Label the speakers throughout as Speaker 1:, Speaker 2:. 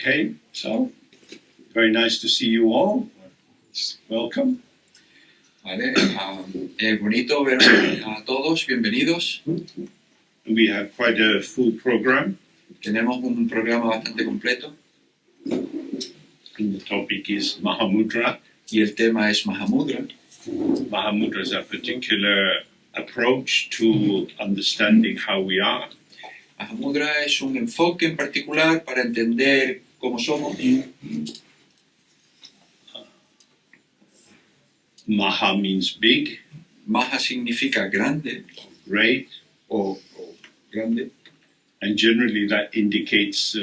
Speaker 1: Okay, so very nice to see you all. Welcome.
Speaker 2: Vale, bonito ver a todos, bienvenidos.
Speaker 1: We have quite a full program.
Speaker 2: Tenemos un programa bastante completo.
Speaker 1: And the topic is Mahamudra.
Speaker 2: Y el tema es Mahamudra.
Speaker 1: Mahamudra is a particular approach to understanding how we are.
Speaker 2: Mahamudra es un enfoque en particular para entender cómo somos.
Speaker 1: Maha means big.
Speaker 2: Maha significa grande
Speaker 1: Great.
Speaker 2: o grande.
Speaker 1: And generally that indicates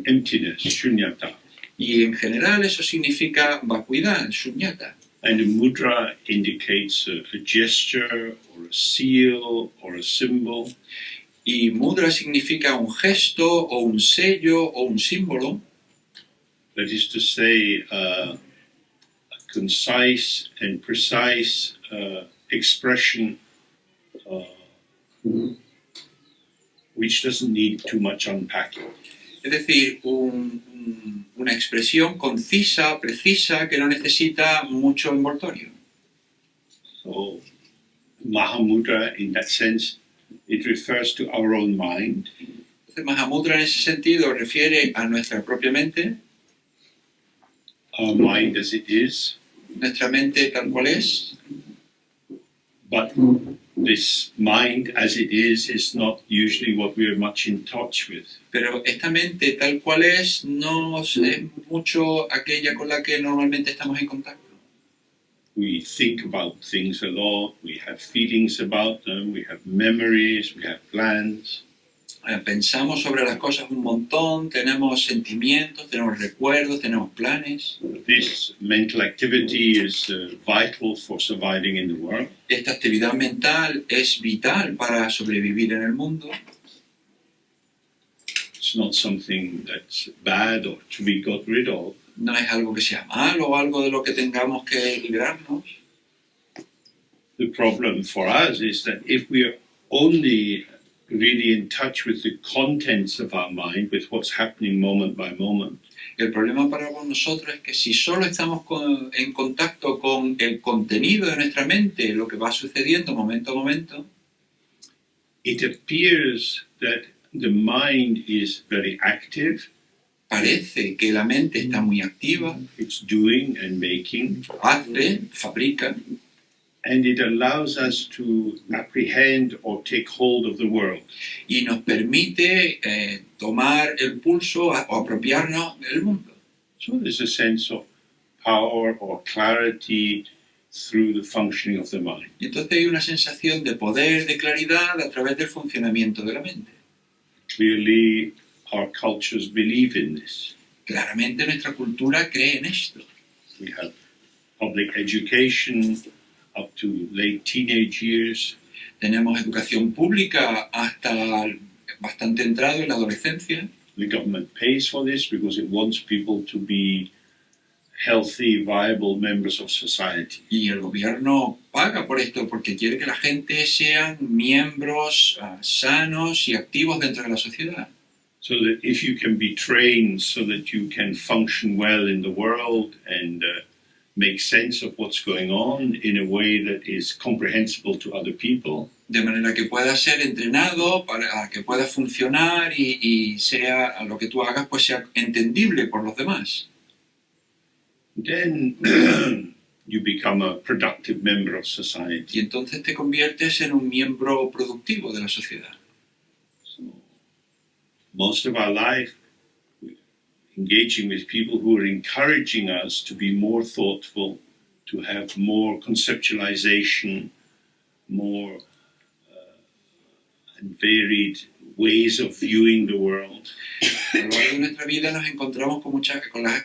Speaker 1: emptiness, shunyata.
Speaker 2: Y en general eso significa vacuidad, shunyata.
Speaker 1: And a mudra indicates a gesture or a seal or a symbol.
Speaker 2: Y mudra significa un gesto o un sello o un símbolo.
Speaker 1: That is to say, a concise and precise expression which doesn't need too much unpacking.
Speaker 2: Es decir, una expresión concisa, precisa, que no necesita mucho envoltorio.
Speaker 1: So, Mahamudra, in that sense, it refers to our own mind.
Speaker 2: Mahamudra en ese sentido refiere a nuestra propia mente,
Speaker 1: Our mind as it is,
Speaker 2: nuestra mente tal cual es,
Speaker 1: but this mind as it is not usually what we are much in touch with.
Speaker 2: pero esta mente tal cual es no es mucho aquella con la que normalmente estamos en contacto.
Speaker 1: We think about things a lot, we have feelings about them, we have memories, we have plans.
Speaker 2: Pensamos sobre las cosas un montón, tenemos sentimientos, tenemos recuerdos, tenemos planes.
Speaker 1: This mental activity is vital for surviving in the world.
Speaker 2: Esta actividad mental es vital para sobrevivir en el mundo.
Speaker 1: It's not something that's bad or to be got rid of.
Speaker 2: No es algo que sea malo o algo de lo que tengamos que librarnos.
Speaker 1: The problem for us is that if we are only really in touch with the contents of our mind, with what's happening moment by moment,
Speaker 2: El problema para nosotros es que si solo estamos en contacto con el contenido de nuestra mente, lo que va sucediendo momento a momento,
Speaker 1: it appears that the mind is very active.
Speaker 2: parece que la mente está muy activa,
Speaker 1: It's doing and making,
Speaker 2: hace, fabrica,
Speaker 1: and it allows us to apprehend or take hold of the world.
Speaker 2: y nos permite tomar el pulso o apropiarnos del mundo.
Speaker 1: So there's a sense of power or clarity through the functioning of the mind.
Speaker 2: Y entonces hay una sensación de poder, de claridad a través del funcionamiento de la mente.
Speaker 1: Clearly, our cultures believe in this.
Speaker 2: Claramente nuestra cultura cree en esto.
Speaker 1: We have public education up to late teenage years.
Speaker 2: Tenemos educación pública hasta bastante entrado en la adolescencia.
Speaker 1: The government pays for this because it wants people to be healthy, viable members of society.
Speaker 2: Y el gobierno paga por esto porque quiere que la gente sean miembros sanos y activos dentro de la sociedad.
Speaker 1: So that if you can be trained so that you can function well in the world and make sense of what's going on in a way that is comprehensible to other people,
Speaker 2: De manera que puedas ser entrenado para que puedas funcionar y sea lo que tú hagas pues sea entendible por los demás.
Speaker 1: then you become a productive member of society.
Speaker 2: Y entonces te conviertes en un miembro productivo de la sociedad.
Speaker 1: So, most of our life, we're engaging with people who are encouraging us to be more thoughtful, to have more conceptualization, more and varied ways of viewing the world.
Speaker 2: A lo largo de nuestra vida nos encontramos con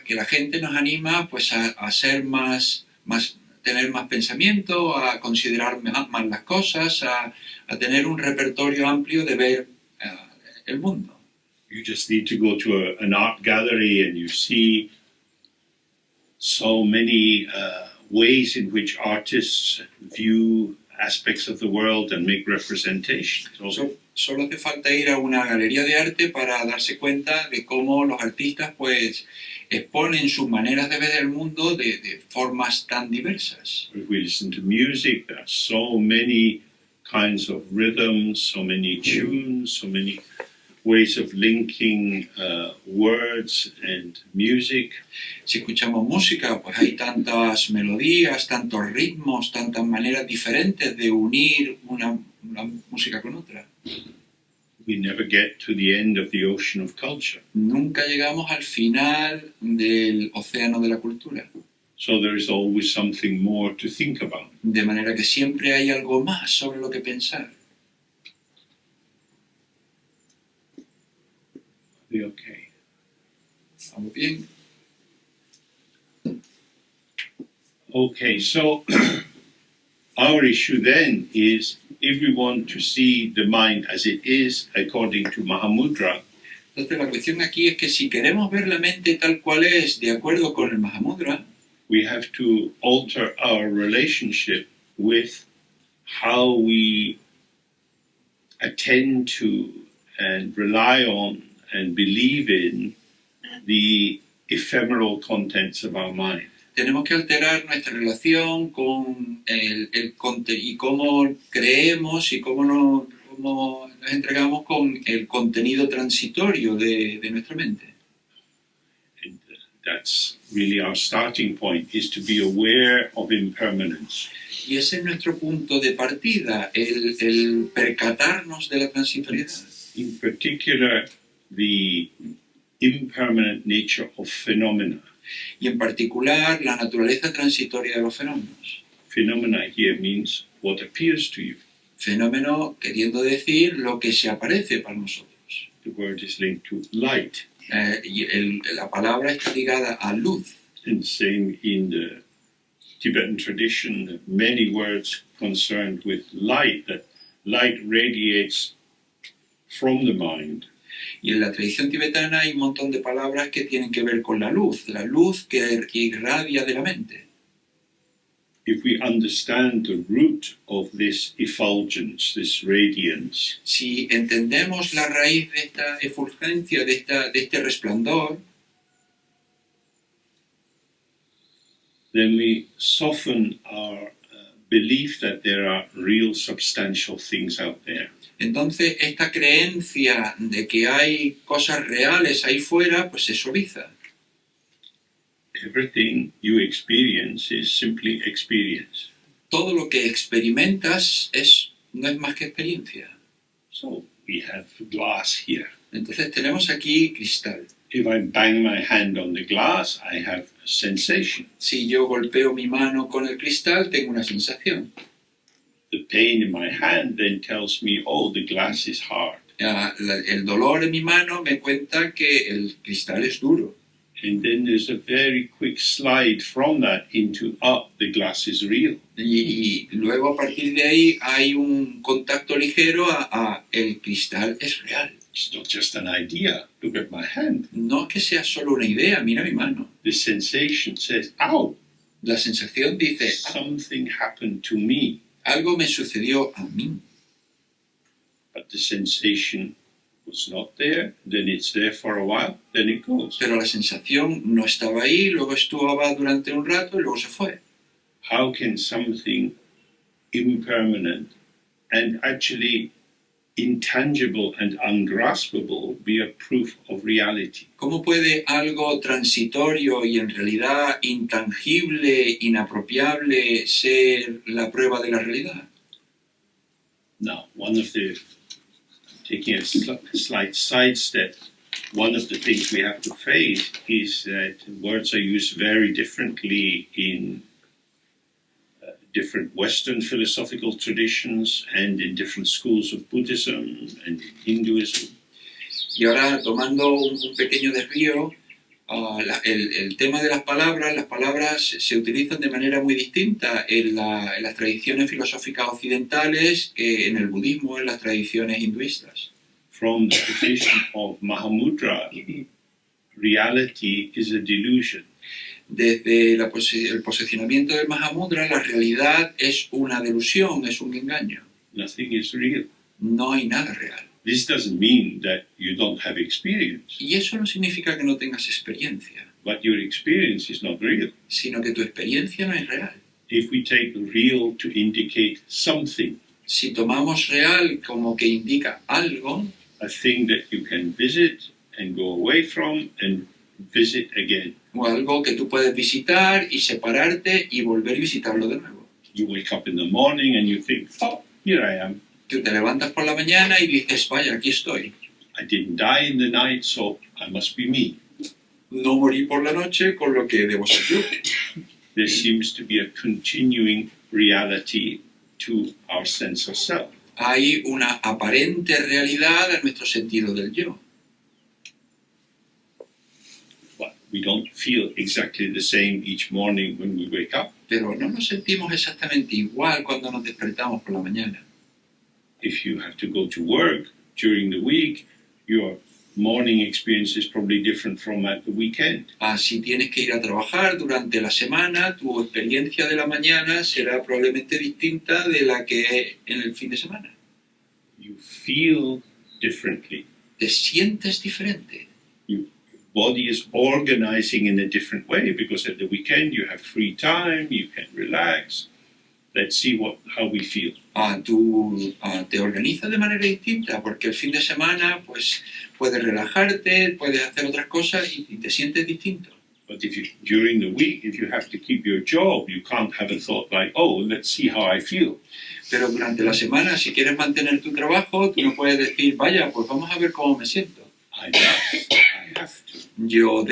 Speaker 2: que la gente nos anima pues a ser tener más pensamiento, a considerar más las cosas, a tener un repertorio amplio de ver el mundo.
Speaker 1: You just need to go to an art gallery and you see so many ways in which artists view aspects of the world and make representations.
Speaker 2: solo hace falta ir a una galería de arte para darse cuenta de cómo los artistas pues exponen sus maneras de ver el mundo de formas tan diversas.
Speaker 1: If we listen to music, there are so many kinds of rhythms, so many tunes, so many ways of linking words and music.
Speaker 2: Si escuchamos música, pues hay tantas melodías, tantos ritmos, tantas maneras diferentes de unir una música con otra.
Speaker 1: We never get to the end of the ocean of culture.
Speaker 2: Nunca llegamos al final del océano de la cultura.
Speaker 1: So there is always something more to think about.
Speaker 2: De manera que siempre hay algo más sobre lo que pensar.
Speaker 1: Okay.
Speaker 2: ¿Estamos bien?
Speaker 1: Okay, so our issue then is if we want to see the mind as it is according to Mahamudra,
Speaker 2: Entonces la cuestión aquí es que si queremos ver la mente tal cual es, de acuerdo con el Mahamudra,
Speaker 1: we have to alter our relationship with how we attend to and rely on and believe in the ephemeral contents of our mind.
Speaker 2: tenemos que alterar nuestra relación con y cómo creemos y cómo nos entregamos con el contenido transitorio de nuestra mente.
Speaker 1: And that's really our starting point, is to be aware of impermanence.
Speaker 2: Y ese es nuestro punto de partida, el percatarnos de la transitoriedad.
Speaker 1: In particular, the impermanent nature of phenomena.
Speaker 2: Y en particular, la naturaleza transitoria de los fenómenos.
Speaker 1: Phenomena here means what appears to you.
Speaker 2: Fenómeno queriendo decir lo que se aparece para nosotros.
Speaker 1: The word is linked to light.
Speaker 2: La palabra está ligada a luz.
Speaker 1: And same in the Tibetan tradition, many words concerned with light, that light radiates from the mind.
Speaker 2: Y en la tradición tibetana hay un montón de palabras que tienen que ver con la luz que irradia de la mente.
Speaker 1: If we understand the root of this effulgence, this radiance,
Speaker 2: Si entendemos la raíz de esta efulgencia, de este resplandor,
Speaker 1: then we soften our belief that there are real substantial things out there.
Speaker 2: entonces esta creencia de que hay cosas reales ahí fuera, pues se suaviza.
Speaker 1: Everything you experience is simply experience.
Speaker 2: Todo lo que experimentas no es más que experiencia.
Speaker 1: So we have glass here.
Speaker 2: Entonces tenemos aquí cristal.
Speaker 1: If I bang my hand on the glass, I have a sensation.
Speaker 2: Si yo golpeo mi mano con el cristal, tengo una sensación.
Speaker 1: The pain in my hand then tells me, oh, the glass is hard.
Speaker 2: El dolor en mi mano me cuenta que el cristal es duro.
Speaker 1: And then there's a very quick slide from that into, the glass is real.
Speaker 2: Y luego a partir de ahí hay un contacto ligero a el cristal es real.
Speaker 1: It's not just an idea. Look at my hand.
Speaker 2: No es que sea solo una idea, mira mi mano.
Speaker 1: The sensation says, ow,
Speaker 2: La sensación dice,
Speaker 1: something happened to me.
Speaker 2: algo me sucedió a mí.
Speaker 1: But the sensation was not there, then it's there for a while, then it goes.
Speaker 2: Pero la sensación no estaba ahí, luego estuvo durante un rato y luego se fue.
Speaker 1: How can something impermanent and actually intangible and ungraspable be a proof of reality?
Speaker 2: ¿Cómo puede algo transitorio y en realidad intangible, inapropiable, ser la prueba de la realidad?
Speaker 1: Now, taking a slight sidestep, one of the things we have to face is that words are used very differently in different Western philosophical traditions and in different schools of Buddhism and Hinduism.
Speaker 2: Y ahora, tomando un pequeño desvío, el tema de las palabras se utilizan de manera muy distinta en las tradiciones filosóficas occidentales que en el budismo, en las tradiciones hinduistas.
Speaker 1: From the position of Mahamudra, reality is a delusion.
Speaker 2: Desde el posicionamiento del Mahamudra, la realidad es una delusión, es un engaño.
Speaker 1: Nothing is real.
Speaker 2: No hay nada real.
Speaker 1: This doesn't mean that you don't have experience,
Speaker 2: Y eso no significa que no tengas experiencia,
Speaker 1: but your experience is not real.
Speaker 2: sino que tu experiencia no es real.
Speaker 1: If we take real to indicate something,
Speaker 2: Si tomamos real como que indica algo,
Speaker 1: a thing that you can visit and go away from and visit again.
Speaker 2: o algo que tú puedes visitar y separarte y volver a visitarlo de nuevo.
Speaker 1: You wake up in the morning and you think, oh, here I am.
Speaker 2: Tú te levantas por la mañana y dices, vaya, aquí estoy.
Speaker 1: I didn't die in the night, so I must be me.
Speaker 2: No morí por la noche, con lo que debo ser yo.
Speaker 1: There seems to be a continuing reality to our sense of self.
Speaker 2: Hay una aparente realidad en nuestro sentido del yo.
Speaker 1: But we don't feel exactly the same each morning when we wake up.
Speaker 2: Pero no nos sentimos exactamente igual cuando nos despertamos por la mañana.
Speaker 1: If you have to go to work during the week, your morning experience is probably different from at the weekend.
Speaker 2: Si tienes que ir a trabajar durante la semana, tu experiencia de la mañana será probablemente distinta de la que en el fin de semana.
Speaker 1: You feel differently.
Speaker 2: Te sientes diferente.
Speaker 1: Your body is organizing in a different way because at the weekend you have free time, you can relax. Let's see how we feel.
Speaker 2: Tú te organizas de manera distinta porque el fin de semana pues puedes relajarte, puedes hacer otras cosas y te sientes distinto.
Speaker 1: But during the week, if you have to keep your job, you can't have a thought like, oh, let's see how I feel.
Speaker 2: Pero durante la semana, si quieres mantener tu trabajo, tú no puedes decir, vaya, pues vamos a ver cómo me siento.
Speaker 1: I have to.
Speaker 2: Yo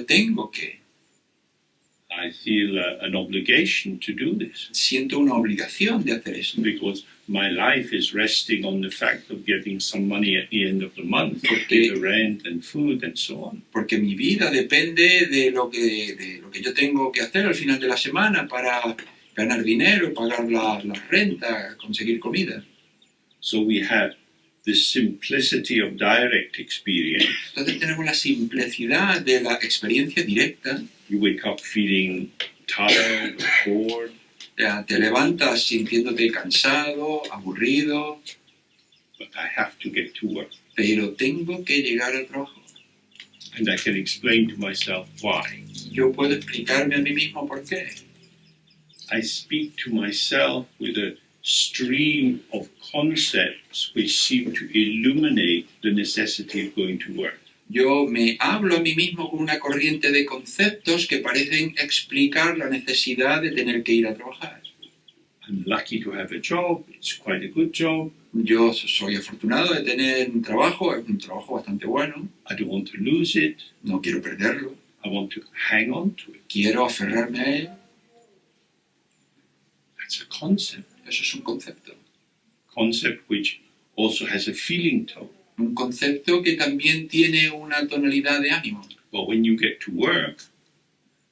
Speaker 2: tengo que.
Speaker 1: I feel an obligation to do this
Speaker 2: Siento una obligación de hacer eso.
Speaker 1: because my life is resting on the fact of getting some money at the end of the month to
Speaker 2: Porque-
Speaker 1: pay the rent and food and so on.
Speaker 2: Porque mi vida depende de lo que yo tengo que hacer al final de la semana para ganar dinero, pagar la renta, conseguir comida.
Speaker 1: So we have the simplicity of direct experience.
Speaker 2: Entonces tenemos la simplicidad de la experiencia directa.
Speaker 1: You wake up feeling tired or bored,
Speaker 2: Te levantas sintiéndote cansado, aburrido,
Speaker 1: but I have to get to work.
Speaker 2: pero tengo que llegar al trabajo.
Speaker 1: And I can explain to myself why.
Speaker 2: Yo puedo explicarme a mí mismo por qué.
Speaker 1: I speak to myself with a stream of concepts which seem to illuminate the necessity of going to work.
Speaker 2: Yo me hablo a mí mismo con una corriente de conceptos que parecen explicar la necesidad de tener que ir a trabajar.
Speaker 1: I'm lucky to have a job, it's quite a good job.
Speaker 2: Yo soy afortunado de tener un trabajo, es un trabajo bastante bueno,
Speaker 1: I don't want to lose it,
Speaker 2: no quiero perderlo,
Speaker 1: I want to hang on to it.
Speaker 2: quiero aferrarme a él.
Speaker 1: That's a concept.
Speaker 2: Eso es un concepto.
Speaker 1: Concept which also has a feeling tone.
Speaker 2: Un concepto que también tiene una tonalidad de ánimo.
Speaker 1: But when you get to work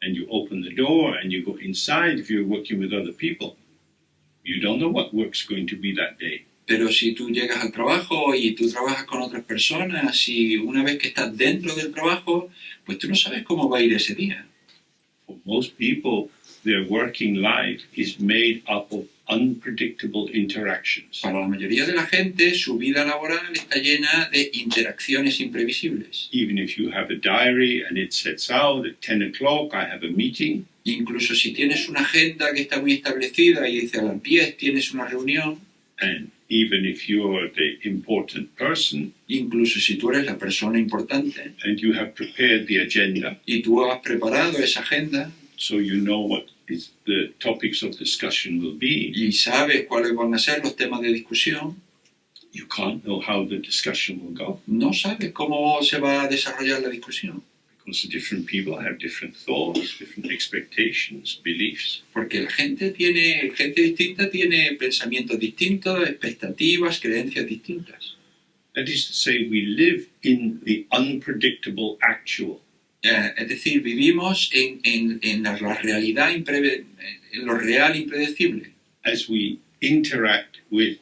Speaker 1: and you open the door and you go inside, if you're working with other people, you don't know what work's going to be that day.
Speaker 2: Pero si tú llegas al trabajo y tú trabajas con otras personas y una vez que estás dentro del trabajo, pues tú no sabes cómo va a ir ese día.
Speaker 1: For most people, their working life is made up of unpredictable interactions.
Speaker 2: Para la mayoría de la gente, su vida laboral está llena de interacciones imprevisibles.
Speaker 1: Even if you have a diary and it sets out at 10 o'clock, I have a meeting,
Speaker 2: Incluso si tienes una agenda que está muy establecida y dice a las 10 tienes una reunión,
Speaker 1: and even if you're the important person
Speaker 2: incluso si tú eres la persona importante
Speaker 1: and you have prepared the agenda,
Speaker 2: y tú has preparado esa agenda
Speaker 1: so you know what the topics of discussion will be,
Speaker 2: y sabes cuáles van a ser los temas de discusión,
Speaker 1: you can't know how the discussion will go
Speaker 2: no sabes cómo se va a desarrollar la discusión.
Speaker 1: because different people have different thoughts, different expectations, beliefs.
Speaker 2: Porque la gente distinta tiene pensamientos distintos, expectativas, creencias distintas.
Speaker 1: That is to say, we live in the unpredictable actual.
Speaker 2: Es decir, vivimos en la realidad, en lo real impredecible.
Speaker 1: As we interact with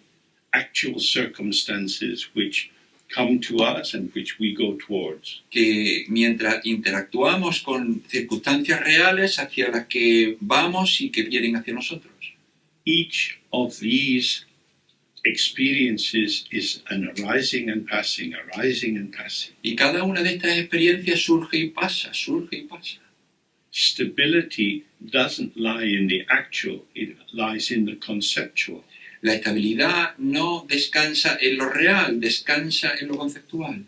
Speaker 1: actual circumstances which come to us and which we go towards.
Speaker 2: Que mientras interactuamos con circunstancias reales hacia las que vamos y que vienen hacia nosotros.
Speaker 1: Each of these experiences is an arising and passing, arising and passing.
Speaker 2: Y cada una de estas experiencias surge y pasa, surge y pasa.
Speaker 1: Stability doesn't lie in the actual, it lies in the conceptual.
Speaker 2: La estabilidad no descansa en lo real, descansa en lo conceptual.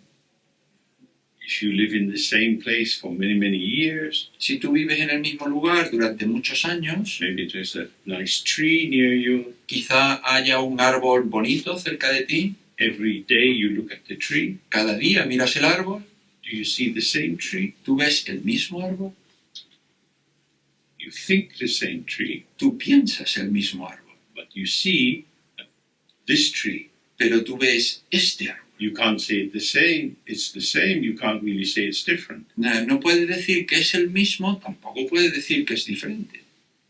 Speaker 1: If you live in the same place for many, many years,
Speaker 2: Si tú vives en el mismo lugar durante muchos años,
Speaker 1: maybe there's a nice tree near you.
Speaker 2: quizá haya un árbol bonito cerca de ti,
Speaker 1: Every day you look at the tree.
Speaker 2: cada día miras el árbol,
Speaker 1: Do you see the same tree?
Speaker 2: tú ves el mismo árbol,
Speaker 1: You think the same tree,
Speaker 2: tú piensas el mismo árbol,
Speaker 1: but you see this tree.
Speaker 2: pero tú ves este árbol.
Speaker 1: You can't say it's the same, you can't really say it's different.
Speaker 2: No puedes decir que es el mismo, tampoco puedes decir que es diferente.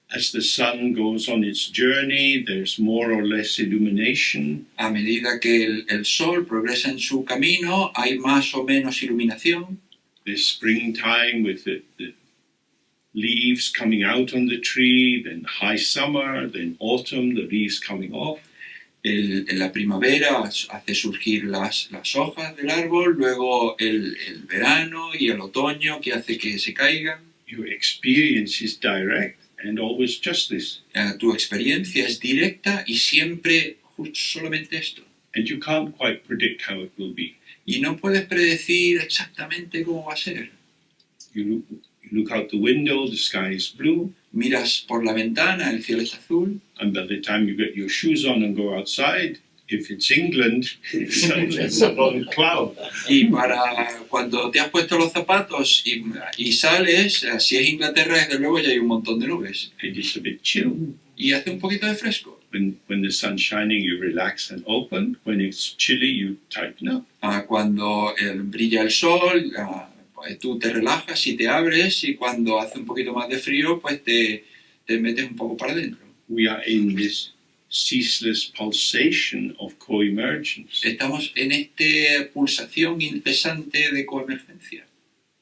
Speaker 1: As the sun goes on its journey, there's more or less illumination.
Speaker 2: A medida que el sol progresa en su camino, hay más o menos iluminación.
Speaker 1: The springtime with the leaves coming out on the tree, then high summer, then autumn, the leaves coming off.
Speaker 2: En la primavera hace surgir las hojas del árbol, luego el verano y el otoño que hace que se caigan.
Speaker 1: Your experience is direct and always just this.
Speaker 2: Tu experiencia es directa y siempre solamente esto.
Speaker 1: And you can't quite predict how it will be.
Speaker 2: Y no puedes predecir exactamente cómo va a ser.
Speaker 1: You look out the window, the sky is blue,
Speaker 2: Miras por la ventana, el cielo está azul,
Speaker 1: and by the time you get your shoes on and go outside, if it's England, it's a long cloud.
Speaker 2: y para cuando te has puesto los zapatos y sales, si es Inglaterra, desde luego ya hay un montón de nubes.
Speaker 1: And it's a bit chill.
Speaker 2: Y hace un poquito de fresco.
Speaker 1: When the sun's shining, you relax and open. When it's chilly, you tighten up.
Speaker 2: Cuando brilla el sol, pues tú te relajas y te abres, y cuando hace un poquito más de frío, pues te metes un poco para adentro.
Speaker 1: We are in this ceaseless pulsation of co-emergence.
Speaker 2: Estamos en esta pulsación incesante de coemergencia.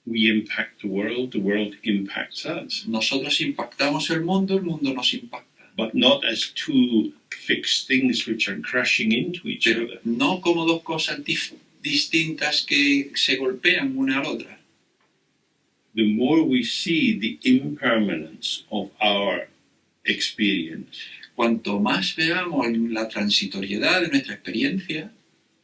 Speaker 1: We impact the world impacts us.
Speaker 2: Nosotros impactamos el mundo nos impacta.
Speaker 1: But not as two fixed things which are crashing into each
Speaker 2: Pero
Speaker 1: other.
Speaker 2: no como dos cosas distintas que se golpean una a la otra.
Speaker 1: The more we see the impermanence of our experience,
Speaker 2: Cuanto más veamos la transitoriedad de nuestra experiencia,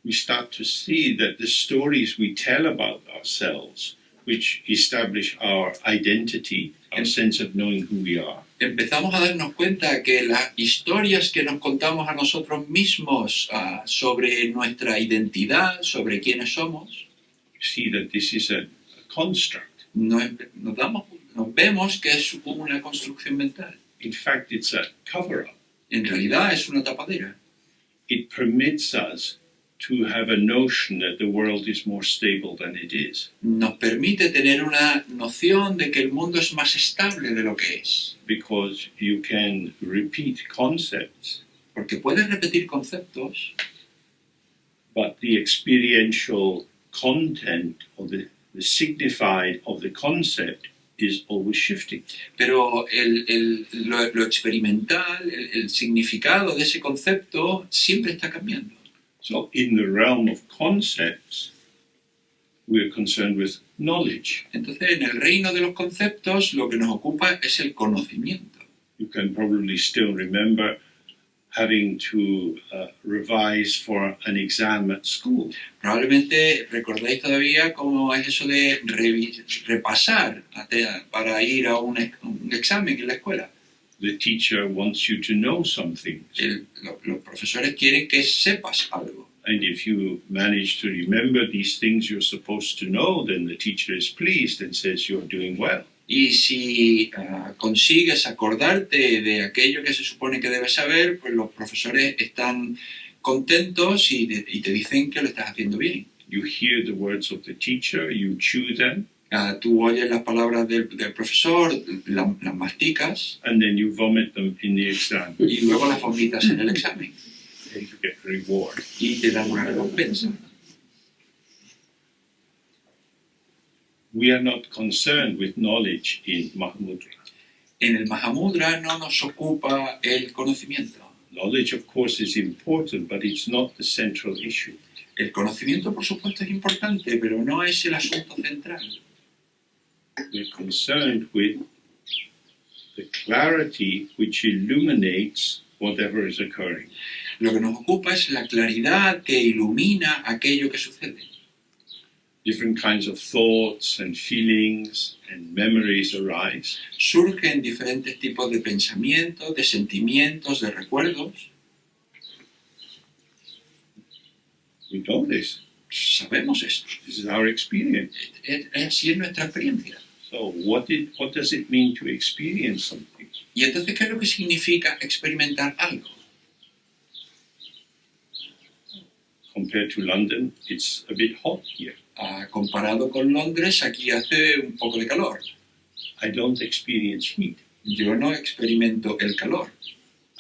Speaker 1: we start to see that the stories we tell about ourselves, which establish our identity, our sense of knowing who we are,
Speaker 2: empezamos a darnos cuenta que las historias que nos contamos a nosotros mismos sobre nuestra identidad, sobre quiénes somos,
Speaker 1: see that this is a construct.
Speaker 2: nos vemos que es una construcción mental.
Speaker 1: In fact, it's a cover-up.
Speaker 2: En realidad es una tapadera.
Speaker 1: It permits us to have a notion that the world is more stable than it is.
Speaker 2: Nos permite tener una noción de que el mundo es más estable de lo que es.
Speaker 1: Because you can repeat concepts,
Speaker 2: Porque puedes repetir conceptos,
Speaker 1: but the experiential content or the signified of the concept is always shifting.
Speaker 2: pero lo experimental, el significado de ese concepto siempre está cambiando.
Speaker 1: So in the realm of concepts, we're concerned with knowledge.
Speaker 2: Entonces, en el reino de los conceptos, lo que nos ocupa es el conocimiento.
Speaker 1: You can probably still remember having to revise for an exam at school.
Speaker 2: Probablemente recordáis todavía cómo es eso de repasar para ir a un examen en la escuela.
Speaker 1: The teacher wants you to know something.
Speaker 2: Los profesores quieren que sepas algo.
Speaker 1: And if you manage to remember these things you're supposed to know, then the teacher is pleased and says you're doing well.
Speaker 2: Y si consigues acordarte de aquello que se supone que debes saber, pues los profesores están contentos y te dicen que lo estás haciendo bien.
Speaker 1: You hear the words of the teacher, you chew them,
Speaker 2: Tú oyes las palabras del profesor, las masticas
Speaker 1: and then you vomit them in the exam.
Speaker 2: y luego las vomitas en el examen
Speaker 1: And you get a reward.
Speaker 2: y te dan una recompensa.
Speaker 1: We are not concerned with knowledge in Mahamudra.
Speaker 2: En el Mahamudra no nos ocupa el conocimiento.
Speaker 1: Knowledge, of course, is important, but it's not the central issue.
Speaker 2: El conocimiento, por supuesto, es importante, pero no es el asunto central.
Speaker 1: We're concerned with the clarity which illuminates whatever is occurring.
Speaker 2: Lo que nos ocupa es la claridad que ilumina aquello que sucede.
Speaker 1: Different kinds of thoughts and feelings and memories arise.
Speaker 2: Surgen diferentes tipos de pensamientos, de sentimientos, de recuerdos.
Speaker 1: We know this.
Speaker 2: Sabemos esto.
Speaker 1: This is our experience.
Speaker 2: Así es nuestra experiencia.
Speaker 1: So what does it mean to experience something?
Speaker 2: Y entonces, ¿qué es lo que significa experimentar algo?
Speaker 1: Compared to London, it's a bit hot here.
Speaker 2: Comparado con Londres, aquí hace un poco de calor.
Speaker 1: I don't experience heat.
Speaker 2: Yo no experimento el calor.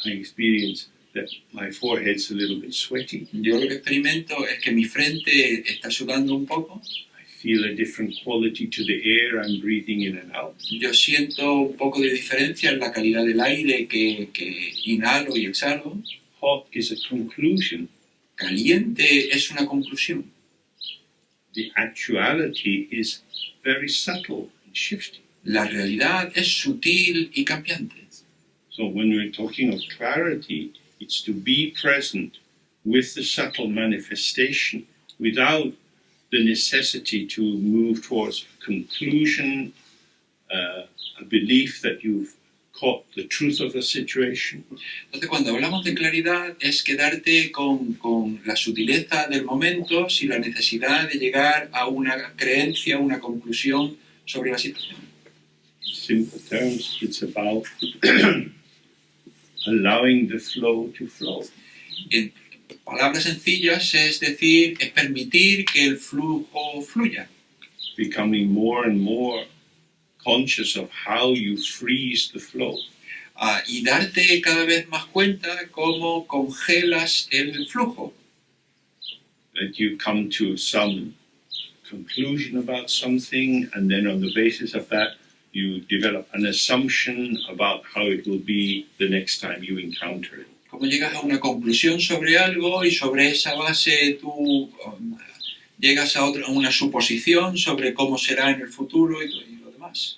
Speaker 1: I experience that my forehead's a little bit sweaty.
Speaker 2: Yo lo que experimento es que mi frente está sudando un poco.
Speaker 1: I feel a different quality to the air I'm breathing in and out.
Speaker 2: Yo siento un poco de diferencia en la calidad del aire que inhalo y exhalo.
Speaker 1: Hot is a conclusion.
Speaker 2: Caliente es una conclusión.
Speaker 1: The actuality is very subtle and shifting.
Speaker 2: La realidad es sutil y cambiante.
Speaker 1: So when we're talking of clarity, it's to be present with the subtle manifestation without the necessity to move towards a conclusion, a belief that you've caught the truth of the situation.
Speaker 2: Entonces, cuando hablamos de claridad, es quedarte con la sutileza del momento sin la necesidad de llegar a una creencia, una conclusión sobre la situación.
Speaker 1: In simple terms, it's about allowing the flow to flow.
Speaker 2: En palabras sencillas, es decir, es permitir que el flujo fluya.
Speaker 1: Becoming more and more conscious of how you freeze the flow.
Speaker 2: Y darte cada vez más cuenta cómo congelas el flujo.
Speaker 1: That you come to some conclusion about something, and then on the basis of that, you develop an assumption about how it will be the next time you encounter it.
Speaker 2: Cómo llegas a una conclusión sobre algo y sobre esa base tú llegas a una suposición sobre cómo será en el futuro y lo demás.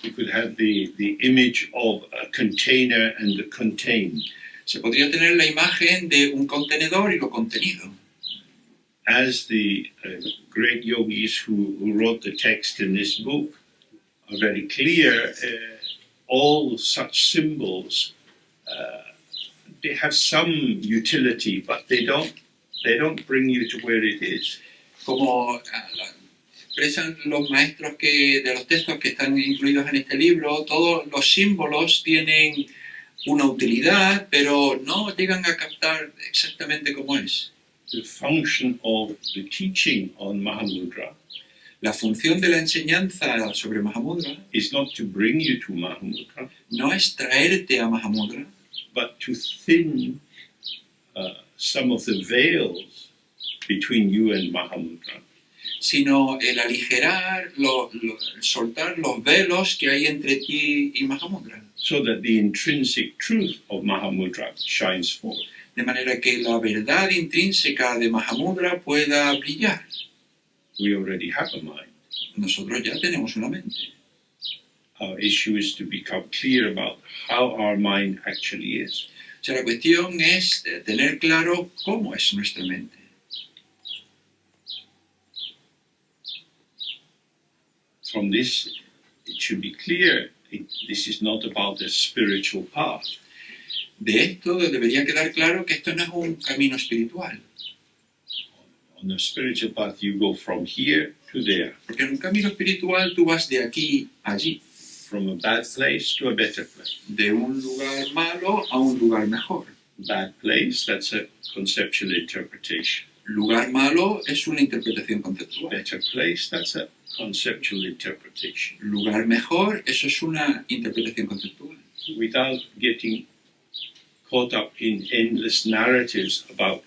Speaker 1: You could have the image of a container and the contained.
Speaker 2: Se podría tener la imagen de un contenedor y lo contenido.
Speaker 1: As the great yogis who wrote the text in this book are very clear, all such symbols, they have some utility, but they don't bring you to where it is.
Speaker 2: Como expresan los maestros de los textos que están incluidos en este libro, todos los símbolos tienen una utilidad, pero no llegan a captar exactamente cómo es.
Speaker 1: The function of the teaching on Mahamudra
Speaker 2: La función de la enseñanza sobre Mahamudra
Speaker 1: is not to bring you to Mahamudra,
Speaker 2: no es traerte a Mahamudra,
Speaker 1: but to thin some of the veils between you and Mahamudra.
Speaker 2: sino el aligerar, soltar los velos que hay entre ti y Mahamudra,
Speaker 1: So that the intrinsic truth of Mahamudra shines forth.
Speaker 2: de manera que la verdad intrínseca de Mahamudra pueda brillar.
Speaker 1: We already have a mind.
Speaker 2: Nosotros ya tenemos una mente.
Speaker 1: Our issue is to become clear about how our mind actually is.
Speaker 2: O sea, la cuestión es tener claro cómo es nuestra mente.
Speaker 1: From this, it should be clear, this is not about the spiritual path.
Speaker 2: De esto debería quedar claro que esto no es un camino espiritual.
Speaker 1: On the spiritual path, you go from here to there,
Speaker 2: Porque en un camino espiritual tú vas de aquí a allí,
Speaker 1: from a bad place to a better place.
Speaker 2: de un lugar malo a un lugar mejor.
Speaker 1: Bad place, that's a conceptual interpretation.
Speaker 2: Lugar malo es una interpretación conceptual.
Speaker 1: Better place, that's a conceptual interpretation.
Speaker 2: Lugar mejor, eso es una interpretación conceptual.
Speaker 1: Without getting caught up in endless narratives about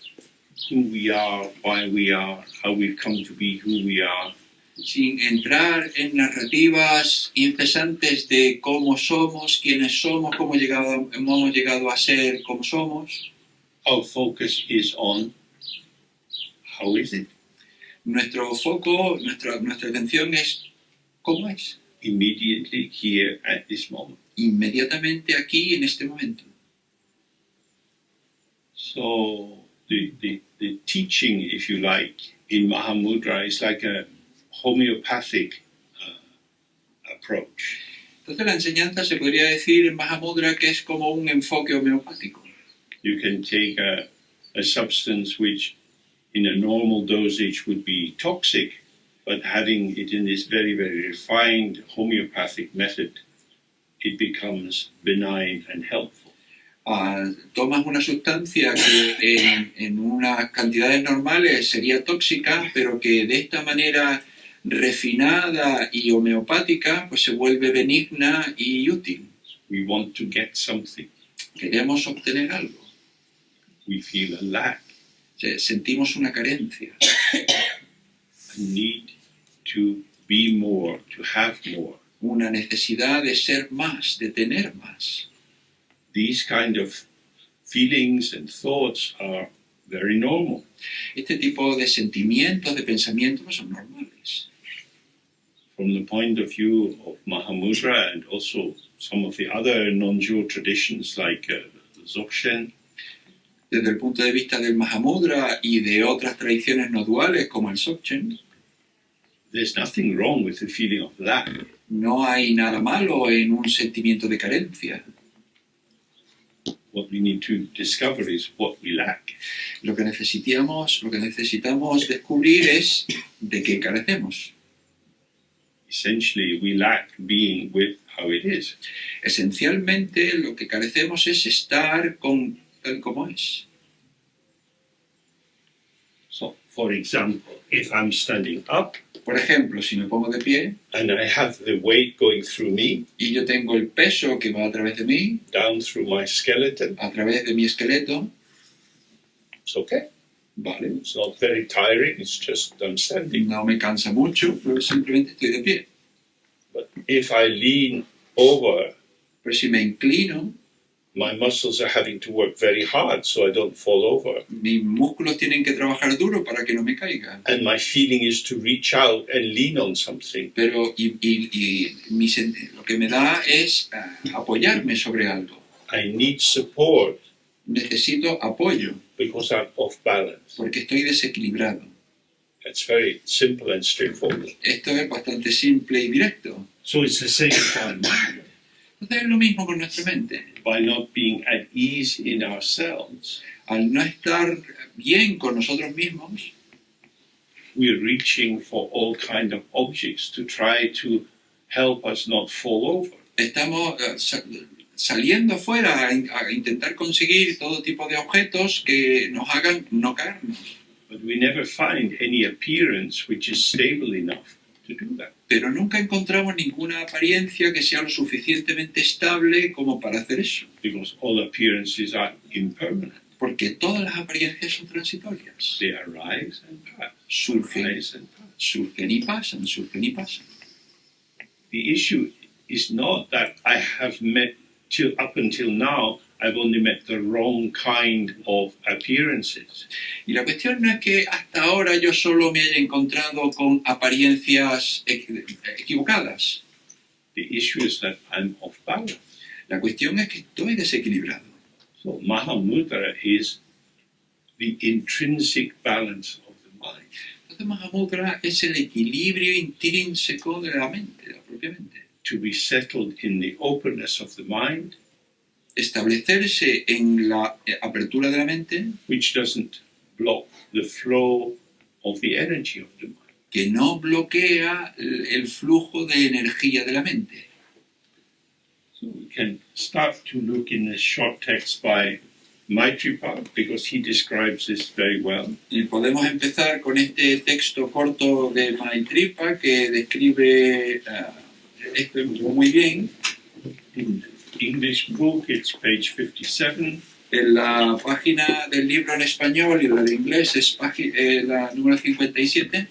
Speaker 1: who we are, why we are, how we've come to be who we are,
Speaker 2: sin entrar en narrativas incesantes de cómo somos, quiénes somos, cómo hemos llegado a ser como somos.
Speaker 1: Our focus is on how is it
Speaker 2: Nuestro foco, nuestra atención es cómo es,
Speaker 1: immediately here at this moment.
Speaker 2: inmediatamente aquí, en este momento.
Speaker 1: So the teaching, if you like, in Mahamudra is like a homeopathic approach.
Speaker 2: Entonces la enseñanza se podría decir en Mahamudra que es como un enfoque homeopático.
Speaker 1: You can take a substance which in a normal dosage would be toxic, but having it in this very, very refined homeopathic method, it becomes benign and helpful.
Speaker 2: Tomas una sustancia que en unas cantidades normales sería tóxica, pero que de esta manera refinada y homeopática pues se vuelve benigna y útil.
Speaker 1: We want to get something.
Speaker 2: Queremos obtener algo.
Speaker 1: We feel a lack,
Speaker 2: Sentimos una carencia,
Speaker 1: a need to be more, to have more.
Speaker 2: una necesidad de ser más, de tener más.
Speaker 1: These kind of feelings and thoughts are very normal.
Speaker 2: Este tipo de sentimientos, de pensamientos no son normales.
Speaker 1: From the point of view of Mahamudra and also some of the other non-dual traditions like Dzogchen,
Speaker 2: Desde el punto de vista del Mahamudra y de otras tradiciones no duales como el Dzogchen,
Speaker 1: there's nothing wrong with the feeling of lack.
Speaker 2: no hay nada malo en un sentimiento de carencia.
Speaker 1: What we need to discover is what we lack.
Speaker 2: Lo que necesitamos descubrir es de qué carecemos.
Speaker 1: Essentially, we lack being with how it is.
Speaker 2: Esencialmente, lo que carecemos es estar tal como es.
Speaker 1: So, for example, if I'm standing up
Speaker 2: Por ejemplo, si me pongo de pie
Speaker 1: and I have the weight going through me,
Speaker 2: y yo tengo el peso que va a través de mí,
Speaker 1: down through my skeleton,
Speaker 2: a través de mi esqueleto,
Speaker 1: it's okay.
Speaker 2: vale,
Speaker 1: It's not very tiring, it's just I'm standing.
Speaker 2: no me cansa mucho, pero simplemente estoy de pie.
Speaker 1: But if I lean over,
Speaker 2: Pero si me inclino,
Speaker 1: my muscles are having to work very hard so I don't fall over.
Speaker 2: mis músculos tienen que trabajar duro para que no me caiga.
Speaker 1: And my feeling is to reach out and lean on something.
Speaker 2: Pero lo que me da es apoyarme sobre algo.
Speaker 1: I need support
Speaker 2: Necesito apoyo
Speaker 1: because I'm off balance.
Speaker 2: porque estoy desequilibrado.
Speaker 1: That's very simple and straightforward.
Speaker 2: Esto es bastante simple y directo.
Speaker 1: So it's the same time.
Speaker 2: Entonces es lo mismo con nuestra mente.
Speaker 1: By not being at ease in ourselves,
Speaker 2: Al no estar bien con nosotros mismos,
Speaker 1: we're reaching for all kind of objects to try to help us not fall over.
Speaker 2: estamos saliendo afuera a intentar conseguir todo tipo de objetos que nos hagan no caernos.
Speaker 1: But we never find any appearance which is stable enough to do that.
Speaker 2: Pero nunca encontramos ninguna apariencia que sea lo suficientemente estable como para hacer eso.
Speaker 1: Because all appearances are impermanent.
Speaker 2: Porque todas las apariencias son transitorias.
Speaker 1: They arise and pass.
Speaker 2: Surgen,
Speaker 1: Arise and pass.
Speaker 2: surgen y pasan, surgen y pasan.
Speaker 1: The issue is not that I have met up until now, I've only met the wrong kind of appearances.
Speaker 2: Y la cuestión no es que hasta ahora yo solo me haya encontrado con apariencias equivocadas.
Speaker 1: The issue is that I'm off balance.
Speaker 2: La cuestión es que estoy desequilibrado.
Speaker 1: So Mahamudra is the intrinsic balance of the mind.
Speaker 2: Entonces Mahamudra es el equilibrio intrínseco de la mente, de la propia mente.
Speaker 1: To be settled in the openness of the mind,
Speaker 2: Establecerse en la apertura de la mente,
Speaker 1: which doesn't block the flow of the energy of the mind.
Speaker 2: que no bloquea el flujo de energía de la mente.
Speaker 1: So we can start to look in a short text by Maitripa, because he describes this very well.
Speaker 2: Y podemos empezar con este texto corto de Maitripa que describe esto muy bien.
Speaker 1: In English book, it's page 57.
Speaker 2: En la página del libro en español y la de inglés es la número 57.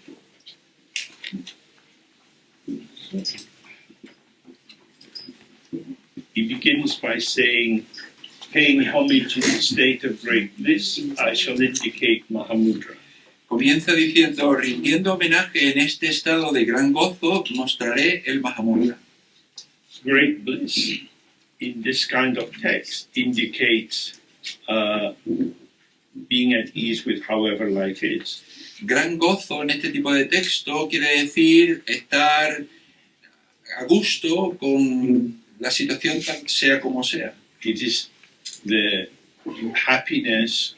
Speaker 1: He begins by saying, paying homage in the state of great bliss, I shall indicate Mahamudra.
Speaker 2: Comienza diciendo, rindiendo homenaje en este estado de gran gozo, mostraré el Mahamudra.
Speaker 1: Great bliss in this kind of text indicates being at ease with however life is.
Speaker 2: Gran gozo en este tipo de texto quiere decir estar a gusto con la situación sea como sea.
Speaker 1: It is the happiness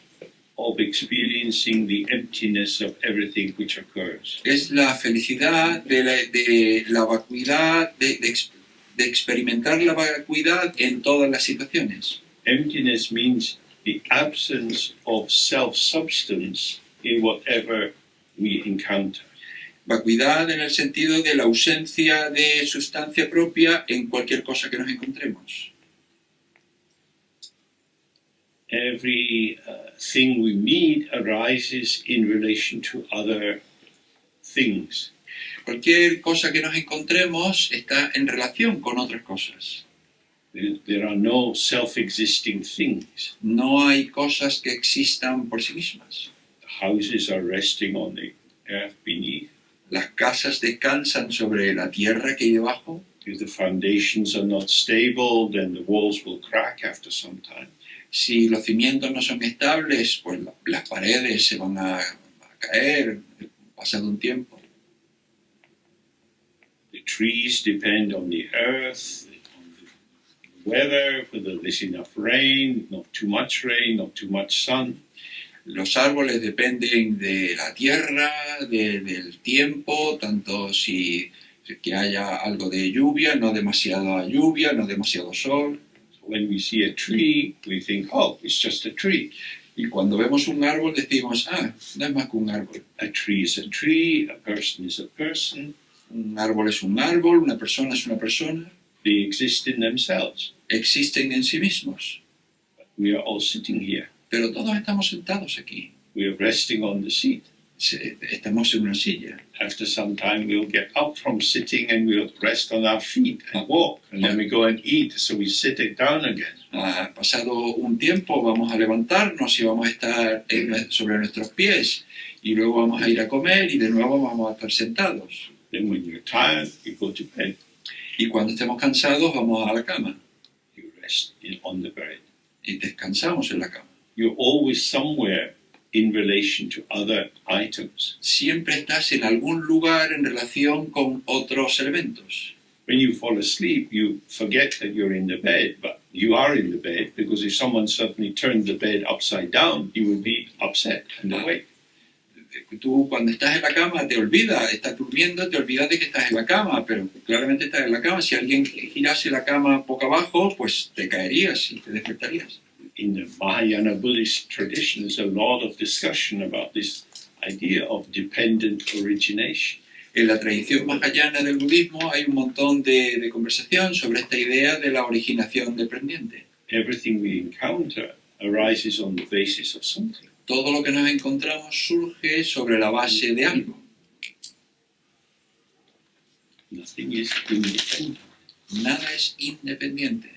Speaker 1: of experiencing the emptiness of everything which occurs.
Speaker 2: Es la felicidad de la vacuidad, de experimentar la vacuidad en todas las situaciones.
Speaker 1: Emptiness means the absence of self-substance in whatever we encounter.
Speaker 2: Vacuidad en el sentido de la ausencia de sustancia propia en cualquier cosa que nos encontremos.
Speaker 1: Every thing we meet arises in relation to other things.
Speaker 2: Cualquier cosa que nos encontremos está en relación con otras cosas.
Speaker 1: There are no self-existing things.
Speaker 2: No hay cosas que existan por sí mismas.
Speaker 1: The houses are resting on the earth beneath.
Speaker 2: Las casas descansan sobre la tierra que hay debajo.
Speaker 1: If the foundations are not stable, then the walls will crack after some time.
Speaker 2: Si los cimientos no son estables, pues las paredes se van a caer pasado un tiempo.
Speaker 1: The trees depend on the earth, on the weather, whether there's enough rain, not too much rain, not too much sun.
Speaker 2: Los árboles dependen de la tierra, del tiempo, tanto si que haya algo de lluvia, no demasiada lluvia, no demasiado sol.
Speaker 1: When we see a tree, we think, oh, it's just a tree.
Speaker 2: Y cuando vemos un árbol decimos, no es más que un árbol.
Speaker 1: A tree is a tree, a person is a person.
Speaker 2: Un árbol es un árbol, una persona es una persona.
Speaker 1: They exist in themselves.
Speaker 2: Existen en sí mismos.
Speaker 1: We are all sitting here.
Speaker 2: Pero todos estamos sentados aquí.
Speaker 1: We are resting on the seat.
Speaker 2: Estamos en una silla.
Speaker 1: After some time, we'll get up from sitting and we'll rest on our feet and walk. And then we go and eat, so we sit it down again.
Speaker 2: Pasado un tiempo vamos a levantarnos y vamos a estar sobre nuestros pies. Y luego vamos a ir a comer y de nuevo vamos a estar sentados.
Speaker 1: Then when you're tired, you go to bed.
Speaker 2: Y cuando estemos cansados vamos a la cama.
Speaker 1: You rest on the bed.
Speaker 2: Y descansamos en la cama.
Speaker 1: You're always somewhere in relation to other items.
Speaker 2: Siempre estás en algún lugar en relación con otros elementos.
Speaker 1: When you fall asleep, you forget that you're in the bed, but you are in the bed, because if someone suddenly turned the bed upside down, you would be upset and awake.
Speaker 2: Tú cuando estás en la cama te olvidas, estás durmiendo, te olvidas de que estás en la cama, pero claramente estás en la cama. Si alguien girase la cama poco abajo, pues te caerías y te despertarías.
Speaker 1: In the Mahayana Buddhist tradition, there's a lot of discussion about this idea of dependent origination.
Speaker 2: En la tradición mahayana del budismo hay un montón de conversación sobre esta idea de la originación dependiente.
Speaker 1: Everything we encounter arises on the basis of something.
Speaker 2: Todo lo que nos encontramos surge sobre la base de algo.
Speaker 1: Nothing is independent.
Speaker 2: Nada es independiente.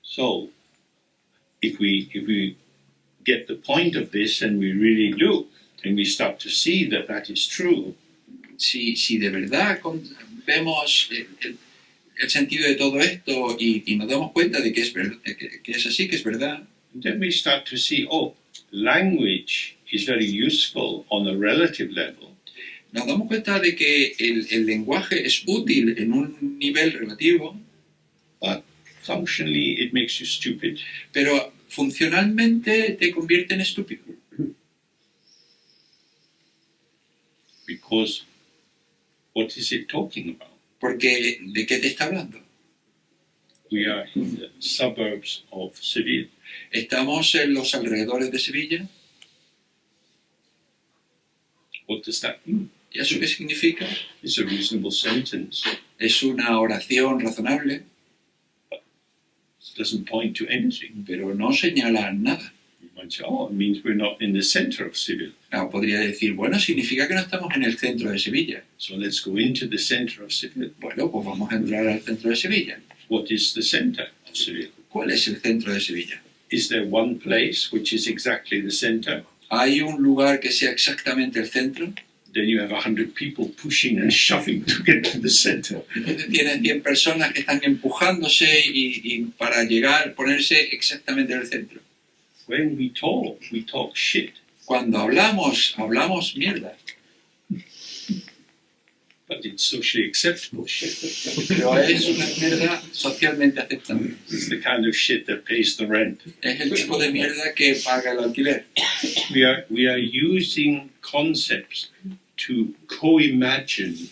Speaker 1: So, if we get the point of this and we really look and we start to see that that is true,
Speaker 2: Si de verdad vemos el sentido de todo esto y nos damos cuenta de que es así, que es verdad,
Speaker 1: then we start to see, oh, language is very useful on a relative level.
Speaker 2: nos damos cuenta de que el lenguaje es útil en un nivel relativo,
Speaker 1: But functionally, it makes you stupid.
Speaker 2: pero funcionalmente te convierte en estúpido.
Speaker 1: Because what is it talking about?
Speaker 2: Porque, ¿de qué te está hablando?
Speaker 1: We are in the suburbs of Seville.
Speaker 2: Estamos en los alrededores de Sevilla.
Speaker 1: What does that mean?
Speaker 2: ¿Y eso qué significa?
Speaker 1: It's a reasonable sentence.
Speaker 2: Es una oración razonable,
Speaker 1: It doesn't point to anything.
Speaker 2: pero no señala nada.
Speaker 1: You One say, oh, it means we're not in the center of Seville.
Speaker 2: Claro, podría decir, bueno, significa que no estamos en el centro de Sevilla.
Speaker 1: So let's go into the center of Seville.
Speaker 2: Bueno, pues vamos a entrar al centro de Sevilla.
Speaker 1: What is the center of Seville?
Speaker 2: ¿Cuál es el centro de Sevilla?
Speaker 1: Is there one place which is exactly the center?
Speaker 2: ¿Hay un lugar que sea exactamente el centro?
Speaker 1: Then you have 100 people pushing and shoving to get to the center.
Speaker 2: Entonces tienes 100 personas que están empujándose y para llegar, ponerse exactamente en el centro.
Speaker 1: When we talk shit.
Speaker 2: Cuando hablamos mierda.
Speaker 1: But it's socially acceptable shit.
Speaker 2: Pero es una mierda socialmente aceptable.
Speaker 1: It's the kind of shit that pays the rent.
Speaker 2: Es el tipo de mierda que paga el alquiler.
Speaker 1: We are using concepts to co-imagine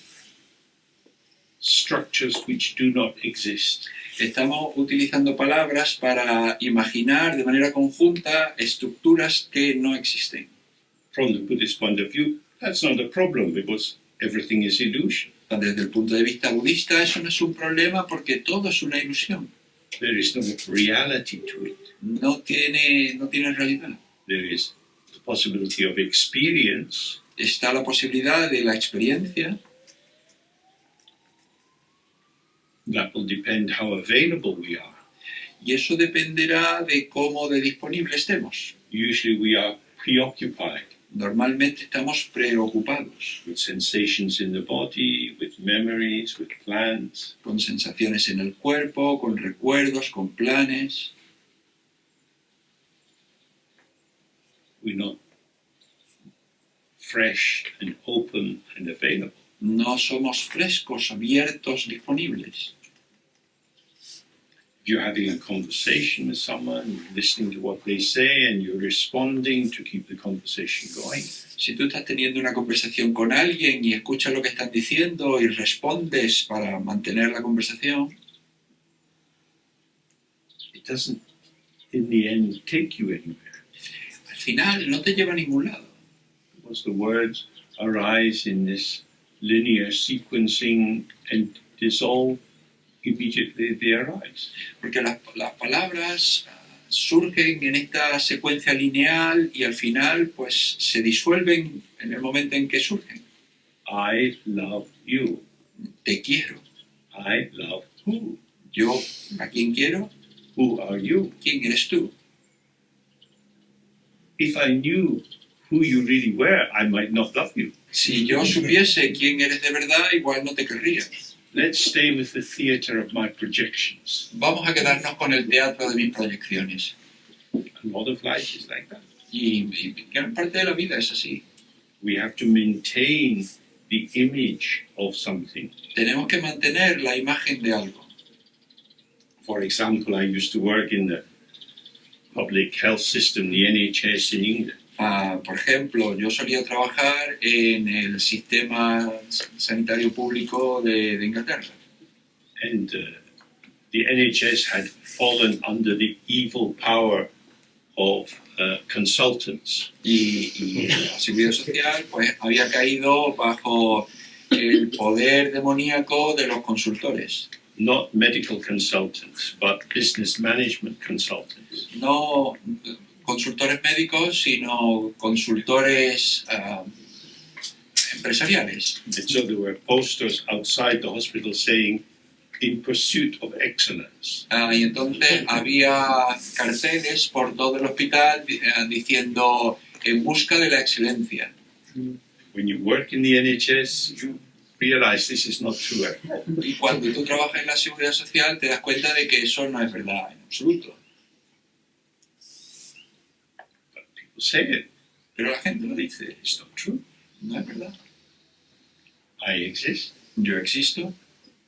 Speaker 1: structures which do not exist.
Speaker 2: Estamos utilizando palabras para imaginar de manera conjunta estructuras que no existen.
Speaker 1: From the Buddhist point of view, that's not a problem because everything is illusion.
Speaker 2: Desde el punto de vista budista, eso no es un problema porque todo es una ilusión.
Speaker 1: There is no reality to it.
Speaker 2: No tiene realidad.
Speaker 1: There is the possibility of experience.
Speaker 2: Está la posibilidad de la experiencia.
Speaker 1: That will depend how available we are.
Speaker 2: Y eso dependerá de cómo de disponible estemos.
Speaker 1: Usually we are preoccupied
Speaker 2: Normalmente estamos preocupados
Speaker 1: with sensations in the body, with memories, with plans.
Speaker 2: con sensaciones en el cuerpo, con recuerdos, con planes.
Speaker 1: We're not fresh and open and available.
Speaker 2: No somos frescos, abiertos, disponibles.
Speaker 1: If you're having a conversation with someone, you're listening to what they say and you're responding to keep the conversation going.
Speaker 2: Si tú estás teniendo una conversación con alguien y escuchas lo que están diciendo y respondes para mantener la conversación,
Speaker 1: It doesn't, in the end, take you anywhere.
Speaker 2: al final no te lleva a ningún lado.
Speaker 1: Because the words arise in this linear sequencing and dissolve immediately they arise.
Speaker 2: Porque las palabras surgen en esta secuencia lineal y al final pues se disuelven en el momento en que surgen.
Speaker 1: I love you.
Speaker 2: Te quiero.
Speaker 1: I love who?
Speaker 2: Yo, ¿a quién quiero?
Speaker 1: Who are you?
Speaker 2: ¿Quién eres tú?
Speaker 1: If I knew who you really were, I might not love you.
Speaker 2: Si yo supiese quién eres de verdad, igual no te querría.
Speaker 1: Let's stay with the theater of my projections.
Speaker 2: Vamos a quedarnos con el teatro de mis proyecciones.
Speaker 1: A lot of life is like that.
Speaker 2: Y gran parte de la vida es así.
Speaker 1: We have to maintain the image of something.
Speaker 2: Tenemos que mantener la imagen de algo.
Speaker 1: For example, I used to work in the public health system, the NHS in England.
Speaker 2: Por ejemplo, yo solía trabajar en el sistema sanitario público de Inglaterra.
Speaker 1: And the NHS had fallen under the evil power of consultants.
Speaker 2: Y la seguridad social pues, había caído bajo el poder demoníaco de los consultores.
Speaker 1: Not medical consultants, but business management consultants.
Speaker 2: No consultores médicos, sino consultores empresariales.
Speaker 1: And so there were posters outside the hospital saying, in pursuit of excellence.
Speaker 2: Y entonces había carteles por todo el hospital diciendo en busca de la excelencia.
Speaker 1: When you work in the NHS, you realize this is not true at all.
Speaker 2: Y cuando tú trabajas en la seguridad social te das cuenta de que eso no es verdad en absoluto.
Speaker 1: But people say it.
Speaker 2: Pero la gente lo dice,
Speaker 1: It's not true.
Speaker 2: no es verdad.
Speaker 1: I exist.
Speaker 2: Yo existo,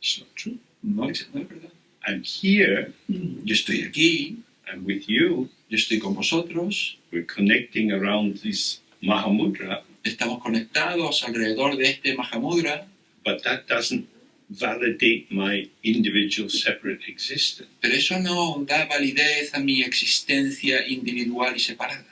Speaker 1: It's not true.
Speaker 2: no es verdad.
Speaker 1: I'm here.
Speaker 2: Yo estoy aquí,
Speaker 1: I'm with you.
Speaker 2: yo estoy con vosotros,
Speaker 1: We're connecting around this Mahamudra,
Speaker 2: estamos conectados alrededor de este Mahamudra,
Speaker 1: but that doesn't validate my individual separate existence.
Speaker 2: pero eso no da validez a mi existencia individual y separada.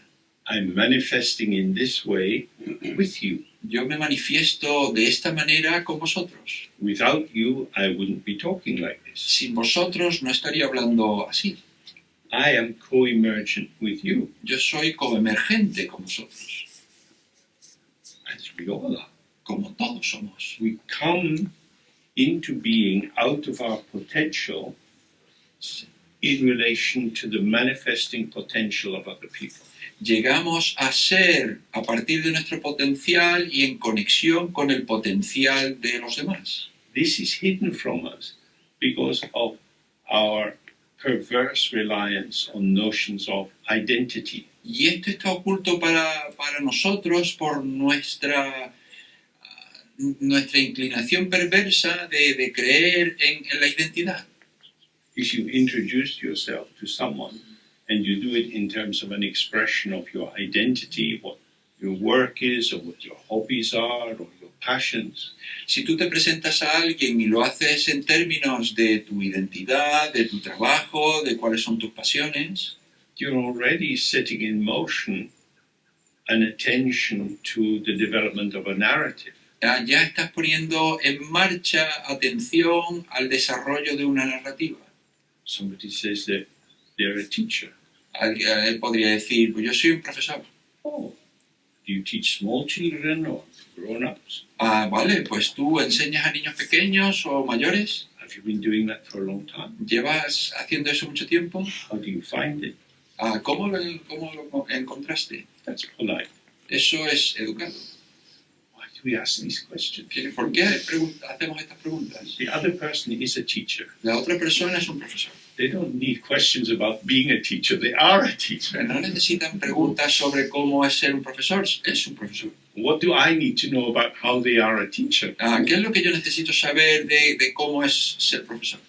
Speaker 1: I'm manifesting in this way with you.
Speaker 2: Yo me manifiesto de esta manera con vosotros.
Speaker 1: Without you, I wouldn't be talking like this.
Speaker 2: Sin vosotros no estaría hablando así.
Speaker 1: I am co-emergent with you,
Speaker 2: Yo soy coemergente con vosotros,
Speaker 1: as we all are.
Speaker 2: como todos somos.
Speaker 1: We come into being out of our potential in relation to the manifesting potential of other people.
Speaker 2: Llegamos a ser a partir de nuestro potencial y en conexión con el potencial de los demás.
Speaker 1: This is hidden from us because of our perverse reliance on notions of identity.
Speaker 2: Y esto está oculto para nosotros por nuestra inclinación perversa de creer en la identidad.
Speaker 1: If you introduce yourself to someone and you do it in terms of an expression of your identity, what your work is, or what your hobbies are, or your passions,
Speaker 2: Si tú te presentas a alguien y lo haces en términos de tu identidad, de tu trabajo, de cuáles son tus pasiones,
Speaker 1: you're already setting in motion an attention to the development of a narrative.
Speaker 2: ya estás poniendo en marcha atención al desarrollo de una narrativa.
Speaker 1: Somebody says that they're a teacher.
Speaker 2: Él podría decir, pues yo soy un profesor.
Speaker 1: Oh, do you teach small children or grown-ups?
Speaker 2: Vale, pues tú enseñas a niños pequeños o mayores.
Speaker 1: Have you been doing that for a long time?
Speaker 2: ¿Llevas haciendo eso mucho tiempo?
Speaker 1: How do you find it?
Speaker 2: ¿Cómo lo encontraste?
Speaker 1: That's polite.
Speaker 2: Eso es educado.
Speaker 1: Why do we ask these questions?
Speaker 2: ¿Por qué hacemos estas preguntas?
Speaker 1: The other person is a teacher.
Speaker 2: La otra persona es un profesor.
Speaker 1: They don't need questions about being a teacher. They are a teacher.
Speaker 2: No necesitan preguntas sobre cómo es ser un profesor. Es un profesor.
Speaker 1: What do I need to know about how they are a teacher?
Speaker 2: ¿Qué es lo que yo necesito saber de cómo es ser profesor?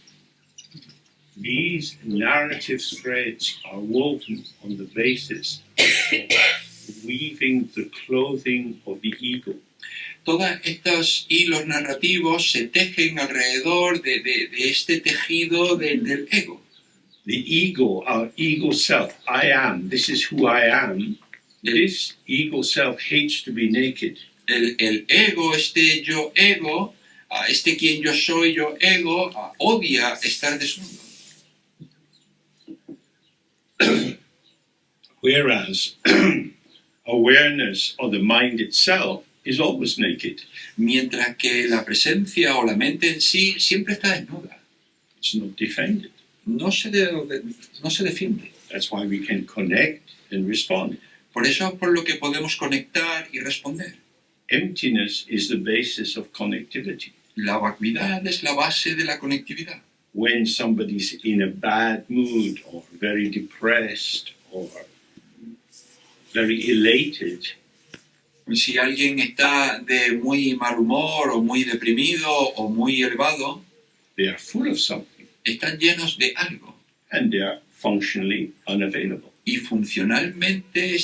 Speaker 1: These narrative threads are woven on the basis of weaving the clothing of the ego.
Speaker 2: Todos estos hilos narrativos se tejen alrededor de este tejido del ego.
Speaker 1: The ego, our ego self, I am, this is who I am. This ego self hates to be naked.
Speaker 2: El ego, este yo ego, este quien yo soy, yo ego, odia estar desnudo.
Speaker 1: Whereas awareness of the mind itself is always naked.
Speaker 2: Mientras que la presencia o la mente en sí siempre está desnuda.
Speaker 1: It's not defended.
Speaker 2: No se defiende.
Speaker 1: That's why we can connect and respond.
Speaker 2: Por eso es por lo que podemos conectar y responder.
Speaker 1: Emptiness is the basis of connectivity.
Speaker 2: La vacuidad es la base de la conectividad.
Speaker 1: When somebody's in a bad mood or very depressed or very elated,
Speaker 2: Si alguien está de muy mal humor o muy deprimido o muy elevado,
Speaker 1: they are full of something
Speaker 2: están llenos de algo
Speaker 1: and they are functionally unavailable.
Speaker 2: y funcionalmente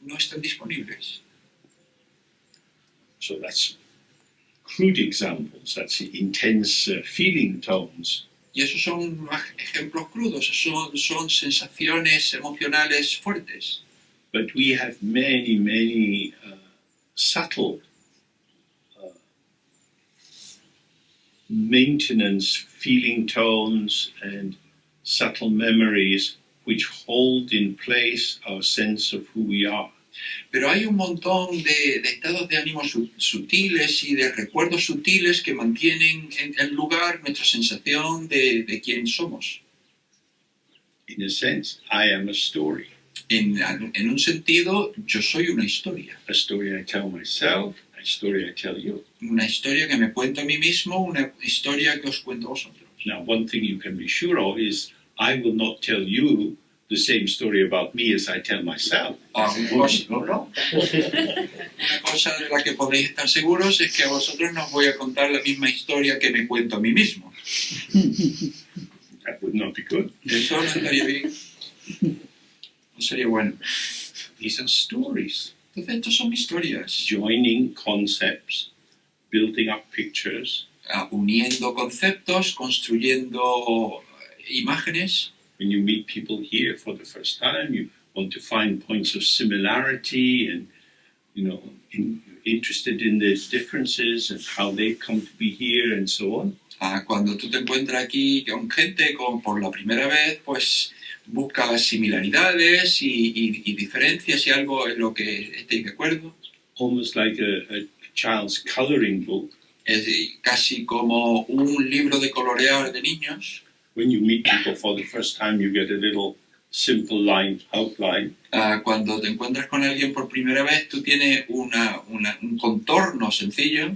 Speaker 2: no están disponibles.
Speaker 1: So that's crude examples, that's intense feeling tones.
Speaker 2: Y esos son ejemplos crudos, son sensaciones emocionales fuertes.
Speaker 1: But we have many, many subtle maintenance feeling tones and subtle memories which hold in place our sense of who we are.
Speaker 2: Pero hay un montón de estados de ánimo sutiles y de recuerdos sutiles que mantienen en lugar nuestra sensación de quién somos.
Speaker 1: In a sense, I am a story.
Speaker 2: En un sentido, yo soy una historia.
Speaker 1: A story I tell myself, a story I tell you.
Speaker 2: Una historia que me cuento a mí mismo, una historia que os cuento a vosotros.
Speaker 1: Now, one thing you can be sure of is I will not tell you the same story about me as I tell myself.
Speaker 2: Una cosa de la que podéis estar seguros es que a vosotros no os voy a contar la misma historia que me cuento a mí mismo.
Speaker 1: That would not be good.
Speaker 2: Eso no estaría bien. No sería bueno.
Speaker 1: These are stories,
Speaker 2: Entonces, estos son historias.
Speaker 1: joining concepts, building up pictures.
Speaker 2: Uniendo conceptos, construyendo imágenes.
Speaker 1: When you meet people here for the first time, you want to find points of similarity and, interested in these differences and how they come to be here and so on.
Speaker 2: Cuando tú te encuentras aquí con gente por la primera vez, pues busca similaridades y diferencias y algo en lo que estéis de acuerdo.
Speaker 1: Almost like a child's coloring book.
Speaker 2: Es casi como un libro de colorear de niños.
Speaker 1: When you meet people for the first time, you get a little simple line outline.
Speaker 2: Cuando te encuentras con alguien por primera vez, tú tienes un contorno sencillo.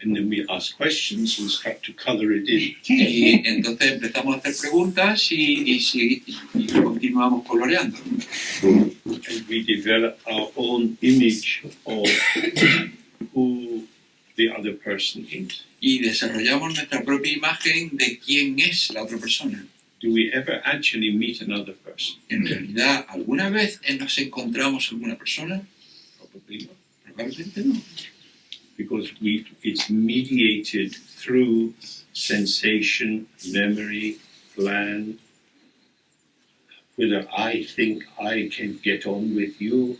Speaker 1: And then we ask questions and start to color it in.
Speaker 2: Y entonces empezamos a hacer preguntas y continuamos coloreando.
Speaker 1: And we develop our own image of who the other person is.
Speaker 2: Y desarrollamos nuestra propia imagen de quién es la otra persona.
Speaker 1: Do we ever actually meet another person?
Speaker 2: En realidad, ¿alguna vez nos encontramos alguna persona?
Speaker 1: Probably not.
Speaker 2: Probablemente no.
Speaker 1: Because it's mediated through sensation, memory, plan, whether I think I can get on with you.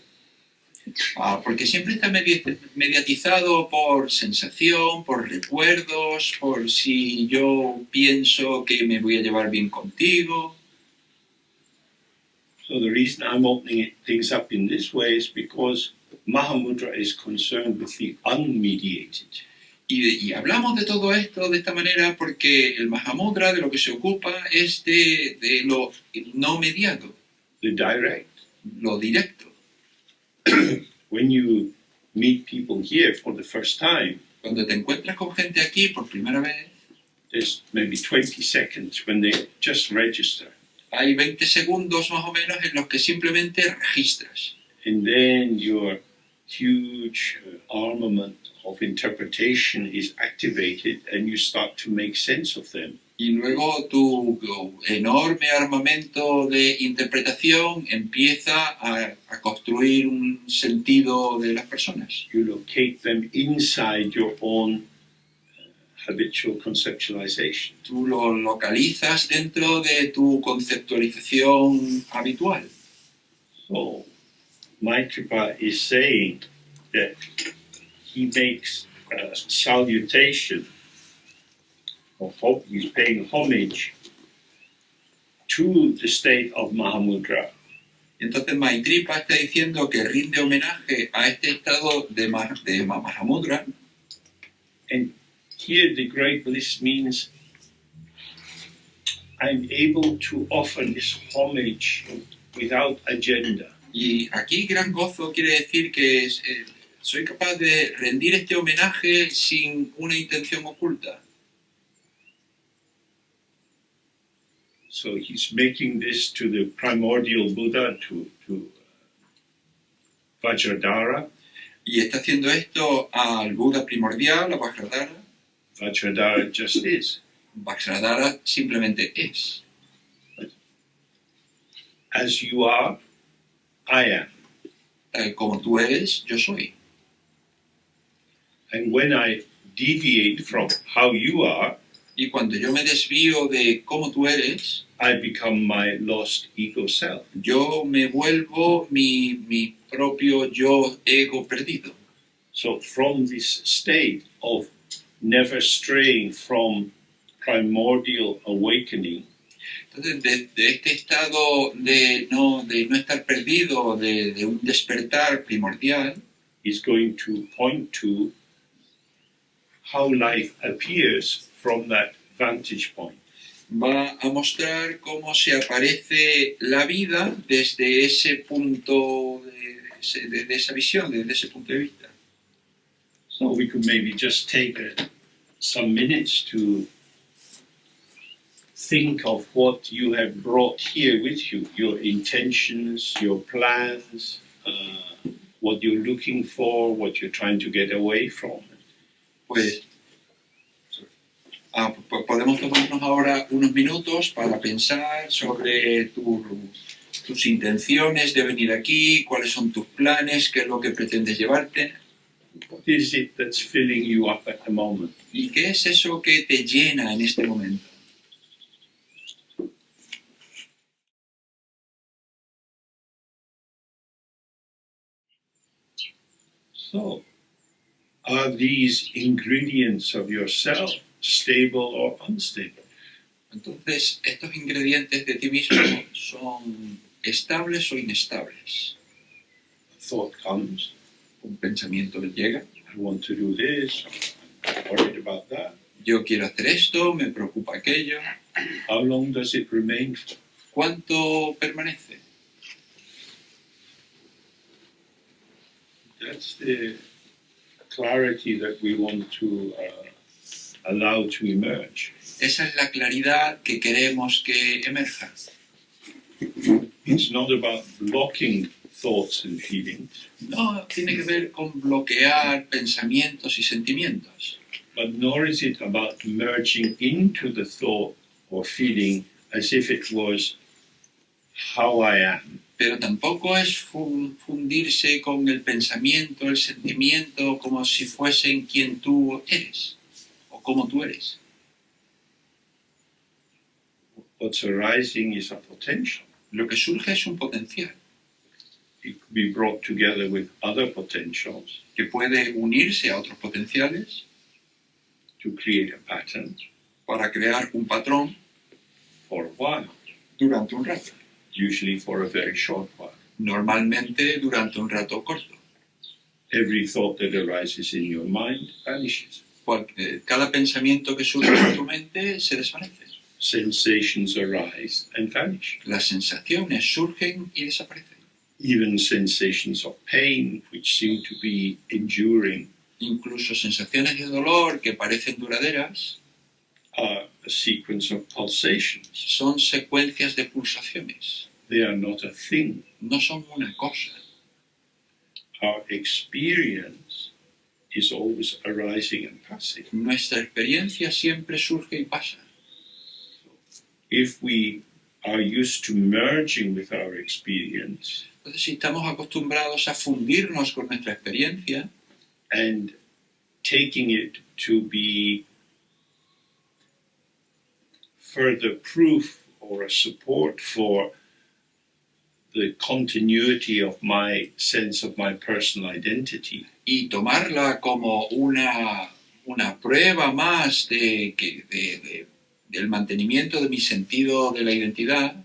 Speaker 2: Porque siempre está mediatizado por sensación, por recuerdos, por si yo pienso que me voy a llevar bien contigo.
Speaker 1: So the reason I'm opening things up in this way is because Mahamudra is concerned with the unmediated.
Speaker 2: Y hablamos de todo esto de esta manera porque el Mahamudra de lo que se ocupa es de lo no mediado,
Speaker 1: The direct.
Speaker 2: lo directo.
Speaker 1: When you meet people here for the first time,
Speaker 2: Cuando te encuentras con gente aquí por primera vez,
Speaker 1: there's maybe 20 seconds when they just register.
Speaker 2: hay 20 segundos más o menos en los que simplemente registras.
Speaker 1: And then your huge armament of interpretation is activated and you start to make sense of them.
Speaker 2: Y luego tu enorme armamento de interpretación empieza a construir un sentido de las personas.
Speaker 1: You locate them inside your own habitual conceptualization.
Speaker 2: Tú lo localizas dentro de tu conceptualización habitual.
Speaker 1: So, Maitripa is saying that he makes a salutation, or he's paying homage to the state of Mahamudra.
Speaker 2: Entonces Maitripa está diciendo que rinde homenaje a este estado de Mahamudra.
Speaker 1: And here the great bliss means I'm able to offer this homage without agenda.
Speaker 2: Y aquí gran gozo quiere decir que soy capaz de rendir este homenaje sin una intención oculta.
Speaker 1: So he's making this to the primordial Buddha, to Vajradhara.
Speaker 2: Y está haciendo esto al Buda primordial, a Vajradhara.
Speaker 1: Vajradhara just is.
Speaker 2: Vajradhara simplemente es.
Speaker 1: As you are, I am.
Speaker 2: Tal como tú eres, yo soy.
Speaker 1: And when I deviate from how you are,
Speaker 2: Y cuando yo me desvío de cómo tú eres,
Speaker 1: I become my lost ego self.
Speaker 2: yo me vuelvo mi propio yo ego perdido.
Speaker 1: So from this state of never straying from primordial awakening,
Speaker 2: Entonces, de este estado de no estar perdido, de un despertar primordial,
Speaker 1: is going to point to how life appears from that vantage point.
Speaker 2: va a mostrar cómo se aparece la vida desde ese punto, desde esa visión, desde ese punto de vista.
Speaker 1: So we could maybe just take some minutes to think of what you have brought here with you, your intentions, your plans, what you're looking for, what you're trying to get away from.
Speaker 2: Pues podemos tomarnos ahora unos minutos para pensar sobre tus intenciones de venir aquí, cuáles son tus planes, qué es lo que pretendes llevarte.
Speaker 1: What is it that's filling you up at the moment?
Speaker 2: ¿Y qué es eso que te llena en este momento?
Speaker 1: So, are these ingredients of yourself stable or unstable?
Speaker 2: Entonces, estos ingredientes de ti mismo son estables o inestables.
Speaker 1: A thought comes,
Speaker 2: Un pensamiento llega,
Speaker 1: I want to do this, I'm worried about that.
Speaker 2: yo quiero hacer esto, me preocupa aquello.
Speaker 1: How long does it remain for?
Speaker 2: ¿Cuánto permanece?
Speaker 1: That's the clarity that we want to allow to emerge.
Speaker 2: Esa es la claridad que queremos que emerja.
Speaker 1: It's not about blocking thoughts and feelings,
Speaker 2: No tiene que ver con bloquear pensamientos y sentimientos,
Speaker 1: but nor is it about merging into the thought or feeling as if it was how I am.
Speaker 2: pero tampoco es fundirse con el pensamiento, el sentimiento, como si fuesen quien tú eres o como tú eres.
Speaker 1: What's arising is a potential.
Speaker 2: Lo que surge es un potencial
Speaker 1: It could be brought together with other potentials
Speaker 2: que puede unirse a otros potenciales
Speaker 1: to create a pattern
Speaker 2: para crear un patrón
Speaker 1: for a while,
Speaker 2: durante un rato,
Speaker 1: usually for a very short while.
Speaker 2: normalmente durante un rato corto.
Speaker 1: Every thought that arises in your mind vanishes.
Speaker 2: Cada pensamiento que surge en tu mente se desvanece.
Speaker 1: Sensations arise and vanish.
Speaker 2: Las sensaciones surgen y desaparecen.
Speaker 1: Even sensations of pain, which seem to be enduring,
Speaker 2: Incluso sensaciones de dolor que parecen duraderas
Speaker 1: are a sequence of pulsations.
Speaker 2: son secuencias de pulsaciones.
Speaker 1: They are not a thing.
Speaker 2: No son una cosa.
Speaker 1: Our experience is always arising and passing.
Speaker 2: Nuestra experiencia siempre surge y pasa.
Speaker 1: If we are used to merging with our experience
Speaker 2: Entonces, si estamos acostumbrados a fundirnos con nuestra experiencia
Speaker 1: and taking it to be further proof or a support for the continuity of my sense of my personal identity,
Speaker 2: y tomarla como una prueba más del mantenimiento de mi sentido de la identidad,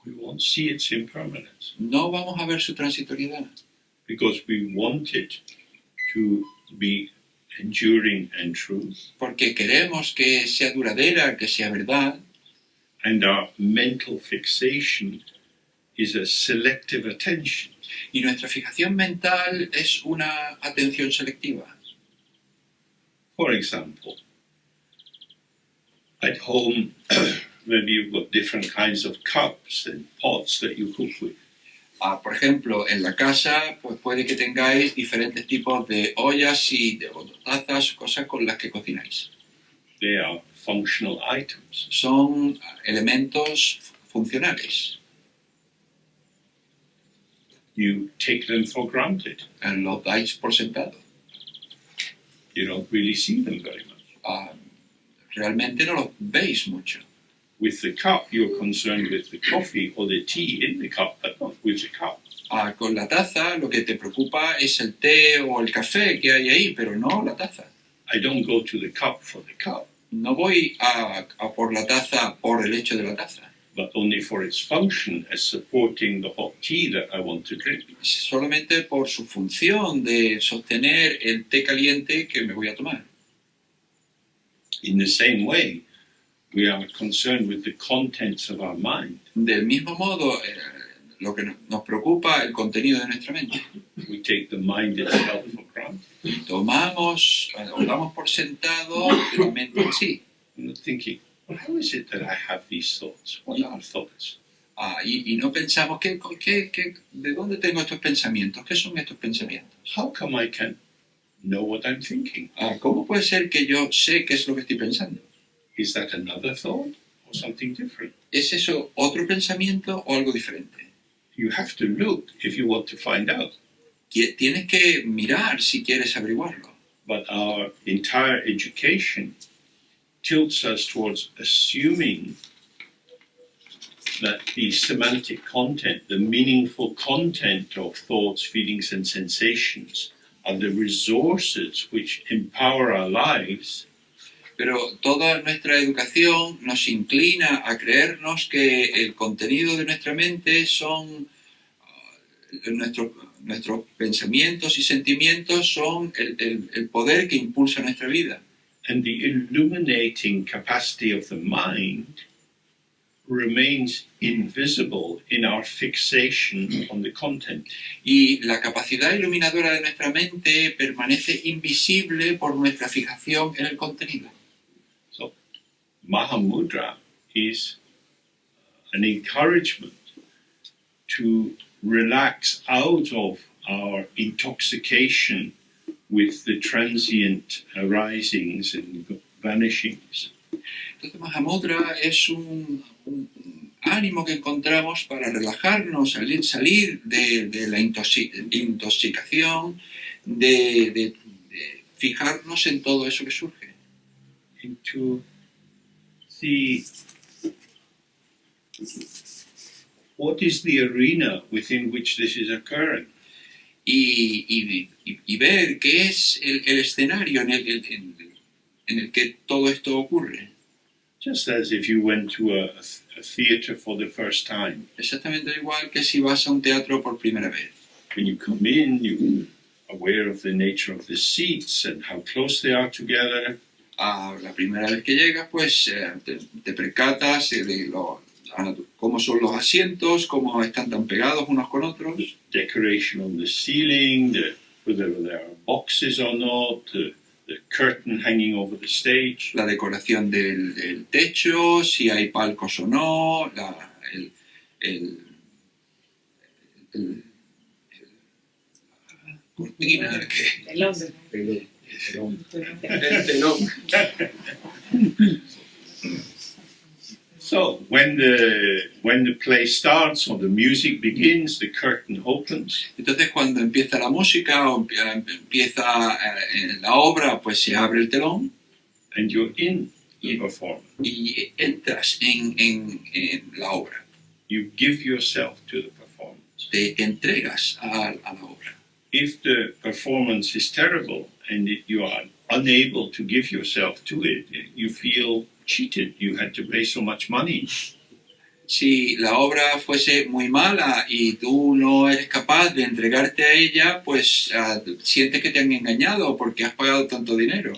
Speaker 1: we won't see its impermanence
Speaker 2: no vamos a ver su transitoriedad,
Speaker 1: because we want it to be enduring and true,
Speaker 2: porque queremos que sea duradera, que sea verdad,
Speaker 1: and our mental fixation is a selective attention.
Speaker 2: y nuestra fijación mental es una atención selectiva.
Speaker 1: For example, at home, maybe you've got different kinds of cups and pots that you cook with.
Speaker 2: Por ejemplo, en la casa, pues puede que tengáis diferentes tipos de ollas y de tazas, cosas con las que cocináis.
Speaker 1: They are functional items.
Speaker 2: Son elementos funcionales.
Speaker 1: You take them for granted.
Speaker 2: Los dais por sentado.
Speaker 1: You don't really see them very much.
Speaker 2: Realmente no los veis mucho.
Speaker 1: With the cup, you're concerned with the coffee or the tea in the cup, but not with the cup.
Speaker 2: Con la taza lo que te preocupa es el té o el café que hay ahí, pero no la taza.
Speaker 1: I don't go to the cup for the cup,
Speaker 2: No voy a por la taza por el hecho de la taza,
Speaker 1: but only for its function as supporting the hot tea that I want to drink.
Speaker 2: solamente por su función de sostener el té caliente que me voy a tomar.
Speaker 1: In the same way, we are concerned with the contents of our mind.
Speaker 2: Del mismo modo, lo que nos preocupa el contenido de nuestra mente.
Speaker 1: We take the mind itself for granted.
Speaker 2: Tomamos o damos por sentado la mente en sí.
Speaker 1: You're thinking, well, how is it that I have these thoughts? What are thoughts?
Speaker 2: Y no pensamos, ¿de dónde tengo estos pensamientos? ¿Qué son estos pensamientos?
Speaker 1: How come I can know what I'm thinking?
Speaker 2: ¿Cómo puede ser que yo sé qué es lo que estoy pensando?
Speaker 1: Is that another thought or something different?
Speaker 2: ¿Es eso otro pensamiento o algo diferente?
Speaker 1: You have to look if you want to find out.
Speaker 2: Tienes que mirar si quieres averiguarlo.
Speaker 1: But our entire education tilts us towards assuming that the semantic content, the meaningful content of thoughts, feelings, and sensations are the resources which empower our lives
Speaker 2: Pero toda nuestra educación nos inclina a creernos que el contenido de nuestra mente son nuestros pensamientos y sentimientos son el poder que impulsa nuestra vida.
Speaker 1: And the illuminating capacity of the mind remains invisible in our fixation on the content.
Speaker 2: Y la capacidad iluminadora de nuestra mente permanece invisible por nuestra fijación en el contenido.
Speaker 1: So, Mahamudra is an encouragement to relax out of our intoxication with the transient arisings and vanishings.
Speaker 2: Entonces Mahamudra es un ánimo que encontramos para relajarnos, salir de la intoxicación, de fijarnos en todo eso que surge.
Speaker 1: And to see what is the arena within which this is occurring.
Speaker 2: Y ver qué es el escenario en el que todo esto ocurre.
Speaker 1: Just as if you went to a theatre for the first time.
Speaker 2: Exactamente igual que si vas a un teatro por primera vez.
Speaker 1: When you come in, you're aware of the nature of the seats and how close they are together.
Speaker 2: La primera vez que llegas, pues te percatas de cómo son los asientos, cómo están tan pegados unos con otros.
Speaker 1: Decoration on the ceiling, whether there are boxes or not, the curtain hanging over the stage.
Speaker 2: La decoración del techo, si hay palcos o no, cortina, el telón.
Speaker 1: So when the play starts or the music begins, the curtain opens.
Speaker 2: Entonces cuando empieza la música o empieza la obra, pues se abre el telón.
Speaker 1: And you're in the performance.
Speaker 2: Y entras en la obra.
Speaker 1: You give yourself to the performance.
Speaker 2: Te entregas a la obra.
Speaker 1: If the performance is terrible and you are unable to give yourself to it, you feel cheated. You had to pay so much money.
Speaker 2: Si la obra fuese muy mala y tú no eres capaz de entregarte a ella, pues sientes que te han engañado porque has pagado tanto dinero.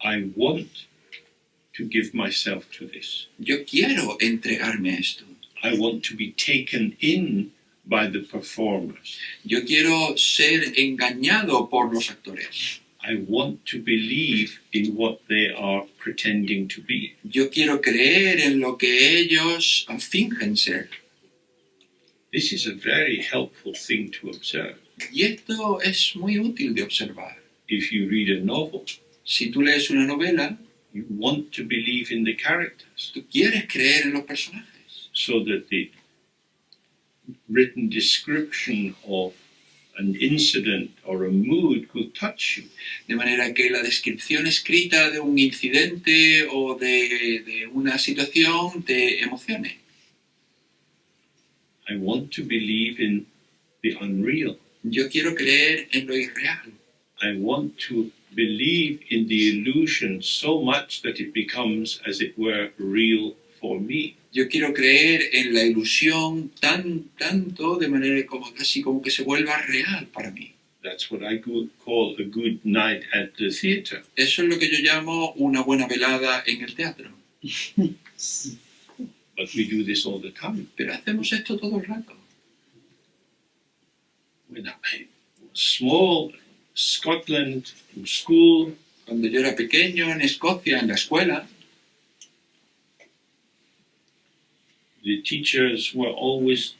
Speaker 1: I want to give myself to this.
Speaker 2: Yo quiero entregarme a esto.
Speaker 1: I want to be taken in by the performers.
Speaker 2: Yo quiero ser engañado por los actores.
Speaker 1: I want to believe in what they are pretending to be.
Speaker 2: Yo quiero creer en lo que ellos fingen ser.
Speaker 1: This is a very helpful thing to observe.
Speaker 2: Y esto es muy útil de observar.
Speaker 1: If you read a novel,
Speaker 2: Si tú lees una novela,
Speaker 1: you want to believe in the characters
Speaker 2: tú quieres creer en los personajes.
Speaker 1: so that the written description of an incident or a mood could touch you.
Speaker 2: De manera que la descripción escrita de un incidente o de una situación te emocione.
Speaker 1: I want to believe in the unreal.
Speaker 2: Yo quiero creer en lo irreal.
Speaker 1: I want to believe in the illusion so much that it becomes, as it were, real for me.
Speaker 2: Yo quiero creer en la ilusión tanto de manera casi como que se vuelva real para mí.
Speaker 1: That's what I call a good night at the theatre.
Speaker 2: Eso es lo que yo llamo una buena velada en el teatro.
Speaker 1: But we do this all the time.
Speaker 2: Pero hacemos esto todo el rato.
Speaker 1: When I was small, Scotland, from school,
Speaker 2: Cuando yo era pequeño en Escocia, en la escuela,
Speaker 1: the teachers were always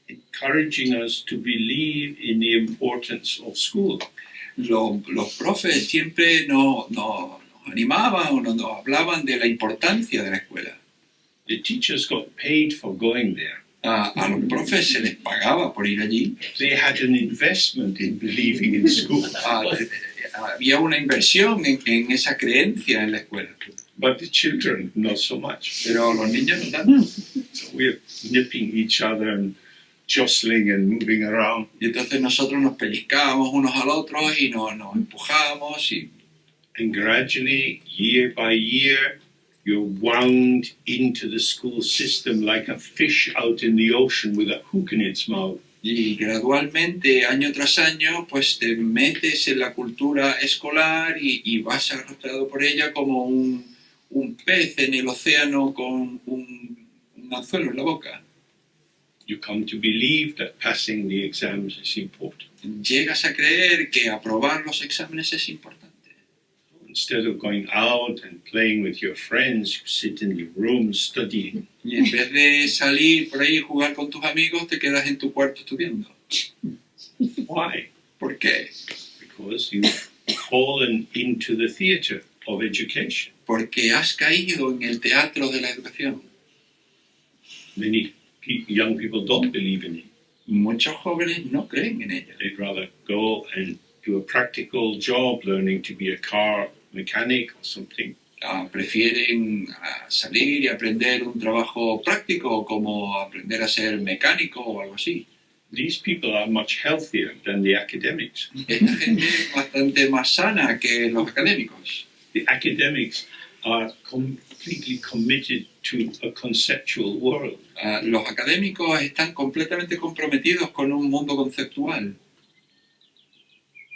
Speaker 1: encouraging us to believe in the importance of school.
Speaker 2: los profes siempre nos animaban o nos hablaban de la importancia de la escuela.
Speaker 1: The teachers got paid for going there.
Speaker 2: A los profes se les pagaba por ir allí.
Speaker 1: They had an investment in believing in school.
Speaker 2: Había una inversión en esa creencia en la escuela.
Speaker 1: But the children, not so much.
Speaker 2: Pero los niños no tanto.
Speaker 1: So we're nipping each other and jostling and moving around.
Speaker 2: Y entonces nosotros nos pellizcábamos unos al otro y nos empujábamos.
Speaker 1: And gradually, year by year, you're wound into the school system like a fish out in the ocean with a hook in its mouth.
Speaker 2: Y gradualmente, año tras año, pues te metes en la cultura escolar y vas arrastrado por ella como un pez en el océano con un anzuelo en la boca.
Speaker 1: You come to believe that passing the exams is important.
Speaker 2: Llegas a creer que aprobar los exámenes es importante.
Speaker 1: Instead of going out and playing with your friends, you sit in your room studying.
Speaker 2: Y en vez de salir por ahí y jugar con tus amigos, te quedas en tu cuarto estudiando.
Speaker 1: Why?
Speaker 2: ¿Por qué?
Speaker 1: Because you've fallen into the theatre of education.
Speaker 2: Porque has caído en el teatro de la educación.
Speaker 1: Many young people don't believe in it.
Speaker 2: Muchos jóvenes no creen en ella.
Speaker 1: They'd rather go and do a practical job, learning to be a car mechanic or something.
Speaker 2: Prefieren salir y aprender un trabajo práctico como aprender a ser mecánico o algo así.
Speaker 1: These people are much healthier than the academics.
Speaker 2: Esta gente es bastante más sana que los académicos.
Speaker 1: The academics are completely committed to a conceptual world.
Speaker 2: Los académicos están completamente comprometidos con un mundo conceptual.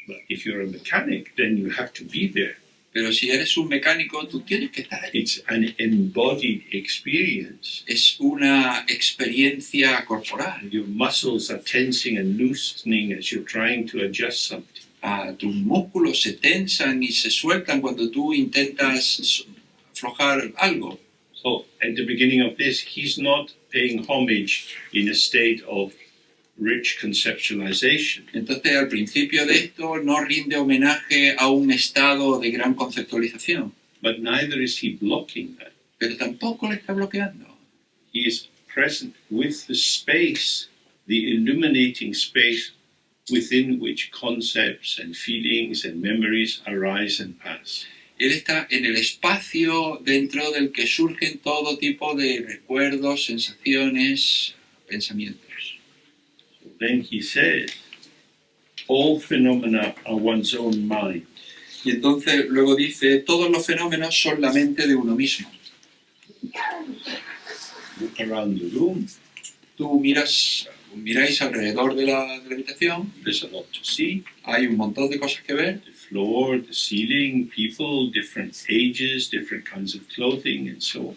Speaker 1: But if you're a mechanic, then you have to be there.
Speaker 2: Pero si eres un mecánico, tú tienes que estar allí.
Speaker 1: It's an embodied experience.
Speaker 2: Es una experiencia corporal.
Speaker 1: Your muscles are tensing and loosening as you're trying to adjust something.
Speaker 2: Tus músculos se tensan y se sueltan cuando tú intentas aflojar algo.
Speaker 1: So at the beginning of this, he's not paying homage in a state of rich conceptualization.
Speaker 2: Entonces, al principio de esto, no rinde homenaje a un estado de gran conceptualización.
Speaker 1: But neither is he blocking that.
Speaker 2: Pero tampoco le está bloqueando.
Speaker 1: He is present with the space, the illuminating space within which concepts and feelings and memories arise and pass.
Speaker 2: Él está en el espacio dentro del que surgen todo tipo de recuerdos, sensaciones, pensamientos.
Speaker 1: Then he says, all phenomena are one's own mind.
Speaker 2: Y entonces luego dice, todos los fenómenos son la mente de uno mismo.
Speaker 1: Look around the room.
Speaker 2: Tú miráis alrededor de la habitación,
Speaker 1: There's a lot to see.
Speaker 2: hay un montón de cosas que ver.
Speaker 1: The floor, the ceiling, people, different ages, different kinds of clothing, and so on.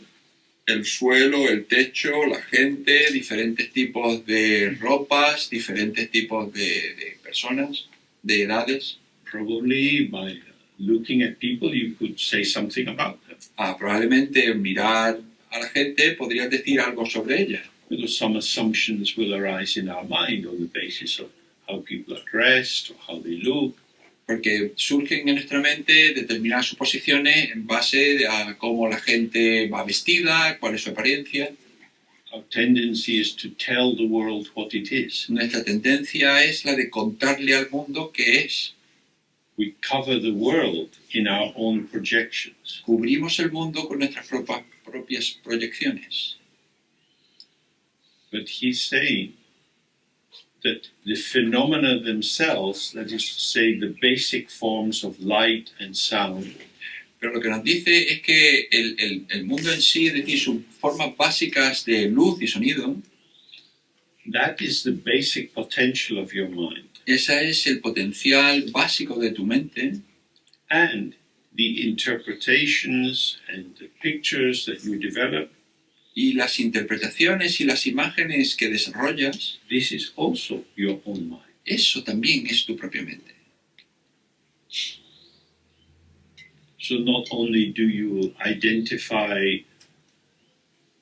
Speaker 2: El suelo, el techo, la gente, diferentes tipos de ropas, diferentes tipos de personas, de edades.
Speaker 1: Probably by looking at people, you could say something about them.
Speaker 2: Probablemente mirar a la gente podrías decir algo sobre ella.
Speaker 1: Because some assumptions will arise in our mind on the basis of how people are dressed or how they look.
Speaker 2: Porque surgen en nuestra mente determinadas suposiciones en base a cómo la gente va vestida, cuál es su apariencia.
Speaker 1: Our tendency is to tell the world what it is.
Speaker 2: Nuestra tendencia es la de contarle al mundo qué es.
Speaker 1: We cover the world in our own projections.
Speaker 2: Cubrimos el mundo con nuestras propias proyecciones.
Speaker 1: But he's saying that the phenomena themselves, that is to say, the basic forms of light and sound,
Speaker 2: Pero lo que nos dice es que el mundo en sí, es decir, sus formas básicas de luz y sonido,
Speaker 1: that is the basic potential of your mind.
Speaker 2: ese es el potencial básico de tu mente,
Speaker 1: And the interpretations and the pictures that you develop,
Speaker 2: y las interpretaciones y las imágenes que desarrollas,
Speaker 1: this is also your own mind.
Speaker 2: eso también es tu propia mente.
Speaker 1: So not only do you identify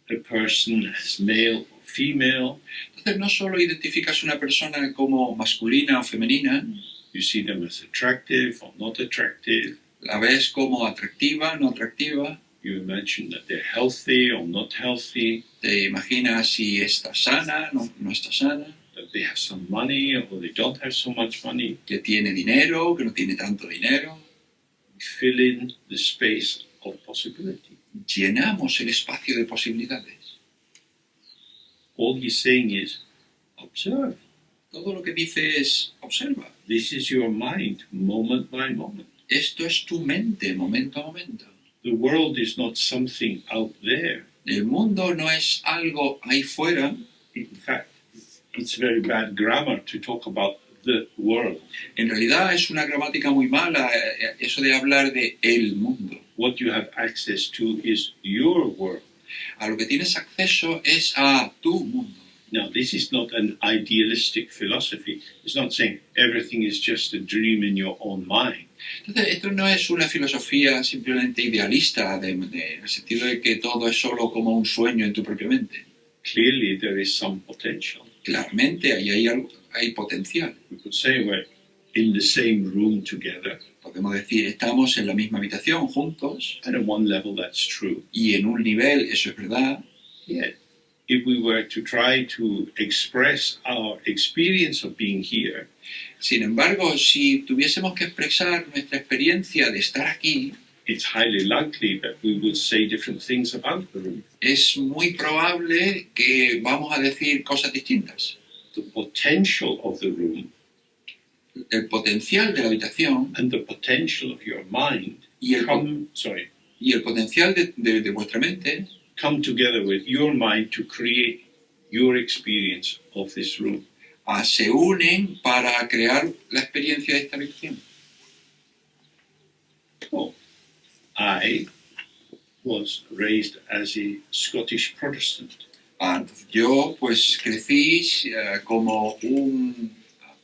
Speaker 1: a person as male or female,
Speaker 2: Entonces no solo identificas una persona como masculina o femenina,
Speaker 1: you see them as attractive or not attractive,
Speaker 2: la ves como atractiva, no atractiva,
Speaker 1: you imagine that they're healthy or not healthy,
Speaker 2: te imaginas si está sana, no está sana,
Speaker 1: that they have some money or they don't have so much money.
Speaker 2: que tiene dinero, que no tiene tanto dinero.
Speaker 1: Fill in the space of possibility.
Speaker 2: Llenamos el espacio de posibilidades.
Speaker 1: All he's saying is, observe.
Speaker 2: Todo lo que dice es, observa.
Speaker 1: This is your mind, moment by moment.
Speaker 2: Esto es tu mente, momento a momento.
Speaker 1: The world is not something out there.
Speaker 2: El mundo no es algo ahí fuera.
Speaker 1: In fact, it's very bad grammar to talk about the world.
Speaker 2: En realidad es una gramática muy mala eso de hablar de el mundo.
Speaker 1: What you have access to is your world.
Speaker 2: A lo que tienes acceso es a tu mundo.
Speaker 1: Now, this is not an idealistic philosophy. It's not saying everything is just a dream in your own mind.
Speaker 2: Entonces, esto no es una filosofía simplemente idealista, en el sentido de que todo es solo como un sueño en tu propia mente.
Speaker 1: Clearly, there is some potential.
Speaker 2: Claramente, ahí hay potencial.
Speaker 1: We could say we're in the same room together,
Speaker 2: Podemos decir, estamos en la misma habitación juntos,
Speaker 1: and on one level that's true.
Speaker 2: y en un nivel eso es verdad.
Speaker 1: Yet, if we were to try to express our experience of being here,
Speaker 2: Sin embargo, si tuviésemos que expresar nuestra experiencia de estar aquí,
Speaker 1: it's highly likely that we would say different things about the room.
Speaker 2: es muy probable que vamos a decir cosas distintas.
Speaker 1: The potential of the room
Speaker 2: El potencial de la habitación
Speaker 1: and the potential of your mind
Speaker 2: y el potencial de vuestra mente
Speaker 1: come together with your mind to create your experience of this room.
Speaker 2: se unen para crear la experiencia de esta habitación.
Speaker 1: Oh, I was raised as a Scottish Protestant.
Speaker 2: Yo pues crecí como un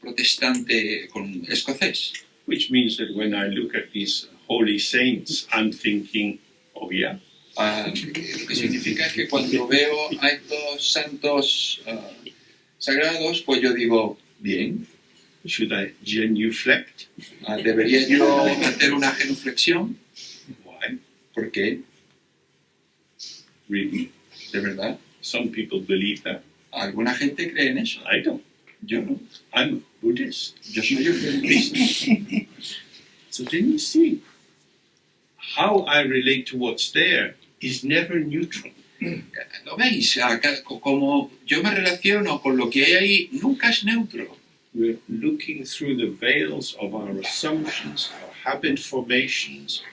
Speaker 2: protestante escocés.
Speaker 1: Which means that when I look at these holy saints, I'm thinking, oh yeah,
Speaker 2: Lo que significa es que cuando veo a estos santos sagrados, pues yo digo, bien,
Speaker 1: should I genuflect?
Speaker 2: ¿debería yo hacer una genuflexión?
Speaker 1: Why?
Speaker 2: ¿Por qué?
Speaker 1: Really?
Speaker 2: ¿De verdad?
Speaker 1: Some people believe that.
Speaker 2: ¿Alguna gente cree en eso?
Speaker 1: I don't.
Speaker 2: Yo no.
Speaker 1: I'm a Buddhist.
Speaker 2: Yo soy un budista.
Speaker 1: So then you see, how I relate to what's there is never neutral.
Speaker 2: ¿Lo veis? Como yo me relaciono con lo que hay ahí, nunca es neutro.
Speaker 1: We're looking through the veils of our assumptions, our habit formations,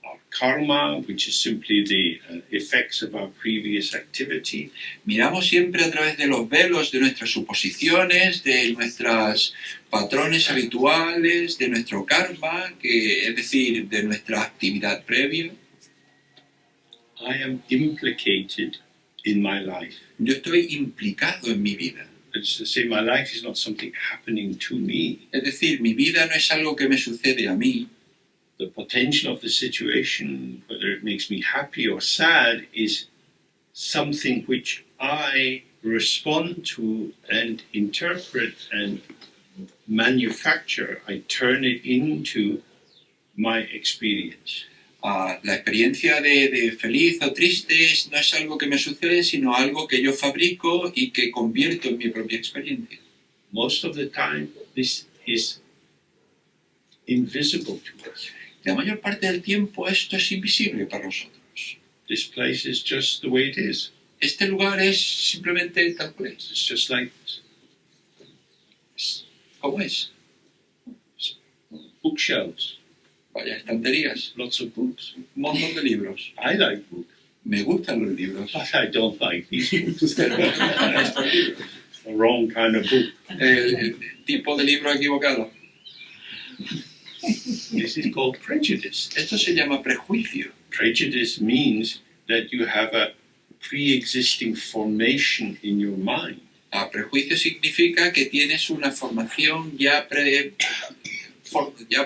Speaker 1: our karma, which is simply the effects of our previous activity.
Speaker 2: Miramos siempre a través de los velos de nuestras suposiciones, de nuestros patrones habituales, de nuestro karma, es decir, de nuestra actividad previa.
Speaker 1: I am implicated in my life.
Speaker 2: Yo estoy implicado en mi vida.
Speaker 1: It's to say, my life is not something happening to me.
Speaker 2: Es decir, mi vida no es algo que me sucede a mí.
Speaker 1: The potential of the situation, whether it makes me happy or sad, is something which I respond to and interpret and manufacture. I turn it into my experience.
Speaker 2: La experiencia de feliz o triste no es algo que me sucede, sino algo que yo fabrico y que convierto en mi propia experiencia.
Speaker 1: Most of the time, this is invisible to us.
Speaker 2: La mayor parte del tiempo esto es invisible para nosotros.
Speaker 1: This place is just the way it is.
Speaker 2: Este lugar es simplemente tal cual es.
Speaker 1: It's just like this.
Speaker 2: ¿Cómo es?
Speaker 1: Bookshelves,
Speaker 2: Vaya, estanterías,
Speaker 1: lots of books.
Speaker 2: un montón de libros.
Speaker 1: I like books,
Speaker 2: Me gustan los libros.
Speaker 1: but I don't like these books.
Speaker 2: Pero me gustan estos libros.
Speaker 1: The wrong kind of book.
Speaker 2: El tipo de libro equivocado.
Speaker 1: This is called prejudice.
Speaker 2: Esto se llama prejuicio.
Speaker 1: Prejudice means that you have a pre-existing formation in your mind.
Speaker 2: Prejuicio significa que tienes una formación ya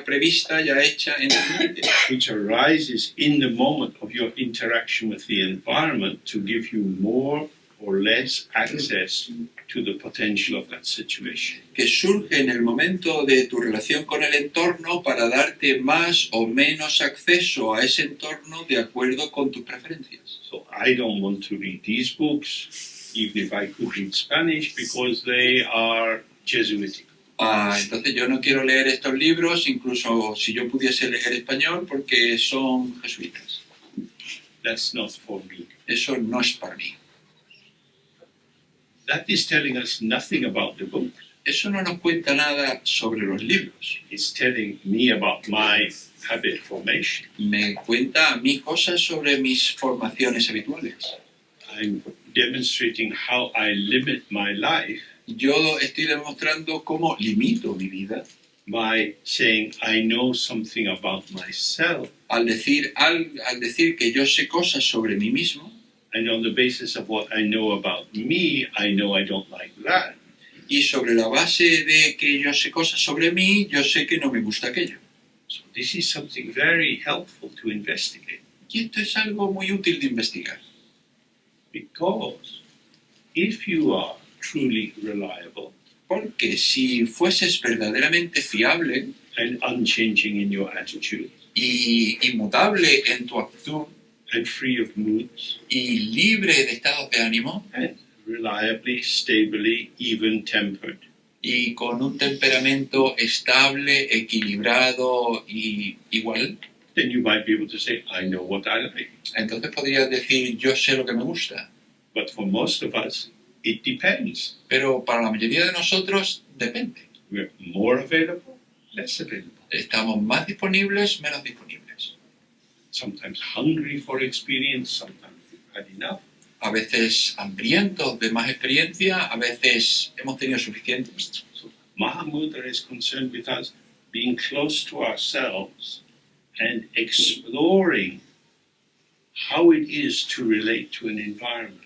Speaker 2: prevista, ya hecha en tu mente,
Speaker 1: Which arises in the moment of your interaction with the environment to give you more or less access to the potential of that situation.
Speaker 2: que surge en el momento de tu relación con el entorno para darte más o menos acceso a ese entorno de acuerdo con tus preferencias.
Speaker 1: So I don't want to read these books, even if I could read Spanish, because they are Jesuitical.
Speaker 2: Entonces yo no quiero leer estos libros, incluso si yo pudiese leer español, porque son jesuitas.
Speaker 1: That's not for me.
Speaker 2: Eso no es para mí.
Speaker 1: That is telling us nothing about the book.
Speaker 2: eso no nos cuenta nada sobre los libros.
Speaker 1: It's telling me about my habit formation.
Speaker 2: Me cuenta a mí cosas sobre mis formaciones habituales.
Speaker 1: I'm demonstrating how I limit my life
Speaker 2: Yo estoy demostrando cómo limito mi vida
Speaker 1: by saying I know something about myself,
Speaker 2: al decir que yo sé cosas sobre mí mismo,
Speaker 1: and on the basis of what I know about me, I know I don't like that.
Speaker 2: y sobre la base de que yo sé cosas sobre mí, yo sé que no me gusta aquello.
Speaker 1: So this is something very helpful to investigate,
Speaker 2: Y esto es algo muy útil de investigar,
Speaker 1: because if you are truly reliable
Speaker 2: porque si fueses verdaderamente fiable
Speaker 1: and unchanging in your attitude
Speaker 2: y inmutable en tu actitud
Speaker 1: and free of moods
Speaker 2: y libre de estados de ánimo
Speaker 1: and reliably, stably, even-tempered,
Speaker 2: y con un temperamento estable, equilibrado y igual,
Speaker 1: then you might be able to say, I know what I like.
Speaker 2: entonces podrías decir yo sé lo que me gusta.
Speaker 1: But for most of us, it depends.
Speaker 2: Pero para la mayoría de nosotros depende.
Speaker 1: We're more available, less available.
Speaker 2: Estamos más disponibles, menos disponibles.
Speaker 1: Sometimes hungry for experience, sometimes we've had enough.
Speaker 2: A veces hambrientos de más experiencia, a veces hemos tenido suficiente.
Speaker 1: So Mahamudra is concerned with us being close to ourselves and exploring how it is to relate to an environment.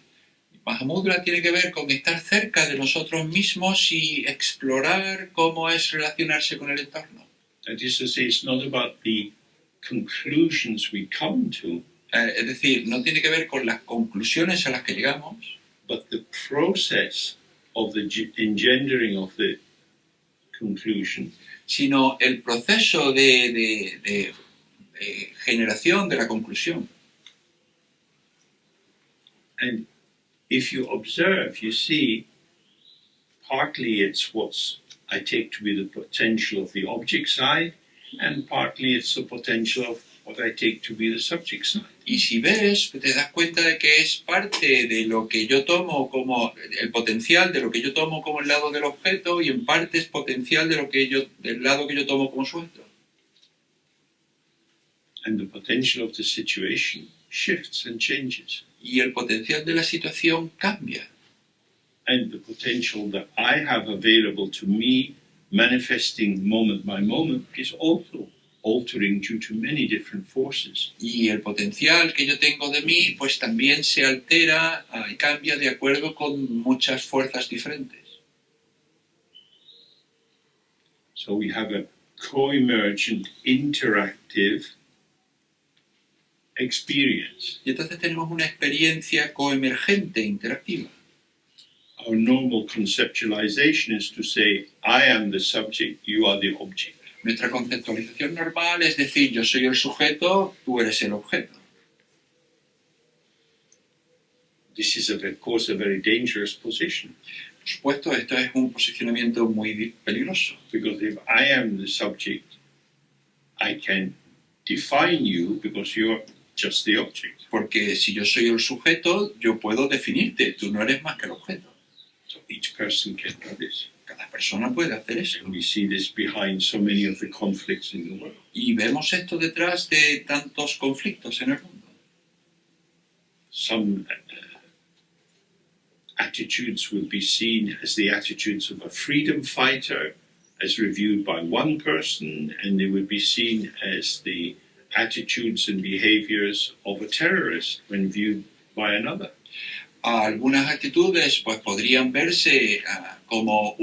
Speaker 2: Mahamudra tiene que ver con estar cerca de nosotros mismos y explorar cómo es relacionarse con el entorno.
Speaker 1: That is to say, it's not about the conclusions we come to,
Speaker 2: Es decir, no tiene que ver con las conclusiones a las que llegamos,
Speaker 1: but the process of the engendering of the conclusion
Speaker 2: sino el proceso de generación de la conclusión.
Speaker 1: And if you observe, you see, partly it's what I take to be the potential of the object side, and partly it's the potential of what I take to be the subject side.
Speaker 2: Y si ves, te das cuenta de que es parte de lo que yo tomo como el potencial de lo que yo tomo como el lado del objeto y en parte es potencial del lado que yo tomo como sujeto.
Speaker 1: And the potential of the situation shifts and changes.
Speaker 2: Y el potencial de la situación cambia.
Speaker 1: And the potential that I have available to me, manifesting moment by moment, is also altering due to many different forces.
Speaker 2: Y el potencial que yo tengo de mí, pues también se altera y cambia de acuerdo con muchas fuerzas diferentes.
Speaker 1: So we have a co-emergent, interactive experience.
Speaker 2: Y entonces tenemos una experiencia coemergente, interactiva.
Speaker 1: Our normal conceptualization is to say, I am the subject, you are the object.
Speaker 2: Nuestra conceptualización normal es decir, yo soy el sujeto, tú eres el objeto.
Speaker 1: This is, of course, a very dangerous position,
Speaker 2: Por supuesto, esto es un posicionamiento muy peligroso,
Speaker 1: because if I am the subject, I can define you because you're just the object.
Speaker 2: porque si yo soy el sujeto, yo puedo definirte, tú no eres más que el objeto.
Speaker 1: So each person can do this.
Speaker 2: Cada persona puede hacer eso.
Speaker 1: And we see this behind so many of the conflicts in the world.
Speaker 2: Y vemos esto detrás de tantos conflictos en el mundo.
Speaker 1: Some attitudes will be seen as the attitudes of a freedom fighter, as reviewed by one person, and they would be seen as the attitudes and behaviors of a terrorist when viewed by another.
Speaker 2: Algunas actitudes pues podrían verse como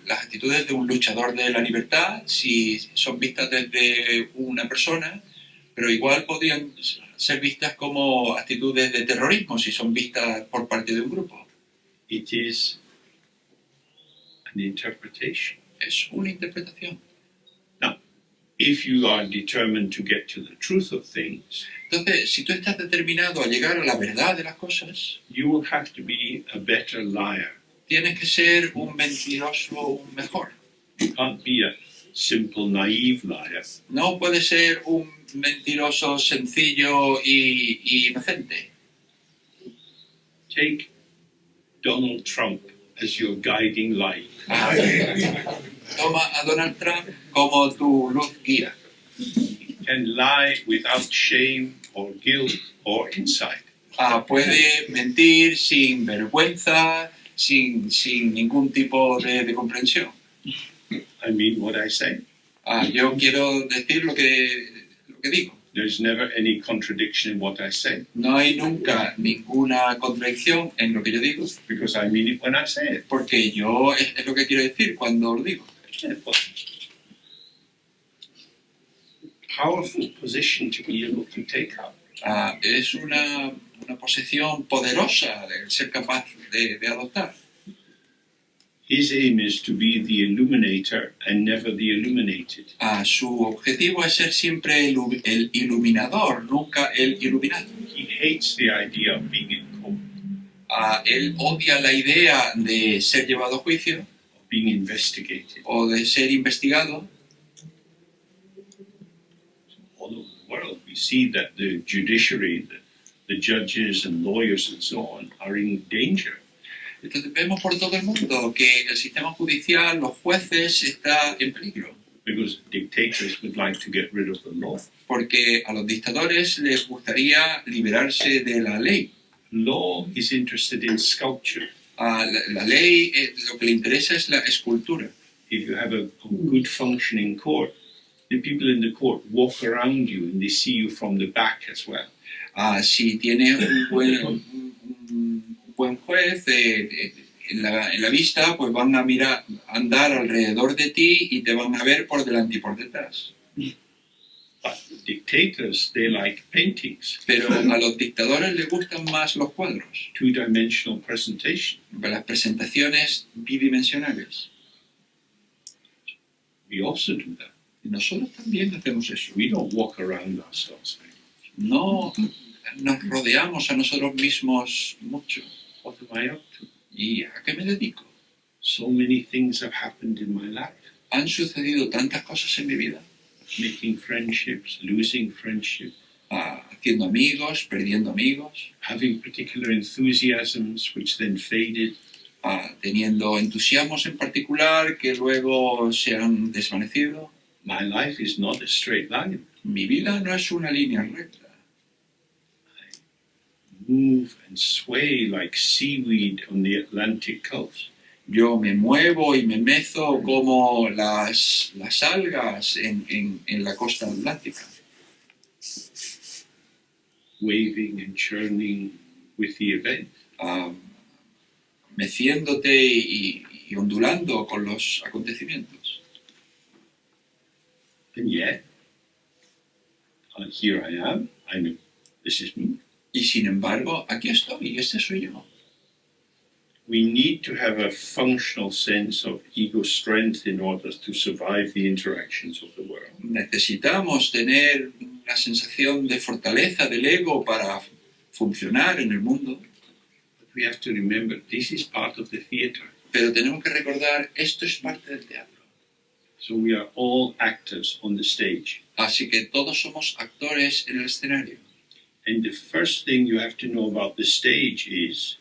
Speaker 2: las actitudes de un luchador de la libertad si son vistas desde una persona, pero igual podrían ser vistas como actitudes de terrorismo si son vistas por parte de un grupo.
Speaker 1: It is an interpretation.
Speaker 2: Es una interpretación.
Speaker 1: If you are determined to get to the truth of things,
Speaker 2: Entonces, si tú estás determinado a llegar a la verdad de las cosas,
Speaker 1: you will have to be a better liar.
Speaker 2: tienes que ser un mentiroso mejor.
Speaker 1: You can't be a simple, naive liar.
Speaker 2: No puedes ser un mentiroso sencillo y inocente.
Speaker 1: Take Donald Trump as your guiding light.
Speaker 2: Toma a Donald Trump como tu luz guía.
Speaker 1: And lie without shame or guilt or insight.
Speaker 2: Puede mentir sin vergüenza, sin ningún tipo de comprensión.
Speaker 1: I mean what I say.
Speaker 2: Yo quiero decir lo que digo.
Speaker 1: There's never any contradiction in what I say,
Speaker 2: No hay nunca ninguna contradicción en lo que yo digo,
Speaker 1: because I mean it when I say it.
Speaker 2: porque yo es lo que quiero decir cuando lo digo.
Speaker 1: Powerful position to be able to take up.
Speaker 2: Es una posición poderosa de ser capaz de adoptar.
Speaker 1: His aim is to be the illuminator and never the illuminated.
Speaker 2: Su objetivo es ser siempre el iluminador, nunca el iluminado.
Speaker 1: He hates the idea of being in court,
Speaker 2: Él odia la idea de ser llevado a juicio
Speaker 1: of being investigated.
Speaker 2: o de ser investigado.
Speaker 1: All over the world, we see that the judiciary, the judges and lawyers and so on, are in danger.
Speaker 2: Entonces vemos por todo el mundo que el sistema judicial, los jueces, está en peligro.
Speaker 1: Because dictators would like to get rid of the law.
Speaker 2: Porque a los dictadores les gustaría liberarse de la ley.
Speaker 1: Law is interested in sculpture.
Speaker 2: La ley lo que le interesa es la escultura.
Speaker 1: If you have a good functioning court, the people in the court walk around you and they see you from the back as well.
Speaker 2: Si tienes un buen juez en la vista, pues van a andar alrededor de ti y te van a ver por delante y por detrás.
Speaker 1: But dictators, they like paintings.
Speaker 2: Pero a los dictadores les gustan más los cuadros,
Speaker 1: Two-dimensional presentation.
Speaker 2: las presentaciones bidimensionales.
Speaker 1: We also do that.
Speaker 2: Y nosotros también hacemos eso.
Speaker 1: We don't walk around ourselves.
Speaker 2: No nos rodeamos a nosotros mismos mucho.
Speaker 1: What am I up to?
Speaker 2: ¿Y a qué me dedico?
Speaker 1: So many things have happened in my life.
Speaker 2: Han sucedido tantas cosas en mi vida.
Speaker 1: Making friendships, losing friendships.
Speaker 2: Haciendo amigos, perdiendo amigos.
Speaker 1: Having particular enthusiasms which then faded.
Speaker 2: Teniendo entusiasmos en particular que luego se han desvanecido.
Speaker 1: My life is not a straight line.
Speaker 2: Mi vida no es una línea recta.
Speaker 1: Move and sway like seaweed on the Atlantic coast.
Speaker 2: Yo me muevo y me mezo como las algas en la costa atlántica.
Speaker 1: Waving and churning with the event.
Speaker 2: Meciéndote y ondulando con los acontecimientos.
Speaker 1: And yet, here I am. I know this is me.
Speaker 2: Y sin embargo, aquí estoy, este soy yo.
Speaker 1: We need to have a functional sense of ego strength in order to survive the interactions of the world.
Speaker 2: Necesitamos tener una sensación de fortaleza del ego para funcionar en el mundo.
Speaker 1: But we have to remember this is part of the theater.
Speaker 2: Pero tenemos que recordar, esto es parte del teatro.
Speaker 1: So we are all actors on the stage.
Speaker 2: Así que todos somos actores en el escenario.
Speaker 1: And the first thing you have to know about the stage is,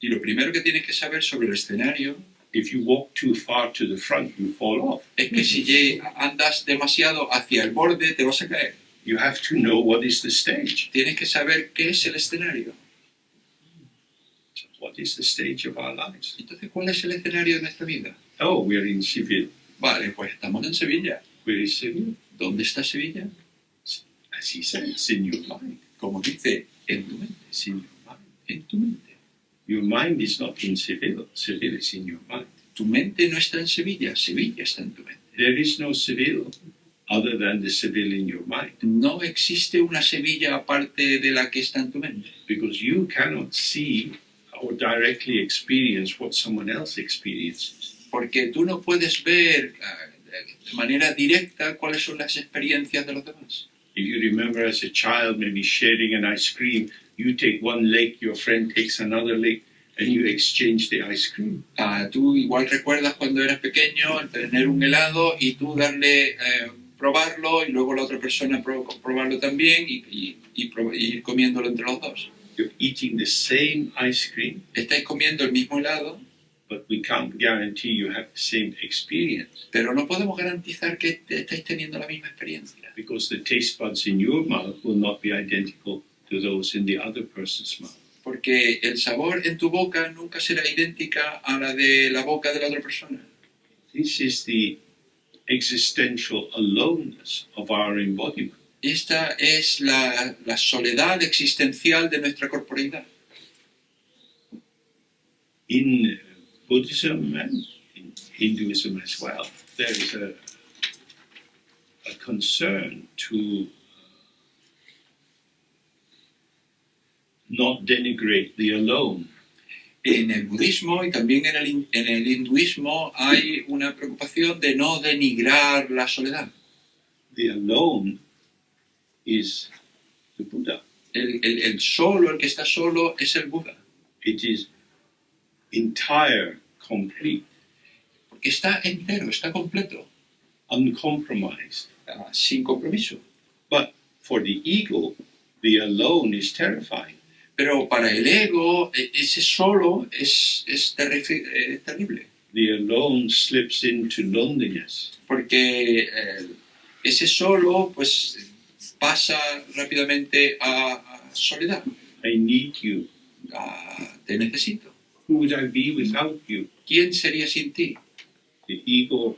Speaker 2: Y lo primero que tienes que saber sobre el escenario
Speaker 1: if you walk too far to the front, you fall off.
Speaker 2: es que si andas demasiado hacia el borde, te vas a caer.
Speaker 1: You have to know what is the stage.
Speaker 2: Tienes que saber qué es el escenario.
Speaker 1: So what is the stage of our lives?
Speaker 2: Entonces, ¿cuál es el escenario de nuestra vida?
Speaker 1: Oh, we are in Seville.
Speaker 2: Vale, pues estamos en Sevilla.
Speaker 1: Where is Seville?
Speaker 2: ¿Dónde está Sevilla?
Speaker 1: As he said, it's in your mind.
Speaker 2: Como dice, en tu mente.
Speaker 1: It's in your mind.
Speaker 2: En tu mente.
Speaker 1: Your mind is not in Seville. Seville is in your mind.
Speaker 2: Tu mente no está en Sevilla, Sevilla está en tu mente.
Speaker 1: There is no Seville other than the Seville in your mind.
Speaker 2: No existe una Sevilla aparte de la que está en tu mente.
Speaker 1: Because you cannot see or directly experience what someone else experiences.
Speaker 2: Porque tú no puedes ver de manera directa cuáles son las experiencias de los demás.
Speaker 1: If you remember as a child maybe sharing an ice cream, you take one lick, your friend takes another lick, and you exchange the ice cream.
Speaker 2: Tú igual recuerdas cuando eras pequeño tener un helado y tú darle, probarlo y luego la otra persona probarlo también y ir comiéndolo entre los dos.
Speaker 1: You're eating the same ice cream,
Speaker 2: Estáis comiendo el mismo helado,
Speaker 1: but we can't guarantee you have the same experience
Speaker 2: Pero no podemos garantizar que estáis teniendo la misma experiencia.
Speaker 1: because the taste buds in your mouth will not be identical to those in the other person's mouth.
Speaker 2: Porque el sabor en tu boca nunca será idéntica a la de la boca de la otra persona.
Speaker 1: This is the existential aloneness of our embodiment.
Speaker 2: Esta es la soledad existencial de nuestra corporeidad.
Speaker 1: In Buddhism and in Hinduism as well, there is a concern to not denigrate the alone.
Speaker 2: En el budismo y también en el hinduismo hay una preocupación de no denigrar la soledad.
Speaker 1: The alone is the Buddha.
Speaker 2: El solo, el que está solo, es el Buda.
Speaker 1: It is entire, complete,
Speaker 2: Porque está entero, está completo,
Speaker 1: uncompromised.
Speaker 2: sin compromiso.
Speaker 1: But for the ego, the alone is terrifying.
Speaker 2: Pero para el ego, ese solo es terrible.
Speaker 1: The alone slips into loneliness.
Speaker 2: Porque ese solo pues pasa rápidamente a soledad.
Speaker 1: I need you.
Speaker 2: Te necesito.
Speaker 1: Who would I be without you?
Speaker 2: ¿Quién sería sin ti?
Speaker 1: The ego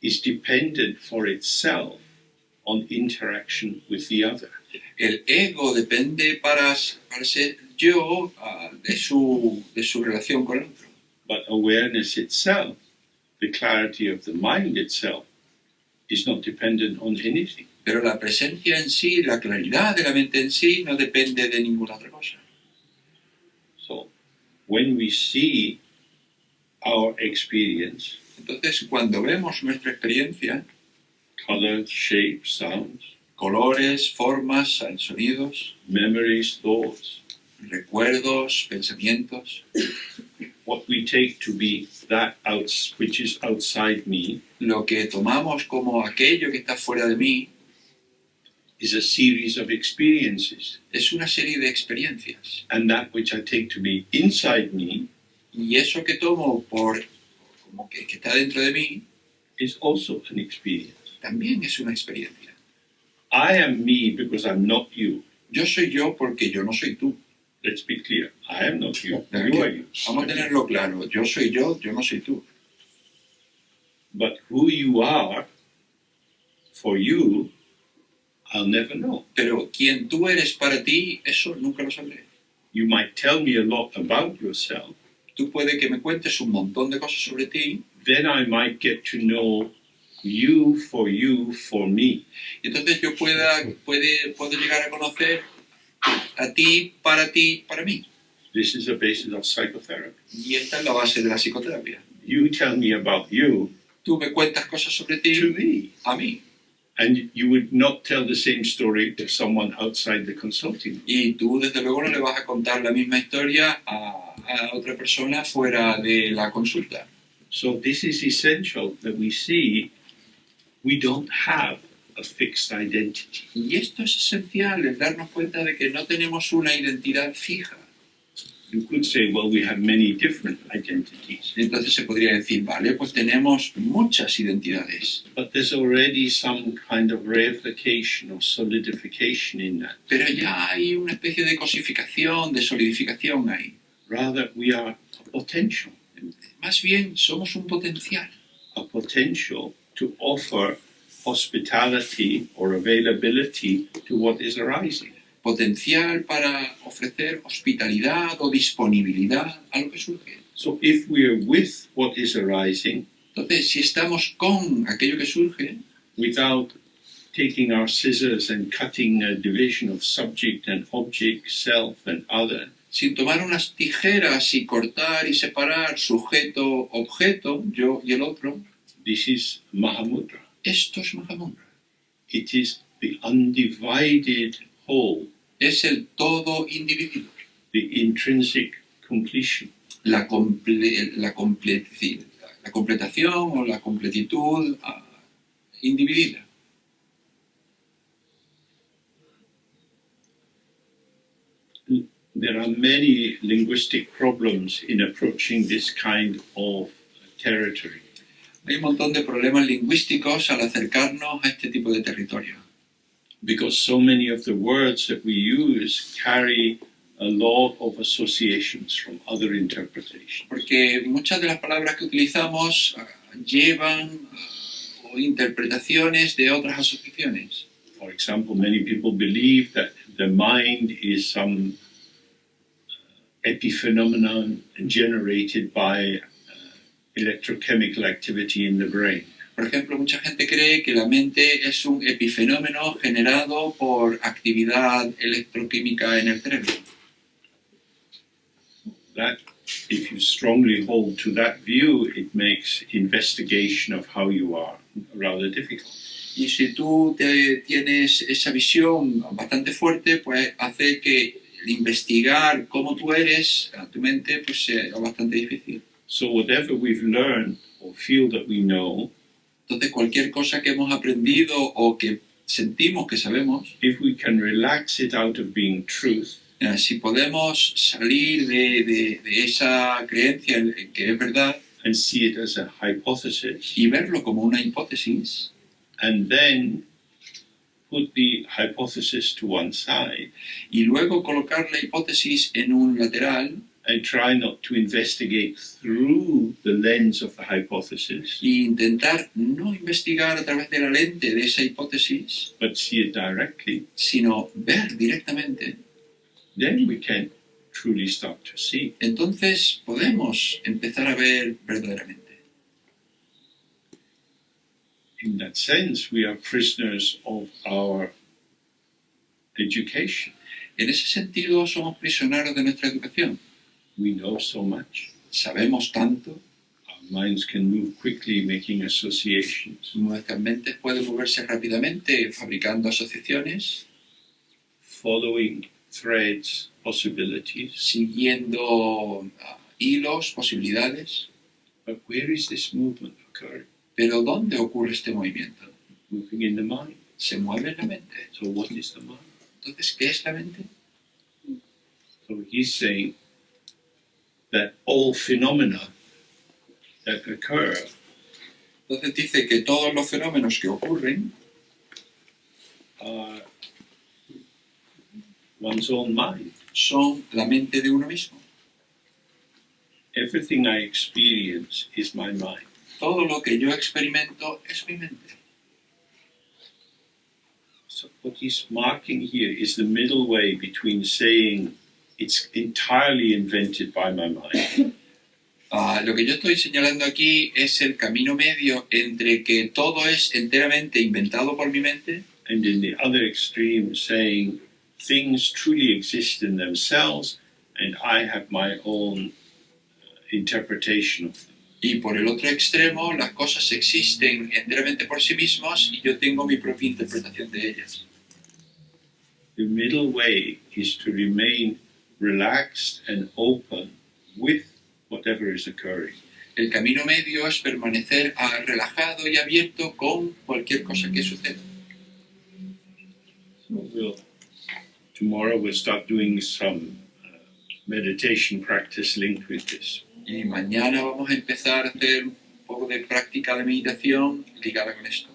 Speaker 1: is dependent for itself on interaction with the other.
Speaker 2: El ego depende para ser yo de su relación con el otro.
Speaker 1: But awareness itself, the clarity of the mind itself, is not dependent on anything.
Speaker 2: Pero la presencia en sí, la claridad de la mente en sí, no depende de ninguna otra cosa.
Speaker 1: So, when we see our experience,
Speaker 2: Entonces, cuando vemos nuestra experiencia,
Speaker 1: colors, shapes, sounds,
Speaker 2: colores, formas, sonidos,
Speaker 1: memories, thoughts,
Speaker 2: recuerdos, pensamientos,
Speaker 1: what we take to be that which is outside me
Speaker 2: lo que tomamos como aquello que está fuera de mí,
Speaker 1: is a series of experiences.
Speaker 2: es una serie de experiencias.
Speaker 1: And that which I take to be inside me
Speaker 2: Y eso que tomo por como que está dentro de mí,
Speaker 1: is also an experience.
Speaker 2: también es una experiencia.
Speaker 1: I am me because I'm not you.
Speaker 2: Yo soy yo porque yo no soy tú.
Speaker 1: Let's be clear. I am not you. You are you.
Speaker 2: Vamos a tenerlo claro. Yo soy yo no soy tú.
Speaker 1: But who you are, for you, I'll never know.
Speaker 2: Pero quién tú eres para ti, eso nunca lo sabré.
Speaker 1: You might tell me a lot about yourself.
Speaker 2: Tú puede que me cuentes un montón de cosas sobre ti,
Speaker 1: Then I might get to know you, for me.
Speaker 2: y entonces yo puedo llegar a conocer a ti, para mí.
Speaker 1: This is the basis of psychotherapy.
Speaker 2: Y esta es la base de la psicoterapia.
Speaker 1: You tell me about you
Speaker 2: Tú me cuentas cosas sobre ti,
Speaker 1: to me.
Speaker 2: a mí.
Speaker 1: And you would not tell the same story to someone outside the consulting.
Speaker 2: Y tú, desde luego, no le vas a contar la misma historia a otra persona fuera de la consulta.
Speaker 1: So this is essential that we see we don't have a fixed identity.
Speaker 2: Y esto es esencial, el darnos cuenta de que no tenemos una identidad fija.
Speaker 1: You could say, well, we have many different identities,
Speaker 2: Entonces se podría decir, vale, pues tenemos muchas identidades,
Speaker 1: but there's already some kind of reification or solidification in that.
Speaker 2: pero ya hay una especie de cosificación, de solidificación ahí.
Speaker 1: Rather, we are a potential
Speaker 2: Más bien, somos un potencial
Speaker 1: to offer hospitality or availability to what is arising.
Speaker 2: Potencial para ofrecer hospitalidad o disponibilidad a lo que surge.
Speaker 1: So if we are with what is arising,
Speaker 2: Entonces, si estamos con aquello que surge,
Speaker 1: without taking our scissors and cutting a division of subject and object, self and other,
Speaker 2: sin tomar unas tijeras y cortar y separar sujeto, objeto, yo y el otro,
Speaker 1: this is Mahamudra.
Speaker 2: esto es Mahamudra.
Speaker 1: It is the undivided whole,
Speaker 2: Es el todo individuo,
Speaker 1: the intrinsic completion.
Speaker 2: la completación o la completitud individida.
Speaker 1: There are many linguistic problems in approaching this kind of territory.
Speaker 2: Hay un montón de problemas lingüísticos al acercarnos a este tipo de territorio.
Speaker 1: Because so many of the words that we use carry a lot of associations from other interpretations.
Speaker 2: Porque muchas de las palabras que utilizamos llevan interpretaciones de otras asociaciones.
Speaker 1: For example, many people believe that the mind is some epiphenomenon generated by electrochemical activity in the brain.
Speaker 2: Por ejemplo, mucha gente cree que la mente es un epifenómeno generado por actividad electroquímica en el cerebro.
Speaker 1: That, if you strongly hold to that view, it makes investigation of how you are rather difficult.
Speaker 2: Y si tú tienes esa visión bastante fuerte, pues hace que investigar cómo tú eres, a tu mente, pues sea bastante difícil.
Speaker 1: So whatever we've learned or feel that we know,
Speaker 2: Entonces, cualquier cosa que hemos aprendido o que sentimos que sabemos,
Speaker 1: if we can relax it out of being truth,
Speaker 2: si podemos salir de esa creencia en que es verdad
Speaker 1: and see it as a hypothesis,
Speaker 2: y verlo como una hipótesis,
Speaker 1: and then put the hypothesis to one side,
Speaker 2: y luego colocar la hipótesis en un lateral
Speaker 1: and try not to investigate through the lens of the hypothesis,
Speaker 2: e intentar no investigar a través de la lente de esa hipótesis,
Speaker 1: but see it directly,
Speaker 2: sino ver directamente,
Speaker 1: then we can truly start to see.
Speaker 2: entonces podemos empezar a ver verdaderamente.
Speaker 1: In that sense, we are prisoners of our education.
Speaker 2: En ese sentido, somos prisioneros de nuestra educación.
Speaker 1: We know so much.
Speaker 2: Sabemos tanto,
Speaker 1: Our minds can move quickly making associations,
Speaker 2: nuestras mentes pueden moverse rápidamente fabricando asociaciones,
Speaker 1: following threads, possibilities.
Speaker 2: siguiendo hilos, posibilidades.
Speaker 1: But where is this movement occurring?
Speaker 2: Pero ¿dónde ocurre este movimiento?
Speaker 1: Moving in the mind.
Speaker 2: Se mueve en la mente.
Speaker 1: So what is the mind?
Speaker 2: Entonces, ¿qué es la mente?
Speaker 1: So he's saying that all phenomena that occur
Speaker 2: Entonces dice que todos los fenómenos que ocurren
Speaker 1: are one's own mind.
Speaker 2: son la mente de uno mismo.
Speaker 1: Everything I experience is my mind.
Speaker 2: Todo lo que yo experimento es mi mente.
Speaker 1: So what he's marking here is the middle way between saying it's entirely invented by my mind
Speaker 2: Lo que yo estoy señalando aquí es el camino medio entre que todo es enteramente inventado por mi mente
Speaker 1: and in the other extreme saying things truly exist in themselves and I have my own interpretation of them.
Speaker 2: y por el otro extremo las cosas existen enteramente por sí mismas y yo tengo mi propia interpretación de ellas.
Speaker 1: The middle way is to remain relaxed and open with whatever is occurring.
Speaker 2: El camino medio es permanecer relajado y abierto con cualquier cosa que suceda.
Speaker 1: So tomorrow we'll start doing some meditation practice linked with this.
Speaker 2: Y mañana vamos a empezar a hacer un poco de práctica de meditación ligada con esto.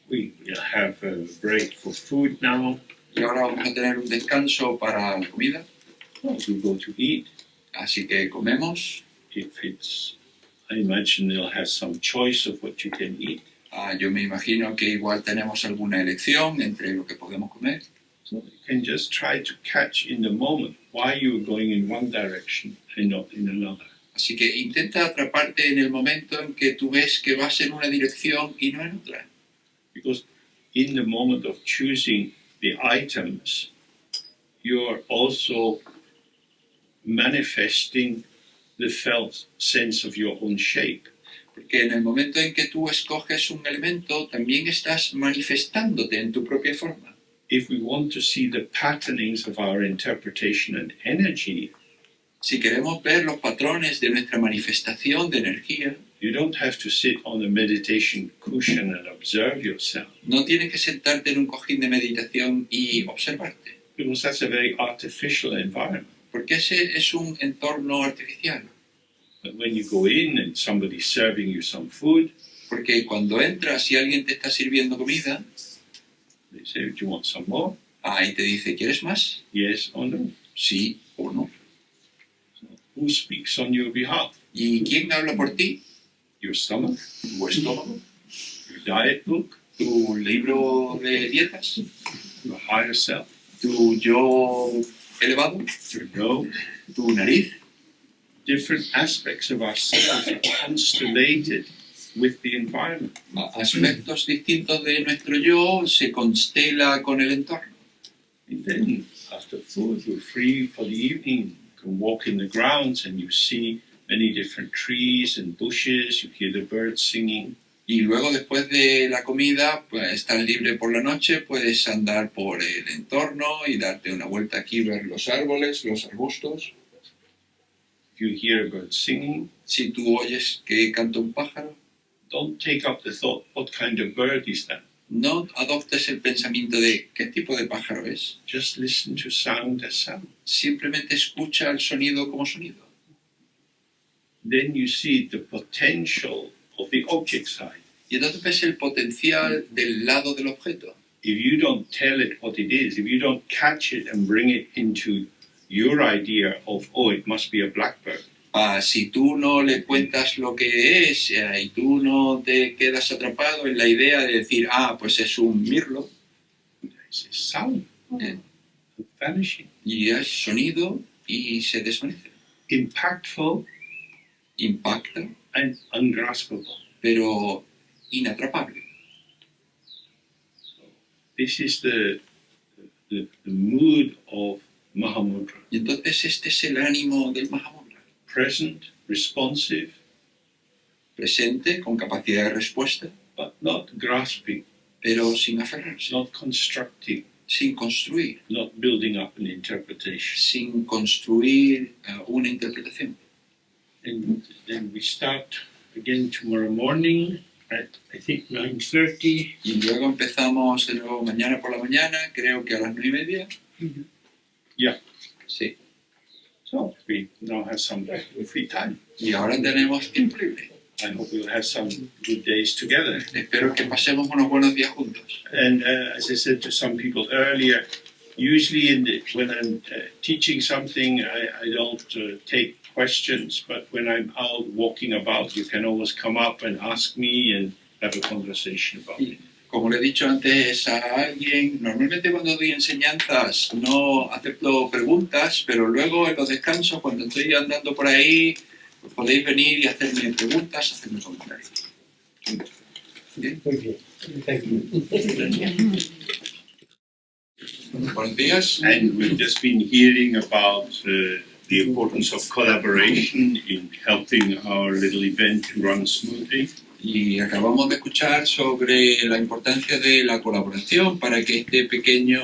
Speaker 1: We'll have a break for food now.
Speaker 2: Y ahora vamos a tener un descanso para la comida.
Speaker 1: We go to eat.
Speaker 2: Así que comemos.
Speaker 1: If it's, I imagine they'll have some choice of what you can eat.
Speaker 2: Yo me imagino que igual tenemos alguna elección entre lo que podemos comer.
Speaker 1: So you can just try to catch in the moment why you're going in one direction and not in another.
Speaker 2: Así que intenta atraparte en el momento en que tú ves que vas en una dirección y no en otra.
Speaker 1: Because in the moment of choosing the items, you're also manifesting the felt sense of your own shape.
Speaker 2: Porque en el momento en que tú escoges un elemento, también estás manifestándote en tu propia forma.
Speaker 1: If we want to see the patternings of our interpretation and energy,
Speaker 2: Si queremos ver los patrones de nuestra manifestación de energía,
Speaker 1: you don't have to sit on a meditation cushion and observe yourself.
Speaker 2: no tienes que sentarte en un cojín de meditación y observarte.
Speaker 1: Because that's a very artificial environment.
Speaker 2: Porque ese es un entorno artificial.
Speaker 1: But when you go in and somebody's serving you some food,
Speaker 2: Porque cuando entras y alguien te está sirviendo comida,
Speaker 1: they say, do you want some more?
Speaker 2: y te dice, ¿quieres más?
Speaker 1: Yes or no?
Speaker 2: Sí o no.
Speaker 1: Who speaks on your behalf?
Speaker 2: ¿Y quién habla por ti?
Speaker 1: Your stomach?
Speaker 2: ¿Tu estómago?
Speaker 1: Your diet book?
Speaker 2: ¿Tu libro de dietas?
Speaker 1: Your higher self?
Speaker 2: ¿Tu yo elevado?
Speaker 1: Your nose?
Speaker 2: ¿Tu nariz?
Speaker 1: Different aspects of ourselves are constellated with the environment.
Speaker 2: Aspectos distintos de nuestro yo se constela con el entorno.
Speaker 1: And then, after food, you're free for the evening. You can walk in the grounds and you see many different trees and bushes. You hear the birds singing.
Speaker 2: Y luego, después de la comida, pues estás libre por la noche, puedes andar por el entorno y darte una vuelta aquí, ver los árboles, los arbustos.
Speaker 1: If you hear a bird singing,
Speaker 2: Si tú oyes que canta un pájaro,
Speaker 1: don't take up the thought, what kind of bird is that?
Speaker 2: no adoptes el pensamiento de ¿qué tipo de pájaro es?
Speaker 1: Just listen to sound as sound.
Speaker 2: Simplemente escucha el sonido como sonido.
Speaker 1: Then you see the potential of the object side.
Speaker 2: Y entonces ves el potencial del lado del objeto.
Speaker 1: If you don't tell it what it is, if you don't catch it and bring it into your idea of, oh, it must be a blackbird,
Speaker 2: Si tú no le cuentas lo que es y tú no te quedas atrapado en la idea de decir, pues es un mirlo,
Speaker 1: it's a sound,
Speaker 2: eh,
Speaker 1: vanishing,
Speaker 2: y es sonido y se desvanece.
Speaker 1: impactful
Speaker 2: Impacta,
Speaker 1: and ungraspable.
Speaker 2: pero inatrapable.
Speaker 1: This is the mood of Mahamudra.
Speaker 2: Y entonces este es el ánimo del Mahamudra.
Speaker 1: Present, responsive,
Speaker 2: Presente, con capacidad de respuesta,
Speaker 1: but not grasping,
Speaker 2: pero sin aferrarse,
Speaker 1: not constructing,
Speaker 2: sin construir,
Speaker 1: not building up an interpretation.
Speaker 2: sin construir una interpretación.
Speaker 1: And then we start again tomorrow morning at, I think, 9:30.
Speaker 2: Y luego empezamos de nuevo mañana por la mañana, creo que a las 9:30.
Speaker 1: Yeah.
Speaker 2: Sí.
Speaker 1: So we now have some free time.
Speaker 2: Y ahora tenemos tiempo libre.
Speaker 1: I hope we'll have some good days together.
Speaker 2: Espero que pasemos unos buenos días juntos.
Speaker 1: And as I said to some people earlier, usually when I'm teaching something, I don't take questions, but when I'm out walking about, you can always come up and ask me and have a conversation about it.
Speaker 2: Como le he dicho antes a alguien, normalmente cuando doy enseñanzas no acepto preguntas, pero luego en los descansos, cuando estoy andando por ahí, pues podéis venir y hacerme preguntas, hacerme comentarios. ¿Bien?
Speaker 3: Muy bien. Thank you.
Speaker 2: Buenos días.
Speaker 1: And we've just been hearing about the importance of collaboration in helping our little event to run smoothly.
Speaker 2: Y acabamos de escuchar sobre la importancia de la colaboración para que este pequeño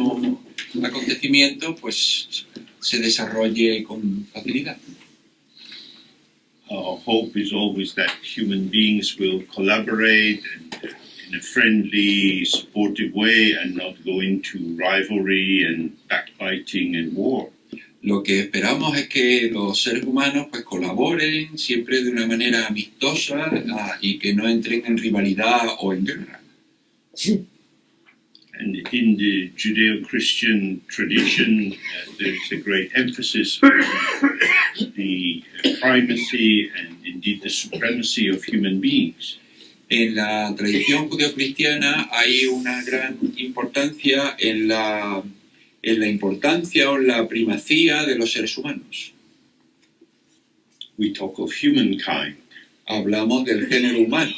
Speaker 2: acontecimiento pues se desarrolle con facilidad.
Speaker 1: Our hope is always that human beings will collaborate in a friendly, supportive way and not go into rivalry and backbiting and war.
Speaker 2: Lo que esperamos es que los seres humanos pues colaboren siempre de una manera amistosa y que no entren en rivalidad o en guerra.
Speaker 1: And in the Judeo-Christian tradition, there's a great emphasis on the primacy and indeed the supremacy of human beings.
Speaker 2: En la tradición judeocristiana hay una gran importancia en la importancia o la primacía de los seres humanos.
Speaker 1: We talk of humankind,
Speaker 2: Hablamos del género humano,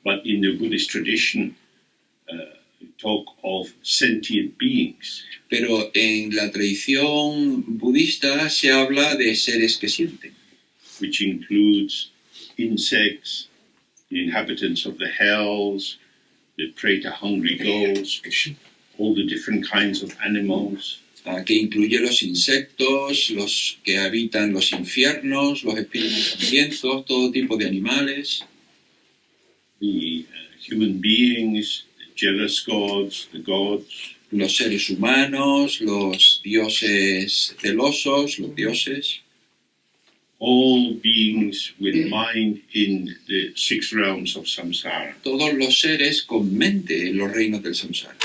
Speaker 1: but in the Buddhist tradition, we talk of sentient beings.
Speaker 2: pero en la tradición budista se habla de seres que sienten,
Speaker 1: Which includes insects, the inhabitants of the hells, the prey to hungry ghosts, all the different kinds of animals,
Speaker 2: que incluye los insectos, los que habitan los infiernos, los espíritus hambrientos, todo tipo de animales,
Speaker 1: the human beings, the jealous gods, the gods
Speaker 2: los seres humanos, los dioses celosos, los dioses,
Speaker 1: all beings with mind in the six realms of samsara.
Speaker 2: todos los seres con mente en los reinos del samsara.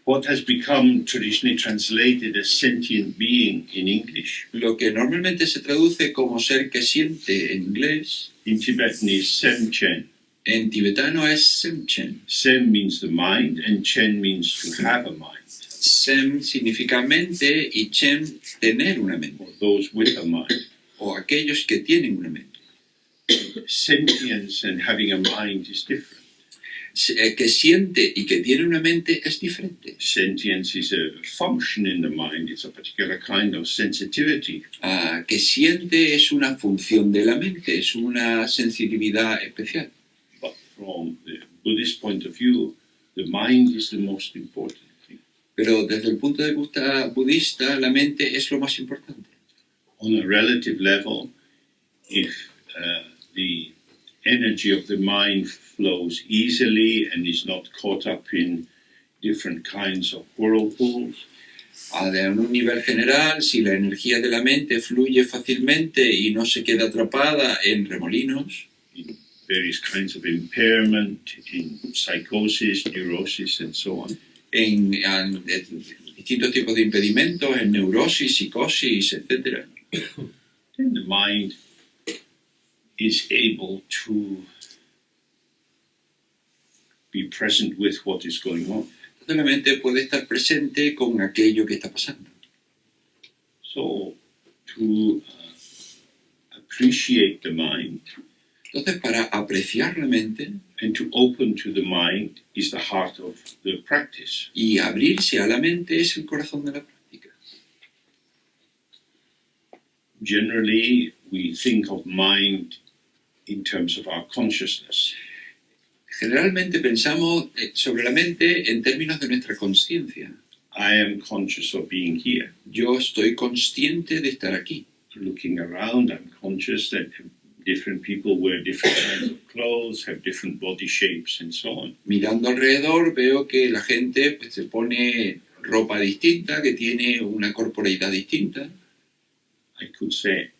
Speaker 1: What has become traditionally translated as sentient being in English,
Speaker 2: Lo que normalmente se traduce como ser que siente en inglés,
Speaker 1: in Tibetan is Sem-Chen.
Speaker 2: en tibetano es Sem-Chen.
Speaker 1: Sem means the mind, and Chen means to have a mind,
Speaker 2: Sem significa mente y Chen tener una mente,
Speaker 1: or those with a mind.
Speaker 2: o aquellos que tienen una mente.
Speaker 1: Sentience and having a mind is different.
Speaker 2: Que siente y que tiene una mente es diferente.
Speaker 1: Sentience is a function in the mind, it's a particular kind of sensitivity.
Speaker 2: Que siente es una función de la mente, es una sensibilidad especial.
Speaker 1: But from the Buddhist point of view, the mind is the most important thing.
Speaker 2: Pero desde el punto de vista budista, la mente es lo más importante.
Speaker 1: On a relative level, if the energy of the mind flows easily and is not caught up in different kinds of whirlpools,
Speaker 2: En un nivel general, si la energía de la mente fluye fácilmente y no se queda atrapada en remolinos,
Speaker 1: in various kinds of impairment, in psychosis, neurosis, and so on,
Speaker 2: en distintos tipos de impedimentos, en neurosis, psicosis, etc.,
Speaker 1: then the mind is able to be present with what is going on.
Speaker 2: entonces la mente puede estar presente con aquello que está pasando.
Speaker 1: So, to appreciate the mind
Speaker 2: Entonces, para apreciar la mente
Speaker 1: and to open to the mind is the heart of the practice.
Speaker 2: y abrirse a la mente es el corazón de la práctica.
Speaker 1: Generally, we think of mind in terms of our consciousness.
Speaker 2: Generalmente pensamos sobre la mente en términos de nuestra consciencia.
Speaker 1: I am conscious of being here.
Speaker 2: Yo estoy consciente de estar aquí.
Speaker 1: Looking around, I'm conscious that different people wear different kinds of clothes, have different body shapes, and so on.
Speaker 2: Mirando alrededor veo que la gente pues, se pone ropa distinta, que tiene una corporeidad distinta.
Speaker 1: I could say,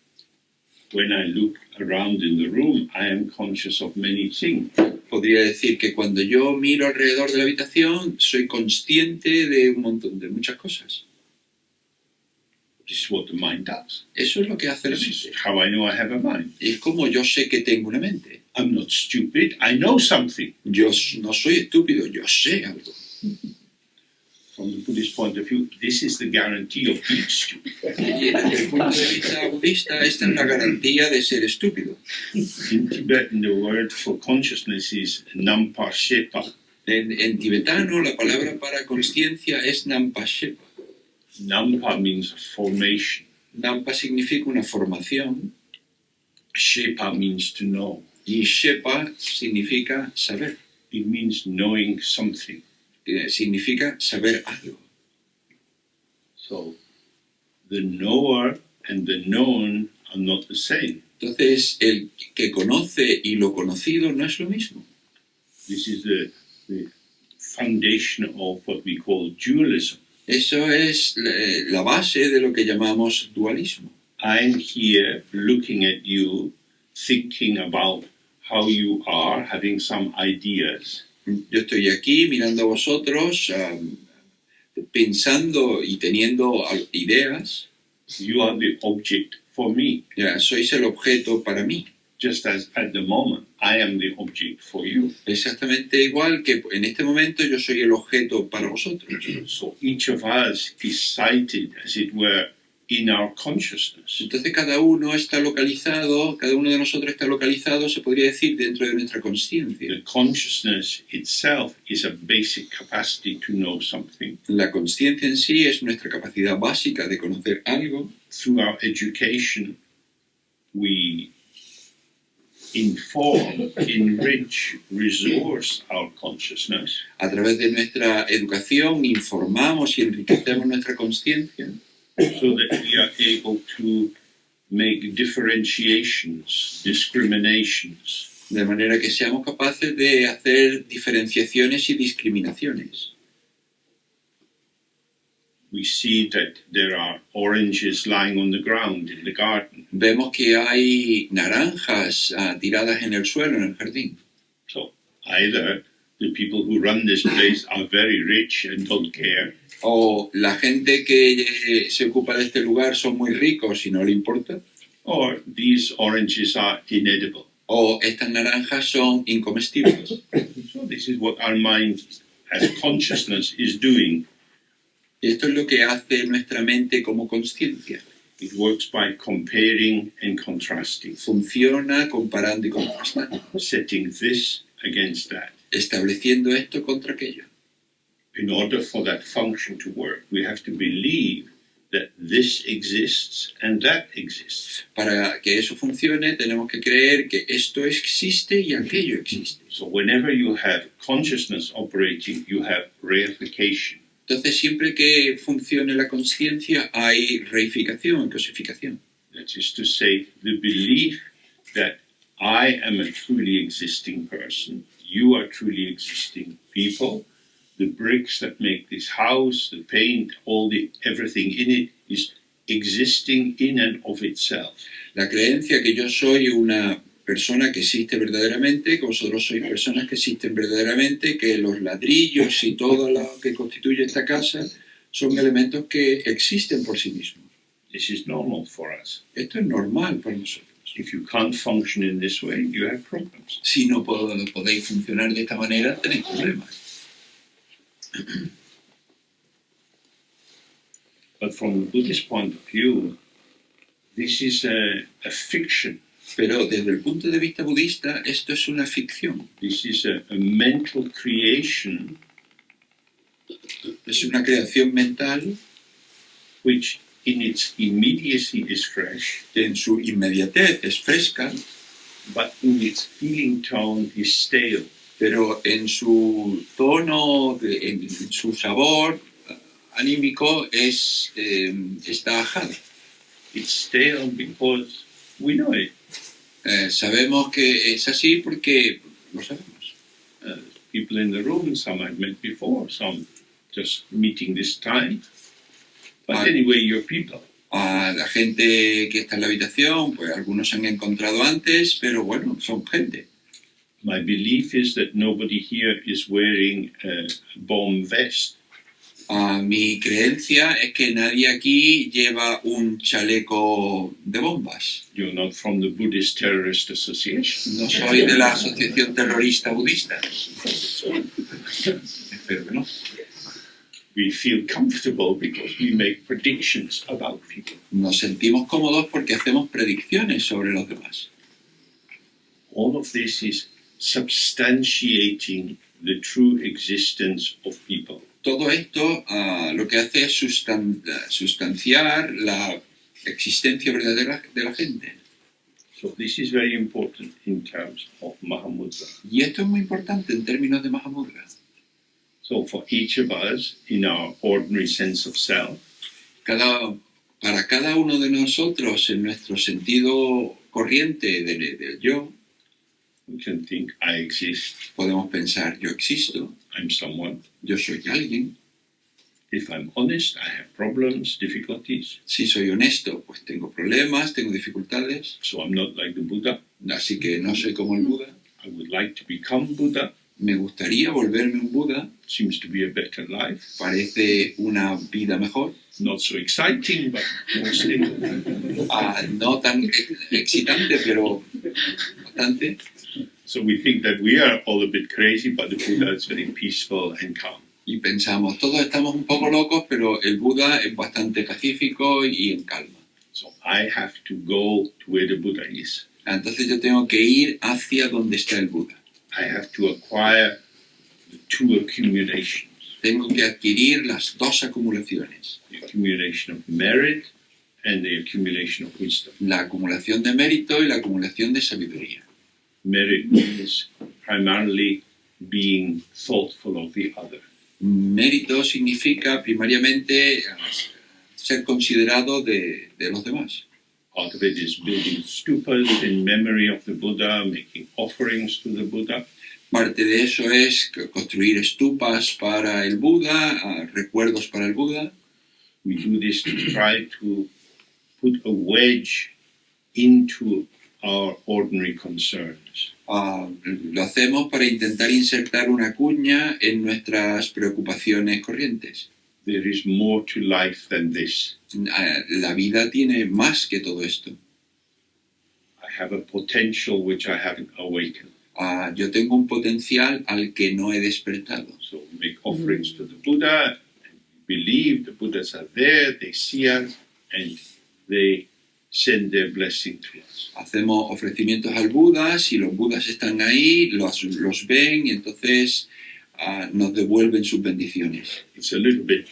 Speaker 1: when I look around in the room, I am conscious of many things.
Speaker 2: Podría decir que cuando yo miro alrededor de la habitación soy consciente de un montón de muchas cosas.
Speaker 1: This is what the mind does.
Speaker 2: Eso es lo que hace la
Speaker 1: This is
Speaker 2: mente.
Speaker 1: how I know I have a mind.
Speaker 2: Es como yo sé que tengo una mente.
Speaker 1: I'm not stupid. I know something.
Speaker 2: Yo no soy estúpido, yo sé algo.
Speaker 1: From the Buddhist point of view, this is the guarantee of being stupid.
Speaker 2: Y desde el punto de vista budista, esta es la garantía de ser estúpido.
Speaker 1: In Tibetan, the word for consciousness is nampa shepa.
Speaker 2: En tibetano, la palabra para consciencia es nampa shepa.
Speaker 1: Nampa means formation.
Speaker 2: Nampa significa una formación
Speaker 1: Shepa means to know.
Speaker 2: y shepa significa saber.
Speaker 1: It means knowing something.
Speaker 2: Significa saber algo.
Speaker 1: So, the knower and the known are not the same.
Speaker 2: Entonces, el que conoce y lo conocido no es lo mismo.
Speaker 1: This is the foundation of what we call dualism.
Speaker 2: Eso es la base de lo que llamamos dualismo.
Speaker 1: I'm here looking at you, thinking about how you are, having some ideas.
Speaker 2: Yo estoy aquí mirando a vosotros, pensando y teniendo ideas.
Speaker 1: You are the object for me,
Speaker 2: Ya, sois el objeto para mí.
Speaker 1: just as at the moment I am the object for you.
Speaker 2: Exactamente igual que en este momento yo soy el objeto para vosotros.
Speaker 1: So each of us is sited, as it were, in our consciousness.
Speaker 2: Entonces cada uno está localizado, cada uno de nosotros está localizado, se podría decir, dentro de nuestra consciencia.
Speaker 1: The consciousness itself is a basic capacity to know something.
Speaker 2: La consciencia en sí es nuestra capacidad básica de conocer algo.
Speaker 1: Through our education, we inform, enrich, resource our consciousness.
Speaker 2: A través de nuestra educación informamos y enriquecemos nuestra consciencia
Speaker 1: So that we are able to make differentiations, discriminations,
Speaker 2: de manera que seamos capaces de hacer diferenciaciones y discriminaciones.
Speaker 1: we see that there are oranges lying on the ground in the garden.
Speaker 2: Vemos que hay naranjas tiradas en el suelo, en el jardín.
Speaker 1: So either the people who run this place are very rich and don't care,
Speaker 2: O la gente que se ocupa de este lugar son muy ricos y no le importa.
Speaker 1: or these oranges are inedible.
Speaker 2: O estas naranjas son incomestibles.
Speaker 1: So this is what our mind as consciousness is doing.
Speaker 2: Y esto es lo que hace nuestra mente como consciencia.
Speaker 1: It works by comparing and contrasting,
Speaker 2: Funciona comparando y contrastando,
Speaker 1: setting this against that.
Speaker 2: estableciendo esto contra aquello.
Speaker 1: In order for that function to work, we have to believe that this exists and that exists.
Speaker 2: Para que eso funcione, tenemos que creer que esto existe y aquello existe.
Speaker 1: So whenever you have consciousness operating, you have reification.
Speaker 2: Entonces, siempre que funcione la conciencia, hay reificación, cosificación.
Speaker 1: That is to say, the belief that I am a truly existing person, you are truly existing people, the bricks that make this house, the paint, everything in it is existing in and of itself.
Speaker 2: La creencia que yo soy una persona que existe verdaderamente, que vosotros sois personas que existen verdaderamente, que los ladrillos y todo lo que constituye esta casa son elementos que existen por sí mismos.
Speaker 1: This is normal for us.
Speaker 2: Esto es normal para nosotros.
Speaker 1: If you can't function in this way, you have problems.
Speaker 2: Si no podéis funcionar de esta manera, tenéis problemas.
Speaker 1: But from the Buddhist point of view, this is a fiction.
Speaker 2: Pero desde el punto de vista budista, esto es una ficción.
Speaker 1: This is a mental creation
Speaker 2: Es una creación mental
Speaker 1: which in its immediacy is fresh,
Speaker 2: que en su inmediatez es fresca,
Speaker 1: but in its feeling tone is stale.
Speaker 2: pero en su tono, en su sabor anímico está ajada.
Speaker 1: It's stale because we know it.
Speaker 2: Sabemos que es así porque lo sabemos.
Speaker 1: People in the room, some I've met before, some just meeting this time. But anyway, you're people.
Speaker 2: A la gente que está en la habitación, pues algunos se han encontrado antes, pero bueno, son gente.
Speaker 1: My belief is that nobody here is wearing a bomb vest.
Speaker 2: Mi creencia es que nadie aquí lleva un chaleco de bombas.
Speaker 1: You're not from the Buddhist Terrorist Association.
Speaker 2: No soy de la Asociación Terrorista Budista. Espero que no.
Speaker 1: We feel comfortable because we make predictions about people.
Speaker 2: Nos sentimos cómodos porque hacemos predicciones sobre los demás.
Speaker 1: All of this is substantiating the true existence of people.
Speaker 2: Todo esto lo que hace es sustanciar la existencia verdadera de la gente.
Speaker 1: So this is very important in terms of Mahamudra.
Speaker 2: Y esto es muy importante en términos de Mahamudra.
Speaker 1: So for each of us, in our ordinary sense of self,
Speaker 2: Para cada uno de nosotros, en nuestro sentido corriente del yo,
Speaker 1: we can think, I exist,
Speaker 2: podemos pensar, yo existo,
Speaker 1: I'm someone.
Speaker 2: yo soy alguien.
Speaker 1: If I'm honest, I have problems, difficulties.
Speaker 2: Si soy honesto, pues tengo problemas, tengo dificultades,
Speaker 1: So I'm not like the Buddha.
Speaker 2: así que no soy como el Buda.
Speaker 1: I would like to become Buddha.
Speaker 2: Me gustaría volverme un Buda,
Speaker 1: Seems to be a better life.
Speaker 2: parece una vida mejor,
Speaker 1: Not so exciting, but more stable.
Speaker 2: no tan excitante, pero bastante.
Speaker 1: So we think that we are all a bit crazy, but the Buddha is very peaceful and calm.
Speaker 2: Y pensamos, todos estamos un poco locos, pero el Buda es bastante pacífico y en calma.
Speaker 1: So I have to go to where the Buddha is.
Speaker 2: Entonces yo tengo que ir hacia donde está el Buda.
Speaker 1: I have to acquire the two accumulations.
Speaker 2: Tengo que adquirir las dos acumulaciones.
Speaker 1: The accumulation of merit and the accumulation of wisdom.
Speaker 2: La acumulación de mérito y la acumulación de sabiduría.
Speaker 1: Merit means primarily being thoughtful of the other.
Speaker 2: Mérito significa primariamente ser considerado de los demás.
Speaker 1: Part of it is building stupas in memory of the Buddha, making offerings to the Buddha.
Speaker 2: Parte de eso es construir estupas para el Buda, recuerdos para el Buda.
Speaker 1: We do this to try to put a wedge into our ordinary concerns.
Speaker 2: Lo hacemos para intentar insertar una cuña en nuestras preocupaciones corrientes.
Speaker 1: There is more to life than this.
Speaker 2: La vida tiene más que todo esto.
Speaker 1: I have a potential which I haven't awakened.
Speaker 2: Yo tengo un potencial al que no he despertado.
Speaker 1: So we make offerings to the Buddha, and we believe the Buddhas are there, they see us, and they send their blessing to us.
Speaker 2: Hacemos ofrecimientos al Buda, si los Budas están ahí, los ven y entonces nos devuelven sus bendiciones.
Speaker 1: It's a little bit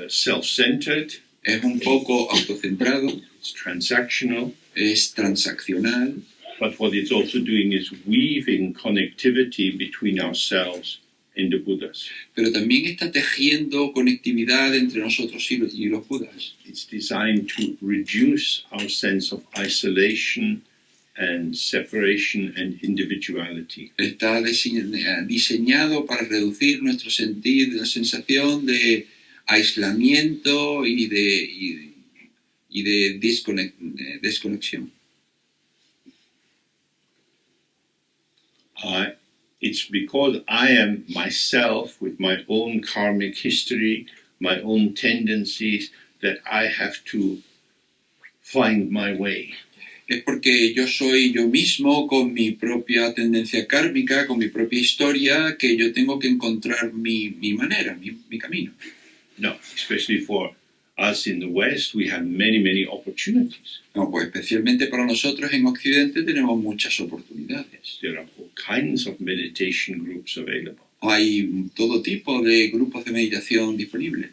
Speaker 1: self-centered,
Speaker 2: Es un poco autocentrado,
Speaker 1: it's transactional,
Speaker 2: es transaccional,
Speaker 1: but what it's also doing is weaving connectivity between ourselves and the Buddhas.
Speaker 2: pero también está tejiendo conectividad entre nosotros y los Budas.
Speaker 1: It's designed to reduce our sense of isolation and separation and individuality.
Speaker 2: Está diseñado para reducir nuestro sentir, la sensación de aislamiento y de desconexión.
Speaker 1: It's because I am myself with my own karmic history, my own tendencies, that I have to find my way.
Speaker 2: Es porque yo soy yo mismo con mi propia tendencia kármica, con mi propia historia, que yo tengo que encontrar mi manera, mi camino.
Speaker 1: No, especially for us in the West, we have many, many opportunities.
Speaker 2: No, pues especialmente para nosotros en Occidente tenemos muchas oportunidades.
Speaker 1: There are all kinds of meditation groups available.
Speaker 2: Hay todo tipo de grupos de meditación disponibles.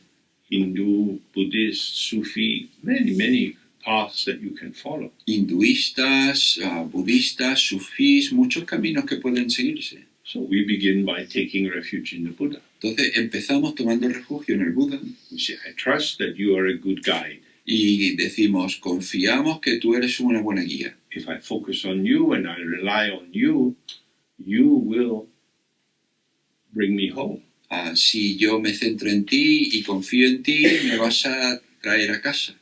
Speaker 1: Hindu, Buddhist, Sufi, many, many paths that you can follow.
Speaker 2: Hinduistas, budistas, sufís, muchos caminos que pueden seguirse.
Speaker 1: So we begin by taking refuge in the Buddha.
Speaker 2: Entonces empezamos tomando refugio en el Buda
Speaker 1: We say, I trust that you are a good guide.
Speaker 2: y decimos, confiamos que tú eres una buena guía.
Speaker 1: If I focus on you and I rely on you, you will bring me home.
Speaker 2: Si yo me centro en ti y confío en ti, me vas a traer a casa.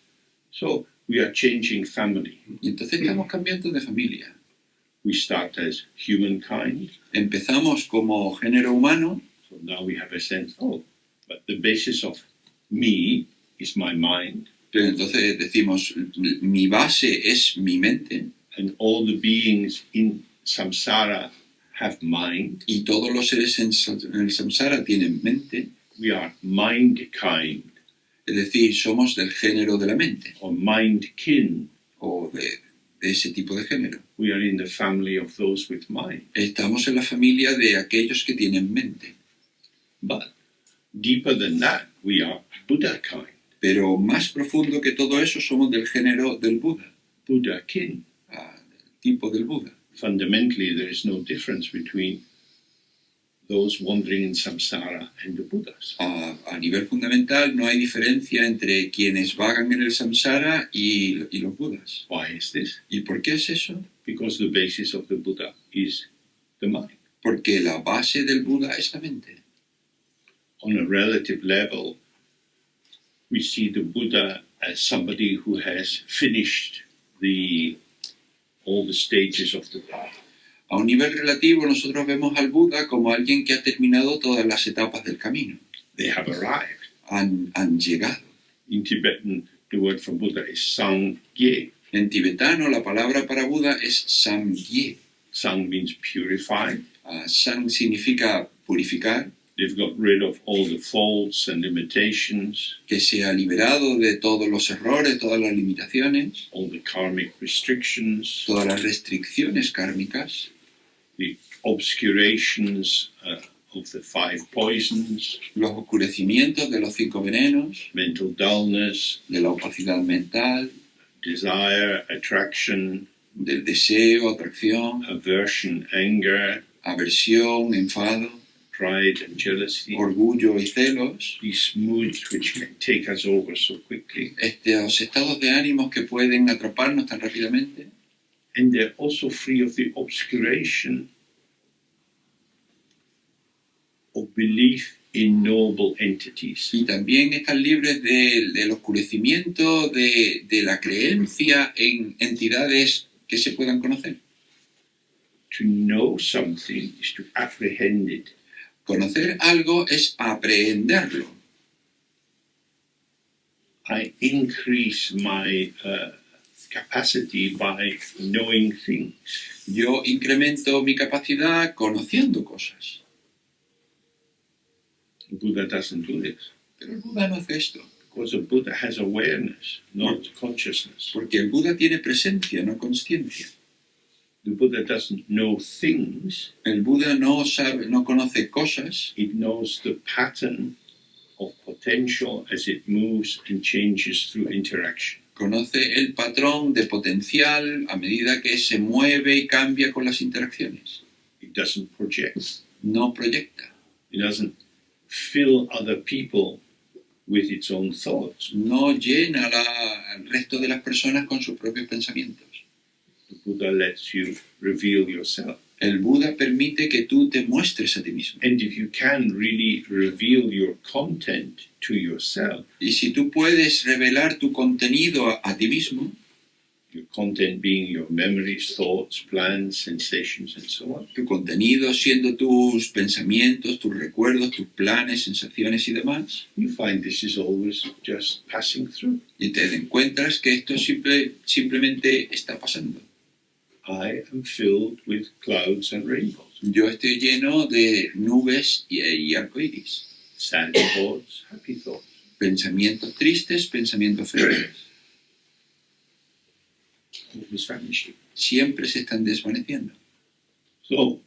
Speaker 1: So we are changing family.
Speaker 2: Y entonces estamos cambiando de familia.
Speaker 1: We start as humankind.
Speaker 2: Empezamos como género humano,
Speaker 1: So now we have a sense, oh, but the basis of me is my mind,
Speaker 2: pero entonces decimos, mi base es mi mente
Speaker 1: and all the beings in samsara have mind.
Speaker 2: y todos los seres en el samsara tienen mente.
Speaker 1: We are mind-kind
Speaker 2: Es decir, somos del género de la mente
Speaker 1: or mind-kin.
Speaker 2: o de ese tipo de género.
Speaker 1: We are in the family of those with mind.
Speaker 2: Estamos en la familia de aquellos que tienen mente.
Speaker 1: But deeper than that, we are Buddha-kind,
Speaker 2: Pero más profundo que todo eso, somos del género del Buda,
Speaker 1: Buddha-kin.
Speaker 2: del tipo del Buda.
Speaker 1: Fundamentally, there is no difference between those wandering in samsara and the Buddhas.
Speaker 2: A nivel fundamental, no hay diferencia entre quienes vagan en el samsara y los Budas.
Speaker 1: Why is this?
Speaker 2: ¿Y por qué es eso?
Speaker 1: Because the basis of the Buddha is the mind.
Speaker 2: Porque la base del Buda es la mente.
Speaker 1: On a relative level, we see the Buddha as somebody who has finished all the stages of the path.
Speaker 2: A un nivel relativo, nosotros vemos al Buda como alguien que ha terminado todas las etapas del camino.
Speaker 1: They have arrived.
Speaker 2: Han llegado.
Speaker 1: In Tibetan, the word for Buddha is Sangye.
Speaker 2: En tibetano, la palabra para Buda es Sangye.
Speaker 1: Sang means purified.
Speaker 2: Sang significa purificar,
Speaker 1: They've got rid of all the faults and limitations,
Speaker 2: que se ha liberado de todos los errores, todas las limitaciones,
Speaker 1: all the karmic restrictions,
Speaker 2: todas las restricciones kármicas,
Speaker 1: the obscurations of the 5 poisons,
Speaker 2: los oscurecimientos de los 5 venenos,
Speaker 1: mental dullness,
Speaker 2: de la opacidad mental,
Speaker 1: desire, attraction,
Speaker 2: del deseo, atracción,
Speaker 1: aversion, anger,
Speaker 2: aversión, enfado,
Speaker 1: pride and jealousy,
Speaker 2: orgullo y celos,
Speaker 1: these moods which can take us over so quickly.
Speaker 2: estos estados de ánimos que pueden atraparnos tan rápidamente.
Speaker 1: And they're also free of the obscuration of belief in noble entities.
Speaker 2: Y también están libres del oscurecimiento de la creencia en entidades que se puedan conocer.
Speaker 1: To know something is to apprehend it.
Speaker 2: Conocer algo es aprehenderlo.
Speaker 1: I increase my capacity by knowing things.
Speaker 2: Yo incremento mi capacidad conociendo cosas.
Speaker 1: Buddha doesn't do this.
Speaker 2: Pero el Buda no hace esto.
Speaker 1: Because the Buddha has awareness, not consciousness.
Speaker 2: Porque el Buda tiene presencia, no consciencia.
Speaker 1: The Buddha doesn't know things.
Speaker 2: El Buda no sabe, no conoce cosas.
Speaker 1: It knows the pattern of potential as it moves and changes through interaction.
Speaker 2: Conoce el patrón de potencial a medida que se mueve y cambia con las interacciones.
Speaker 1: It doesn't project.
Speaker 2: No proyecta.
Speaker 1: It doesn't fill other people with its own thoughts.
Speaker 2: No llena al resto de las personas con sus propios pensamientos.
Speaker 1: The Buddha lets you reveal yourself.
Speaker 2: El Buda permite que tú te muestres a ti mismo.
Speaker 1: And if you can really reveal your content to yourself,
Speaker 2: Y si tú puedes revelar tu contenido a ti mismo,
Speaker 1: your content being your memories, thoughts, plans, sensations, and so on,
Speaker 2: tu contenido siendo tus pensamientos, tus recuerdos, tus planes, sensaciones y demás,
Speaker 1: you find this is always just passing through.
Speaker 2: y te encuentras que esto simplemente está pasando.
Speaker 1: I am filled with clouds and rainbows,
Speaker 2: Yo estoy lleno de nubes y arcoíris.
Speaker 1: sad thoughts, happy thoughts.
Speaker 2: Pensamientos tristes, pensamientos felices.
Speaker 1: Always vanishing.
Speaker 2: Siempre se están desvaneciendo.
Speaker 1: So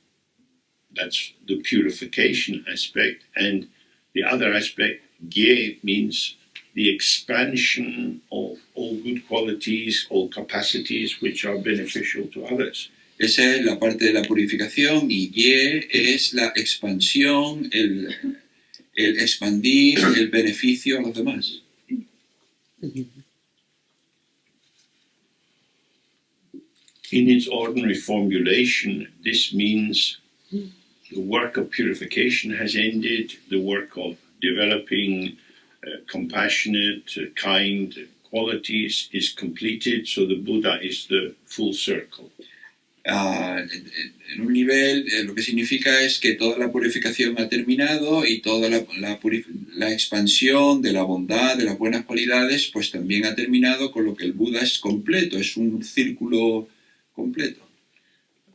Speaker 1: that's the purification aspect. And the other aspect, Gye, means the expansion of all good qualities, all capacities which are beneficial to others.
Speaker 2: Esa es la parte de la purificación y Ye es la expansión, el expandir el beneficio a los demás.
Speaker 1: In its ordinary formulation, this means the work of purification has ended, the work of developing compassionate, kind qualities is completed, so the Buddha is the full circle.
Speaker 2: En un nivel, lo que significa es que toda la purificación ha terminado y toda la expansión de la bondad, de las buenas cualidades, pues también ha terminado, con lo que el Buda es completo, es un círculo completo.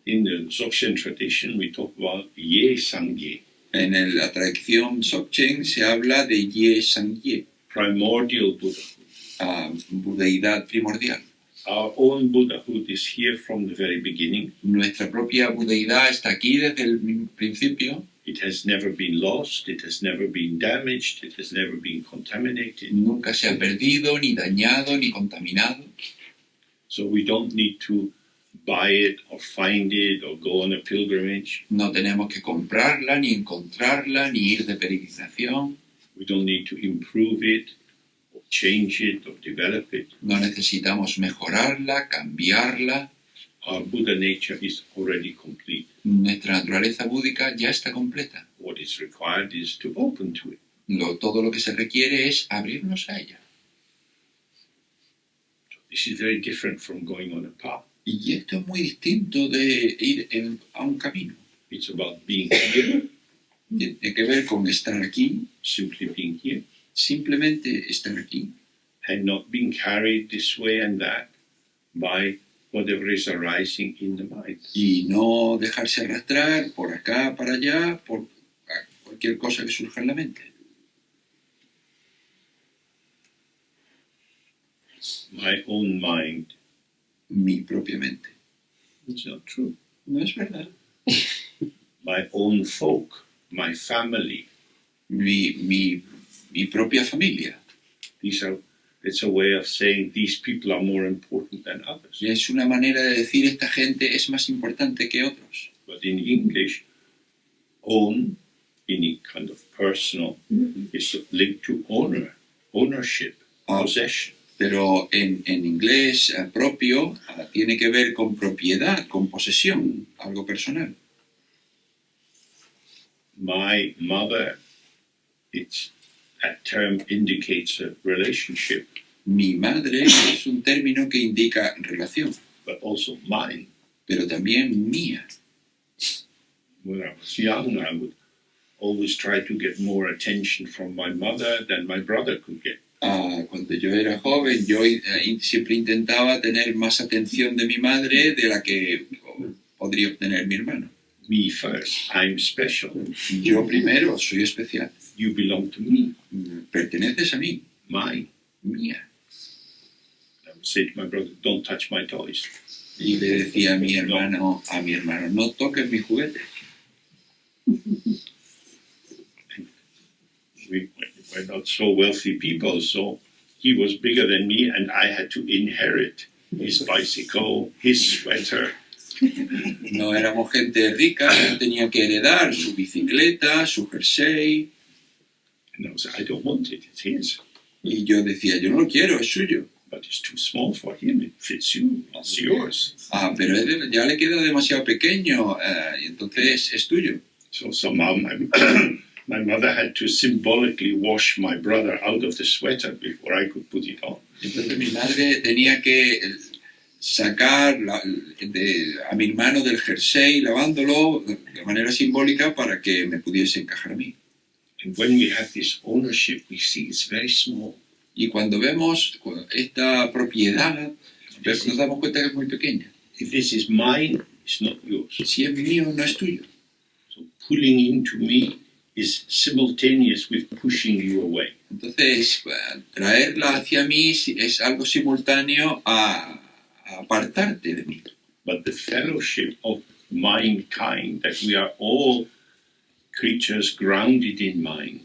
Speaker 1: In the Dzogchen tradition, we talk about Ye Sangye,
Speaker 2: En la tradición Dzogchen se habla de Ye Sangye,
Speaker 1: primordial Buddhahood.
Speaker 2: budeidad primordial.
Speaker 1: Our own Buddhahood is here from the very beginning.
Speaker 2: Nuestra propia budeidad está aquí desde el principio.
Speaker 1: It has never been lost, it has never been damaged, it has never been contaminated.
Speaker 2: Nunca se ha perdido, ni dañado, ni contaminado.
Speaker 1: So we don't need to buy it or find it or go on a pilgrimage.
Speaker 2: No tenemos que comprarla, ni encontrarla, ni ir de peregrinación.
Speaker 1: We don't need to improve it or change it or develop it.
Speaker 2: No necesitamos mejorarla, cambiarla.
Speaker 1: Our Buddha nature is already complete.
Speaker 2: Nuestra naturaleza búdica ya está completa.
Speaker 1: What is required is to open to it.
Speaker 2: Todo lo que se requiere es abrirnos a ella.
Speaker 1: This is very different from going on a path.
Speaker 2: Y esto es muy distinto de ir a un camino.
Speaker 1: It's about being here,
Speaker 2: Tiene que ver con estar aquí,
Speaker 1: simply being here,
Speaker 2: simplemente estar aquí,
Speaker 1: and not being carried this way and that by whatever is arising in the mind.
Speaker 2: y no dejarse arrastrar por acá, para allá, por cualquier cosa que surja en la mente.
Speaker 1: My own mind.
Speaker 2: Mi propia mente.
Speaker 1: It's not true.
Speaker 2: No es verdad.
Speaker 1: My own folk, my family.
Speaker 2: Mi propia familia.
Speaker 1: It's a way of saying these people are more important than others.
Speaker 2: Y es una manera de decir esta gente es más importante que otros.
Speaker 1: But in English, own, in a kind of personal, is linked to ownership, possession.
Speaker 2: Pero en inglés propio tiene que ver con propiedad, con posesión, algo personal.
Speaker 1: My mother that term indicates a relationship,
Speaker 2: Mi madre es un término que indica relación,
Speaker 1: but also mine.
Speaker 2: pero también mía.
Speaker 1: When I was young, I would always try to get more attention from my mother than my brother could get.
Speaker 2: Cuando yo era joven, yo siempre intentaba tener más atención de mi madre de la que podría obtener mi hermano.
Speaker 1: Me first, I'm special.
Speaker 2: Yo primero, soy especial.
Speaker 1: You belong to me,
Speaker 2: Perteneces a mí,
Speaker 1: mine.
Speaker 2: mía.
Speaker 1: I would say to my brother, don't touch my toys.
Speaker 2: Y le decía a mi hermano, no toques mis juguetes.
Speaker 1: We're not so wealthy people, so he was bigger than me, and I had to inherit his bicycle, his sweater.
Speaker 2: No éramos gente rica, yo tenía que heredar su bicicleta, su jersey.
Speaker 1: And I was like, I don't want it, it's his.
Speaker 2: Y yo decía, yo no lo quiero, es suyo.
Speaker 1: But it's too small for him, it fits you, it's yours.
Speaker 2: Pero ya le queda demasiado pequeño, y entonces es tuyo.
Speaker 1: So somehow my mother had to symbolically wash my brother out of the sweater before I could put it on.
Speaker 2: Entonces mi madre tenía que sacar a mi hermano del jersey, lavándolo de manera simbólica para que me pudiese encajar a mí.
Speaker 1: And when we have this ownership, we see it's very small.
Speaker 2: Y cuando vemos esta propiedad, nos damos cuenta que es muy pequeña.
Speaker 1: If this is mine, it's not yours.
Speaker 2: Si es mío, no es tuyo.
Speaker 1: So pulling into me is simultaneous with pushing you away.
Speaker 2: Entonces, traerla hacia mí es algo simultáneo a apartarte de mí.
Speaker 1: But the fellowship of mankind, that we are all creatures grounded in mind,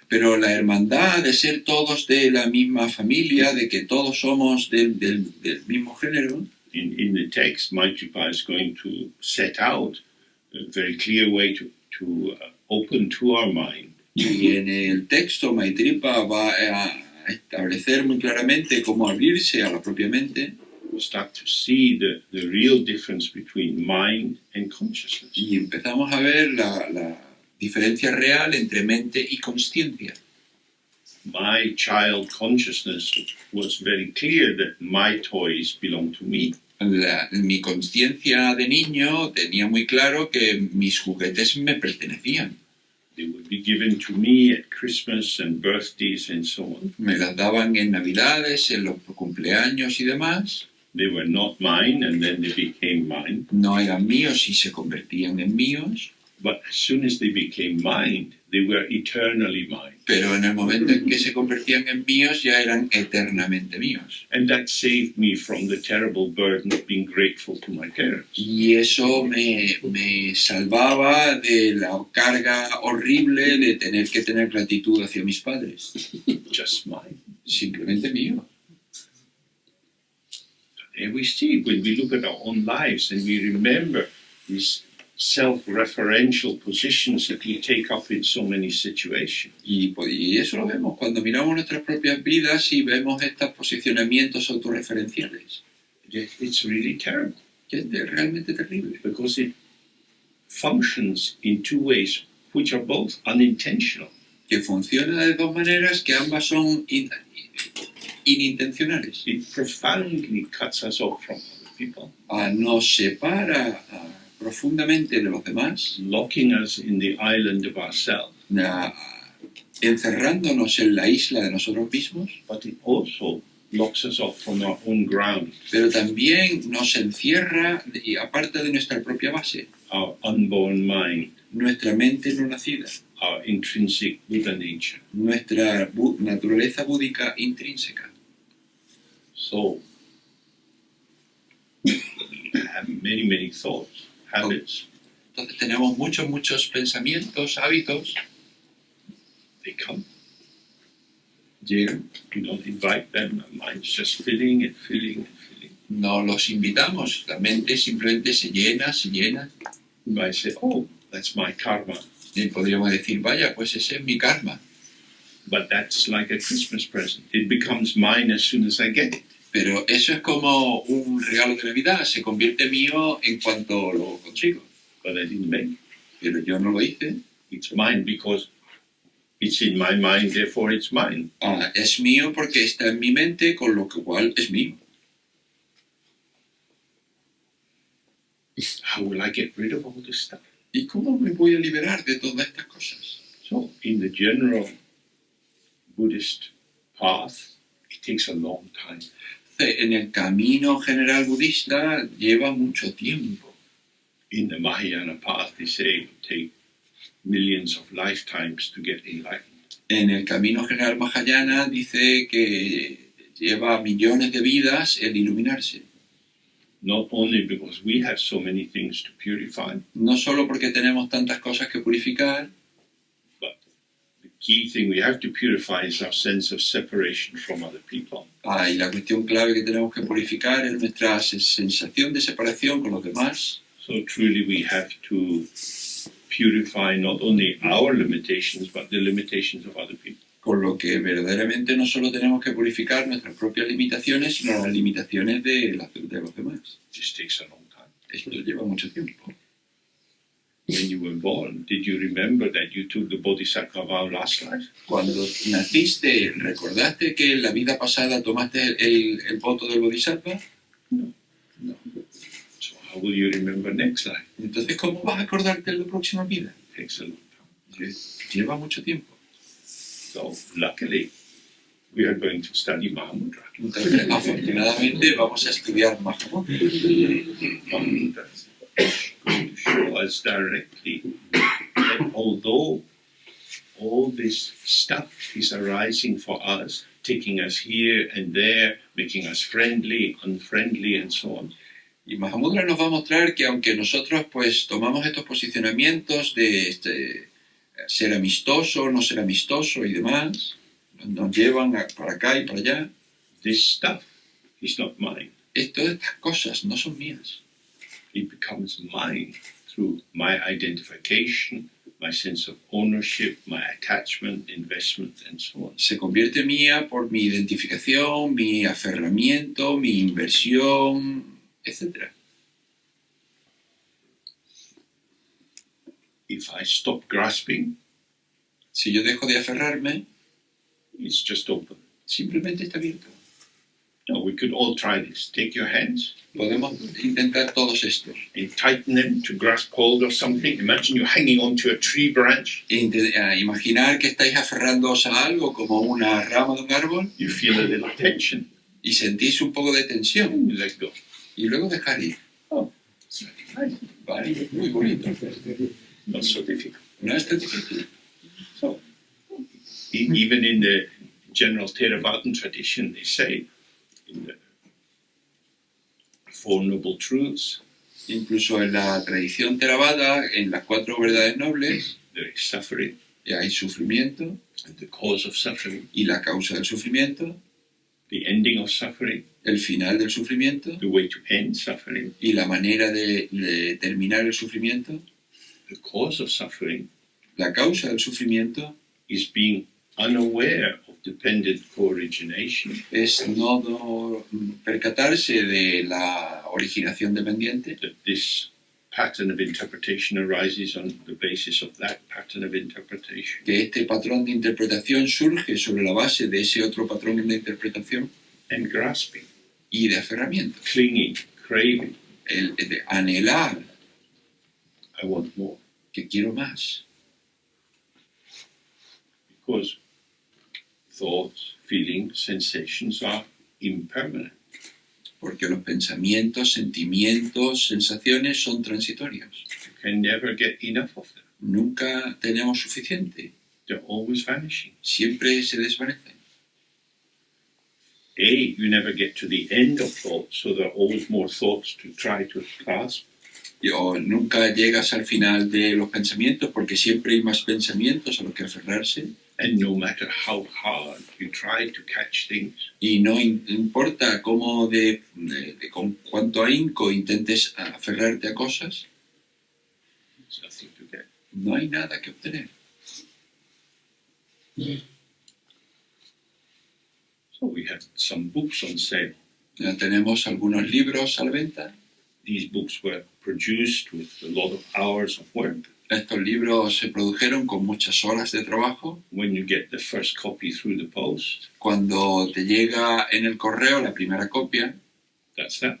Speaker 2: Pero la hermandad de ser todos de la misma familia, de que todos somos del mismo género,
Speaker 1: in the text, Maitripa is going to set out a very clear way to open to our mind.
Speaker 2: y en el texto Maitripa va a establecer muy claramente cómo abrirse a la propia mente,
Speaker 1: We start to see the real difference between mind and consciousness.
Speaker 2: y empezamos a ver la diferencia real entre mente y consciencia.
Speaker 1: My child consciousness was very clear that my toys belong to me.
Speaker 2: Mi conciencia de niño tenía muy claro que mis juguetes me pertenecían.
Speaker 1: They would be given to me at Christmas and birthdays and so on.
Speaker 2: Me las daban en Navidades, en los cumpleaños y demás.
Speaker 1: They were not mine, and then they became mine.
Speaker 2: No eran míos y se convertían en míos.
Speaker 1: But as soon as they became mine, they were eternally mine.
Speaker 2: Pero en el momento en que se convertían en míos, ya eran eternamente míos.
Speaker 1: And that saved me from the terrible burden of being grateful to my parents.
Speaker 2: Y eso me salvaba de la carga horrible de tener que tener gratitud hacia mis padres.
Speaker 1: Just mine.
Speaker 2: Simplemente mío.
Speaker 1: And we see when we look at our own lives and we remember these self-referential positions that we take up in so many situations.
Speaker 2: Y eso lo vemos cuando miramos nuestras propias vidas y vemos estos posicionamientos autorreferenciales.
Speaker 1: It's really terrible.
Speaker 2: Que es realmente terrible.
Speaker 1: Because it functions in two ways, which are both unintentional.
Speaker 2: Que funciona de dos maneras que ambas son inintencionales.
Speaker 1: It profoundly cuts us off from other people.
Speaker 2: Nos separa profundamente de los demás,
Speaker 1: Locking us in the island of ourselves.
Speaker 2: Encerrándonos en la isla de nosotros mismos,
Speaker 1: But it also locks us off from our own ground,
Speaker 2: pero también nos encierra y aparta de nuestra propia base,
Speaker 1: our unborn mind,
Speaker 2: nuestra mente no nacida,
Speaker 1: our intrinsic Buddha nature.
Speaker 2: nuestra naturaleza búdica intrínseca.
Speaker 1: So, we have many thoughts, habits.
Speaker 2: Entonces tenemos muchos pensamientos, hábitos,
Speaker 1: They come.
Speaker 2: llegan,
Speaker 1: We don't invite them. Our mind's just filling and filling and filling.
Speaker 2: no los invitamos, la mente simplemente se llena.
Speaker 1: We might say, oh, that's my karma.
Speaker 2: Y podríamos decir, vaya, pues ese es mi karma.
Speaker 1: But that's like a Christmas present. It becomes mine as soon as I get it.
Speaker 2: Pero eso es como un regalo de Navidad, se convierte mío en cuanto lo consigo.
Speaker 1: But I didn't make it.
Speaker 2: Pero yo no lo hice.
Speaker 1: It's mine because It's in my mind, therefore it's mine.
Speaker 2: Es mío porque está en mi mente, con lo cual es mío.
Speaker 1: How will I get rid of all this stuff?
Speaker 2: ¿Y cómo me voy a liberar de todas estas cosas?
Speaker 1: So, in the general Buddhist path, it takes a long time.
Speaker 2: En el camino general budista lleva mucho tiempo.
Speaker 1: In the Mahayana path, they say it will take millions of lifetimes to get enlightened.
Speaker 2: En el camino general mahayana dice que lleva millones de vidas el iluminarse.
Speaker 1: Not only because we have so many things to purify,
Speaker 2: No solo porque tenemos tantas cosas que purificar,
Speaker 1: but the key thing we have to purify is our sense of separation from other people.
Speaker 2: y la cuestión clave que tenemos que purificar es nuestra sensación de separación con los demás.
Speaker 1: So truly we have to purify not only our limitations, but the limitations of other people.
Speaker 2: Con lo que verdaderamente no solo tenemos que purificar nuestras propias limitaciones, sino las limitaciones de los demás.
Speaker 1: This takes a long time.
Speaker 2: Esto lleva mucho tiempo.
Speaker 1: When you were born, did you remember that you took the Bodhisattva vow last life?
Speaker 2: Cuando naciste, ¿recordaste que en la vida pasada tomaste el voto del Bodhisattva?
Speaker 1: No. So how will you remember next life?
Speaker 2: Entonces, ¿cómo vas a acordarte en la próxima vida?
Speaker 1: It takes a long time.
Speaker 2: Lleva mucho tiempo.
Speaker 1: So luckily, we are going to study Mahamudra.
Speaker 2: Entonces, afortunadamente, vamos a estudiar Mahamudra.
Speaker 1: Mahamudra is going to show us directly that although all this stuff is arising for us, taking us here and there, making us friendly, unfriendly, and so on,
Speaker 2: Y Mahamudra nos va a mostrar que aunque nosotros pues tomamos estos posicionamientos de ser amistoso, no ser amistoso y demás, nos llevan para acá y para allá,
Speaker 1: this stuff is not mine.
Speaker 2: todas estas cosas no son mías.
Speaker 1: It becomes mine through my identification, my sense of ownership, my attachment, investment, and so on.
Speaker 2: Se convierte mía por mi identificación, mi aferramiento, mi inversión, etc.
Speaker 1: If I stop grasping,
Speaker 2: Si yo dejo de aferrarme,
Speaker 1: it's just open.
Speaker 2: simplemente está abierto.
Speaker 1: No, we could all try this. Take your hands
Speaker 2: Podemos intentar todos estos.
Speaker 1: and tighten them to grasp hold of something. Imagine you're hanging onto a tree branch.
Speaker 2: Imaginar que estáis aferrándoos a algo como una rama de un árbol
Speaker 1: You feel a little tension.
Speaker 2: y sentís un poco de tensión
Speaker 1: And you let go.
Speaker 2: y luego dejar ir.
Speaker 1: Oh, it's nice.
Speaker 2: Vale, muy bonito.
Speaker 1: Not so difficult.
Speaker 2: No es tan difícil.
Speaker 1: So, even in the general Theravada tradition, they say in the Four Noble Truths,
Speaker 2: Incluso en la tradición Theravada, en las 4 verdades nobles,
Speaker 1: there is suffering,
Speaker 2: hay sufrimiento
Speaker 1: and the cause of suffering,
Speaker 2: y la causa del sufrimiento,
Speaker 1: the ending of suffering,
Speaker 2: el final del sufrimiento
Speaker 1: the way to end suffering,
Speaker 2: y la manera de terminar el sufrimiento.
Speaker 1: the cause of suffering
Speaker 2: La causa del sufrimiento
Speaker 1: is being unaware of dependent co-origination,
Speaker 2: es no percatarse de la originación dependiente,
Speaker 1: that this pattern of interpretation arises on the basis of that pattern of interpretation,
Speaker 2: que este patrón de interpretación surge sobre la base de ese otro patrón de interpretación
Speaker 1: and grasping,
Speaker 2: y de aferramiento,
Speaker 1: clinging, craving,
Speaker 2: el de anhelar
Speaker 1: I want more.
Speaker 2: que quiero más.
Speaker 1: Because thoughts, feelings, sensations are impermanent.
Speaker 2: Porque los pensamientos, sentimientos, sensaciones son transitorios.
Speaker 1: You can never get enough of them.
Speaker 2: Nunca tenemos suficiente.
Speaker 1: They're always vanishing.
Speaker 2: Siempre se desvanecen.
Speaker 1: You never get to the end of thoughts, so there are always more thoughts to try to grasp.
Speaker 2: O nunca llegas al final de los pensamientos porque siempre hay más pensamientos a los que aferrarse.
Speaker 1: And no matter how hard you try to catch things,
Speaker 2: Y no importa cómo con cuánto ahínco intentes aferrarte a cosas,
Speaker 1: there's nothing to get.
Speaker 2: no hay nada que obtener.
Speaker 1: So we have some books on sale.
Speaker 2: Ya tenemos algunos libros a la venta.
Speaker 1: These books were produced with a lot of hours of work.
Speaker 2: Estos libros se produjeron con muchas horas de trabajo.
Speaker 1: When you get the first copy through the post,
Speaker 2: Cuando te llega en el correo la primera copia,
Speaker 1: that's that.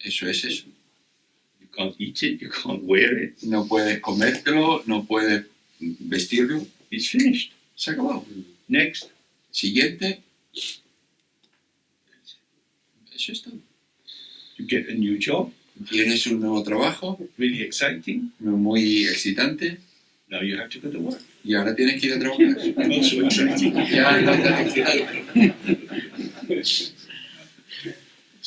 Speaker 2: eso es eso.
Speaker 1: You can't eat it, you can't wear it.
Speaker 2: No puedes comértelo, no puedes vestirlo.
Speaker 1: It's finished.
Speaker 2: Se ha acabado.
Speaker 1: Next.
Speaker 2: Siguiente. Eso es todo.
Speaker 1: You get a new job,
Speaker 2: Tienes un nuevo trabajo,
Speaker 1: really exciting.
Speaker 2: muy excitante,
Speaker 1: Now you have to go to work.
Speaker 2: y ahora tienes que ir a trabajar.
Speaker 1: Also exciting.
Speaker 2: Ya no tan excitante.
Speaker 1: It's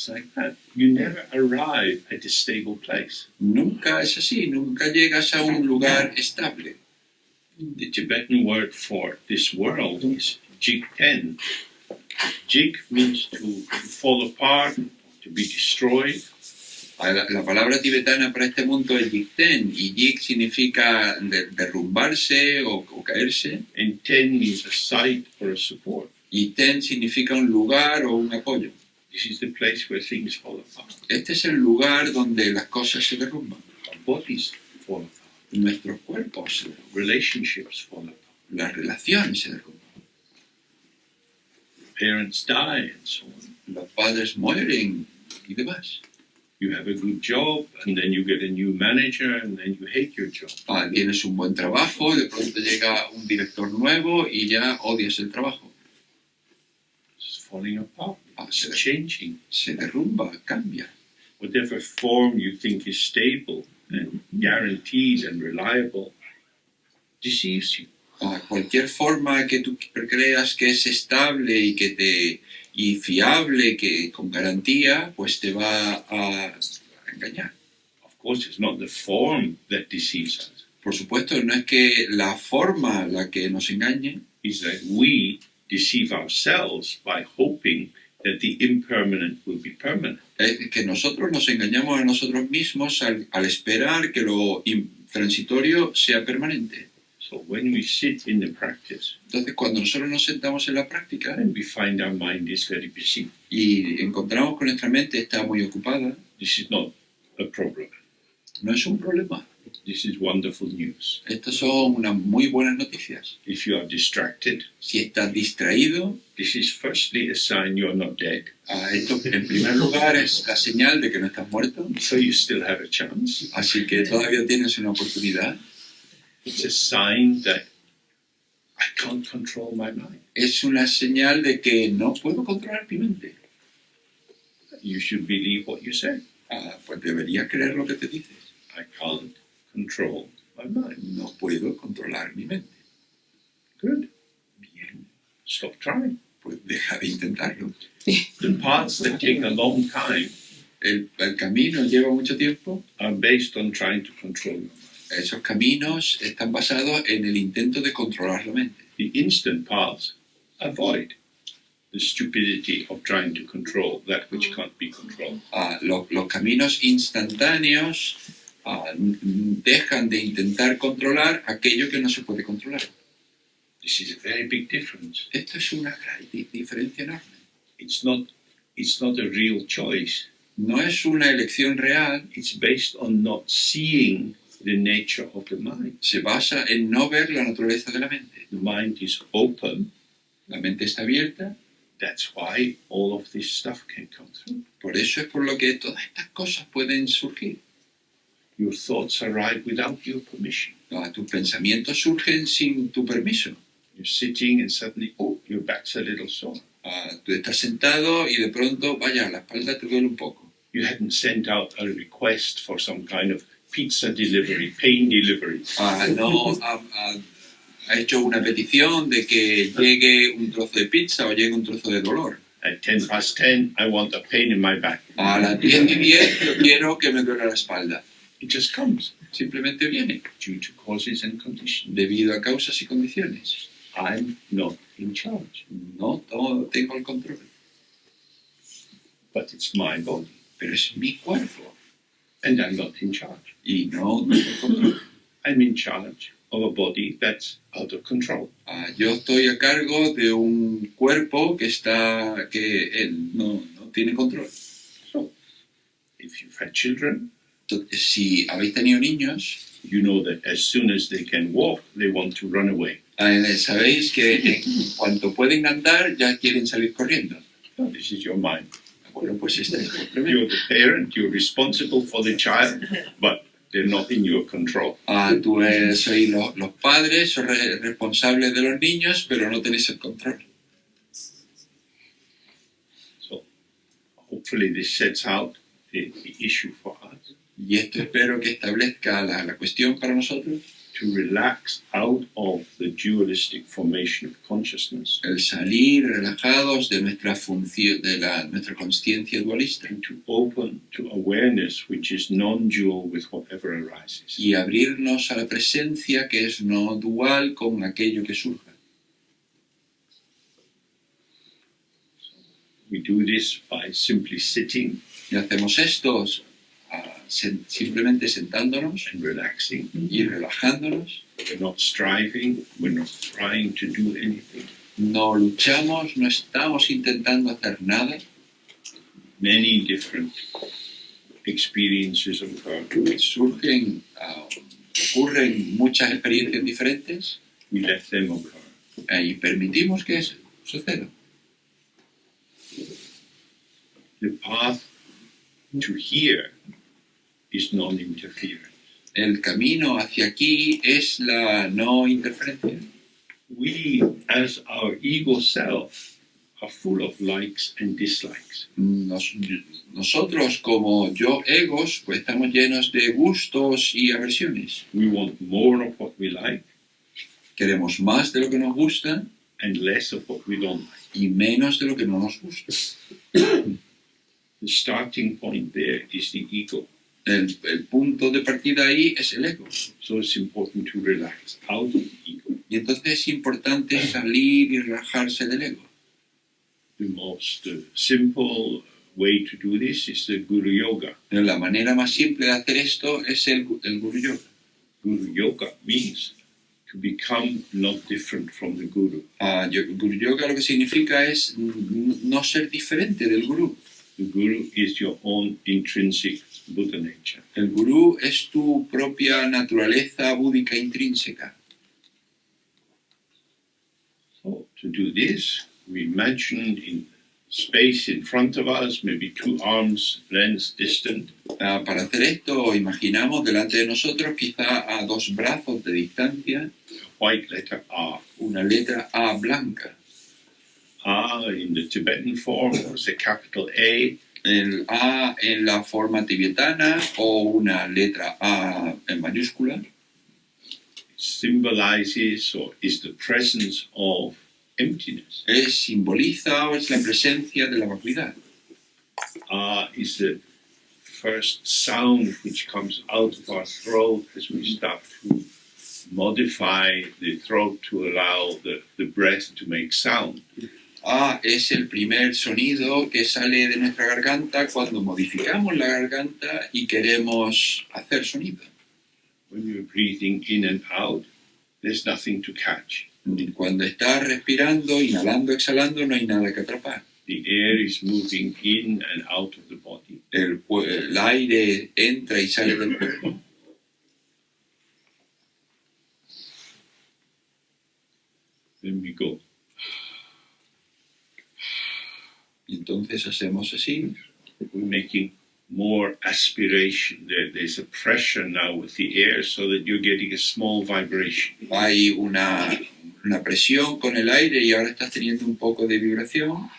Speaker 1: like that. You never arrive at a stable place.
Speaker 2: Nunca es así, nunca llegas a un lugar estable.
Speaker 1: The Tibetan word for this world is jigten. Jig means to fall apart, to be destroyed.
Speaker 2: La palabra tibetana para este mundo es yikten, y yik significa derrumbarse o caerse,
Speaker 1: And ten means a site or a support.
Speaker 2: y ten significa un lugar o un apoyo.
Speaker 1: This is the place where things fall apart.
Speaker 2: Este es el lugar donde las cosas se derrumban.
Speaker 1: Our bodies fall apart.
Speaker 2: Nuestros cuerpos se derrumban,
Speaker 1: Relationships fall apart.
Speaker 2: las relaciones se derrumban,
Speaker 1: Parents die and so on.
Speaker 2: los padres mueren y demás.
Speaker 1: You have a good job and then you get a new manager and then you hate your job.
Speaker 2: Tienes un buen trabajo, de pronto llega un director nuevo y ya odias el trabajo.
Speaker 1: It's falling apart. It's
Speaker 2: se,
Speaker 1: changing.
Speaker 2: se derrumba, cambia.
Speaker 1: Whatever form you think is stable and guaranteed and reliable deceives you.
Speaker 2: Cualquier forma que tú creas que es estable y fiable, que con garantía, pues te va a engañar.
Speaker 1: Of course, it's not the form that deceives us.
Speaker 2: Por supuesto, no es que la forma la que nos engañe,
Speaker 1: It's that we deceive ourselves by hoping that the impermanent will be permanent.
Speaker 2: es que nosotros nos engañamos a nosotros mismos al esperar que lo transitorio sea permanente.
Speaker 1: So when we sit in the practice
Speaker 2: Entonces, cuando nosotros nos sentamos en la práctica
Speaker 1: and we find our mind is very busy,
Speaker 2: y encontramos que nuestra mente está muy ocupada,
Speaker 1: this is not a problem.
Speaker 2: no es un problema.
Speaker 1: This is wonderful news.
Speaker 2: Estas son unas muy buenas noticias.
Speaker 1: If you are distracted,
Speaker 2: Si estás distraído,
Speaker 1: this is firstly a sign you're not dead.
Speaker 2: esto en primer lugar es la señal de que no estás muerto,
Speaker 1: So you still have a chance.
Speaker 2: así que todavía tienes una oportunidad.
Speaker 1: It's a sign that I can't control my mind.
Speaker 2: Es una señal de que no puedo controlar mi mente.
Speaker 1: You should believe what you say.
Speaker 2: Pues deberías creer lo que te dices.
Speaker 1: I can't control my mind.
Speaker 2: No puedo controlar mi mente.
Speaker 1: Good.
Speaker 2: Bien,
Speaker 1: Stop trying.
Speaker 2: pues deja de intentarlo.
Speaker 1: The paths that take a long time
Speaker 2: El camino lleva mucho tiempo.
Speaker 1: are based on trying to control your mind.
Speaker 2: Esos caminos están basados en el intento de controlar la mente.
Speaker 1: The instant paths avoid the stupidity of trying to control that which can't be controlled.
Speaker 2: Los caminos instantáneos dejan de intentar controlar aquello que no se puede controlar.
Speaker 1: This is a very big difference.
Speaker 2: Esto es una gran diferencia enorme.
Speaker 1: It's not a real choice.
Speaker 2: No es una elección real,
Speaker 1: It's based on not seeing the nature of the mind.
Speaker 2: se basa en no ver la naturaleza de la mente.
Speaker 1: The mind is open.
Speaker 2: La mente está abierta,
Speaker 1: That's why all of this stuff can come through.
Speaker 2: por eso es por lo que todas estas cosas pueden surgir.
Speaker 1: Your thoughts arrive without your permission.
Speaker 2: Tus pensamientos surgen sin tu permiso.
Speaker 1: You're sitting and suddenly, your back's a little sore.
Speaker 2: Tú estás sentado y de pronto, vaya, la espalda te duele un poco.
Speaker 1: You hadn't sent out a request for some kind of pizza delivery, pain delivery.
Speaker 2: No ha hecho una petición de que llegue un trozo de pizza o llegue un trozo de dolor.
Speaker 1: At 10:10, I want a pain in my back.
Speaker 2: A las 10:10 yo quiero que me duela la espalda.
Speaker 1: It just comes
Speaker 2: Simplemente viene,
Speaker 1: due to causes and conditions.
Speaker 2: debido a causas y condiciones.
Speaker 1: I'm not in charge,
Speaker 2: No tengo el control,
Speaker 1: but it's my body,
Speaker 2: pero es mi cuerpo
Speaker 1: and I'm not in charge.
Speaker 2: y no tengo el control.
Speaker 1: I'm in charge of a body that's out of control.
Speaker 2: Yo estoy a cargo de un cuerpo que no tiene control.
Speaker 1: So, if you've had children,
Speaker 2: Entonces, si habéis tenido niños,
Speaker 1: you you know that as soon as they can walk, they want to run away.
Speaker 2: Sabéis que en cuanto pueden andar ya quieren salir corriendo.
Speaker 1: Oh, this is your mind.
Speaker 2: Bueno, pues este es vuestro
Speaker 1: You're the parent, you're responsible for the child, but they're not in your control.
Speaker 2: Sois los padres, sois responsables de los niños, pero no tenéis el control.
Speaker 1: So hopefully this sets out the issue for us.
Speaker 2: Y esto espero que establezca la cuestión para nosotros.
Speaker 1: To relax out of the dualistic formation of consciousness.
Speaker 2: El salir relajados de nuestra función, nuestra consciencia dualista.
Speaker 1: And to open to awareness which is non-dual with whatever arises.
Speaker 2: Y abrirnos a la presencia que es no dual con aquello que surja.
Speaker 1: We do this by simply sitting
Speaker 2: Y hacemos esto simplemente sentándonos
Speaker 1: and relaxing.
Speaker 2: y relajándonos.
Speaker 1: We're not striving, we're not trying to do anything.
Speaker 2: No luchamos, no estamos intentando hacer nada.
Speaker 1: Many different experiences occur.
Speaker 2: Ocurren muchas experiencias diferentes
Speaker 1: We let them occur.
Speaker 2: y permitimos que eso suceda.
Speaker 1: The path to here is non-interference.
Speaker 2: El camino hacia aquí es la no interferencia.
Speaker 1: We, as our ego self, are full of likes and dislikes.
Speaker 2: Nosotros como yo egos, pues estamos llenos de gustos y aversiones.
Speaker 1: We want more of what we like
Speaker 2: Queremos más de lo que nos gusta
Speaker 1: and less of what we don't like.
Speaker 2: y menos de lo que no nos gusta.
Speaker 1: The starting point there is the ego.
Speaker 2: El punto de partida ahí es el ego.
Speaker 1: So it's important to relax out of the ego.
Speaker 2: Y entonces es importante salir y relajarse del ego.
Speaker 1: The most simple way to do this is the Guru Yoga.
Speaker 2: Pero la manera más simple de hacer esto es el Guru Yoga.
Speaker 1: Guru Yoga means to become not different from the Guru.
Speaker 2: Guru Yoga lo que significa es no ser diferente del Gurú.
Speaker 1: The Guru is your own intrinsic Buddha nature.
Speaker 2: El Gurú es tu propia naturaleza búdica intrínseca.
Speaker 1: So to do this, we imagine in space in front of us, maybe 2 arms length distant,
Speaker 2: Para hacer esto, imaginamos delante de nosotros, quizá a 2 brazos de distancia,
Speaker 1: a white letter A.
Speaker 2: una letra A blanca.
Speaker 1: A in the Tibetan form was a capital A.
Speaker 2: El A en la forma tibetana o una letra A en mayúscula.
Speaker 1: Symbolizes or is the presence of emptiness.
Speaker 2: Simboliza o es la presencia de la vacuidad.
Speaker 1: Is the first sound which comes out of our throat as we start to modify the throat to allow the breath to make sound.
Speaker 2: A es el primer sonido que sale de nuestra garganta cuando modificamos la garganta y queremos hacer sonido.
Speaker 1: When you're breathing in and out, there's nothing to catch.
Speaker 2: Cuando estás respirando, inhalando, exhalando, no hay nada que atrapar.
Speaker 1: The air is moving in and out of the body.
Speaker 2: El aire entra y sale del cuerpo.
Speaker 1: Then we go.
Speaker 2: Y entonces hacemos así.
Speaker 1: We're making more aspiration. There's a pressure now with the air so that you're getting a small vibration.
Speaker 2: Hay una presión con el aire y ahora estás teniendo un poco de vibración.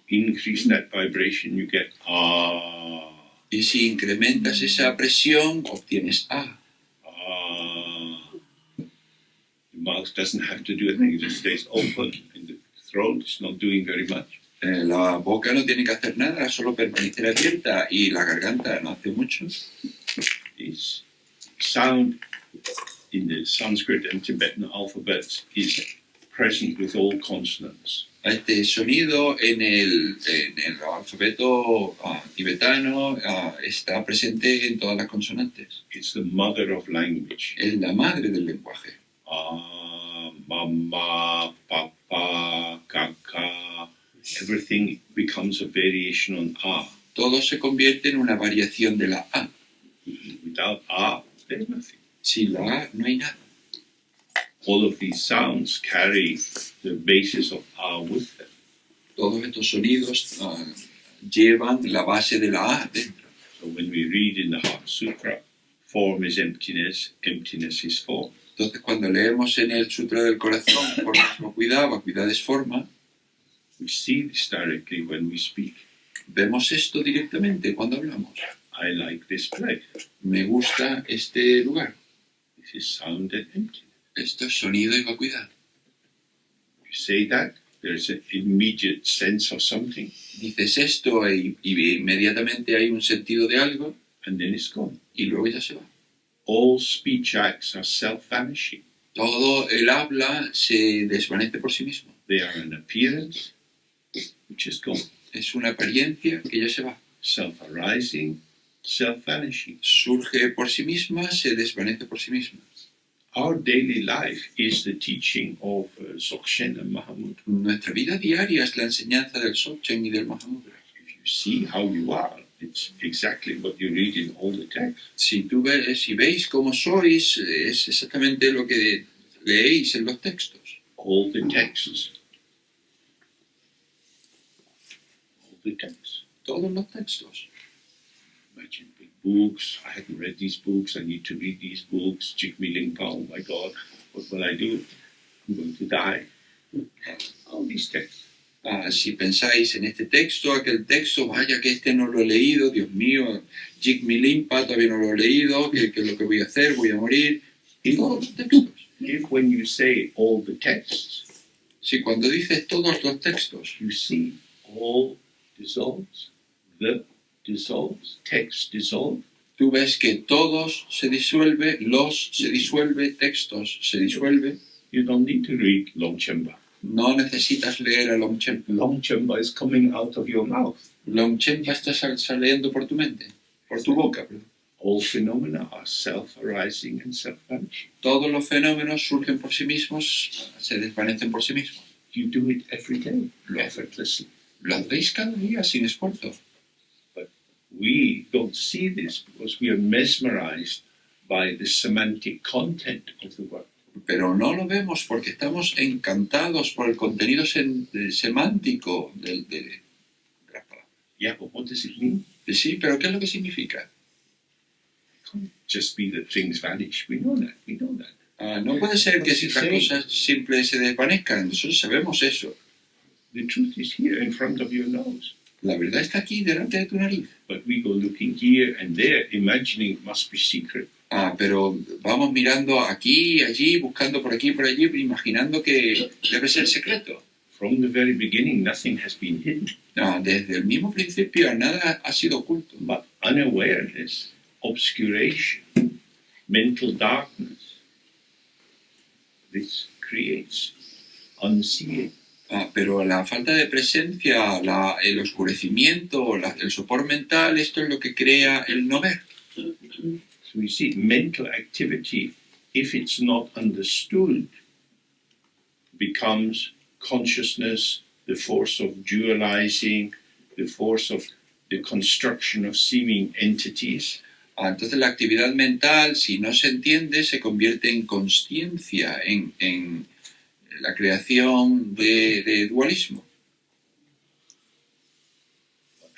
Speaker 1: Increase that vibration, you get ah.
Speaker 2: Y si incrementas esa presión, obtienes A.
Speaker 1: Ah. The mouth doesn't have to do anything, it just stays open, and the throat is not doing very much.
Speaker 2: La boca no tiene que hacer nada, solo permanecer abierta y la garganta no hace mucho.
Speaker 1: This sound in the Sanskrit and Tibetan alphabets is present with all consonants.
Speaker 2: Este sonido en el alfabeto tibetano está presente en todas las consonantes.
Speaker 1: It's the mother of language.
Speaker 2: Es la madre del lenguaje.
Speaker 1: Mama, papa, kaka. Everything becomes a variation on A.
Speaker 2: Todo se convierte en una variación de la A.
Speaker 1: Without A, there's nothing.
Speaker 2: Sin la A no hay nada.
Speaker 1: All of these sounds carry the basis of A with them.
Speaker 2: Todos estos sonidos llevan la base de la A dentro.
Speaker 1: So when we read in the Heart Sutra, form is emptiness, emptiness is form.
Speaker 2: Entonces, cuando leemos en el Sutra del Corazón, forma es vacuidad, vacuidad es forma,
Speaker 1: We see this directly when we speak.
Speaker 2: vemos esto directamente cuando hablamos.
Speaker 1: I like this place.
Speaker 2: Me gusta este lugar.
Speaker 1: This is sound and emptiness.
Speaker 2: Esto es sonido y vacuidad.
Speaker 1: You say that, there's an immediate sense of something,
Speaker 2: Dices esto y inmediatamente hay un sentido de algo
Speaker 1: and then it's gone.
Speaker 2: y luego ya se va.
Speaker 1: All speech acts are self-vanishing.
Speaker 2: Todo el habla se desvanece por sí mismo.
Speaker 1: They are an appearance, which is gone.
Speaker 2: Es una apariencia que ya se va.
Speaker 1: Self-arising, self-vanishing.
Speaker 2: Surge por sí misma, se desvanece por sí misma.
Speaker 1: Our daily life is the teaching of Dzogchen and Mahamudra.
Speaker 2: Nuestra vida diaria es la enseñanza del Dzogchen y del Mahamudra.
Speaker 1: If you see how you are, it's exactly what you read in all the texts.
Speaker 2: Si veis cómo sois, es exactamente lo que leéis en los textos.
Speaker 1: All the texts. All the texts.
Speaker 2: Todos los textos.
Speaker 1: Imagine big books. I haven't read these books. I need to read these books. Jigme Lingpa, oh my God, what will I do? I'm going to die. All these texts.
Speaker 2: Si pensáis en este texto, aquel texto, vaya que este no lo he leído, Dios mío, Jigme Limpa, todavía no lo he leído, ¿qué es lo que voy a hacer? Voy a morir. Y todos los textos.
Speaker 1: If when you say all the texts,
Speaker 2: Si cuando dices todos los textos,
Speaker 1: you see all dissolves, the dissolves, text dissolve,
Speaker 2: tú ves que todos se disuelve, los se disuelve, textos se disuelve,
Speaker 1: you don't need to read Longchenpa.
Speaker 2: no necesitas leer a Longchenpa.
Speaker 1: Longchenpa is coming out of your mouth.
Speaker 2: Longchenpa está saliendo por tu mente, por tu boca. Perdón.
Speaker 1: All phenomena are self-arising and self-vanishing.
Speaker 2: Todos los fenómenos surgen por sí mismos, se desvanecen por sí mismos.
Speaker 1: You do it every day, effortlessly.
Speaker 2: Lo hacéis cada día sin esfuerzo.
Speaker 1: We don't see this because we are mesmerized by the semantic content of the word.
Speaker 2: Pero no lo vemos porque estamos encantados por el contenido semántico de las palabras.
Speaker 1: Yeah, but what does it mean?
Speaker 2: Sí, pero ¿qué es lo que significa?
Speaker 1: It can't just be that things vanish. We know that. We know that.
Speaker 2: No puede ser que si las cosas simples se desvanezcan. Nosotros sabemos eso.
Speaker 1: The truth is here in front of your nose.
Speaker 2: La verdad está aquí delante de tu nariz.
Speaker 1: But we go looking here and there, imagining it must be secret.
Speaker 2: Pero vamos mirando aquí, allí, buscando por aquí, por allí, imaginando que debe ser secreto.
Speaker 1: From the very beginning, nothing has been hidden.
Speaker 2: Desde el mismo principio nada ha sido oculto.
Speaker 1: But unawareness, obscuration, mental darkness, this creates unseeing.
Speaker 2: Pero la falta de presencia, el oscurecimiento, el sopor mental, esto es lo que crea el no ver.
Speaker 1: So we see mental activity, if it's not understood, becomes consciousness, the force of dualizing, the force of the construction of seeming entities.
Speaker 2: Entonces la actividad mental, si no se entiende, se convierte en consciencia, en la creación de dualismo.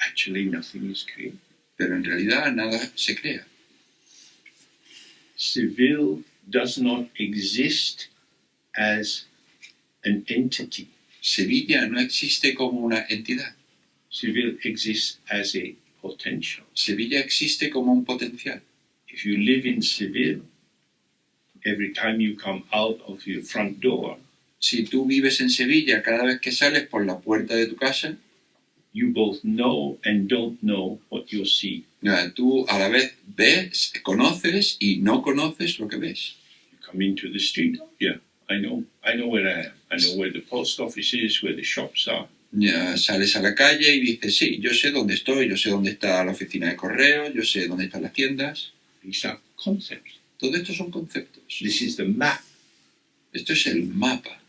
Speaker 1: Actually, nothing is created.
Speaker 2: Pero en realidad nada se crea.
Speaker 1: Seville does not exist as an entity.
Speaker 2: Sevilla no existe como una entidad.
Speaker 1: Seville exists as a potential.
Speaker 2: Sevilla existe como un potencial.
Speaker 1: If you live in Seville, every time you come out of your front door,
Speaker 2: Si tú vives en Sevilla, cada vez que sales por la puerta de tu casa,
Speaker 1: you both know and don't know what you'll see.
Speaker 2: tú a la vez ves, conoces y no conoces lo que ves.
Speaker 1: You come into the street, yeah, I know where I am. I know where the post office is, where the shops are.
Speaker 2: Sales a la calle y dices, sí, yo sé dónde estoy, yo sé dónde está la oficina de correo, yo sé dónde están las tiendas.
Speaker 1: These are concepts.
Speaker 2: Todo esto son conceptos.
Speaker 1: This is the map.
Speaker 2: Esto es el mapa.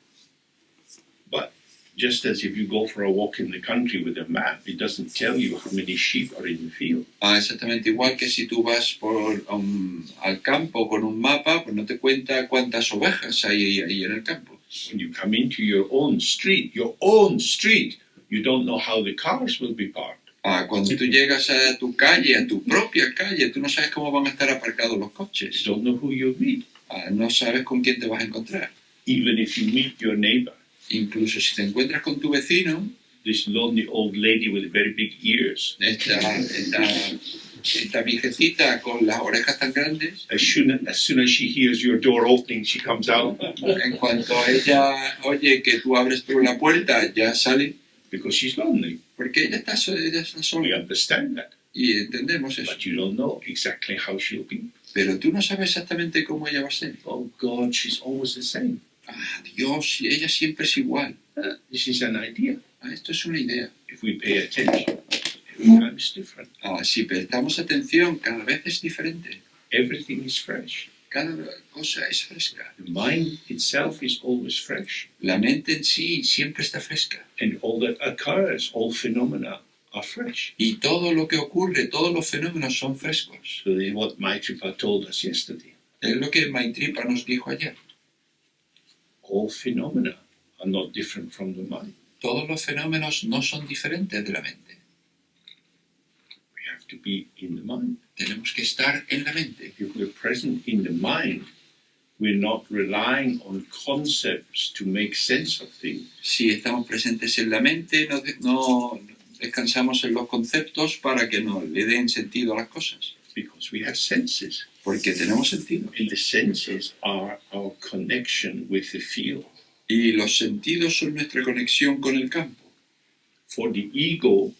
Speaker 1: But Just as if you go for a walk in the country with a map, it doesn't tell you how many sheep are in the field.
Speaker 2: Exactamente igual que si tú vas al campo con un mapa, pues no te cuenta cuántas ovejas hay ahí en el campo.
Speaker 1: When you come into your own street, you don't know how the cars will be parked.
Speaker 2: Cuando tú llegas a tu calle, a tu propia calle, tú no sabes cómo van a estar aparcados los
Speaker 1: You
Speaker 2: coches.
Speaker 1: don't know who you'll meet.
Speaker 2: No sabes con quién te vas a encontrar.
Speaker 1: Even if you meet your neighbor,
Speaker 2: Incluso si te encuentras con tu vecino,
Speaker 1: this lonely old lady with very big ears,
Speaker 2: esta viejecita con las orejas tan grandes,
Speaker 1: as soon as she hears your door opening, she comes out
Speaker 2: en cuanto ella oye que tú abres por la puerta, ya sale,
Speaker 1: because she's lonely.
Speaker 2: porque ella está
Speaker 1: We
Speaker 2: sola.
Speaker 1: understand that,
Speaker 2: Y entendemos eso.
Speaker 1: but you don't know exactly how she'll be.
Speaker 2: Pero tú no sabes exactamente cómo ella va a ser.
Speaker 1: Oh God, she's always the same.
Speaker 2: Dios, ella siempre es igual.
Speaker 1: This is an idea.
Speaker 2: Esto es una idea.
Speaker 1: If we pay attention, every time is different.
Speaker 2: Si prestamos atención, cada vez es diferente.
Speaker 1: Everything is fresh.
Speaker 2: Cada cosa es fresca.
Speaker 1: The mind itself is always fresh.
Speaker 2: La mente en sí siempre está fresca.
Speaker 1: And all that occurs, all phenomena are fresh.
Speaker 2: Y todo lo que ocurre, todos los fenómenos son frescos.
Speaker 1: So this is what Maitripa told us yesterday.
Speaker 2: Es lo que Maitripa nos dijo ayer.
Speaker 1: All phenomena are not different from the mind.
Speaker 2: Todos los fenómenos no son diferentes de la mente.
Speaker 1: We have to be in the mind.
Speaker 2: Tenemos que estar en la mente.
Speaker 1: If we're present in the mind, we're not relying on concepts to make sense of things.
Speaker 2: Si estamos presentes en la mente, no descansamos en los conceptos para que nos le den sentido a las cosas.
Speaker 1: Because we have senses.
Speaker 2: Porque tenemos sentido.
Speaker 1: And the senses are our connection with the field.
Speaker 2: Y los sentidos son nuestra conexión con el campo.
Speaker 1: For the ego,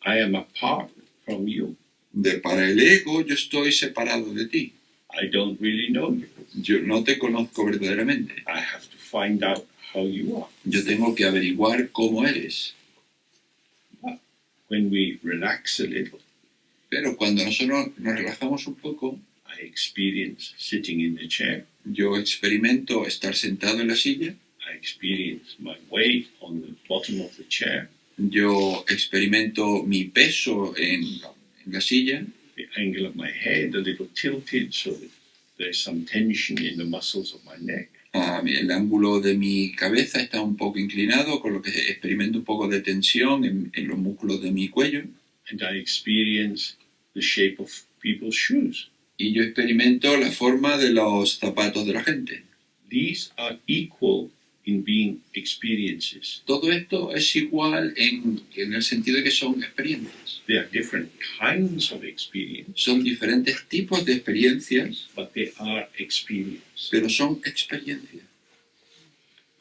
Speaker 1: I am apart from you.
Speaker 2: Para el ego, yo estoy separado de ti.
Speaker 1: I don't really know you.
Speaker 2: Yo no te conozco verdaderamente.
Speaker 1: I have to find out how you are.
Speaker 2: Yo tengo que averiguar cómo eres.
Speaker 1: When we relax a little,
Speaker 2: Pero cuando nosotros nos relajamos un poco,
Speaker 1: I experience sitting in the chair.
Speaker 2: yo experimento estar sentado en la silla,
Speaker 1: I experience my weight on the bottom of the chair,
Speaker 2: yo experimento mi peso en la silla,
Speaker 1: the angle of my head a little tilted so that there's some tension in the muscles of my neck.
Speaker 2: el ángulo de mi cabeza está un poco inclinado, con lo que experimento un poco de tensión en los músculos de mi cuello,
Speaker 1: And I experience the shape of people's shoes.
Speaker 2: y yo experimento la forma de los zapatos de la gente.
Speaker 1: These are equal in being experiences.
Speaker 2: Todo esto es igual en el sentido de que son experiencias.
Speaker 1: They are different kinds of experience,
Speaker 2: Son diferentes tipos de experiencias,
Speaker 1: but they are experience.
Speaker 2: pero son experiencias.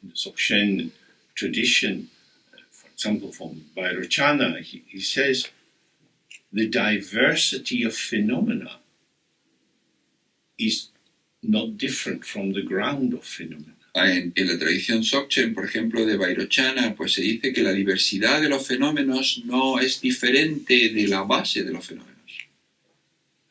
Speaker 1: In the Dzogchen tradition, for example, from Vairochana, he says the diversity of phenomena is not different from the ground of phenomena.
Speaker 2: En la tradición Dzogchen, por ejemplo, de Vairochana, pues se dice que la diversidad de los fenómenos no es diferente de la base de los fenómenos.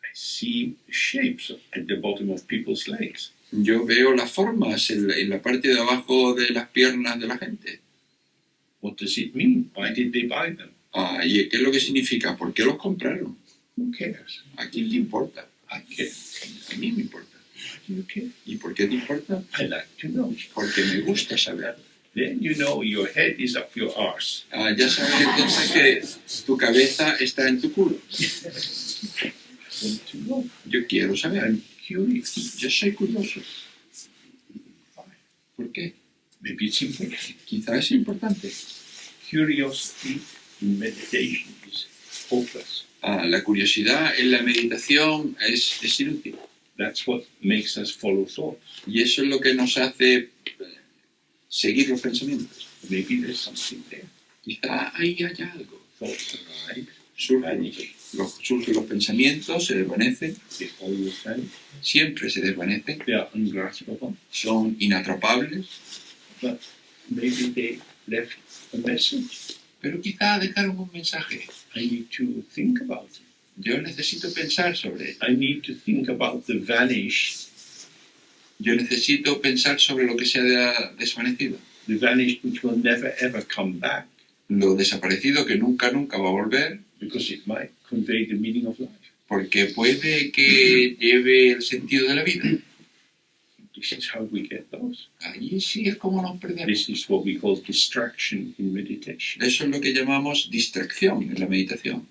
Speaker 1: I see shapes at the bottom of people's legs.
Speaker 2: Yo veo las formas en la parte de abajo de las piernas de la gente.
Speaker 1: What does it mean? Why did they buy them?
Speaker 2: ¿Y qué es lo que significa? ¿Por qué los compraron?
Speaker 1: Who cares?
Speaker 2: ¿A quién le importa?
Speaker 1: I care.
Speaker 2: A mí me importa.
Speaker 1: Why do you care?
Speaker 2: ¿Y por qué te importa?
Speaker 1: I like to know.
Speaker 2: Porque me gusta saber.
Speaker 1: Then you know your head is up your arse.
Speaker 2: Ya sabes entonces que tu cabeza está en tu culo.
Speaker 1: I want to know.
Speaker 2: Yo quiero saber.
Speaker 1: I'm curious.
Speaker 2: Yo soy curioso. ¿Por qué?
Speaker 1: Maybe it's important.
Speaker 2: Quizás es importante.
Speaker 1: Curiosity in meditation is hopeless.
Speaker 2: La curiosidad en la meditación es inútil.
Speaker 1: That's what makes us follow thoughts.
Speaker 2: Y eso es lo que nos hace seguir los pensamientos.
Speaker 1: Maybe there's something there.
Speaker 2: Quizá ahí haya algo.
Speaker 1: Thoughts arise,
Speaker 2: Surgen
Speaker 1: vanish.
Speaker 2: los pensamientos, se desvanecen,
Speaker 1: They always vanish.
Speaker 2: siempre se desvanecen,
Speaker 1: They are ungraspable.
Speaker 2: son inatrapables,
Speaker 1: But maybe they left a message.
Speaker 2: pero quizá dejaron un mensaje.
Speaker 1: I need to think about it.
Speaker 2: Yo necesito pensar sobre ello.
Speaker 1: I need to think about the vanished
Speaker 2: Yo necesito pensar sobre lo que se ha desvanecido.
Speaker 1: the vanished which will never ever come back,
Speaker 2: lo desaparecido que nunca va a volver,
Speaker 1: because it might convey the meaning of life.
Speaker 2: porque puede que lleve el sentido de la vida.
Speaker 1: This is how we get those.
Speaker 2: Allí sí es como nos perdemos.
Speaker 1: This is what we call distraction in meditation.
Speaker 2: Eso es lo que llamamos distracción en la meditación.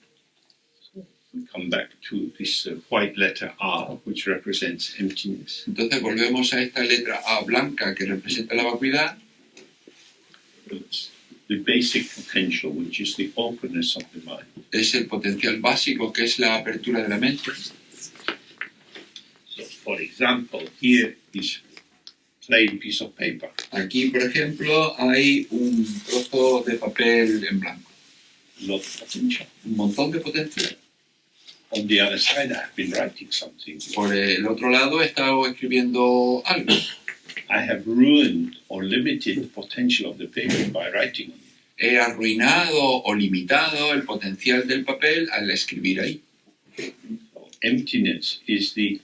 Speaker 1: We come back to this white letter R, which represents emptiness.
Speaker 2: Entonces volvemos a esta letra A blanca que representa la vacuidad.
Speaker 1: It's the basic potential, which is the openness of the mind.
Speaker 2: Es el potencial básico que es la apertura de la mente.
Speaker 1: So, for example, here is plain piece of paper.
Speaker 2: Aquí, por ejemplo, hay un trozo de papel en blanco.
Speaker 1: Lot of potential.
Speaker 2: Un montón de potencial.
Speaker 1: On the other side, I have been writing something.
Speaker 2: Por el otro lado he estado escribiendo algo.
Speaker 1: I have ruined or limited the potential of the paper by writing on it.
Speaker 2: He arruinado o limitado el potencial del papel al escribir ahí.
Speaker 1: So, emptiness is the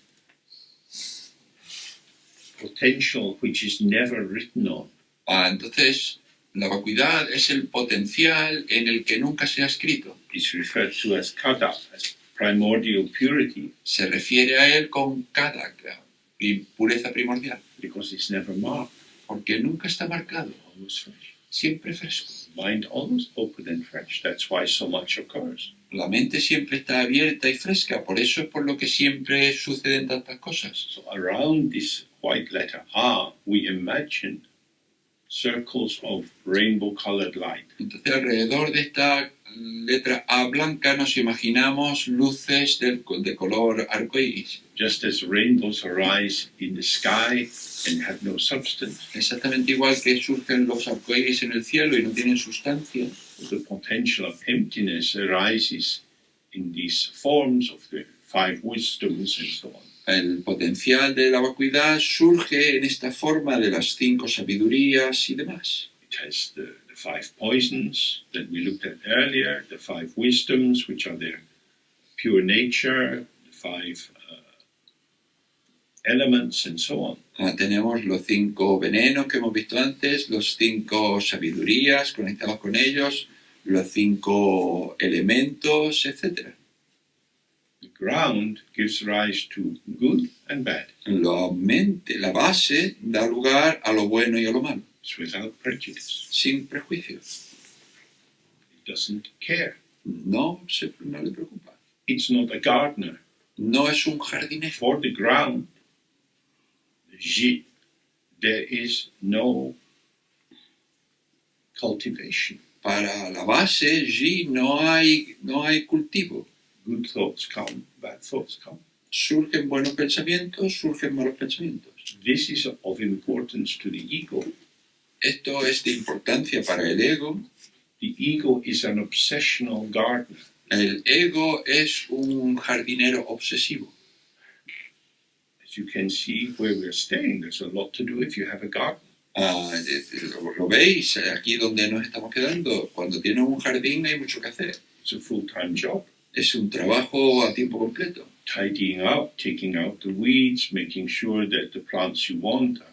Speaker 1: potential which is never written on.
Speaker 2: Entonces, la vacuidad es el potencial en el que nunca se ha escrito.
Speaker 1: It's referred to as kada, as primordial purity,
Speaker 2: Se refiere a él con kada, pureza primordial,
Speaker 1: because it's never marked,
Speaker 2: porque nunca está marcado,
Speaker 1: always fresh.
Speaker 2: siempre fresco.
Speaker 1: Mind always open and fresh. That's why so much occurs.
Speaker 2: La mente siempre está abierta y fresca, por eso es por lo que siempre suceden tantas cosas.
Speaker 1: So around this white letter R, we imagine circles of rainbow-colored light.
Speaker 2: Entonces, alrededor de esta letra A blanca nos imaginamos luces de color arcoíris.
Speaker 1: Just as rainbows arise in the sky and have no substance,
Speaker 2: Exactamente igual que surgen los arcoíris en el cielo y no tienen sustancia.
Speaker 1: the potential of emptiness arises in these forms of the five wisdoms and so on.
Speaker 2: El potencial de la vacuidad surge en esta forma de las 5 sabidurías y demás.
Speaker 1: It has the five poisons that we looked at earlier, the five wisdoms, which are their pure nature, the five elements, and so on.
Speaker 2: Tenemos los 5 venenos que hemos visto antes, los 5 sabidurías conectados con ellos, los 5 elementos, etc.
Speaker 1: The ground gives rise to good and bad.
Speaker 2: La base da lugar a lo bueno y a lo malo,
Speaker 1: It's without prejudice.
Speaker 2: sin prejuicios.
Speaker 1: It doesn't care.
Speaker 2: No le preocupa.
Speaker 1: It's not a gardener.
Speaker 2: No es un jardinero.
Speaker 1: For the ground, there is no cultivation.
Speaker 2: Para la base, no hay cultivo.
Speaker 1: Good thoughts come, bad thoughts come.
Speaker 2: Surgen buenos pensamientos, surgen malos pensamientos.
Speaker 1: This is of importance to the ego.
Speaker 2: Esto es de importancia para el ego.
Speaker 1: The ego is an obsessional gardener.
Speaker 2: El ego es un jardinero obsesivo.
Speaker 1: As you can see where we're staying, there's a lot to do if you have a garden.
Speaker 2: Lo veis aquí donde nos estamos quedando. Cuando tienes un jardín hay mucho que hacer.
Speaker 1: It's a full-time job.
Speaker 2: Es un trabajo a tiempo completo.
Speaker 1: Tidying up, taking out the weeds, making sure that the plants you want are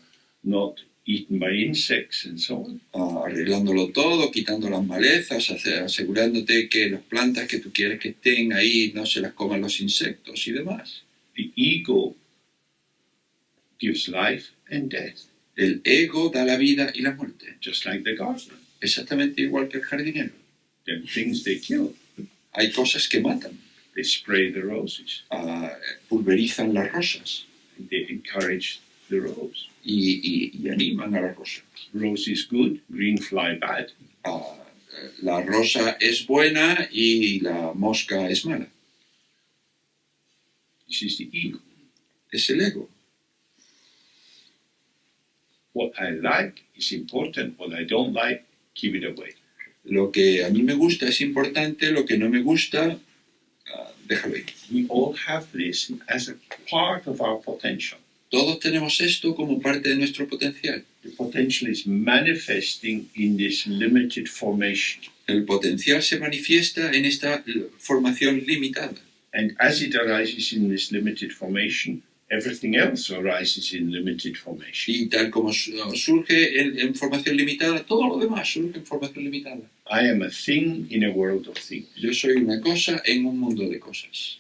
Speaker 1: not eaten by insects and so on.
Speaker 2: Arreglándolo todo, quitando las malezas, asegurándote que las plantas que tú quieres que estén ahí no se las coman los insectos y demás.
Speaker 1: The ego gives life and death,
Speaker 2: El ego da la vida y la muerte,
Speaker 1: just like the gardener.
Speaker 2: exactamente igual que el jardinero.
Speaker 1: There are things they kill.
Speaker 2: Hay cosas que matan,
Speaker 1: They spray the roses
Speaker 2: pulverizan las rosas
Speaker 1: and they encourage the rose.
Speaker 2: y animan a la rosa.
Speaker 1: Rose is good, green fly bad.
Speaker 2: La rosa es buena y la mosca es mala.
Speaker 1: This is the ego.
Speaker 2: Es el ego.
Speaker 1: What I like is important. What I don't like, keep it away.
Speaker 2: Lo que a mí me gusta es importante, lo que no me gusta, déjalo ir.
Speaker 1: We all have this as a part of our potential.
Speaker 2: Todos tenemos esto como parte de nuestro potencial.
Speaker 1: The potential is manifesting in this limited formation.
Speaker 2: El potencial se manifiesta en esta formación limitada.
Speaker 1: And as it arises in this limited formation, everything else arises in limited formation.
Speaker 2: Y tal como surge en formación limitada, todo lo demás surge en formación limitada.
Speaker 1: I am a thing in a world of things.
Speaker 2: Yo soy una cosa en un mundo de cosas.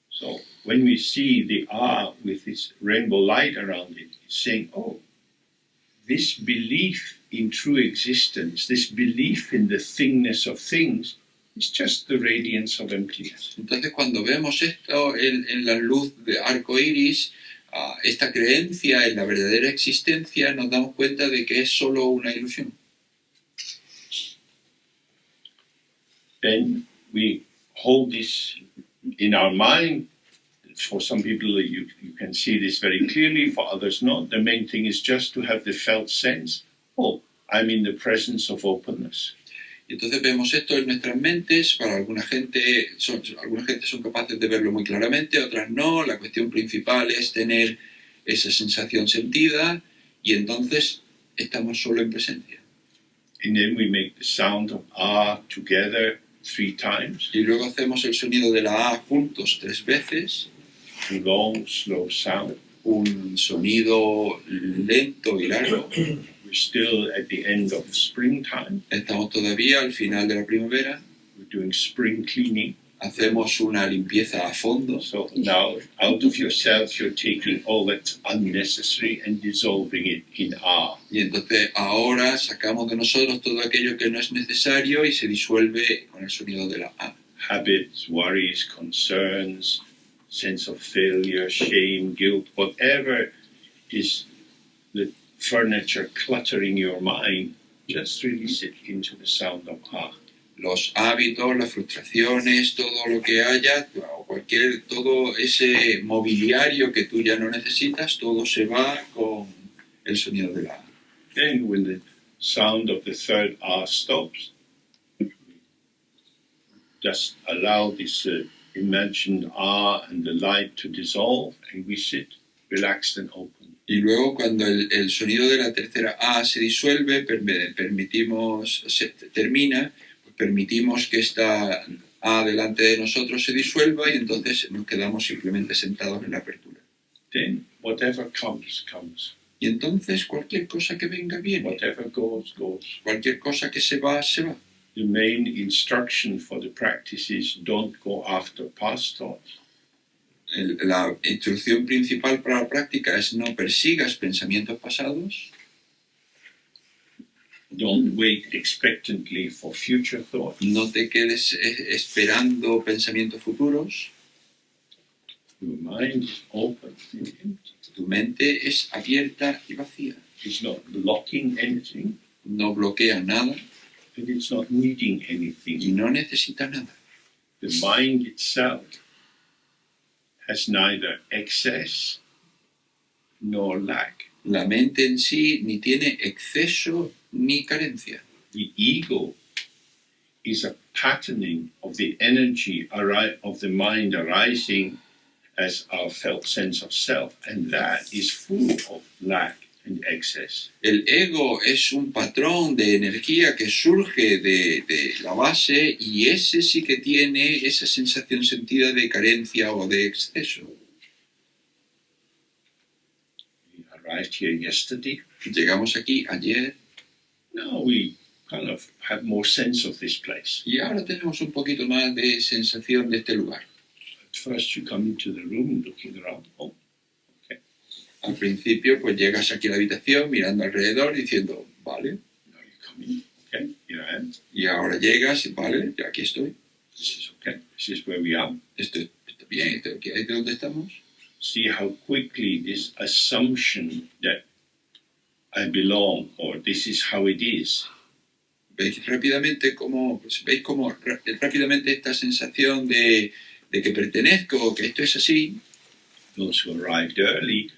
Speaker 1: So when we see the ah with this rainbow light around it, it's saying, oh, this belief in true existence, this belief in the thingness of things, is just the radiance of emptiness.
Speaker 2: Entonces, cuando vemos esto en la luz de arco iris, esta creencia en la verdadera existencia, nos damos cuenta de que es solo una ilusión.
Speaker 1: Then we hold this in our mind. For some people, you can see this very clearly, for others not. The main thing is just to have the felt sense, oh, I'm in the presence of openness.
Speaker 2: Entonces vemos esto en nuestras mentes. Para alguna gente son capaces de verlo muy claramente, otras no. La cuestión principal es tener esa sensación sentida y entonces estamos solo en presencia.
Speaker 1: And then we make the sound of ah together 3 times.
Speaker 2: Y luego hacemos el sonido de la A juntos 3 veces.
Speaker 1: A long, slow sound.
Speaker 2: Un sonido lento y largo.
Speaker 1: We're still at the end of springtime.
Speaker 2: Estamos todavía al final de la primavera.
Speaker 1: We're doing spring cleaning.
Speaker 2: Hacemos una limpieza a fondo.
Speaker 1: So now, out of yourself, you're taking all that's unnecessary and dissolving it in ah.
Speaker 2: Y entonces ahora sacamos de nosotros todo aquello que no es necesario y se disuelve con el sonido de la A.
Speaker 1: Habits, worries, concerns, sense of failure, shame, guilt, whatever is the furniture cluttering your mind, just release it into the sound of ah.
Speaker 2: Los hábitos, las frustraciones, todo lo que haya, todo ese mobiliario que tú ya no necesitas, todo se va con el sonido de la A.
Speaker 1: Then when the sound of the third ah stops, just allow this imagined ah and the light to dissolve, and we sit relaxed and open.
Speaker 2: Y luego cuando el sonido de la tercera A se disuelve, termina, pues permitimos que esta A delante de nosotros se disuelva y entonces nos quedamos simplemente sentados en la apertura.
Speaker 1: Then whatever comes, comes.
Speaker 2: Y entonces cualquier cosa que venga viene,
Speaker 1: Whatever goes, goes.
Speaker 2: cualquier cosa que se va, se va.
Speaker 1: The main instruction for the practice is don't go after past thoughts.
Speaker 2: La instrucción principal para la práctica es no persigas pensamientos pasados,
Speaker 1: Don't wait expectantly for future thoughts.
Speaker 2: no te quedes esperando pensamientos futuros,
Speaker 1: Your mind is open and empty.
Speaker 2: tu mente es abierta y vacía,
Speaker 1: It's not blocking anything,
Speaker 2: no bloquea nada
Speaker 1: and it's not needing
Speaker 2: y
Speaker 1: anything.
Speaker 2: no necesita nada.
Speaker 1: The mind itself has neither excess nor lack.
Speaker 2: La mente en sí ni tiene exceso ni carencia.
Speaker 1: The ego is a patterning of the energy of the mind arising as our felt sense of self, and that is full of lack and excess.
Speaker 2: El ego es un patrón de energía que surge de la base y ese sí que tiene esa sensación sentida de carencia o de exceso.
Speaker 1: We arrived here yesterday.
Speaker 2: Llegamos aquí ayer
Speaker 1: Now we kind of have more sense of this place.
Speaker 2: y ahora tenemos un poquito más de sensación de este lugar.
Speaker 1: At first you come into the room looking around. Oh,
Speaker 2: Al principio pues llegas aquí a la habitación mirando alrededor diciendo, vale,
Speaker 1: now you come in. Okay, here I am.
Speaker 2: y ahora llegas y vale, ya aquí estoy,
Speaker 1: This is okay. This is where we are.
Speaker 2: esto está bien, aquí es donde estamos.
Speaker 1: See how quickly this assumption that I belong or this is how it is
Speaker 2: Veis rápidamente cómo rápidamente esta sensación de que pertenezco, que esto es así.
Speaker 1: those who arrived early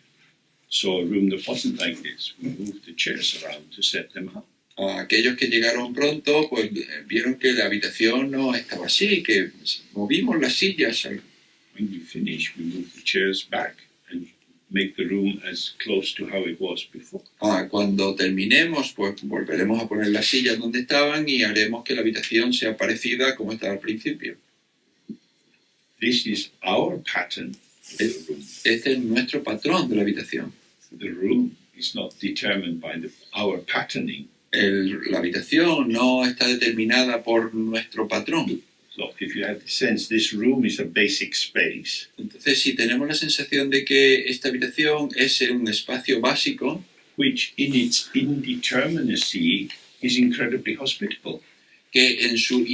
Speaker 1: saw a room that wasn't like this. We moved the chairs around to set them up.
Speaker 2: Aquellos que llegaron pronto, pues vieron que la habitación no estaba así, que movimos las sillas.
Speaker 1: When we finish, we move the chairs back and make the room as close to how it was before.
Speaker 2: Cuando terminemos, pues volveremos a poner las sillas donde estaban y haremos que la habitación sea parecida como estaba al principio.
Speaker 1: This is our pattern the room.
Speaker 2: Este es nuestro patrón de la habitación.
Speaker 1: The room is not determined by our patterning.
Speaker 2: La habitación no está determinada por nuestro patrón.
Speaker 1: So if you have the sense this room is a basic space,
Speaker 2: Entonces, si tenemos la sensación de que esta habitación es un espacio básico,
Speaker 1: which in its indeterminacy is incredibly hospitable.
Speaker 2: que en su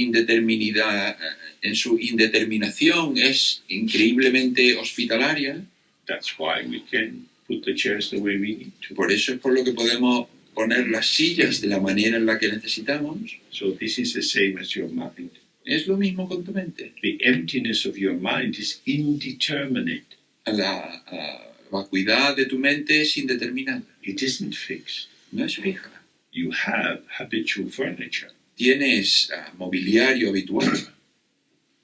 Speaker 2: indeterminación es increíblemente hospitalaria,
Speaker 1: That's why we can put the chairs the way we need to.
Speaker 2: por eso es por lo que podemos poner las sillas de la manera en la que necesitamos.
Speaker 1: So this is the same as your mind.
Speaker 2: Es lo mismo con tu mente.
Speaker 1: The emptiness of your mind is indeterminate.
Speaker 2: La vacuidad de tu mente es indeterminada,
Speaker 1: It isn't fixed.
Speaker 2: no es fija.
Speaker 1: You have habitual furniture.
Speaker 2: Tienes mobiliario habitual.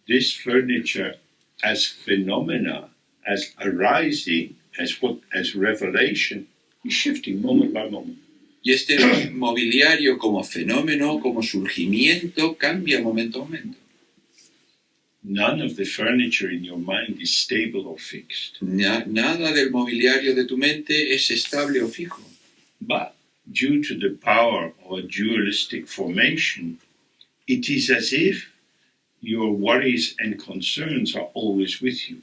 Speaker 1: This furniture as phenomena, as arising, as revelation, is shifting moment by moment.
Speaker 2: Y este mobiliario como fenómeno, como surgimiento, cambia momento a momento.
Speaker 1: None of the furniture in your mind is stable or fixed.
Speaker 2: Nada del mobiliario de tu mente es estable o fijo.
Speaker 1: But due to the power of a dualistic formation, it is as if your worries and concerns are always with you.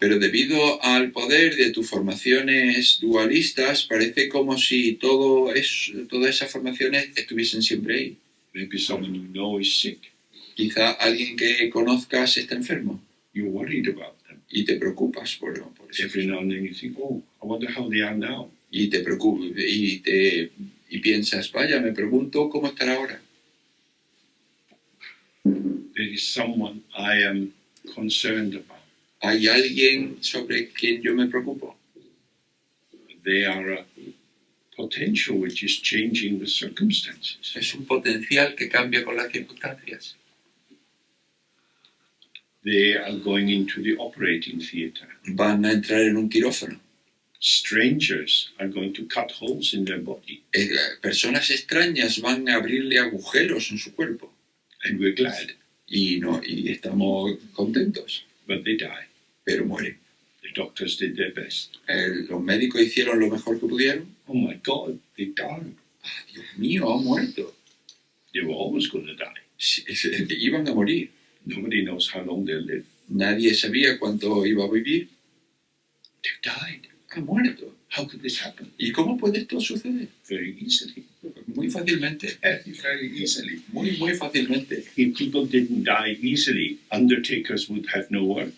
Speaker 2: Pero debido al poder de tus formaciones dualistas, parece como si todas esas formaciones estuviesen siempre ahí.
Speaker 1: Maybe someone you know is sick.
Speaker 2: Quizá alguien que conozcas está enfermo
Speaker 1: You're worried about them.
Speaker 2: y te preocupas por eso.
Speaker 1: Every now and then you think, oh, I wonder how they are now.
Speaker 2: Y te preocupas y piensas, vaya, me pregunto cómo estará ahora.
Speaker 1: There is someone I am concerned about.
Speaker 2: Hay alguien sobre quien yo me preocupo.
Speaker 1: They are a potential which is changing with circumstances.
Speaker 2: Es un potencial que cambia con las circunstancias.
Speaker 1: They are going into the operating theater.
Speaker 2: Van a entrar en un quirófano.
Speaker 1: Strangers are going to cut holes in their body.
Speaker 2: Personas extrañas van a abrirle agujeros en su cuerpo.
Speaker 1: And we're glad,
Speaker 2: Y estamos contentos,
Speaker 1: but they die.
Speaker 2: pero mueren.
Speaker 1: The doctors did their best.
Speaker 2: Los médicos hicieron lo mejor que pudieron.
Speaker 1: Oh my God, they died.
Speaker 2: Dios mío, ha muerto.
Speaker 1: They were always going to die.
Speaker 2: Iban a morir.
Speaker 1: Nobody knows how long they'll live.
Speaker 2: Nadie sabía cuánto iba a vivir.
Speaker 1: They died.
Speaker 2: Ha muerto.
Speaker 1: How could this happen?
Speaker 2: ¿Y cómo puede esto suceder?
Speaker 1: Very easily.
Speaker 2: Muy fácilmente.
Speaker 1: Very easily.
Speaker 2: Muy fácilmente.
Speaker 1: If people didn't die easily, undertakers would have no work.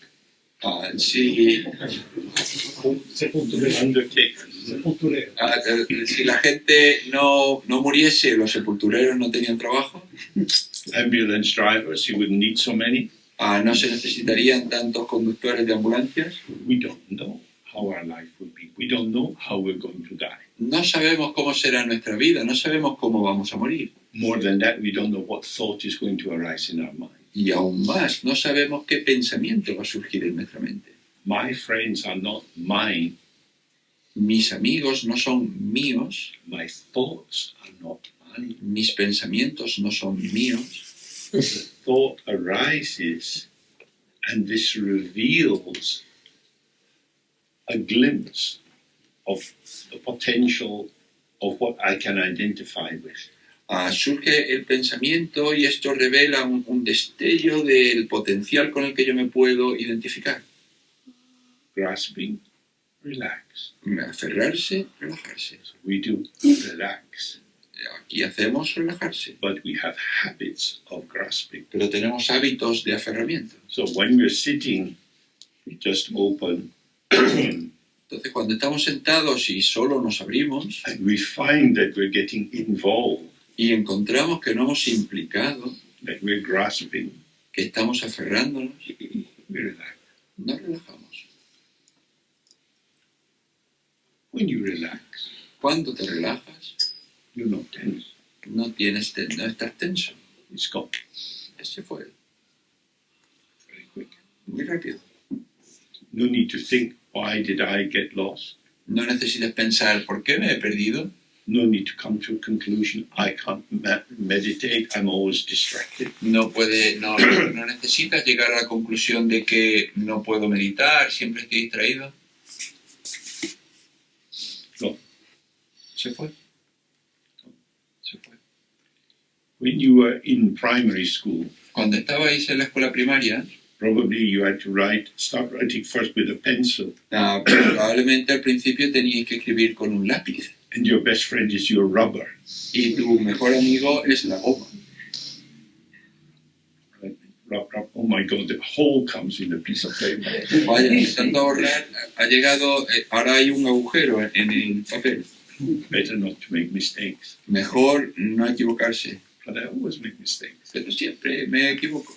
Speaker 2: Si
Speaker 1: Undertakers.
Speaker 2: si la gente no muriese, los sepultureros no tenían trabajo,
Speaker 1: Ambulance drivers, you wouldn't need so many.
Speaker 2: no se necesitarían tantos conductores de ambulancias.
Speaker 1: We don't know how our life would be. We don't know how we're going to die.
Speaker 2: No sabemos cómo será nuestra vida, no sabemos cómo vamos a morir.
Speaker 1: More than that, we don't know what thought is going to arise in our mind.
Speaker 2: Y aún más, no sabemos qué pensamiento va a surgir en nuestra mente.
Speaker 1: My friends are not mine.
Speaker 2: Mis amigos no son míos,
Speaker 1: My thoughts are not mine.
Speaker 2: mis pensamientos no son míos.
Speaker 1: The thought arises, and this reveals a glimpse of the potential of what I can identify with.
Speaker 2: Surge el pensamiento y esto revela un destello del potencial con el que yo me puedo identificar.
Speaker 1: Grasping, relax.
Speaker 2: Aferrarse, relajarse.
Speaker 1: We do relax,
Speaker 2: Aquí hacemos relajarse,
Speaker 1: but we have habits of grasping.
Speaker 2: pero tenemos hábitos de aferramiento.
Speaker 1: So when we're sitting, we just open
Speaker 2: Entonces, cuando estamos sentados y solo nos abrimos
Speaker 1: and we find that we're getting involved,
Speaker 2: y encontramos que no hemos implicado,
Speaker 1: that we're grasping,
Speaker 2: que estamos aferrándonos,
Speaker 1: we relax.
Speaker 2: nos relajamos.
Speaker 1: When you relax,
Speaker 2: Cuando te relajas,
Speaker 1: you're not tense.
Speaker 2: no estás tenso.
Speaker 1: It's gone
Speaker 2: Ese fue
Speaker 1: very quick.
Speaker 2: muy rápido.
Speaker 1: No need to think, why did I get lost?
Speaker 2: No necesitas pensar, ¿por qué me he perdido?
Speaker 1: no need to come to a conclusion. I can't meditate. I'm always distracted.
Speaker 2: No necesitas llegar a la conclusión de que no puedo meditar, siempre estoy distraído.
Speaker 1: No.
Speaker 2: Se fue.
Speaker 1: When you were in primary school,
Speaker 2: Cuando estabais en la escuela primaria,
Speaker 1: probably you had to start writing first with a pencil,
Speaker 2: probablemente al principio teníais que escribir con un lápiz.
Speaker 1: and your best friend is your rubber.
Speaker 2: Y tu mejor amigo es la goma.
Speaker 1: Right? Oh my God, the hole comes in a piece of paper.
Speaker 2: Vaya, intentando ahorrar, ha llegado, ahora hay un agujero en el papel.
Speaker 1: Better not to make mistakes.
Speaker 2: Mejor no equivocarse.
Speaker 1: But I always make mistakes.
Speaker 2: Pero siempre me equivoco.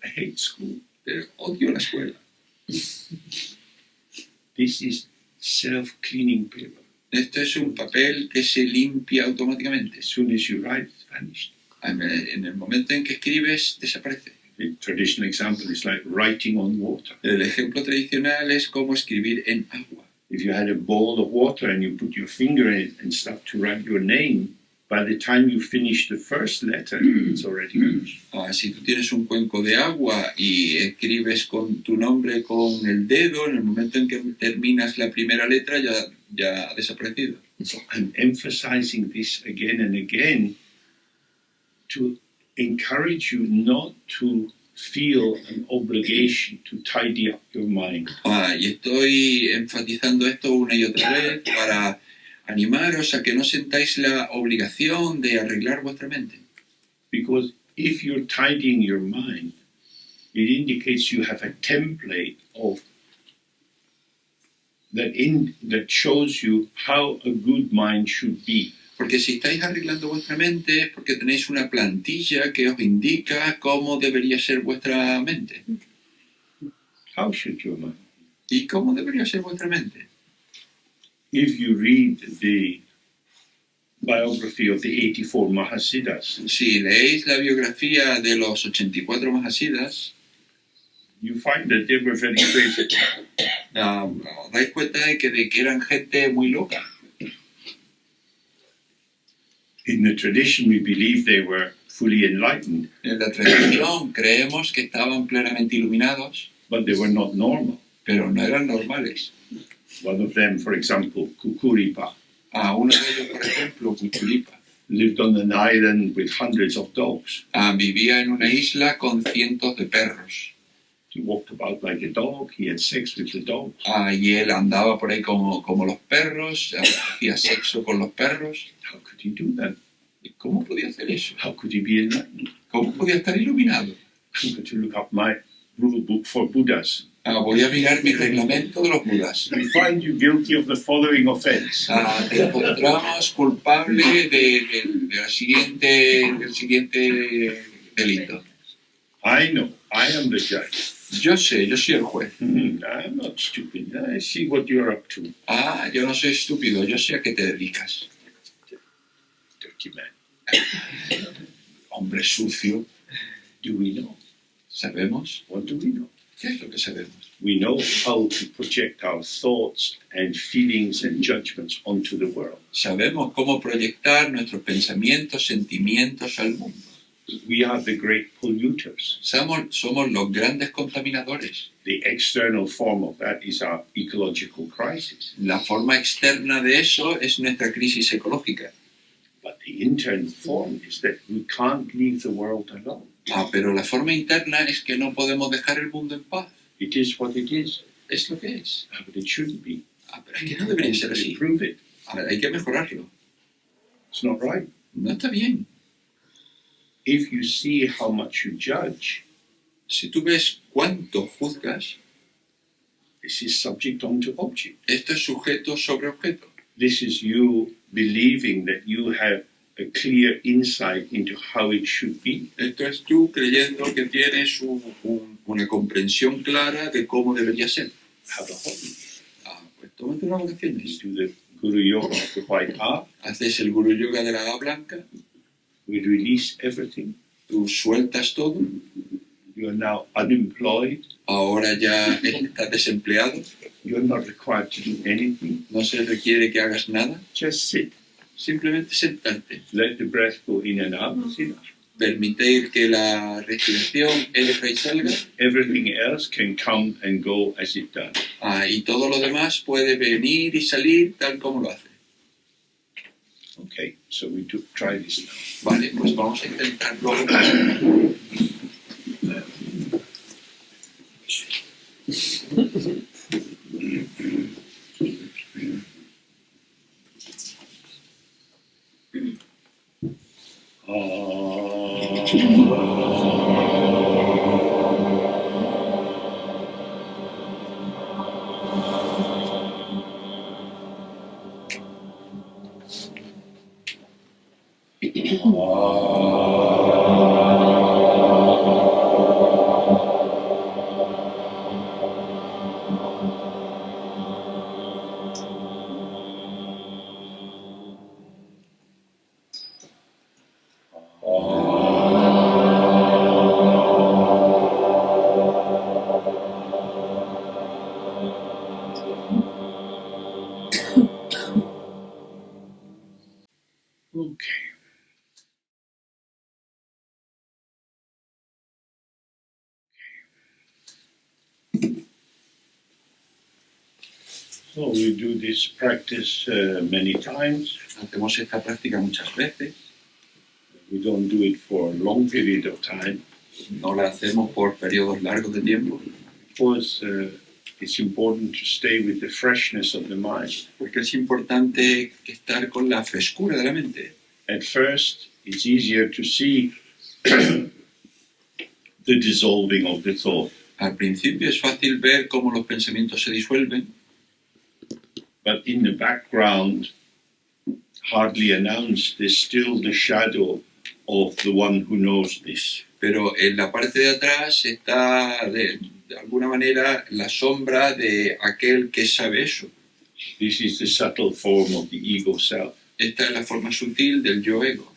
Speaker 1: I hate school.
Speaker 2: Pero odio la escuela.
Speaker 1: This is self-cleaning paper.
Speaker 2: Esto es un papel que se limpia automáticamente.
Speaker 1: As soon as you write, it's vanished.
Speaker 2: En el momento en que escribes, desaparece.
Speaker 1: The traditional example is like writing on water.
Speaker 2: El ejemplo tradicional es como escribir en agua.
Speaker 1: If you had a bowl of water and you put your finger in it and start to write your name, by the time you finish the first letter, it's already finished.
Speaker 2: Si tú tienes un cuenco de agua y escribes con tu nombre con el dedo, en el momento en que terminas la primera letra ya ha desaparecido.
Speaker 1: So I'm emphasizing this again and again to encourage you not to feel an obligation to tidy up your mind.
Speaker 2: Y estoy enfatizando esto una y otra vez para animaros a que no sentáis la obligación de arreglar vuestra mente.
Speaker 1: Because if you're tidying your mind, it indicates you have a template of that shows you how a good mind should be.
Speaker 2: Porque si estáis arreglando vuestra mente es porque tenéis una plantilla que os indica cómo debería ser vuestra mente.
Speaker 1: How should your mind?
Speaker 2: ¿Y cómo debería ser vuestra mente?
Speaker 1: If you read the biography of the 84 Mahasiddhas,
Speaker 2: Si leéis la biografía de los 84 Mahasiddhas,
Speaker 1: you find that they were very crazy.
Speaker 2: os dais cuenta de que eran gente muy loca.
Speaker 1: In the tradition, we believe they were fully enlightened,
Speaker 2: En la tradición creemos que estaban plenamente iluminados,
Speaker 1: but they were not normal.
Speaker 2: pero no eran normales.
Speaker 1: One of them, for example, Kukuripa,
Speaker 2: Uno de ellos, por ejemplo, Maitripa,
Speaker 1: lived on an island with hundreds of dogs.
Speaker 2: vivía en una isla con cientos de perros.
Speaker 1: He walked about like a dog, he had sex with the dogs.
Speaker 2: Y él andaba por ahí como los perros, hacía sexo con los perros.
Speaker 1: How could he do that?
Speaker 2: ¿Y cómo podía hacer eso?
Speaker 1: How could he be enlightened?
Speaker 2: ¿Cómo podía estar iluminado?
Speaker 1: I'm going to look up my rule book for Buddhas.
Speaker 2: Voy a mirar mi reglamento de los Budas.
Speaker 1: We find you guilty of the following offense.
Speaker 2: Te encontramos culpable del siguiente delito.
Speaker 1: I know, I am the judge.
Speaker 2: Yo soy el juez.
Speaker 1: I'm not stupid. I see what you're up to.
Speaker 2: Yo no soy estúpido, yo sé a qué te dedicas.
Speaker 1: Dirty man.
Speaker 2: Hombre sucio.
Speaker 1: Do we know?
Speaker 2: ¿Sabemos?
Speaker 1: What do we know?
Speaker 2: ¿Qué es lo que sabemos?
Speaker 1: We know how to project our thoughts and feelings and judgments onto the world.
Speaker 2: Sabemos cómo proyectar nuestros pensamientos, sentimientos al mundo.
Speaker 1: We are the great polluters.
Speaker 2: Somos los grandes contaminadores.
Speaker 1: The external form of that is our ecological crisis.
Speaker 2: La forma externa de eso es nuestra crisis ecológica.
Speaker 1: But the internal form is that we can't leave the world alone.
Speaker 2: Pero la forma interna es que no podemos dejar el mundo en paz.
Speaker 1: It is what it is.
Speaker 2: Es lo que es.
Speaker 1: But it shouldn't be.
Speaker 2: Pero es que no debería ser así.
Speaker 1: Improve it.
Speaker 2: Hay que mejorarlo.
Speaker 1: It's not right.
Speaker 2: No está bien.
Speaker 1: If you see how much you judge,
Speaker 2: Si tú ves cuánto juzgas,
Speaker 1: this is subject onto object.
Speaker 2: esto es sujeto sobre objeto.
Speaker 1: This is you believing that you have a clear insight into how it should be.
Speaker 2: Esto es tú creyendo que tienes una comprensión clara de cómo debería ser.
Speaker 1: Have a hobby.
Speaker 2: Pues tómate unas vacaciones.
Speaker 1: Do the Guru Yoga of the white A.
Speaker 2: Haces el Guru Yoga de la A blanca.
Speaker 1: We release everything.
Speaker 2: Tú sueltas todo.
Speaker 1: You are now unemployed.
Speaker 2: Ahora ya estás desempleado.
Speaker 1: You're not required to do anything.
Speaker 2: No se requiere que hagas nada.
Speaker 1: Just sit.
Speaker 2: Simplemente sentarte.
Speaker 1: Let the breath go in and out. That's enough.
Speaker 2: Permitir que la respiración entra y salga.
Speaker 1: Everything else can come and go as it does.
Speaker 2: Y todo lo demás puede venir y salir tal como lo hace.
Speaker 1: Okay, so we try this now.
Speaker 2: Vale, pues vamos a intentarlo.
Speaker 1: Okay. So we do this practice many times.
Speaker 2: Hacemos esta práctica muchas veces.
Speaker 1: We don't do it for a long period of time.
Speaker 2: No la hacemos por periodos largos de tiempo.
Speaker 1: Because it's important to stay with the freshness of the mind.
Speaker 2: Porque es importante estar con la frescura de la mente.
Speaker 1: At first, it's easier to see the dissolving of the thought.
Speaker 2: Al principio es fácil ver cómo los pensamientos se disuelven,
Speaker 1: But in the background, hardly announced, there's still the shadow of the one who knows this.
Speaker 2: pero en la parte de atrás está de alguna manera la sombra de aquel que sabe eso.
Speaker 1: This is the subtle form of the ego self.
Speaker 2: Esta es la forma sutil del yo ego.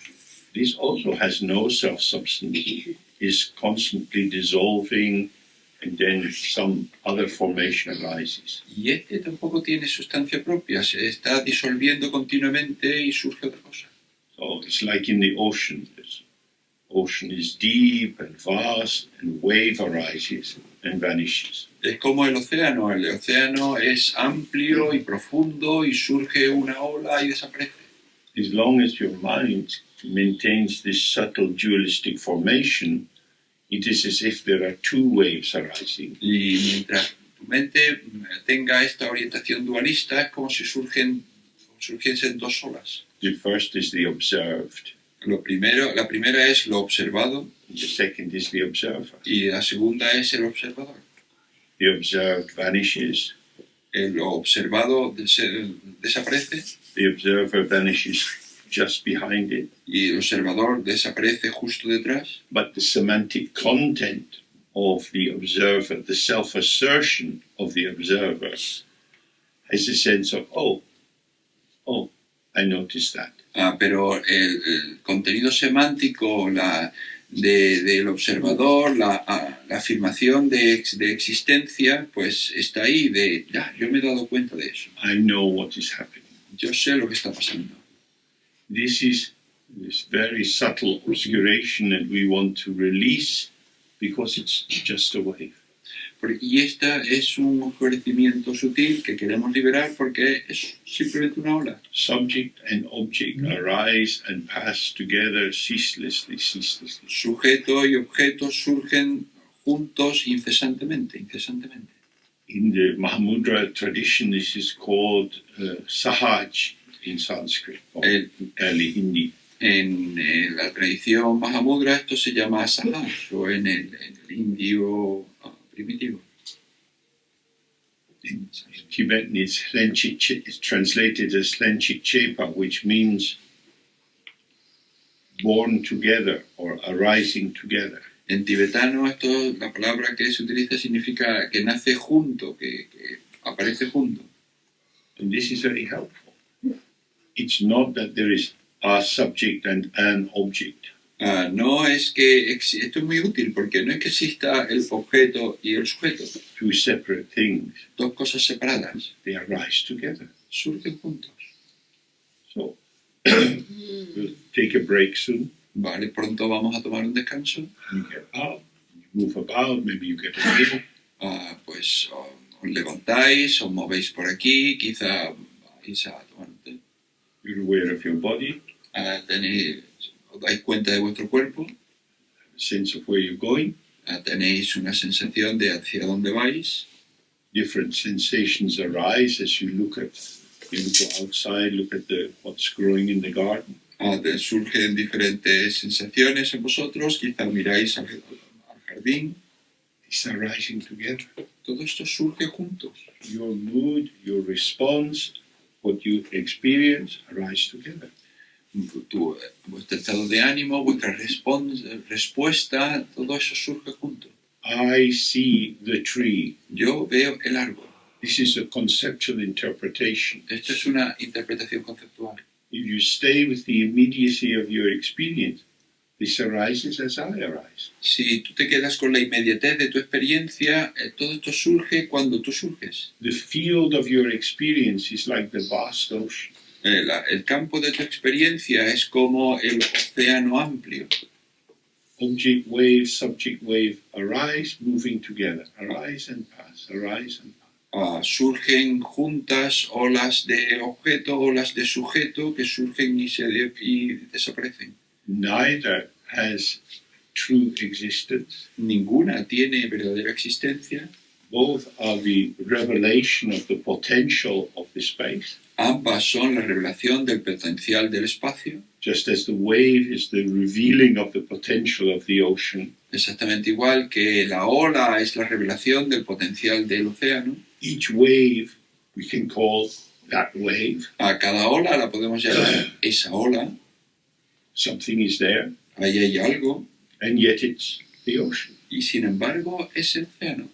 Speaker 1: This also has no self-substance, is constantly dissolving, and then some other formation arises.
Speaker 2: Y este tampoco tiene sustancia propia, se está disolviendo continuamente y surge otra cosa.
Speaker 1: So it's like in the ocean. This ocean is deep and vast, and wave arises and vanishes.
Speaker 2: Es como el océano es amplio y profundo y surge una ola y desaparece.
Speaker 1: As long as your mind maintains this subtle dualistic formation, it is as if there are two waves arising.
Speaker 2: Y mientras tu mente tenga esta orientación dualista, es como si surgiesen dos olas.
Speaker 1: The first is the observed,
Speaker 2: La primera es lo observado
Speaker 1: and the second is the observer.
Speaker 2: y la segunda es el observador.
Speaker 1: The observed vanishes,
Speaker 2: Lo observado desaparece
Speaker 1: the observer vanishes just behind it,
Speaker 2: y el observador desaparece justo detrás,
Speaker 1: but the semantic content of the observer, the self-assertion of the observer, has a sense of, oh, I noticed that.
Speaker 2: pero el contenido semántico del observador, la afirmación de existencia, pues está ahí, yo me he dado cuenta de eso,
Speaker 1: I know what is happening.
Speaker 2: yo sé lo que está pasando.
Speaker 1: This is this very subtle obscuration that we want to release because it's just a wave.
Speaker 2: Y esta es un oscurecimiento sutil que queremos liberar porque es simplemente una ola.
Speaker 1: Subject and object arise and pass together ceaselessly.
Speaker 2: Sujeto y objeto surgen juntos incesantemente.
Speaker 1: In the Mahamudra tradition, this is called Sahaj in Sanskrit, or early Hindi.
Speaker 2: En la tradición Mahamudra esto se llama Saraha, o en el indio primitivo.
Speaker 1: In Tibetan, it's translated as Hlenchik Chepa, which means born together or arising together.
Speaker 2: En tibetano la palabra que se utiliza significa que nace junto, que aparece junto.
Speaker 1: And this is very helpful. It's not that there is a subject and an object.
Speaker 2: No es que esto es muy útil porque no es que exista el objeto y el sujeto,
Speaker 1: Two separate things.
Speaker 2: dos cosas separadas,
Speaker 1: They arise together.
Speaker 2: surgen juntos.
Speaker 1: So We'll take a break soon.
Speaker 2: Vale, pronto vamos a tomar un descanso.
Speaker 1: You get up, you move about, maybe you get a meal.
Speaker 2: Pues os levantáis, os movéis por aquí, quizá vais a tomar un té.
Speaker 1: You're aware of your body,
Speaker 2: Os dais cuenta de vuestro cuerpo,
Speaker 1: a sense of where you're going.
Speaker 2: tenéis una sensación de hacia dónde vais.
Speaker 1: Different sensations arise as you look at, you go outside, look at what's growing in the garden.
Speaker 2: Surgen diferentes sensaciones en vosotros, quizá miráis al jardín.
Speaker 1: These are rising together.
Speaker 2: Todo esto surge juntos.
Speaker 1: Your mood, your response, what you experience arise together.
Speaker 2: Vuestro estado de ánimo, vuestra respuesta, todo eso surge juntos.
Speaker 1: I see the tree.
Speaker 2: Yo veo el árbol.
Speaker 1: This is a conceptual interpretation.
Speaker 2: Esto es una interpretación conceptual.
Speaker 1: If you stay with the immediacy of your experience, this arises as I arise.
Speaker 2: Si tú te quedas con la inmediatez de tu experiencia, todo esto surge cuando tú surges.
Speaker 1: The field of your experience is like the vast ocean.
Speaker 2: El campo de tu experiencia es como el océano amplio.
Speaker 1: Object wave, subject wave arise, moving together. Arise and pass, arise and pass.
Speaker 2: Surgen juntas olas de objeto, olas de sujeto que surgen y desaparecen.
Speaker 1: Neither has true existence.
Speaker 2: Ninguna tiene verdadera existencia.
Speaker 1: Both are the revelation of the potential of the space.
Speaker 2: Ambas son la revelación del potencial del espacio.
Speaker 1: Just as the wave is the revealing of the potential of the ocean.
Speaker 2: Exactamente igual que la ola es la revelación del potencial del océano.
Speaker 1: Each wave we can call that wave.
Speaker 2: A cada ola la podemos llamar esa ola.
Speaker 1: Something is there.
Speaker 2: Ahí hay algo.
Speaker 1: And yet it's the ocean.
Speaker 2: Y sin embargo es el océano.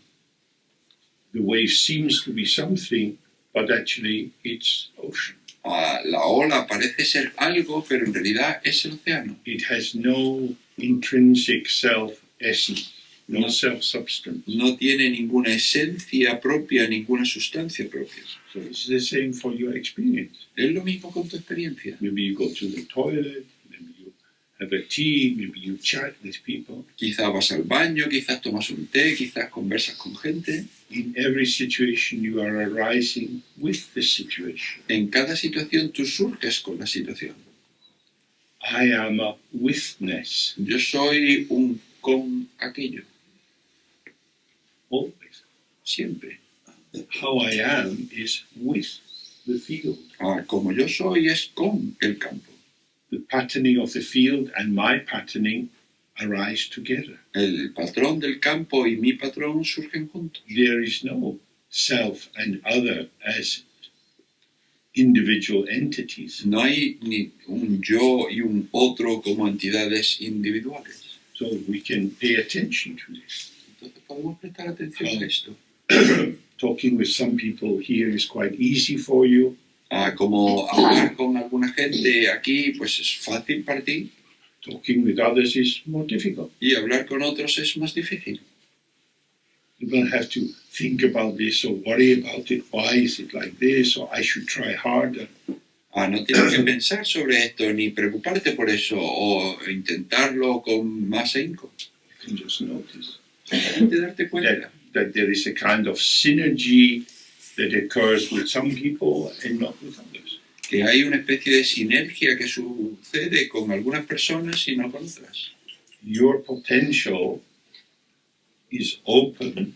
Speaker 1: The wave seems to be something, but actually it's ocean.
Speaker 2: La ola parece ser algo, pero en realidad es el océano.
Speaker 1: It has no intrinsic self-essence, no self-substance.
Speaker 2: No tiene ninguna esencia propia, ninguna sustancia propia.
Speaker 1: So it's the same for your experience.
Speaker 2: Es lo mismo con tu experiencia.
Speaker 1: Maybe you go to the toilet, maybe you have a tea, maybe you chat with people.
Speaker 2: Quizás vas al baño, quizás tomas un té, quizás conversas con gente.
Speaker 1: In every situation you are arising with the situation.
Speaker 2: En cada situación tú surges con la situación.
Speaker 1: I am a witness.
Speaker 2: Yo soy un con aquello.
Speaker 1: Always.
Speaker 2: Siempre.
Speaker 1: How I am is with the field.
Speaker 2: Como yo soy es con el campo.
Speaker 1: The patterning of the field and my patterning arise together.
Speaker 2: El patrón del campo y mi patrón surgen juntos.
Speaker 1: There is no self and other as individual entities.
Speaker 2: No hay ni un yo y un otro como entidades individuales.
Speaker 1: So we can pay attention to this.
Speaker 2: Entonces podemos prestar atención a esto.
Speaker 1: Talking with some people here is quite easy for you.
Speaker 2: Como hablar con alguna gente aquí, pues es fácil para ti.
Speaker 1: Talking with others is more difficult.
Speaker 2: Y hablar con otros es más difícil.
Speaker 1: You don't have to think about this or worry about it. Why is it like this? Or I should try harder.
Speaker 2: No tienes que pensar sobre esto ni preocuparte por eso o intentarlo con más ahínco.
Speaker 1: You can just notice
Speaker 2: Simplemente darte cuenta
Speaker 1: that there is a kind of synergy that occurs with some people and not with others.
Speaker 2: que hay una especie de sinergia que sucede con algunas personas y no con otras.
Speaker 1: Your potential is open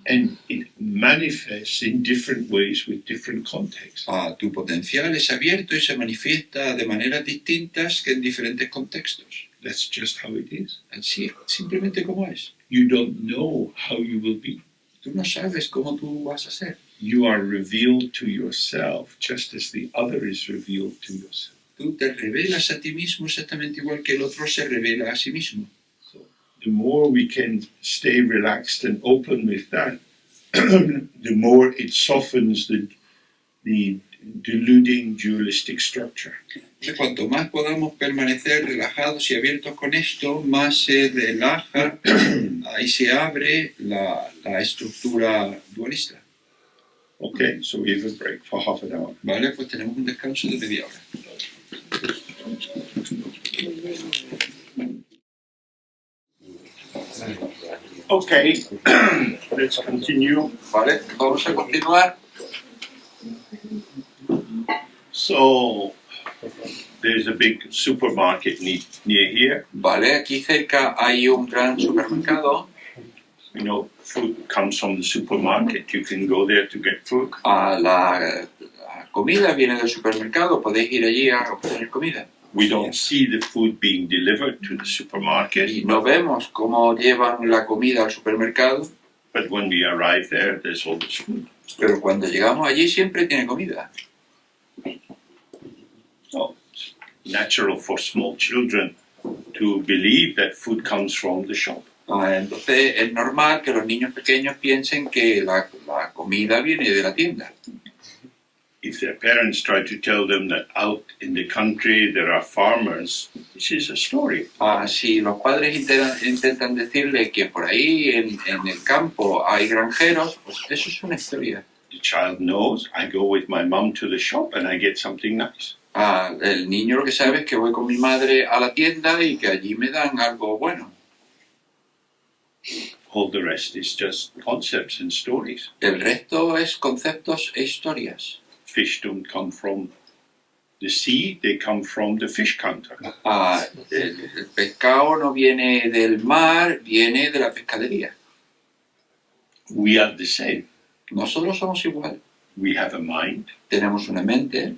Speaker 1: and it manifests in different ways with different contexts.
Speaker 2: Tu potencial es abierto y se manifiesta de maneras distintas que en diferentes contextos.
Speaker 1: That's just how it is.
Speaker 2: Así, simplemente como es.
Speaker 1: You don't know how you will be.
Speaker 2: Tú no sabes cómo tú vas a ser.
Speaker 1: You are revealed to yourself just as the other is revealed to yourself.
Speaker 2: Tú te revelas a ti mismo exactamente igual que el otro se revela a sí mismo.
Speaker 1: So the more we can stay relaxed and open with that, the more it softens the deluding dualistic structure.
Speaker 2: Y cuanto más podamos permanecer relajados y abiertos con esto, más se relaja, ahí se abre la estructura dualista.
Speaker 1: Okay, so we have a break for half an hour.
Speaker 2: Vale, pues tenemos un descanso de media hora.
Speaker 1: Okay, let's continue.
Speaker 2: ¿Vale? Vamos a continuar.
Speaker 1: So, there's a big supermarket near here.
Speaker 2: Vale, aquí cerca hay un gran supermercado.
Speaker 1: You know, food comes from the supermarket. You can go there to get food.
Speaker 2: La comida viene del supermercado, podéis ir allí a obtener comida.
Speaker 1: We don't see the food being delivered to the supermarket,
Speaker 2: Y no vemos cómo llevan la comida al supermercado,
Speaker 1: but when we arrive there, there's always food.
Speaker 2: pero cuando llegamos allí siempre tiene comida.
Speaker 1: So, it's natural for small children to believe that food comes from the shop.
Speaker 2: Entonces es normal que los niños pequeños piensen que la comida viene de la tienda.
Speaker 1: If their parents try to tell them that out in the country there are farmers, this is a story.
Speaker 2: Si los padres intentan decirle que por ahí en el campo hay granjeros, pues eso es una historia.
Speaker 1: The child knows, I go with my mom to the shop and I get something nice.
Speaker 2: El niño lo que sabe es que voy con mi madre a la tienda y que allí me dan algo bueno.
Speaker 1: All the rest is just concepts and stories.
Speaker 2: El resto es conceptos e historias.
Speaker 1: Fish don't come from the sea, they come from the fish counter.
Speaker 2: El pescado no viene del mar, viene de la pescadería.
Speaker 1: We are the same.
Speaker 2: Nosotros somos igual.
Speaker 1: We have a mind.
Speaker 2: Tenemos una mente,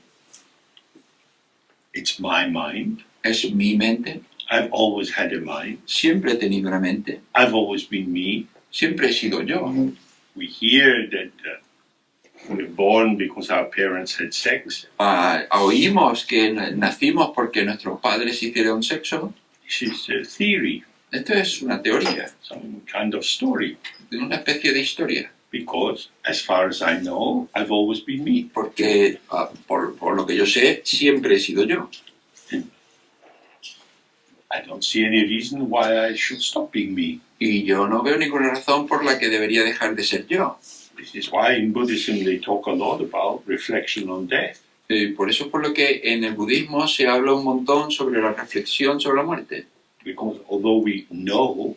Speaker 1: It's my mind.
Speaker 2: es mi mente.
Speaker 1: I've always had a mind.
Speaker 2: Siempre he tenido una mente.
Speaker 1: I've always been me.
Speaker 2: Siempre he sido yo.
Speaker 1: We hear that we're born because our parents had sex.
Speaker 2: Oímos que nacimos porque nuestros padres hicieron sexo.
Speaker 1: This is a theory,
Speaker 2: Esto es una teoría,
Speaker 1: some kind of story.
Speaker 2: una especie de historia.
Speaker 1: Because, as far as I know, I've always been me.
Speaker 2: Porque, por lo que yo sé, siempre he sido yo.
Speaker 1: I don't see any reason why I should stop being me.
Speaker 2: Y yo no veo ninguna razón por la que debería dejar de ser yo.
Speaker 1: This is why in Buddhism they talk a lot about reflection on death.
Speaker 2: Por eso es por lo que en el budismo se habla un montón sobre la reflexión sobre la muerte.
Speaker 1: Because although we know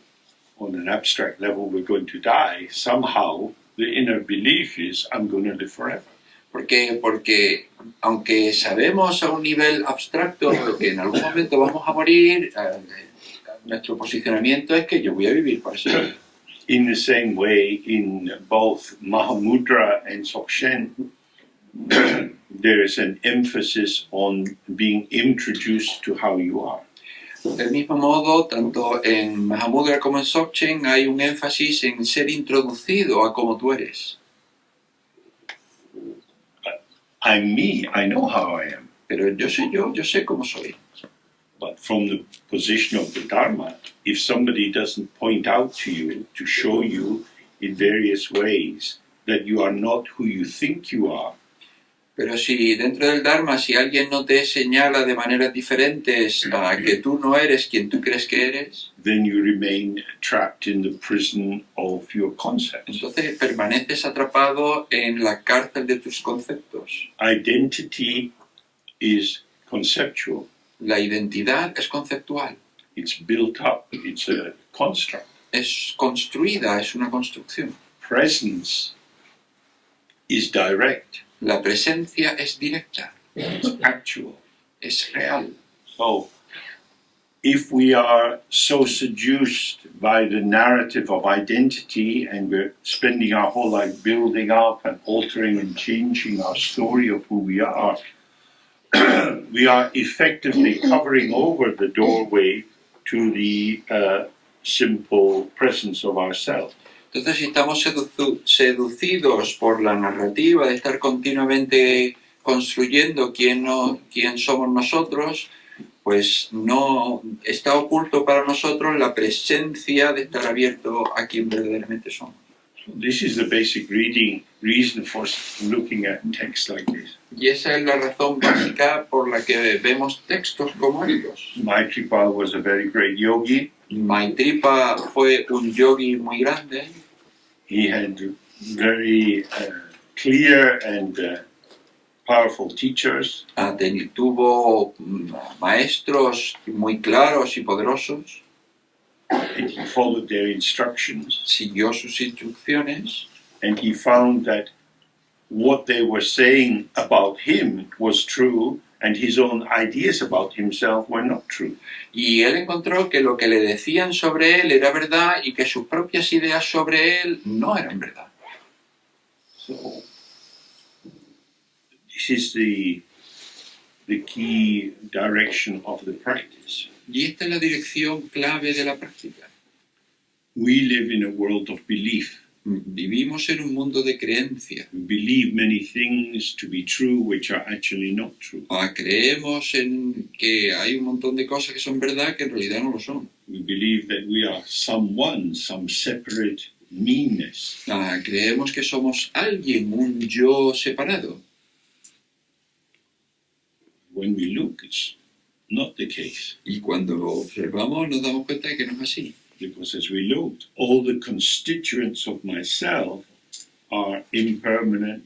Speaker 1: on an abstract level we're going to die, somehow the inner belief is I'm going to live forever.
Speaker 2: Porque aunque sabemos a un nivel abstracto que en algún momento vamos a morir, nuestro posicionamiento es que yo voy a vivir para siempre.
Speaker 1: In the same way, in both Mahamudra and Dzogchen, there is an emphasis on being introduced to how you are.
Speaker 2: Del mismo modo, tanto en Mahamudra como en Dzogchen hay un énfasis en ser introducido a cómo tú eres.
Speaker 1: I'm me, I know how I am.
Speaker 2: Pero yo soy yo sé cómo soy.
Speaker 1: But from the position of the Dharma, if somebody doesn't point out to you, to show you in various ways that you are not who you think you are,
Speaker 2: Pero si dentro del Dharma, si alguien no te señala de maneras diferentes a que tú no eres quien tú crees que eres,
Speaker 1: then you remain trapped in the prison of your concepts.
Speaker 2: entonces permaneces atrapado en la cárcel de tus conceptos.
Speaker 1: Identity is conceptual.
Speaker 2: La identidad es conceptual,
Speaker 1: It's built up. It's a construct.
Speaker 2: es construida, es una construcción.
Speaker 1: Presence is direct.
Speaker 2: La presencia es directa,
Speaker 1: It's actual.
Speaker 2: es real.
Speaker 1: So, if we are so seduced by the narrative of identity and we're spending our whole life building up and altering and changing our story of who we are effectively covering over the doorway to the simple presence of ourselves.
Speaker 2: Entonces, si estamos seducidos por la narrativa de estar continuamente construyendo quién somos nosotros, pues no está oculto para nosotros la presencia de estar abierto a quien verdaderamente somos.
Speaker 1: This is the basic reason for looking at texts like this.
Speaker 2: Y esa es la razón básica por la que vemos textos como estos.
Speaker 1: Maitripa was a very great yogi.
Speaker 2: Maitripa fue un yogi muy grande.
Speaker 1: He had very clear and powerful teachers,
Speaker 2: tuvo maestros muy claros y poderosos,
Speaker 1: and he followed their instructions,
Speaker 2: siguió sus instrucciones
Speaker 1: and he found that what they were saying about him was true, and his own ideas about himself were not true.
Speaker 2: y él encontró que lo que le decían sobre él era verdad y que sus propias ideas sobre él no eran verdad.
Speaker 1: So, this is the key direction of the practice.
Speaker 2: Y esta es la dirección clave de la práctica.
Speaker 1: We live in a world of belief.
Speaker 2: Vivimos en un mundo de creencia.
Speaker 1: We believe many things to be true which are actually not true.
Speaker 2: Creemos en que hay un montón de cosas que son verdad que en realidad no lo son.
Speaker 1: We believe that we are someone, some separate meanness.
Speaker 2: Creemos que somos alguien, un yo separado.
Speaker 1: When we look, it's not the case.
Speaker 2: Y cuando lo observamos nos damos cuenta de que no es así.
Speaker 1: Because as we looked, all the constituents of myself are impermanent,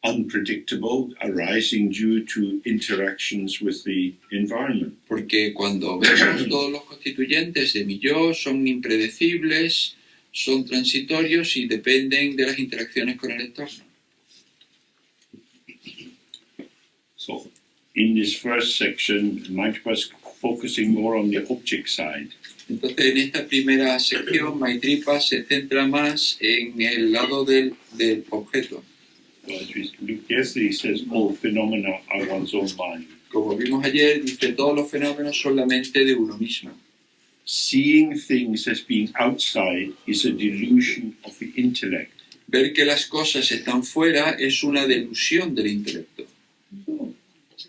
Speaker 1: unpredictable, arising due to interactions with the environment.
Speaker 2: Porque cuando vemos todos los constituyentes de mi yo son impredecibles, son transitorios y dependen de las interacciones con el entorno.
Speaker 1: So, in this first section, Maitripa is focusing more on the object side.
Speaker 2: Entonces, en esta primera sección, Maitripa se centra más en el lado del objeto.
Speaker 1: So as we looked yesterday, he says all phenomena are one's own mind.
Speaker 2: Como vimos ayer, dice, todos los fenómenos son la mente de uno mismo.
Speaker 1: Seeing things as being outside is a delusion of the intellect.
Speaker 2: Ver que las cosas están fuera es una delusión del intelecto.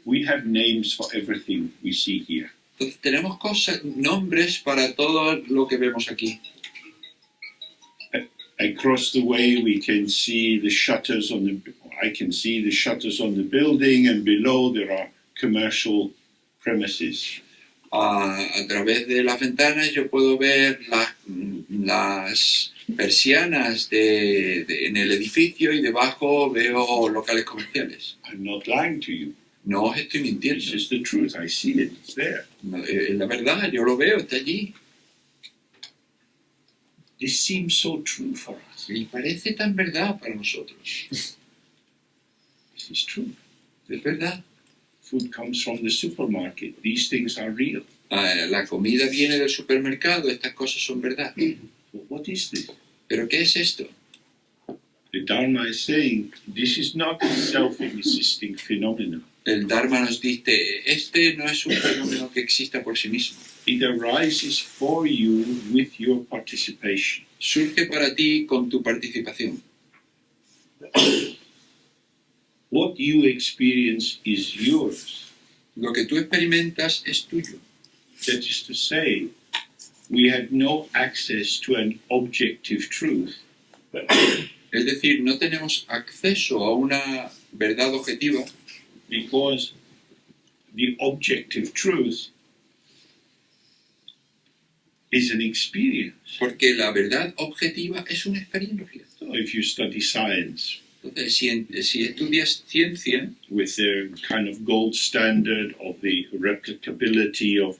Speaker 1: We have names for everything we see here.
Speaker 2: Entonces tenemos nombres para todo lo que vemos aquí.
Speaker 1: Across the way we can see the shutters I can see the shutters on the building, and below there are commercial premises.
Speaker 2: A través de las ventanas yo puedo ver las persianas en el edificio y debajo veo locales comerciales.
Speaker 1: I'm not lying to you.
Speaker 2: No os estoy mintiendo.
Speaker 1: This is the truth. I see it. It's there.
Speaker 2: Es la verdad, yo lo veo, está allí.
Speaker 1: This seems so true for us.
Speaker 2: Y parece tan verdad para nosotros.
Speaker 1: This is true.
Speaker 2: Es verdad.
Speaker 1: Food comes from the supermarket. These things are real.
Speaker 2: La comida viene del supermercado, estas cosas son verdad.
Speaker 1: But what is this?
Speaker 2: ¿Pero qué es esto?
Speaker 1: The Dharma is saying this is not a self-existing phenomenon.
Speaker 2: El Dharma nos dice, este no es un fenómeno que exista por sí mismo.
Speaker 1: It arises for you with your participation.
Speaker 2: Surge para ti con tu participación.
Speaker 1: What you experience is yours.
Speaker 2: Lo que tú experimentas es tuyo.
Speaker 1: That is to say, we have no access to an objective truth.
Speaker 2: Es decir, no tenemos acceso a una verdad objetiva
Speaker 1: Because the objective truth is an experience.
Speaker 2: porque la verdad objetiva es una experiencia.
Speaker 1: So if you study science
Speaker 2: Entonces, si estudias ciencia
Speaker 1: with the kind of gold standard of the replicability of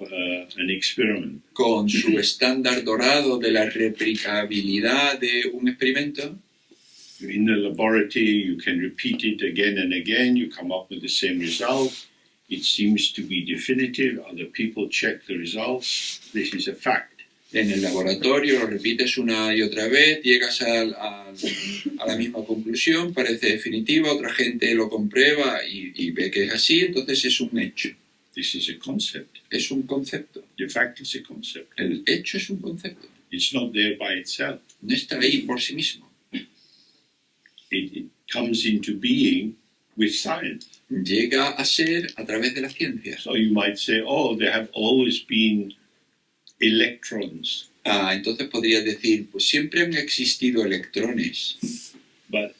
Speaker 1: an experiment,
Speaker 2: con su estándar dorado de la replicabilidad de un experimento,
Speaker 1: in the laboratory you can repeat it again and again, you come up with the same result. It seems to be definitive, other people check the results. This is a fact.
Speaker 2: en el laboratorio lo repites una y otra vez, llegas a la misma conclusión, parece definitiva, otra gente lo comprueba y ve que es así, entonces es un hecho.
Speaker 1: This is a concept.
Speaker 2: Es un concepto.
Speaker 1: The fact is a concept.
Speaker 2: El hecho es un concepto.
Speaker 1: It's not there by itself.
Speaker 2: No está ahí por sí mismo.
Speaker 1: It comes into being with science.
Speaker 2: Llega a ser a través de la ciencia.
Speaker 1: So you might say, oh, there have always been electrons.
Speaker 2: Entonces podrías decir, pues siempre han existido electrones,
Speaker 1: But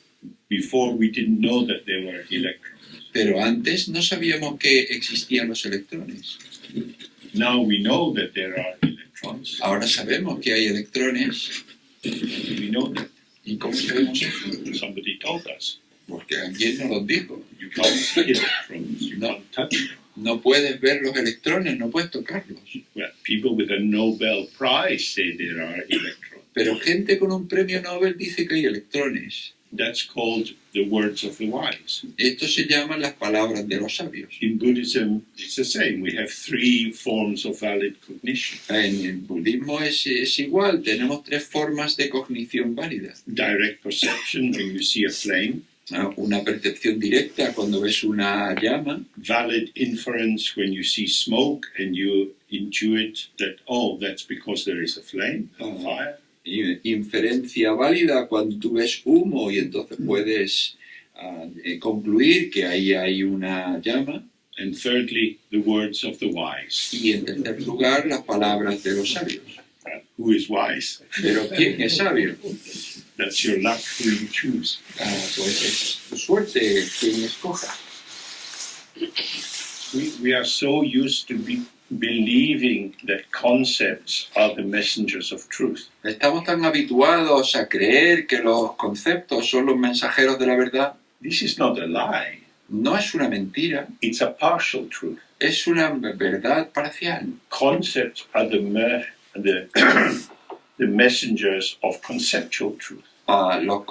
Speaker 1: before we didn't know that there were electrons.
Speaker 2: pero antes no sabíamos que existían los electrones.
Speaker 1: Now we know that there are electrons.
Speaker 2: Ahora sabemos que hay electrones.
Speaker 1: We know that.
Speaker 2: ¿Y cómo sabemos eso?
Speaker 1: Somebody told us.
Speaker 2: Porque alguien nos los dijo.
Speaker 1: You can't see electrons, you
Speaker 2: No.
Speaker 1: can't touch them.
Speaker 2: No puedes ver los electrones, no puedes tocarlos.
Speaker 1: Well, people with a Nobel Prize say there are electrons.
Speaker 2: Pero gente con un premio Nobel dice que hay electrones.
Speaker 1: That's called the words of the wise.
Speaker 2: Esto se llaman las palabras de los sabios.
Speaker 1: In Buddhism, it's the same. We have three forms of valid cognition.
Speaker 2: En el budismo es igual, tenemos tres formas de cognición válidas.
Speaker 1: Direct perception when you see a flame.
Speaker 2: Una percepción directa cuando ves una llama.
Speaker 1: Valid inference when you see smoke and you intuit that, oh, that's because there is a flame, a fire.
Speaker 2: Inferencia válida cuando tú ves humo y entonces puedes concluir que ahí hay una llama.
Speaker 1: And thirdly, the words of the wise.
Speaker 2: Y en tercer lugar, las palabras de los sabios.
Speaker 1: Who is wise?
Speaker 2: Pero ¿quién es sabio?
Speaker 1: That's your luck, who you choose.
Speaker 2: Pues es tu suerte quien escoja.
Speaker 1: We are so used to believing that concepts are the messengers of truth.
Speaker 2: Estamos tan habituados a creer que los conceptos son los mensajeros de la verdad.
Speaker 1: This is not a lie.
Speaker 2: No es una mentira,
Speaker 1: It's a partial truth.
Speaker 2: es una verdad parcial.
Speaker 1: Concepts are the messengers of conceptual truth.
Speaker 2: Los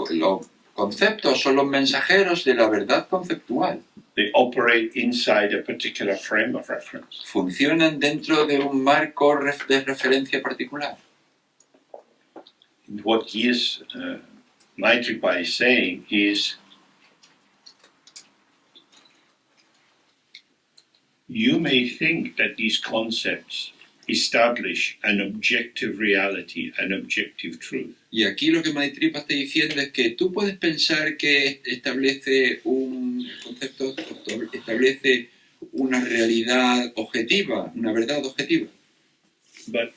Speaker 2: conceptos son los mensajeros de la verdad conceptual.
Speaker 1: They operate inside a particular frame of reference.
Speaker 2: Funcionan dentro de un marco de referencia particular.
Speaker 1: And what Maitripa is saying is, you may think that these concepts establish an objective reality, an objective truth.
Speaker 2: Y aquí lo que Maitripa está diciendo es que tú puedes pensar que establece un concepto, establece una realidad objetiva, una verdad objetiva.
Speaker 1: But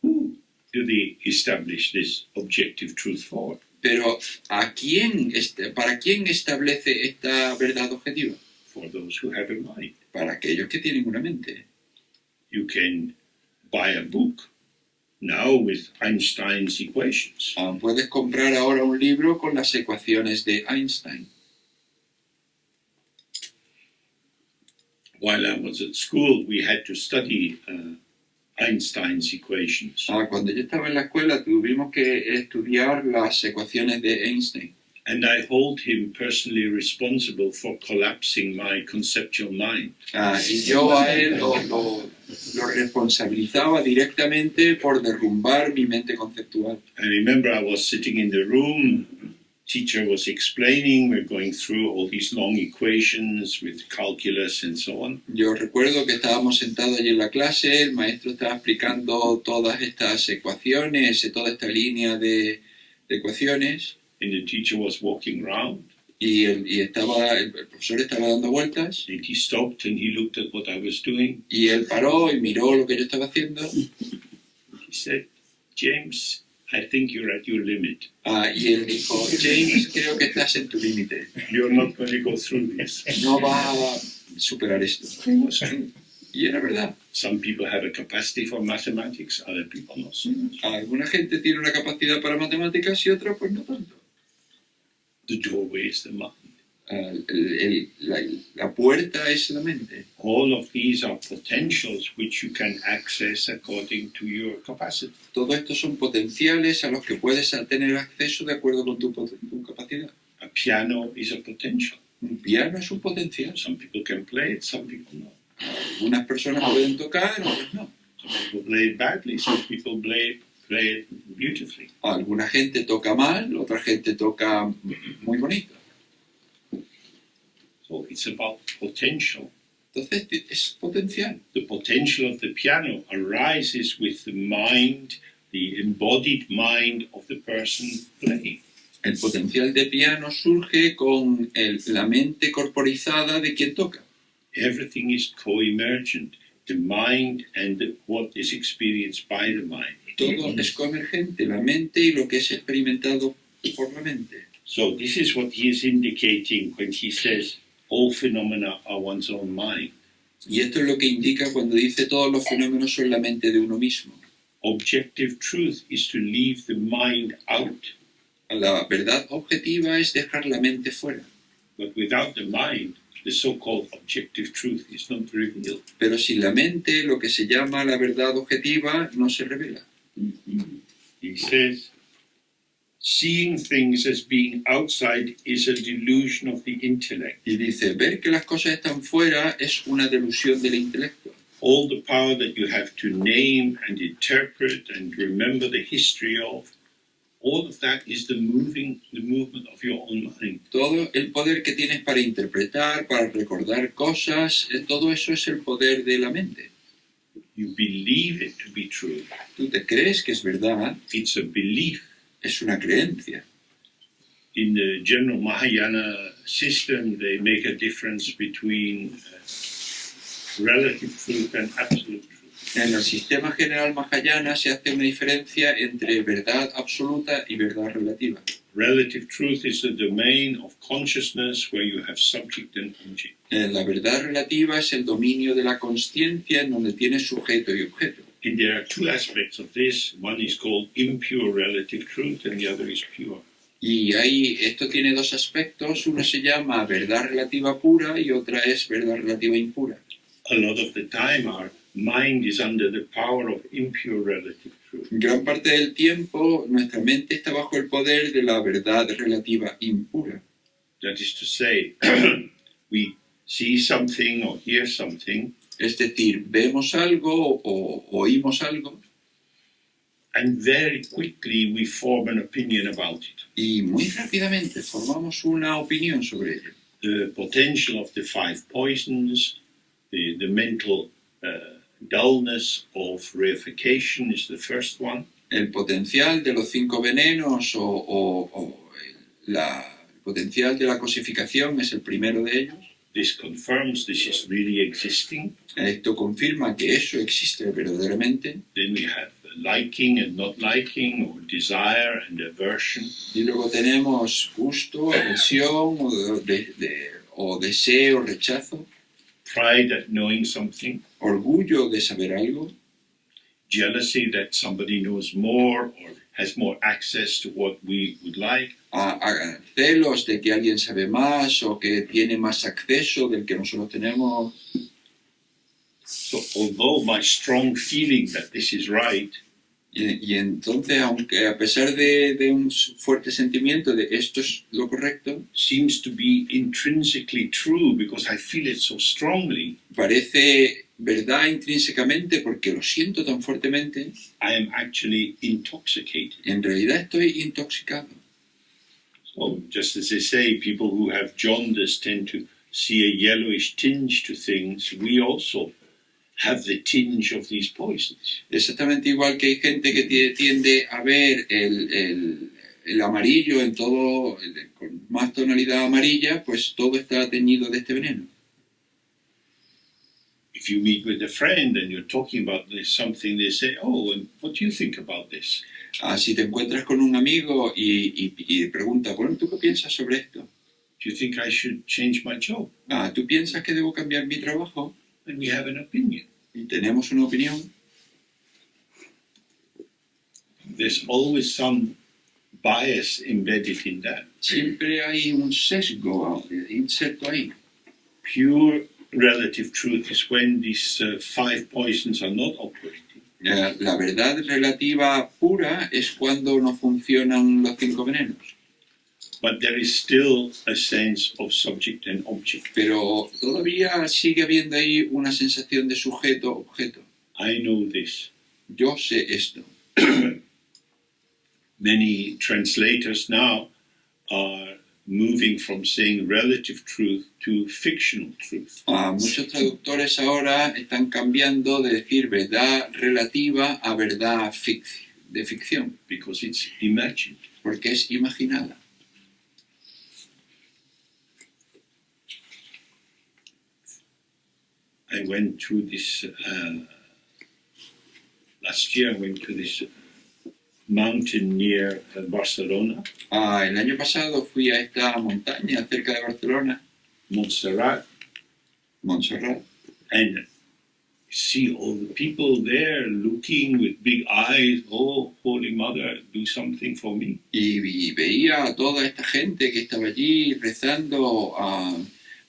Speaker 1: who do they establish this objective truth for?
Speaker 2: Pero ¿para quién establece esta verdad objetiva?
Speaker 1: For those who have a mind.
Speaker 2: Para aquellos que tienen una mente.
Speaker 1: You can buy a book now with Einstein's equations.
Speaker 2: Puedes comprar ahora un libro con las ecuaciones de Einstein.
Speaker 1: While I was at school, we had to study Einstein's equations.
Speaker 2: Cuando yo estaba en la escuela tuvimos que estudiar las ecuaciones de Einstein.
Speaker 1: And I hold him personally responsible for collapsing my conceptual mind.
Speaker 2: Y yo a él lo responsabilizaba directamente por derrumbar mi mente conceptual.
Speaker 1: I remember I was sitting in the room, teacher was explaining, we're going through all these long equations with calculus and so on.
Speaker 2: Yo recuerdo que estábamos sentados allí en la clase, el maestro estaba explicando todas estas ecuaciones, toda esta línea de ecuaciones.
Speaker 1: And the teacher was walking around.
Speaker 2: El profesor estaba dando vueltas.
Speaker 1: And he stopped and he looked at what I was doing.
Speaker 2: Y él paró y miró lo que yo estaba haciendo.
Speaker 1: He said, James, I think you're at your limit.
Speaker 2: Y él dijo, James, creo que estás en tu límite.
Speaker 1: You're not going to go through this.
Speaker 2: No vas a superar esto.
Speaker 1: It was true.
Speaker 2: Y era verdad.
Speaker 1: Some people have a capacity for mathematics, other people not so much.
Speaker 2: Alguna gente tiene una capacidad para matemáticas y otra pues no tanto.
Speaker 1: The doorway is the mind.
Speaker 2: La puerta es la mente.
Speaker 1: All of these are potentials which you can access according to your capacity.
Speaker 2: Todo esto son potenciales a los que puedes tener acceso de acuerdo con tu capacidad.
Speaker 1: A piano is a potential.
Speaker 2: Un piano es un potencial.
Speaker 1: Some people can play it, some people not.
Speaker 2: Algunas personas pueden tocar, otras no.
Speaker 1: Some people play it badly, some people play it beautifully.
Speaker 2: Alguna gente toca mal, otra gente toca muy bonito.
Speaker 1: So it's about potential.
Speaker 2: Entonces es potencial.
Speaker 1: The potential of the piano arises with the mind, the embodied mind of the person playing.
Speaker 2: El potencial de piano surge con la mente corporizada de quien toca.
Speaker 1: Everything is co-emergent, the mind and what is experienced by the mind.
Speaker 2: Todo es coemergente, la mente y lo que es experimentado por la mente.
Speaker 1: So this is what he is indicating when he says all phenomena are one's own mind.
Speaker 2: Y esto es lo que indica cuando dice todos los fenómenos son la mente de uno mismo.
Speaker 1: Objective truth is to leave the mind out.
Speaker 2: La verdad objetiva es dejar la mente fuera.
Speaker 1: But without the mind, the so-called objective truth is not revealed.
Speaker 2: Pero sin la mente, lo que se llama la verdad objetiva no se revela.
Speaker 1: He says, seeing things as being outside is a delusion of the intellect.
Speaker 2: Y dice, ver que las cosas están fuera es una delusión del intelecto.
Speaker 1: All the power that you have to name and interpret and remember the history of, all of that is the movement of your own mind.
Speaker 2: Todo el poder que tienes para interpretar, para recordar cosas, todo eso es el poder de la mente.
Speaker 1: You believe it to be true.
Speaker 2: Tú te crees que es verdad,
Speaker 1: It's a belief.
Speaker 2: es una creencia.
Speaker 1: In the general Mahayana system, they make a difference between relative truth and absolute truth.
Speaker 2: En el sistema general Mahayana se hace una diferencia entre verdad absoluta y verdad relativa.
Speaker 1: Relative truth is the domain of consciousness where you have subject and object.
Speaker 2: La verdad relativa es el dominio de la consciencia en donde tienes sujeto y objeto.
Speaker 1: And there are two aspects of this. One is called impure relative truth and the other is pure.
Speaker 2: Y esto tiene dos aspectos, uno se llama verdad relativa pura y otra es verdad relativa impura.
Speaker 1: A lot of the time our mind is under the power of impure relative truth.
Speaker 2: Gran parte del tiempo nuestra mente está bajo el poder de la verdad relativa impura.
Speaker 1: That is to say, we see something or hear something,
Speaker 2: Es decir, vemos algo o oímos algo
Speaker 1: and very quickly we form an opinion about it.
Speaker 2: y muy rápidamente formamos una opinión sobre ello.
Speaker 1: The potential of the five poisons, the mental dullness of reification is the first one.
Speaker 2: El potencial de los 5 venenos el potencial de la cosificación es el primero de ellos.
Speaker 1: This confirms this is really existing.
Speaker 2: Esto confirma que eso existe verdaderamente.
Speaker 1: Then we have liking and not liking, or desire and aversion.
Speaker 2: Y luego tenemos gusto, aversión o deseo, rechazo,
Speaker 1: Pride at knowing something.
Speaker 2: orgullo de saber algo,
Speaker 1: Jealousy that somebody knows more or has more access to what we would like.
Speaker 2: celos de que alguien sabe más o que tiene más acceso del que nosotros tenemos.
Speaker 1: So although my strong feeling that this is right,
Speaker 2: Y entonces, aunque a pesar de un fuerte sentimiento de esto es lo correcto,
Speaker 1: seems to be intrinsically true because I feel it so strongly,
Speaker 2: parece verdad intrínsecamente porque lo siento tan fuertemente,
Speaker 1: I am actually intoxicated.
Speaker 2: en realidad estoy intoxicado.
Speaker 1: So just as they say, people who have jaundice tend to see a yellowish tinge to things, we also have the tinge of these poisons.
Speaker 2: Exactamente igual que hay gente que tiende a ver el amarillo en todo, con más tonalidad amarilla, pues todo está teñido de este veneno.
Speaker 1: If you meet with a friend and you're talking about this, something, they say, oh, and what do you think about this?
Speaker 2: Si te encuentras con un amigo y pregunta, bueno, ¿tú qué piensas sobre esto?
Speaker 1: Do you think I should change my job?
Speaker 2: ¿Tú piensas que debo cambiar mi trabajo?
Speaker 1: And we have an opinion.
Speaker 2: Y tenemos una opinión.
Speaker 1: There's always some bias embedded in that.
Speaker 2: Siempre hay un sesgo inserto ahí.
Speaker 1: Pure relative truth is when these five poisons are not operating.
Speaker 2: La verdad relativa pura es cuando no funcionan los 5 venenos.
Speaker 1: But there is still a sense of subject and object.
Speaker 2: Pero todavía sigue habiendo ahí una sensación de sujeto-objeto.
Speaker 1: I know this.
Speaker 2: Yo sé esto.
Speaker 1: Many translators now are moving from saying relative truth to fictional truth.
Speaker 2: Muchos traductores ahora están cambiando de decir verdad relativa a verdad de ficción,
Speaker 1: Because it's imagined.
Speaker 2: porque es imaginada.
Speaker 1: I went to this, last year I went to this mountain near Barcelona,
Speaker 2: El año pasado fui a esta montaña cerca de Barcelona,
Speaker 1: Montserrat,
Speaker 2: Montserrat,
Speaker 1: and see all the people there looking with big eyes. Oh, Holy Mother, do something for me.
Speaker 2: Y veía a toda esta gente que estaba allí rezando a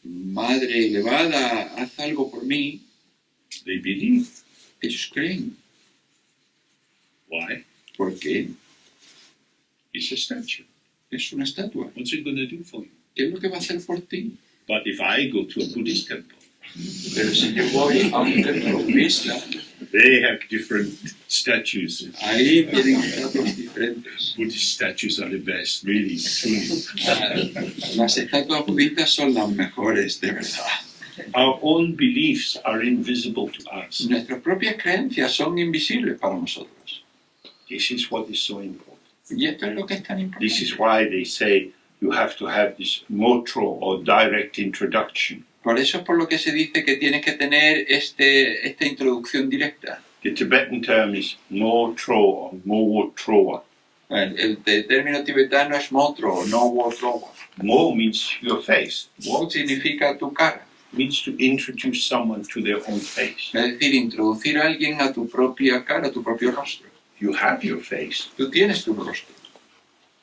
Speaker 2: Madre elevada, haz algo por mí.
Speaker 1: They believe.
Speaker 2: Ellos creen.
Speaker 1: Why?
Speaker 2: ¿Por qué?
Speaker 1: It's a statue.
Speaker 2: Es una estatua.
Speaker 1: What's it going to do for you?
Speaker 2: ¿Qué es lo que va a hacer por ti?
Speaker 1: But if I go to a Buddhist temple,
Speaker 2: Pero si yo voy a un templo budista,
Speaker 1: they have different statues.
Speaker 2: ahí tienen estatuas diferentes.
Speaker 1: Buddhist statues are the best, really, truly.
Speaker 2: Las estatuas budistas son las mejores, de verdad.
Speaker 1: Our own beliefs are invisible to us.
Speaker 2: Nuestras propias creencias son invisibles para nosotros.
Speaker 1: This is what is so important.
Speaker 2: Y esto es lo que es tan importante.
Speaker 1: This is why they say you have to have this motro or direct introduction.
Speaker 2: Por eso es por lo que se dice que tienes que tener esta introducción directa.
Speaker 1: The Tibetan term is motro or motroa.
Speaker 2: El término tibetano es motro, no wotrowa.
Speaker 1: Mo means your face.
Speaker 2: Wo significa tu cara.
Speaker 1: Means to introduce someone to their own face.
Speaker 2: Es decir, introducir a alguien a tu propia cara, a tu propio rostro.
Speaker 1: You have your face,
Speaker 2: Tú tienes tu rostro,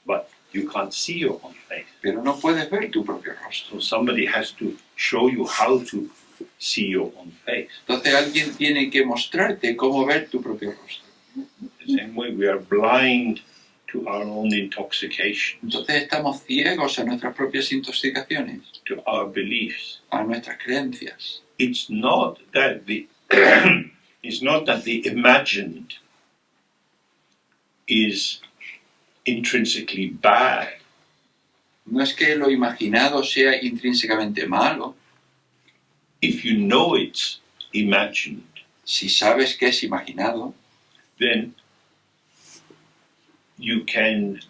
Speaker 1: but you can't see your own face.
Speaker 2: pero no puedes ver tu propio rostro.
Speaker 1: So somebody has to show you how to see your own face.
Speaker 2: Entonces alguien tiene que mostrarte cómo ver tu propio rostro.
Speaker 1: The same way we are blind to our own intoxication,
Speaker 2: Entonces estamos ciegos a nuestras propias intoxicaciones,
Speaker 1: to our beliefs.
Speaker 2: a nuestras creencias.
Speaker 1: It's not that it's not that the imagined is intrinsically bad.
Speaker 2: No es que lo imaginado sea intrínsecamente malo.
Speaker 1: If you know it's imagined,
Speaker 2: Si sabes que es imaginado,
Speaker 1: then you can.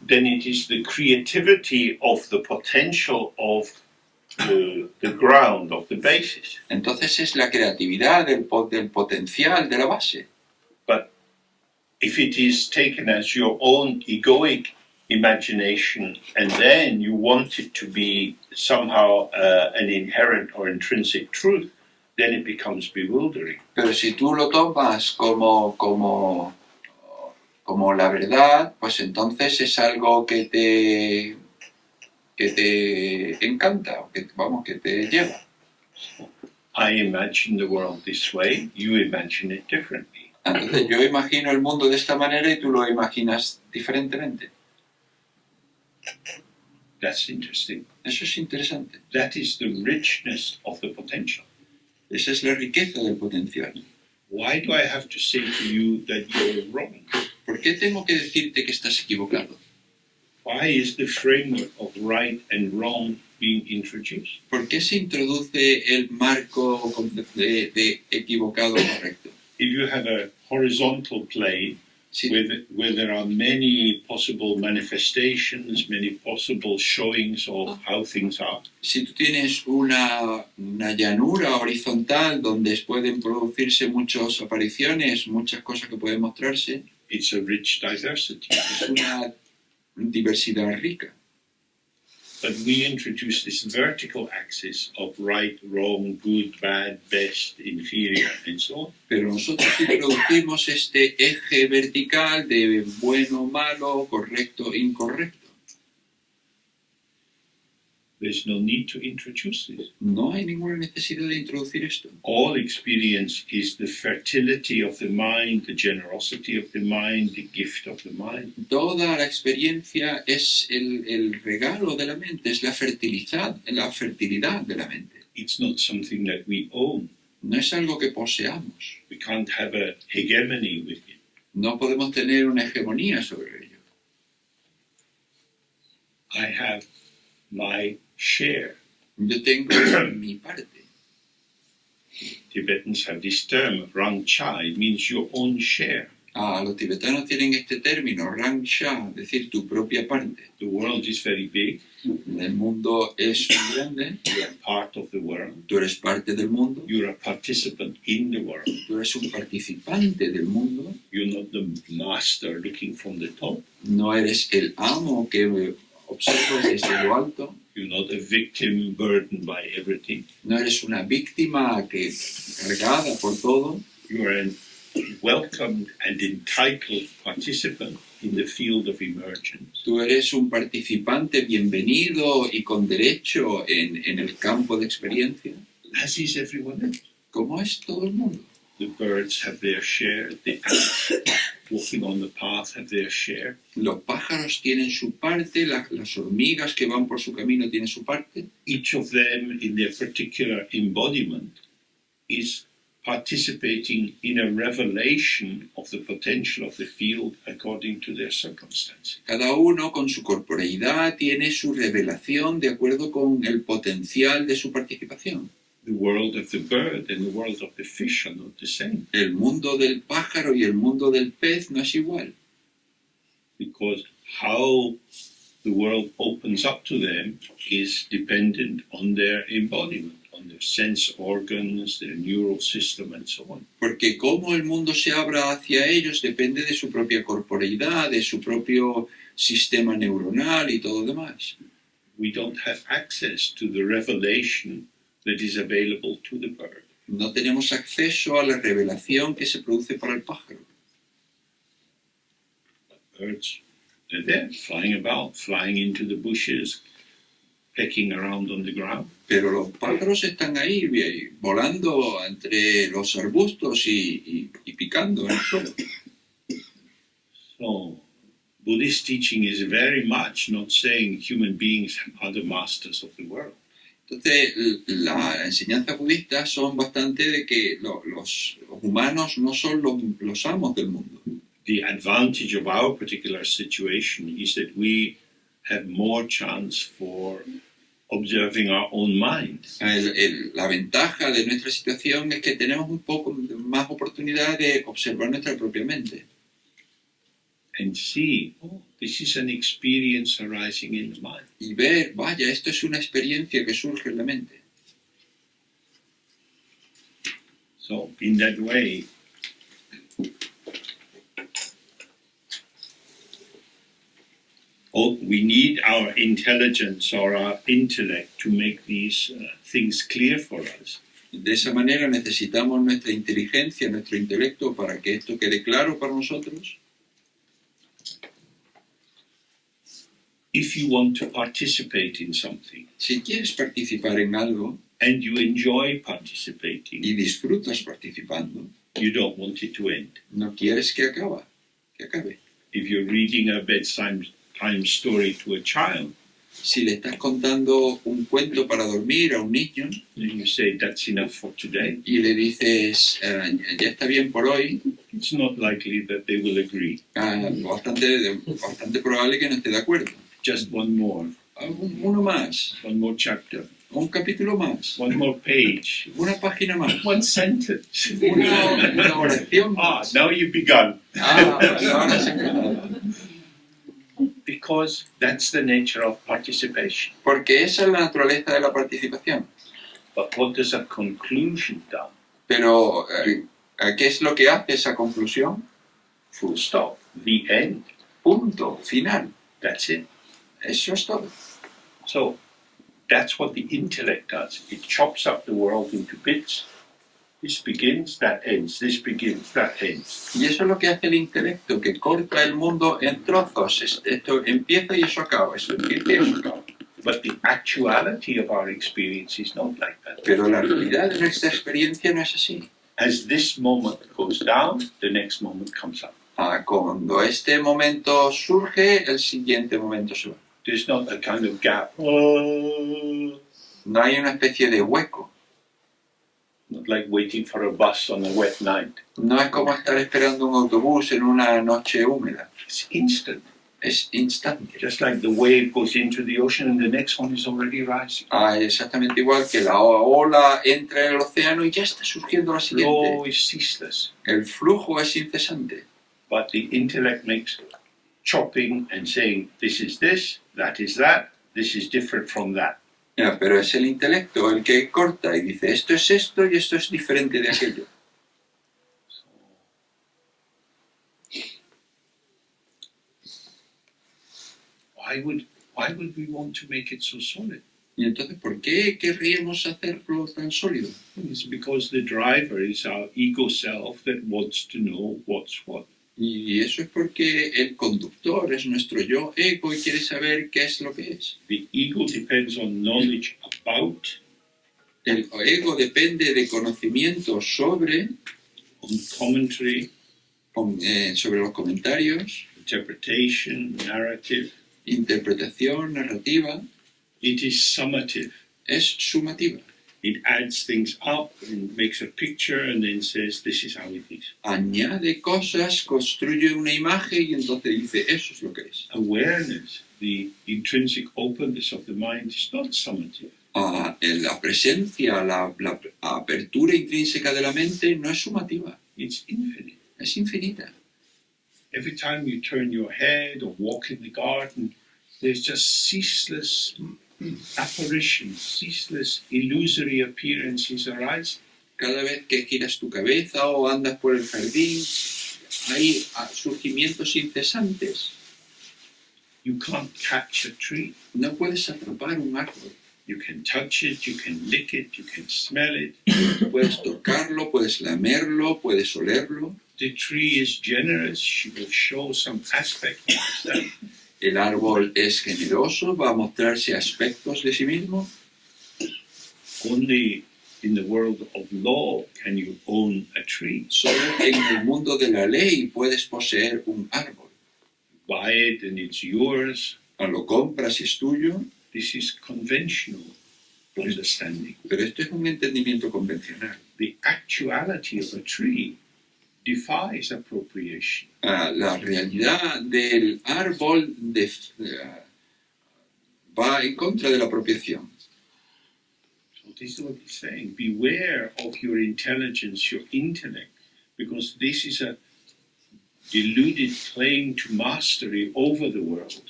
Speaker 1: Then it is the creativity of the potential of the ground, of the basis.
Speaker 2: entonces es la creatividad del potencial de la base.
Speaker 1: But if it is taken as your own egoic imagination and then you want it to be somehow an inherent or intrinsic truth, then it becomes bewildering.
Speaker 2: Pero si tú lo tomas como la verdad, pues entonces es algo que te encanta, que te lleva.
Speaker 1: I imagine the world this way, you imagine it differently.
Speaker 2: Entonces yo imagino el mundo de esta manera y tú lo imaginas diferentemente.
Speaker 1: That's interesting.
Speaker 2: Eso es interesante.
Speaker 1: That is the richness of the potential.
Speaker 2: Esa es la riqueza del potencial.
Speaker 1: Why do I have to say to you that you're wrong?
Speaker 2: ¿Por qué tengo que decirte que estás equivocado?
Speaker 1: Why is the framework of right and wrong being introduced?
Speaker 2: ¿Por qué se introduce el marco de equivocado correcto?
Speaker 1: If you have a horizontal plane
Speaker 2: Si,
Speaker 1: where there are many possible manifestations, many possible showings of how things are,
Speaker 2: si tú tienes una llanura horizontal donde pueden producirse muchas apariciones, muchas cosas que pueden mostrarse,
Speaker 1: it's a rich diversity.
Speaker 2: es una diversidad rica.
Speaker 1: But we introduce this vertical axis of right, wrong, good, bad, best, inferior, and so on.
Speaker 2: Pero nosotros introducimos este eje vertical de bueno, malo, correcto, incorrecto.
Speaker 1: There's no need to introduce this.
Speaker 2: No hay ninguna necesidad de introducir esto.
Speaker 1: All experience is the fertility of the mind, the generosity of the mind, the gift of the mind.
Speaker 2: Toda la experiencia es el regalo de la mente, es la fertilidad de la mente.
Speaker 1: It's not something that we own.
Speaker 2: No es algo que poseamos.
Speaker 1: We can't have a hegemony with it.
Speaker 2: No podemos tener una hegemonía sobre ello.
Speaker 1: I have my share.
Speaker 2: Yo tengo mi parte.
Speaker 1: Tibetans have this term, rangcha. It means your own share.
Speaker 2: Los tibetanos tienen este término, rangsha, es decir, tu propia parte.
Speaker 1: The world is very big.
Speaker 2: El mundo es muy grande,
Speaker 1: You are part of the world.
Speaker 2: tú eres parte del mundo,
Speaker 1: You're a participant in the world.
Speaker 2: tú eres un participante del mundo,
Speaker 1: You're not the master looking from the top.
Speaker 2: no eres el amo que observa desde lo alto,
Speaker 1: You're You're not a victim burdened by everything.
Speaker 2: No eres una víctima que cargada por todo.
Speaker 1: You are a welcomed and entitled participant in the field of emergence.
Speaker 2: Tú eres un participante bienvenido y con derecho en el campo de experiencia.
Speaker 1: As is everyone else.
Speaker 2: ¿Cómo es todo el mundo?
Speaker 1: The birds have their share, the ants walking on the path have their share.
Speaker 2: Los pájaros tienen su parte, las hormigas que van por su camino tienen su parte.
Speaker 1: Each of them in their particular embodiment is participating in a revelation of the potential of the field according to their circumstances.
Speaker 2: Cada uno con su corporeidad tiene su revelación de acuerdo con el potencial de su participación.
Speaker 1: The world of the bird and the world of the fish are not the same,
Speaker 2: El mundo del pájaro y el mundo del pez no es igual,
Speaker 1: because how the world opens up to them is dependent on their embodiment, on their sense organs, their neural system, and so on.
Speaker 2: porque cómo el mundo se abra hacia ellos depende de su propia corporeidad, de su propio sistema neuronal y todo lo demás.
Speaker 1: We don't have access to the revelation that is available to the bird.
Speaker 2: No tenemos acceso a la revelación que se produce para el pájaro.
Speaker 1: Birds, they're there, flying about, flying into the bushes, pecking around on the ground.
Speaker 2: Pero los pájaros están ahí volando entre los arbustos y picando en el suelo.
Speaker 1: So, Buddhist teaching is very much not saying human beings are the masters of the world.
Speaker 2: Entonces, la enseñanza budista son bastante de que los humanos no son los amos del mundo.
Speaker 1: The advantage of our particular situation is that we have more chance for observing our own mind.
Speaker 2: La ventaja de nuestra situación es que tenemos un poco más oportunidad de observar nuestra propia mente
Speaker 1: And see, oh, this is an experience arising in the mind.
Speaker 2: y ver, vaya, esto es una experiencia que surge en la mente.
Speaker 1: So, in that way, we need our intelligence or our intellect to make these things clear for us.
Speaker 2: De esa manera necesitamos nuestra inteligencia, nuestro intelecto para que esto quede claro para nosotros.
Speaker 1: If you want to participate in something
Speaker 2: Si quieres participar en algo
Speaker 1: and you enjoy participating,
Speaker 2: y disfrutas participando,
Speaker 1: you don't want it to end.
Speaker 2: no quieres que acabe.
Speaker 1: If you're reading a bedtime story to a child,
Speaker 2: Si le estás contando un cuento para dormir a un niño
Speaker 1: and you say that's enough for today,
Speaker 2: y le dices, ya está bien por hoy,
Speaker 1: it's not likely that they will agree.
Speaker 2: bastante probable que no esté de acuerdo.
Speaker 1: Just one more chapter,
Speaker 2: un capítulo más,
Speaker 1: one more page,
Speaker 2: una página más,
Speaker 1: one sentence.
Speaker 2: una oración
Speaker 1: Ah,
Speaker 2: más.
Speaker 1: now you've begun.
Speaker 2: Ahora has empezado.
Speaker 1: Because that's the nature of participation.
Speaker 2: Porque esa es la naturaleza de la participación.
Speaker 1: But what does a conclusion do?
Speaker 2: Pero, ¿qué es lo que hace esa conclusión?
Speaker 1: Full stop. The end.
Speaker 2: Punto, final.
Speaker 1: That's it.
Speaker 2: Eso es todo.
Speaker 1: So that's what the intellect does. It chops up the world into bits. This begins, that ends. This begins, that ends.
Speaker 2: Y eso es lo que hace el intelecto, que corta el mundo en trozos. Esto empieza y eso acaba. Eso empieza y eso acaba.
Speaker 1: But the actuality of our experience is not like that.
Speaker 2: Pero la realidad de nuestra experiencia no es así.
Speaker 1: As this moment goes down, the next moment comes up.
Speaker 2: Cuando este momento surge, el siguiente momento se va.
Speaker 1: There's not a kind of gap.
Speaker 2: No hay una especie de hueco.
Speaker 1: Not like waiting for a bus on a wet night.
Speaker 2: No es como estar esperando un autobús en una noche húmeda.
Speaker 1: It's instant.
Speaker 2: Es instante.
Speaker 1: Just like the wave goes into the ocean and the next one is already rising.
Speaker 2: Exactamente igual que la ola entra en el océano y ya está surgiendo la siguiente.
Speaker 1: Flow is ceaseless.
Speaker 2: El flujo es incesante.
Speaker 1: But the intellect makes chopping and saying, this is this is this is different from that.
Speaker 2: Pero es el intelecto el que corta y dice esto es esto y esto es diferente de aquello.
Speaker 1: Why would we want to make it so solid?
Speaker 2: Y entonces, ¿por qué querríamos hacerlo tan sólido?
Speaker 1: It's because the driver is our ego self that wants to know what's what.
Speaker 2: Y eso es porque el conductor es nuestro yo ego y quiere saber qué es lo que es.
Speaker 1: The ego depends on knowledge about,
Speaker 2: El ego depende de conocimiento sobre,
Speaker 1: on commentary,
Speaker 2: sobre los comentarios,
Speaker 1: interpretation, narrative.
Speaker 2: interpretación, narrativa.
Speaker 1: It is summative.
Speaker 2: Es sumativa.
Speaker 1: It adds things up and makes a picture and then says, this is how it is.
Speaker 2: Añade cosas, construye una imagen y entonces dice, eso es lo que es.
Speaker 1: Awareness, the intrinsic openness of the mind, is not summative.
Speaker 2: La presencia, la apertura intrínseca de la mente no es sumativa,
Speaker 1: It's infinite.
Speaker 2: es infinita.
Speaker 1: Every time you turn your head or walk in the garden, there's just ceaseless apparitions, ceaseless illusory appearances arise.
Speaker 2: Cada vez que giras tu cabeza o andas por el jardín, hay surgimientos incesantes.
Speaker 1: You can't catch a tree.
Speaker 2: No puedes atrapar un árbol.
Speaker 1: You can touch it, you can lick it, you can smell it.
Speaker 2: Puedes tocarlo, puedes lamerlo, puedes olerlo.
Speaker 1: The tree is generous, she will show some aspect of herself.
Speaker 2: El árbol es generoso, va a mostrarse aspectos de sí mismo.
Speaker 1: Only in the world of law can you own a tree.
Speaker 2: Solo en el mundo de la ley puedes poseer un árbol.
Speaker 1: Buy it and it's yours.
Speaker 2: Lo compras y es tuyo,
Speaker 1: This is conventional understanding.
Speaker 2: pero esto es un entendimiento convencional.
Speaker 1: The actuality of a tree defies appropriation.
Speaker 2: La realidad del árbol va en contra de la apropiación.
Speaker 1: So this is what he's saying. Beware of your intelligence, your intellect, because this is a deluded claim to mastery over the world.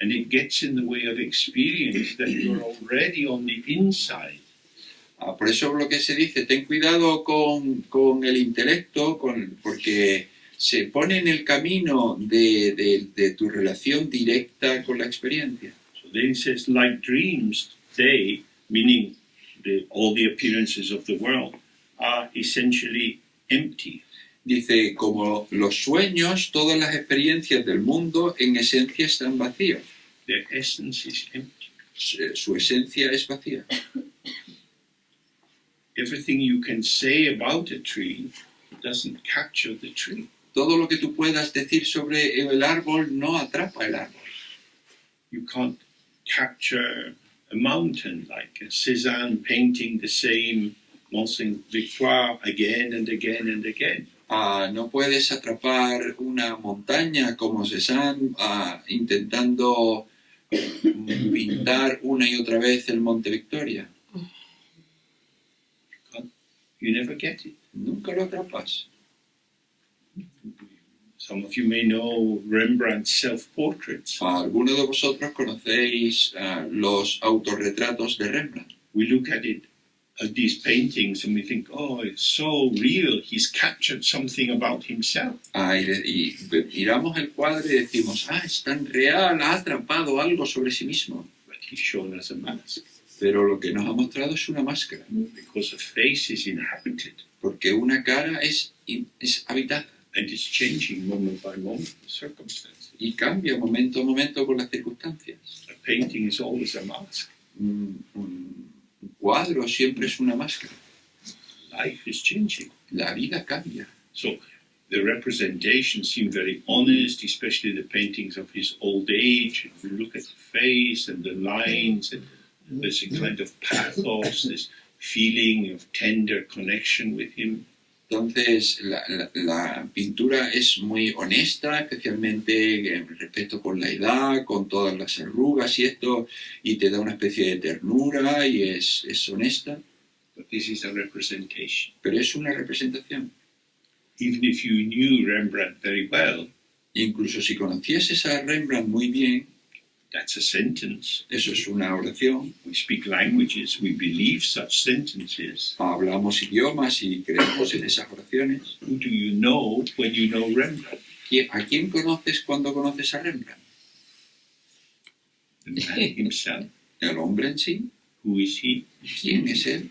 Speaker 1: And it gets in the way of experience that you're already on the inside.
Speaker 2: Por eso lo que se dice, ten cuidado con el intelecto, porque se pone en el camino de tu relación directa con la experiencia.
Speaker 1: So then he says, like dreams, they, meaning all the appearances of the world, are essentially empty.
Speaker 2: Dice, como los sueños, todas las experiencias del mundo en esencia están vacíos.
Speaker 1: Their essence is empty.
Speaker 2: Su esencia es vacía.
Speaker 1: Everything you can say about a tree doesn't capture the tree.
Speaker 2: Todo lo que tú puedas decir sobre el árbol no atrapa el árbol.
Speaker 1: You can't capture a mountain like a Cézanne painting the same Mont Saint-Victoire again and again and again.
Speaker 2: No puedes atrapar una montaña como Cézanne intentando pintar una y otra vez el Monte Victoria.
Speaker 1: You never get it.
Speaker 2: Nunca lo atrapas.
Speaker 1: Some of you may know Rembrandt's self-portraits.
Speaker 2: Algunos de vosotros conocéis los autorretratos de Rembrandt.
Speaker 1: We look at these paintings and we think, oh, it's so real. He's captured something about himself.
Speaker 2: Y miramos el cuadro y decimos, es tan real, ha atrapado algo sobre sí mismo.
Speaker 1: But he's shown us a mask.
Speaker 2: Pero lo que nos ha mostrado es una máscara.
Speaker 1: Because a face is inhabited.
Speaker 2: Porque una cara es habitada.
Speaker 1: And it's changing moment by moment, circumstances.
Speaker 2: Y cambia momento a momento con las circunstancias.
Speaker 1: A painting is always a mask.
Speaker 2: Un cuadro siempre es una máscara.
Speaker 1: Life is changing.
Speaker 2: La vida cambia.
Speaker 1: So the representations seem very honest, especially the paintings of his old age. If you look at the face and the lines, and there's a kind of pathos, this feeling of tender connection with him.
Speaker 2: Entonces, la pintura es muy honesta, especialmente respecto con la edad, con todas las arrugas y esto, y te da una especie de ternura y es honesta.
Speaker 1: But this is a representation.
Speaker 2: Pero es una representación.
Speaker 1: Even if you knew Rembrandt very well,
Speaker 2: incluso si conocieses a Rembrandt muy bien,
Speaker 1: that's a sentence.
Speaker 2: Eso es una oración.
Speaker 1: We speak languages, we believe such sentences.
Speaker 2: Hablamos idiomas y creemos en esas oraciones.
Speaker 1: Who do you know when you know Rembrandt?
Speaker 2: ¿A quién conoces cuando conoces a Rembrandt?
Speaker 1: The man himself.
Speaker 2: El hombre en sí.
Speaker 1: Who is he?
Speaker 2: ¿Quién es él?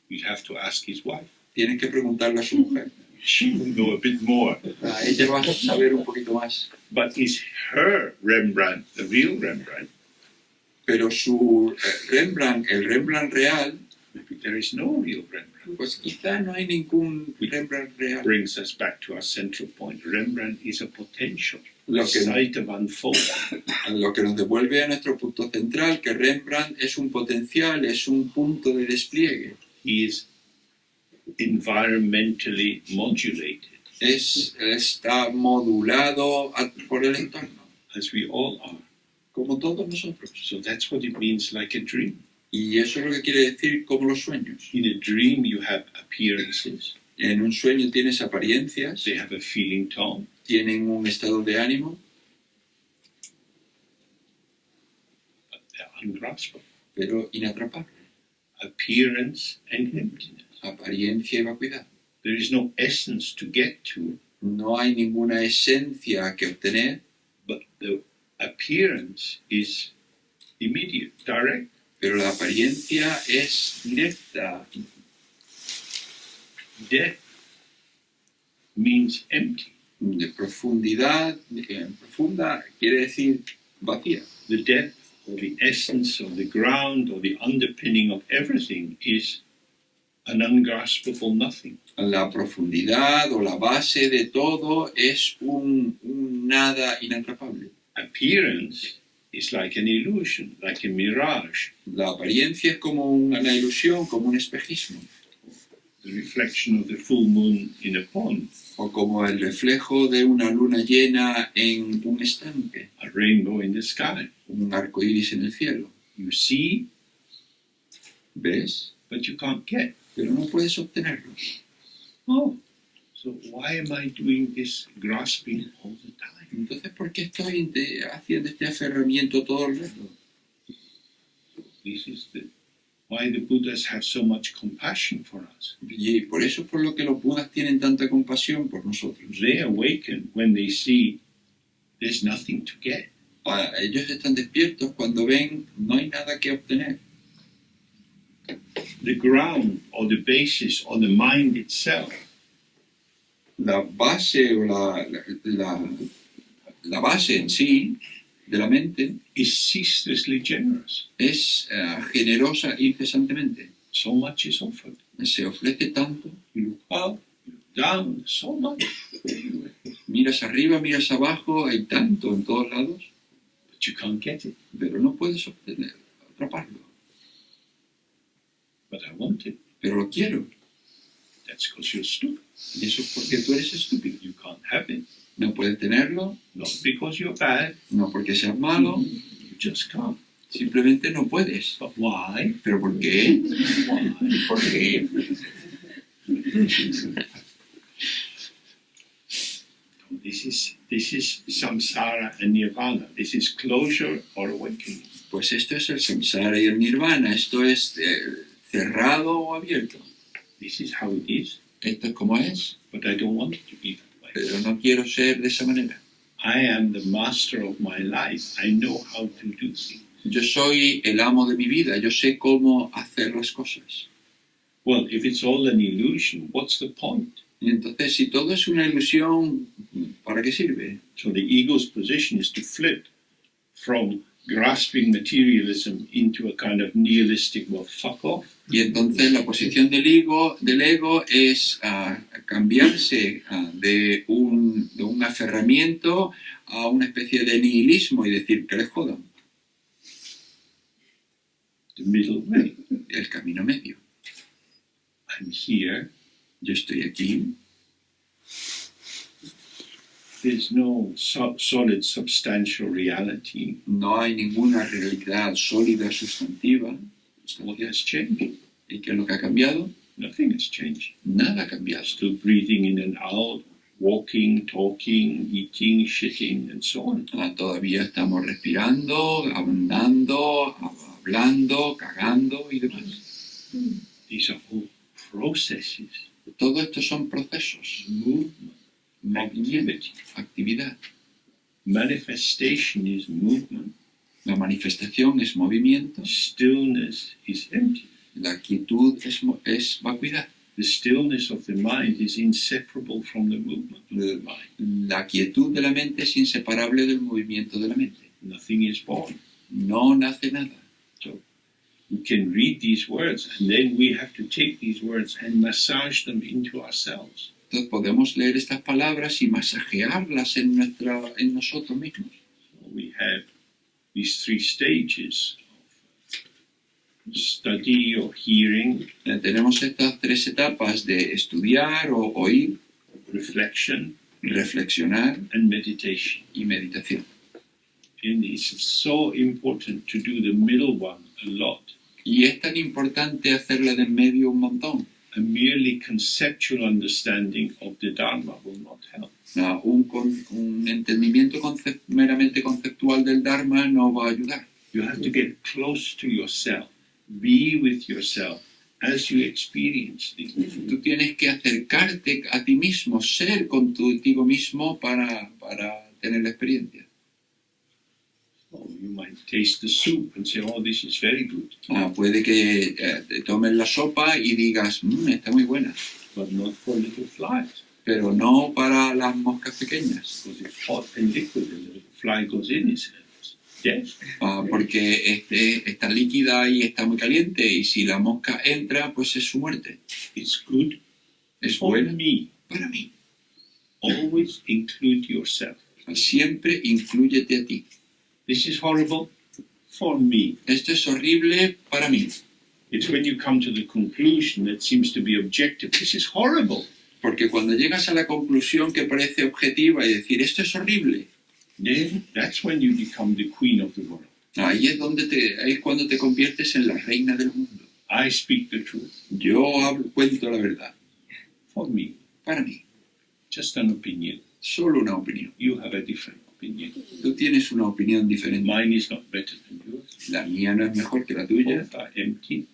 Speaker 1: You'd have to ask his wife.
Speaker 2: Tienes que preguntarle a su mujer.
Speaker 1: She will know a bit more.
Speaker 2: Ella va a saber un poquito más.
Speaker 1: But is her Rembrandt the real Rembrandt?
Speaker 2: Pero su Rembrandt, el Rembrandt real,
Speaker 1: Maybe there is no real Rembrandt.
Speaker 2: pues quizá no hay ningún Rembrandt real.
Speaker 1: Brings us back to our central point. Rembrandt is a potential,
Speaker 2: Lo
Speaker 1: a
Speaker 2: que,
Speaker 1: site of unfolding.
Speaker 2: lo que nos devuelve a nuestro punto central, que Rembrandt es un potencial, es un punto de despliegue.
Speaker 1: He is environmentally modulated,
Speaker 2: Está modulado por el entorno,
Speaker 1: as we all are.
Speaker 2: como todos nosotros.
Speaker 1: So that's what it means like a dream.
Speaker 2: Y eso es lo que quiere decir como los sueños.
Speaker 1: In a dream, you have appearances,
Speaker 2: En un sueño tienes apariencias,
Speaker 1: they have a feeling tone,
Speaker 2: tienen un estado de ánimo,
Speaker 1: but they're ungraspable.
Speaker 2: pero inatrapable.
Speaker 1: Appearance and emptiness.
Speaker 2: Apariencia y vacuidad.
Speaker 1: There is no essence to get to,
Speaker 2: No hay ninguna esencia que obtener,
Speaker 1: but the appearance is immediate, direct.
Speaker 2: pero la apariencia es directa.
Speaker 1: Depth means empty.
Speaker 2: De profundidad, profunda quiere decir vacía.
Speaker 1: The depth or the essence of the ground or the underpinning of everything is an ungraspable nothing.
Speaker 2: La profundidad o la base de todo es un nada inatrapable.
Speaker 1: Appearance is like an illusion, like a mirage,
Speaker 2: La apariencia es como una ilusión, como un espejismo,
Speaker 1: the reflection of the full moon in a pond,
Speaker 2: o como el reflejo de una luna llena en un estanque,
Speaker 1: a rainbow in the sky.
Speaker 2: un arco iris en el cielo.
Speaker 1: You see,
Speaker 2: ¿Ves?
Speaker 1: but you can't get.
Speaker 2: Pero no puedes obtenerlo.
Speaker 1: Oh, so why am I doing this grasping all the time?
Speaker 2: Entonces, ¿por qué estoy haciendo este aferramiento todo el rato?
Speaker 1: This is why the Buddhas have so much compassion for us.
Speaker 2: Y por eso es por lo que los budas tienen tanta compasión por nosotros.
Speaker 1: They awaken when they see there's nothing to get.
Speaker 2: Ellos están despiertos cuando ven no hay nada que obtener.
Speaker 1: The ground or the basis or the mind itself
Speaker 2: La base o la base en sí de la mente
Speaker 1: is ceaselessly generous.
Speaker 2: es generosa incesantemente.
Speaker 1: So much is offered.
Speaker 2: Se ofrece tanto.
Speaker 1: You look up, you look down, so much.
Speaker 2: Miras arriba, miras abajo, hay tanto en todos lados,
Speaker 1: But you can't get it.
Speaker 2: pero no puedes atraparlo.
Speaker 1: But I want it.
Speaker 2: Pero lo quiero.
Speaker 1: That's because you're stupid.
Speaker 2: Y eso es porque tú eres estúpido.
Speaker 1: You can't have it.
Speaker 2: No puedes tenerlo,
Speaker 1: Not because you're bad.
Speaker 2: no porque seas malo,
Speaker 1: You just can't.
Speaker 2: simplemente no puedes.
Speaker 1: But why?
Speaker 2: ¿Pero por qué?
Speaker 1: Why?
Speaker 2: ¿Por qué?
Speaker 1: This is samsara and nirvana. This is closure or awakening.
Speaker 2: Pues esto es el samsara y el nirvana. Esto es cerrado o abierto.
Speaker 1: This is how it is.
Speaker 2: Esto es como es,
Speaker 1: But I don't want it to be that way.
Speaker 2: pero no quiero ser de esa manera.
Speaker 1: I am the master of my life. I know how to do things.
Speaker 2: Yo soy el amo de mi vida. Yo sé cómo hacer las cosas.
Speaker 1: Well, if it's all an illusion, what's the point?
Speaker 2: Y entonces, si todo es una ilusión, ¿para qué sirve?
Speaker 1: So the ego's position is to flip from grasping materialism into a kind of nihilistic, well, fuck off.
Speaker 2: Y entonces la posición del ego es cambiarse de un aferramiento a una especie de nihilismo y decir que les jodan.
Speaker 1: The middle way.
Speaker 2: El camino medio.
Speaker 1: I'm here.
Speaker 2: Yo estoy aquí.
Speaker 1: There's no solid, substantial reality.
Speaker 2: No hay ninguna realidad sólida, sustantiva.
Speaker 1: What has changed?
Speaker 2: ¿Y qué es lo que ha cambiado?
Speaker 1: Nothing has changed.
Speaker 2: Nada ha cambiado.
Speaker 1: Still breathing in and out, walking, talking, eating, shitting, and so on.
Speaker 2: Todavía estamos respirando, andando, hablando, cagando y demás.
Speaker 1: These are all processes,
Speaker 2: Todo esto son procesos,
Speaker 1: movement,
Speaker 2: movimiento,
Speaker 1: activity.
Speaker 2: actividad.
Speaker 1: Manifestation is movement.
Speaker 2: La manifestación es movimiento,
Speaker 1: Stillness is empty.
Speaker 2: la quietud es vacuidad.
Speaker 1: The stillness of the mind is inseparable from the movement of the mind.
Speaker 2: La quietud de la mente es inseparable del movimiento de la mente.
Speaker 1: Nothing is born.
Speaker 2: No nace nada.
Speaker 1: We can read these words, and then we have to take these words and massage them into ourselves.
Speaker 2: Entonces podemos leer estas palabras y masajearlas en nosotros mismos.
Speaker 1: So we have these three stages of study or hearing,
Speaker 2: Tenemos estas tres etapas de estudiar o oír,
Speaker 1: reflection,
Speaker 2: reflexionar
Speaker 1: and meditation.
Speaker 2: y meditación.
Speaker 1: And it's so important to do the middle one a lot.
Speaker 2: Y es tan importante hacerla de en medio un montón.
Speaker 1: A merely conceptual understanding of the Dharma will not help.
Speaker 2: Un entendimiento meramente conceptual del Dharma no va a ayudar.
Speaker 1: You have to get close to yourself, be with yourself as you experience things.
Speaker 2: Tú tienes que acercarte a ti mismo, ser contigo mismo para tener la experiencia.
Speaker 1: So you might taste the soup and say, oh, this is very good,
Speaker 2: Puede que te tomes la sopa y digas, está muy buena,
Speaker 1: but not for little flies.
Speaker 2: pero no para las moscas pequeñas,
Speaker 1: Because it's hot and liquid and the fly goes in, it's dead.
Speaker 2: porque está líquida y está muy caliente, y si la mosca entra, pues es su muerte.
Speaker 1: It's good
Speaker 2: Es
Speaker 1: for
Speaker 2: buena
Speaker 1: me.
Speaker 2: para mí.
Speaker 1: Always include yourself.
Speaker 2: Siempre inclúyete a ti.
Speaker 1: This is horrible for me.
Speaker 2: Esto es horrible para mí.
Speaker 1: It's when you come to the conclusion that seems to be objective. This is horrible.
Speaker 2: Porque cuando llegas a la conclusión que parece objetiva y decir, esto es horrible,
Speaker 1: Then that's when you become the queen of the world.
Speaker 2: ahí es cuando te conviertes en la reina del mundo.
Speaker 1: I speak the truth.
Speaker 2: Yo cuento la verdad.
Speaker 1: For me,
Speaker 2: Para mí,
Speaker 1: just an opinion.
Speaker 2: solo una opinión.
Speaker 1: You have a different opinion.
Speaker 2: Tú tienes una opinión diferente.
Speaker 1: Mine is not better than yours.
Speaker 2: La mía no es mejor que la tuya.
Speaker 1: Both are empty.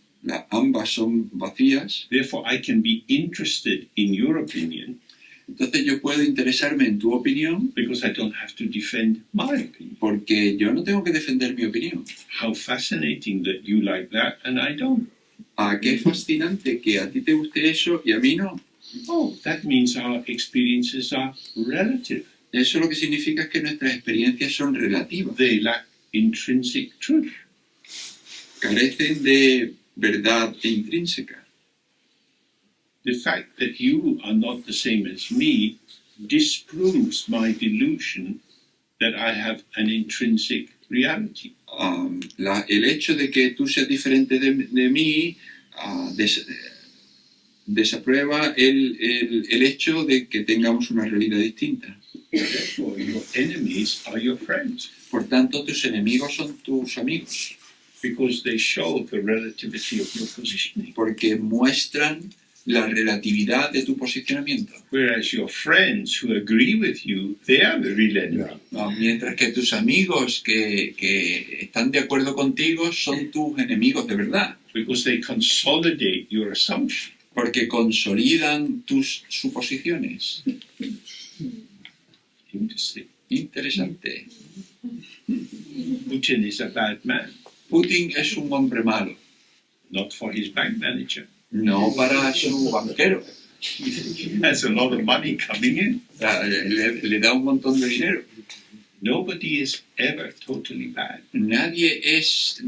Speaker 2: Ambas son vacías.
Speaker 1: Therefore, I can be interested in your opinion
Speaker 2: Entonces yo puedo interesarme en tu opinión
Speaker 1: because I don't have to defend my opinion.
Speaker 2: porque yo no tengo que defender mi opinión.
Speaker 1: How fascinating that you like that and I don't.
Speaker 2: Qué fascinante que a ti te guste eso y a mí no.
Speaker 1: Oh, that means our experiences are relative.
Speaker 2: Eso lo que significa es que nuestras experiencias son relativas.
Speaker 1: They lack intrinsic truth.
Speaker 2: Carecen de verdad intrínseca.
Speaker 1: The fact that you are not the same as me disproves my delusion that I have an intrinsic reality.
Speaker 2: El hecho de que tú seas diferente de mí desaprueba el hecho de que tengamos una realidad distinta.
Speaker 1: Therefore, your enemies are your friends
Speaker 2: Por tanto, tus enemigos son tus amigos,
Speaker 1: because they show the relativity of your positioning.
Speaker 2: porque muestran la relatividad de tu posicionamiento.
Speaker 1: Whereas your friends who agree with you, they are the real enemy.
Speaker 2: Mientras que tus amigos que están de acuerdo contigo son tus enemigos de verdad,
Speaker 1: Because they consolidate your assumption.
Speaker 2: porque consolidan tus suposiciones.
Speaker 1: Interesting.
Speaker 2: Interesante.
Speaker 1: Putin is a bad man,
Speaker 2: Putin es un hombre malo,
Speaker 1: not for his bank manager.
Speaker 2: no para su banquero.
Speaker 1: He has a lot of money coming in.
Speaker 2: Le da un montón de dinero.
Speaker 1: Nobody is ever totally bad.
Speaker 2: Nadie es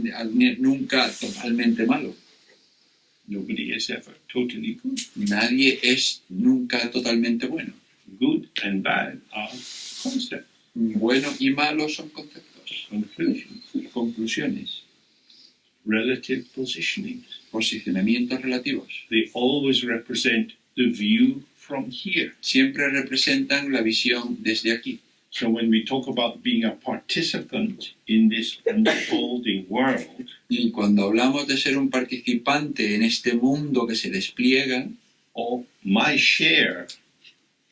Speaker 2: nunca totalmente malo.
Speaker 1: Nobody is ever totally good.
Speaker 2: Nadie es nunca totalmente bueno.
Speaker 1: Good and bad are concepts,
Speaker 2: Bueno y malo son conceptos,
Speaker 1: conclusions,
Speaker 2: conclusiones,
Speaker 1: relative positionings.
Speaker 2: posicionamientos relativos.
Speaker 1: They always represent the view from here.
Speaker 2: Siempre representan la visión desde aquí.
Speaker 1: So when we talk about being a participant in this unfolding world,
Speaker 2: Y cuando hablamos de ser un participante en este mundo que se despliega,
Speaker 1: or my share,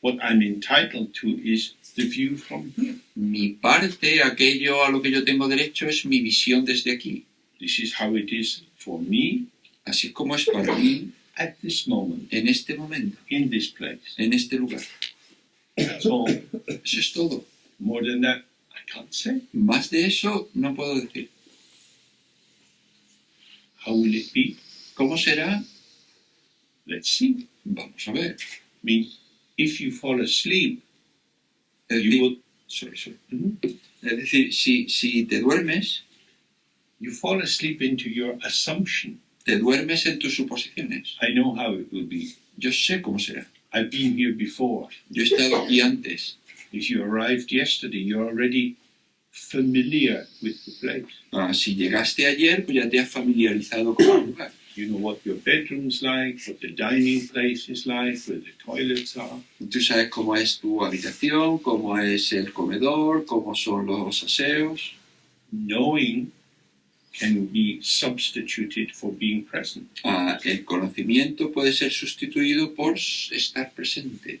Speaker 1: what I'm entitled to is the view from here.
Speaker 2: mi parte, aquello a lo que yo tengo derecho, es mi visión desde aquí.
Speaker 1: This is how it is for me
Speaker 2: Así como es para mí
Speaker 1: at this moment,
Speaker 2: en este momento,
Speaker 1: in this place.
Speaker 2: en este lugar.
Speaker 1: That's all.
Speaker 2: Eso es todo.
Speaker 1: More than that, I Can't say.
Speaker 2: Más de eso no puedo decir.
Speaker 1: How will it be?
Speaker 2: ¿Cómo será?
Speaker 1: Let's see.
Speaker 2: Vamos a ver.
Speaker 1: I mean, if you fall asleep,
Speaker 2: Es
Speaker 1: you
Speaker 2: decir,
Speaker 1: will.
Speaker 2: es decir, si te duermes,
Speaker 1: You fall asleep into your assumption.
Speaker 2: te duermes en tus suposiciones.
Speaker 1: I know how it will be.
Speaker 2: Yo sé cómo será.
Speaker 1: I've been here before.
Speaker 2: Yo he estado aquí antes.
Speaker 1: If you arrived yesterday, you're already familiar with the place.
Speaker 2: Si llegaste ayer, pues ya te has familiarizado con el lugar.
Speaker 1: You know what your bedroom's like, what the dining place is like, where the toilets are.
Speaker 2: Tú sabes cómo es tu habitación, cómo es el comedor, cómo son los aseos.
Speaker 1: Knowing can be substituted for being present.
Speaker 2: El conocimiento puede ser sustituido por estar presente.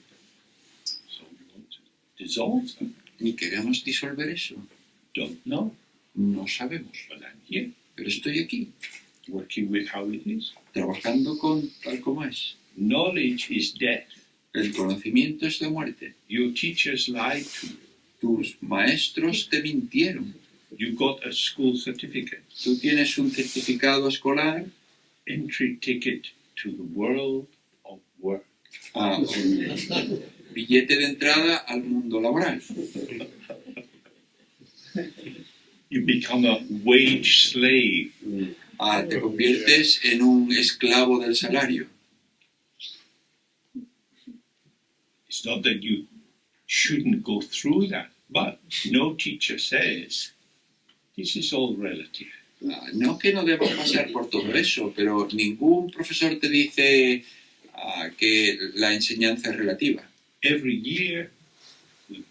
Speaker 1: So we want to dissolve them.
Speaker 2: Ni queremos disolver eso.
Speaker 1: Don't know,
Speaker 2: No sabemos.
Speaker 1: but I'm here,
Speaker 2: Pero estoy aquí,
Speaker 1: working with how it is.
Speaker 2: trabajando con tal como es.
Speaker 1: Knowledge is death.
Speaker 2: El conocimiento es la muerte.
Speaker 1: Your teachers lied to you.
Speaker 2: Tus maestros te mintieron.
Speaker 1: You got a school certificate,
Speaker 2: Tú tienes un certificado escolar,
Speaker 1: entry ticket to the world of work.
Speaker 2: un billete de entrada al mundo laboral.
Speaker 1: You become a wage slave.
Speaker 2: Te conviertes en un esclavo del salario.
Speaker 1: It's not that you shouldn't go through that, but no teacher says this is all relative.
Speaker 2: No que no debas pasar por todo eso, pero ningún profesor te dice que la enseñanza es relativa.
Speaker 1: Every year,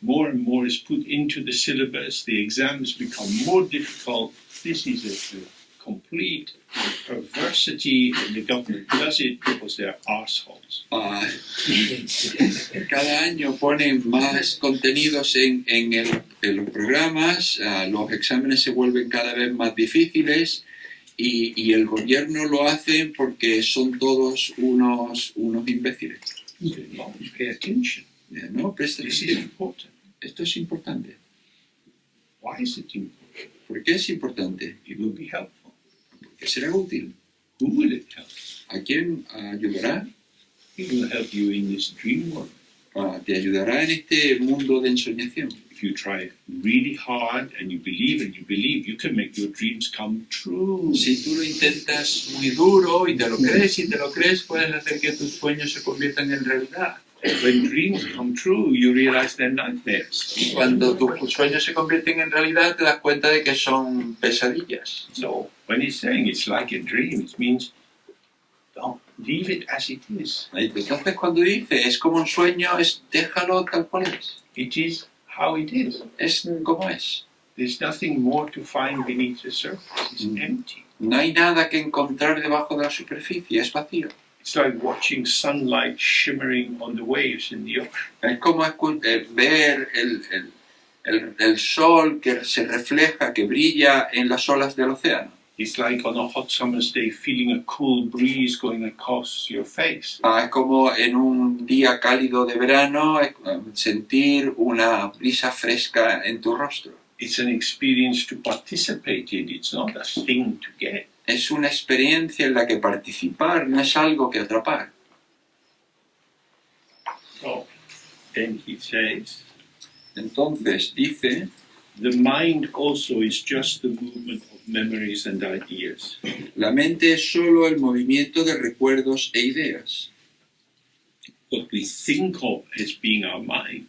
Speaker 1: more and more is put into the syllabus, the exams become more difficult. This is a complete perversity, and the government does it because they're arseholes.
Speaker 2: Cada año ponen más contenidos en los programas, los exámenes se vuelven cada vez más difíciles y el gobierno lo hace porque son todos unos imbéciles.
Speaker 1: No, pay attention.
Speaker 2: No, presta
Speaker 1: This is
Speaker 2: atención.
Speaker 1: important.
Speaker 2: Esto es importante.
Speaker 1: Why is it important?
Speaker 2: ¿Por qué es importante?
Speaker 1: It will be helpful.
Speaker 2: Porque será útil.
Speaker 1: Who will it help?
Speaker 2: ¿A quién ayudará?
Speaker 1: It will help you in this dream world.
Speaker 2: Te ayudará en este mundo de ensoñación.
Speaker 1: If you try really hard and you believe, you can make your dreams come true.
Speaker 2: Si tú lo intentas muy duro y te lo crees, puedes hacer que tus sueños se conviertan en realidad.
Speaker 1: When dreams come true, you realize they're nightmares.
Speaker 2: Y cuando tus sueños se convierten en realidad, te das cuenta de que son pesadillas.
Speaker 1: So when he's saying it's like a dream, it means don't leave it as it is.
Speaker 2: Entonces cuando dice es como un sueño, déjalo tal cual es.
Speaker 1: It is how it is.
Speaker 2: Es como es.
Speaker 1: There's nothing more to find beneath the surface. It's empty.
Speaker 2: No hay nada que encontrar debajo de la superficie, es vacío.
Speaker 1: It's like watching sunlight shimmering on the waves in the ocean.
Speaker 2: Es como ver el sol que se refleja, que brilla en las olas del océano.
Speaker 1: It's like on a hot summer's day feeling a cool breeze going across your face.
Speaker 2: Es como en un día cálido de verano sentir una brisa fresca en tu rostro.
Speaker 1: It's an experience to participate in. It's not a thing to get.
Speaker 2: Es una experiencia en la que participar, no es algo que atrapar.
Speaker 1: So then he says,
Speaker 2: Entonces dice,
Speaker 1: the mind also is just the movement of memories and ideas.
Speaker 2: la mente es solo el movimiento de recuerdos e ideas.
Speaker 1: What we think of as being our mind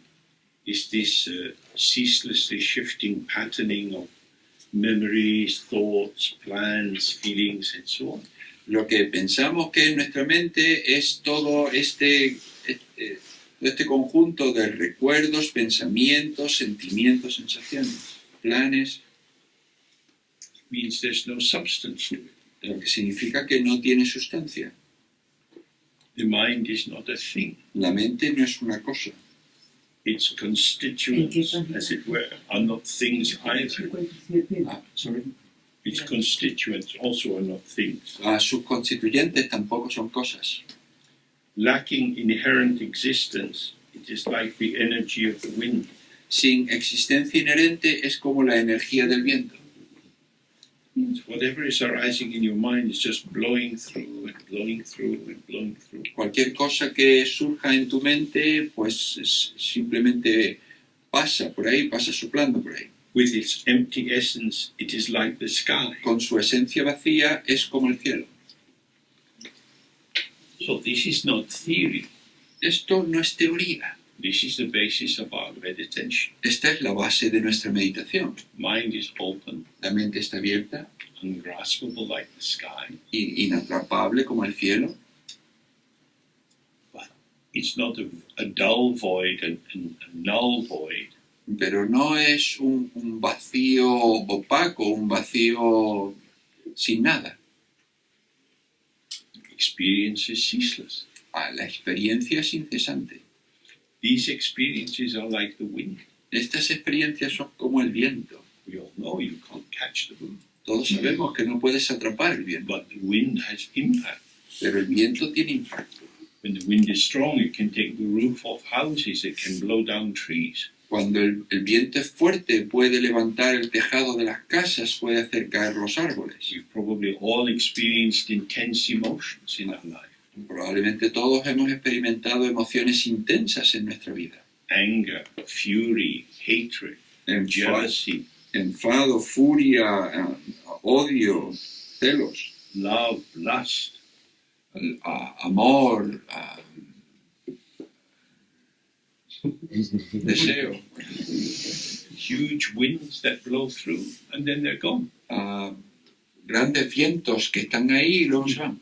Speaker 1: is this ceaselessly shifting patterning of memories, thoughts, plans, feelings, and so on.
Speaker 2: Lo que pensamos que es nuestra mente es todo este conjunto de recuerdos, pensamientos, sentimientos, sensaciones, planes,
Speaker 1: It means there's no substance to it.
Speaker 2: lo que significa que no tiene sustancia.
Speaker 1: The mind is not a thing.
Speaker 2: La mente no es una cosa.
Speaker 1: Its constituents, as it were, are not things either. Its constituents also are not things.
Speaker 2: Sus constituyentes tampoco son cosas.
Speaker 1: Lacking inherent existence, it is like the energy of the wind.
Speaker 2: sin existencia inherente es como la energía del viento.
Speaker 1: Whatever is arising in your mind is just blowing through and blowing through and blowing through.
Speaker 2: Cualquier cosa que surja en tu mente, pues simplemente pasa por ahí, pasa soplando por ahí.
Speaker 1: With its empty essence, it is like the sky.
Speaker 2: Con su esencia vacía es como el cielo.
Speaker 1: So this is not theory.
Speaker 2: Esto no es teoría.
Speaker 1: This is the basis of our meditation.
Speaker 2: Esta es la base de nuestra meditación.
Speaker 1: Mind is open,
Speaker 2: La mente está abierta,
Speaker 1: ungraspable like the sky.
Speaker 2: inatrapable como el cielo.
Speaker 1: It's not a dull void and a null void.
Speaker 2: Pero no es un vacío opaco, un vacío sin nada.
Speaker 1: Experience is ceaseless.
Speaker 2: La experiencia es incesante.
Speaker 1: These experiences are like the wind.
Speaker 2: Estas experiencias son como el viento.
Speaker 1: We all know you can't catch the wind,
Speaker 2: Todos sabemos que no puedes atrapar el viento,
Speaker 1: but the wind has impact.
Speaker 2: pero el viento tiene impacto.
Speaker 1: When the wind is strong, it can take the roof off houses, it can blow down trees.
Speaker 2: Cuando el viento es fuerte, puede levantar el tejado de las casas, puede hacer caer los árboles.
Speaker 1: We've probably all experienced intense emotions in our life.
Speaker 2: Probablemente todos hemos experimentado emociones intensas en nuestra vida.
Speaker 1: Anger, fury, hatred, jealousy,
Speaker 2: Enfado, furia, odio, celos,
Speaker 1: love, lust.
Speaker 2: amor, deseo.
Speaker 1: Huge winds that blow through and then they're gone.
Speaker 2: Grandes vientos que están ahí y luego se van.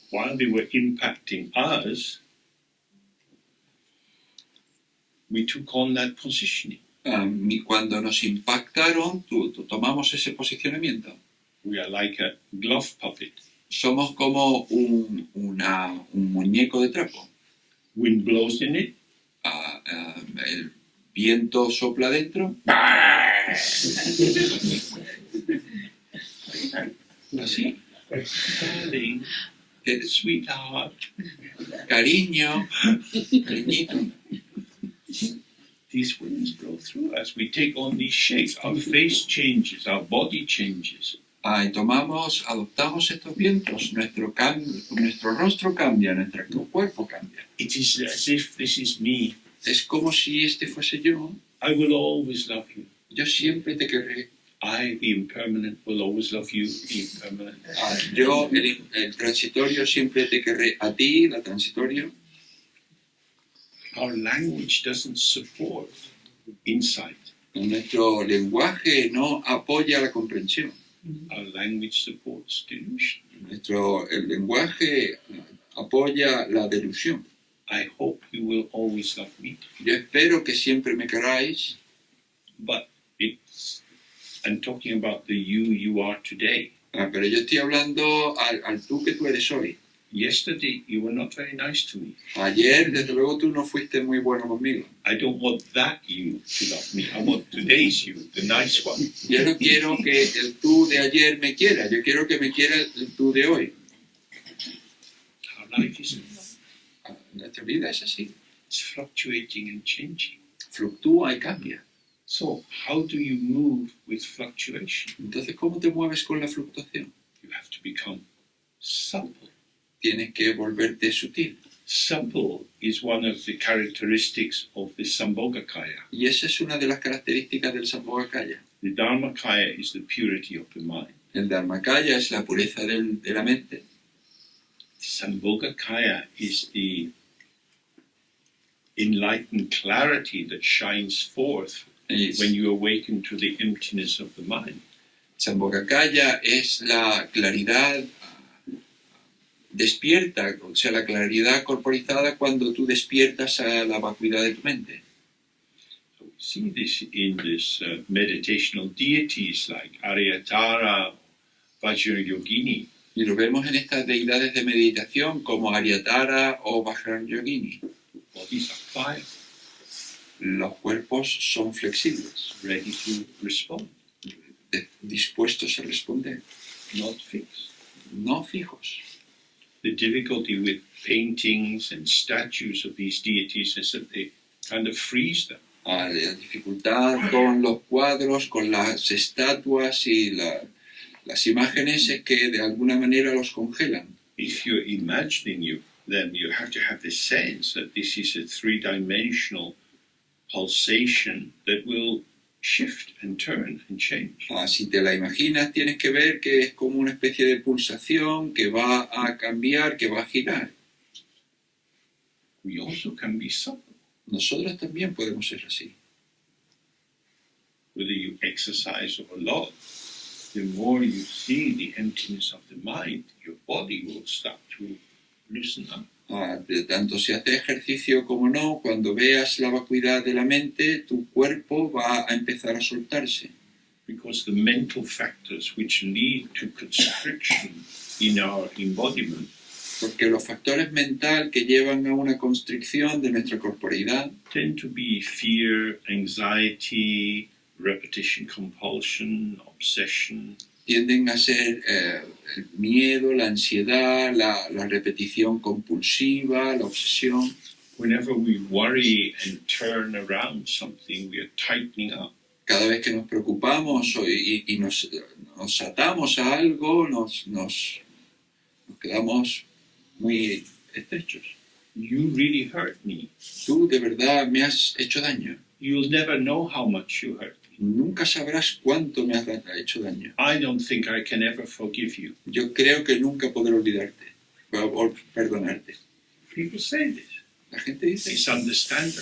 Speaker 1: While they were impacting us, we took on that positioning.
Speaker 2: Cuando nos impactaron, tomamos ese posicionamiento.
Speaker 1: We are like a glove puppet.
Speaker 2: Somos como un muñeco de trapo.
Speaker 1: Wind blows in it.
Speaker 2: El viento sopla dentro. Así.
Speaker 1: Darling, sweetheart.
Speaker 2: Cariño, cariñito.
Speaker 1: These winds blow through us. We take on these shapes. Our face changes. Our body changes.
Speaker 2: Y adoptamos estos vientos. Nuestro rostro cambia, nuestro cuerpo cambia.
Speaker 1: It is as if this is me.
Speaker 2: Es como si este fuese yo.
Speaker 1: I will always love you.
Speaker 2: Yo siempre te querré.
Speaker 1: I, the impermanent, will always love you, the impermanent.
Speaker 2: Yo, el transitorio, siempre te querré a ti, la transitorio.
Speaker 1: Our language doesn't support insight.
Speaker 2: Nuestro lenguaje no apoya la comprensión.
Speaker 1: Our language supports delusion.
Speaker 2: El lenguaje apoya la delusión.
Speaker 1: I hope you will always love me.
Speaker 2: Yo espero que siempre me queráis.
Speaker 1: But I'm talking about the you are today.
Speaker 2: Pero yo estoy hablando al tú que tú eres hoy.
Speaker 1: Yesterday, you were not very nice to me.
Speaker 2: Ayer, desde luego, tú no fuiste muy bueno conmigo.
Speaker 1: I don't want that you to love me. I want today's you, the nice one.
Speaker 2: Yo no quiero que el tú de ayer me quiera. Yo quiero que me quiera el tú de hoy.
Speaker 1: Our life is
Speaker 2: Nuestra vida es así.
Speaker 1: it's fluctuating and changing.
Speaker 2: Fluctúa y cambia.
Speaker 1: So, how do you move with fluctuation?
Speaker 2: Entonces, ¿cómo te mueves con la fluctuación?
Speaker 1: You have to become supple.
Speaker 2: Tienes que volverte sutil.
Speaker 1: Supple is one of the characteristics of the Sambhogakaya.
Speaker 2: Y esa es una de las características del Sambhogakaya.
Speaker 1: The Dharmakaya is the purity of the mind.
Speaker 2: El Dharmakaya es la pureza de la mente.
Speaker 1: Sambhogakaya is the enlightened clarity that shines forth when you awaken to the emptiness of the mind.
Speaker 2: Sambhogakaya es la claridad despierta, o sea, la claridad corporizada cuando tú despiertas a la vacuidad de tu mente.
Speaker 1: So we see this in this meditational deities like Aryatara, Vajrayogini.
Speaker 2: Y lo vemos en estas deidades de meditación como Aryatara o Vajrayogini.
Speaker 1: Bodies are pliable,
Speaker 2: Los cuerpos son flexibles,
Speaker 1: ready to respond,
Speaker 2: dispuestos a responder,
Speaker 1: not fixed.
Speaker 2: no fijos.
Speaker 1: The difficulty with paintings and statues of these deities is that they kind of frees them.
Speaker 2: La dificultad con los cuadros, con las estatuas y las imágenes es que de alguna manera los congelan.
Speaker 1: If you're imagining them, you have to have this sense that this is a three-dimensional pulsation that will shift and turn and change.
Speaker 2: Si te la imaginas, tienes que ver que es como una especie de pulsación que va a cambiar, que va a girar.
Speaker 1: We also can be subtle.
Speaker 2: Nosotros también podemos ser así.
Speaker 1: Whether you exercise or a lot, the more you see the emptiness of the mind, your body will start to loosen up.
Speaker 2: De tanto si haces ejercicio como no, cuando veas la vacuidad de la mente, tu cuerpo va a empezar a soltarse.
Speaker 1: Because the mental factors which lead to constriction in our embodiment
Speaker 2: Porque los factores mentales que llevan a una constricción de nuestra corporeidad
Speaker 1: tend to be fear, anxiety, repetition compulsion, obsession.
Speaker 2: tienden a ser el miedo, la ansiedad, la repetición compulsiva, la obsesión.
Speaker 1: Whenever we worry and turn around something, we are tightening up.
Speaker 2: Cada vez que nos preocupamos y nos atamos a algo, nos quedamos muy estrechos.
Speaker 1: You really hurt me.
Speaker 2: Tú de verdad me has hecho daño.
Speaker 1: You'll never know how much you hurt me.
Speaker 2: Nunca sabrás cuánto me has hecho daño.
Speaker 1: I don't think I can ever forgive you.
Speaker 2: Yo creo que nunca podré olvidarte o perdonarte.
Speaker 1: People say this.
Speaker 2: La gente dice,
Speaker 1: It's understandable.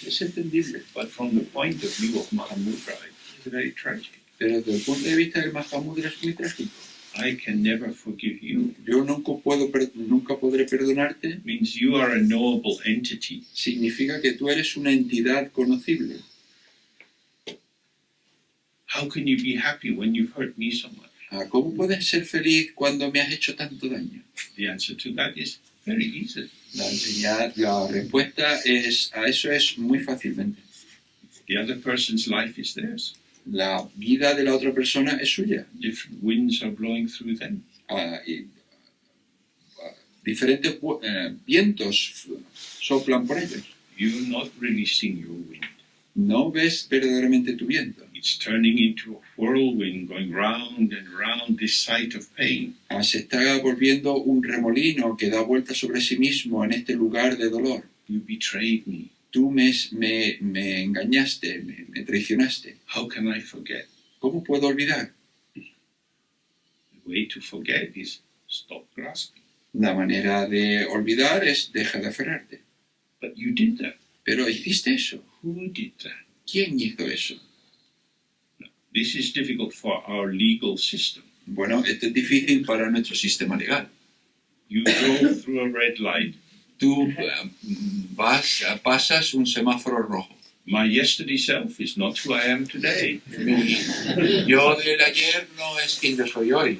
Speaker 2: es entendible.
Speaker 1: But from the point of view of Mahamudra, it's very tragic.
Speaker 2: Pero desde el punto de vista del Mahamudra es muy trágico.
Speaker 1: I can never forgive you.
Speaker 2: Yo nunca podré perdonarte.
Speaker 1: Means you are a knowable entity.
Speaker 2: Significa que tú eres una entidad conocible.
Speaker 1: How can you be happy when you've hurt me so much?
Speaker 2: ¿Cómo puedes ser feliz cuando me has hecho tanto daño?
Speaker 1: The answer to that is very easy.
Speaker 2: La respuesta a eso es muy fácilmente.
Speaker 1: The other person's life is theirs.
Speaker 2: La vida de la otra persona es suya.
Speaker 1: Different winds are blowing through them.
Speaker 2: Diferentes vientos soplan por ellos.
Speaker 1: You're not releasing your wind.
Speaker 2: No ves verdaderamente tu viento.
Speaker 1: It's turning into a whirlwind going round and round this site of pain.
Speaker 2: Se está volviendo un remolino que da vueltas sobre sí mismo en este lugar de dolor.
Speaker 1: You betrayed me.
Speaker 2: Tú me engañaste, me traicionaste.
Speaker 1: How can I forget?
Speaker 2: ¿Cómo puedo olvidar?
Speaker 1: The way to forget is stop grasping.
Speaker 2: La manera de olvidar es deja de aferrarte.
Speaker 1: But you did that.
Speaker 2: Pero hiciste eso.
Speaker 1: Who did that?
Speaker 2: ¿Quién hizo eso?
Speaker 1: This is difficult for our legal system.
Speaker 2: Bueno, esto es difícil para nuestro sistema legal.
Speaker 1: You go through a red light.
Speaker 2: Tú pasas un semáforo rojo.
Speaker 1: My yesterday self is not who I am today.
Speaker 2: Yo del ayer no es quien yo soy hoy.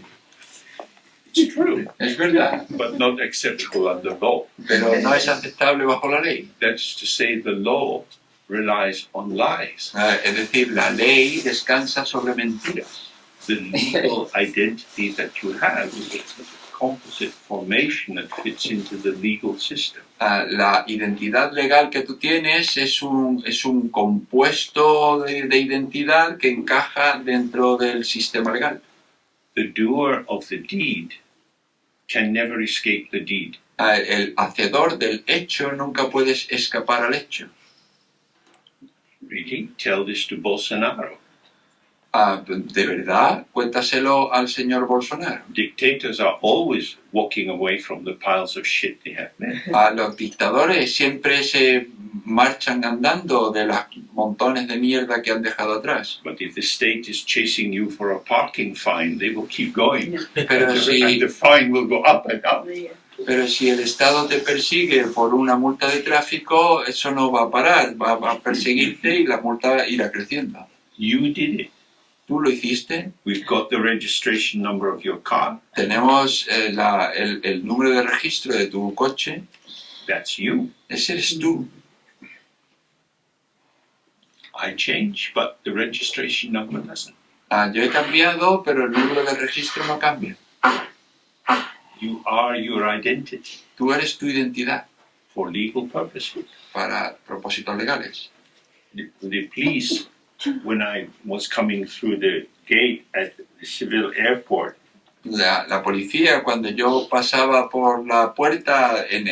Speaker 1: It's true.
Speaker 2: Es verdad,
Speaker 1: But not acceptable under law.
Speaker 2: pero no es aceptable bajo la ley.
Speaker 1: That's to say the law relies on lies.
Speaker 2: Es decir, la ley descansa sobre mentiras.
Speaker 1: The legal identity that you have is a composite formation that fits into the legal system.
Speaker 2: La identidad legal que tú tienes es un compuesto de identidad que encaja dentro del sistema legal.
Speaker 1: The doer of the deed can never escape the deed.
Speaker 2: El hacedor del hecho nunca puede escapar al hecho.
Speaker 1: Really? Tell this to Bolsonaro.
Speaker 2: ¿De verdad? Cuéntaselo al señor Bolsonaro.
Speaker 1: Dictators are always walking away from the piles of shit they have made.
Speaker 2: Los dictadores siempre se marchan andando de los montones de mierda que han dejado atrás.
Speaker 1: But if the state is chasing you for a parking fine, they will keep going.
Speaker 2: Pero
Speaker 1: And
Speaker 2: si,
Speaker 1: the fine will go up and up.
Speaker 2: pero si el Estado te persigue por una multa de tráfico, eso no va a parar, va a perseguirte y la multa irá creciendo.
Speaker 1: You did it.
Speaker 2: ¿Tú lo hiciste?
Speaker 1: We've got the registration number of your car.
Speaker 2: Tenemos el número de registro de tu coche.
Speaker 1: That's you.
Speaker 2: Ese eres tú.
Speaker 1: I change, but the registration number doesn't.
Speaker 2: Yo he cambiado, pero el número de registro no cambia.
Speaker 1: You are your identity.
Speaker 2: Tú eres tu identidad.
Speaker 1: for legal purposes.
Speaker 2: para propósitos legales.
Speaker 1: The police, when I was coming through the gate at the Seville airport,
Speaker 2: La policía, cuando yo pasaba por la puerta en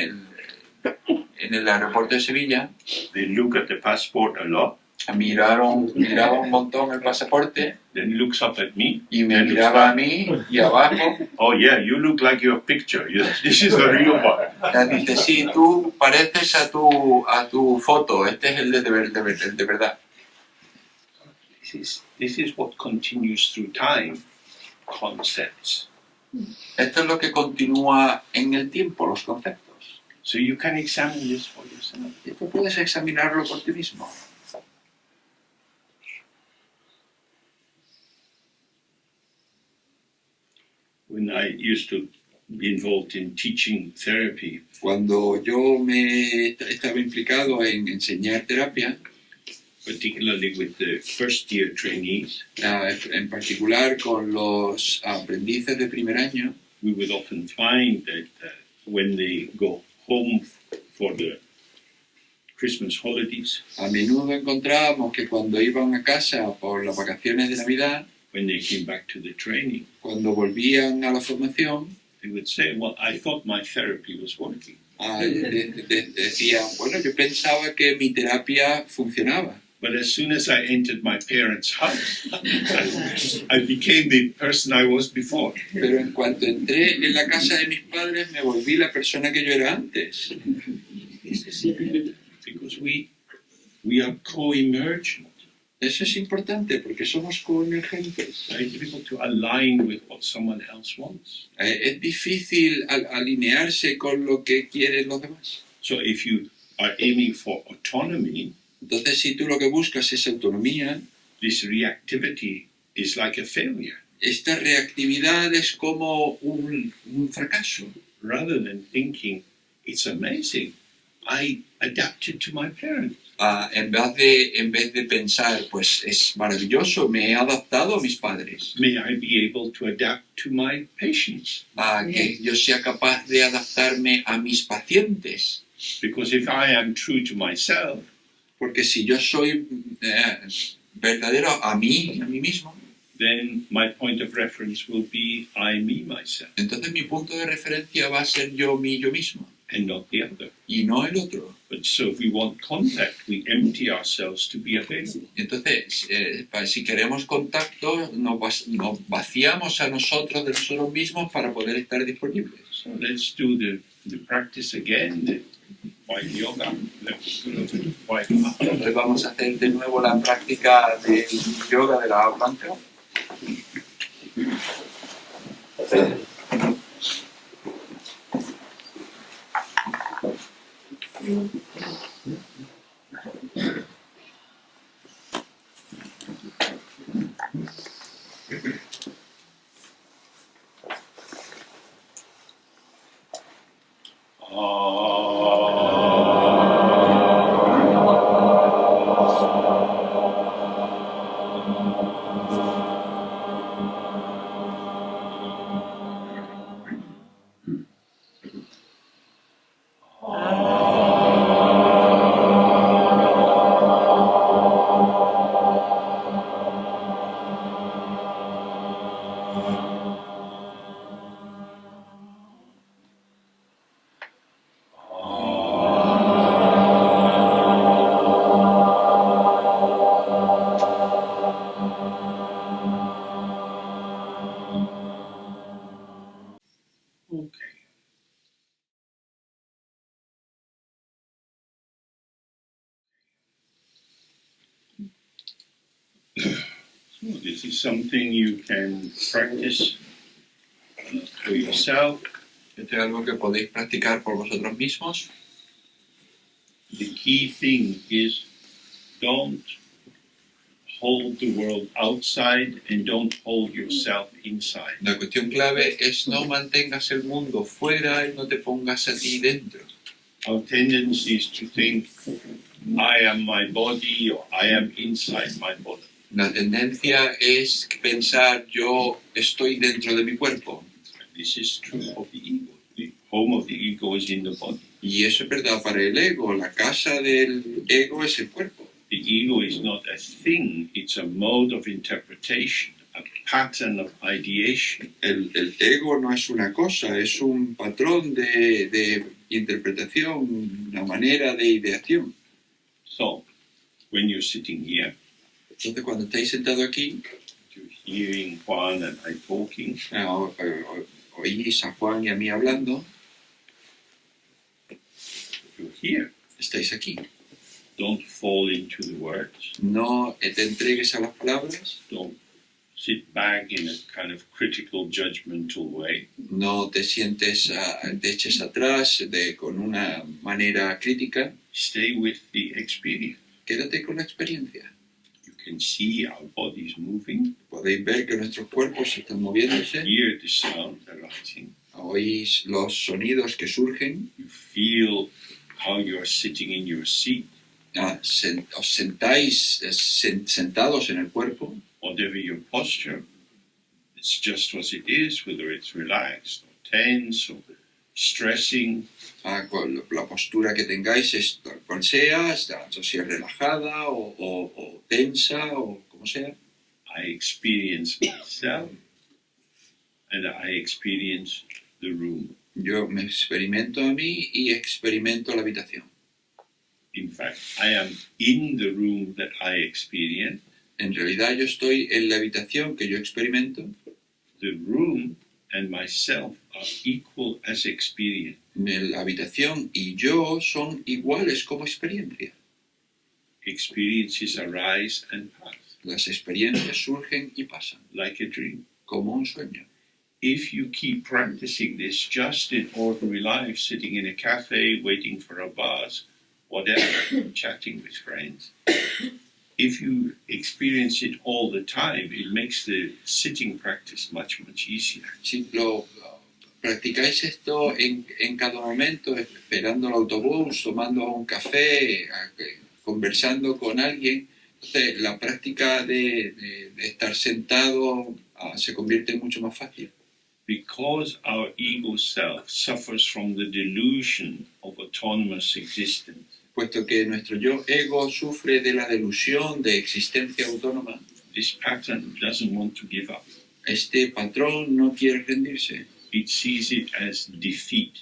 Speaker 2: el aeropuerto de Sevilla,
Speaker 1: they look at the passport a lot.
Speaker 2: miraron un montón el pasaporte
Speaker 1: Then he looks up at me.
Speaker 2: y me
Speaker 1: and looks
Speaker 2: miraba a
Speaker 1: down.
Speaker 2: mí y abajo.
Speaker 1: Oh yeah, you look like your picture. This is the real one.
Speaker 2: Dice, sí, tú pareces a tu foto, este es el de verdad.
Speaker 1: This is what continues through time. Concepts.
Speaker 2: Esto es lo que continúa en el tiempo, los conceptos.
Speaker 1: So you can examine this for yourself.
Speaker 2: Y tú puedes examinarlo por ti mismo.
Speaker 1: When I used to be involved in teaching therapy,
Speaker 2: Cuando yo estaba implicado en enseñar terapia,
Speaker 1: particularly with the first year trainees,
Speaker 2: en particular con los aprendices de primer año,
Speaker 1: we would often find that when they go home for the Christmas holidays,
Speaker 2: a menudo encontrábamos que cuando iban a casa por las vacaciones de Navidad,
Speaker 1: when they came back to the training,
Speaker 2: cuando volvían a la formación,
Speaker 1: they would say, well, I thought my therapy was working.
Speaker 2: decían, bueno, yo pensaba que mi terapia funcionaba.
Speaker 1: But as soon as I entered my parents' house, I became the person I was before.
Speaker 2: Pero en cuanto entré en la casa de mis padres, me volví la persona que yo era antes.
Speaker 1: Because we are co-emergent.
Speaker 2: Eso es importante porque somos coemergentes.
Speaker 1: Very difficult to align with what someone else wants.
Speaker 2: Es difícil alinearse con lo que quieren los demás.
Speaker 1: So if you are aiming for autonomy,
Speaker 2: Entonces, si tú lo que buscas es autonomía,
Speaker 1: this reactivity is like a failure.
Speaker 2: esta reactividad es como un fracaso.
Speaker 1: Rather than thinking, it's amazing, I adapted to my parents.
Speaker 2: En vez de pensar, pues es maravilloso, me he adaptado a mis padres.
Speaker 1: May I be able to adapt to my patients?
Speaker 2: Que yo sea capaz de adaptarme a mis pacientes.
Speaker 1: Because if I am true to myself,
Speaker 2: Porque si yo soy verdadero a mí mismo,
Speaker 1: then my point of reference will be I, me, myself,
Speaker 2: entonces mi punto de referencia va a ser yo mismo,
Speaker 1: and not the other.
Speaker 2: y no el otro.
Speaker 1: But so if we want contact, we empty ourselves to be available.
Speaker 2: Entonces, si queremos contacto, nos vaciamos a nosotros de nosotros mismos para poder estar disponibles.
Speaker 1: So let's do the practice again, the white yoga.
Speaker 2: Entonces vamos a hacer de nuevo la práctica del yoga de la blanca.
Speaker 1: Okay. So this is something you can practice for yourself.
Speaker 2: Esto es algo que podéis practicar por vosotros mismos.
Speaker 1: The key thing is don't hold the world outside and don't hold yourself inside.
Speaker 2: La cuestión clave es no mantengas el mundo fuera y no te pongas a ti dentro.
Speaker 1: Our tendency is to think, I am my body or I am inside my body.
Speaker 2: La tendencia es pensar yo estoy dentro de mi cuerpo.
Speaker 1: This is true of the ego. The home of the ego is in the body.
Speaker 2: Y eso es verdad para el ego. La casa del ego es el cuerpo.
Speaker 1: The ego is not a thing, it's a mode of interpretation, a pattern of ideation.
Speaker 2: El ego no es una cosa, es un patrón de interpretación, una manera de ideación.
Speaker 1: So, when you're sitting here,
Speaker 2: Entonces, cuando estáis sentados aquí,
Speaker 1: you're hearing Juan and I talking,
Speaker 2: oís a Juan y a mí hablando,
Speaker 1: you're here.
Speaker 2: estáis aquí.
Speaker 1: Don't fall into the words.
Speaker 2: No te entregues a las palabras,
Speaker 1: Don't sit back in a kind of critical, judgmental way.
Speaker 2: no te sientes, te eches atrás con una manera crítica.
Speaker 1: Stay with the experience.
Speaker 2: Quédate con la experiencia.
Speaker 1: You can see our bodies moving,
Speaker 2: Podéis ver que nuestros cuerpos están moviéndose,
Speaker 1: hear the sound arising.
Speaker 2: oís los sonidos que surgen,
Speaker 1: You feel how you're sitting in your seat,
Speaker 2: os sentáis sentados en el cuerpo,
Speaker 1: whatever your posture. It's just what it is, whether it's relaxed or tense or stressing.
Speaker 2: con la postura que tengáis, es tal cual sea, si es relajada o tensa o como sea.
Speaker 1: I experience myself and I experience the room.
Speaker 2: Yo me experimento a mí y experimento la habitación.
Speaker 1: In fact, I am in the room that I experience.
Speaker 2: En realidad yo estoy en la habitación que yo experimento.
Speaker 1: The room and myself are equal as experience.
Speaker 2: La habitación y yo son iguales como experiencia.
Speaker 1: Experiences arise and pass,
Speaker 2: Las experiencias surgen y pasan,
Speaker 1: like a dream.
Speaker 2: como un sueño.
Speaker 1: If you keep practicing this just in ordinary life, sitting in a cafe, waiting for a bus, whatever, chatting with friends, if you experience it all the time, it makes the sitting practice much, much easier.
Speaker 2: Si lo practicáis esto en cada momento, esperando el autobús, tomando un café, conversando con alguien, entonces la práctica de estar sentado se convierte mucho más fácil.
Speaker 1: Because our ego self suffers from the delusion of autonomous existence,
Speaker 2: Puesto que nuestro yo ego sufre de la delusión de existencia autónoma,
Speaker 1: this pattern doesn't want to give up.
Speaker 2: este patrón no quiere rendirse,
Speaker 1: It sees it as defeat.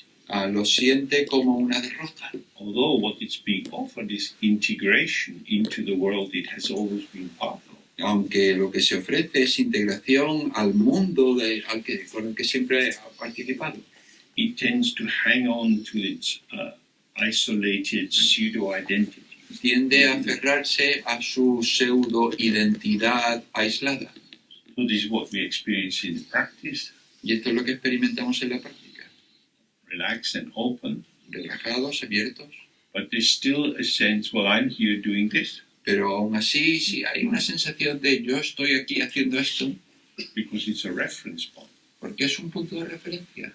Speaker 2: lo siente como una derrota.
Speaker 1: Although what it's being offered is integration into the world it has always been part of.
Speaker 2: Aunque lo que se ofrece es integración al mundo con el que siempre ha participado.
Speaker 1: It tends to hang on to its isolated pseudo-identity.
Speaker 2: Tiende a aferrarse a su pseudo-identidad aislada.
Speaker 1: So this is what we experience in practice,
Speaker 2: Y esto es lo que experimentamos en la práctica.
Speaker 1: relaxed and open.
Speaker 2: Relajados, abiertos.
Speaker 1: But there's still a sense, well, I'm here doing this
Speaker 2: Pero aún así, sí hay una sensación de yo estoy aquí haciendo esto
Speaker 1: because it's a reference point.
Speaker 2: porque es un punto de referencia.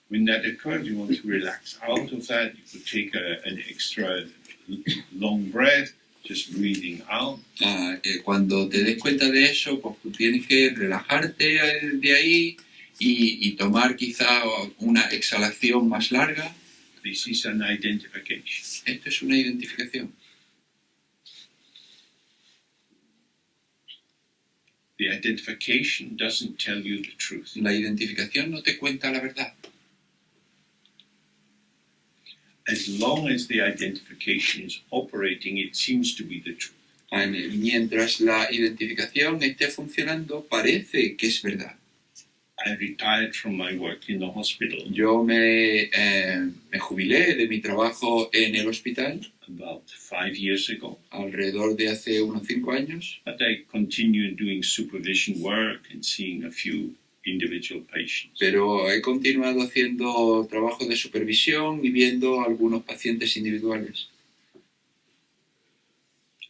Speaker 1: When that occurs, you want to relax out of that. You could take an extra long breath, just breathing out.
Speaker 2: Cuando te des cuenta de eso, pues tú tienes que relajarte de ahí y tomar quizá una exhalación más larga.
Speaker 1: This is an identification.
Speaker 2: Esto es una identificación.
Speaker 1: The identification doesn't tell you the truth.
Speaker 2: La identificación no te cuenta la verdad.
Speaker 1: As long as the identification is operating, it seems to be the truth.
Speaker 2: Mientras la identificación esté funcionando, parece que es verdad.
Speaker 1: I retired from my work in the hospital
Speaker 2: Yo me jubilé de mi trabajo en el hospital
Speaker 1: about 5 years ago,
Speaker 2: alrededor de hace unos 5 años,
Speaker 1: but I continued doing supervision work and seeing a few individual patients.
Speaker 2: pero he continuado haciendo trabajo de supervisión y viendo algunos pacientes individuales.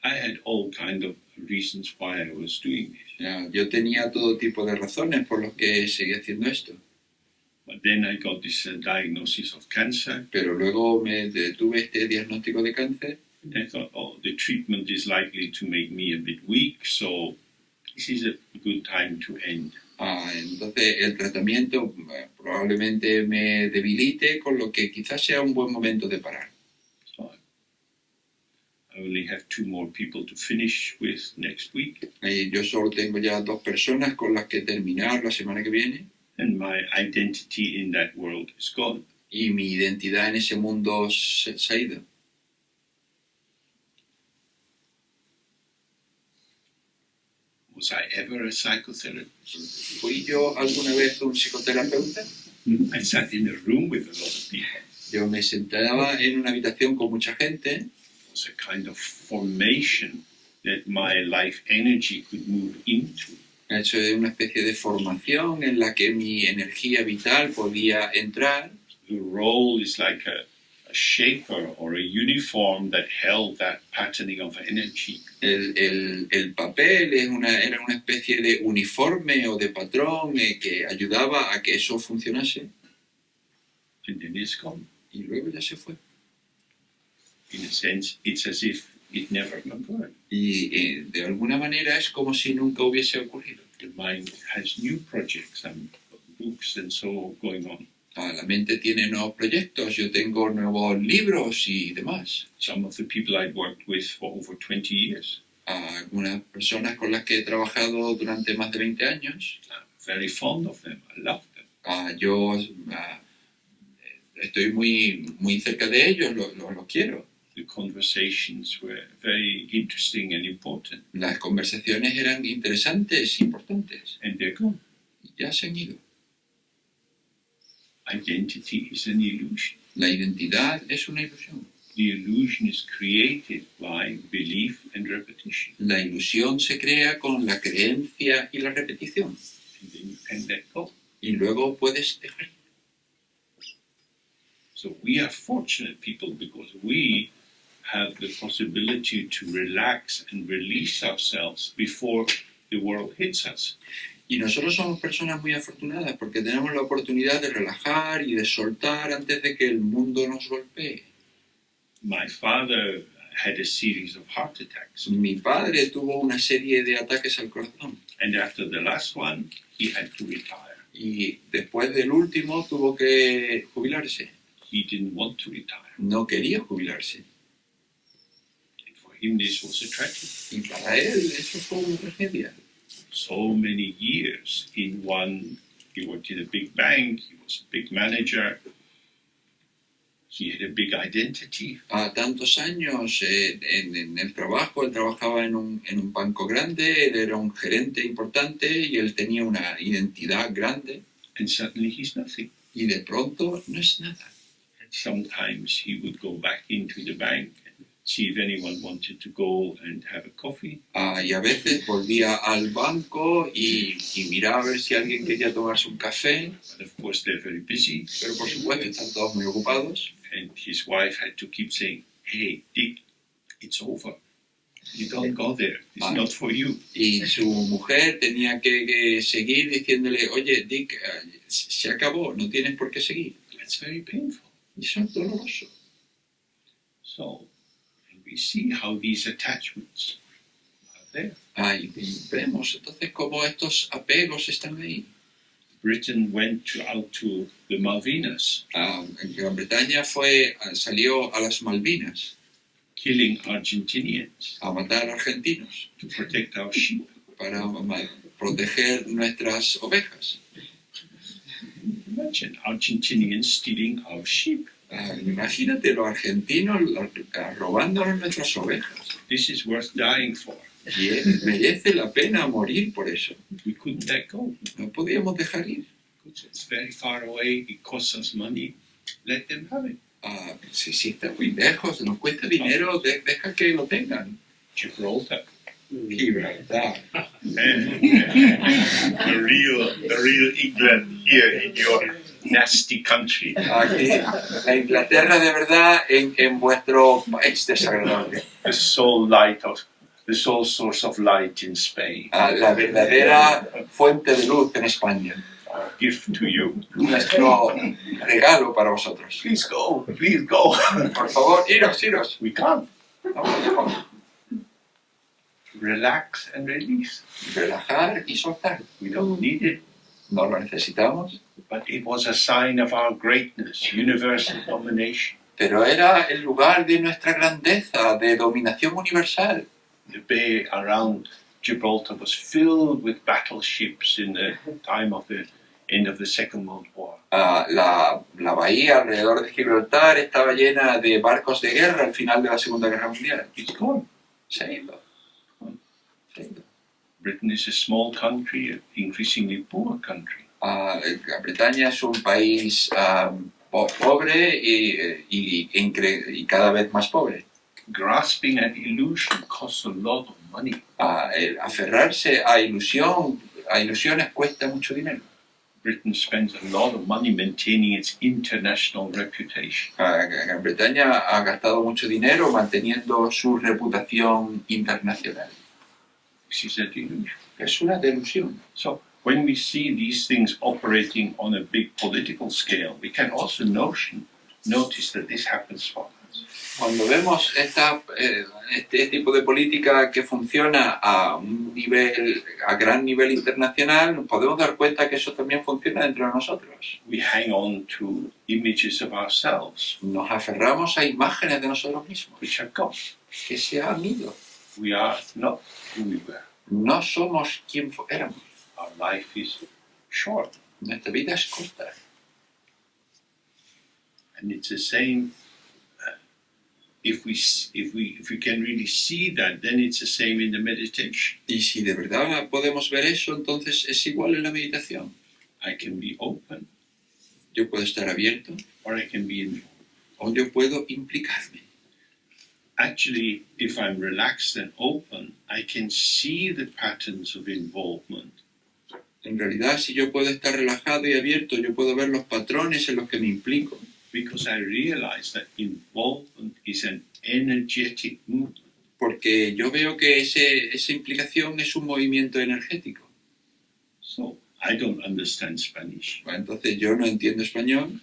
Speaker 1: I had all kind of reasons why I was doing this.
Speaker 2: Yo tenía todo tipo de razones por las que seguía haciendo esto,
Speaker 1: But then I got this diagnosis of cancer,
Speaker 2: pero luego tuve este diagnóstico de cáncer
Speaker 1: and I thought, oh, the treatment is likely to make me a bit weak, so this is a good time to end.
Speaker 2: Entonces el tratamiento probablemente me debilite, con lo que quizás sea un buen momento de parar.
Speaker 1: So I only have 2 more people to finish with next week.
Speaker 2: Yo solo tengo ya 2 personas con las que terminar la semana que viene,
Speaker 1: And my identity in that world is gone.
Speaker 2: y mi identidad en ese mundo se ha ido.
Speaker 1: Was I ever a psychotherapist?
Speaker 2: ¿Fui yo alguna vez un psicoterapeuta?
Speaker 1: I sat in a room with a lot of people.
Speaker 2: Yo me sentaba en una habitación con mucha gente.
Speaker 1: It was a kind of formation that my life energy could move into.
Speaker 2: Eso es una especie de formación en la que mi energía vital podía entrar.
Speaker 1: The role is like a shaper or a uniform that held that patterning of energy.
Speaker 2: El papel era una especie de uniforme o de patrón que ayudaba a que eso funcionase.
Speaker 1: And then it's gone.
Speaker 2: Y luego ya se fue.
Speaker 1: In a sense, it's as if it never occurred.
Speaker 2: Y de alguna manera es como si nunca hubiese ocurrido.
Speaker 1: The mind has new projects and books and so going on.
Speaker 2: La mente tiene nuevos proyectos, yo tengo nuevos libros y demás.
Speaker 1: Some of the people I'd worked with for over 20 years.
Speaker 2: Algunas personas con las que he trabajado durante más de 20 años.
Speaker 1: I'm very fond of them. I love them.
Speaker 2: Yo estoy muy cerca de ellos, los quiero.
Speaker 1: The conversations were very interesting and important.
Speaker 2: Las conversaciones eran interesantes, importantes.
Speaker 1: And they're gone.
Speaker 2: Y ya se han ido.
Speaker 1: Identity is an illusion.
Speaker 2: La identidad es una ilusión.
Speaker 1: The illusion is created by belief and repetition.
Speaker 2: La ilusión se crea con la creencia y la repetición.
Speaker 1: And then you can let go.
Speaker 2: Y luego puedes dejar.
Speaker 1: So we are fortunate people because we have the possibility to relax and release ourselves before the world hits us.
Speaker 2: Y nosotros somos personas muy afortunadas porque tenemos la oportunidad de relajar y de soltar antes de que el mundo nos golpee.
Speaker 1: My father had a series of heart attacks.
Speaker 2: Mi padre tuvo una serie de ataques al corazón.
Speaker 1: And after the last one, he had to retire.
Speaker 2: Y después del último tuvo que jubilarse.
Speaker 1: He didn't want to retire.
Speaker 2: No quería jubilarse.
Speaker 1: And for him, this was a tragedy.
Speaker 2: Y para él eso fue una tragedia.
Speaker 1: So many years in one, he worked in a big bank, he was a big manager, he had a big identity.
Speaker 2: A tantos años en el trabajo, él trabajaba en un banco grande, él era un gerente importante y él tenía una identidad grande.
Speaker 1: And suddenly he's nothing.
Speaker 2: Y de pronto no es nada.
Speaker 1: And sometimes he would go back into the bank and see if anyone wanted to go and have a coffee.
Speaker 2: Y a veces volvía al banco y miraba a ver si alguien quería tomarse un café.
Speaker 1: But of course they're very busy.
Speaker 2: Pero por supuesto están todos muy ocupados.
Speaker 1: And his wife had to keep saying, "Hey, Dick, it's over. You don't go there. It's not for you."
Speaker 2: Y su mujer tenía que seguir diciéndole, oye, Dick, se acabó, no tienes por qué seguir.
Speaker 1: It's very painful.
Speaker 2: Y eso es doloroso.
Speaker 1: So, and we see how these attachments are there.
Speaker 2: Y vemos entonces cómo estos apegos están ahí.
Speaker 1: Britain went out to the Malvinas,
Speaker 2: En Gran Bretaña salió a las Malvinas
Speaker 1: killing Argentinians
Speaker 2: a matar argentinos
Speaker 1: to protect our sheep.
Speaker 2: para proteger nuestras ovejas.
Speaker 1: Imagine Argentinians stealing our sheep.
Speaker 2: Imagínate los argentinos robándonos nuestras ovejas.
Speaker 1: This is worth dying for.
Speaker 2: Y merece la pena morir por eso.
Speaker 1: We couldn't let go.
Speaker 2: No podíamos dejar ir.
Speaker 1: It's very far away. It costs us money. Let them have it.
Speaker 2: Si está muy lejos, nos cuesta dinero, deja que lo tengan.
Speaker 1: Gibraltar.
Speaker 2: Gibraltar.
Speaker 1: The real England here in your nasty country.
Speaker 2: Aquí, la Inglaterra de verdad en vuestro país desagradable.
Speaker 1: The sole source of light in Spain.
Speaker 2: La verdadera fuente de luz en España.
Speaker 1: Gift to you.
Speaker 2: Nuestro regalo para vosotros.
Speaker 1: Please go. Please go.
Speaker 2: Por favor, iros.
Speaker 1: We can't.
Speaker 2: Vamos.
Speaker 1: relax and release.
Speaker 2: Relajar y soltar.
Speaker 1: We don't need it,
Speaker 2: No lo necesitamos,
Speaker 1: but it was a sign of our greatness, universal domination.
Speaker 2: pero era el lugar de nuestra grandeza, de dominación universal.
Speaker 1: The bay around Gibraltar was filled with battleships in the time of the end of the Second World War.
Speaker 2: La bahía alrededor de Gibraltar estaba llena de barcos de guerra al final de la Segunda Guerra Mundial.
Speaker 1: It's gone.
Speaker 2: Se ha ido. Se ha ido.
Speaker 1: Britain is a small country, an increasingly poor country.
Speaker 2: Gran Bretaña es un país pobre y cada vez más pobre.
Speaker 1: Grasping an illusion costs a lot of money.
Speaker 2: El aferrarse a ilusiones cuesta mucho dinero.
Speaker 1: Britain spends a lot of money maintaining its international reputation.
Speaker 2: Gran Bretaña ha gastado mucho dinero manteniendo su reputación internacional.
Speaker 1: This is a delusion.
Speaker 2: Es una delusión.
Speaker 1: So when we see these things operating on a big political scale, we can also notice that this happens for us.
Speaker 2: Cuando vemos este tipo de política que funciona a gran nivel internacional, nos podemos dar cuenta que eso también funciona dentro de nosotros.
Speaker 1: We hang on to images of ourselves,
Speaker 2: Nos aferramos a imágenes de nosotros mismos
Speaker 1: which are gone.
Speaker 2: que se han ido.
Speaker 1: We are not who we were.
Speaker 2: No somos quien éramos.
Speaker 1: Our life is short,
Speaker 2: Nuestra vida es corta.
Speaker 1: and it's the same. If we can really see that, then it's the same in the meditation.
Speaker 2: Y si de verdad podemos ver eso, entonces es igual en la meditación.
Speaker 1: I can be open,
Speaker 2: Yo puedo estar abierto
Speaker 1: or I can be involved.
Speaker 2: o yo puedo implicarme.
Speaker 1: Actually, if I'm relaxed and open, I can see the patterns of involvement.
Speaker 2: En realidad, si yo puedo estar relajado y abierto, yo puedo ver los patrones en los que me implico.
Speaker 1: Because I realize that involvement is an energetic movement.
Speaker 2: Porque yo veo que esa implicación es un movimiento energético.
Speaker 1: So I don't understand Spanish,
Speaker 2: Bueno, entonces yo no entiendo español,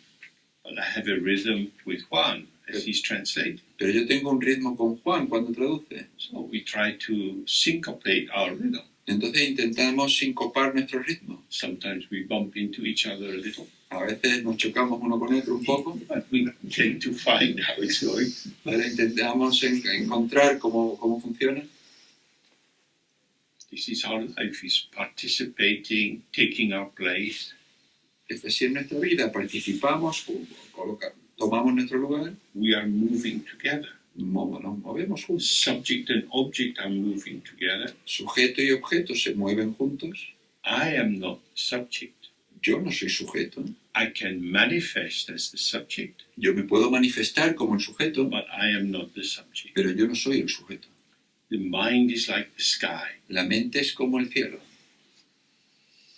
Speaker 1: but I have a rhythm with Juan as he's translating.
Speaker 2: pero yo tengo un ritmo con Juan cuando traduce.
Speaker 1: So we try to syncopate our rhythm.
Speaker 2: Entonces intentamos sincopar nuestro ritmo.
Speaker 1: Sometimes we bump into each other a little,
Speaker 2: A veces nos chocamos uno con otro un poco,
Speaker 1: but we tend to find how it's going.
Speaker 2: pero intentamos encontrar cómo funciona.
Speaker 1: This is our life, is participating, taking our place.
Speaker 2: Es decir, en nuestra vida participamos, tomamos nuestro lugar,
Speaker 1: We are moving together.
Speaker 2: nos movemos juntos.
Speaker 1: Subject and object are moving together.
Speaker 2: Sujeto y objeto se mueven juntos.
Speaker 1: I am not the subject.
Speaker 2: Yo no soy sujeto.
Speaker 1: I can manifest as the subject,
Speaker 2: Yo me puedo manifestar como el sujeto,
Speaker 1: but I am not the subject.
Speaker 2: pero yo no soy el sujeto.
Speaker 1: The mind is like the sky,
Speaker 2: La mente es como el cielo,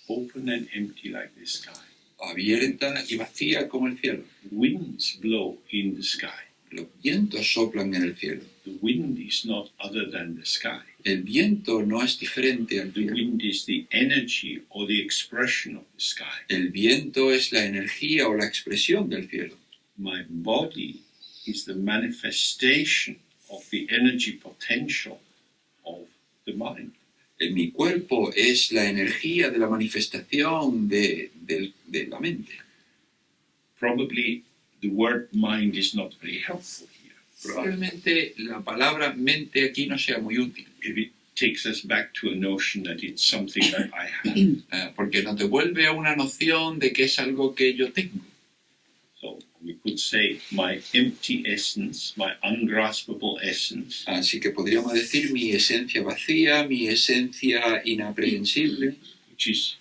Speaker 1: open and empty like the sky.
Speaker 2: abierta y vacía como el cielo.
Speaker 1: Winds blow in the sky.
Speaker 2: Los vientos soplan en el cielo.
Speaker 1: The wind is not other than the sky.
Speaker 2: El viento no es diferente al
Speaker 1: The
Speaker 2: cielo.
Speaker 1: wind is the energy or the expression of the sky.
Speaker 2: El viento es la energía o la expresión del cielo.
Speaker 1: My body is the manifestation of the energy potential of the mind.
Speaker 2: Mi cuerpo es la energía de la manifestación de la mente.
Speaker 1: Probably the word mind is not very helpful here.
Speaker 2: Probablemente la palabra mente aquí no sea muy útil,
Speaker 1: If it takes us back to a notion that it's something that I have.
Speaker 2: porque nos devuelve a una noción de que es algo que yo tengo.
Speaker 1: So we could say my empty essence, my ungraspable essence,
Speaker 2: Así que podríamos decir mi esencia vacía, mi esencia inaprehensible,
Speaker 1: which is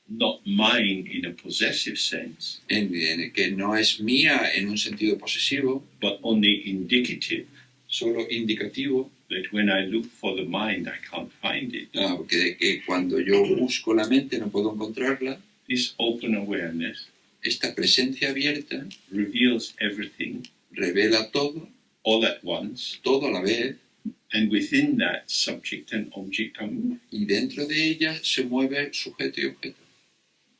Speaker 1: not mine in a possessive sense,
Speaker 2: en que no es mía en un sentido posesivo,
Speaker 1: but only indicative,
Speaker 2: solo indicativo,
Speaker 1: that when I look for the mind, I can't find it.
Speaker 2: que cuando yo busco la mente no puedo encontrarla.
Speaker 1: This open awareness
Speaker 2: Esta presencia abierta
Speaker 1: reveals everything
Speaker 2: revela todo,
Speaker 1: all at once,
Speaker 2: todo a la vez,
Speaker 1: and within that, subject and object are moving.
Speaker 2: y dentro de ella se mueve sujeto y objeto.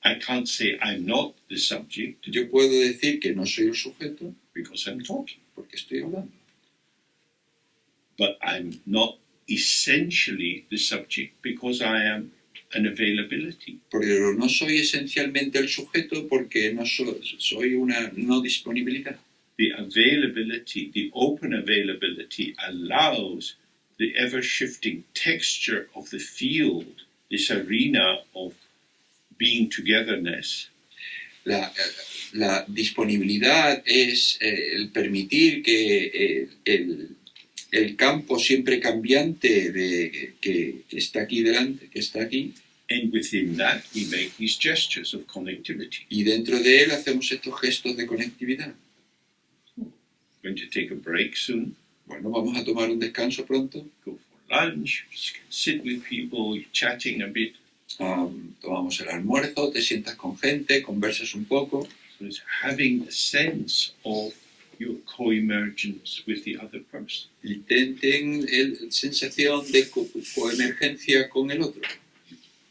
Speaker 1: I can't say I'm not the subject
Speaker 2: Yo puedo decir que no soy el sujeto
Speaker 1: because I'm talking,
Speaker 2: porque estoy hablando,
Speaker 1: but I'm not essentially the subject because I am an availability.
Speaker 2: Pero no soy esencialmente el sujeto porque no soy una no disponibilidad.
Speaker 1: The availability, the open availability, allows the ever-shifting texture of the field, this arena of being togetherness,
Speaker 2: La disponibilidad es el permitir que el campo siempre cambiante que está aquí delante, que está aquí,
Speaker 1: and within that we make these gestures of connectivity.
Speaker 2: y dentro de él hacemos estos gestos de conectividad.
Speaker 1: We're going to take a break soon,
Speaker 2: Bueno, vamos a tomar un descanso pronto.
Speaker 1: go for lunch, sit with people, chatting a bit.
Speaker 2: Tomamos el almuerzo, te sientas con gente, conversas un poco.
Speaker 1: So it's having a sense of your co-emergence with the other person.
Speaker 2: Intenten sensación de coemergencia con el otro.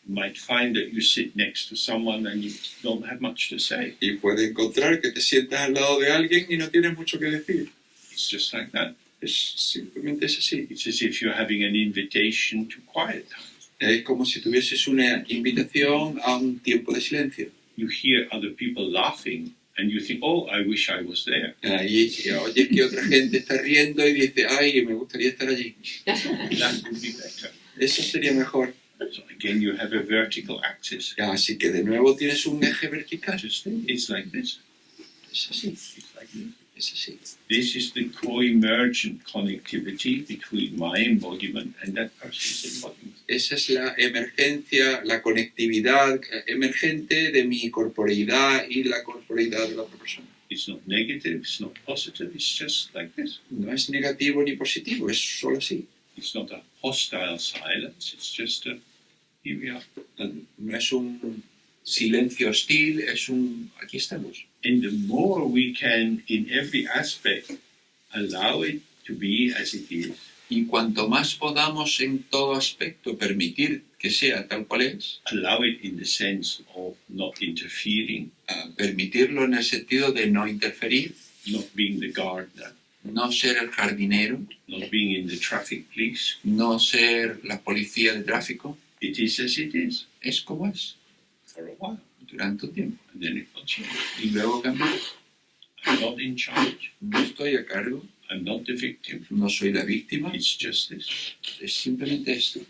Speaker 1: You might find that you sit next to someone and you don't have much to say.
Speaker 2: Y puedes encontrar que te sientas al lado de alguien y no tienes mucho que decir.
Speaker 1: It's just like that.
Speaker 2: Simplemente es así.
Speaker 1: It's as if you're having an invitation to quiet time.
Speaker 2: Es como si tuvieses una invitación a un tiempo de silencio.
Speaker 1: You hear other people laughing and you think, oh, I wish I was there.
Speaker 2: Ahí oyes que otra gente está riendo y dice, ay, me gustaría estar allí.
Speaker 1: That would be better.
Speaker 2: Eso sería mejor.
Speaker 1: So again, you have a vertical axis.
Speaker 2: Así que de nuevo tienes un eje vertical.
Speaker 1: It's like this.
Speaker 2: Es así,
Speaker 1: It's like this.
Speaker 2: es así.
Speaker 1: This is the co-emergent connectivity between my embodiment and that person's embodiment.
Speaker 2: Esa es la emergencia, la conectividad emergente de mi corporeidad y la corporeidad de la otra persona.
Speaker 1: It's not negative, it's not positive, it's just like this.
Speaker 2: No es negativo ni positivo, es solo así.
Speaker 1: It's not a hostile silence, it's just a, here we are.
Speaker 2: No es un silencio hostil, es un, aquí estamos.
Speaker 1: And the more we can, in every aspect, allow it to be as it is,
Speaker 2: Y cuanto más podamos en todo aspecto permitir que sea tal cual es,
Speaker 1: allow it in the sense of not interfering,
Speaker 2: permitirlo en el sentido de no interferir,
Speaker 1: not being the gardener,
Speaker 2: no ser el jardinero,
Speaker 1: not being in the traffic police.
Speaker 2: no ser la policía de tráfico,
Speaker 1: It is as it is
Speaker 2: es como es,
Speaker 1: for a while,
Speaker 2: durante un tiempo.
Speaker 1: and then it will change.
Speaker 2: Y luego cambia.
Speaker 1: I'm not in charge.
Speaker 2: No estoy a cargo,
Speaker 1: I'm not the victim.
Speaker 2: no soy la víctima,
Speaker 1: It's just this.
Speaker 2: es simplemente esto.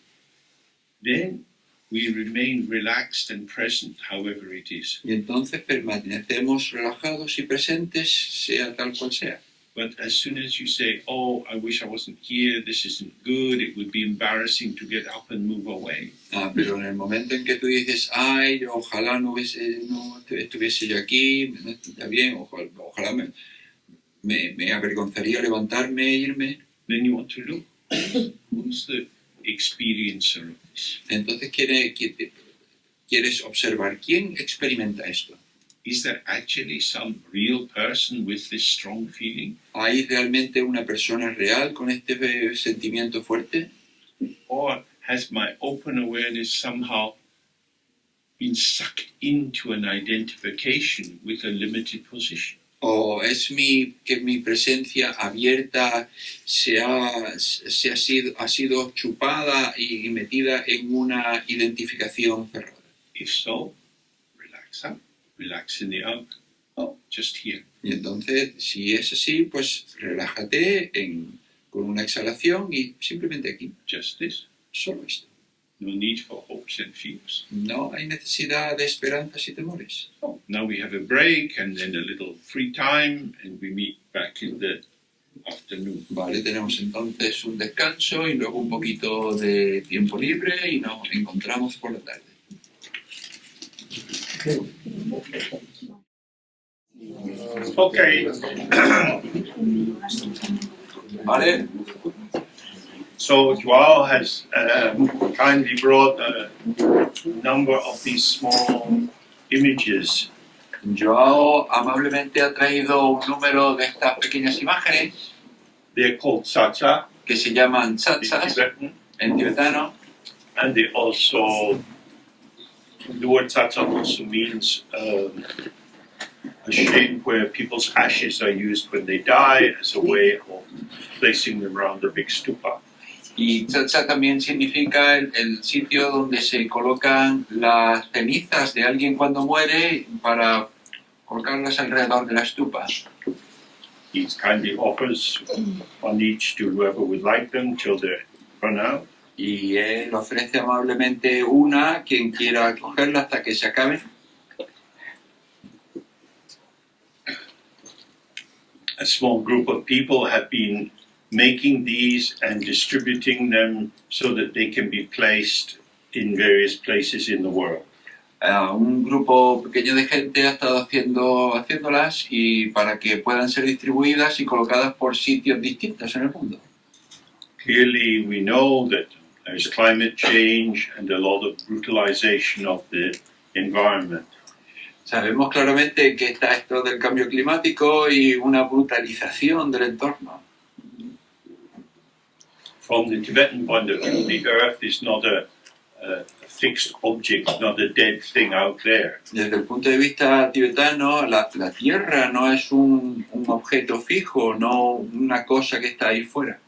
Speaker 1: Then we remain relaxed and present, however it is.
Speaker 2: Y entonces permanecemos relajados y presentes, sea tal cual sea.
Speaker 1: But as soon as you say, oh, I wish I wasn't here, this isn't good, it would be embarrassing to get up and move away,
Speaker 2: Pero en el momento en que tú dices, ay, ojalá no estuviese yo aquí, no está bien, ojalá me avergonzaría levantarme e irme,
Speaker 1: then you want to look, who's the experiencer of this?
Speaker 2: entonces quieres observar quién experimenta esto.
Speaker 1: Is there actually some real person with this strong feeling?
Speaker 2: ¿Hay realmente una persona real con este sentimiento fuerte?
Speaker 1: Or has my open awareness somehow been sucked into an identification with a limited position?
Speaker 2: ¿O es que mi presencia abierta ha sido chupada y metida en una identificación cerrada?
Speaker 1: If so, relax up, relax in the out. Oh, just here.
Speaker 2: Y entonces, si es así, pues relájate con una exhalación y simplemente aquí,
Speaker 1: Just this.
Speaker 2: solo esto.
Speaker 1: No need for hopes and fears.
Speaker 2: No hay necesidad de esperanzas y temores.
Speaker 1: Oh, now we have a break and then a little free time and we meet back in the afternoon.
Speaker 2: Vale, tenemos entonces un descanso y luego un poquito de tiempo libre y nos encontramos por la tarde.
Speaker 1: Okay.
Speaker 2: Vale,
Speaker 1: So Joao has kindly brought a number of these small images.
Speaker 2: Joao amablemente ha traído un número de estas pequeñas imágenes
Speaker 1: They're called tsa-tsa
Speaker 2: que se llaman
Speaker 1: in
Speaker 2: tsatsas
Speaker 1: Tibetan,
Speaker 2: en tibetano,
Speaker 1: and they also, the word tsa-tsa also means a shape where people's ashes are used when they die as a way of placing them around a big stupa.
Speaker 2: Y chacha también significa el sitio donde se colocan las cenizas de alguien cuando muere para colocarlas alrededor de la estupa.
Speaker 1: He kindly offers one each to whoever would like them till they run out.
Speaker 2: Y él ofrece amablemente una a quien quiera cogerla hasta que se acabe.
Speaker 1: A small group of people have been making these and distributing them so that they can be placed in various places in the world.
Speaker 2: Un grupo pequeño de gente ha estado haciéndolas y para que puedan ser distribuidas y colocadas por sitios distintos en el mundo.
Speaker 1: Clearly, we know that there's climate change and a lot of brutalization of the environment.
Speaker 2: Sabemos claramente que está esto del cambio climático y una brutalización del entorno.
Speaker 1: From the Tibetan point of view, the earth is not a fixed object, not a dead thing out there.
Speaker 2: Desde el punto de vista tibetano, la tierra no es un objeto fijo, no una cosa que está ahí fuera.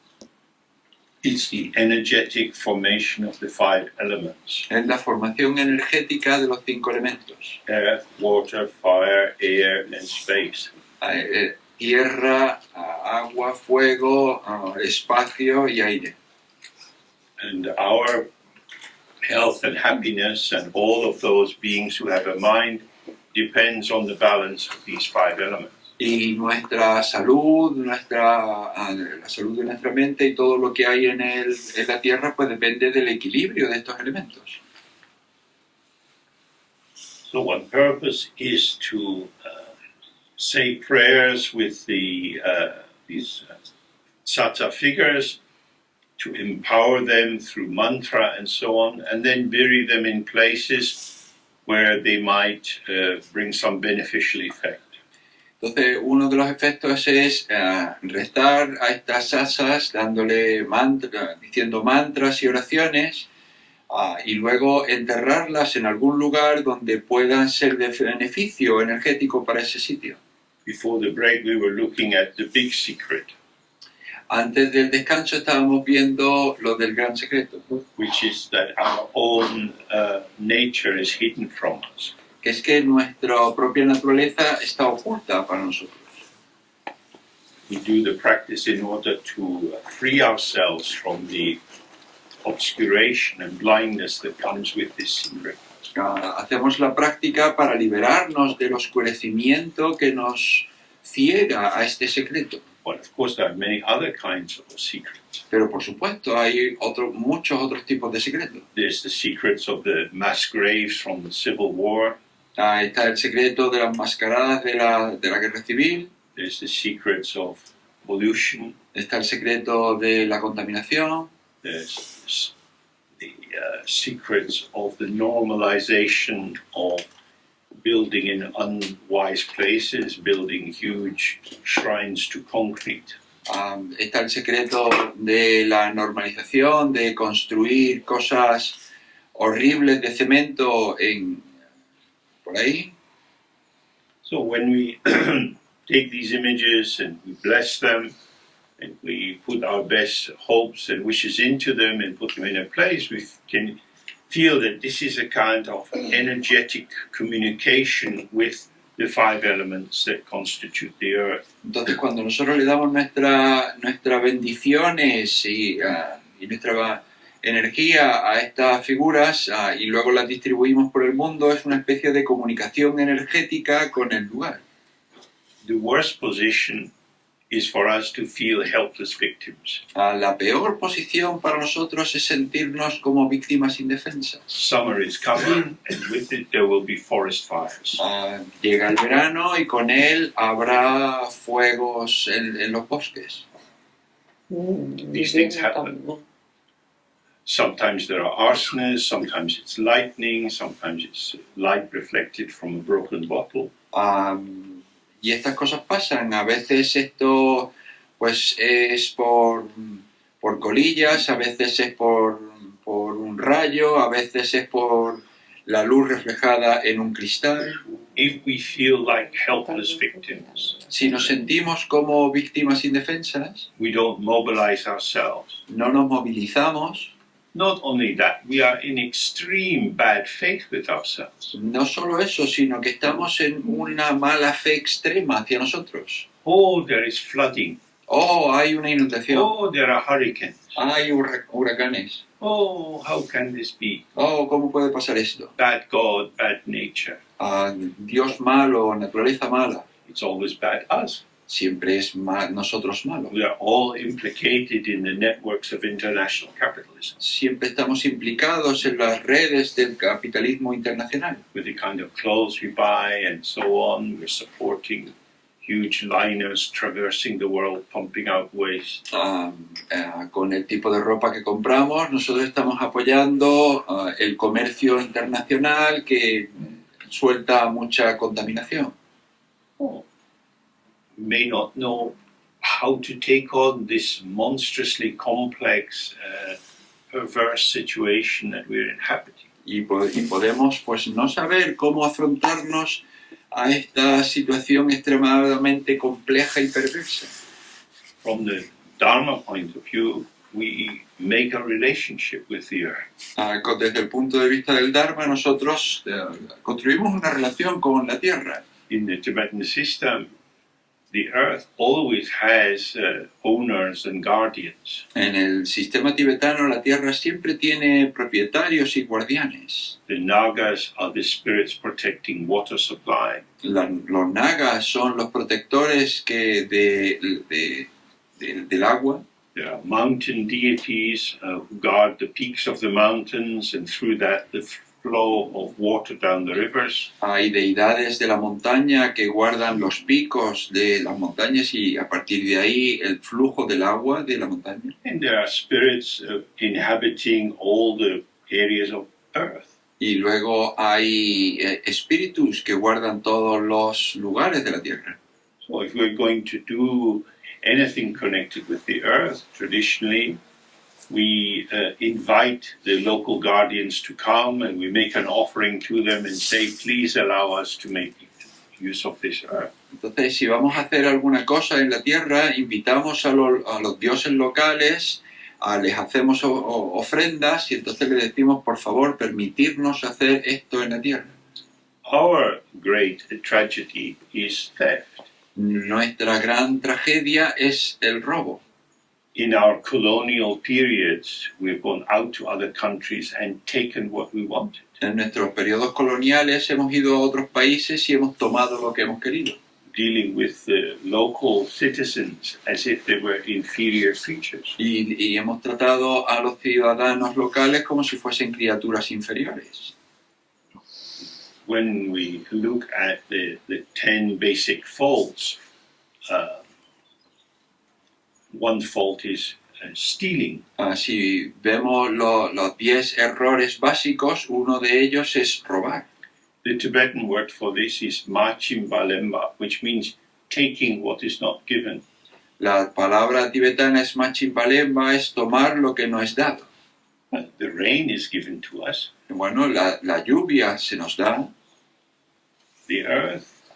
Speaker 1: It's the energetic formation of the five elements:
Speaker 2: Es la formación energética de los 5 elementos.
Speaker 1: earth, water, fire, air, and space.
Speaker 2: Tierra, agua, fuego, espacio y aire.
Speaker 1: And our health and happiness and all of those beings who have a mind depends on the balance of these five elements.
Speaker 2: Y nuestra salud, la salud de nuestra mente y todo lo que hay en la tierra pues depende del equilibrio de estos elementos.
Speaker 1: So one purpose is to say prayers with these satta figures, to empower them through mantra and so on, and then bury them in places where they might bring some beneficial effect.
Speaker 2: Entonces, uno de los efectos es restar a estas asas diciendo mantras y oraciones y luego enterrarlas en algún lugar donde puedan ser de beneficio energético para ese sitio.
Speaker 1: Before the break, we were looking at the big secret,
Speaker 2: Antes del descanso estábamos viendo lo del gran secreto,
Speaker 1: which is that our own nature is hidden from us.
Speaker 2: que es que nuestra propia naturaleza está oculta para nosotros.
Speaker 1: We do the practice in order to free ourselves from the obscuration and blindness that comes with this secret.
Speaker 2: Hacemos la práctica para liberarnos del oscurecimiento que nos ciega a este secreto.
Speaker 1: But of course, there are many other kinds of secrets.
Speaker 2: Pero por supuesto hay muchos otros tipos de secretos.
Speaker 1: There's the secrets of the mass graves from the Civil War.
Speaker 2: Está el secreto de las mascaradas de la guerra civil.
Speaker 1: There's the secrets of pollution.
Speaker 2: Está el secreto de la contaminación.
Speaker 1: There's the secrets of the normalization of building in unwise places, building huge shrines to concrete.
Speaker 2: Está el secreto de la normalización, de construir cosas horribles de cemento por ahí.
Speaker 1: So when we take these images and we bless them, and we put our best hopes and wishes into them and put them in a place, we can feel that this is a kind of energetic communication with the five elements that constitute the earth.
Speaker 2: Entonces, cuando nosotros le damos nuestras bendiciones y nuestra energía a estas figuras y luego las distribuimos por el mundo, es una especie de comunicación energética con el lugar.
Speaker 1: The worst position is for us to feel helpless victims.
Speaker 2: La peor posición para nosotros es sentirnos como víctimas indefensas.
Speaker 1: Summer is coming, and with it there will be forest fires.
Speaker 2: Llega el verano y con él habrá fuegos en los bosques.
Speaker 1: These things happen. Sometimes there are arsonists, sometimes it's lightning, sometimes it's light reflected from a broken bottle.
Speaker 2: Y estas cosas pasan. A veces esto pues es por colillas, a veces es por un rayo, a veces es por la luz reflejada en un cristal.
Speaker 1: if we feel like helpless victims,
Speaker 2: Si nos sentimos como víctimas indefensas,
Speaker 1: we don't mobilize ourselves.
Speaker 2: no nos movilizamos.
Speaker 1: Not only that, we are in extreme bad faith with ourselves.
Speaker 2: No solo eso, sino que estamos en una mala fe extrema hacia nosotros.
Speaker 1: Oh, there is flooding.
Speaker 2: Oh, hay una inundación.
Speaker 1: Oh, there are hurricanes.
Speaker 2: Hay huracanes.
Speaker 1: Oh, how can this be?
Speaker 2: Oh, ¿cómo puede pasar esto?
Speaker 1: Bad God, bad nature.
Speaker 2: Dios malo, naturaleza mala.
Speaker 1: It's always bad us.
Speaker 2: Siempre es nosotros malos.
Speaker 1: We are all implicated in the networks of international capitalism
Speaker 2: Siempre estamos implicados en las redes del capitalismo internacional.
Speaker 1: with the kind of clothes we buy and so on. We're supporting huge liners traversing the world, pumping out waste.
Speaker 2: Con el tipo de ropa que compramos, nosotros estamos apoyando el comercio internacional que suelta mucha contaminación.
Speaker 1: Oh. May not know how to take on this monstrously complex, perverse situation that we're inhabiting.
Speaker 2: Y podemos pues no saber cómo afrontarnos a esta situación extremadamente compleja y perversa.
Speaker 1: From the Dharma point of view, we make a relationship with the earth.
Speaker 2: Desde el punto de vista del Dharma, nosotros construimos una relación con la tierra.
Speaker 1: In the Tibetan system, the earth always has owners and guardians.
Speaker 2: En el sistema tibetano, la tierra siempre tiene propietarios y guardianes.
Speaker 1: The Nagas are the spirits protecting water supply.
Speaker 2: Los nagas son los protectores del agua.
Speaker 1: There are mountain deities who guard the peaks of the mountains, and through that the flow of water down the rivers.
Speaker 2: Hay deidades de la montaña que guardan los picos de las montañas y a partir de ahí el flujo del agua de la montaña.
Speaker 1: And there are spirits inhabiting all the areas of earth.
Speaker 2: Y luego hay espíritus que guardan todos los lugares de la tierra.
Speaker 1: So if we're going to do anything connected with the earth, traditionally, we invite the local guardians to come and we make an offering to them and say, please allow us to make use of this earth.
Speaker 2: Entonces, si vamos a hacer alguna cosa en la tierra, invitamos a los dioses locales, les hacemos ofrendas y entonces les decimos, por favor, permitirnos hacer esto en la tierra.
Speaker 1: Our great tragedy is theft.
Speaker 2: Nuestra gran tragedia es el robo.
Speaker 1: In our colonial periods, we've gone out to other countries and taken what we wanted.
Speaker 2: En nuestros periodos coloniales hemos ido a otros países y hemos tomado lo que hemos querido.
Speaker 1: Dealing with the local citizens as if they were inferior creatures.
Speaker 2: Y hemos tratado a los ciudadanos locales como si fuesen criaturas inferiores.
Speaker 1: When we look at the 10 basic faults, one fault is stealing.
Speaker 2: Si vemos los 10 errores básicos, uno de ellos es robar.
Speaker 1: The Tibetan word for this is machimbalemba, which means taking what is not given.
Speaker 2: La palabra tibetana es machimbalemba, es tomar lo que no es dado.
Speaker 1: The rain is given to us.
Speaker 2: Bueno, la lluvia se nos da.
Speaker 1: The earth,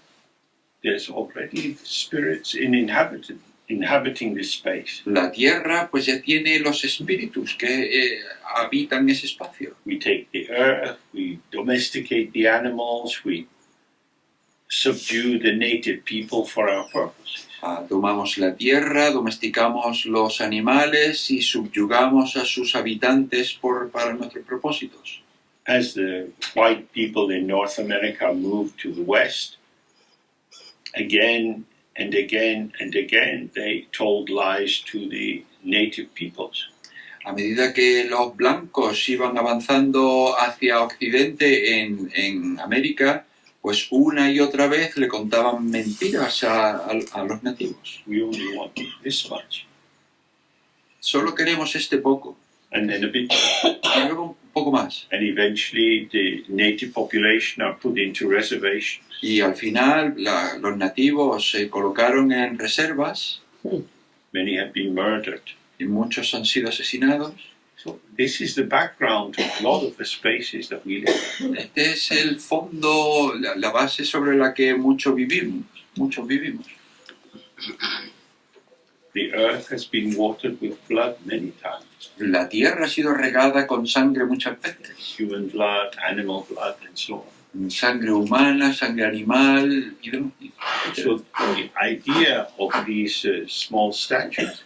Speaker 1: there's already spirits inhabiting this space.
Speaker 2: La tierra pues ya tiene los espíritus que habitan ese espacio.
Speaker 1: We take the earth, we domesticate the animals, we subdue the native people for our purposes.
Speaker 2: Tomamos la tierra, domesticamos los animales y subyugamos a sus habitantes para nuestros propósitos.
Speaker 1: As the white people in North America moved to the West, again and again and again, they told lies to the native peoples.
Speaker 2: A medida que los blancos iban avanzando hacia Occidente en América, pues una y otra vez le contaban mentiras a los nativos.
Speaker 1: We only want this much.
Speaker 2: Solo queremos este poco.
Speaker 1: And then a bit.
Speaker 2: Y luego un poco más.
Speaker 1: And eventually the native population are put into reservations.
Speaker 2: Y al final los nativos se colocaron en reservas.
Speaker 1: Many have been murdered.
Speaker 2: Y muchos han sido asesinados.
Speaker 1: So this is the background to a lot of the spaces that we live.
Speaker 2: Este es el fondo, la base sobre la que muchos vivimos.
Speaker 1: The earth has been watered with blood many times.
Speaker 2: La tierra ha sido regada con sangre muchas veces.
Speaker 1: Human blood, animal blood, and so on.
Speaker 2: Sangre humana, sangre animal y demás.
Speaker 1: So the idea of these small statues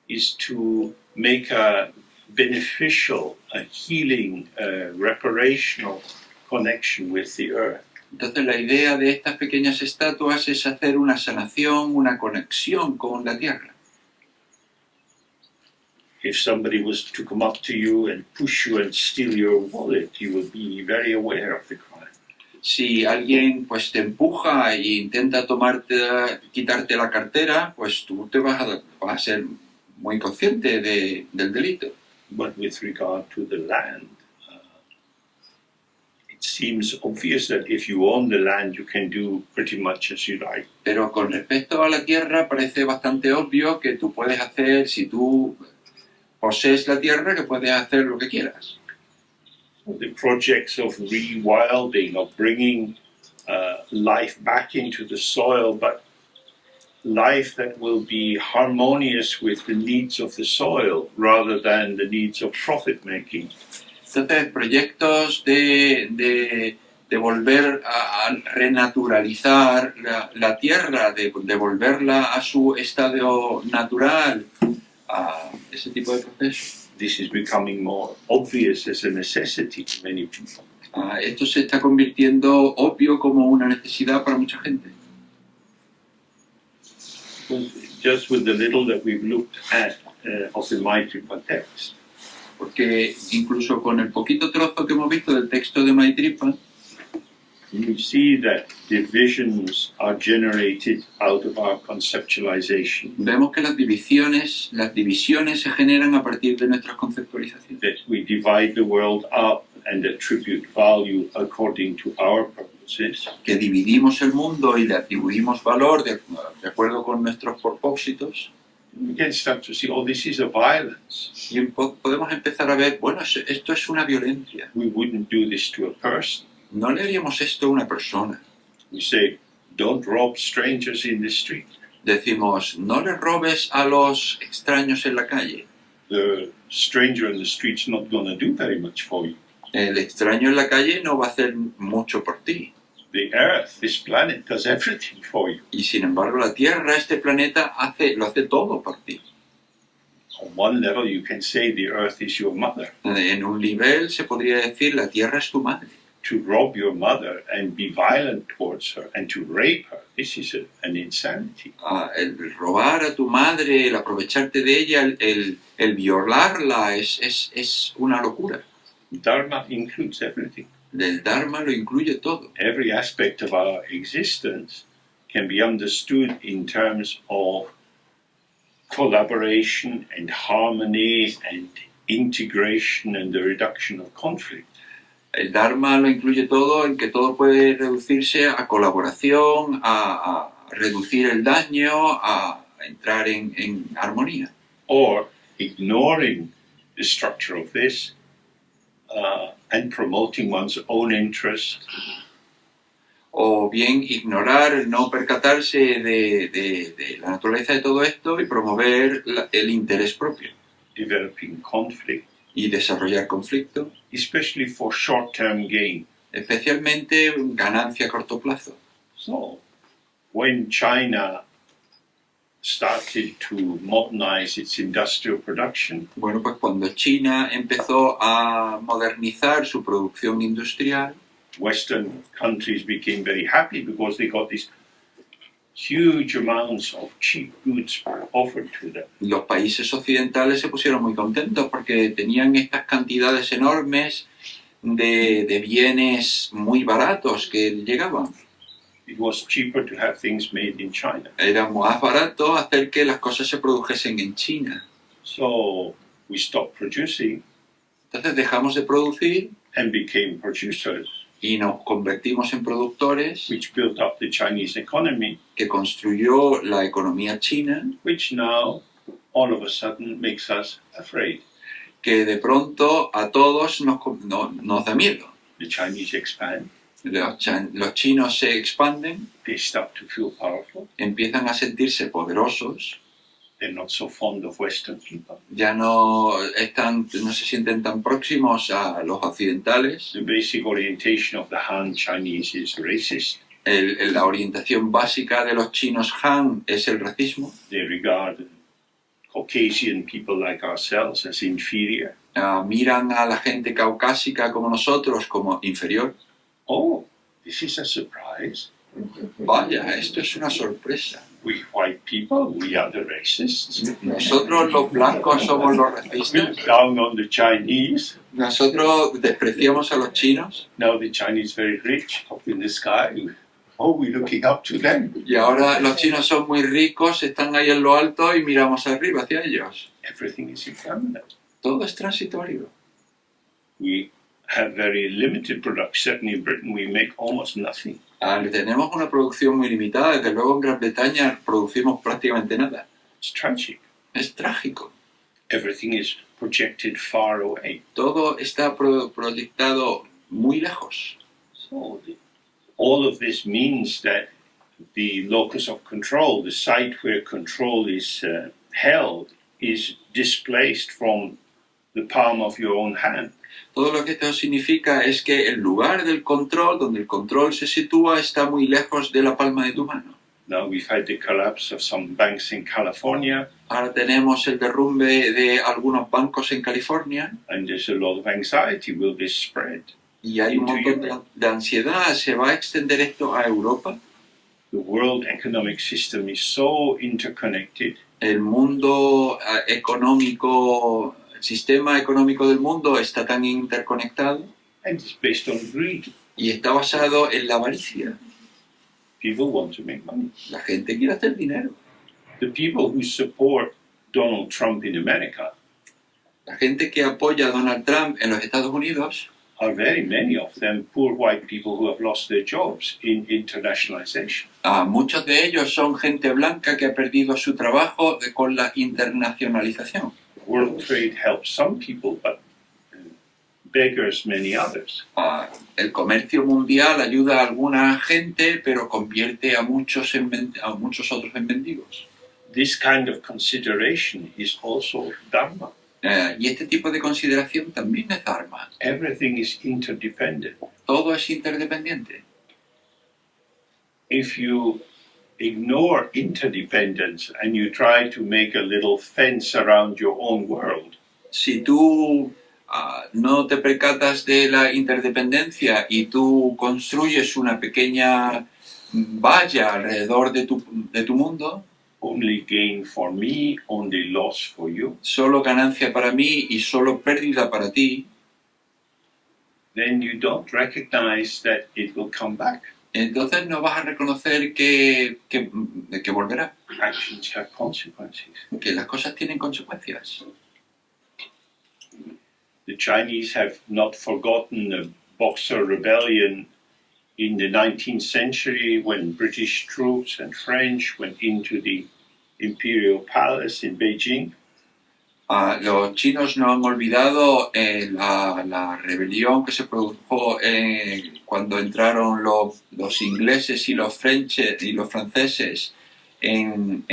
Speaker 1: is to make a beneficial, a healing, reparational connection with the earth.
Speaker 2: Entonces la idea de estas pequeñas estatuas es hacer una sanación, una conexión con la tierra.
Speaker 1: If somebody was to come up to you and push you and steal your wallet, you would be very aware of the crime.
Speaker 2: Si alguien pues te empuja e intenta quitarte la cartera, pues tú vas a ser muy consciente del delito.
Speaker 1: But with regard to the land, it seems obvious that if you own the land, you can do pretty much as you like.
Speaker 2: Pero con respecto a la tierra, parece bastante obvio que tú puedes hacer, si tú posees la tierra, que puedes hacer lo que quieras.
Speaker 1: The projects of rewilding, of bringing life back into the soil, but life that will be harmonious with the needs of the soil rather than the needs of profit making.
Speaker 2: Entonces, proyectos de volver a renaturalizar la tierra, de volverla a su estado natural, a ese tipo de procesos.
Speaker 1: This is becoming more obvious as a necessity to many people.
Speaker 2: Esto se está convirtiendo obvio como una necesidad para mucha gente.
Speaker 1: Just with the little that we've looked at of the Maitripa text,
Speaker 2: Porque incluso con el poquito trozo que hemos visto del texto de Maitripa,
Speaker 1: you see that divisions are generated out of our conceptualization,
Speaker 2: vemos que las divisiones se generan a partir de nuestras conceptualizaciones.
Speaker 1: that we divide the world up and attribute value according to our purposes.
Speaker 2: Que dividimos el mundo y le atribuimos valor de acuerdo con nuestros propósitos.
Speaker 1: We can start to see, oh, this is a violence.
Speaker 2: Y podemos empezar a ver, bueno, esto es una violencia.
Speaker 1: We wouldn't do this to a person.
Speaker 2: No le haríamos esto a una persona.
Speaker 1: We say, don't rob strangers in the street.
Speaker 2: Decimos, no le robes a los extraños en la calle.
Speaker 1: The stranger in the street's not going to do very much for you.
Speaker 2: El extraño en la calle no va a hacer mucho por ti.
Speaker 1: The earth, this planet, does everything for you.
Speaker 2: Y sin embargo la Tierra, este planeta, lo hace todo por ti.
Speaker 1: On one level, you can say the earth is your mother.
Speaker 2: En un nivel se podría decir, la Tierra es tu madre.
Speaker 1: To rob your mother and be violent towards her and to rape her, this is an insanity.
Speaker 2: El robar a tu madre, el aprovecharte de ella, el violarla es una locura.
Speaker 1: Dharma includes everything.
Speaker 2: El Dharma lo incluye todo.
Speaker 1: Every aspect of our existence can be understood in terms of collaboration and harmony and integration and the reduction of conflict.
Speaker 2: El Dharma lo incluye todo, en que todo puede reducirse a colaboración, a reducir el daño, a entrar en armonía.
Speaker 1: Or ignoring the structure of this and promoting one's own interest.
Speaker 2: O bien ignorar, no percatarse de la naturaleza de todo esto y promover el interés propio.
Speaker 1: Developing conflict.
Speaker 2: Y desarrollar conflicto.
Speaker 1: Especially for short-term gain.
Speaker 2: Especialmente ganancia a corto plazo.
Speaker 1: So, when China started to modernize its industrial production,
Speaker 2: bueno, pues cuando China empezó a modernizar su producción industrial,
Speaker 1: Western countries became very happy because they got these huge amounts of cheap goods offered to them.
Speaker 2: Los países occidentales se pusieron muy contentos porque tenían estas cantidades enormes de bienes muy baratos que llegaban.
Speaker 1: It was cheaper to have things made in China.
Speaker 2: Era más barato hacer que las cosas se produjesen en China.
Speaker 1: So we stopped producing.
Speaker 2: Entonces dejamos de producir
Speaker 1: and became producers.
Speaker 2: Y nos convertimos en productores,
Speaker 1: which built up the Chinese economy,
Speaker 2: que construyó la economía china,
Speaker 1: which now all of a sudden makes us afraid.
Speaker 2: que de pronto a todos nos da miedo.
Speaker 1: The Chinese expand.
Speaker 2: Los chinos se expanden,
Speaker 1: They start to feel powerful.
Speaker 2: empiezan a sentirse poderosos,
Speaker 1: They're not so fond of Western people.
Speaker 2: ya no se sienten tan próximos a los occidentales.
Speaker 1: The basic orientation of the Han Chinese is racist.
Speaker 2: La orientación básica de los chinos Han es el racismo.
Speaker 1: They regard Caucasian people like ourselves as inferior.
Speaker 2: Miran a la gente caucásica como nosotros como inferior.
Speaker 1: Oh, this is a surprise.
Speaker 2: Vaya, esto es una sorpresa.
Speaker 1: We white people, we are the racists.
Speaker 2: Nosotros los blancos somos los
Speaker 1: We
Speaker 2: racistas.
Speaker 1: look down on the Chinese.
Speaker 2: Nosotros despreciamos a los chinos.
Speaker 1: Now the Chinese very rich, up in the sky. Oh, we're looking up to them.
Speaker 2: Y ahora los chinos son muy ricos, están ahí en lo alto y miramos arriba hacia ellos.
Speaker 1: Everything is impermanent.
Speaker 2: Todo es transitorio.
Speaker 1: We have very limited production. Certainly in Britain, we make almost nothing.
Speaker 2: Tenemos una producción muy limitada. Desde luego en Gran Bretaña producimos prácticamente nada.
Speaker 1: It's tragic.
Speaker 2: Es trágico.
Speaker 1: Everything is projected far away.
Speaker 2: Todo está proyectado muy lejos.
Speaker 1: So all of this means that the locus of control, the site where control is held, is displaced from the palm of your own hand.
Speaker 2: Todo lo que esto significa es que el lugar del control, donde el control se sitúa, está muy lejos de la palma de tu mano.
Speaker 1: Now we've had the collapse of some banks in California,
Speaker 2: Ahora tenemos el derrumbe de algunos bancos en California
Speaker 1: and there's a lot of anxiety. Will this spread?
Speaker 2: y hay un montón de ansiedad. ¿Se va a extender esto a Europa?
Speaker 1: The world economic system is so interconnected.
Speaker 2: El mundo económico, el sistema económico del mundo está tan interconectado
Speaker 1: And it's based on greed.
Speaker 2: y está basado en la avaricia.
Speaker 1: People want to make money.
Speaker 2: La gente quiere hacer dinero.
Speaker 1: The people who support Donald Trump in America
Speaker 2: La gente que apoya a Donald Trump en los Estados Unidos
Speaker 1: are very many of them poor white people who have lost their jobs in internationalization.
Speaker 2: muchos de ellos son gente blanca que ha perdido su trabajo con la internacionalización.
Speaker 1: World trade helps some people, but beggars many others.
Speaker 2: El comercio mundial ayuda a alguna gente, pero convierte a muchos otros en mendigos.
Speaker 1: This kind of consideration is also dharma.
Speaker 2: Y este tipo de consideración también es dharma.
Speaker 1: Everything is interdependent.
Speaker 2: Todo es interdependiente.
Speaker 1: If you ignore interdependence and you try to make a little fence around your own world,
Speaker 2: Si tú no te percatas de la interdependencia y tú construyes una pequeña valla alrededor de tu mundo,
Speaker 1: only gain for me, only loss for you,
Speaker 2: solo ganancia para mí y solo pérdida para ti,
Speaker 1: then you don't recognize that it will come back.
Speaker 2: entonces no vas a reconocer que volverá,
Speaker 1: Actions have consequences.
Speaker 2: que las cosas tienen consecuencias.
Speaker 1: The Chinese have not forgotten the Boxer Rebellion in the 19th century when British troops and French went into the Imperial Palace in Beijing.
Speaker 2: Los chinos no han olvidado la rebelión que se produjo cuando entraron los ingleses y los franceses en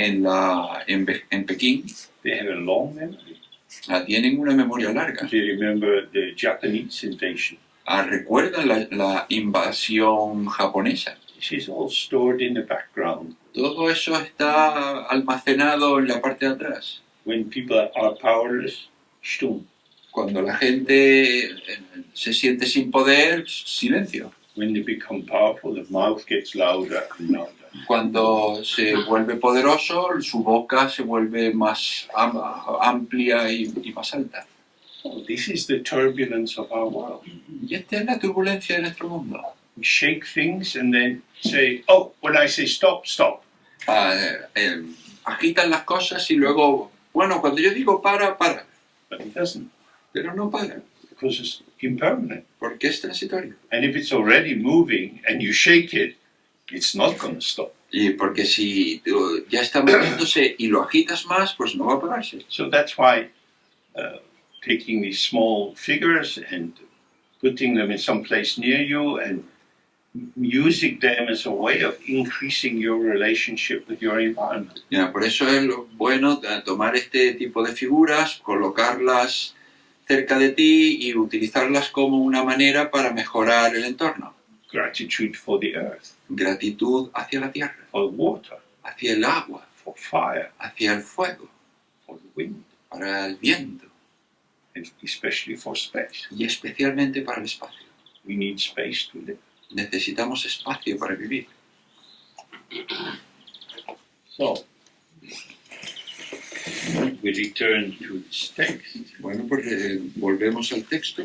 Speaker 2: Pekín.
Speaker 1: They have a long memory.
Speaker 2: Tienen una memoria larga.
Speaker 1: They remember the Japanese invasion.
Speaker 2: Recuerdan la invasión japonesa.
Speaker 1: This is all stored in the background.
Speaker 2: Todo eso está almacenado en la parte de atrás.
Speaker 1: When people are powerless, stumm.
Speaker 2: Cuando la gente se siente sin poder, silencio.
Speaker 1: When they become powerful, the mouth gets louder and louder.
Speaker 2: Cuando se vuelve poderoso, su boca se vuelve más amplia y más alta.
Speaker 1: So this is the turbulence of our world.
Speaker 2: Y esta es la turbulencia de nuestro mundo.
Speaker 1: We shake things and then say, oh, when I say stop, stop.
Speaker 2: Agitan las cosas y luego, bueno, cuando yo digo para.
Speaker 1: But it doesn't,
Speaker 2: Pero no para,
Speaker 1: because it's impermanent.
Speaker 2: porque es transitorio.
Speaker 1: And if it's already moving and you shake it, it's not going to stop.
Speaker 2: Y porque si ya está moviéndose y lo agitas más, pues no va a pararse.
Speaker 1: So that's why taking these small figures and putting them in some place near you and using them as a way of increasing your relationship with your environment.
Speaker 2: Ya, por eso es lo bueno tomar este tipo de figuras, colocarlas cerca de ti y utilizarlas como una manera para mejorar el entorno.
Speaker 1: Gratitude for the earth,
Speaker 2: Gratitud hacia la tierra,
Speaker 1: for water,
Speaker 2: hacia el agua,
Speaker 1: for fire,
Speaker 2: hacia el fuego,
Speaker 1: for the wind,
Speaker 2: para el viento
Speaker 1: and especially for space.
Speaker 2: y especialmente para el espacio.
Speaker 1: We need space to live.
Speaker 2: Necesitamos espacio para vivir.
Speaker 1: So, we return to this text.
Speaker 2: Bueno, pues volvemos al texto.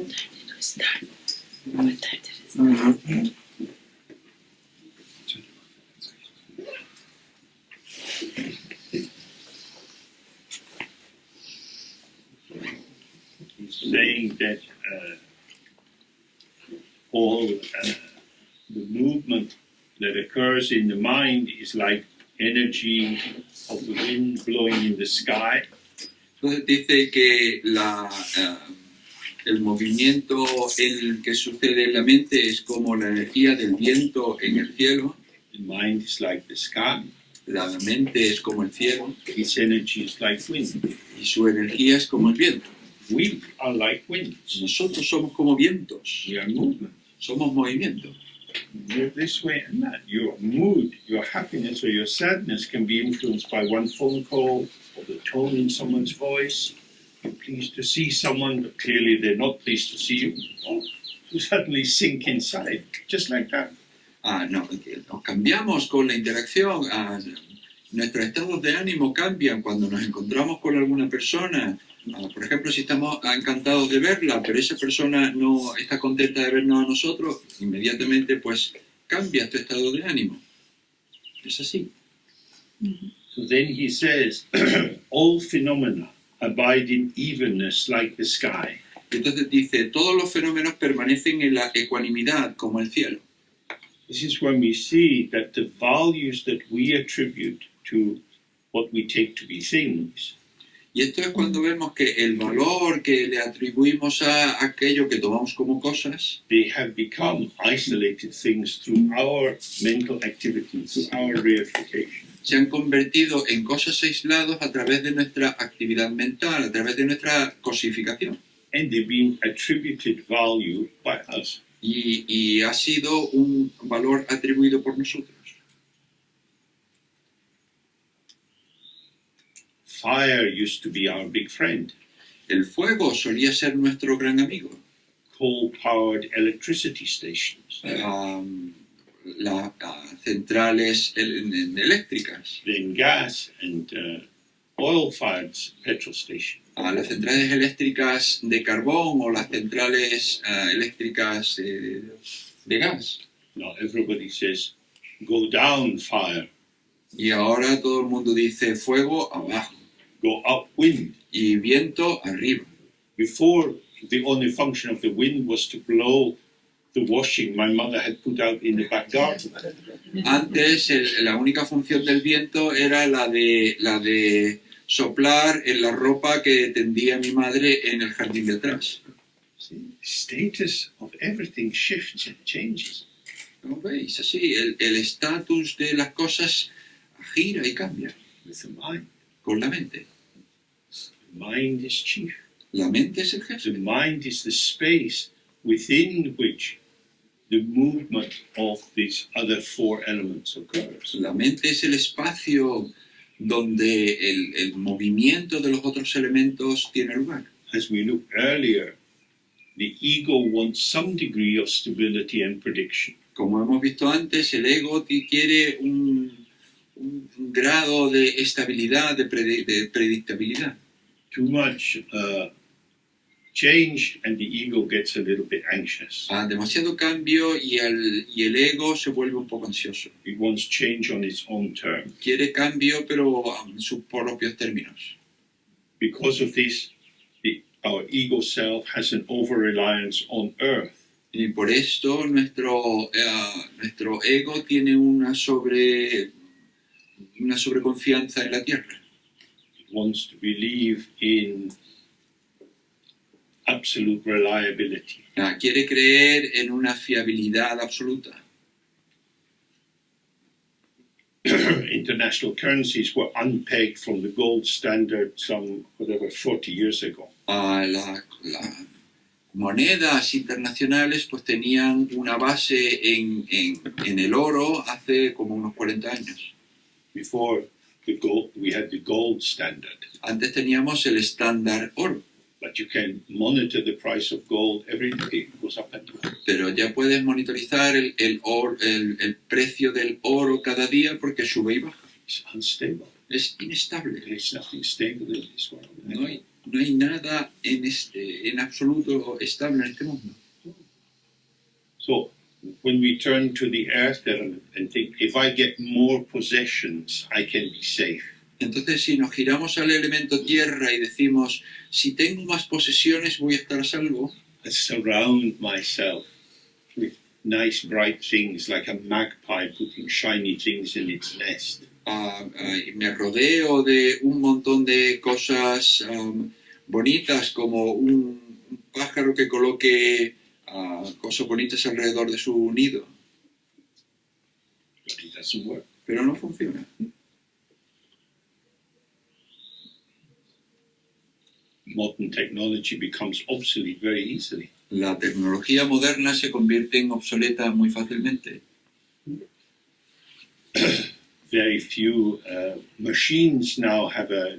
Speaker 1: He's saying that all the movement that occurs in the mind is like energy of the wind blowing in the sky.
Speaker 2: Entonces dice que el movimiento que sucede en la mente es como la energía del viento en el cielo.
Speaker 1: The mind is like the sky.
Speaker 2: La mente es como el cielo
Speaker 1: Its energy is like wind.
Speaker 2: y su energía es como el viento.
Speaker 1: We are like winds.
Speaker 2: Nosotros somos como vientos,
Speaker 1: We are movement.
Speaker 2: somos movimiento.
Speaker 1: Move this way and that. Your mood, your happiness or your sadness can be influenced by one phone call or the tone in someone's voice. You're pleased to see someone, but clearly they're not pleased to see you. Oh, you suddenly sink inside, just like that.
Speaker 2: No, nos cambiamos con la interacción. Nuestros estados de ánimo cambian cuando nos encontramos con alguna persona. Por ejemplo, si estamos encantados de verla, pero esa persona no está contenta de vernos a nosotros, inmediatamente pues cambia tu estado de ánimo. Es así.
Speaker 1: So then he says, all phenomena abide in evenness like the sky.
Speaker 2: Entonces dice, todos los fenómenos permanecen en la ecuanimidad como el cielo.
Speaker 1: This is when we see that the values that we attribute to what we take to be things
Speaker 2: Y esto es cuando vemos que el valor que le atribuimos a aquello que tomamos como cosas,
Speaker 1: they have become isolated things through our mental activity, through our reification.
Speaker 2: se han convertido en cosas aisladas a través de nuestra actividad mental, a través de nuestra cosificación.
Speaker 1: And they've been attributed value by us.
Speaker 2: Y ha sido un valor atribuido por nosotros.
Speaker 1: Fire used to be our big friend.
Speaker 2: El fuego solía ser nuestro gran amigo.
Speaker 1: Coal-powered electricity stations.
Speaker 2: Las centrales eléctricas,
Speaker 1: Then gas and oil-fired petrol stations.
Speaker 2: las centrales eléctricas de carbón o las centrales eléctricas de gas.
Speaker 1: Now everybody says, go down fire,
Speaker 2: Y ahora todo el mundo dice fuego abajo
Speaker 1: go up wind.
Speaker 2: y viento arriba.
Speaker 1: Before, the only function of the wind was to blow the washing my mother had put out in the back garden.
Speaker 2: Antes la única función del viento era la de soplar en la ropa que tendía mi madre en el jardín de atrás.
Speaker 1: See, status of everything shifts and changes.
Speaker 2: ¿No veis? Así, el estatus de las cosas gira y cambia
Speaker 1: With the mind.
Speaker 2: con la mente.
Speaker 1: The mind is chief.
Speaker 2: La mente es el
Speaker 1: The
Speaker 2: jefe.
Speaker 1: mind is the space within which the movement of these other four elements occurs.
Speaker 2: La mente es el espacio donde el movimiento de los otros elementos tiene lugar.
Speaker 1: As we looked earlier, the ego wants some degree of stability and prediction.
Speaker 2: Como hemos visto antes, el ego quiere un grado de estabilidad, de predictabilidad.
Speaker 1: Too much change and the ego gets a little bit anxious.
Speaker 2: Demasiado cambio y el ego se vuelve un poco ansioso.
Speaker 1: It wants change on its own terms.
Speaker 2: Quiere cambio, pero en sus propios términos.
Speaker 1: Because of this, our ego self has an over-reliance on earth.
Speaker 2: Y por esto nuestro ego tiene una sobreconfianza en la tierra.
Speaker 1: It wants to believe in absolute reliability.
Speaker 2: Quiere creer en una fiabilidad absoluta.
Speaker 1: International currencies were unpegged from the gold standard some, 40 years ago.
Speaker 2: Las monedas internacionales pues tenían una base en el oro hace como unos 40 años.
Speaker 1: Before the gold, we had the gold standard.
Speaker 2: Antes teníamos el estándar oro,
Speaker 1: But you can monitor the price of gold every day. It goes up and down.
Speaker 2: pero ya puedes monitorizar el precio del oro cada día porque sube y baja.
Speaker 1: It's unstable.
Speaker 2: Es inestable.
Speaker 1: There is nothing stable in this world.
Speaker 2: No hay nada en absoluto estable en este mundo.
Speaker 1: So when we turn to the earth element and think, if I get more possessions, I can be safe.
Speaker 2: Entonces, si nos giramos al elemento tierra y decimos, si tengo más posesiones voy a estar a salvo,
Speaker 1: I surround myself with nice bright things like a magpie putting shiny things in its nest.
Speaker 2: me rodeo de un montón de cosas bonitas, como un pájaro que coloque cosas bonitas alrededor de su nido,
Speaker 1: But it doesn't work.
Speaker 2: pero no funciona.
Speaker 1: Modern technology becomes obsolete very easily.
Speaker 2: La tecnología moderna se convierte en obsoleta muy fácilmente.
Speaker 1: Very few machines now have a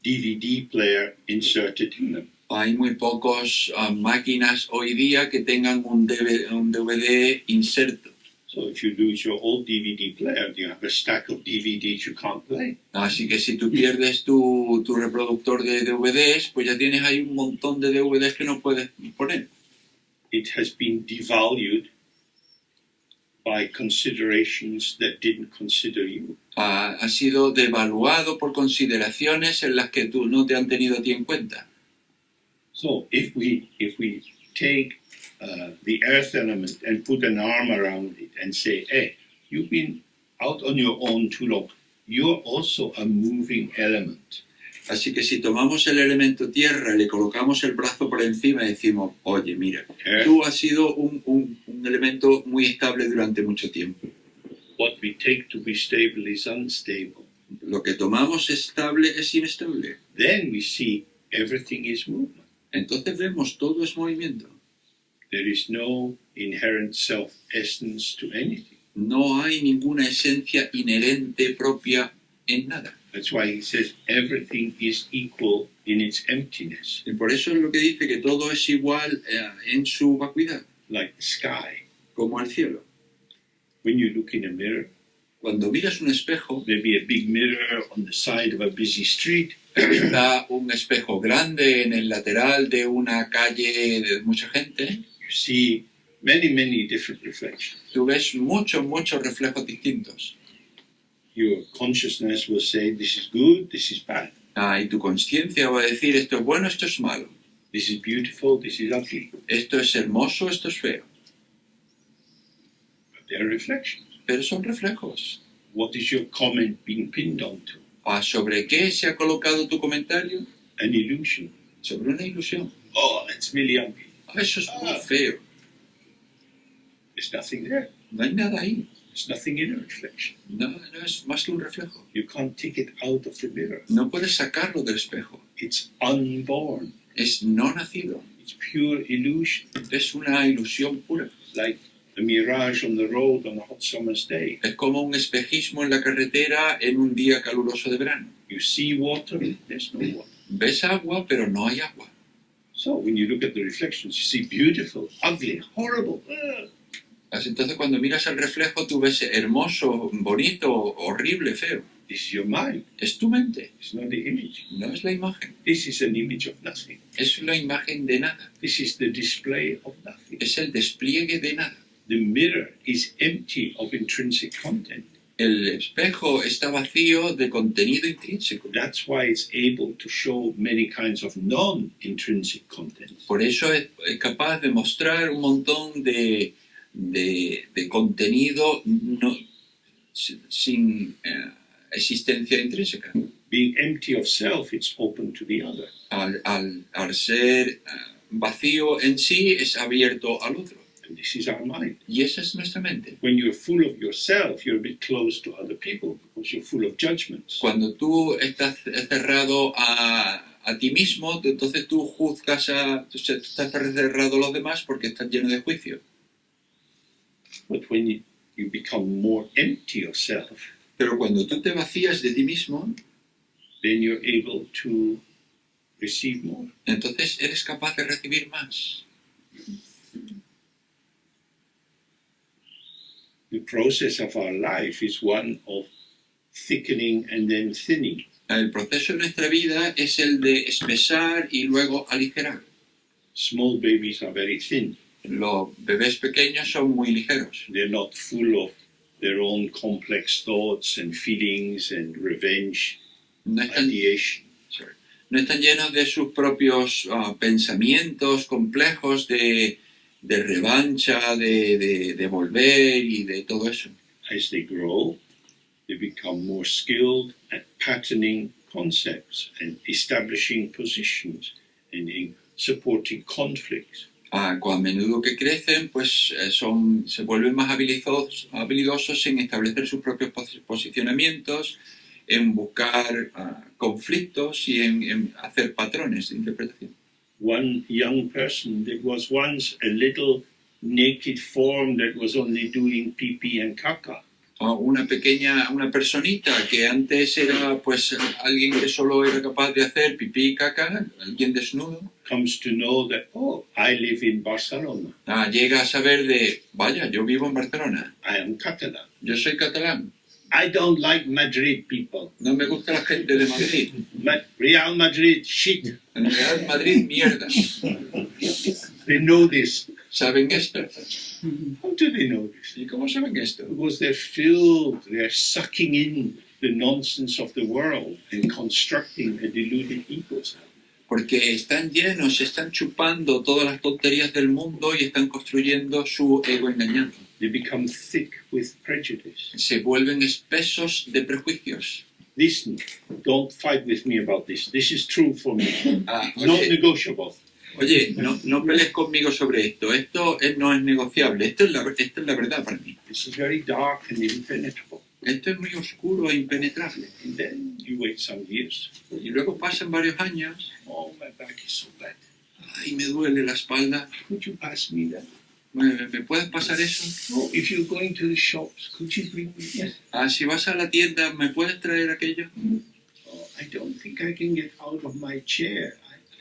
Speaker 1: DVD player inserted in them.
Speaker 2: Hay muy pocos máquinas hoy día que tengan un DVD inserto.
Speaker 1: So if you lose your old DVD player, you have a stack of DVDs you can't play.
Speaker 2: Así que si tú pierdes tu reproductor de DVDs, pues ya tienes ahí un montón de DVDs que no puedes poner.
Speaker 1: It has been devalued by considerations that didn't consider you.
Speaker 2: Ha sido devaluado por consideraciones en las que tú no te han tenido a ti en cuenta.
Speaker 1: So if we take the earth element and put an arm around it and say, hey, you've been out on your own too long. You're also a moving element.
Speaker 2: Así que si tomamos el elemento tierra y le colocamos el brazo por encima y decimos, oye, mira, tú has sido un elemento muy estable durante mucho tiempo.
Speaker 1: What we take to be stable is unstable.
Speaker 2: Lo que tomamos estable es inestable.
Speaker 1: Then we see everything is movement.
Speaker 2: Entonces vemos todo es movimiento.
Speaker 1: There is no inherent self-essence to anything.
Speaker 2: No hay ninguna esencia inherente propia en nada.
Speaker 1: That's why he says everything is equal in its emptiness,
Speaker 2: Y por eso es lo que dice que todo es igual en su vacuidad,
Speaker 1: like the sky.
Speaker 2: como el cielo.
Speaker 1: When you look in a mirror,
Speaker 2: Cuando miras un espejo,
Speaker 1: maybe a big mirror on the side of a busy street,
Speaker 2: está un espejo grande en el lateral de una calle de mucha gente,
Speaker 1: you see many different reflections.
Speaker 2: tú ves muchos reflejos distintos.
Speaker 1: Your consciousness will say, this is good, this is bad.
Speaker 2: Y tu conciencia va a decir, esto es bueno, esto es malo.
Speaker 1: This is beautiful, this is ugly.
Speaker 2: Esto es hermoso, esto es feo.
Speaker 1: But they are reflections.
Speaker 2: Pero son reflejos.
Speaker 1: What is your comment being pinned onto?
Speaker 2: ¿Sobre qué se ha colocado tu comentario?
Speaker 1: An illusion.
Speaker 2: Sobre una ilusión.
Speaker 1: Oh, that's really ugly.
Speaker 2: Eso es muy feo.
Speaker 1: There's nothing there.
Speaker 2: No hay nada ahí.
Speaker 1: There's nothing in a reflection.
Speaker 2: No es más que un reflejo.
Speaker 1: You can't take it out of the mirror.
Speaker 2: No puedes sacarlo del espejo.
Speaker 1: It's unborn.
Speaker 2: Es no nacido.
Speaker 1: It's pure illusion.
Speaker 2: Es una ilusión pura.
Speaker 1: Like a mirage on the road on a hot summer's day.
Speaker 2: Es como un espejismo en la carretera en un día caluroso de verano.
Speaker 1: You see water, there's no water.
Speaker 2: Ves agua, pero no hay agua.
Speaker 1: So when you look at the reflections, you see beautiful, ugly, horrible.
Speaker 2: Entonces cuando miras al reflejo tú ves hermoso, bonito, horrible, feo.
Speaker 1: This is your mind.
Speaker 2: Es tu mente,
Speaker 1: It's not the image.
Speaker 2: no es la imagen.
Speaker 1: This is an image of nothing.
Speaker 2: Es la imagen de nada.
Speaker 1: This is the display of nothing.
Speaker 2: Es el despliegue de nada.
Speaker 1: The mirror is empty of intrinsic content.
Speaker 2: El espejo está vacío de contenido intrínseco.
Speaker 1: That's why it's able to show many kinds of non-intrinsic content.
Speaker 2: Por eso es capaz de mostrar un montón de contenido sin existencia intrínseca.
Speaker 1: Being empty of self, it's open to the other.
Speaker 2: Al ser vacío en sí es abierto al otro.
Speaker 1: And this is our mind.
Speaker 2: Y esa es nuestra mente.
Speaker 1: When you're full of yourself, you're a bit close to other people because you're full of judgments.
Speaker 2: Cuando tú estás cerrado a ti mismo, entonces tú juzgas tú estás cerrado a los demás porque estás lleno de juicio.
Speaker 1: But when you become more empty of self,
Speaker 2: Pero cuando tú te vacías de ti mismo,
Speaker 1: then you're able to receive more.
Speaker 2: entonces eres capaz de recibir más.
Speaker 1: The process of our life is one of thickening and then thinning.
Speaker 2: El proceso de nuestra vida es el de espesar y luego aligerar.
Speaker 1: Small babies are very thin.
Speaker 2: Los bebés pequeños son muy ligeros.
Speaker 1: They're not full of their own complex thoughts and feelings and revenge,
Speaker 2: No están,
Speaker 1: ideation.
Speaker 2: no están llenos de sus propios pensamientos complejos de revancha, de volver y de todo eso.
Speaker 1: As they grow, they become more skilled at patterning concepts and establishing positions and in supporting conflicts.
Speaker 2: A menudo que crecen, pues se vuelven más habilidosos en establecer sus propios posicionamientos, en buscar conflictos y en hacer patrones de interpretación.
Speaker 1: One young person that was once a little naked form that was only doing pee-pee and caca.
Speaker 2: Una personita que antes era pues alguien que solo era capaz de hacer pipí y caca, alguien desnudo,
Speaker 1: Comes to know that, oh, I live in Barcelona.
Speaker 2: llega a saber de, vaya, yo vivo en Barcelona,
Speaker 1: I am Catalan.
Speaker 2: yo soy catalán,
Speaker 1: I don't like Madrid people.
Speaker 2: no me gusta la gente de Madrid,
Speaker 1: Real Madrid, shit.
Speaker 2: en Real Madrid, mierda.
Speaker 1: They know this.
Speaker 2: ¿Saben esto?
Speaker 1: How do they know this?
Speaker 2: ¿Y cómo saben esto?
Speaker 1: Because they're sucking in the nonsense of the world and constructing a deluded ego.
Speaker 2: Porque están llenos, están chupando todas las tonterías del mundo y están construyendo su ego engañado.
Speaker 1: They become thick with prejudice.
Speaker 2: Se vuelven espesos de prejuicios.
Speaker 1: Listen, don't fight with me about this. This is true for me. Not
Speaker 2: Oye,
Speaker 1: negotiable.
Speaker 2: no pelees conmigo sobre esto. Esto no es negociable. Esto es la verdad para mí.
Speaker 1: This is very dark and impenetrable.
Speaker 2: Esto es muy oscuro e impenetrable.
Speaker 1: And then you wait some years.
Speaker 2: Y luego pasan varios años.
Speaker 1: Oh, my back is so bad.
Speaker 2: Ay, me duele la espalda.
Speaker 1: Could you pass me that?
Speaker 2: ¿Me puedes pasar eso?
Speaker 1: No, if you're going to the shops, could you bring me that?
Speaker 2: Si vas a la tienda, ¿me puedes traer aquello?
Speaker 1: Oh, I don't think I can get out of my chair.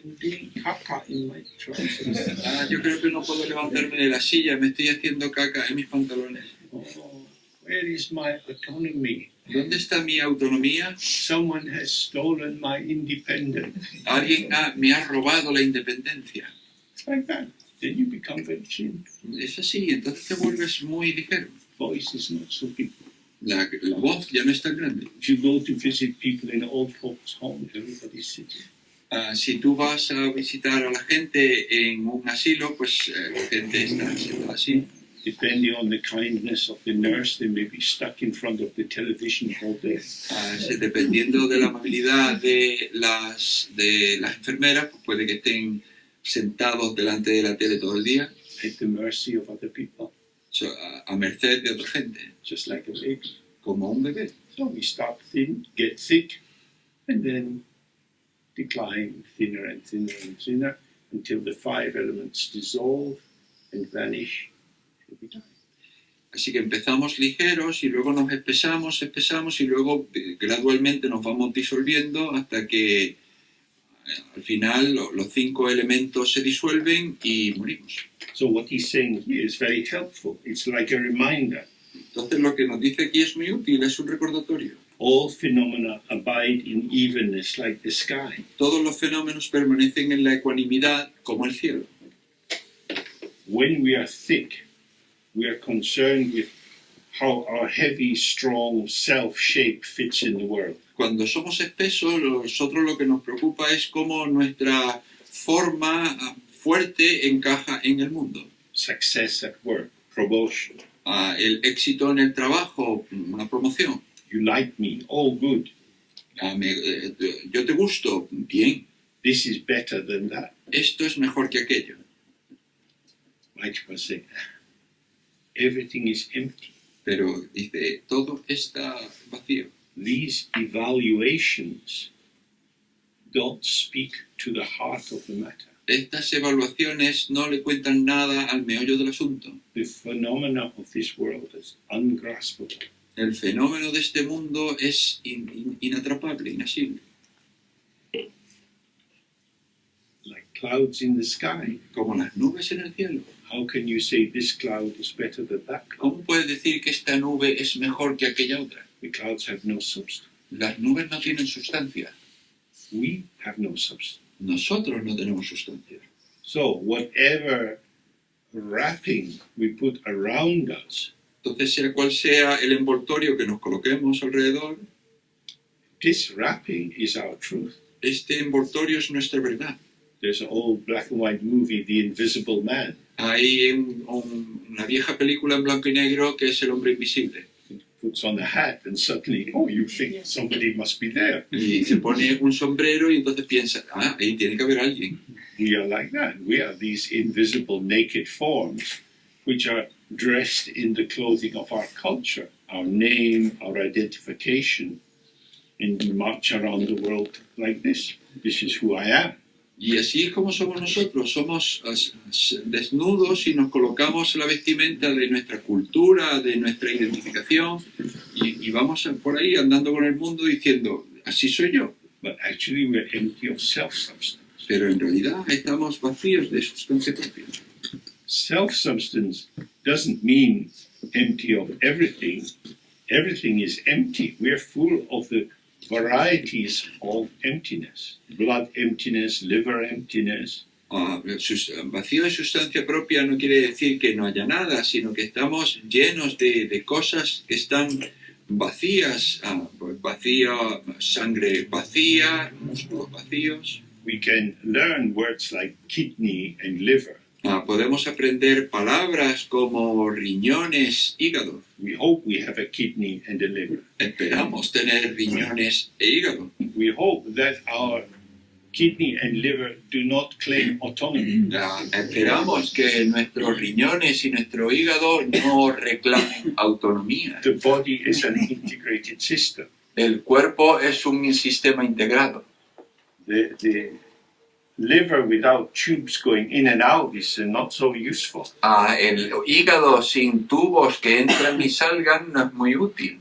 Speaker 1: I'm doing caca in my trousers.
Speaker 2: Yo creo que no puedo levantarme de la silla. Me estoy haciendo caca en mis pantalones.
Speaker 1: Oh, where is my autonomy?
Speaker 2: ¿Dónde está mi autonomía?
Speaker 1: Someone has stolen my independence.
Speaker 2: Alguien me ha robado la independencia.
Speaker 1: It's like that. Then you become very thin.
Speaker 2: Es así, entonces te vuelves muy ligero.
Speaker 1: Voice is not so big.
Speaker 2: La voz ya no es tan grande.
Speaker 1: If you go to visit people in old folks' home, everybody's sitting.
Speaker 2: Si tú vas a visitar a la gente en un asilo, pues la gente está sentada así.
Speaker 1: Depending on the kindness of the nurse, they may be stuck in front of the television all day.
Speaker 2: Dependiendo de la amabilidad de las enfermeras, pues puede que estén sentados delante de la tele todo el día,
Speaker 1: At the mercy of other people,
Speaker 2: a merced de otra gente,
Speaker 1: just like a baby.
Speaker 2: como un bebé.
Speaker 1: So we start thin, get thick, and then decline thinner and thinner and thinner until the 5 elements dissolve and vanish. And we die.
Speaker 2: Así que empezamos ligeros y luego nos espesamos y luego gradualmente nos vamos disolviendo hasta que al final los 5 elementos se disuelven y morimos.
Speaker 1: So what he's saying here is very helpful. It's like a reminder.
Speaker 2: Entonces lo que nos dice aquí es muy útil, es un recordatorio.
Speaker 1: All phenomena abide in evenness like the sky.
Speaker 2: Todos los fenómenos permanecen en la ecuanimidad como el cielo.
Speaker 1: When we are thick, we are concerned with how our heavy, strong self-shape fits in the world.
Speaker 2: Cuando somos espesos, nosotros lo que nos preocupa es cómo nuestra forma fuerte encaja en el mundo.
Speaker 1: Success at work, promotion.
Speaker 2: El éxito en el trabajo, una promoción.
Speaker 1: You like me, all good.
Speaker 2: Yo te gusto, bien.
Speaker 1: This is better than that.
Speaker 2: esto es mejor que aquello.
Speaker 1: Maitripa say, everything is empty.
Speaker 2: Pero dice, todo está vacío.
Speaker 1: These evaluations don't speak to the heart of the matter.
Speaker 2: Estas evaluaciones no le cuentan nada al meollo del asunto.
Speaker 1: The phenomena of this world is ungraspable.
Speaker 2: El fenómeno de este mundo es inatrapable, inasible.
Speaker 1: Like clouds in the sky.
Speaker 2: Como las nubes en el cielo.
Speaker 1: How can you say this cloud is better than that cloud?
Speaker 2: ¿Cómo puedes decir que esta nube es mejor que aquella otra?
Speaker 1: The clouds have no substance.
Speaker 2: Las nubes no tienen sustancia.
Speaker 1: We have no substance.
Speaker 2: Nosotros no tenemos sustancia.
Speaker 1: So whatever wrapping we put around us,
Speaker 2: Entonces, sea cual sea el envoltorio que nos coloquemos alrededor,
Speaker 1: this wrapping is our truth.
Speaker 2: este envoltorio es nuestra verdad.
Speaker 1: There's an old black and white movie, The Invisible Man.
Speaker 2: Hay una vieja película en blanco y negro que es El hombre invisible.
Speaker 1: Puts on a hat and suddenly, oh, you think somebody must be there.
Speaker 2: Y se pone un sombrero y entonces piensa, ahí tiene que haber alguien.
Speaker 1: We are like that. We are these invisible naked forms which are dressed in the clothing of our culture, our name, our identification, and we march around the world like this. This is who I am.
Speaker 2: Y así es como somos nosotros, somos desnudos y nos colocamos la vestimenta de nuestra cultura, de nuestra identificación, y vamos por ahí andando con el mundo diciendo, así soy yo.
Speaker 1: But actually we're empty of self-substance.
Speaker 2: Pero en realidad estamos vacíos de sustancia propia.
Speaker 1: Self-substance doesn't mean empty of everything. Everything is empty. We're full of the varieties of emptiness. Blood emptiness, liver emptiness.
Speaker 2: Vacío de sustancia propia no quiere decir que no haya nada, sino que estamos llenos de cosas que están vacías, sangre vacía, músculos vacíos.
Speaker 1: We can learn words like kidney and liver.
Speaker 2: Podemos aprender palabras como riñones, hígado.
Speaker 1: We hope we have a kidney and a liver.
Speaker 2: Esperamos tener riñones e hígado.
Speaker 1: We hope that our kidney and liver do not claim autonomy.
Speaker 2: Esperamos que nuestros riñones y nuestro hígado no reclamen autonomía.
Speaker 1: The body is an integrated system.
Speaker 2: El cuerpo es un sistema integrado.
Speaker 1: The liver without tubes going in and out is not so useful.
Speaker 2: El hígado sin tubos que entran y salgan no es muy útil.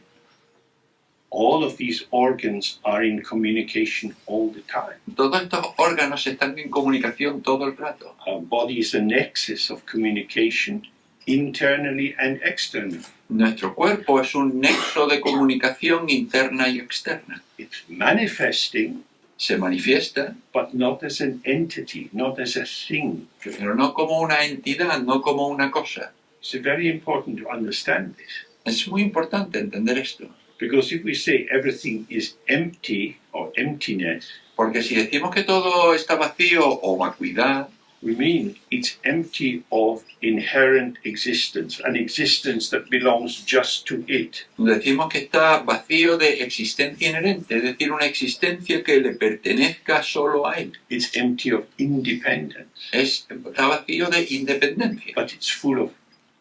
Speaker 1: All of these organs are in communication all the time.
Speaker 2: Todos estos órganos están en comunicación todo el rato.
Speaker 1: Our body is a nexus of communication internally and externally.
Speaker 2: Nuestro cuerpo es un nexo de comunicación interna y externa.
Speaker 1: It's manifesting,
Speaker 2: Se manifiesta,
Speaker 1: but not as an entity, not as a thing.
Speaker 2: pero no como una entidad, no como una cosa.
Speaker 1: It's very important to understand this.
Speaker 2: Es muy importante entender esto.
Speaker 1: Because if we say everything is empty or emptiness,
Speaker 2: Porque si decimos que todo está vacío o vacuidad,
Speaker 1: we mean it's empty of inherent existence, an existence that belongs just to it.
Speaker 2: decimos que está vacío de existencia inherente, es decir, una existencia que le pertenezca solo a él.
Speaker 1: It's empty of independence,
Speaker 2: Está vacío de independencia,
Speaker 1: but it's full of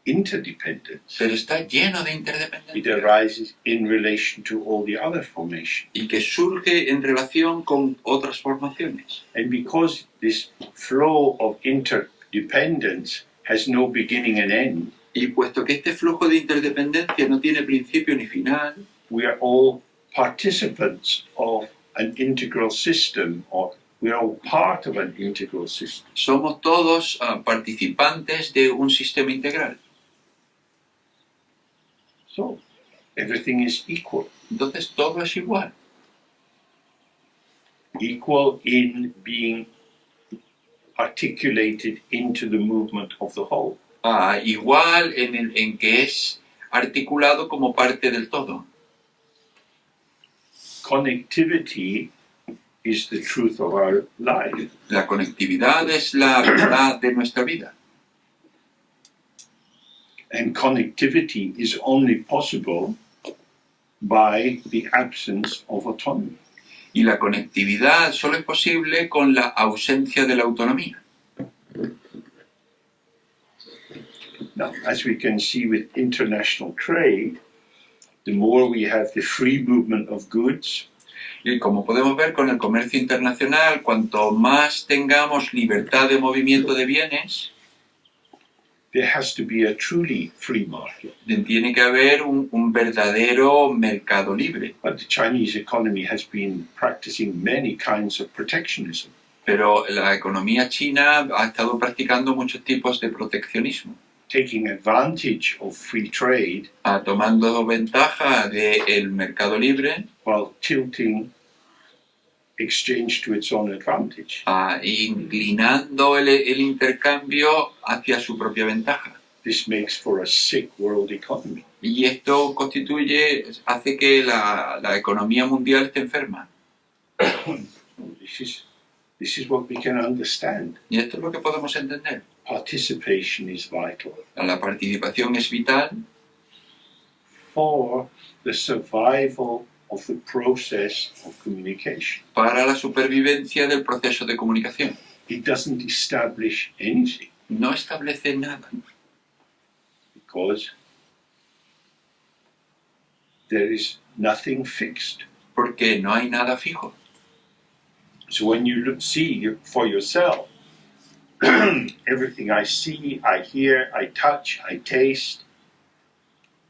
Speaker 1: interdependence.
Speaker 2: pero está lleno de
Speaker 1: It
Speaker 2: interdependencia
Speaker 1: arises in relation to all the other formations.
Speaker 2: y que surge en relación con otras formaciones.
Speaker 1: And because this flow of interdependence has no beginning and end,
Speaker 2: Y puesto que este flujo de interdependencia no tiene principio ni final,
Speaker 1: we are all participants of an integral system, or we are all part of an integral system.
Speaker 2: somos todos participantes de un sistema integral.
Speaker 1: So everything is equal.
Speaker 2: Entonces todo es igual.
Speaker 1: Equal in being articulated into the movement of the whole.
Speaker 2: Igual en que es articulado como parte del todo.
Speaker 1: Connectivity is the truth of our life.
Speaker 2: La conectividad es la verdad de nuestra vida.
Speaker 1: And connectivity is only possible by the absence of autonomy.
Speaker 2: Y la conectividad solo es posible con la ausencia de la autonomía.
Speaker 1: Now, as we can see with international trade, the more we have the free movement of goods,
Speaker 2: Y como podemos ver con el comercio internacional, cuanto más tengamos libertad de movimiento de bienes,
Speaker 1: there has to be a truly free market.
Speaker 2: tiene que haber un verdadero mercado libre.
Speaker 1: But the Chinese economy has been practicing many kinds of protectionism.
Speaker 2: Pero la economía china ha estado practicando muchos tipos de proteccionismo,
Speaker 1: Taking advantage of free trade
Speaker 2: tomando ventaja del mercado libre,
Speaker 1: while tilting exchange to its own advantage.
Speaker 2: inclinando el intercambio hacia su propia ventaja.
Speaker 1: This makes for a sick world economy.
Speaker 2: Y esto hace que la economía mundial esté enferma.
Speaker 1: This is what we can understand.
Speaker 2: Y esto es lo que podemos entender.
Speaker 1: Participation is vital
Speaker 2: La participación es vital
Speaker 1: for the survival of the process of communication.
Speaker 2: para la supervivencia del proceso de comunicación.
Speaker 1: It doesn't establish anything
Speaker 2: No establece nada,
Speaker 1: because there is nothing fixed.
Speaker 2: porque no hay nada fijo.
Speaker 1: So when you see for yourself, everything I see, I hear, I touch, I taste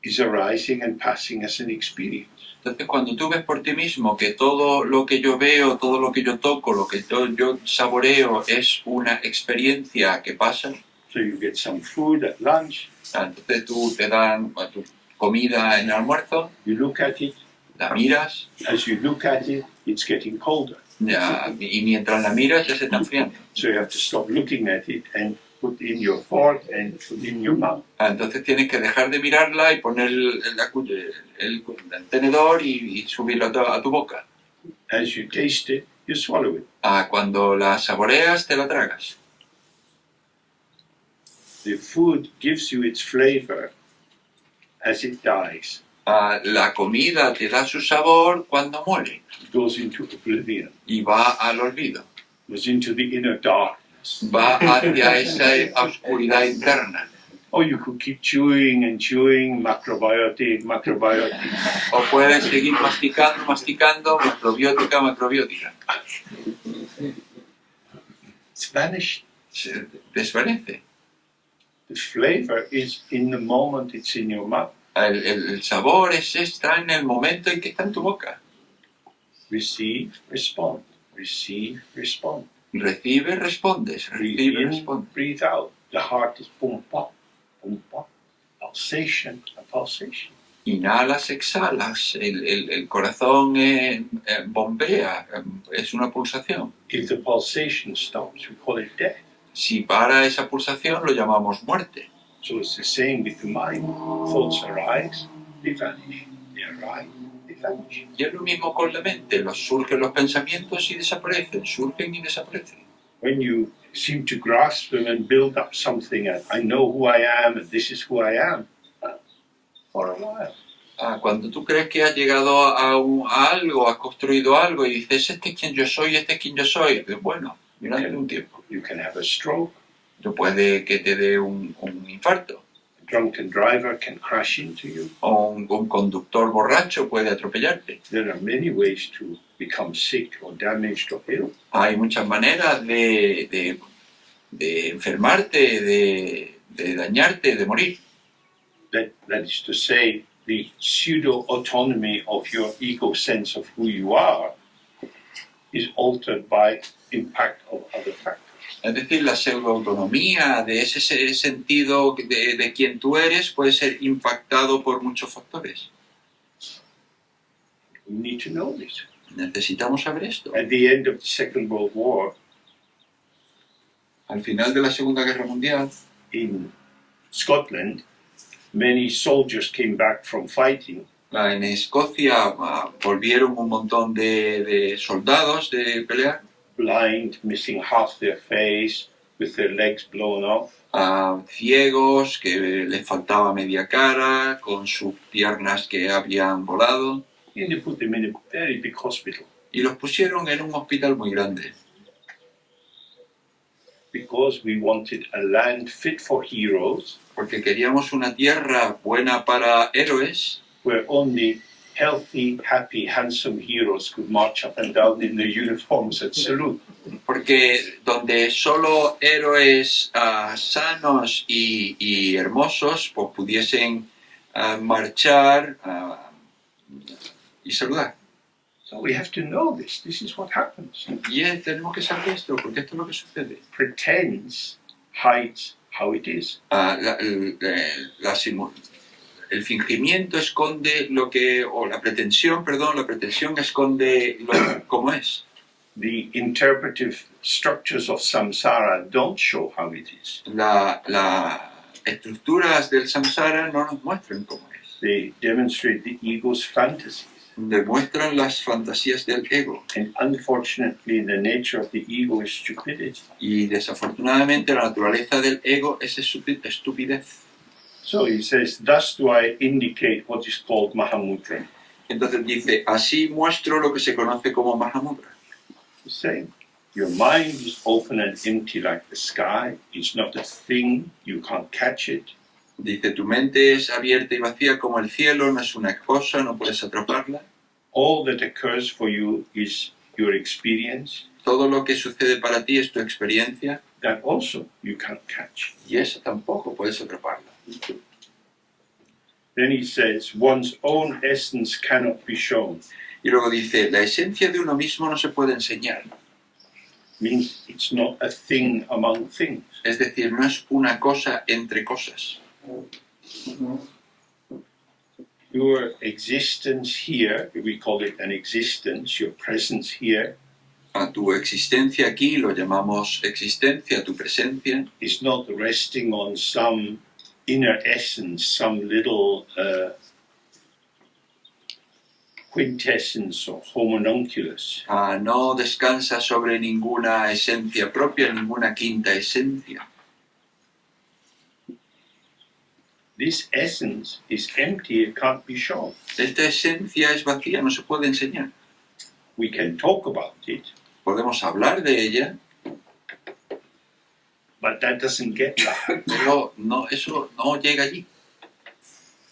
Speaker 1: is arising and passing as an experience.
Speaker 2: Entonces, cuando tú ves por ti mismo que todo lo que yo veo, todo lo que yo toco, lo que yo saboreo es una experiencia que pasa,
Speaker 1: So you get some food at lunch,
Speaker 2: entonces tú te dan tu comida en el almuerzo,
Speaker 1: you look at it,
Speaker 2: la miras,
Speaker 1: as you look at it, it's getting colder.
Speaker 2: y mientras la miras ya se está enfriando.
Speaker 1: So you have to stop looking at it and put in your fork and put in your mouth.
Speaker 2: Entonces tienes que dejar de mirarla y poner el tenedor y subirlo a tu boca.
Speaker 1: As you taste it, you swallow it.
Speaker 2: Cuando la saboreas, te la tragas.
Speaker 1: The food gives you its flavor as it dies.
Speaker 2: La comida te da su sabor cuando muere
Speaker 1: It goes into oblivion,
Speaker 2: y va al olvido.
Speaker 1: goes into the inner darkness.
Speaker 2: Va hacia esa oscuridad interna.
Speaker 1: Or you could keep chewing and chewing, macrobiotic, macrobiotic.
Speaker 2: O puedes seguir masticando, macrobiótica.
Speaker 1: It's vanished.
Speaker 2: Se desvanece.
Speaker 1: The flavor is in the moment it's in your mouth.
Speaker 2: El sabor está en el momento en que está en tu boca.
Speaker 1: Receive, respond. Receive, respond.
Speaker 2: Recibe, respondes.
Speaker 1: Breathe
Speaker 2: Recibe,
Speaker 1: in,
Speaker 2: respondes.
Speaker 1: breathe out. The heart is boom, pop, boom, pop. Pulsation, a pulsation.
Speaker 2: Inhalas, exhalas. El corazón bombea. Es una pulsación.
Speaker 1: If the pulsation stops, we call it death.
Speaker 2: Si para esa pulsación, lo llamamos muerte.
Speaker 1: So it's the same with the mind. Thoughts arise, they vanish. They arise, they vanish.
Speaker 2: Y es lo mismo con la mente. Surgen los pensamientos y desaparecen. Surgen y desaparecen.
Speaker 1: When you seem to grasp them and build up something, and I know who I am, and this is who I am, for a while.
Speaker 2: Cuando tú crees que has llegado a algo, has construido algo y dices, este es quien yo soy, este es quien yo soy. Bueno, durante un tiempo.
Speaker 1: You can have a stroke.
Speaker 2: Puede que te dé un infarto.
Speaker 1: A drunken driver can crash into you.
Speaker 2: O un conductor borracho puede atropellarte.
Speaker 1: There are many ways to become sick or damaged or ill.
Speaker 2: Hay muchas maneras de enfermarte, de dañarte, de morir.
Speaker 1: That is to say, the pseudo-autonomy of your ego sense of who you are is altered by impact of other factors.
Speaker 2: Es decir, la pseudoautonomía de ese sentido de quien tú eres puede ser impactado por muchos factores.
Speaker 1: We need to know this.
Speaker 2: Necesitamos saber esto.
Speaker 1: At the end of the Second World War,
Speaker 2: Al final de la Segunda Guerra Mundial,
Speaker 1: in Scotland, many soldiers came back from fighting
Speaker 2: en Escocia volvieron un montón de soldados de pelear,
Speaker 1: blind, missing half their face, with their legs blown off.
Speaker 2: Ciegos, que les faltaba media cara, con sus piernas que habían volado.
Speaker 1: And they put them in a very big hospital.
Speaker 2: y los pusieron en un hospital muy grande,
Speaker 1: because we wanted a land fit for heroes,
Speaker 2: porque queríamos una tierra buena para héroes,
Speaker 1: where only healthy, happy, handsome heroes could march up and down in their uniforms and salute.
Speaker 2: porque donde solo héroes sanos y hermosos pues pudiesen marchar y saludar.
Speaker 1: So we have to know this. This is what happens.
Speaker 2: Y tenemos que saber esto, porque esto es lo que sucede.
Speaker 1: Pretense hides how it is.
Speaker 2: El fingimiento esconde lo que, o la pretensión esconde cómo es.
Speaker 1: The interpretive structures of samsara don't show how it is.
Speaker 2: Las estructuras del samsara no nos muestran cómo es.
Speaker 1: They demonstrate the ego's fantasies.
Speaker 2: Demuestran las fantasías del ego.
Speaker 1: And unfortunately, the nature of the ego is stupidity.
Speaker 2: Y desafortunadamente la naturaleza del ego es estupidez.
Speaker 1: So he says, thus do I indicate what is called Mahamudra.
Speaker 2: Entonces dice, así muestro lo que se conoce como Mahamudra.
Speaker 1: He's saying, your mind is open and empty like the sky. It's not a thing, you can't catch it.
Speaker 2: Dice, tu mente es abierta y vacía como el cielo, no es una cosa, no puedes atraparla.
Speaker 1: All that occurs for you is your experience.
Speaker 2: Todo lo que sucede para ti es tu experiencia.
Speaker 1: That also you can't catch.
Speaker 2: Y esa tampoco puedes atraparla.
Speaker 1: Then he says, one's own essence cannot be shown.
Speaker 2: Y luego dice, la esencia de uno mismo no se puede enseñar.
Speaker 1: Means it's not a thing among things.
Speaker 2: Es decir, no es una cosa entre cosas.
Speaker 1: Your existence here, we call it an existence, your presence here,
Speaker 2: A tu existencia aquí, lo llamamos existencia, tu presencia,
Speaker 1: is not resting on some inner essence, some little quintessence or homunculus.
Speaker 2: no descansa sobre ninguna esencia propia, ninguna quinta esencia.
Speaker 1: This essence is empty, it can't be shown.
Speaker 2: Esta esencia es vacía, no se puede enseñar.
Speaker 1: We can talk about it,
Speaker 2: Podemos hablar de ella,
Speaker 1: but that doesn't get there.
Speaker 2: pero no, eso no llega allí.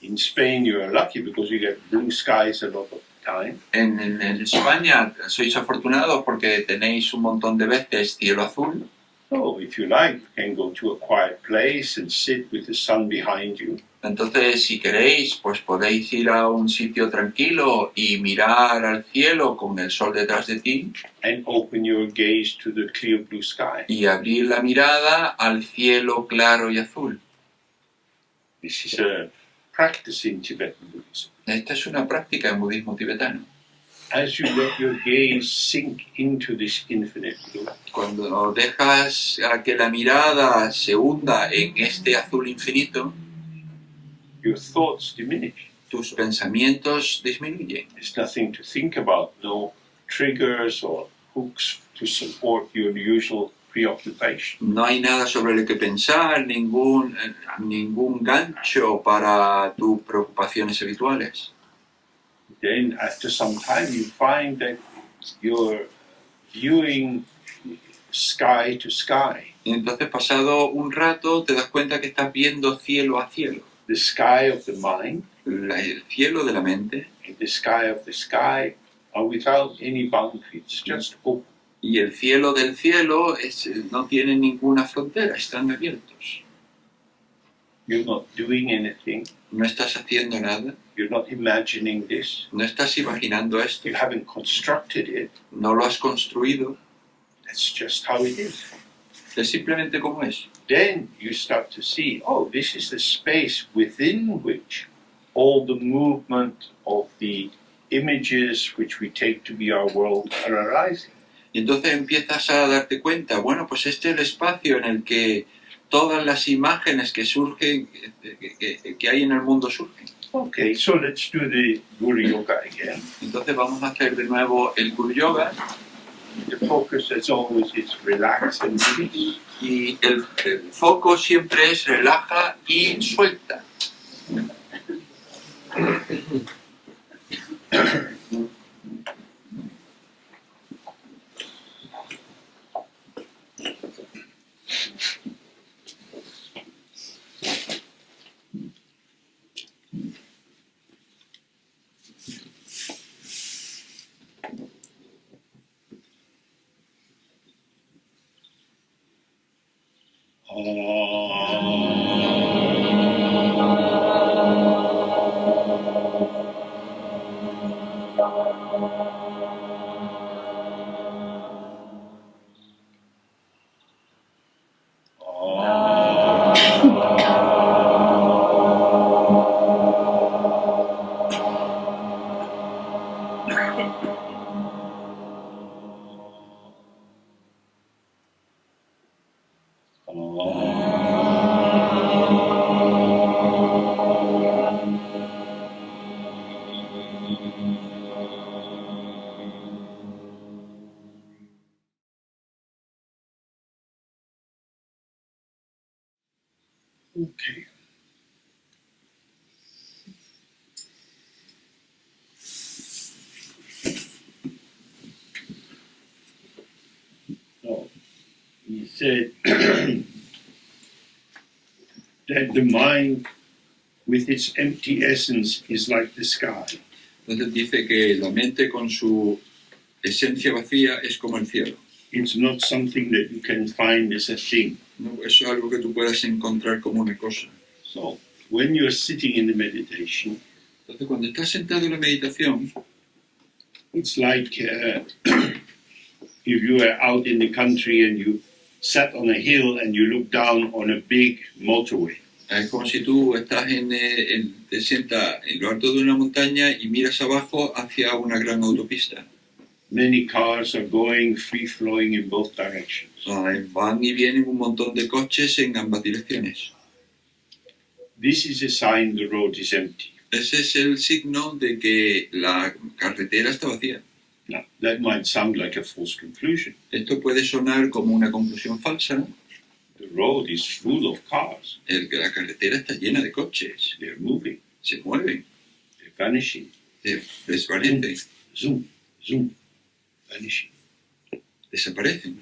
Speaker 1: In Spain, you are lucky because you get blue skies a lot of the time.
Speaker 2: En España sois afortunados porque tenéis un montón de veces cielo azul.
Speaker 1: So, if you like, you can go to a quiet place and sit with the sun behind you.
Speaker 2: Entonces, si queréis, pues podéis ir a un sitio tranquilo y mirar al cielo con el sol detrás de ti
Speaker 1: And open your gaze to the clear blue sky.
Speaker 2: y abrir la mirada al cielo claro y azul.
Speaker 1: This is a practice in Tibetan Buddhism.
Speaker 2: Esta es una práctica en budismo tibetano.
Speaker 1: As you let your gaze sink into this infinite blue,
Speaker 2: Cuando dejas a que la mirada se hunda en este azul infinito,
Speaker 1: your thoughts diminish.
Speaker 2: tus pensamientos disminuyen.
Speaker 1: There's nothing to think about, no triggers or hooks to support your usual preoccupation.
Speaker 2: No hay nada sobre lo que pensar, ningún gancho para tus preocupaciones habituales.
Speaker 1: Then, after some time, you find that you're viewing sky to sky.
Speaker 2: Y entonces, pasado un rato, te das cuenta que estás viendo cielo a cielo.
Speaker 1: The sky of the mind
Speaker 2: El cielo de la mente
Speaker 1: and the sky of the sky are without any boundaries, just open.
Speaker 2: y el cielo del cielo no tienen ninguna frontera, están abiertos.
Speaker 1: You're not doing anything.
Speaker 2: No estás haciendo nada,
Speaker 1: You're not imagining this.
Speaker 2: no estás imaginando esto,
Speaker 1: You haven't constructed it.
Speaker 2: no lo has construido,
Speaker 1: That's just how it is.
Speaker 2: es simplemente como es.
Speaker 1: Then you start to see, oh, this is the space within which all the movement of the images which we take to be our world are arising.
Speaker 2: Y entonces empiezas a darte cuenta, bueno, pues este es el espacio en el que todas las imágenes que surgen, que hay en el mundo surgen.
Speaker 1: Okay, so let's do the Guru Yoga again.
Speaker 2: Entonces vamos a hacer de nuevo el Guru Yoga
Speaker 1: The focus, as always, is relax and release.
Speaker 2: y el foco siempre es relaja y suelta.
Speaker 1: Okay. So, he said that the mind with its empty essence is like the sky.
Speaker 2: Entonces dice que la mente con su esencia vacía es como el cielo.
Speaker 1: It's not something that you can find as a thing.
Speaker 2: No es algo que tú puedas encontrar como una cosa.
Speaker 1: So, when you're sitting in the meditation,
Speaker 2: Entonces cuando estás sentado en la meditación,
Speaker 1: it's like if you were out in the country and you sat on a hill and you look down on a big motorway.
Speaker 2: es como si tú estás te sientas en lo alto de una montaña y miras abajo hacia una gran autopista.
Speaker 1: Many cars are going free-flowing in both directions.
Speaker 2: Van y vienen un montón de coches en ambas direcciones.
Speaker 1: This is a sign the road is empty.
Speaker 2: Ese es el signo de que la carretera está vacía.
Speaker 1: Now, that might sound like a false conclusion.
Speaker 2: Esto puede sonar como una conclusión falsa.
Speaker 1: The road is full of cars.
Speaker 2: La carretera está llena de coches.
Speaker 1: They're moving,
Speaker 2: Se mueven,
Speaker 1: they're vanishing.
Speaker 2: se desvanecen,
Speaker 1: Zoom, zoom, vanishing.
Speaker 2: desaparecen.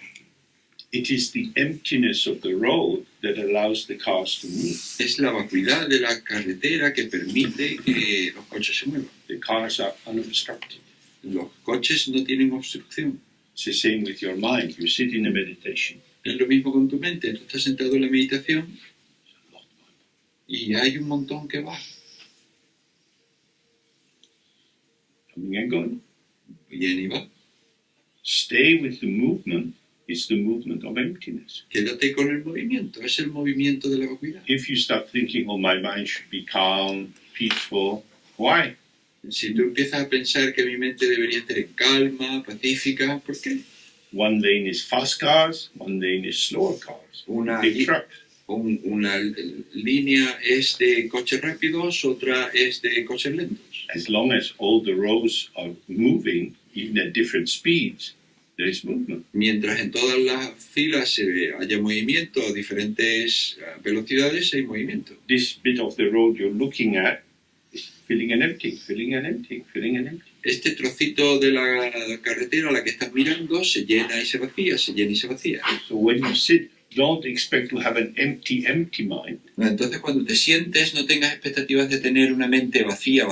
Speaker 1: It is the emptiness of the road that allows the cars to move.
Speaker 2: Es la vacuidad de la carretera que permite que los coches se muevan.
Speaker 1: The cars are unobstructed.
Speaker 2: Los coches no tienen obstrucción.
Speaker 1: It's the same with your mind. You sit in a meditation.
Speaker 2: Es lo mismo con tu mente. Tú estás sentado en la meditación y hay un montón que va.
Speaker 1: Coming and going.
Speaker 2: Viene y va.
Speaker 1: Stay with the movement. It's the movement of emptiness.
Speaker 2: Quédate con el movimiento. Es el movimiento de la vacuidad.
Speaker 1: If you start thinking, oh, my mind should be calm, peaceful, why?
Speaker 2: Si tú empiezas a pensar que mi mente debería estar en calma, pacífica, ¿por qué?
Speaker 1: One lane is fast cars, one lane is slower cars,
Speaker 2: Una,
Speaker 1: big trucks.
Speaker 2: una línea es de coches rápidos, otra es de coches lentos.
Speaker 1: As long as all the rows are moving, even at different speeds, there is movement.
Speaker 2: Mientras en todas las filas haya movimiento a diferentes velocidades, hay movimiento.
Speaker 1: This bit of the road you're looking at is filling and emptying, filling and emptying, filling and emptying.
Speaker 2: Este trocito de la carretera a la que estás mirando se llena y se vacía, se llena y se vacía.
Speaker 1: So when you sit, don't expect to have an empty mind,
Speaker 2: Entonces cuando te sientes no tengas expectativas de tener una mente vacía,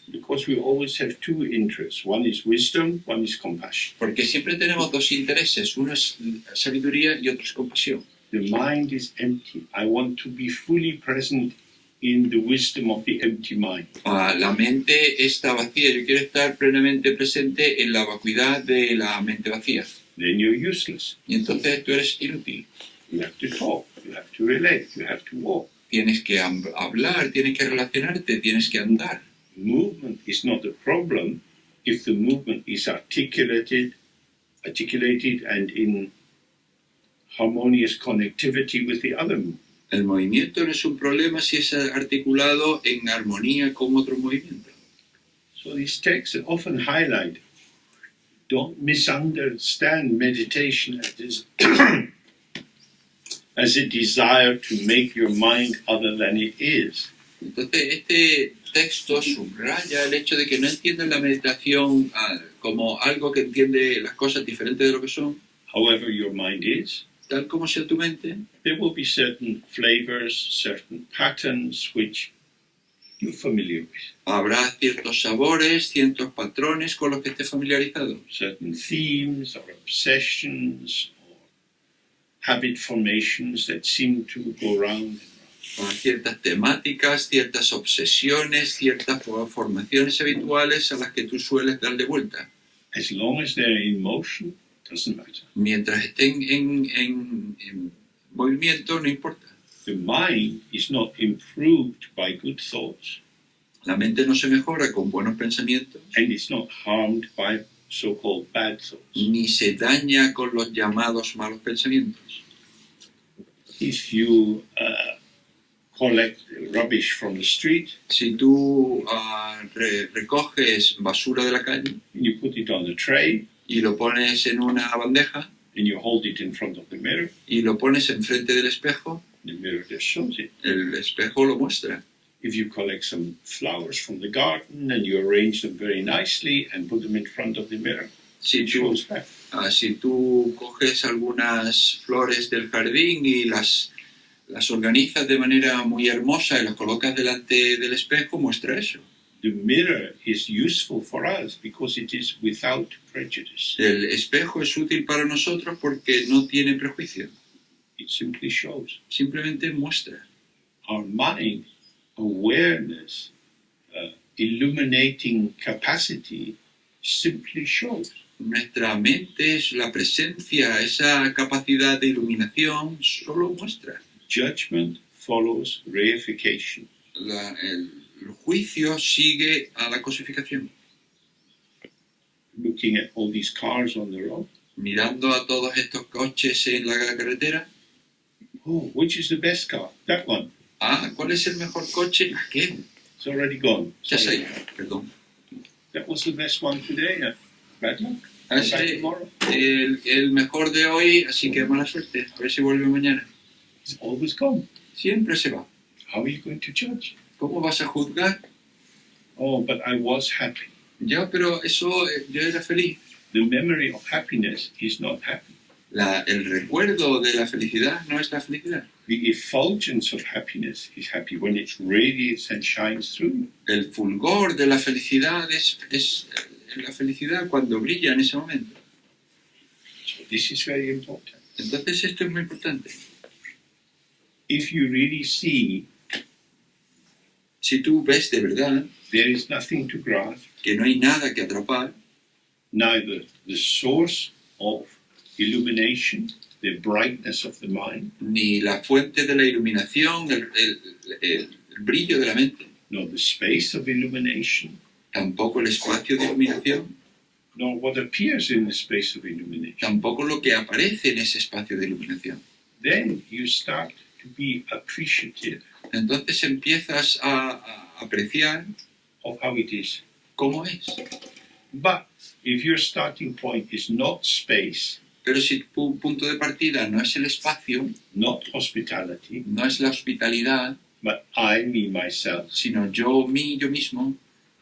Speaker 1: because we always have two interests. One is wisdom, one is compassion.
Speaker 2: porque siempre tenemos dos intereses, uno es sabiduría y otro es compasión.
Speaker 1: The mind is empty. I want to be fully present in the wisdom of the empty mind.
Speaker 2: La mente está vacía, yo quiero estar plenamente presente en la vacuidad de la mente vacía.
Speaker 1: Then you're useless.
Speaker 2: Y entonces tú eres inútil.
Speaker 1: You have to talk, you have to relate, you have to walk.
Speaker 2: Tienes que hablar, tienes que relacionarte, tienes que andar.
Speaker 1: Movement is not a problem if the movement is articulated and in harmonious connectivity with the other movement.
Speaker 2: El movimiento no es un problema si es articulado en armonía con otro movimiento.
Speaker 1: So these texts often highlight, don't misunderstand meditation as a desire to make your mind other than it is.
Speaker 2: Entonces, este texto subraya el hecho de que no entiendan la meditación como algo que entiende las cosas diferentes de lo que son.
Speaker 1: However your mind is,
Speaker 2: Tal como sea tu mente,
Speaker 1: there will be certain flavors, certain patterns which you're familiar with,
Speaker 2: habrá ciertos sabores, ciertos patrones con los que estés familiarizado.
Speaker 1: certain themes or obsessions or habit formations that seem to go round and round.
Speaker 2: Para ciertas temáticas, ciertas obsesiones, ciertas formaciones habituales a las que tú sueles darle vuelta.
Speaker 1: As long as they're in motion, doesn't matter.
Speaker 2: Mientras estén en movimiento, no importa.
Speaker 1: The mind is not improved by good thoughts,
Speaker 2: La mente no se mejora con buenos pensamientos,
Speaker 1: and it's not harmed by so-called bad thoughts.
Speaker 2: ni se daña con los llamados malos pensamientos.
Speaker 1: If you collect rubbish from the street
Speaker 2: Si tú recoges basura de la calle
Speaker 1: and you put it on a tray
Speaker 2: y lo pones en una bandeja
Speaker 1: and you hold it in front of the mirror,
Speaker 2: y lo pones enfrente del espejo,
Speaker 1: the mirror just shows it.
Speaker 2: el espejo lo muestra.
Speaker 1: If you collect some flowers from the garden and you arrange them very nicely and put them in front of the mirror,
Speaker 2: Si
Speaker 1: it
Speaker 2: tú,
Speaker 1: shows back.
Speaker 2: si tú coges algunas flores del jardín y las organizas de manera muy hermosa y las colocas delante del espejo, muestra eso.
Speaker 1: The mirror is useful for us because it is without prejudice.
Speaker 2: El espejo es útil para nosotros porque no tiene prejuicio,
Speaker 1: It simply shows.
Speaker 2: simplemente muestra.
Speaker 1: Our mind, awareness, illuminating capacity simply shows.
Speaker 2: Nuestra mente, la presencia, esa capacidad de iluminación, solo muestra.
Speaker 1: Judgment follows reification.
Speaker 2: El juicio sigue a la cosificación.
Speaker 1: Looking at all these cars on the road,
Speaker 2: Mirando a todos estos coches en la carretera,
Speaker 1: oh, which is the best car? That one.
Speaker 2: ¿cuál es el mejor coche? Aquel.
Speaker 1: It's already gone.
Speaker 2: Ya
Speaker 1: Sorry.
Speaker 2: sé, perdón.
Speaker 1: That was the best one today. Bad luck. Come back
Speaker 2: Ese,
Speaker 1: tomorrow.
Speaker 2: el mejor de hoy, así que mala suerte. A ver si vuelve mañana.
Speaker 1: It's always gone.
Speaker 2: Siempre se va.
Speaker 1: How are you going to judge?
Speaker 2: ¿Cómo vas a juzgar?
Speaker 1: Oh, but I was happy.
Speaker 2: Ya, pero eso, yo era feliz.
Speaker 1: The memory of happiness is not happy.
Speaker 2: El recuerdo de la felicidad no es la felicidad.
Speaker 1: The effulgence of happiness is happy when it radiates and shines through you.
Speaker 2: El fulgor de la felicidad es la felicidad cuando brilla en ese momento.
Speaker 1: So this is very important.
Speaker 2: Entonces esto es muy importante.
Speaker 1: If you really see
Speaker 2: Si tú ves de verdad
Speaker 1: there is nothing to grasp,
Speaker 2: que no hay nada que atrapar,
Speaker 1: neither the source of illumination, the brightness of the mind,
Speaker 2: ni la fuente de la iluminación, el brillo de la mente,
Speaker 1: nor the space of illumination,
Speaker 2: tampoco el espacio de iluminación,
Speaker 1: nor what appears in the space of illumination,
Speaker 2: tampoco lo que aparece en ese espacio de iluminación.
Speaker 1: then you start to be appreciative
Speaker 2: Entonces empiezas a apreciar
Speaker 1: of how it is.
Speaker 2: cómo es.
Speaker 1: But if your starting point is not space,
Speaker 2: Pero si tu punto de partida no es el espacio,
Speaker 1: not hospitality,
Speaker 2: no es la hospitalidad,
Speaker 1: but I, me, myself,
Speaker 2: sino yo mismo,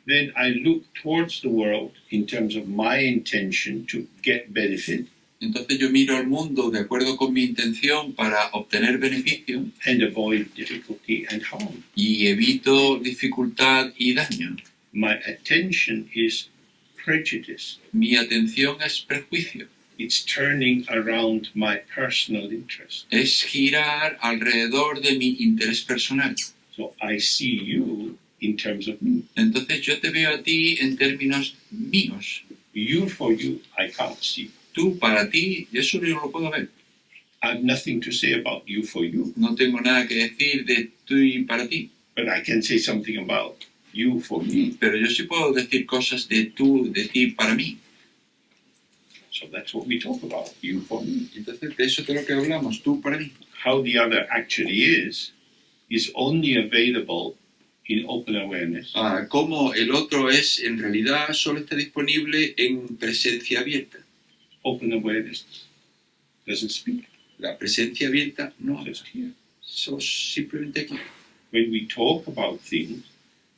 Speaker 1: then I look towards the world in terms of my intention to get benefit
Speaker 2: entonces yo miro al mundo de acuerdo con mi intención para obtener beneficio
Speaker 1: and avoid difficulty and harm.
Speaker 2: y evito dificultad y daño.
Speaker 1: My attention is prejudice.
Speaker 2: Mi atención es prejuicio,
Speaker 1: It's turning around my personal interest.
Speaker 2: es girar alrededor de mi interés personal.
Speaker 1: So I see you in terms of me.
Speaker 2: Entonces yo te veo a ti en términos míos.
Speaker 1: You for you, I can't see.
Speaker 2: Tú para ti, yo eso no lo puedo ver.
Speaker 1: I have nothing to say about you for you,
Speaker 2: No tengo nada que decir de tú y para ti.
Speaker 1: but I can say something about you for me.
Speaker 2: Pero yo sí puedo decir cosas de tú, de ti para mí.
Speaker 1: So that's what we talk about, you for me.
Speaker 2: Entonces de eso es de lo que hablamos, tú para mí.
Speaker 1: How the other actually is only available in open awareness.
Speaker 2: Cómo el otro es, en realidad, solo está disponible en presencia abierta.
Speaker 1: Open awareness doesn't speak,
Speaker 2: La presencia abierta no habla.
Speaker 1: just here.
Speaker 2: Sos simplemente aquí.
Speaker 1: When we talk about things,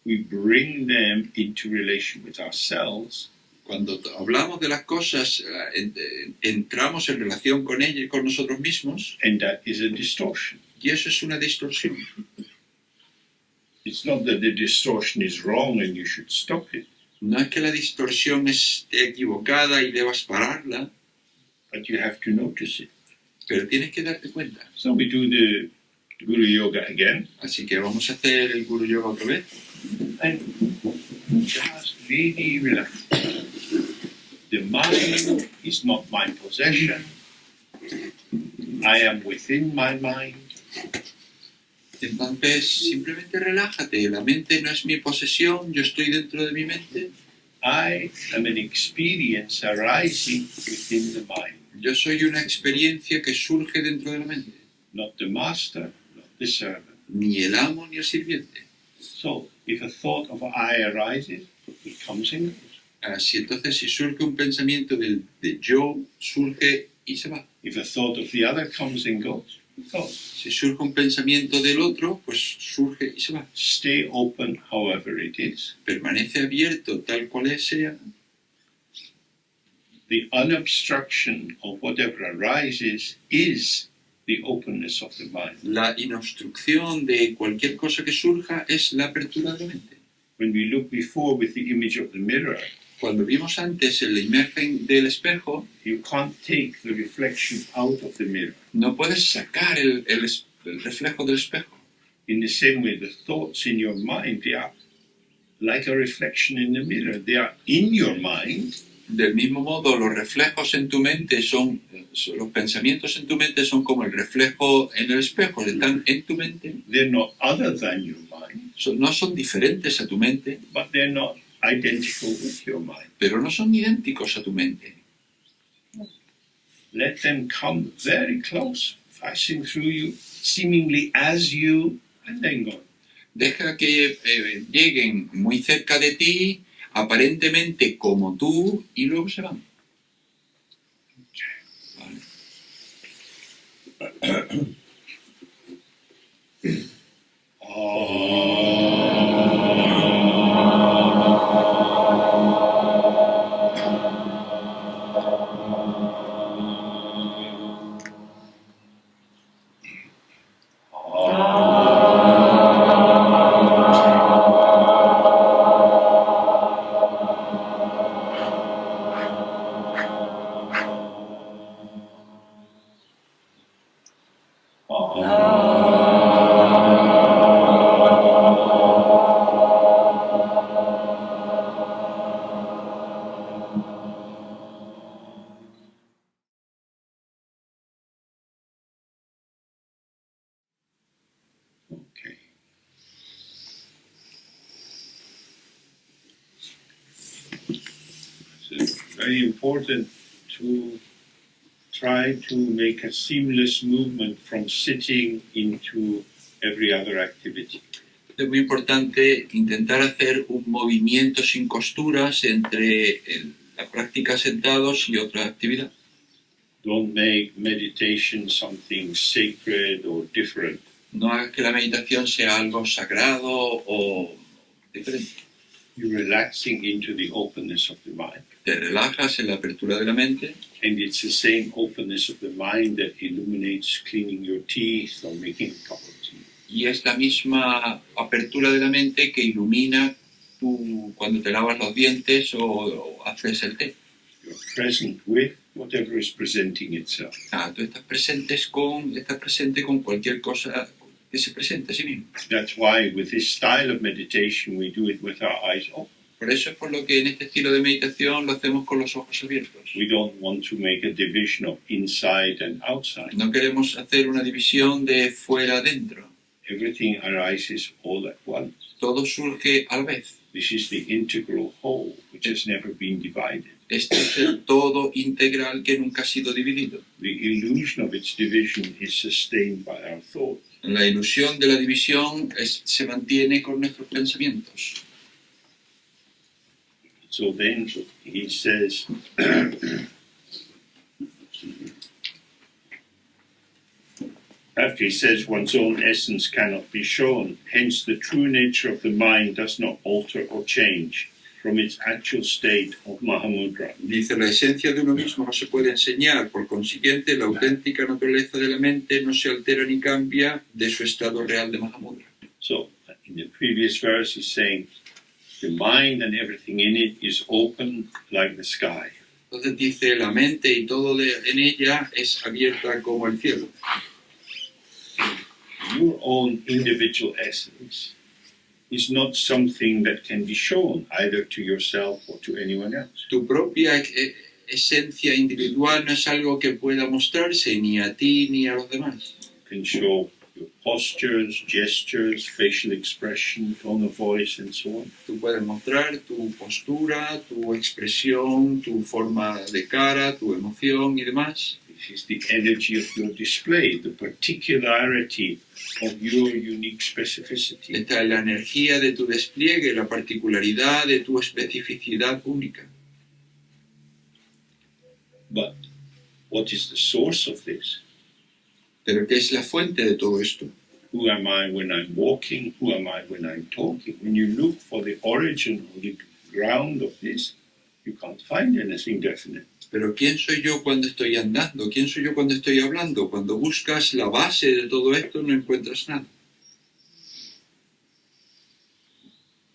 Speaker 1: we bring them into relation with ourselves,
Speaker 2: Cuando hablamos de las cosas, entramos en relación con ellas y con nosotros mismos,
Speaker 1: and that is a distortion.
Speaker 2: y eso es una distorsión.
Speaker 1: It's not that the distortion is wrong and you should stop it,
Speaker 2: No es que la distorsión esté equivocada y debas pararla,
Speaker 1: but you have to notice it.
Speaker 2: pero tienes que darte cuenta.
Speaker 1: So we do the Guru Yoga again.
Speaker 2: Así que vamos a hacer el Guru Yoga otra vez.
Speaker 1: And just really relax. The mind is not my possession. I am within my mind.
Speaker 2: Entonces, simplemente relájate. La mente no es mi posesión, yo estoy dentro de mi mente.
Speaker 1: I am an experience arising within the mind.
Speaker 2: Yo soy una experiencia que surge dentro de la mente.
Speaker 1: Not the master, not the servant.
Speaker 2: Ni el amo ni el sirviente.
Speaker 1: So, if a thought of I arises, it comes and goes.
Speaker 2: Así entonces, si surge un pensamiento de yo, surge y se va.
Speaker 1: If a thought of the other comes and goes, it goes.
Speaker 2: Si surge un pensamiento del otro, pues surge y se va.
Speaker 1: Stay open however it is.
Speaker 2: Permanece abierto tal cual sea.
Speaker 1: The unobstruction of whatever arises is the openness of the mind.
Speaker 2: La inobstrucción de cualquier cosa que surja es la apertura de la mente.
Speaker 1: When we look before with the image of the mirror,
Speaker 2: Cuando vimos antes la imagen del espejo,
Speaker 1: you can't take the reflection out of the mirror.
Speaker 2: no puedes sacar el reflejo del espejo.
Speaker 1: In the same way, the thoughts in your mind, they are like a reflection in the mirror. They are in your mind,
Speaker 2: Del mismo modo, los reflejos en tu mente los pensamientos en tu mente son como el reflejo en el espejo, están en tu mente,
Speaker 1: they're not other than your mind,
Speaker 2: no son diferentes a tu mente,
Speaker 1: but they're not identical with your mind.
Speaker 2: pero no son idénticos a tu mente.
Speaker 1: Let them come very close, passing through you, seemingly as you, and then go.
Speaker 2: Deja que lleguen muy cerca de ti, aparentemente como tú, y luego se van. Vale.
Speaker 1: Okay. It's very important to try to make a seamless movement from sitting into every other activity.
Speaker 2: Es muy importante intentar hacer un movimiento sin costuras entre la práctica sentados y otra actividad.
Speaker 1: Don't make meditation something sacred or different.
Speaker 2: No hagas que la meditación sea algo sagrado o diferente.
Speaker 1: You're relaxing into the openness of the mind.
Speaker 2: Te relajas en la apertura de la mente
Speaker 1: And it's the same openness of the mind that illuminates cleaning your teeth or making a cup of tea.
Speaker 2: y es la misma apertura de la mente que ilumina cuando te lavas los dientes o haces el té.
Speaker 1: You're present with whatever is presenting itself.
Speaker 2: Tú estás presente con cualquier cosa que se presente a sí mismo.
Speaker 1: That's why with this style of meditation we do it with our eyes open.
Speaker 2: Por eso es por lo que en este estilo de meditación lo hacemos con los ojos abiertos.
Speaker 1: We don't want to make a division of inside and outside.
Speaker 2: No queremos hacer una división de fuera adentro.
Speaker 1: Everything arises all at once.
Speaker 2: Todo surge a la vez.
Speaker 1: This is the integral whole, which has never been divided.
Speaker 2: Este es el todo integral que nunca ha sido dividido.
Speaker 1: The illusion of its division is sustained by our thoughts.
Speaker 2: La ilusión de la división se mantiene con nuestros pensamientos.
Speaker 1: So then he says, after he says one's own essence cannot be shown, hence the true nature of the mind does not alter or change from its actual state of Mahamudra.
Speaker 2: Dice, la esencia de uno mismo no se puede enseñar, por consiguiente, la auténtica naturaleza de la mente no se altera ni cambia de su estado real de Mahamudra.
Speaker 1: So in the previous verse he's saying, the mind and everything in it is open like the sky.
Speaker 2: Entonces dice, la mente y todo en ella es abierta como el cielo.
Speaker 1: your own individual essence is not something that can be shown either to yourself or to anyone else.
Speaker 2: Tu propia esencia individual no es algo que pueda mostrarse ni a ti ni a los demás.
Speaker 1: You can show your postures, gestures, facial expression, tone of voice, and so on.
Speaker 2: Tú puedes mostrar tu postura, tu expresión, tu forma de cara, tu emoción y demás.
Speaker 1: This is the energy of your display, the particularity of your unique specificity.
Speaker 2: Esta es la energía de tu despliegue, la particularidad de tu especificidad única.
Speaker 1: But what is the source of this?
Speaker 2: Pero ¿qué es la fuente de todo esto?
Speaker 1: Who am I when I'm walking? Who am I when I'm talking? When you look for the origin or the ground of this, you can't find anything definite.
Speaker 2: Pero ¿quién soy yo cuando estoy andando? ¿Quién soy yo cuando estoy hablando? Cuando buscas la base de todo esto no encuentras nada.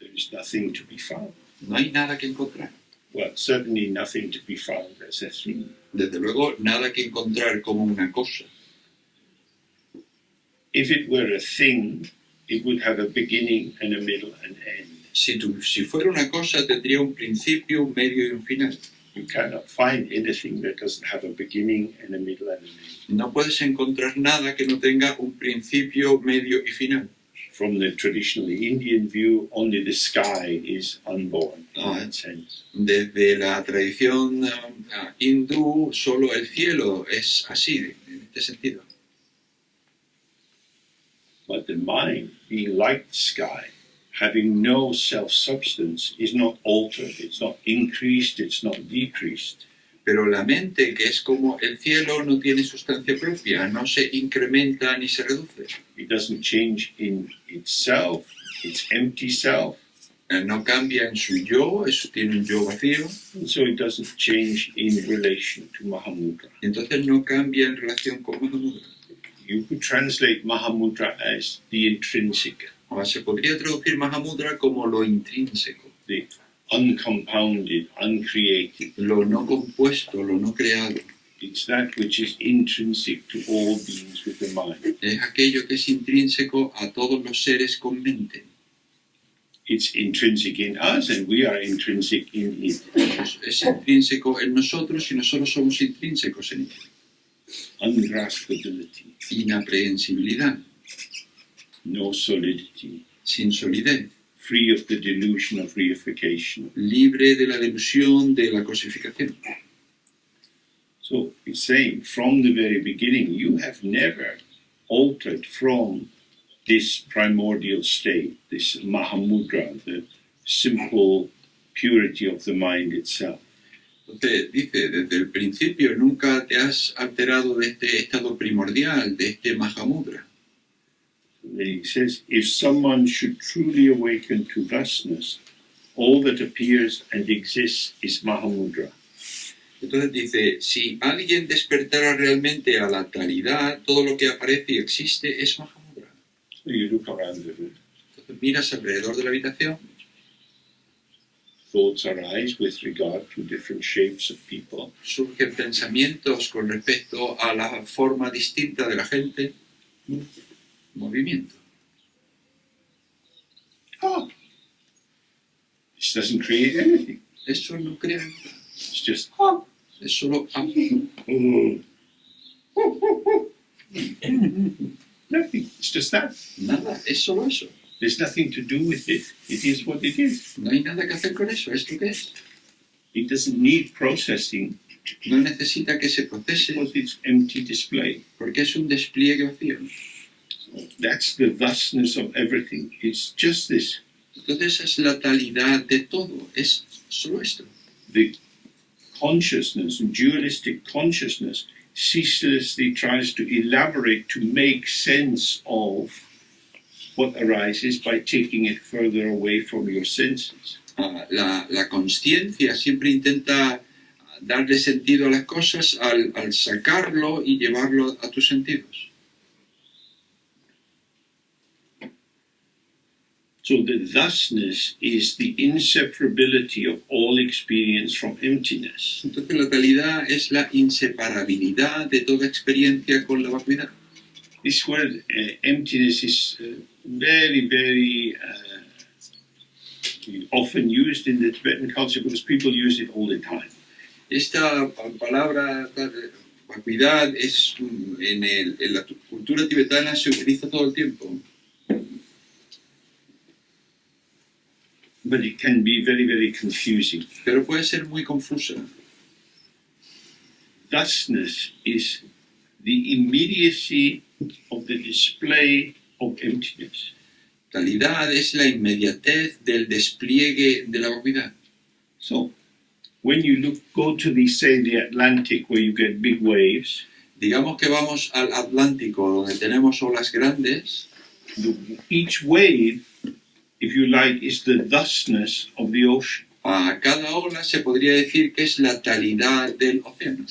Speaker 1: There is nothing to be found.
Speaker 2: No hay nada que encontrar.
Speaker 1: Well, certainly nothing to be found as a thing.
Speaker 2: Desde luego, nada que encontrar como una cosa.
Speaker 1: If it were a thing, it would have a beginning and a middle and end.
Speaker 2: Si fuera una cosa, tendría un principio, un medio y un final.
Speaker 1: You cannot find anything that doesn't have a beginning and a middle and an end.
Speaker 2: No puedes encontrar nada que no tenga un principio, medio y final.
Speaker 1: From the traditionally Indian view, only the sky is unborn in that sense.
Speaker 2: Desde la tradición hindú, solo el cielo es así, en este sentido.
Speaker 1: But the mind, being like the sky, having no self-substance, is not altered, it's not increased, it's not decreased.
Speaker 2: Pero la mente, que es como el cielo, no tiene sustancia propia, no se incrementa ni se reduce.
Speaker 1: It doesn't change in itself, its empty self,
Speaker 2: No cambia en su yo, eso tiene un yo vacío,
Speaker 1: and so it doesn't change in relation to Mahamudra.
Speaker 2: entonces no cambia en relación con Mahamudra.
Speaker 1: You could translate Mahamudra as the intrinsic,
Speaker 2: O se podría traducir Mahamudra como lo intrínseco,
Speaker 1: the uncompounded, uncreated.
Speaker 2: lo no compuesto, lo no creado.
Speaker 1: It's that which is intrinsic to all beings with the mind.
Speaker 2: Es aquello que es intrínseco a todos los seres con mente.
Speaker 1: It's intrinsic in us and we are intrinsic in it.
Speaker 2: Es intrínseco en nosotros y nosotros somos intrínsecos en él.
Speaker 1: Ungraspability,
Speaker 2: Inaprehensibilidad,
Speaker 1: no solidity,
Speaker 2: sin solidez,
Speaker 1: free of the delusion of reification.
Speaker 2: libre de la delusión de la cosificación.
Speaker 1: So it's saying from the very beginning, you have never altered from this primordial state, this Mahamudra, the simple purity of the mind itself.
Speaker 2: Entonces dice, desde el principio nunca te has alterado de este estado primordial, de este Mahamudra.
Speaker 1: And he says, if someone should truly awaken to thusness, all that appears and exists is Mahamudra.
Speaker 2: Entonces dice, si alguien despertara realmente a la talidad, todo lo que aparece y existe es Mahamudra.
Speaker 1: So you look around the room.
Speaker 2: Entonces miras alrededor de la habitación,
Speaker 1: Thoughts arise with regard to different shapes of people.
Speaker 2: surgen pensamientos con respecto a la forma distinta de la gente, movimiento.
Speaker 1: Oh, this doesn't create anything.
Speaker 2: Eso no crea nada,
Speaker 1: It's just, oh.
Speaker 2: es solo
Speaker 1: Nothing. It's just that.
Speaker 2: nada, es solo eso.
Speaker 1: There's nothing to do with it. It is what it is.
Speaker 2: No hay nada que hacer con eso, es lo que es.
Speaker 1: It doesn't need processing
Speaker 2: No necesita que se procese
Speaker 1: because it's empty display.
Speaker 2: porque es un despliegue vacío.
Speaker 1: That's the thusness of everything. It's just this.
Speaker 2: Entonces esa es la talidad de todo, es solo esto.
Speaker 1: The consciousness, dualistic consciousness, ceaselessly tries to elaborate, to make sense of what arises by taking it further away from your senses.
Speaker 2: La consciencia siempre intenta darle sentido a las cosas al sacarlo y llevarlo a tus sentidos.
Speaker 1: So the thusness is the inseparability of all experience from emptiness.
Speaker 2: Entonces la talidad es la inseparabilidad de toda experiencia con la vacuidad.
Speaker 1: This word emptiness is very often used in the Tibetan culture because people use it all the time.
Speaker 2: Esta palabra vacuidad es en la cultura tibetana se utiliza todo el tiempo,
Speaker 1: But it can be very confusing.
Speaker 2: pero puede ser muy confusa.
Speaker 1: Thusness is the immediacy of the display of emptiness.
Speaker 2: Talidad es la inmediatez del despliegue de la vacuidad.
Speaker 1: So, when you go to the Atlantic where you get big waves,
Speaker 2: Digamos que vamos al Atlántico, donde tenemos olas grandes.
Speaker 1: each wave, if you like, is the thusness of the ocean.
Speaker 2: A cada ola se podría decir que es la talidad del océano.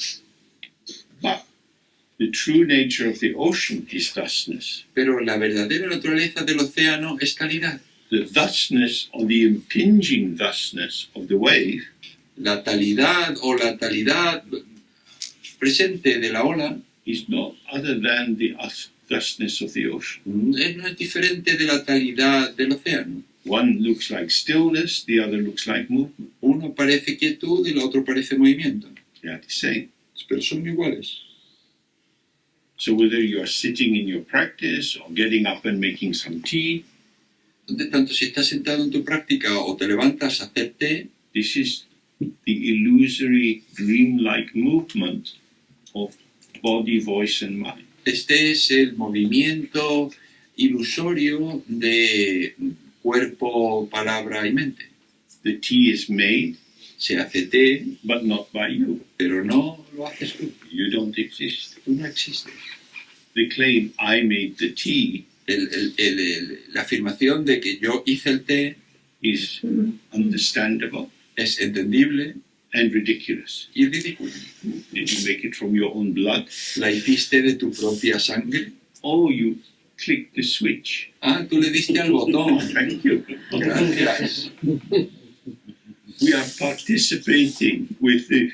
Speaker 1: But the true nature of the ocean is thusness.
Speaker 2: Pero la verdadera naturaleza del océano es talidad.
Speaker 1: The thusness or the impinging thusness of the wave
Speaker 2: La talidad o la talidad presente de la ola
Speaker 1: is no other than the thusness of the ocean.
Speaker 2: no es diferente de la talidad del océano.
Speaker 1: One looks like stillness, the other looks like movement.
Speaker 2: Uno parece quietud y el otro parece movimiento,
Speaker 1: They are the same.
Speaker 2: pero son iguales.
Speaker 1: So whether you are sitting in your practice or getting up and making some tea,
Speaker 2: Entonces, tanto si estás sentado en tu práctica o te levantas a hacer té,
Speaker 1: this is the illusory, dreamlike movement of body, voice, and mind.
Speaker 2: este es el movimiento ilusorio de cuerpo, palabra y mente.
Speaker 1: The tea is made,
Speaker 2: Se hace té,
Speaker 1: but not by you.
Speaker 2: pero no lo haces tú.
Speaker 1: You don't exist.
Speaker 2: Tú no existes.
Speaker 1: They claim I made the tea
Speaker 2: La afirmación de que yo hice el té
Speaker 1: is understandable
Speaker 2: es entendible
Speaker 1: and ridiculous.
Speaker 2: y ridículo.
Speaker 1: Did you make it from your own blood?
Speaker 2: La hiciste de tu propia sangre.
Speaker 1: Oh, you clicked the switch.
Speaker 2: Ah, tú le diste al botón.
Speaker 1: Thank you.
Speaker 2: Gracias.
Speaker 1: We are participating with the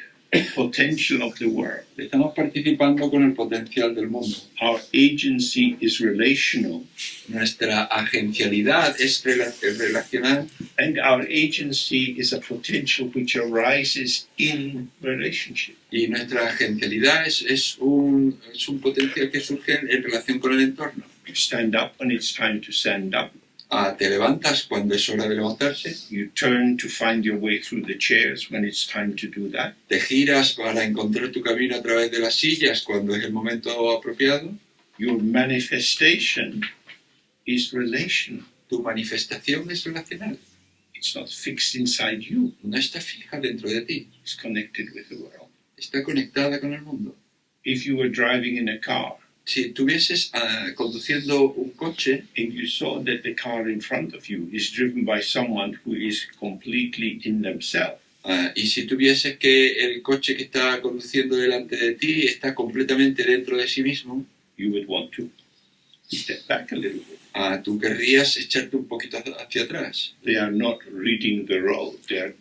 Speaker 1: potential of the world.
Speaker 2: Estamos participando con el potencial del mundo.
Speaker 1: Our agency is relational,
Speaker 2: Nuestra agencialidad es relacional
Speaker 1: and our agency is a potential which arises in relationship.
Speaker 2: y nuestra agencialidad es un potencial que surge en relación con el entorno.
Speaker 1: You stand up when it's time to stand up.
Speaker 2: Te levantas cuando es hora de levantarse,
Speaker 1: You turn to find your way through the chairs when it's time to do that.
Speaker 2: te giras para encontrar tu camino a través de las sillas cuando es el momento apropiado.
Speaker 1: Your manifestation is relational.
Speaker 2: Tu manifestación es relacional,
Speaker 1: It's not fixed inside you.
Speaker 2: no está fija dentro de ti,
Speaker 1: It's connected with the world.
Speaker 2: está conectada con el mundo.
Speaker 1: If you were driving in a car
Speaker 2: Si estuvieses conduciendo un coche
Speaker 1: and you saw that the car in front of you is driven by someone who is completely in themselves,
Speaker 2: y si tuvieses que el coche que está conduciendo delante de ti está completamente dentro de sí mismo,
Speaker 1: you would want to step back a little bit.
Speaker 2: tú querrías echarte un poquito hacia atrás.
Speaker 1: They are not reading the road, they are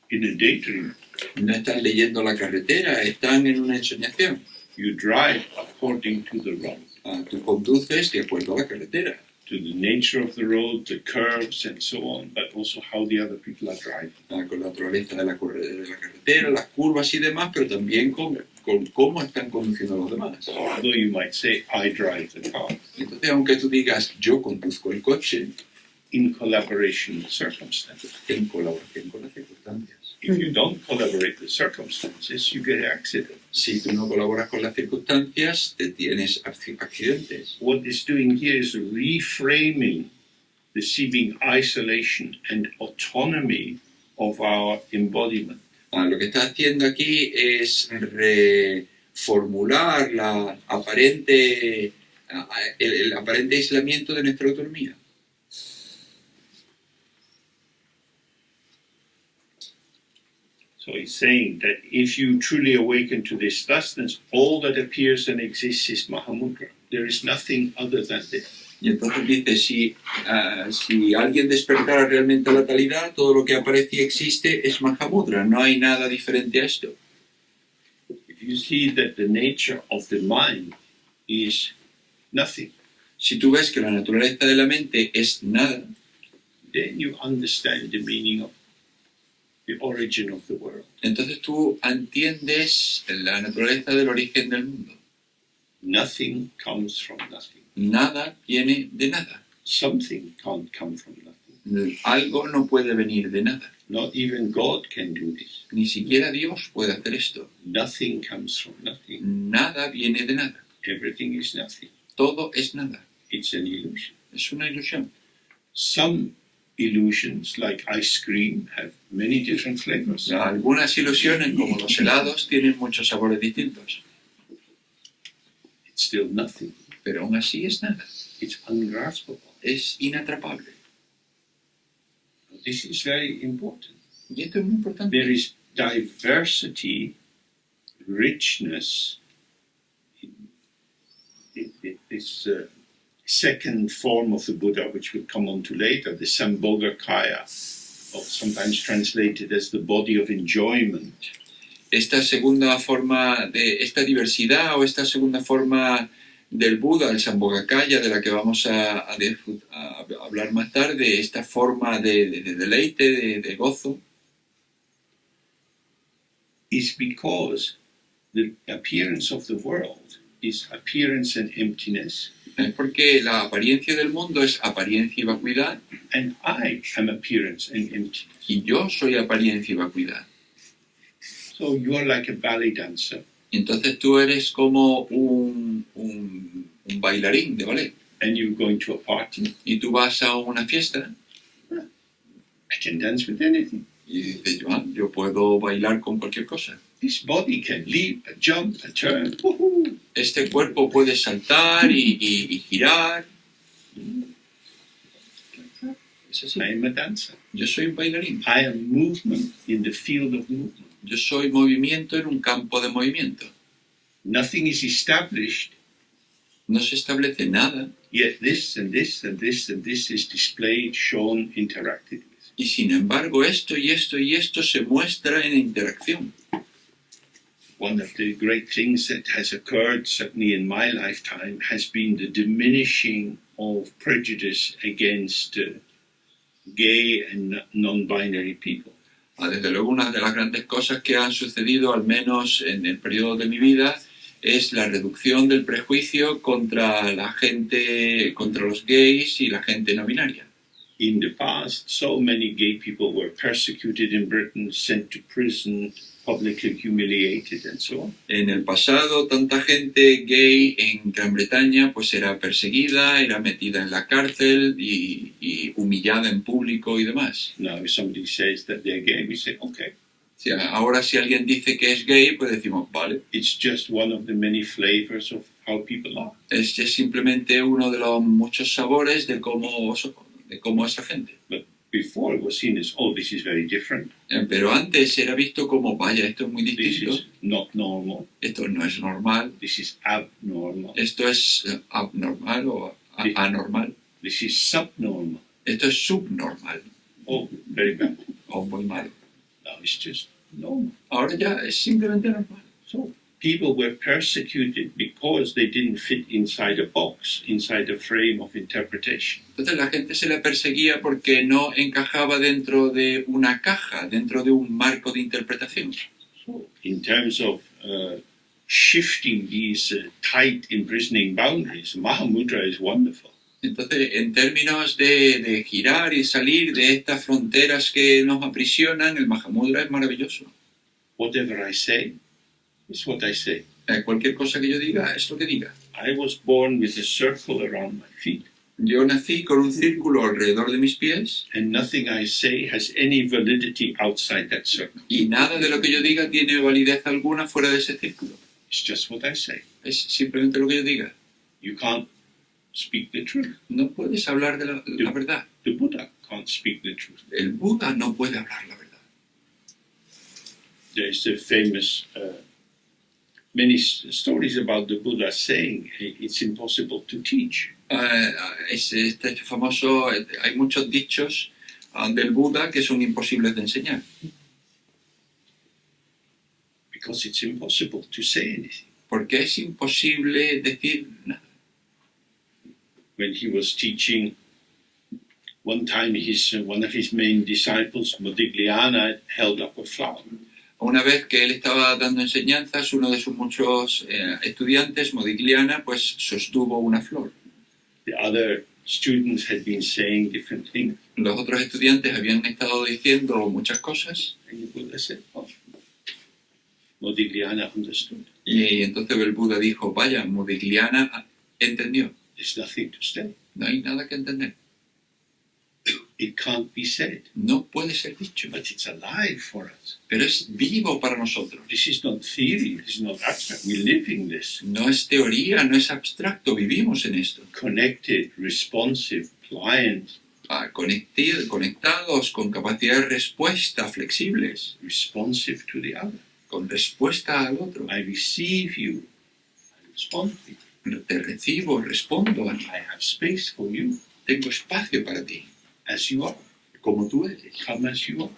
Speaker 1: in a daydream.
Speaker 2: No están leyendo la carretera, están en una ensoñación.
Speaker 1: You drive according to the road,
Speaker 2: Tú conduces de acuerdo a la carretera,
Speaker 1: to the nature of the road, the curves, and so on, but also how the other people are driving.
Speaker 2: con la naturaleza de la carretera, las curvas y demás, pero también con cómo están conduciendo los demás.
Speaker 1: Although you might say, I drive the car,
Speaker 2: Entonces, aunque tú digas, yo conduzco el coche,
Speaker 1: in collaboration with circumstances.
Speaker 2: en colaboración con las circunstancias.
Speaker 1: If you don't collaborate with circumstances, you get accidents.
Speaker 2: Si tú no colaboras con las circunstancias, te tienes accidentes.
Speaker 1: What it's doing here is reframing the seeming isolation and autonomy of our embodiment.
Speaker 2: Lo que está haciendo aquí es reformular el aparente aislamiento de nuestra autonomía.
Speaker 1: So he's saying that if you truly awaken to this thusness, all that appears and exists is Mahamudra. There is nothing other than this.
Speaker 2: Y entonces dice, si alguien despertara realmente a la talidad, todo lo que aparece y existe es Mahamudra, no hay nada diferente a esto.
Speaker 1: If you see that the nature of the mind is nothing,
Speaker 2: Si tú ves que la naturaleza de la mente es nada,
Speaker 1: then you understand the meaning of the origin of the world.
Speaker 2: entonces tú entiendes la naturaleza del origen del mundo.
Speaker 1: Nothing comes from nothing.
Speaker 2: Nada viene de nada.
Speaker 1: Something can't come from nothing.
Speaker 2: Algo no puede venir de nada.
Speaker 1: Not even God can do this.
Speaker 2: Ni siquiera Dios puede hacer esto.
Speaker 1: Nothing comes from nothing.
Speaker 2: Nada viene de nada.
Speaker 1: Everything is nothing.
Speaker 2: Todo es nada.
Speaker 1: It's an illusion.
Speaker 2: Es una ilusión.
Speaker 1: Some illusions, like ice cream, have many different flavors.
Speaker 2: Algunas ilusiones, como los helados, tienen muchos sabores distintos.
Speaker 1: It's still nothing.
Speaker 2: Pero aún así es nada.
Speaker 1: It's ungraspable.
Speaker 2: Es inatrapable.
Speaker 1: This is very important.
Speaker 2: Y esto es muy importante.
Speaker 1: There is diversity, richness in this second form of the Buddha, which we'll come on to later, the Sambhogakaya, or sometimes translated as the body of enjoyment.
Speaker 2: Esta segunda forma de esta diversidad o esta segunda forma del Buda, el Sambhogakaya, de la que vamos a hablar más tarde, esta forma de deleite, de gozo,
Speaker 1: is because the appearance of the world is appearance and emptiness,
Speaker 2: es porque la apariencia del mundo es apariencia y vacuidad,
Speaker 1: and I am appearance and emptiness.
Speaker 2: y yo soy apariencia y vacuidad.
Speaker 1: So you are like a ballet dancer,
Speaker 2: Entonces tú eres como un bailarín de ballet,
Speaker 1: and you're going to a party.
Speaker 2: y tú vas a una fiesta
Speaker 1: I can dance with anything.
Speaker 2: y dices, yo puedo bailar con cualquier cosa.
Speaker 1: This body can leap, a jump, a turn. Woohoo!
Speaker 2: Este cuerpo puede saltar y girar. Es así.
Speaker 1: I am a dancer.
Speaker 2: Yo soy un bailarín.
Speaker 1: I am movement in the field of movement.
Speaker 2: Yo soy movimiento en un campo de movimiento.
Speaker 1: Nothing is established,
Speaker 2: No se establece nada,
Speaker 1: yet this and this and this and this is displayed, shown, interacted with.
Speaker 2: y sin embargo esto y esto y esto se muestra en interacción.
Speaker 1: One of the great things that has occurred, certainly in my lifetime, has been the diminishing of prejudice against gay and non-binary people.
Speaker 2: Desde luego, una de las grandes cosas que han sucedido, al menos en el periodo de mi vida, es la reducción del prejuicio contra la gente, contra los gays y la gente no binaria.
Speaker 1: In the past, so many gay people were persecuted in Britain, sent to prison, publicly humiliated, and so on.
Speaker 2: En el pasado, tanta gente gay en Gran Bretaña pues era perseguida, era metida en la cárcel y humillada en público y demás.
Speaker 1: Now, if somebody says that they're gay, we say, okay,
Speaker 2: Ahora si alguien dice que es gay, pues decimos, vale,
Speaker 1: it's just one of the many flavors of how people are.
Speaker 2: es simplemente uno de los muchos sabores de cómo es la gente.
Speaker 1: But before it was seen as, oh, this is very different.
Speaker 2: Pero antes era visto como, vaya, esto es muy
Speaker 1: This
Speaker 2: distinto,
Speaker 1: is not normal.
Speaker 2: esto no es normal,
Speaker 1: This is abnormal.
Speaker 2: esto es abnormal o anormal,
Speaker 1: This is subnormal.
Speaker 2: esto es subnormal
Speaker 1: Oh, very bad.
Speaker 2: o muy malo.
Speaker 1: Now it's just normal.
Speaker 2: Ahora ya es simplemente normal.
Speaker 1: So people were persecuted because they didn't fit inside a box, inside a frame of interpretation.
Speaker 2: Entonces la gente se le perseguía porque no encajaba dentro de una caja, dentro de un marco de interpretación.
Speaker 1: So in terms of shifting these tight imprisoning boundaries, Mahamudra is wonderful.
Speaker 2: Entonces, en términos de girar y salir de estas fronteras que nos aprisionan, el Mahamudra es maravilloso.
Speaker 1: Whatever I say is what I say.
Speaker 2: Cualquier cosa que yo diga es lo que diga.
Speaker 1: I was born with a circle around my feet,
Speaker 2: Yo nací con un círculo alrededor de mis pies
Speaker 1: and nothing I say has any validity outside that circle.
Speaker 2: y nada de lo que yo diga tiene validez alguna fuera de ese círculo.
Speaker 1: It's just what I say.
Speaker 2: Es simplemente lo que yo diga.
Speaker 1: You can't speak the truth.
Speaker 2: No puedes hablar de la verdad.
Speaker 1: The Buddha can't speak the truth.
Speaker 2: El Buda no puede hablar la verdad.
Speaker 1: There's a famous, many stories about the Buddha saying it's impossible to teach.
Speaker 2: Este famoso, hay muchos dichos del Buda que son imposibles de enseñar.
Speaker 1: Because it's impossible to say anything.
Speaker 2: Porque es imposible decir nada.
Speaker 1: when he was teaching, one time one of his main disciples, Modigliana, held up a flower.
Speaker 2: Una vez que él estaba dando enseñanzas, uno de sus muchos estudiantes, Modigliana, pues sostuvo una flor.
Speaker 1: The other students had been saying different things.
Speaker 2: Los otros estudiantes habían estado diciendo muchas cosas.
Speaker 1: And the Buddha said, oh, Modigliana understood.
Speaker 2: Y entonces el Buda dijo, vaya, Modigliana entendió.
Speaker 1: There's nothing to say.
Speaker 2: No hay nada que entender.
Speaker 1: It can't be said.
Speaker 2: No puede ser dicho.
Speaker 1: But it's alive for us.
Speaker 2: Pero es vivo para nosotros.
Speaker 1: This is not theory. This is not abstract. We live in this.
Speaker 2: No es teoría, no es abstracto, vivimos en esto.
Speaker 1: Connected, responsive, pliant.
Speaker 2: Conectados, con capacidad de respuesta, flexibles.
Speaker 1: Responsive to the other.
Speaker 2: Con respuesta al otro.
Speaker 1: I receive you. I respond to you.
Speaker 2: Te recibo, respondo.
Speaker 1: I have space for you.
Speaker 2: Tengo espacio para ti.
Speaker 1: As you are.
Speaker 2: Como tú eres.
Speaker 1: Come as you are.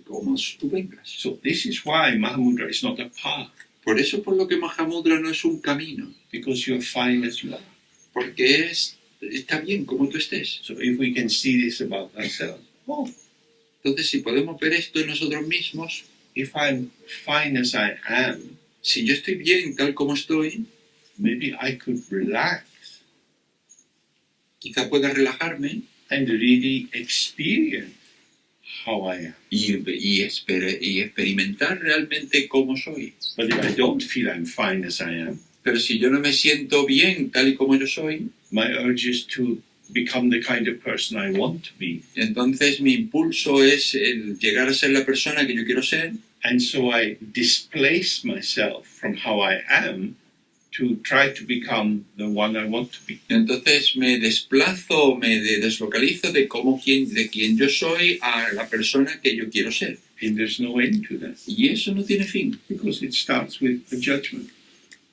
Speaker 2: Como tú vengas.
Speaker 1: So this is why Mahamudra is not a path.
Speaker 2: Por eso por lo que Mahamudra no es un camino.
Speaker 1: Because you're fine as you are.
Speaker 2: Porque está bien como tú estés.
Speaker 1: So if we can see this about ourselves, oh,
Speaker 2: entonces si podemos ver esto en nosotros mismos,
Speaker 1: if I'm fine as I am,
Speaker 2: si yo estoy bien tal como estoy,
Speaker 1: maybe I could relax
Speaker 2: quizá pueda relajarme
Speaker 1: and really experience how I am.
Speaker 2: y experimentar realmente cómo soy.
Speaker 1: But if I don't feel I'm fine as I am,
Speaker 2: pero si yo no me siento bien tal y como yo soy,
Speaker 1: my urge is to become the kind of person I want to be.
Speaker 2: Entonces mi impulso es el llegar a ser la persona que yo quiero ser.
Speaker 1: And so I displace myself from how I am to try to become the one I want to be.
Speaker 2: Entonces me desplazo, me deslocalizo de quien yo soy a la persona que yo quiero ser.
Speaker 1: And there's no end to that.
Speaker 2: Y eso no tiene fin.
Speaker 1: Because it starts with a judgment.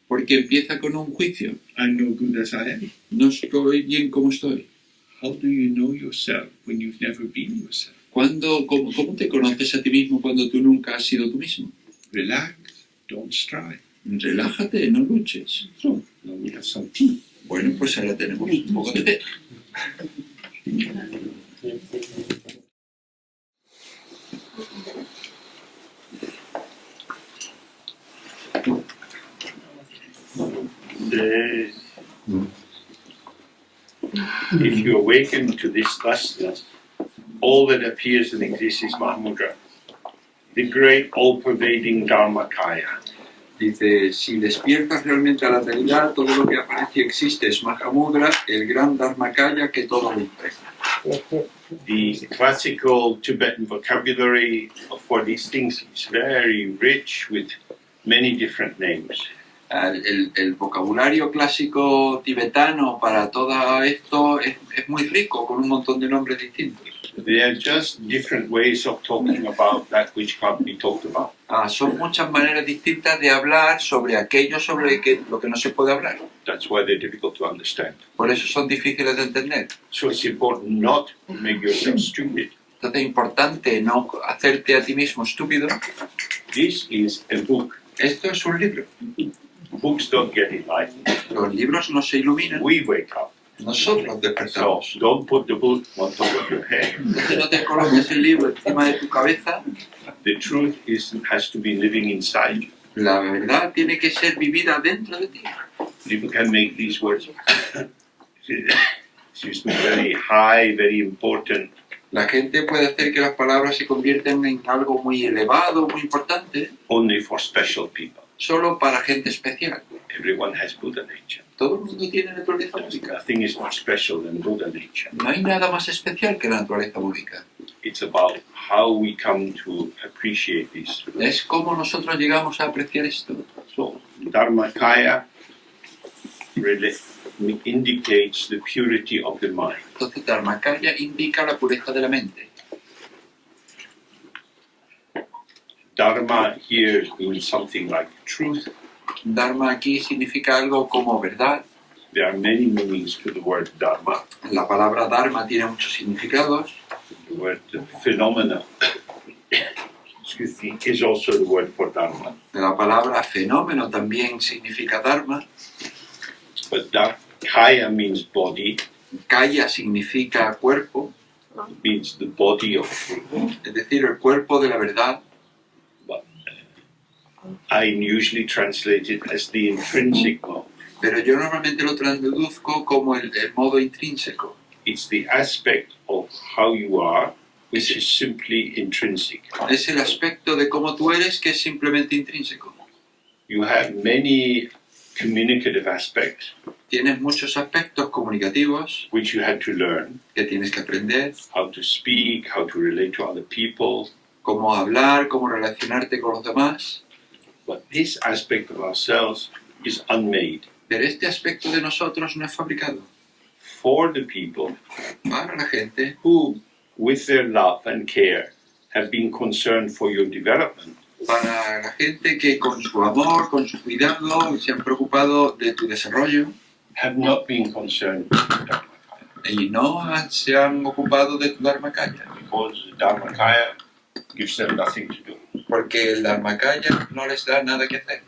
Speaker 2: Porque empieza con un juicio.
Speaker 1: I'm no good as I am.
Speaker 2: No estoy bien como estoy.
Speaker 1: How do you know yourself when you've never been yourself?
Speaker 2: ¿Cómo te conoces a ti mismo cuando tú nunca has sido tú mismo?
Speaker 1: Relax, don't strive.
Speaker 2: Relájate, no luches.
Speaker 1: So, now we have some tea.
Speaker 2: Bueno, pues ahora tenemos un poco de té.
Speaker 1: If you awaken to this thusness, all that appears and exists is Mahamudra, the great all-pervading Dharmakaya.
Speaker 2: Dice, si despiertas realmente a la realidad, todo lo que aparece y existe es Mahamudra, el gran Dharmakaya que todo lo impregna.
Speaker 1: The classical Tibetan vocabulary for these things is very rich with many different names.
Speaker 2: El vocabulario clásico tibetano para todo esto es muy rico, con un montón de nombres distintos.
Speaker 1: They are just different ways of talking about that which can't be talked about.
Speaker 2: Son muchas maneras distintas de hablar sobre aquello lo que no se puede hablar.
Speaker 1: That's why they're difficult to understand.
Speaker 2: Por eso son difíciles de entender.
Speaker 1: So it's important not to make yourself stupid.
Speaker 2: Entonces es importante no hacerte a ti mismo estúpido.
Speaker 1: This is a book.
Speaker 2: Esto es un libro.
Speaker 1: Books don't get enlightened.
Speaker 2: Los libros no se iluminan.
Speaker 1: We wake up.
Speaker 2: Nosotros
Speaker 1: So
Speaker 2: despertamos.
Speaker 1: don't put the book on top of your head.
Speaker 2: Entonces no te coloques el libro encima de tu cabeza.
Speaker 1: The truth has to be living inside you.
Speaker 2: La verdad tiene que ser vivida dentro de ti.
Speaker 1: People can make these words excuse me, very high, very important.
Speaker 2: La gente puede hacer que las palabras se conviertan en algo muy elevado, muy importante,
Speaker 1: Only for special people.
Speaker 2: solo para gente especial.
Speaker 1: Everyone has Buddha nature.
Speaker 2: Todo el mundo tiene naturaleza búdica.
Speaker 1: Nothing is more special than Buddha nature.
Speaker 2: No hay nada más especial que la naturaleza búdica.
Speaker 1: It's about how we come to appreciate this.
Speaker 2: Es como nosotros llegamos a apreciar esto.
Speaker 1: So, Dharmakaya really indicates the purity of the mind.
Speaker 2: Entonces, Dharmakaya indica la pureza de la mente.
Speaker 1: Dharma here means something like truth.
Speaker 2: Dharma aquí significa algo como verdad.
Speaker 1: There are many meanings to the word Dharma.
Speaker 2: La palabra Dharma tiene muchos significados.
Speaker 1: The word phenomena excuse me, is also the word for Dharma.
Speaker 2: La palabra fenómeno también significa Dharma.
Speaker 1: But Kaya means body,
Speaker 2: Kaya significa cuerpo,
Speaker 1: it means the body of truth.
Speaker 2: es decir, el cuerpo de la verdad.
Speaker 1: But I usually translate it as the intrinsic mode.
Speaker 2: Pero yo normalmente lo traduzco como el modo intrínseco.
Speaker 1: It's the aspect of how you are, which is simply intrinsic.
Speaker 2: Es el aspecto de cómo tú eres que es simplemente intrínseco.
Speaker 1: You have many communicative aspects
Speaker 2: Tienes muchos aspectos comunicativos
Speaker 1: which you had to learn,
Speaker 2: que tienes que aprender,
Speaker 1: how to speak, how to relate to other people.
Speaker 2: cómo hablar, cómo relacionarte con los demás.
Speaker 1: But this aspect of ourselves is unmade.
Speaker 2: Pero este aspecto de nosotros no es fabricado.
Speaker 1: For the people
Speaker 2: Para la gente
Speaker 1: who, with their love and care, have been concerned for your development,
Speaker 2: para la gente que con su amor, con su cuidado, se han preocupado de tu desarrollo
Speaker 1: have not been concerned with the Dharmakaya.
Speaker 2: y no se han ocupado de tu Dharmakaya,
Speaker 1: Because the Dharmakaya gives them nothing to do.
Speaker 2: porque el Dharmakaya no les da nada que hacer.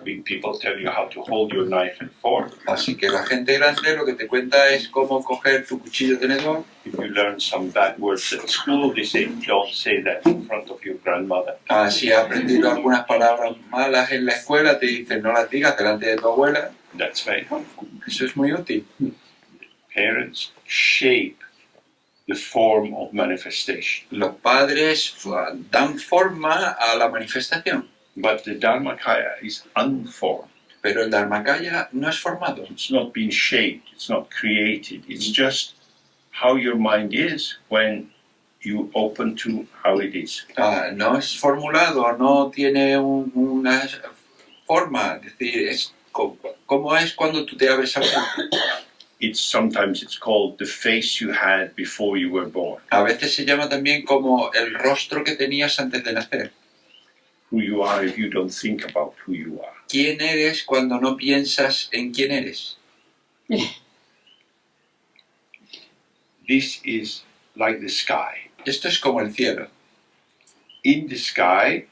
Speaker 1: Big people tell you how to hold your knife and fork.
Speaker 2: Así que la gente grande lo que te cuenta es cómo coger tu cuchillo tenedor.
Speaker 1: If you learn some bad words at school, they say, don't say that in front of your grandmother.
Speaker 2: Si has aprendido algunas palabras malas en la escuela, te dicen no las digas delante de tu abuela.
Speaker 1: That's very helpful.
Speaker 2: Eso es muy útil.
Speaker 1: Parents shape the form of manifestation.
Speaker 2: Los padres dan forma a la manifestación,
Speaker 1: But the Dharmakaya is unformed.
Speaker 2: pero el Dharmakaya no es formado.
Speaker 1: It's not been shaped, it's not created. It's just how your mind is when you open to how it is.
Speaker 2: No es formulado, no tiene una forma, es decir, es como es cuando tú te abres al mundo.
Speaker 1: Sometimes it's called the face you had before you were born.
Speaker 2: A veces se llama también como el rostro que tenías antes de nacer.
Speaker 1: Who you are if you don't think about who you are.
Speaker 2: ¿Quién eres cuando no piensas en quién eres?
Speaker 1: This is like the sky.
Speaker 2: Esto es como el cielo.
Speaker 1: In the sky,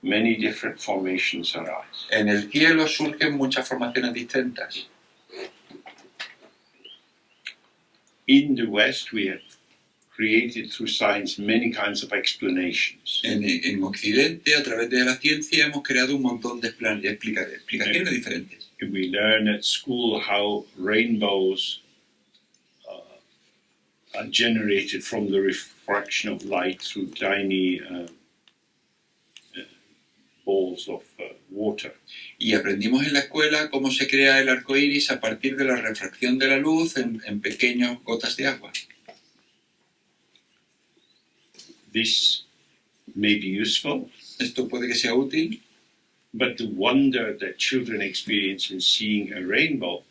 Speaker 1: many different formations arise.
Speaker 2: En el cielo surgen muchas formaciones distintas.
Speaker 1: In the West, we have created through science many kinds of explanations.
Speaker 2: En Occidente, a través de la ciencia, hemos creado un montón de explicaciones diferentes.
Speaker 1: We learn at school how rainbows are generated from the refraction of light through tiny balls of water.
Speaker 2: Y aprendimos en la escuela cómo se crea el arco iris a partir de la refracción de la luz en pequeñas gotas de agua.
Speaker 1: This may be useful,
Speaker 2: Esto puede que sea útil,
Speaker 1: but the wonder that children experience in seeing a rainbow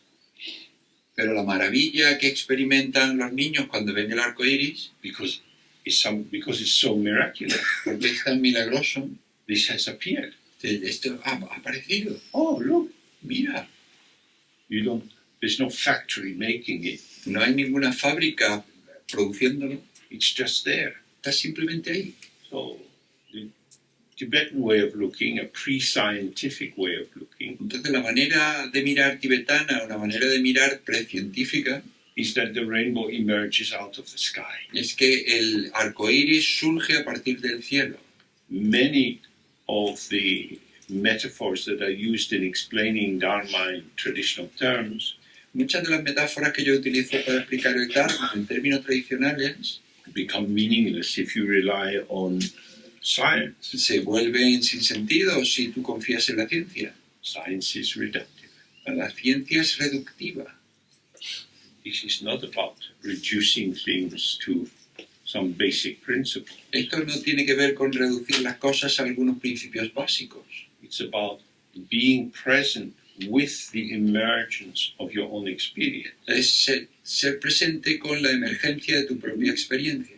Speaker 2: pero la maravilla que experimentan los niños cuando ven el arco iris,
Speaker 1: because it's so miraculous.
Speaker 2: porque es tan milagroso,
Speaker 1: This has appeared.
Speaker 2: esto ha aparecido.
Speaker 1: Oh, look!
Speaker 2: Mira,
Speaker 1: There's no factory making it.
Speaker 2: no hay ninguna fábrica produciéndolo,
Speaker 1: It's just there.
Speaker 2: está simplemente ahí.
Speaker 1: So the Tibetan way of looking, a pre-scientific way of looking,
Speaker 2: Entonces la manera de mirar tibetana, una manera de mirar precientífica,
Speaker 1: is that the rainbow emerges out of the sky.
Speaker 2: es que el arco iris surge a partir del cielo.
Speaker 1: Many of the metaphors that are used in explaining Dharma in traditional terms
Speaker 2: Muchas de las metáforas que yo utilizo para explicar el Dharma en términos tradicionales
Speaker 1: become meaningless if you rely on science.
Speaker 2: se vuelven sin sentido si tú confías en la ciencia.
Speaker 1: Science is reductive.
Speaker 2: La ciencia es reductiva.
Speaker 1: This is not about reducing things to some basic principle.
Speaker 2: Esto no tiene que ver con reducir las cosas a algunos principios básicos.
Speaker 1: It's about being present with the emergence of your own experience.
Speaker 2: Es ser presente con la emergencia de tu propia experiencia.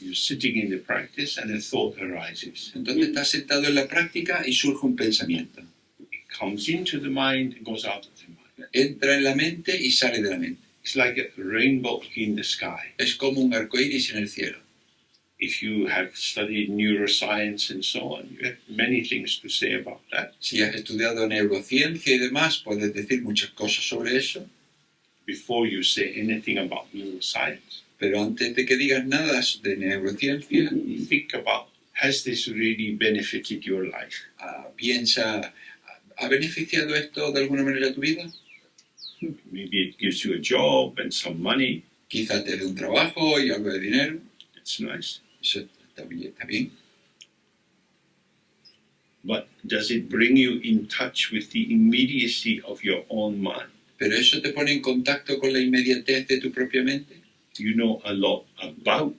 Speaker 1: You're sitting in the practice and a thought arises.
Speaker 2: Entonces estás sentado en la práctica y surge un pensamiento.
Speaker 1: It comes into the mind and goes out of the mind.
Speaker 2: Entra en la mente y sale de la mente.
Speaker 1: It's like a rainbow in the sky.
Speaker 2: Es como un arco iris en el cielo.
Speaker 1: If you have studied neuroscience and so on, you have many things to say about that.
Speaker 2: Si has estudiado neurociencia y demás, puedes decir muchas cosas sobre eso.
Speaker 1: before you say anything about neuroscience,
Speaker 2: Pero antes de que digas nada de neurociencia,
Speaker 1: think about, has this really benefited your life?
Speaker 2: piensa, ¿ha beneficiado esto de alguna manera tu vida?
Speaker 1: Maybe it gives you a job and some money.
Speaker 2: Quizá te dé un trabajo y algo de dinero.
Speaker 1: That's nice.
Speaker 2: Eso está bien.
Speaker 1: But does it bring you in touch with the immediacy of your own mind?
Speaker 2: Pero eso te pone en contacto con la inmediatez de tu propia mente.
Speaker 1: You know a lot about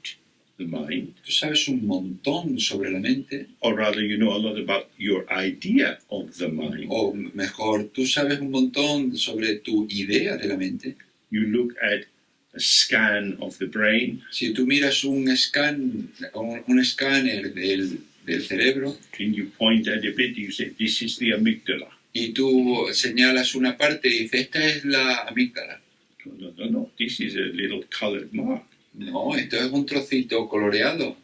Speaker 1: the mind,
Speaker 2: Tú sabes un montón sobre la mente,
Speaker 1: or rather you know a lot about your idea of the mind.
Speaker 2: o mejor, tú sabes un montón sobre tu idea de la mente.
Speaker 1: You look at a scan of the brain,
Speaker 2: Si tú miras un escáner del cerebro
Speaker 1: and you point at a bit, you say, this is the amygdala.
Speaker 2: y tú señalas una parte y dices, esta es la amígdala.
Speaker 1: No, this is a little colored mark.
Speaker 2: No, esto es un trocito coloreado.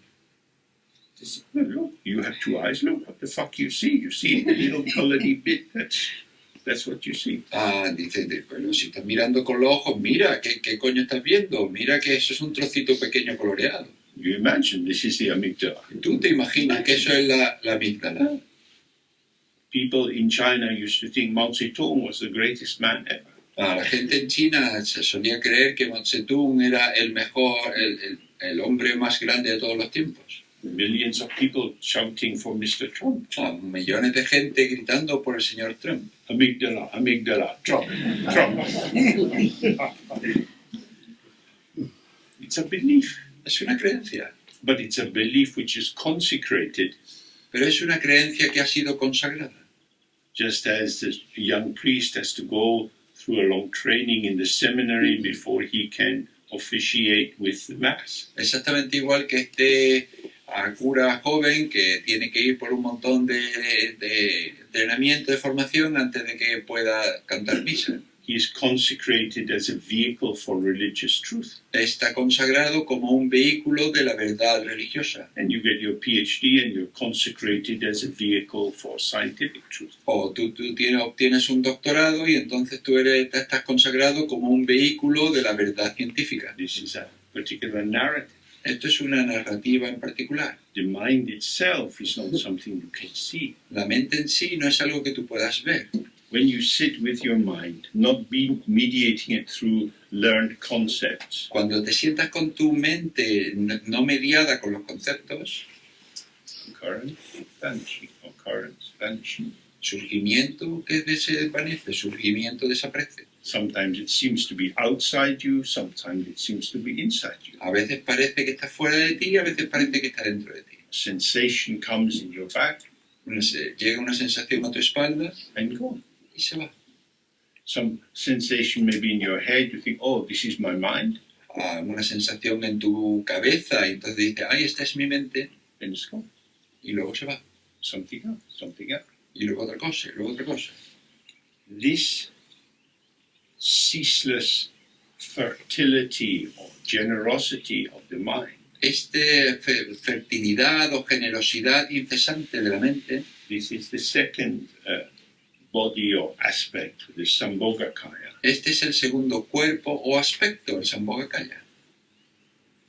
Speaker 1: No, look, you have two eyes, look what the fuck you see. You see the little colored bit, that's what you see.
Speaker 2: Dice, pero si estás mirando con los ojos, mira, ¿qué coño estás viendo? Mira que eso es un trocito pequeño coloreado.
Speaker 1: You imagine this is the amygdala.
Speaker 2: Tú te imaginas que eso es la amígdala.
Speaker 1: People in China used to think Mao Zedong was the greatest man ever.
Speaker 2: La gente en China se solía creer que Mao Zedong era el mejor, el hombre más grande de todos los tiempos.
Speaker 1: Millions of people shouting for Mr. Trump.
Speaker 2: Millones de gente gritando por el señor Trump.
Speaker 1: Amygdala, amygdala, Trump, Trump. It's a belief,
Speaker 2: Es una creencia,
Speaker 1: but it's a belief which is consecrated,
Speaker 2: pero es una creencia que ha sido consagrada.
Speaker 1: just as the young priest has to go through a long training in the seminary before he can officiate with the mass.
Speaker 2: Exactamente igual que este cura joven que tiene que ir por un montón de entrenamiento, de formación, antes de que pueda cantar misa.
Speaker 1: He is consecrated as a vehicle for religious truth.
Speaker 2: Está consagrado como un vehículo de la verdad religiosa.
Speaker 1: And you get your PhD and you're consecrated as a vehicle for scientific truth.
Speaker 2: O tú obtienes un doctorado y entonces tú estás consagrado como un vehículo de la verdad científica.
Speaker 1: This is a particular narrative.
Speaker 2: Esto es una narrativa en particular.
Speaker 1: The mind itself is not something you can see.
Speaker 2: La mente en sí no es algo que tú puedas ver.
Speaker 1: When you sit with your mind, not mediating it through learned concepts,
Speaker 2: Cuando te sientas con tu mente no mediada con los conceptos,
Speaker 1: occurrence, vanishing, occurrence, vanishing.
Speaker 2: surgimiento que se desvanece, surgimiento desaparece.
Speaker 1: Sometimes it seems to be outside you, sometimes it seems to be inside you.
Speaker 2: A veces parece que está fuera de ti, a veces parece que está dentro de ti.
Speaker 1: Sensation comes in your back
Speaker 2: Llega una sensación a tu espalda
Speaker 1: and gone.
Speaker 2: y se va.
Speaker 1: Some sensation maybe in your head, you think, oh, this is my mind,
Speaker 2: Una sensación en tu cabeza y entonces dices, ay, esta es mi mente,
Speaker 1: and it's gone.
Speaker 2: y luego se va.
Speaker 1: Something else, something else.
Speaker 2: Y luego otra cosa, y luego otra cosa.
Speaker 1: This ceaseless fertility or generosity of the mind,
Speaker 2: Fertilidad o generosidad incesante de la mente,
Speaker 1: this is the second body or aspect of the Sambhogakaya.
Speaker 2: este es el segundo cuerpo o aspecto del Sambhogakaya.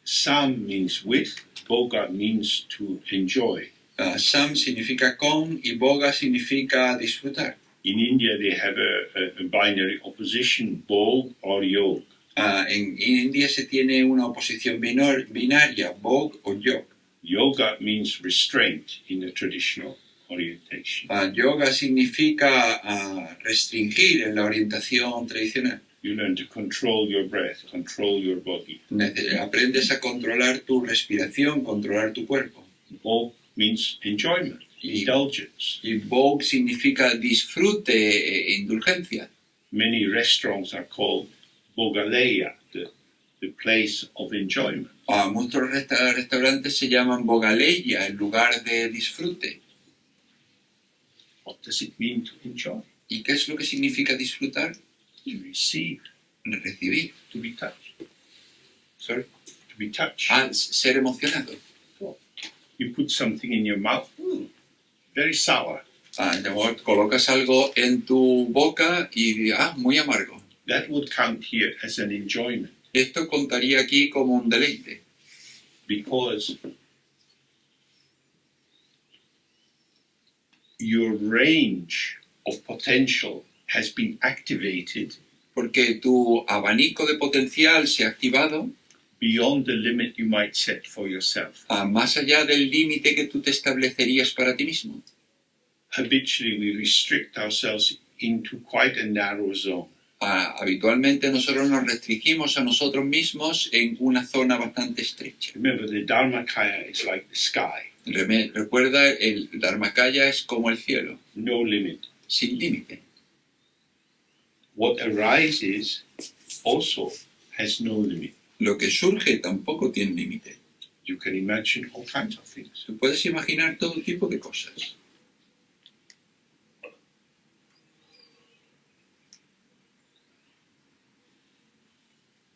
Speaker 1: Sam means with, Bhoga means to enjoy.
Speaker 2: Sam significa con y Boga significa disfrutar.
Speaker 1: In India, they have a binary opposition, Bhog or Yog.
Speaker 2: En India se tiene una oposición binaria, Bog o Yog.
Speaker 1: Yoga means restraint in a traditional orientation.
Speaker 2: Yoga significa restringir en la orientación tradicional.
Speaker 1: You learn to control your breath, control your body.
Speaker 2: Aprendes a controlar tu respiración, controlar tu cuerpo.
Speaker 1: Bhog means enjoyment, indulgence.
Speaker 2: Y Bog significa disfrute e indulgencia.
Speaker 1: Many restaurants are called Bogaleya, the place of enjoyment.
Speaker 2: Muchos restaurantes se llaman Bogaleya, el lugar de disfrute.
Speaker 1: What does it mean to enjoy?
Speaker 2: ¿Y qué es lo que significa disfrutar?
Speaker 1: To receive,
Speaker 2: Recibir.
Speaker 1: to be touched,
Speaker 2: Sorry.
Speaker 1: to be touched.
Speaker 2: Ser emocionado.
Speaker 1: You put something in your mouth, very sour.
Speaker 2: Colocas algo en tu boca y muy amargo.
Speaker 1: that would count here as an enjoyment,
Speaker 2: Esto contaría aquí como un deleite,
Speaker 1: because your range of potential has been activated
Speaker 2: porque tu abanico de potencial se ha activado
Speaker 1: beyond the limit you might set for yourself.
Speaker 2: más allá del límite que tú te establecerías para ti mismo.
Speaker 1: Habitually, we restrict ourselves into quite a narrow zone.
Speaker 2: Habitualmente nosotros nos restringimos a nosotros mismos en una zona bastante estrecha.
Speaker 1: Remember, the Dharmakaya is like the sky,
Speaker 2: Recuerda, el Dharmakaya es como el cielo,
Speaker 1: no limit.
Speaker 2: sin límite.
Speaker 1: What arises also has no limit.
Speaker 2: Lo que surge tampoco tiene límite.
Speaker 1: You can imagine all kinds of things.
Speaker 2: Tú puedes imaginar todo tipo de cosas.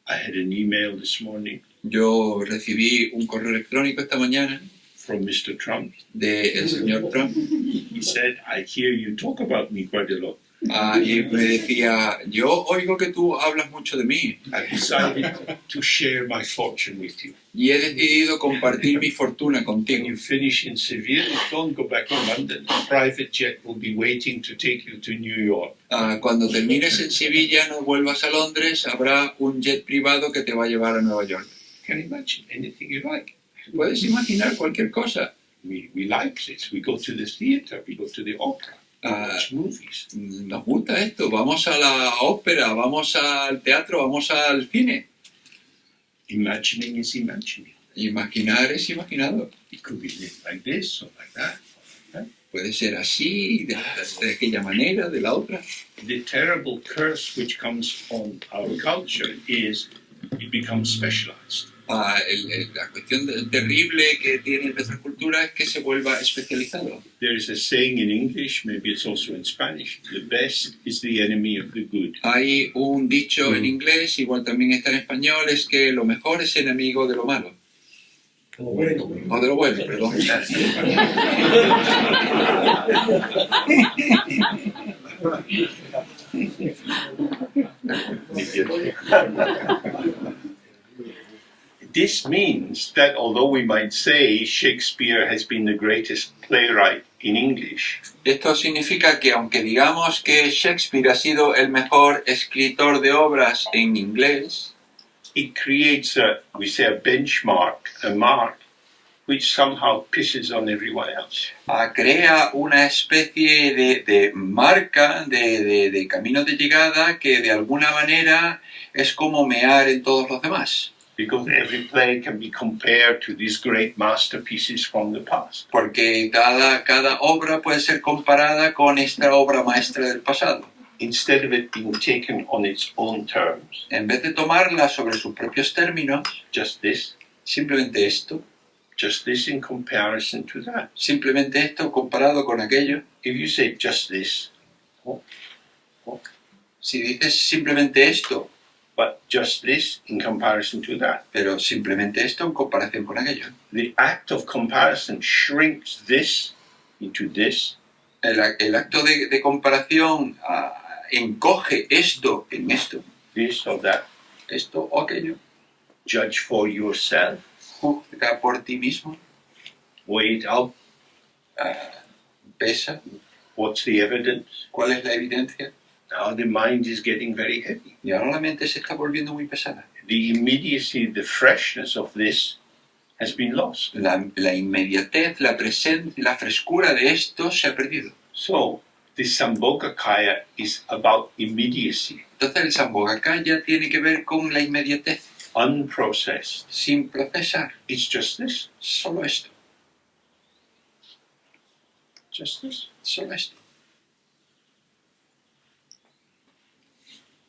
Speaker 1: I had an email this morning
Speaker 2: Yo recibí un correo electrónico esta mañana
Speaker 1: from Mr. Trump.
Speaker 2: del señor Trump
Speaker 1: He said, I hear you talk about me quite a lot.
Speaker 2: y me decía, yo oigo que tú hablas mucho de mí
Speaker 1: I've decided to share my fortune with you.
Speaker 2: y he decidido compartir mi fortuna
Speaker 1: When
Speaker 2: contigo.
Speaker 1: you finish in Seville, don't go back to London. A private jet will be waiting to take you to New York.
Speaker 2: Cuando termines en Sevilla, no vuelvas a Londres, habrá un jet privado que te va a llevar a Nueva York.
Speaker 1: You can imagine anything you like.
Speaker 2: Puedes imaginar cualquier cosa.
Speaker 1: We like this. We go to the theater. We go to the opera. We watch movies.
Speaker 2: Nos gusta esto, vamos a la ópera, vamos al teatro, vamos al cine.
Speaker 1: Imagining is imagining.
Speaker 2: Imaginar es imaginado.
Speaker 1: It could be like this or like that.
Speaker 2: Puede ser así, de aquella manera, de la otra.
Speaker 1: The terrible curse which comes on our culture is it becomes specialized.
Speaker 2: La cuestión terrible que tiene nuestra cultura es que se vuelva especializado.
Speaker 1: There is a saying in English, maybe it's also in Spanish, the best is the enemy of the good.
Speaker 2: Hay un dicho en inglés, igual también está en español, es que lo mejor es enemigo de lo malo. O de lo bueno, perdón.
Speaker 1: This means that although we might say Shakespeare has been the greatest playwright in English,
Speaker 2: Esto significa que aunque digamos que Shakespeare ha sido el mejor escritor de obras en inglés,
Speaker 1: it creates we say a benchmark, a mark, which somehow pisses on everyone else.
Speaker 2: crea una especie de marca, de camino de llegada que de alguna manera es como mear en todos los demás.
Speaker 1: Because every play can be compared to these great masterpieces from the past.
Speaker 2: Porque cada obra puede ser comparada con esta obra maestra del pasado.
Speaker 1: Instead of it being taken on its own terms,
Speaker 2: En vez de tomarla sobre sus propios términos,
Speaker 1: just this in comparison to that.
Speaker 2: simplemente esto comparado con aquello.
Speaker 1: If you say just this,
Speaker 2: Si dices simplemente esto,
Speaker 1: but just this in comparison to that,
Speaker 2: pero simplemente esto en comparación con aquello.
Speaker 1: the act of comparison shrinks this into this,
Speaker 2: El acto de comparación encoge esto en esto,
Speaker 1: this or that.
Speaker 2: esto o aquello.
Speaker 1: Judge for yourself,
Speaker 2: Juzga por ti mismo,
Speaker 1: weigh it out,
Speaker 2: pesa,
Speaker 1: what's the evidence?
Speaker 2: cuál es la evidencia.
Speaker 1: Now the mind is getting very heavy.
Speaker 2: Y ahora la mente se está volviendo muy pesada.
Speaker 1: The immediacy, the freshness of this has been lost.
Speaker 2: La inmediatez, la presencia, la frescura de esto se ha perdido.
Speaker 1: So, the Sambhogakaya is about immediacy,
Speaker 2: Entonces el Sambhogakaya tiene que ver con la inmediatez,
Speaker 1: unprocessed.
Speaker 2: sin procesar,
Speaker 1: It's just this,
Speaker 2: solo esto,
Speaker 1: just this.
Speaker 2: solo esto.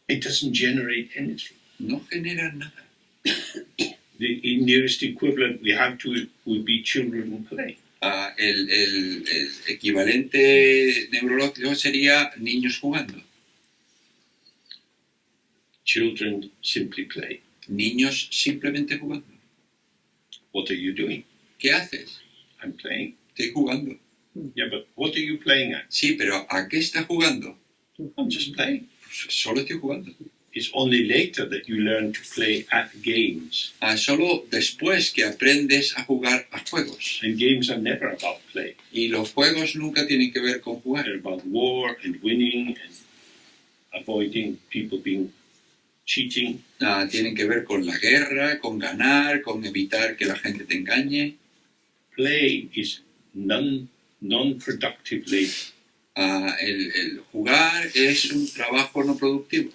Speaker 1: It doesn't generate anything.
Speaker 2: No genera nada.
Speaker 1: The nearest equivalent we have to it would be children play.
Speaker 2: El equivalente neurológico sería niños jugando.
Speaker 1: Children simply play.
Speaker 2: Niños simplemente jugando.
Speaker 1: What are you doing?
Speaker 2: ¿Qué haces?
Speaker 1: I'm playing.
Speaker 2: Estoy jugando.
Speaker 1: Yeah, but what are you playing at?
Speaker 2: Sí, pero ¿a qué estás jugando?
Speaker 1: I'm just playing.
Speaker 2: Solo estoy jugando.
Speaker 1: it's only later that you learn to play at games.
Speaker 2: Solo después que aprendes a jugar a juegos.
Speaker 1: And games are never about play.
Speaker 2: Y los juegos nunca tienen que ver con jugar.
Speaker 1: They're about war and winning and avoiding people being cheating.
Speaker 2: Tienen que ver con la guerra, con ganar, con evitar que la gente te engañe.
Speaker 1: Play is non-productive labor.
Speaker 2: El jugar es un trabajo no productivo.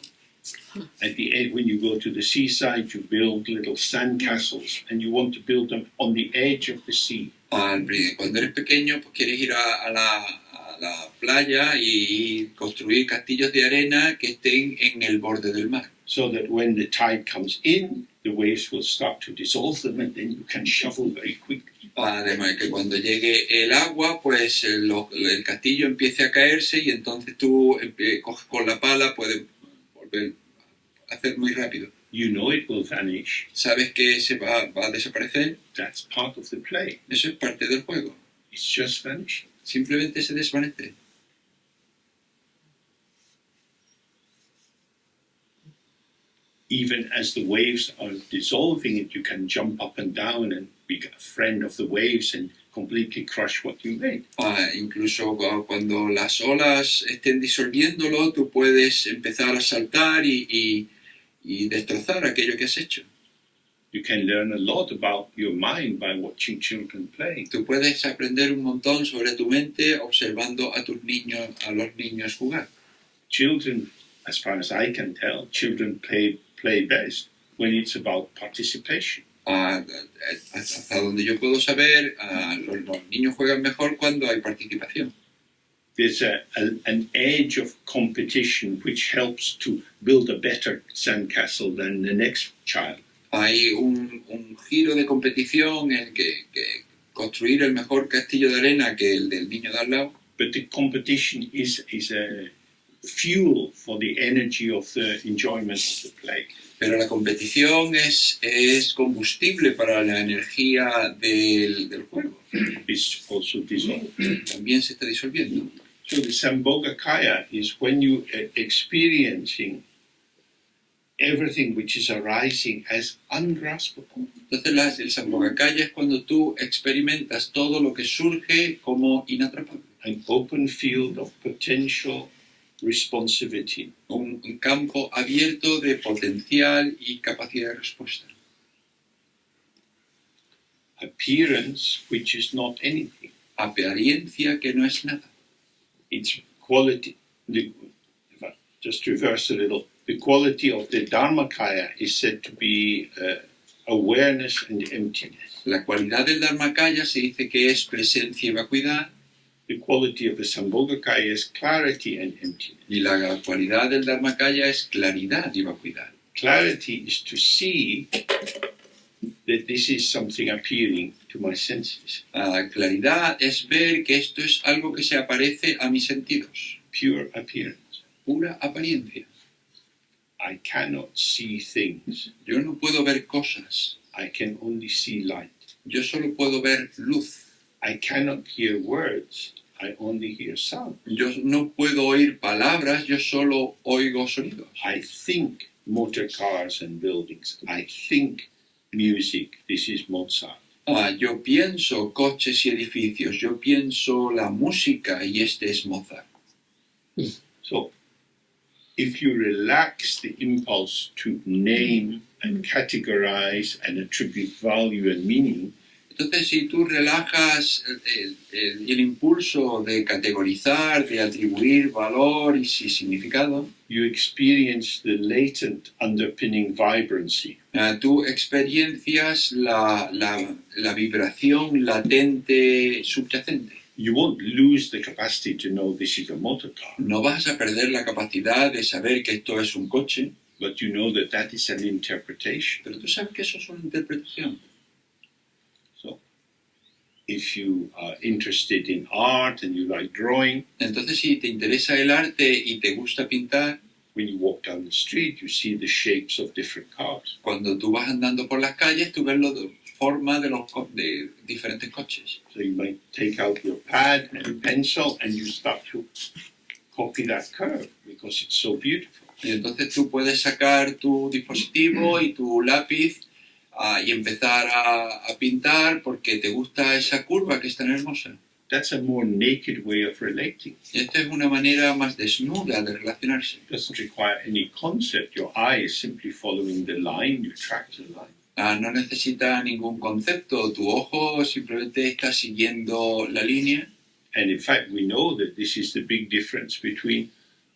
Speaker 1: At the end, when you go to the seaside, you build little sand castles, and you want to build them on the edge of the sea.
Speaker 2: Cuando eres pequeño, pues quieres ir a la playa y construir castillos de arena que estén en el borde del mar.
Speaker 1: So that when the tide comes in, the waves will start to dissolve them, and then you can shovel very quickly.
Speaker 2: Además que cuando llegue el agua, pues el castillo empiece a caerse y entonces tú coges con la pala, puedes volver a hacer muy rápido.
Speaker 1: You know it will vanish.
Speaker 2: Sabes que se va a desaparecer.
Speaker 1: That's part of the play.
Speaker 2: Eso es parte del juego.
Speaker 1: It's just vanishing.
Speaker 2: Simplemente se desvanece.
Speaker 1: Even as the waves are dissolving it, you can jump up and down and be a friend of the waves and completely crush what you made.
Speaker 2: Incluso cuando las olas estén disolviéndolo, tú puedes empezar a saltar y destrozar aquello que has hecho.
Speaker 1: You can learn a lot about your mind by watching children play.
Speaker 2: Tú puedes aprender un montón sobre tu mente observando a los niños jugar.
Speaker 1: Children, as far as I can tell, children play best when it's about participation.
Speaker 2: Hasta donde yo puedo saber, los niños juegan mejor cuando hay participación.
Speaker 1: There's an edge of competition which helps to build a better sandcastle than the next child.
Speaker 2: Hay un giro de competición en que construir el mejor castillo de arena que el del niño de al lado.
Speaker 1: But the competition is a fuel for the energy of the enjoyment of the play.
Speaker 2: Pero la competición es combustible para la energía del juego.
Speaker 1: It's also dissolved.
Speaker 2: También se está disolviendo.
Speaker 1: So the Sambhogakaya is when you are experiencing everything which is arising as ungraspable.
Speaker 2: Entonces el Sambhogakaya es cuando tú experimentas todo lo que surge como inatrapable.
Speaker 1: An open field of potential responsivity.
Speaker 2: Un campo abierto de potencial y capacidad de respuesta.
Speaker 1: Appearance which is not anything.
Speaker 2: Apariencia que no es nada.
Speaker 1: Its quality, just reverse a little, the quality of the Dharmakaya is said to be awareness and emptiness.
Speaker 2: La cualidad del Dharmakaya se dice que es presencia y vacuidad.
Speaker 1: The quality of the Sambhogakaya is clarity and emptiness.
Speaker 2: Y la cualidad del Dharmakaya es claridad y vacuidad.
Speaker 1: Clarity is to see that this is something appearing to my senses.
Speaker 2: Claridad es ver que esto es algo que se aparece a mis sentidos.
Speaker 1: Pure appearance.
Speaker 2: Pura apariencia.
Speaker 1: I cannot see things.
Speaker 2: Yo no puedo ver cosas.
Speaker 1: I can only see light.
Speaker 2: Yo solo puedo ver luz.
Speaker 1: I cannot hear words. I only hear sound.
Speaker 2: Yo no puedo oír palabras, yo solo oigo sonidos.
Speaker 1: I think motor cars and buildings. I think music. This is Mozart.
Speaker 2: Yo pienso coches y edificios. Yo pienso la música y este es Mozart.
Speaker 1: So, if you relax the impulse to name and categorize and attribute value and meaning,
Speaker 2: entonces, si tú relajas el impulso de categorizar, de atribuir valor y significado,
Speaker 1: you experience the latent underpinning vibrancy.
Speaker 2: Tú experiencias la vibración latente subyacente.
Speaker 1: You won't lose the capacity to know this is a motor car,
Speaker 2: No vas a perder la capacidad de saber que esto es un coche,
Speaker 1: but you know that that is an interpretation.
Speaker 2: pero tú sabes que eso es una interpretación.
Speaker 1: So, if you are interested in art and you like drawing,
Speaker 2: Entonces, si te interesa el arte y te gusta pintar,
Speaker 1: when you walk down the street, you see the shapes of different cars.
Speaker 2: cuando tú vas andando por las calles, tú ves la forma de diferentes coches.
Speaker 1: So you might take out your pad and pencil and you start to copy that curve because it's so beautiful.
Speaker 2: Y entonces tú puedes sacar tu dispositivo y tu lápiz y empezar a pintar porque te gusta esa curva que es tan hermosa.
Speaker 1: That's a more naked way of relating.
Speaker 2: Y esta es una manera más desnuda de relacionarse.
Speaker 1: It doesn't require any concept. Your eye is simply following the line, you track the line.
Speaker 2: No necesita ningún concepto, tu ojo simplemente está siguiendo la línea.
Speaker 1: And in fact, we know that this is the big difference between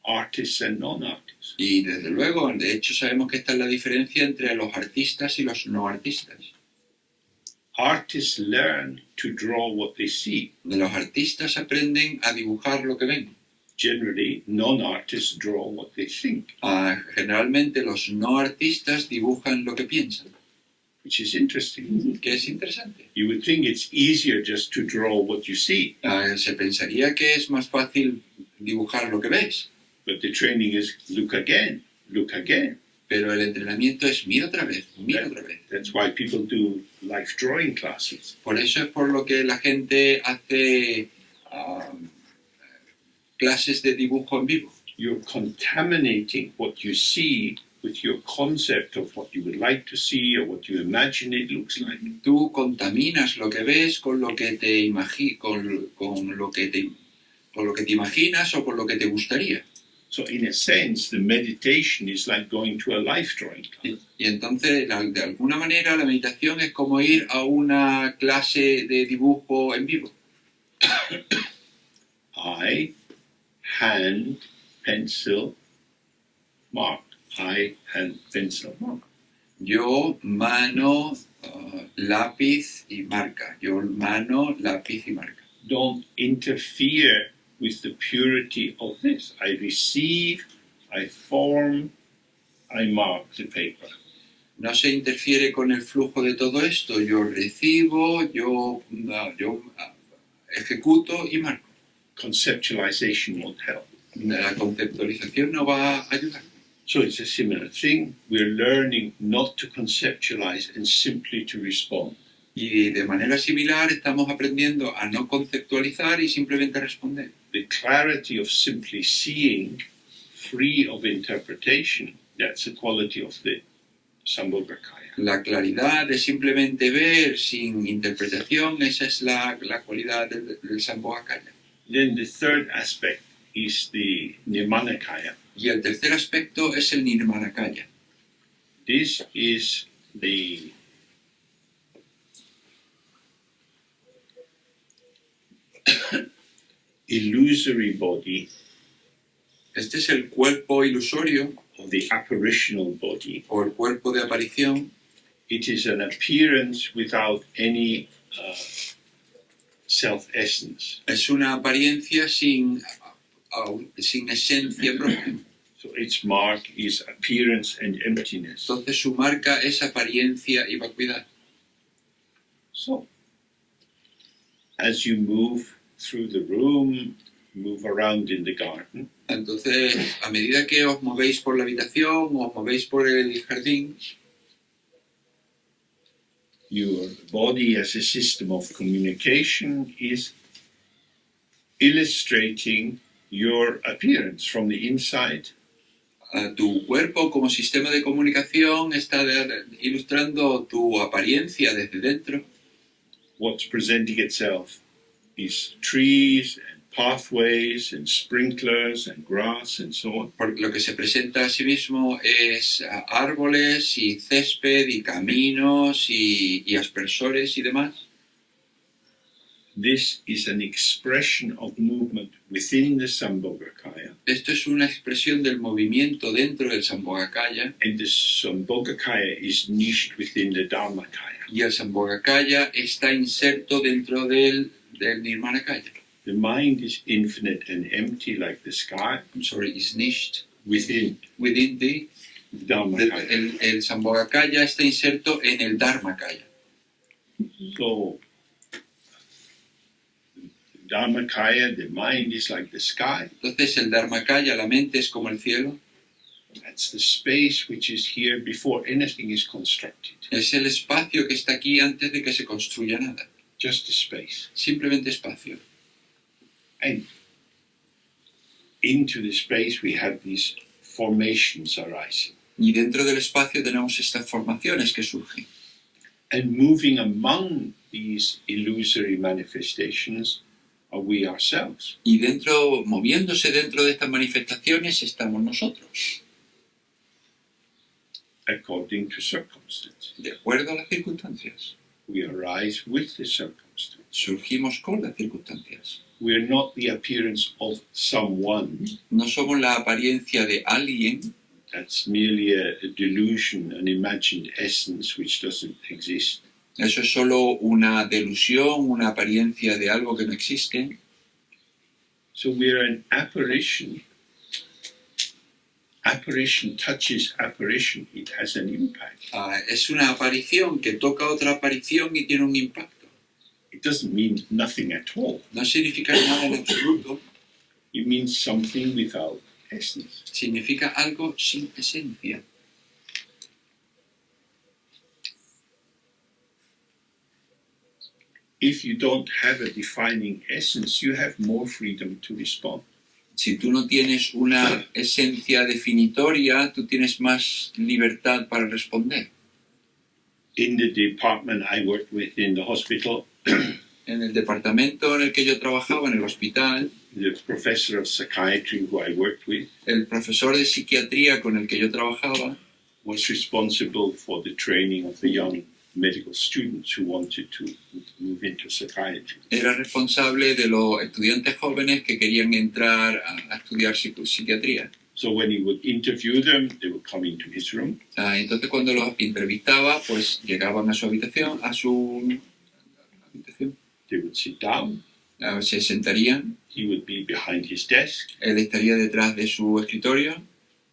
Speaker 1: artists and non-artists.
Speaker 2: Y desde luego, de hecho sabemos que esta es la diferencia entre los artistas y los no artistas.
Speaker 1: Artists learn to draw what they see.
Speaker 2: Los artistas aprenden a dibujar lo que ven.
Speaker 1: Generally, non-artists draw what they think,
Speaker 2: Generalmente los no artistas dibujan lo que piensan,
Speaker 1: which is interesting.
Speaker 2: que es interesante.
Speaker 1: You would think it's easier just to draw what you see,
Speaker 2: Se pensaría que es más fácil dibujar lo que ves,
Speaker 1: but the training is look again, look again.
Speaker 2: pero el entrenamiento es mira otra vez, mira otra vez.
Speaker 1: That's why people do life drawing classes.
Speaker 2: Por eso es por lo que la gente hace clases de dibujo en vivo.
Speaker 1: You're contaminating what you see with your concept of what you would like to see or what you imagine it looks like.
Speaker 2: Tú contaminas lo que ves con lo que te con lo que te imaginas o con lo que te gustaría.
Speaker 1: So in a sense, the meditation is like going to a life drawing class.
Speaker 2: Y entonces, de alguna manera, la meditación es como ir a una clase de dibujo en vivo.
Speaker 1: Eye, hand, pencil, mark. Eye, hand, pencil, mark.
Speaker 2: Yo, mano, lápiz y marca. Yo, mano, lápiz y marca.
Speaker 1: Don't interfere with the purity of this. I receive, I form, I mark the paper.
Speaker 2: No se interfiere con el flujo de todo esto. Yo recibo, yo ejecuto y marco.
Speaker 1: Conceptualization won't help.
Speaker 2: La conceptualización no va a ayudar.
Speaker 1: So it's a similar thing. We're learning not to conceptualize and simply to respond.
Speaker 2: Y de manera similar estamos aprendiendo a no conceptualizar y simplemente responder.
Speaker 1: The clarity of simply seeing, free of interpretation, that's the quality of the Sambhogakaya.
Speaker 2: La claridad de simplemente ver sin interpretación, esa es la cualidad del Sambhogakaya.
Speaker 1: Then the third aspect is the Nirmanakaya.
Speaker 2: Y el tercer aspecto es el Nirmanakaya.
Speaker 1: This is the illusory body,
Speaker 2: Este es el cuerpo ilusorio
Speaker 1: or the apparitional body.
Speaker 2: o el cuerpo de aparición.
Speaker 1: It is an appearance without any self-essence.
Speaker 2: Es una apariencia sin esencia propia.
Speaker 1: So its mark is appearance and emptiness.
Speaker 2: Entonces su marca es apariencia y vacuidad.
Speaker 1: So, as you move through the room, move around in the garden,
Speaker 2: Entonces, a medida que os movéis por la habitación o os movéis por el jardín,
Speaker 1: your body as a system of communication is illustrating your appearance from the inside.
Speaker 2: Tu cuerpo como sistema de comunicación está ilustrando tu apariencia desde dentro.
Speaker 1: What's presenting itself is trees and pathways and sprinklers and grass and so on.
Speaker 2: Porque lo que se presenta a sí mismo es árboles y césped y caminos y aspersores y demás.
Speaker 1: This is an expression of movement within the Sambhogakaya,
Speaker 2: Esto es una expresión del movimiento dentro del Sambhogakaya
Speaker 1: and the Sambhogakaya is niched within the Dharmakaya.
Speaker 2: y el Sambhogakaya está inserto dentro del Nirmanakaya.
Speaker 1: The mind is infinite and empty like the sky
Speaker 2: Is niched
Speaker 1: within
Speaker 2: within the
Speaker 1: the Dharmakaya.
Speaker 2: el Sambhogakaya está inserto en el Dharmakaya.
Speaker 1: So, Dharmakaya, the mind is like the sky.
Speaker 2: Entonces el Dharmakaya, la mente es como el cielo.
Speaker 1: That's the space which is here before anything is constructed.
Speaker 2: Es el espacio que está aquí antes de que se construya nada.
Speaker 1: Just a space.
Speaker 2: Simplemente espacio.
Speaker 1: And into the space we have these formations arising.
Speaker 2: Y dentro del espacio tenemos estas formaciones que surgen.
Speaker 1: And moving among these illusory manifestations are we ourselves.
Speaker 2: Y moviéndose dentro de estas manifestaciones estamos nosotros,
Speaker 1: According to circumstances.
Speaker 2: de acuerdo a las circunstancias.
Speaker 1: We arise with the circumstances.
Speaker 2: Surgimos con las circunstancias.
Speaker 1: We are not the appearance of someone.
Speaker 2: No somos la apariencia de alguien,
Speaker 1: That's merely a delusion, an imagined essence which doesn't exist.
Speaker 2: eso es solo una delusión, una apariencia de algo que no existe.
Speaker 1: So we are an apparition. Apparition touches apparition. It has an impact.
Speaker 2: Es una aparición que toca otra aparición y tiene un impacto.
Speaker 1: It doesn't mean nothing at all.
Speaker 2: No significa nada en absoluto,
Speaker 1: It means something without essence.
Speaker 2: significa algo sin esencia.
Speaker 1: If you don't have a defining essence, you have more freedom to respond.
Speaker 2: Si tú no tienes una esencia definitoria, tú tienes más libertad para responder.
Speaker 1: In the department I worked with in the hospital,
Speaker 2: En el departamento en el que yo trabajaba, en el hospital,
Speaker 1: the professor of psychiatry who I worked with
Speaker 2: el profesor de psiquiatría con el que yo trabajaba
Speaker 1: was responsible for the training of the young medical students who wanted to move into psychiatry.
Speaker 2: era responsable de los estudiantes jóvenes que querían entrar a estudiar psiquiatría.
Speaker 1: So when he would interview them, they would come into his room.
Speaker 2: Entonces cuando los entrevistaba, pues llegaban a su habitación,
Speaker 1: They would sit down.
Speaker 2: se sentarían,
Speaker 1: He would be behind his desk,
Speaker 2: él estaría detrás de su escritorio,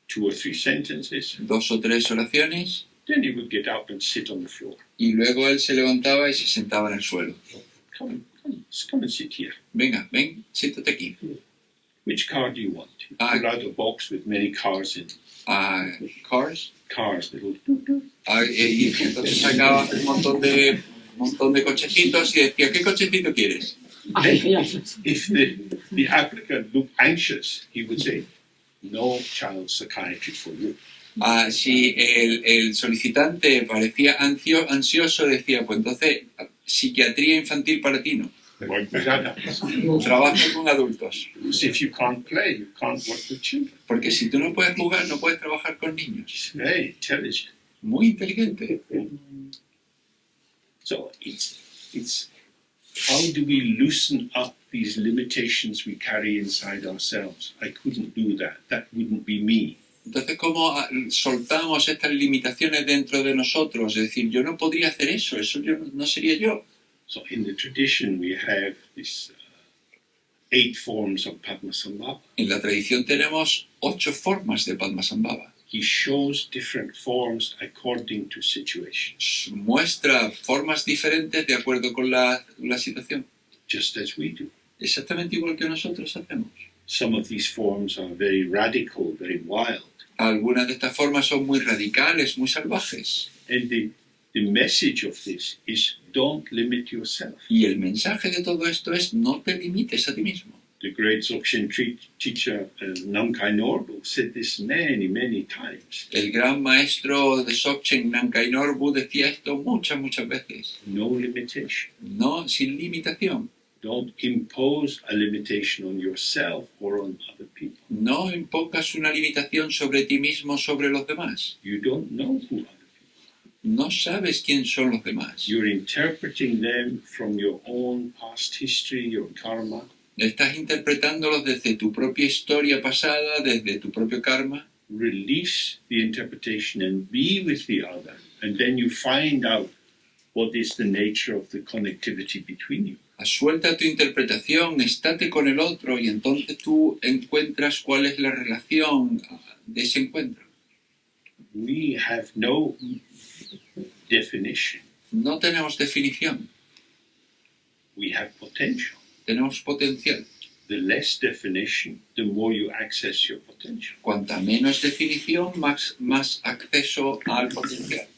Speaker 1: 2 or 3 sentences.
Speaker 2: 2 o 3 oraciones,
Speaker 1: Then he would get up and sit on the floor.
Speaker 2: y luego él se levantaba y se sentaba en el suelo.
Speaker 1: Come and sit here.
Speaker 2: Venga, ven, siéntate aquí.
Speaker 1: Which car do you want? He
Speaker 2: Ah.
Speaker 1: pulled out a box with many cars in it.
Speaker 2: Cars.
Speaker 1: Cars, little.
Speaker 2: Y entonces sacaba un montón de cochecitos y decía, ¿qué cochecito quieres?
Speaker 1: If the applicant looked anxious, he would say, no child psychiatry for you.
Speaker 2: Si el solicitante parecía ansioso, decía, pues entonces, psiquiatría infantil para ti no. Trabaja con adultos.
Speaker 1: Because if you can't play, you can't work with children.
Speaker 2: Porque si tú no puedes jugar, no puedes trabajar con niños.
Speaker 1: It's very intelligent.
Speaker 2: Muy inteligente.
Speaker 1: So it's how do we loosen up these limitations we carry inside ourselves? I couldn't do that. That wouldn't be me.
Speaker 2: Entonces, ¿cómo soltamos estas limitaciones dentro de nosotros? Es decir, yo no podría hacer eso no sería yo.
Speaker 1: So in the tradition we have these 8 forms of Padmasambhava.
Speaker 2: En la tradición tenemos 8 formas de Padmasambhava.
Speaker 1: He shows different forms according to situations,
Speaker 2: Muestra formas diferentes de acuerdo con la situación.
Speaker 1: just as we do.
Speaker 2: Exactamente igual que nosotros hacemos.
Speaker 1: Some of these forms are very radical, very wild.
Speaker 2: Algunas de estas formas son muy radicales, muy salvajes.
Speaker 1: And the message of this is don't limit yourself.
Speaker 2: Y el mensaje de todo esto es no te limites a ti mismo.
Speaker 1: The great Dzogchen teacher Namkhai Norbu said this many, many times.
Speaker 2: El gran maestro de Dzogchen, Namkhai Norbu, decía esto muchas veces.
Speaker 1: No limitation.
Speaker 2: No, sin limitación.
Speaker 1: Don't impose a limitation on yourself or on other people.
Speaker 2: No impongas una limitación sobre ti mismo, sobre los demás.
Speaker 1: You don't know who other people
Speaker 2: No sabes quién son los demás.
Speaker 1: are. You're interpreting them from your own past history, your karma.
Speaker 2: Estás interpretándolos desde tu propia historia pasada, desde tu propio karma.
Speaker 1: Release the interpretation and be with the other. And then you find out what is the nature of the connectivity between you.
Speaker 2: Suelta tu interpretación, estate con el otro y entonces tú encuentras cuál es la relación de ese encuentro.
Speaker 1: We have no definition.
Speaker 2: No tenemos definición,
Speaker 1: We have potential.
Speaker 2: tenemos potencial.
Speaker 1: The less definition, the more you access your potential.
Speaker 2: Cuanta menos definición, más acceso al potencial.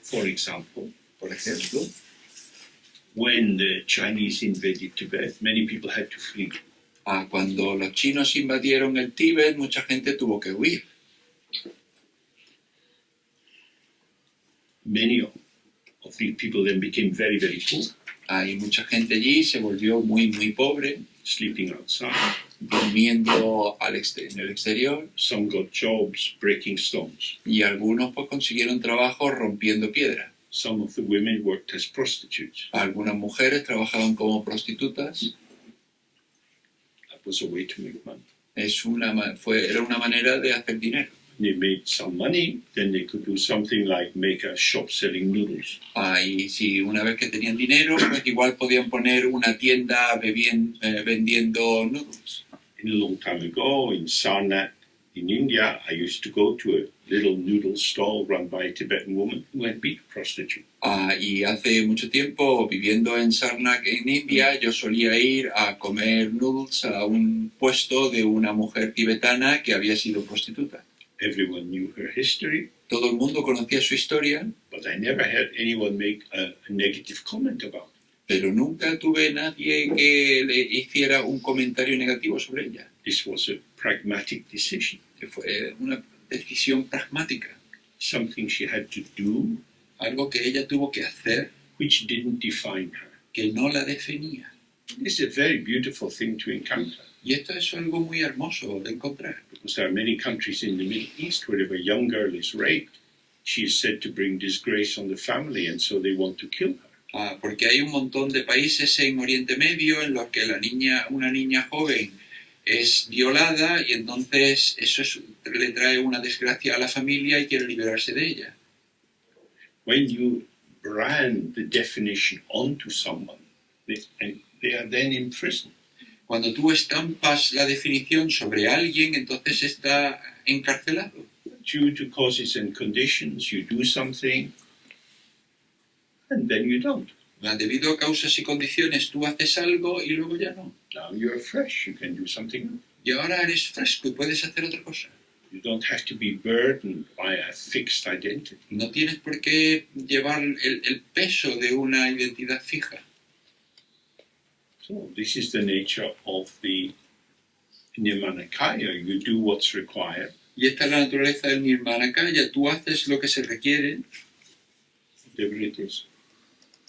Speaker 1: For example,
Speaker 2: Por ejemplo,
Speaker 1: when the Chinese invaded Tibet, many people had to flee.
Speaker 2: Cuando los chinos invadieron el Tíbet, mucha gente tuvo que huir.
Speaker 1: Many of these people then became very, very poor,
Speaker 2: Y mucha gente allí se volvió muy, muy pobre,
Speaker 1: sleeping outside.
Speaker 2: durmiendo en el exterior,
Speaker 1: Some got jobs breaking stones.
Speaker 2: y algunos pues consiguieron trabajo rompiendo piedra.
Speaker 1: Some of the women worked as prostitutes.
Speaker 2: Algunas mujeres trabajaban como prostitutas.
Speaker 1: That was a way to make money.
Speaker 2: Era una manera de hacer dinero.
Speaker 1: They made some money, then they could do something like make a shop selling noodles.
Speaker 2: Y si una vez que tenían dinero, pues igual podían poner una tienda vendiendo noodles.
Speaker 1: A long time ago in Sarnath, in India, I used to go to a little noodle stall run by a Tibetan woman who had been a prostitute.
Speaker 2: Y hace mucho tiempo, viviendo en Saraha, en India, yo solía ir a comer noodles a un puesto de una mujer tibetana que había sido prostituta.
Speaker 1: Everyone knew her history,
Speaker 2: Todo el mundo conocía su historia,
Speaker 1: but I never had anyone make a negative comment about it.
Speaker 2: pero nunca tuve nadie que le hiciera un comentario negativo sobre ella.
Speaker 1: This was a pragmatic decision,
Speaker 2: Fue una decisión pragmática,
Speaker 1: something she had to do
Speaker 2: algo que ella tuvo que hacer
Speaker 1: which didn't define her.
Speaker 2: que no la definía.
Speaker 1: It's a very beautiful thing to encounter,
Speaker 2: Y esto es algo muy hermoso de encontrar,
Speaker 1: because there are many countries in the Middle East where if a young girl is raped, she is said to bring disgrace on the family, and so they want to kill her.
Speaker 2: porque hay un montón de países en Oriente Medio en los que una niña joven es violada y entonces le trae una desgracia a la familia y quiere liberarse de ella.
Speaker 1: When you brand the definition onto someone, they are then in prison.
Speaker 2: Cuando tú estampas la definición sobre alguien, entonces está encarcelado.
Speaker 1: Due to causes and conditions, you do something, and then you don't.
Speaker 2: Debido a causas y condiciones, tú haces algo y luego ya no.
Speaker 1: Now you're fresh, you can do something else.
Speaker 2: Y ahora eres fresco y puedes hacer otra cosa.
Speaker 1: You don't have to be burdened by a fixed identity.
Speaker 2: No tienes por qué llevar el peso de una identidad fija.
Speaker 1: So this is the nature of the Nirmanakaya. You do what's required,
Speaker 2: Y esta es la naturaleza del Nirmanakaya. Tú haces lo que se requiere,
Speaker 1: whatever it is.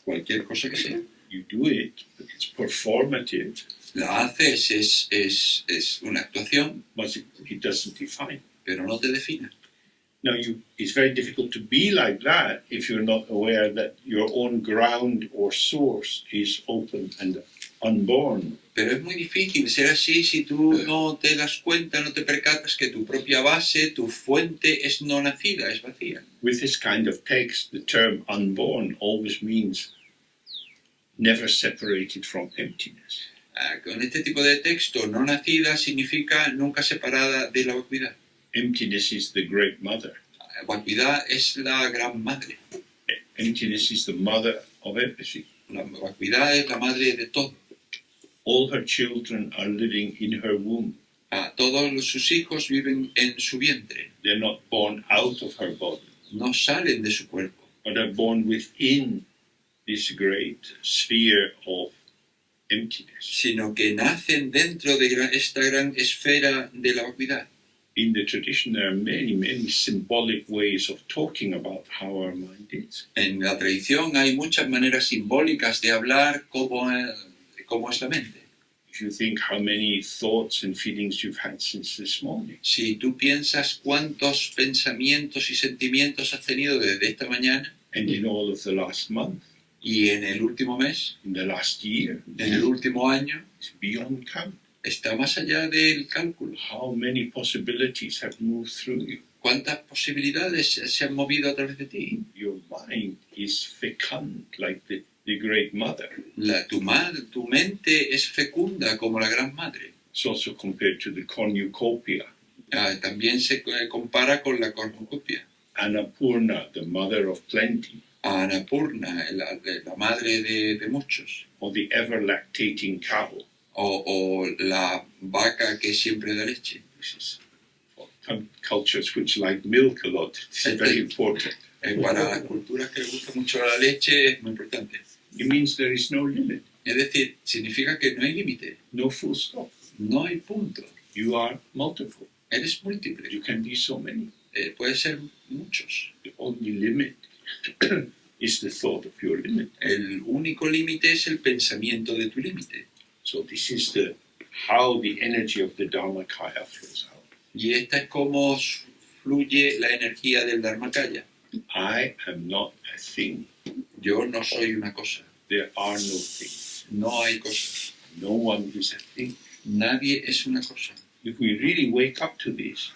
Speaker 2: cualquier cosa que sea.
Speaker 1: You do it, but it's performative,
Speaker 2: La haces, es una actuación,
Speaker 1: but it doesn't define.
Speaker 2: pero no te define.
Speaker 1: Now, it's very difficult to be like that if you're not aware that your own ground or source is open and unborn.
Speaker 2: Pero es muy difícil ser así si tú no te das cuenta, no te percatas que tu propia base, tu fuente es no nacida, es vacía.
Speaker 1: With this kind of text, the term unborn always means never separated from emptiness.
Speaker 2: Con este tipo de texto, no nacida significa nunca separada de la vacuidad.
Speaker 1: Emptiness is the great mother.
Speaker 2: Vacuidad es la gran madre.
Speaker 1: Emptiness is the mother of everything.
Speaker 2: La vacuidad es la madre de todo.
Speaker 1: All her children are living in her womb.
Speaker 2: Todos sus hijos viven en su vientre.
Speaker 1: They're not born out of her body,
Speaker 2: No salen de su cuerpo,
Speaker 1: but are born within this great sphere of emptiness.
Speaker 2: sino que nacen dentro de esta gran esfera de la vacuidad.
Speaker 1: In the tradition, there are many, many symbolic ways of talking about how our mind is.
Speaker 2: En la tradición hay muchas maneras simbólicas de hablar cómo es la mente.
Speaker 1: If you think how many thoughts and feelings you've had since this morning,
Speaker 2: Si tú piensas cuántos pensamientos y sentimientos has tenido desde esta mañana
Speaker 1: and in all of the last month,
Speaker 2: y en el último mes,
Speaker 1: in the last year,
Speaker 2: en el último año,
Speaker 1: it's beyond count.
Speaker 2: está más allá del cálculo.
Speaker 1: How many possibilities have moved through you?
Speaker 2: ¿Cuántas posibilidades se han movido a través de ti?
Speaker 1: Your mind is fecund like the great mother.
Speaker 2: Tu mente es fecunda como la gran madre.
Speaker 1: It's also compared to the cornucopia.
Speaker 2: También se compara con la cornucopia.
Speaker 1: Annapurna, the mother of plenty,
Speaker 2: A Annapurna, la madre de muchos.
Speaker 1: or the ever-lactating cow.
Speaker 2: O la vaca que siempre da leche.
Speaker 1: This is for cultures which like milk a lot. This is very important.
Speaker 2: Para las culturas que les gusta mucho la leche es muy importante.
Speaker 1: It means there is no limit,
Speaker 2: Es decir, significa que no hay límite,
Speaker 1: no full stop.
Speaker 2: no hay punto.
Speaker 1: You are multiple.
Speaker 2: Eres múltiple,
Speaker 1: You can be so many.
Speaker 2: puede ser muchos.
Speaker 1: The only limit is the thought of your limit.
Speaker 2: El único límite es el pensamiento de tu límite.
Speaker 1: So this is how the energy of the Dharmakaya flows out.
Speaker 2: Y esta es como fluye la energía del Dharmakaya.
Speaker 1: I am not a thing.
Speaker 2: Yo no soy una cosa,
Speaker 1: There are no things.
Speaker 2: no hay cosas.
Speaker 1: No one is a thing.
Speaker 2: Nadie es una cosa.
Speaker 1: If we really wake up to this,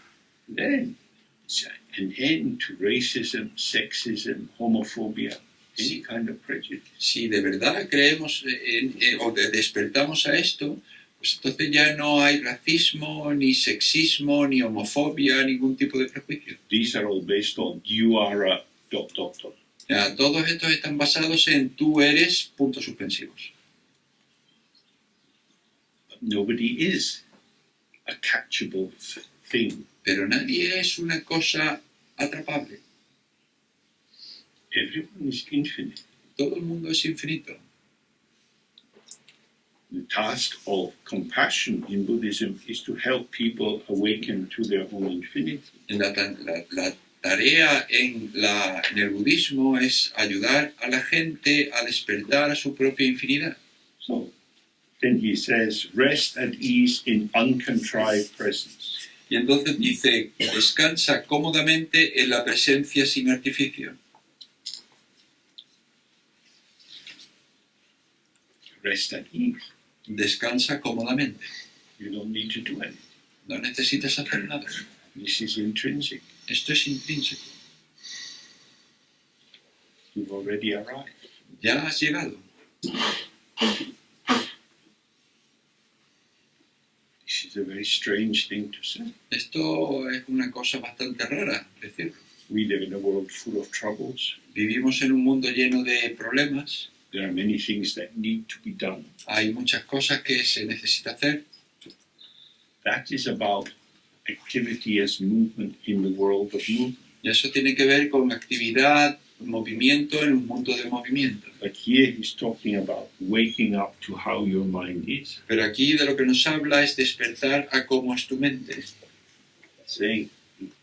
Speaker 1: then it's an end to racism, sexism, homophobia, any kind of prejudice.
Speaker 2: Si de verdad creemos despertamos a esto, pues entonces ya no hay racismo, ni sexismo, ni homofobia, ningún tipo de prejuicio.
Speaker 1: These are all based on you are a ...
Speaker 2: Ya, todos estos están basados en tú eres puntos suspensivos.
Speaker 1: But nobody is a catchable thing.
Speaker 2: Pero nadie es una cosa atrapable.
Speaker 1: Everyone is infinite.
Speaker 2: Todo el mundo es infinito.
Speaker 1: The task of compassion in Buddhism is to help people awaken to their own infinity.
Speaker 2: La tarea en el budismo es ayudar a la gente a despertar a su propia infinidad.
Speaker 1: So then he says, rest at ease in uncontrived presence.
Speaker 2: Y entonces dice, descansa cómodamente en la presencia sin artificio.
Speaker 1: Rest at ease.
Speaker 2: Descansa cómodamente.
Speaker 1: You don't need to do anything.
Speaker 2: No necesitas hacer nada.
Speaker 1: This is intrinsic.
Speaker 2: Esto es intrínseco.
Speaker 1: You've already arrived.
Speaker 2: Ya has llegado.
Speaker 1: This is a very strange thing to say.
Speaker 2: Esto es una cosa bastante rara decirlo.
Speaker 1: We live in a world full of troubles.
Speaker 2: Vivimos en un mundo lleno de problemas.
Speaker 1: There are many things that need to be done.
Speaker 2: Hay muchas cosas que se necesita hacer.
Speaker 1: That is about activity as movement in the world of movement.
Speaker 2: Y eso tiene que ver con actividad, movimiento en un mundo de movimiento.
Speaker 1: But here he's talking about waking up to how your mind is.
Speaker 2: Pero aquí de lo que nos habla es despertar a cómo es tu mente.
Speaker 1: Saying,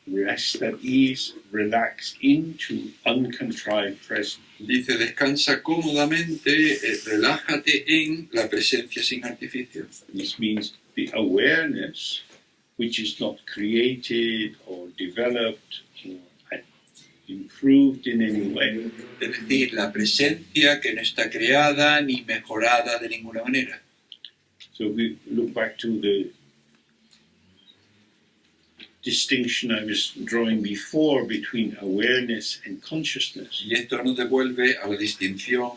Speaker 1: rest at ease, relax into uncontrived presence.
Speaker 2: Dice, descansa cómodamente, relájate en la presencia sin artificio.
Speaker 1: This means the awareness, which is not created or developed or improved in any way.
Speaker 2: Es decir, la presencia que no está creada ni mejorada de ninguna manera.
Speaker 1: So we look back to the distinction I was drawing before between awareness and consciousness.
Speaker 2: Y esto nos devuelve a la distinción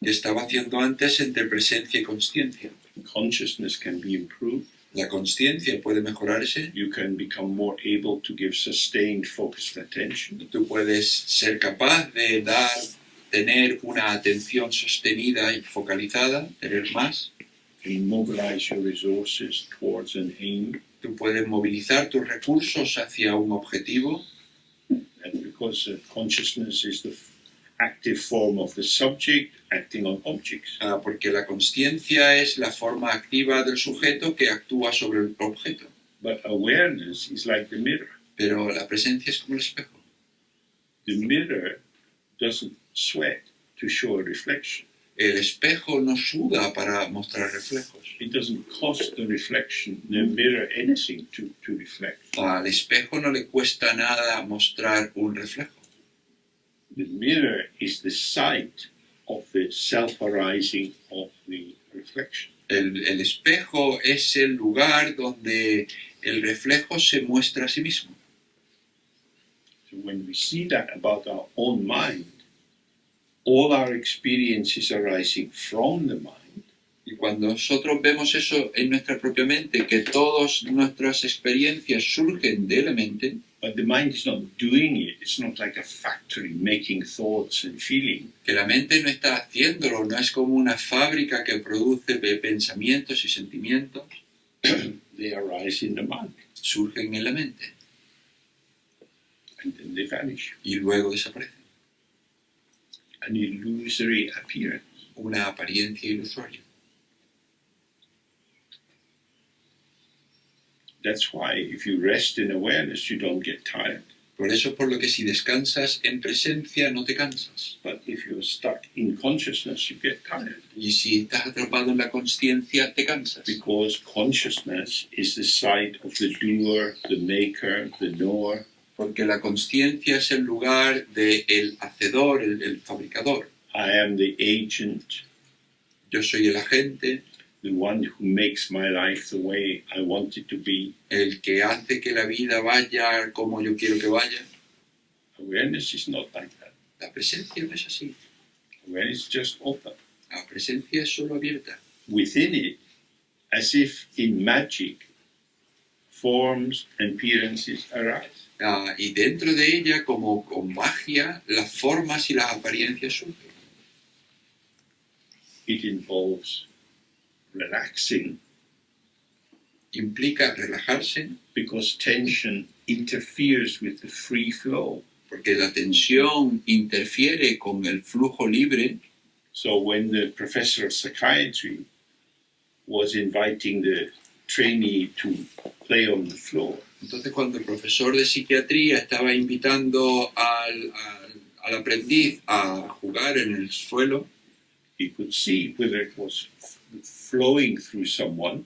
Speaker 2: que estaba haciendo antes entre presencia y consciencia.
Speaker 1: Consciousness can be improved.
Speaker 2: La consciencia puede mejorarse.
Speaker 1: You can become more able to give sustained, focused attention.
Speaker 2: Tú puedes ser capaz de tener una atención sostenida y focalizada, tener más.
Speaker 1: And mobilize your resources towards an aim.
Speaker 2: Tú puedes movilizar tus recursos hacia un objetivo.
Speaker 1: And because consciousness is the active form of the subject acting on objects.
Speaker 2: Porque la consciencia es la forma activa del sujeto que actúa sobre el objeto.
Speaker 1: But awareness is like the mirror.
Speaker 2: Pero la presencia es como el espejo.
Speaker 1: The mirror doesn't sweat to show a reflection.
Speaker 2: El espejo no suda para mostrar reflejos.
Speaker 1: It doesn't cost the mirror anything to reflect.
Speaker 2: Al espejo no le cuesta nada mostrar un reflejo.
Speaker 1: The mirror is the site of the self-arising of the reflection.
Speaker 2: El espejo es el lugar donde el reflejo se muestra a sí mismo.
Speaker 1: So when we see that about our own mind, all our experiences arising from the mind,
Speaker 2: y cuando nosotros vemos eso en nuestra propia mente, que todas nuestras experiencias surgen de la mente,
Speaker 1: but the mind is not doing it. It's not like a factory making thoughts and feeling.
Speaker 2: que la mente no está haciéndolo, no es como una fábrica que produce pensamientos y sentimientos,
Speaker 1: They arise in the mind
Speaker 2: surgen en la mente
Speaker 1: and then they vanish.
Speaker 2: y luego desaparecen.
Speaker 1: An illusory appearance.
Speaker 2: una apariencia ilusoria.
Speaker 1: That's why if you rest in awareness, you don't get tired.
Speaker 2: Por eso es por lo que si descansas en presencia no te cansas.
Speaker 1: But if you're stuck in consciousness, you get tired.
Speaker 2: Y si estás atrapado en la consciencia, te cansas.
Speaker 1: Because consciousness is the site of the doer, the maker, the knower.
Speaker 2: Porque la consciencia es el lugar del hacedor, el fabricador.
Speaker 1: I am the agent,
Speaker 2: Yo soy el agente,
Speaker 1: the one who makes my life the way I want it to be.
Speaker 2: el que hace que la vida vaya como yo quiero que vaya.
Speaker 1: Awareness is not like that.
Speaker 2: La presencia no es así.
Speaker 1: Awareness is just open.
Speaker 2: La presencia es solo abierta.
Speaker 1: Within it, as if in magic, forms and appearances arise.
Speaker 2: Y dentro de ella, como con magia, las formas y las apariencias surgen.
Speaker 1: It involves relaxing
Speaker 2: Implica relajarse,
Speaker 1: because tension interferes with the free flow.
Speaker 2: porque la tensión interfiere con el flujo libre.
Speaker 1: So when the professor of psychiatry was inviting the trainee to play on the floor,
Speaker 2: Entonces, cuando el profesor de psiquiatría estaba invitando al aprendiz a jugar en el suelo,
Speaker 1: he could see whether it was flowing through someone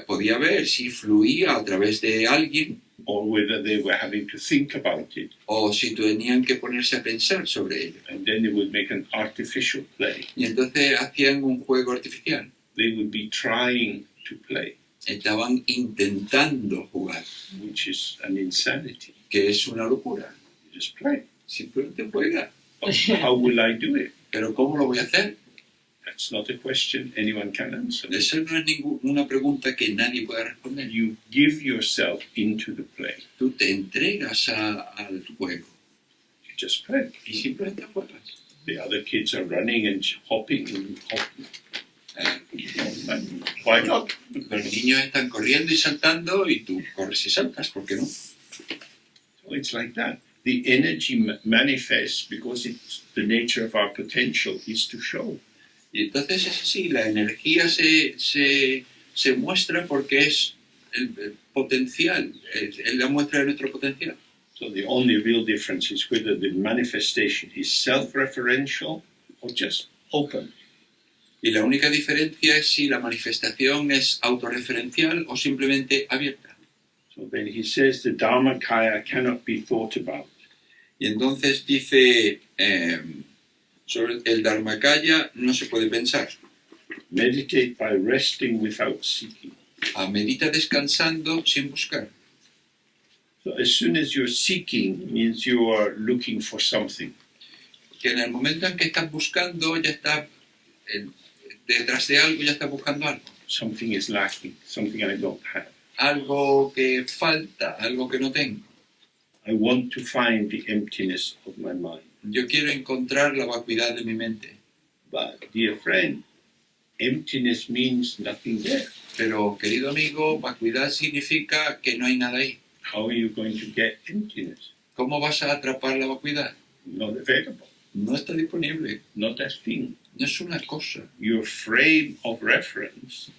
Speaker 2: podía ver si fluía a través de alguien
Speaker 1: or whether they were having to think about it.
Speaker 2: o si tenían que ponerse a pensar sobre ello.
Speaker 1: And then they would make an artificial play.
Speaker 2: Y entonces hacían un juego artificial.
Speaker 1: They would be trying to play,
Speaker 2: Estaban intentando jugar,
Speaker 1: which is an insanity.
Speaker 2: que es una locura.
Speaker 1: You just play.
Speaker 2: Simplemente juega.
Speaker 1: But how will I do it?
Speaker 2: Pero ¿cómo lo voy a hacer?
Speaker 1: That's not a question anyone can answer.
Speaker 2: Esa no es una pregunta que nadie pueda responder.
Speaker 1: You give yourself into the play.
Speaker 2: Tú te entregas al juego
Speaker 1: You just play.
Speaker 2: y simplemente juegas.
Speaker 1: The other kids are running and hopping and hopping. Why not?
Speaker 2: Los niños están corriendo y saltando y tú corres y saltas, ¿por qué no?
Speaker 1: So it's like that. The energy manifests because it's the nature of our potential is to show.
Speaker 2: Y entonces es así, la energía se muestra porque es el potencial, es la muestra de nuestro potencial.
Speaker 1: So the only real difference is whether the manifestation is self-referential or just open.
Speaker 2: Y la única diferencia es si la manifestación es autorreferencial o simplemente abierta.
Speaker 1: So then he says the Dharmakaya cannot be thought about.
Speaker 2: Y entonces dice, sobre el Dharmakaya no se puede pensar.
Speaker 1: Meditate by resting without seeking.
Speaker 2: Medita descansando sin buscar.
Speaker 1: So as soon as you're seeking, means you are looking for something.
Speaker 2: Que en el momento en que estás buscando, ya estás detrás de algo, ya estás buscando algo.
Speaker 1: Something is lacking, something I don't have.
Speaker 2: Algo que falta, algo que no tengo.
Speaker 1: I want to find the emptiness of my mind.
Speaker 2: Yo quiero encontrar la vacuidad de mi mente.
Speaker 1: But, dear friend, emptiness means nothing there.
Speaker 2: Pero, querido amigo, vacuidad significa que no hay nada ahí.
Speaker 1: How are you going to get emptiness?
Speaker 2: ¿Cómo vas a atrapar la vacuidad?
Speaker 1: Not available,
Speaker 2: No está disponible,
Speaker 1: not a thing.
Speaker 2: no es una cosa.
Speaker 1: Your frame of reference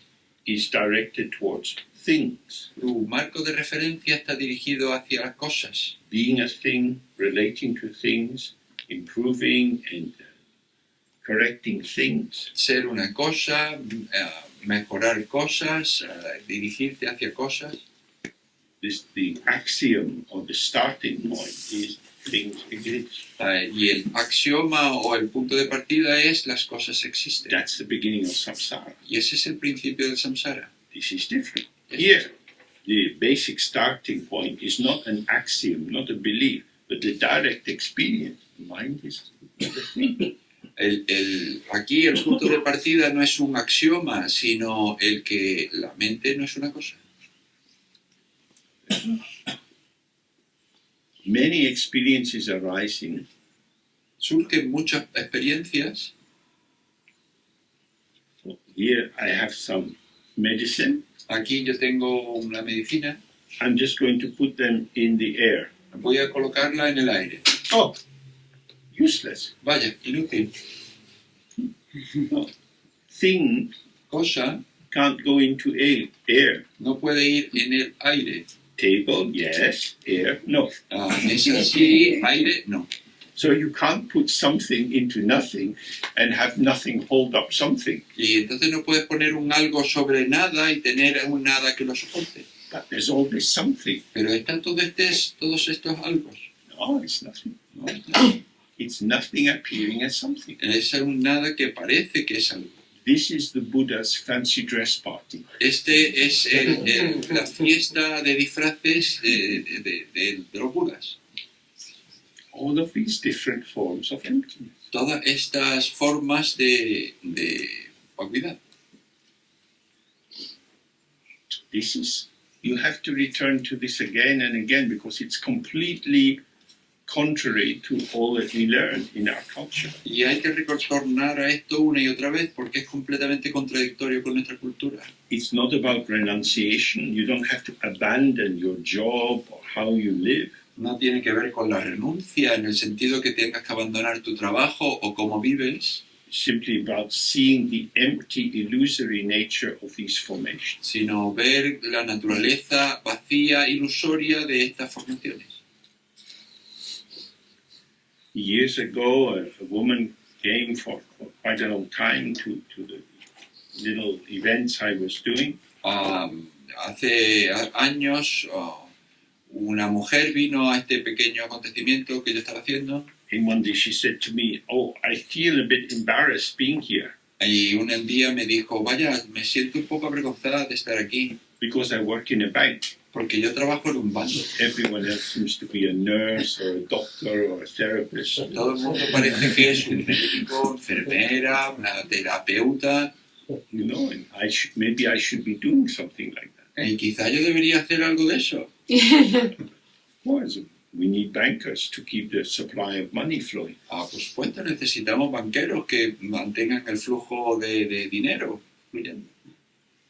Speaker 1: is directed towards things.
Speaker 2: Tu marco de referencia está dirigido hacia las cosas.
Speaker 1: Being a thing, relating to things, improving and correcting things.
Speaker 2: Ser una cosa, mejorar cosas, dirigirte hacia cosas.
Speaker 1: The axiom or the starting point is things exist.
Speaker 2: Y el axioma o el punto de partida es las cosas existen.
Speaker 1: That's the beginning of samsara.
Speaker 2: Y ese es el principio del samsara.
Speaker 1: This is different. Here, the basic starting point is not an axiom, not a belief, but the direct experience. Mind is not a thing.
Speaker 2: Aquí el punto de partida no es un axioma, sino el que la mente no es una cosa.
Speaker 1: Many experiences arising.
Speaker 2: Surgen muchas experiencias.
Speaker 1: So here I have some medicine.
Speaker 2: Aquí yo tengo una medicina.
Speaker 1: I'm just going to put them in the air.
Speaker 2: Voy a colocarla en el aire.
Speaker 1: Oh, useless.
Speaker 2: Vaya, inútil.
Speaker 1: Thing
Speaker 2: Cosa
Speaker 1: can't go into air.
Speaker 2: no puede ir en el aire.
Speaker 1: Table, yes. Air, no.
Speaker 2: Mesa sí, aire no.
Speaker 1: So you can't put something into nothing and have nothing hold up something.
Speaker 2: Y entonces no puedes poner un algo sobre nada y tener un nada que lo soporte.
Speaker 1: But there's always something.
Speaker 2: Pero están todos estos algos.
Speaker 1: No, it's nothing.
Speaker 2: ¿No?
Speaker 1: It's nothing appearing as something.
Speaker 2: Es un nada que parece que es algo.
Speaker 1: This is the Buddha's fancy dress party.
Speaker 2: Este es la fiesta de disfraces de los Budas.
Speaker 1: All of these different forms of emptiness.
Speaker 2: Todas estas formas de vacuidad.
Speaker 1: This is, you have to return to this again and again because it's completely contrary to all that we learn in our culture.
Speaker 2: Y hay que retornar a esto una y otra vez porque es completamente contradictorio con nuestra cultura.
Speaker 1: It's not about renunciation. You don't have to abandon your job or how you live.
Speaker 2: No tiene que ver con la renuncia en el sentido que tengas que abandonar tu trabajo o cómo vives,
Speaker 1: It's simply about seeing the empty, illusory nature of these formations.
Speaker 2: sino ver la naturaleza vacía, ilusoria de estas formaciones.
Speaker 1: Years ago, a woman came for quite a long time to the little events I was doing.
Speaker 2: Hace años una mujer vino a este pequeño acontecimiento que yo estaba haciendo
Speaker 1: And one day she said to me, "Oh, I feel a bit embarrassed being here
Speaker 2: y un día me dijo, vaya, me siento un poco avergonzada de estar aquí
Speaker 1: because I work in a bank.
Speaker 2: porque yo trabajo en un banco.
Speaker 1: Everyone else seems to be a nurse or a doctor or a therapist.
Speaker 2: Todo el mundo parece que es un médico, enfermera, una terapeuta
Speaker 1: You know, and maybe I should be doing something like that."
Speaker 2: y quizá yo debería hacer algo de eso.
Speaker 1: Well, we need bankers to keep the supply of money flowing.
Speaker 2: Por supuesto, necesitamos banqueros que mantengan el flujo de dinero fluyendo.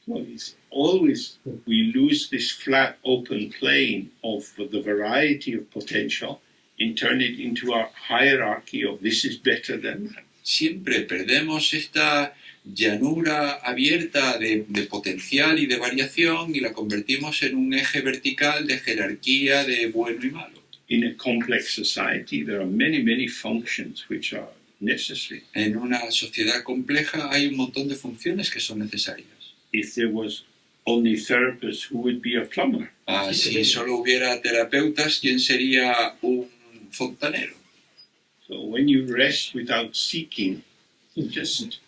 Speaker 1: Well, it's always we lose this flat, open plane of the variety of potential and turn it into a hierarchy of this is better than that.
Speaker 2: Siempre perdemos esta llanura abierta de potencial y de variación y la convertimos en un eje vertical de jerarquía de bueno y malo.
Speaker 1: In a complex society, there are many, many functions which are necessary.
Speaker 2: En una sociedad compleja hay un montón de funciones que son necesarias.
Speaker 1: If there was only therapists, who would be a plumber?
Speaker 2: Si solo hubiera terapeutas, ¿quién sería un fontanero?
Speaker 1: So when you rest without seeking, just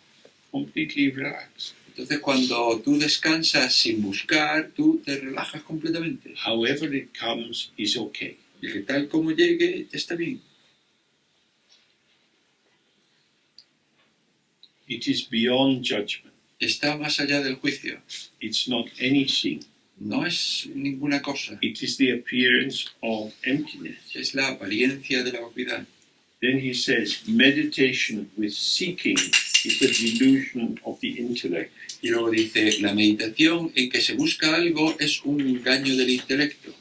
Speaker 1: completely relax.
Speaker 2: Entonces, cuando tú descansas sin buscar, tú te relajas completamente.
Speaker 1: However it comes is okay.
Speaker 2: Y que tal como llegue, está bien.
Speaker 1: It is beyond judgment.
Speaker 2: Está más allá del juicio.
Speaker 1: It's not anything.
Speaker 2: No es ninguna cosa.
Speaker 1: It is the appearance of emptiness.
Speaker 2: Es la apariencia de la vacuidad.
Speaker 1: Then he says, meditation with seeking is a delusion of the intellect.
Speaker 2: Y luego dice, la meditación en que se busca algo es un engaño del intelecto.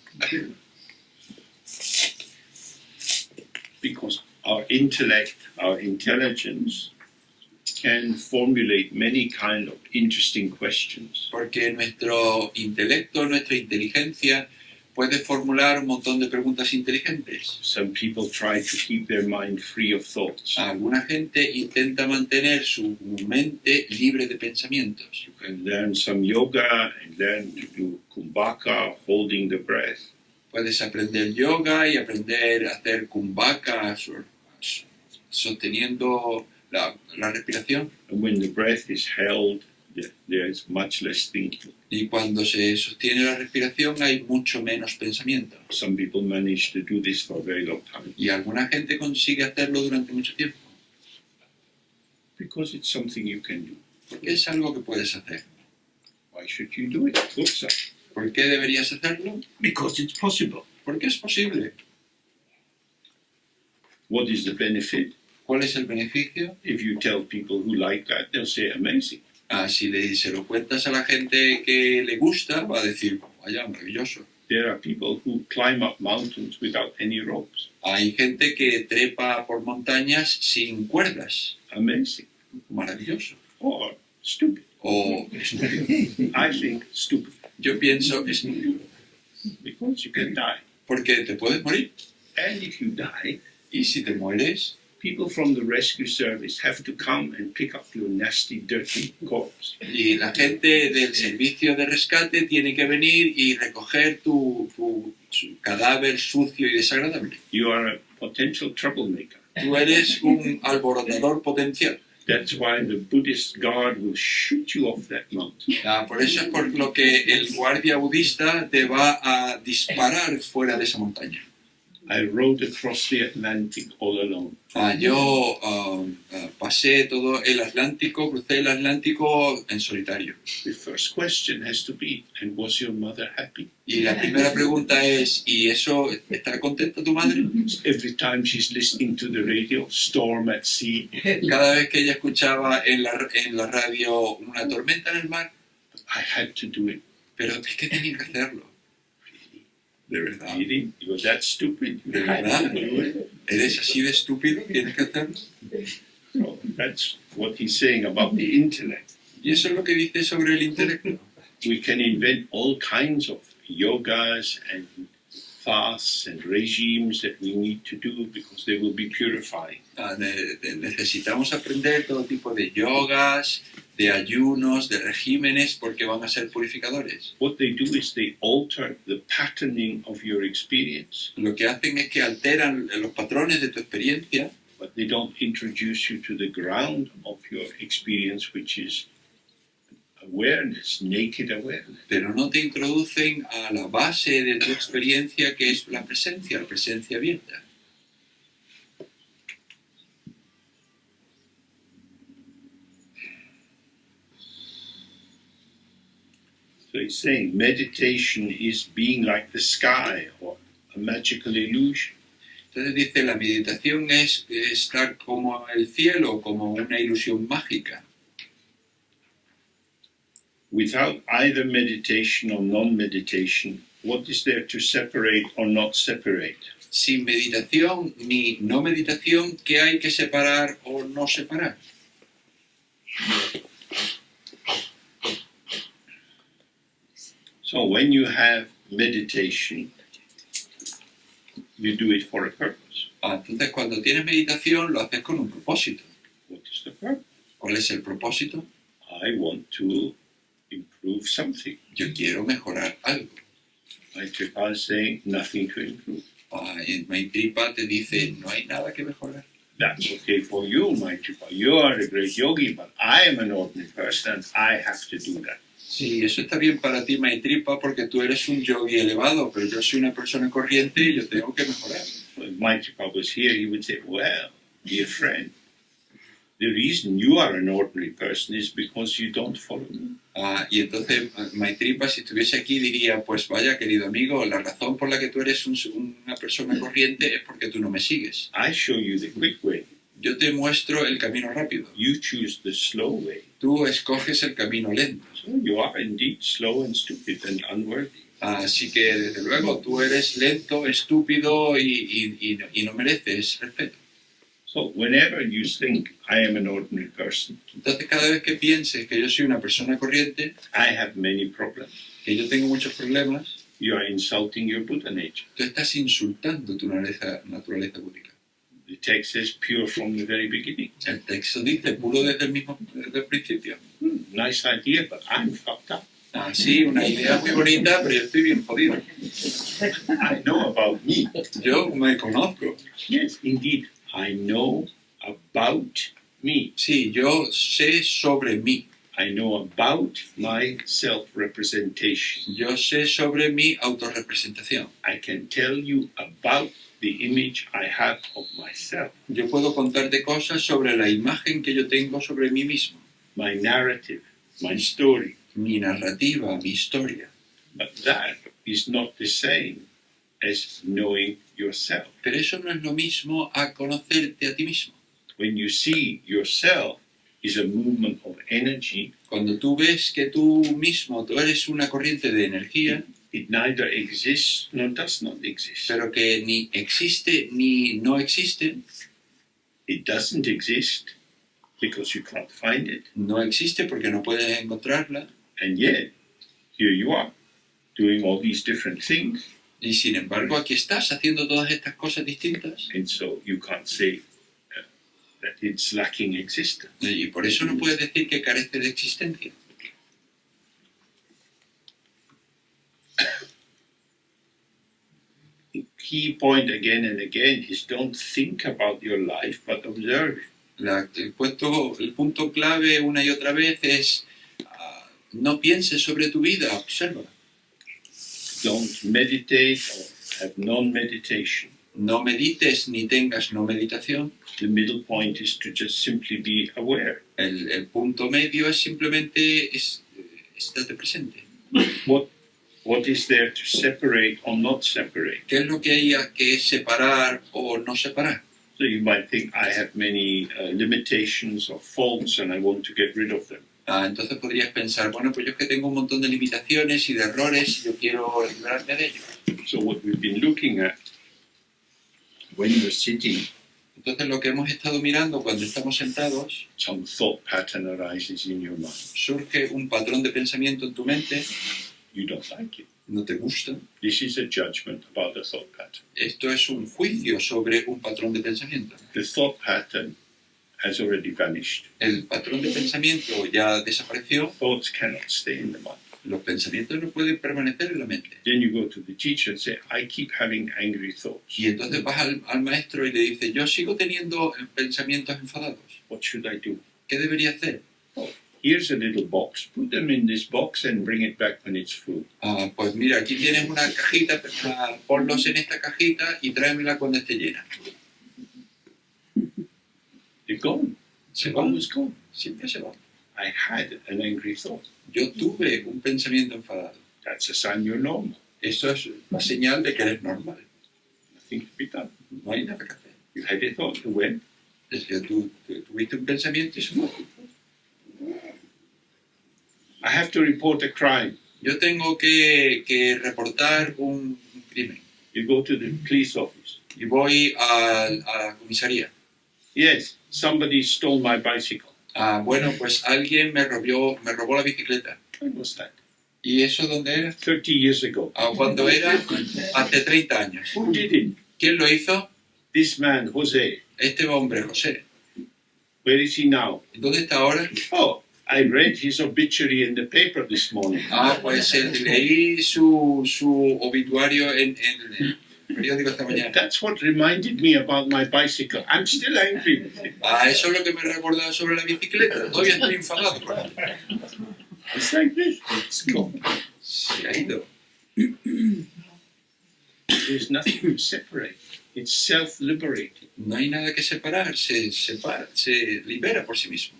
Speaker 1: Because our intellect, our intelligence, can formulate many kind of interesting questions.
Speaker 2: Porque nuestro intelecto, nuestra inteligencia puede formular un montón de preguntas inteligentes.
Speaker 1: Some people try to keep their mind free of thoughts.
Speaker 2: Alguna gente intenta mantener su mente libre de pensamientos.
Speaker 1: You can learn some yoga and learn to do kumbhaka, holding the breath.
Speaker 2: Puedes aprender yoga y aprender a hacer kumbhaka sosteniendo la respiración.
Speaker 1: And when the breath is held, there is much less thinking.
Speaker 2: Y cuando se sostiene la respiración hay mucho menos pensamiento.
Speaker 1: Some people manage to do this for a very long time
Speaker 2: Y alguna gente consigue hacerlo durante mucho tiempo.
Speaker 1: because it's something you can do.
Speaker 2: Porque es algo que puedes hacer.
Speaker 1: Why should you do it? Of course,
Speaker 2: ¿Por qué deberías hacerlo?
Speaker 1: because it's possible.
Speaker 2: Porque es posible.
Speaker 1: What is the benefit?
Speaker 2: ¿Cuál es el beneficio?
Speaker 1: If you tell people who like that, they'll say amazing.
Speaker 2: Si se lo cuentas a la gente que le gusta, va a decir, vaya, maravilloso.
Speaker 1: There are people who climb up mountains without any ropes.
Speaker 2: Hay gente que trepa por montañas sin cuerdas.
Speaker 1: Amazing.
Speaker 2: maravilloso.
Speaker 1: or stupid.
Speaker 2: O estúpido.
Speaker 1: I think stupid,
Speaker 2: Yo pienso estúpido.
Speaker 1: because you can die.
Speaker 2: Porque te puedes morir.
Speaker 1: And if you die,
Speaker 2: Y si te mueres,
Speaker 1: people from the rescue service have to come and pick up your nasty, dirty corpse.
Speaker 2: y la gente del servicio de rescate tiene que venir y recoger tu cadáver sucio y desagradable.
Speaker 1: You are a potential troublemaker.
Speaker 2: Tú eres un alborotador potencial.
Speaker 1: That's why the Buddhist guard will shoot you off that mountain.
Speaker 2: Por eso es por lo que el guardia budista te va a disparar fuera de esa montaña.
Speaker 1: I rode across the Atlantic all alone.
Speaker 2: Yo pasé todo el Atlántico, crucé el Atlántico en solitario.
Speaker 1: The first question has to be, and was your mother happy?
Speaker 2: Y la primera pregunta es, ¿y eso está contenta tu madre?
Speaker 1: Every time she's listening to the radio, storm at sea,
Speaker 2: Cada vez que ella escuchaba en la radio una tormenta en el mar,
Speaker 1: I had to do it.
Speaker 2: pero es que tenía que hacerlo. De verdad.
Speaker 1: Really? You were that stupid?
Speaker 2: De
Speaker 1: You had
Speaker 2: verdad.
Speaker 1: to do it.
Speaker 2: ¿Eres así de estúpido? ¿Tienes que hacerlo?
Speaker 1: So that's what he's saying about the intellect.
Speaker 2: Y eso es lo que dice sobre el intelecto.
Speaker 1: We can invent all kinds of yogas and fasts and regimes that we need to do because they will be purifying.
Speaker 2: Necesitamos aprender todo tipo de yogas, de ayunos, de regímenes, porque van a ser purificadores.
Speaker 1: What they do is they alter the patterning of your experience,
Speaker 2: Lo que hacen es que alteran los patrones de tu experiencia,
Speaker 1: but they don't introduce you to the ground of your experience, which is awareness, naked awareness.
Speaker 2: pero no te introducen a la base de tu experiencia, que es la presencia abierta.
Speaker 1: So he's saying meditation is being like the sky or a magical illusion.
Speaker 2: Entonces dice, la meditación es estar como el cielo, como una ilusión mágica.
Speaker 1: Without either meditation or non-meditation, what is there to separate or not separate?
Speaker 2: Sin meditación ni no meditación, ¿qué hay que separar o no separar?
Speaker 1: So when you have meditation, you do it for a purpose.
Speaker 2: Entonces, cuando tienes meditación, lo haces con un propósito.
Speaker 1: What is the purpose?
Speaker 2: ¿Cuál es el propósito?
Speaker 1: I want to improve something.
Speaker 2: Yo quiero mejorar algo.
Speaker 1: Maitripa is saying nothing to improve.
Speaker 2: En Maitripa te dice, no hay nada que mejorar.
Speaker 1: That's okay for you, Maitripa. You are a great yogi, but I am an ordinary person and I have to do that.
Speaker 2: Sí, eso está bien para ti, Maitripa, porque tú eres un yogi elevado, pero yo soy una persona corriente y yo tengo que mejorar.
Speaker 1: So if Maitripa was here, he would say, well, dear friend, the reason you are an ordinary person is because you don't follow me.
Speaker 2: Y entonces Maitripa, si estuviese aquí, diría, pues vaya, querido amigo, la razón por la que tú eres una persona corriente es porque tú no me sigues.
Speaker 1: I show you the quick way.
Speaker 2: Yo te muestro el camino rápido.
Speaker 1: You choose the slow way.
Speaker 2: Tú escoges el camino lento.
Speaker 1: So you are indeed slow and stupid and unworthy.
Speaker 2: Así que, desde luego, tú eres lento, estúpido y no mereces respeto.
Speaker 1: So whenever you think I am an ordinary person,
Speaker 2: Entonces, cada vez que pienses que yo soy una persona corriente,
Speaker 1: I have many problems,
Speaker 2: que yo tengo muchos problemas,
Speaker 1: you are insulting your Buddha nature.
Speaker 2: tú estás insultando tu naturaleza búdica.
Speaker 1: The text says pure from the very beginning.
Speaker 2: El texto dice puro desde el principio.
Speaker 1: Nice idea, but I'm fucked up.
Speaker 2: Sí, una idea muy bonita, pero yo estoy bien jodido.
Speaker 1: I know about me.
Speaker 2: Yo me conozco.
Speaker 1: Yes, indeed, I know about me.
Speaker 2: Sí, yo sé sobre mí.
Speaker 1: I know about my self-representation.
Speaker 2: Yo sé sobre mi autorrepresentación.
Speaker 1: I can tell you about the image I have of myself,
Speaker 2: Yo puedo contarte cosas sobre la imagen que yo tengo sobre mí mismo.
Speaker 1: my narrative, my story.
Speaker 2: Mi narrativa, mi historia.
Speaker 1: But that is not the same as knowing yourself.
Speaker 2: Pero eso no es lo mismo a conocerte a ti mismo.
Speaker 1: When you see yourself is a movement of energy,
Speaker 2: Cuando tú ves que tú mismo, tú eres una corriente de energía,
Speaker 1: it neither exists nor does not exist.
Speaker 2: pero que ni existe ni no existe,
Speaker 1: It doesn't exist because you can't find it.
Speaker 2: No existe porque no puedes encontrarla.
Speaker 1: And yet, here you are, doing all these different things.
Speaker 2: Y sin embargo, aquí estás haciendo todas estas cosas distintas.
Speaker 1: And so you can't say that it's lacking existence.
Speaker 2: Y por eso no puedes decir que carece de existencia.
Speaker 1: The key point again and again is don't think about your life, but observe.
Speaker 2: El punto clave una y otra vez es no pienses sobre tu vida, observa.
Speaker 1: Don't meditate or have non-meditation.
Speaker 2: No medites ni tengas no meditación.
Speaker 1: The middle point is to just simply be aware.
Speaker 2: El punto medio es simplemente estate presente.
Speaker 1: What is there to separate or not separate?
Speaker 2: ¿Qué es lo que hay que separar o no separar?
Speaker 1: So you might think, I have many limitations or faults and I want to get rid of them.
Speaker 2: Entonces podrías pensar, bueno, pues yo es que tengo un montón de limitaciones y de errores y yo quiero librarme de ellos.
Speaker 1: So what we've been looking at when you're sitting,
Speaker 2: Entonces lo que hemos estado mirando cuando estamos sentados,
Speaker 1: some thought pattern arises in your mind.
Speaker 2: surge un patrón de pensamiento en tu mente,
Speaker 1: You don't like it.
Speaker 2: no te gusta.
Speaker 1: This is a judgment about the thought pattern.
Speaker 2: Esto es un juicio sobre un patrón de pensamiento.
Speaker 1: The thought pattern has already vanished.
Speaker 2: El patrón de pensamiento ya desapareció,
Speaker 1: Thoughts cannot stay in the mind.
Speaker 2: los pensamientos no pueden permanecer en la mente.
Speaker 1: Then you go to the teacher and say, I keep having angry thoughts.
Speaker 2: Y entonces vas al maestro y le dices, yo sigo teniendo pensamientos enfadados.
Speaker 1: What should I do?
Speaker 2: ¿Qué debería hacer?
Speaker 1: Here's a little box. Put them in this box and bring it back when it's full.
Speaker 2: Pues mira, aquí tienes una cajita, ponlos en esta cajita y tráemela cuando esté llena.
Speaker 1: They're gone.
Speaker 2: Se
Speaker 1: They're
Speaker 2: van,
Speaker 1: always gone.
Speaker 2: siempre se van.
Speaker 1: I had an angry thought.
Speaker 2: Yo tuve un pensamiento enfadado.
Speaker 1: That's a sign you're normal.
Speaker 2: Eso es una señal de que eres normal.
Speaker 1: Nothing to be done.
Speaker 2: No hay nada que hacer.
Speaker 1: You had a thought, it went.
Speaker 2: Es que tú tuviste un pensamiento y se fue.
Speaker 1: I have to report a crime.
Speaker 2: Yo tengo que reportar un crimen.
Speaker 1: You go to the police office.
Speaker 2: Y voy a la comisaría.
Speaker 1: Yes, somebody stole my bicycle.
Speaker 2: Bueno, pues alguien me robó la bicicleta.
Speaker 1: When was that?
Speaker 2: ¿Y eso dónde era?
Speaker 1: 30 years ago.
Speaker 2: Cuando era hace 30 años.
Speaker 1: Who did it?
Speaker 2: ¿Quién lo hizo?
Speaker 1: This man, Jose.
Speaker 2: Este hombre, José.
Speaker 1: Where is he now?
Speaker 2: ¿Dónde está ahora?
Speaker 1: Oh, I read his obituary in the paper this morning.
Speaker 2: Pues leí su obituario en el periódico esta mañana.
Speaker 1: That's what reminded me about my bicycle. I'm still angry with him.
Speaker 2: Eso es lo que me recordaba sobre la bicicleta. Todavía estoy enfadado con él.
Speaker 1: It's like this. It's gone.
Speaker 2: Se ha ido.
Speaker 1: There's nothing to separate. It's self-liberating.
Speaker 2: No hay nada que separar. Se libera por sí mismo.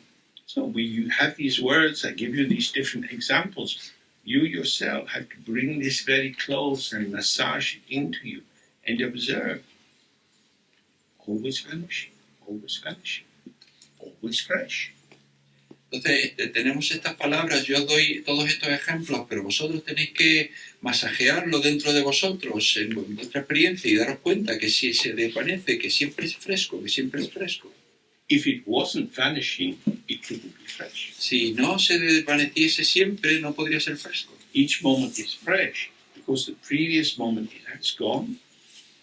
Speaker 1: So you have these words. I give you these different examples. You yourself have to bring this very close and massage it into you and observe. Always vanishing, always vanishing, always fresh.
Speaker 2: Entonces, tenemos estas palabras, yo os doy todos estos ejemplos, pero vosotros tenéis que masajearlo dentro de vosotros, en vuestra experiencia, y daros cuenta que si se desvanece, que siempre es fresco, que siempre es fresco.
Speaker 1: If it wasn't vanishing, it couldn't be fresh.
Speaker 2: Si no se desvaneciese siempre, no podría ser fresco.
Speaker 1: Each moment is fresh because the previous moment has gone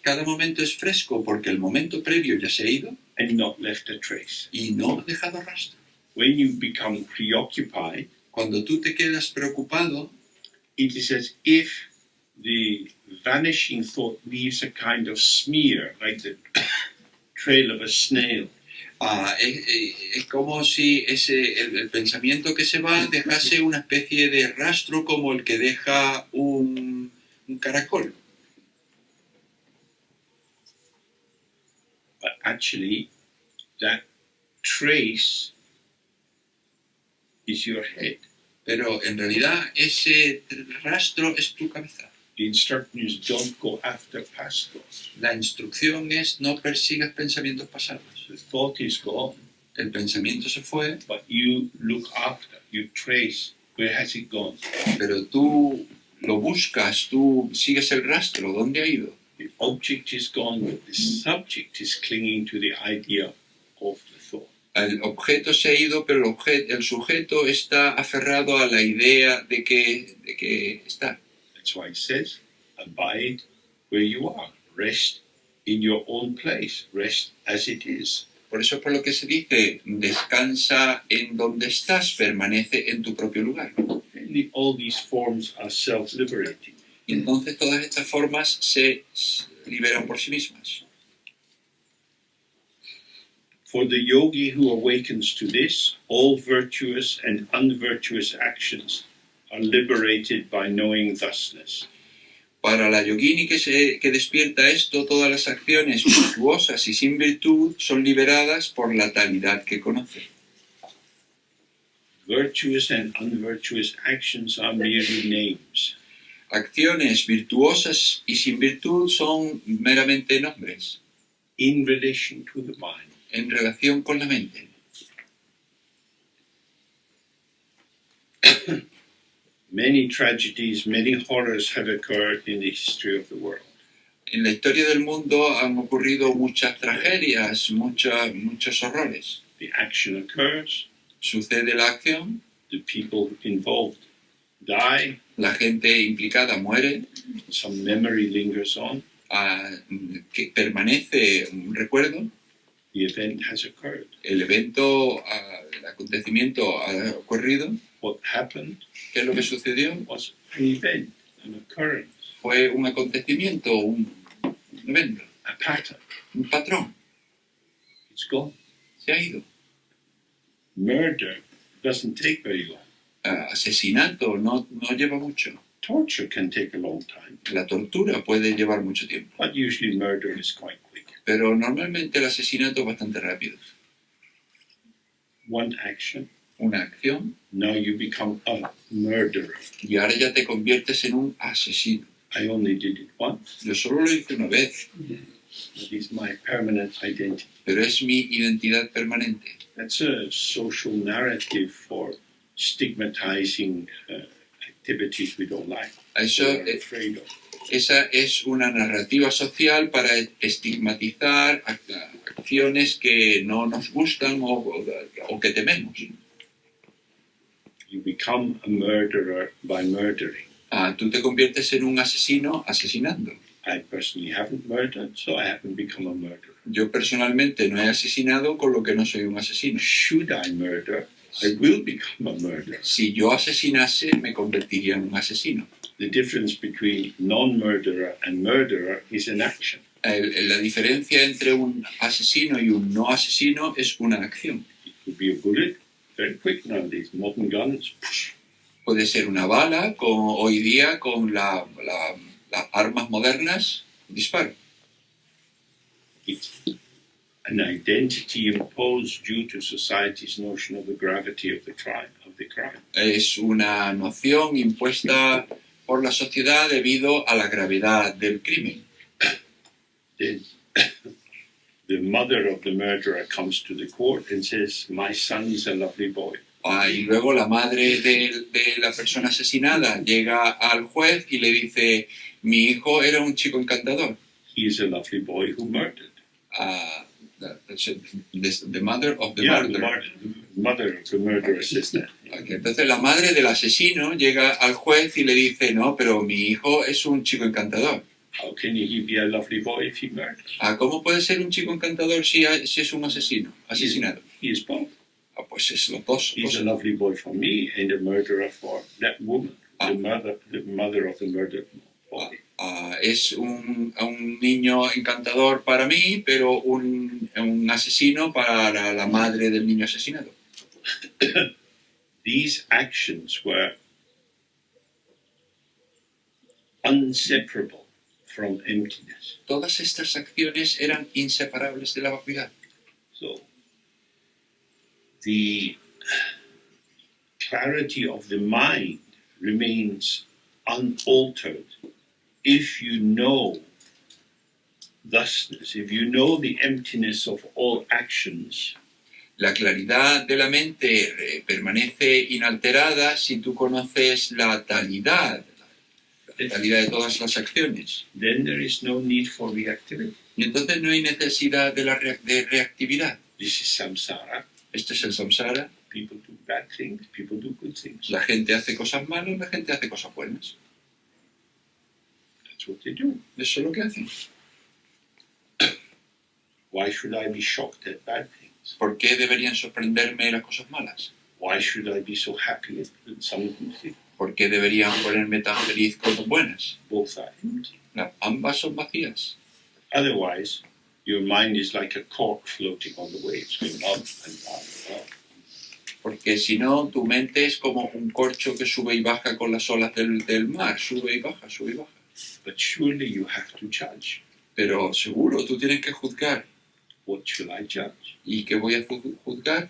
Speaker 2: Cada momento es fresco porque el momento previo ya se ha ido
Speaker 1: and not left a trace.
Speaker 2: y no ha dejado rastro.
Speaker 1: When you become preoccupied,
Speaker 2: Cuando tú te quedas preocupado,
Speaker 1: it is as if the vanishing thought leaves a kind of smear, like the trail of a snail.
Speaker 2: es como si el pensamiento que se va dejase una especie de rastro como el que deja un caracol.
Speaker 1: But actually, that trace is your head.
Speaker 2: Pero en realidad ese rastro es tu cabeza.
Speaker 1: The instruction is don't go after past thoughts.
Speaker 2: La instrucción es no persigas pensamientos pasados.
Speaker 1: The thought is gone,
Speaker 2: El pensamiento se fue,
Speaker 1: but you look after, you trace, where has it gone?
Speaker 2: pero tú lo buscas, tú sigues el rastro, ¿dónde ha ido?
Speaker 1: The object is gone, but the subject is clinging to the idea of the thought.
Speaker 2: El objeto se ha ido, pero el sujeto está aferrado a la idea de que está.
Speaker 1: That's why it says, abide where you are. Rest in your own place. Rest as it is.
Speaker 2: Por eso es por lo que se dice, descansa en donde estás, permanece en tu propio lugar.
Speaker 1: And all these forms are self-liberating.
Speaker 2: Y entonces todas estas formas se liberan por sí mismas.
Speaker 1: For the yogi who awakens to this, all virtuous and unvirtuous actions are liberated by knowing thusness.
Speaker 2: Para la yogini que despierta esto, todas las acciones virtuosas y sin virtud son liberadas por la talidad que conoce.
Speaker 1: Virtuous and unvirtuous actions are merely names.
Speaker 2: Acciones virtuosas y sin virtud son meramente nombres,
Speaker 1: In relation to the mind.
Speaker 2: en relación con la mente.
Speaker 1: Many tragedies, many horrors have occurred in the history of the world.
Speaker 2: En la historia del mundo han ocurrido muchas tragedias, muchos horrores.
Speaker 1: The action occurs,
Speaker 2: Sucede la acción,
Speaker 1: the people involved die,
Speaker 2: la gente implicada muere,
Speaker 1: some memory lingers on,
Speaker 2: que permanece un recuerdo,
Speaker 1: the event has occurred.
Speaker 2: el evento, el acontecimiento ha ocurrido.
Speaker 1: What happened
Speaker 2: ¿Qué es lo que sucedió?
Speaker 1: was an event, an occurrence,
Speaker 2: Fue un acontecimiento, un evento,
Speaker 1: a pattern.
Speaker 2: un patrón.
Speaker 1: It's gone.
Speaker 2: Se ha ido.
Speaker 1: Murder doesn't take very long.
Speaker 2: Asesinato no lleva mucho.
Speaker 1: Torture can take a long time,
Speaker 2: La tortura puede llevar mucho tiempo.
Speaker 1: but usually murder is quite quick.
Speaker 2: Pero normalmente el asesinato es bastante rápido.
Speaker 1: One action,
Speaker 2: Una acción
Speaker 1: now you become a murderer.
Speaker 2: y ahora ya te conviertes en un asesino.
Speaker 1: I only did it once.
Speaker 2: Yo solo lo hice una vez,
Speaker 1: That is my permanent identity.
Speaker 2: pero es mi identidad permanente.
Speaker 1: That's a social narrative for stigmatizing activities we don't like,
Speaker 2: Eso,
Speaker 1: or are afraid of.
Speaker 2: esa es una narrativa social para estigmatizar acciones que no nos gustan o que tememos.
Speaker 1: You become a murderer by murdering.
Speaker 2: Tú te conviertes en un asesino asesinando.
Speaker 1: I personally haven't murdered, so I haven't become a murderer.
Speaker 2: Yo personalmente no he asesinado, con lo que no soy un asesino.
Speaker 1: Should I murder, I will become a murderer.
Speaker 2: Si yo asesinase, me convertiría en un asesino.
Speaker 1: The difference between non-murderer and murderer is an action.
Speaker 2: La diferencia entre un asesino y un no asesino es una acción.
Speaker 1: It could be a bullet, very quick nowadays, modern guns.
Speaker 2: Puede ser una bala, hoy día con las armas modernas, disparo.
Speaker 1: It's an identity imposed due to society's notion of the gravity of the crime.
Speaker 2: Es una noción impuesta por la sociedad debido a la gravedad del crimen.
Speaker 1: The mother of the murderer comes to the court and says, "My son is a lovely boy."
Speaker 2: Y luego la madre de la persona asesinada llega al juez y le dice, mi hijo era un chico encantador.
Speaker 1: He is a lovely boy who murdered.
Speaker 2: The mother of the
Speaker 1: Yeah,
Speaker 2: murderer.
Speaker 1: the mother of the murderer says that.
Speaker 2: Okay, entonces la madre del asesino llega al juez y le dice, no, pero mi hijo es un chico encantador.
Speaker 1: How can he be a lovely boy if he murders?
Speaker 2: ¿Cómo puede ser un chico encantador si es un asesinado?
Speaker 1: He is both.
Speaker 2: Pues es los dos.
Speaker 1: He's a lovely boy for me and a murderer for that woman, the mother of the murdered boy.
Speaker 2: Es un niño encantador para mí, pero un asesino para la madre del niño asesinado.
Speaker 1: These actions were inseparable from emptiness.
Speaker 2: Todas estas acciones eran inseparables de la vacuidad.
Speaker 1: So, the clarity of the mind remains unaltered if you know thusness, if you know the emptiness of all actions.
Speaker 2: La claridad de la mente permanece inalterada si tú conoces la talidad de todas las acciones.
Speaker 1: Then there is no need for reactivity.
Speaker 2: Y entonces no hay necesidad de reactividad.
Speaker 1: This is samsara.
Speaker 2: Este es el samsara.
Speaker 1: People do bad things, people do good things.
Speaker 2: La gente hace cosas malas, la gente hace cosas buenas.
Speaker 1: That's what they do.
Speaker 2: Eso es lo que hacen.
Speaker 1: Why should I be shocked at bad things?
Speaker 2: ¿Por qué deberían sorprenderme las cosas malas?
Speaker 1: Why should I be so happy at some good things?
Speaker 2: ¿Por qué deberían ponerme tan feliz con las buenas?
Speaker 1: Both are empty.
Speaker 2: Ambas son vacías.
Speaker 1: Otherwise, your mind is like a cork floating on the waves, going up and down and up.
Speaker 2: Porque si no, tu mente es como un corcho que sube y baja con las olas del mar. Sube y baja, sube y baja.
Speaker 1: But surely you have to judge.
Speaker 2: Pero seguro, tú tienes que juzgar.
Speaker 1: What shall I judge?
Speaker 2: ¿Y qué voy a juzgar?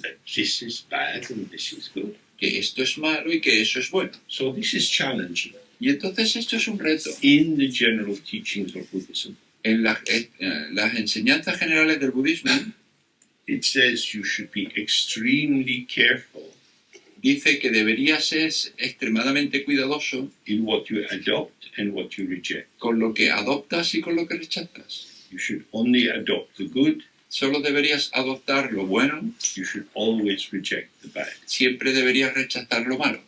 Speaker 1: That this is bad and this is good.
Speaker 2: Que esto es malo y que eso es bueno.
Speaker 1: So this is challenging.
Speaker 2: Y entonces esto es un reto.
Speaker 1: In the general teachings of Buddhism,
Speaker 2: En las enseñanzas generales del budismo,
Speaker 1: it says you should be extremely careful
Speaker 2: dice que deberías ser extremadamente cuidadoso
Speaker 1: in what you adopt and what you reject.
Speaker 2: con lo que adoptas y con lo que rechazas.
Speaker 1: You should only adopt the good.
Speaker 2: Solo deberías adoptar lo bueno,
Speaker 1: You should always reject the bad.
Speaker 2: siempre deberías rechazar lo malo.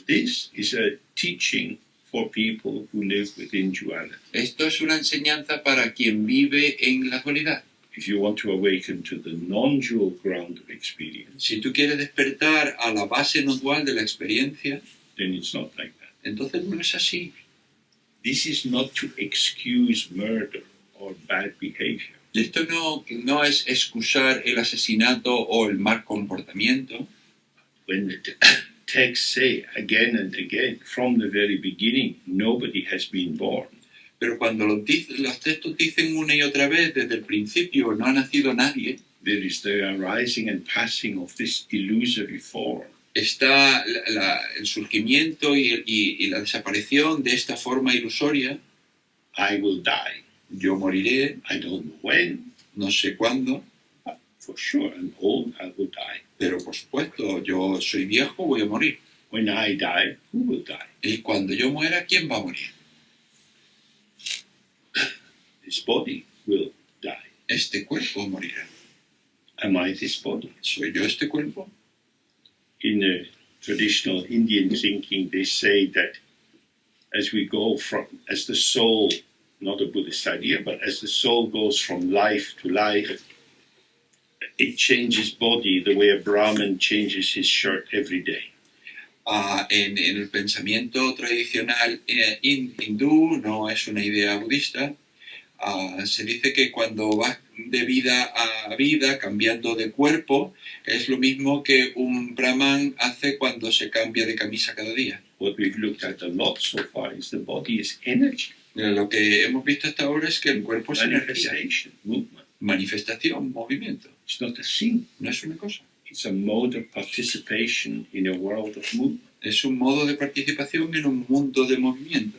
Speaker 1: This is a teaching for people who live within duality.
Speaker 2: Esto es una enseñanza para quien vive en la dualidad.
Speaker 1: If you want to awaken to the non-dual ground of experience,
Speaker 2: Si tú quieres despertar a la base no dual de la experiencia,
Speaker 1: then it's not like that.
Speaker 2: entonces no es así.
Speaker 1: This is not to excuse murder or bad behavior.
Speaker 2: Y esto no es excusar el asesinato o el mal comportamiento.
Speaker 1: When the texts say again and again, from the very beginning, nobody has been born.
Speaker 2: Pero cuando los textos dicen una y otra vez, desde el principio no ha nacido nadie,
Speaker 1: There is the arising and passing of this illusory form.
Speaker 2: está el surgimiento y la desaparición de esta forma ilusoria.
Speaker 1: I will die.
Speaker 2: Yo moriré,
Speaker 1: I don't know when.
Speaker 2: no sé cuándo,
Speaker 1: For sure, I'm old, I will die.
Speaker 2: pero por supuesto, yo soy viejo, voy a morir.
Speaker 1: When I die, who will die?
Speaker 2: Y cuando yo muera, ¿quién va a morir?
Speaker 1: This body will die.
Speaker 2: Este cuerpo morirá.
Speaker 1: Am I this body?
Speaker 2: ¿Soy yo este cuerpo?
Speaker 1: In the traditional Indian thinking, they say that as we go as the soul, not a Buddhist idea, but as the soul goes from life to life, it changes body the way a Brahmin changes his shirt every day.
Speaker 2: En el pensamiento tradicional hindú, no es una idea budista, se dice que cuando vas de vida a vida, cambiando de cuerpo, es lo mismo que un brahman hace cuando se cambia de camisa cada día.
Speaker 1: What we've looked at a lot so far is the body is energy,
Speaker 2: Lo que hemos visto hasta ahora es que el cuerpo es energía,
Speaker 1: manifestation, movement.
Speaker 2: manifestación, movimiento.
Speaker 1: It's not a thing.
Speaker 2: No es una cosa.
Speaker 1: It's a mode of participation in a world of movement.
Speaker 2: Es un modo de participación en un mundo de movimiento.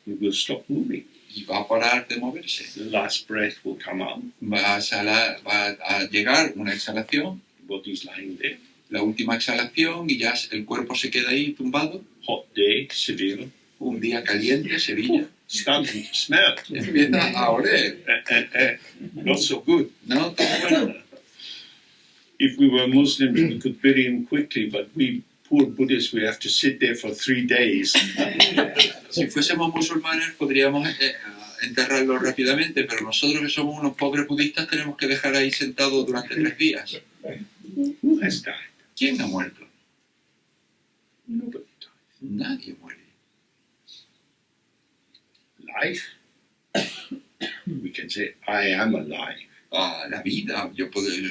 Speaker 1: We will stop moving.
Speaker 2: Y va a parar de moverse.
Speaker 1: The last breath will come out.
Speaker 2: Va a llegar una exhalación,
Speaker 1: The body's lying there.
Speaker 2: la última exhalación, y ya el cuerpo se queda ahí tumbado.
Speaker 1: Hot day, Seville.
Speaker 2: Un día caliente, Sevilla,
Speaker 1: Starting to smell.
Speaker 2: empieza a oler.
Speaker 1: Not so good.
Speaker 2: No, todo bueno.
Speaker 1: If we were Muslims, we could bury him quickly, but we poor Buddhists, we have to sit there for 3 days.
Speaker 2: Si fuésemos musulmanes podríamos enterrarlo rápidamente, pero nosotros que somos unos pobres budistas tenemos que dejar ahí sentado durante 3 días.
Speaker 1: Who has died?
Speaker 2: ¿Quién ha muerto?
Speaker 1: Nobody died.
Speaker 2: Nadie muere.
Speaker 1: Life, we can say, I am alive.
Speaker 2: La vida,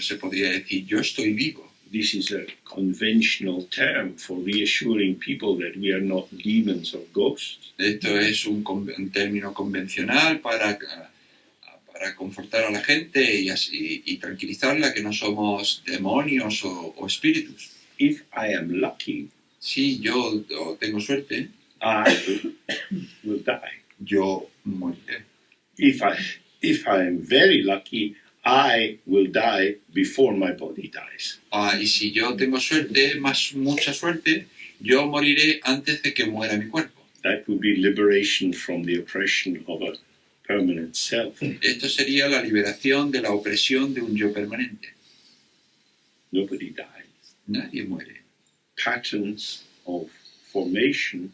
Speaker 2: se podría decir, yo estoy vivo.
Speaker 1: This is a conventional term for reassuring people that we are not demons or ghosts.
Speaker 2: Esto es un término convencional para confortar a la gente y tranquilizarla que no somos demonios o espíritus.
Speaker 1: If I am lucky,
Speaker 2: Si yo tengo suerte,
Speaker 1: I will die.
Speaker 2: yo moriré.
Speaker 1: If I am very lucky, I will die before my body dies.
Speaker 2: Y si yo tengo suerte, mucha suerte, yo moriré antes de que muera mi cuerpo.
Speaker 1: That would be liberation from the oppression of a permanent self.
Speaker 2: Esto sería la liberación de la opresión de un yo permanente.
Speaker 1: Nobody dies.
Speaker 2: Nadie muere.
Speaker 1: Patterns of formation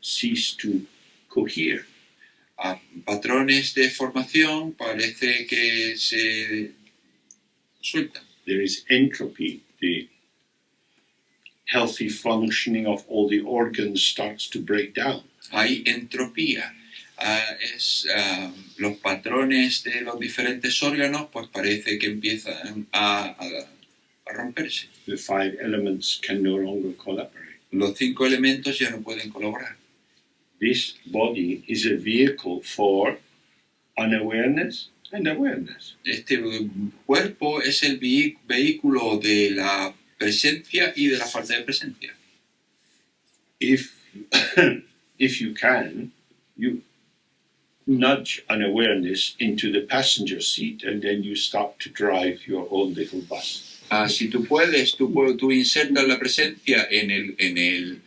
Speaker 1: cease to cohere.
Speaker 2: Patrones de formación parece que se sueltan.
Speaker 1: There is entropy. The healthy functioning of all the organs starts to break down.
Speaker 2: Hay entropía. Los patrones de los diferentes órganos pues parece que empiezan a romperse.
Speaker 1: The 5 elements can no longer collaborate.
Speaker 2: Los 5 elementos ya no pueden colaborar.
Speaker 1: This body is a vehicle for unawareness and awareness.
Speaker 2: Este cuerpo es el vehículo de la presencia y de la falta de presencia.
Speaker 1: If you can, you nudge unawareness into the passenger seat and then you start to drive your own little bus.
Speaker 2: Si tú puedes, tú insertas la presencia en el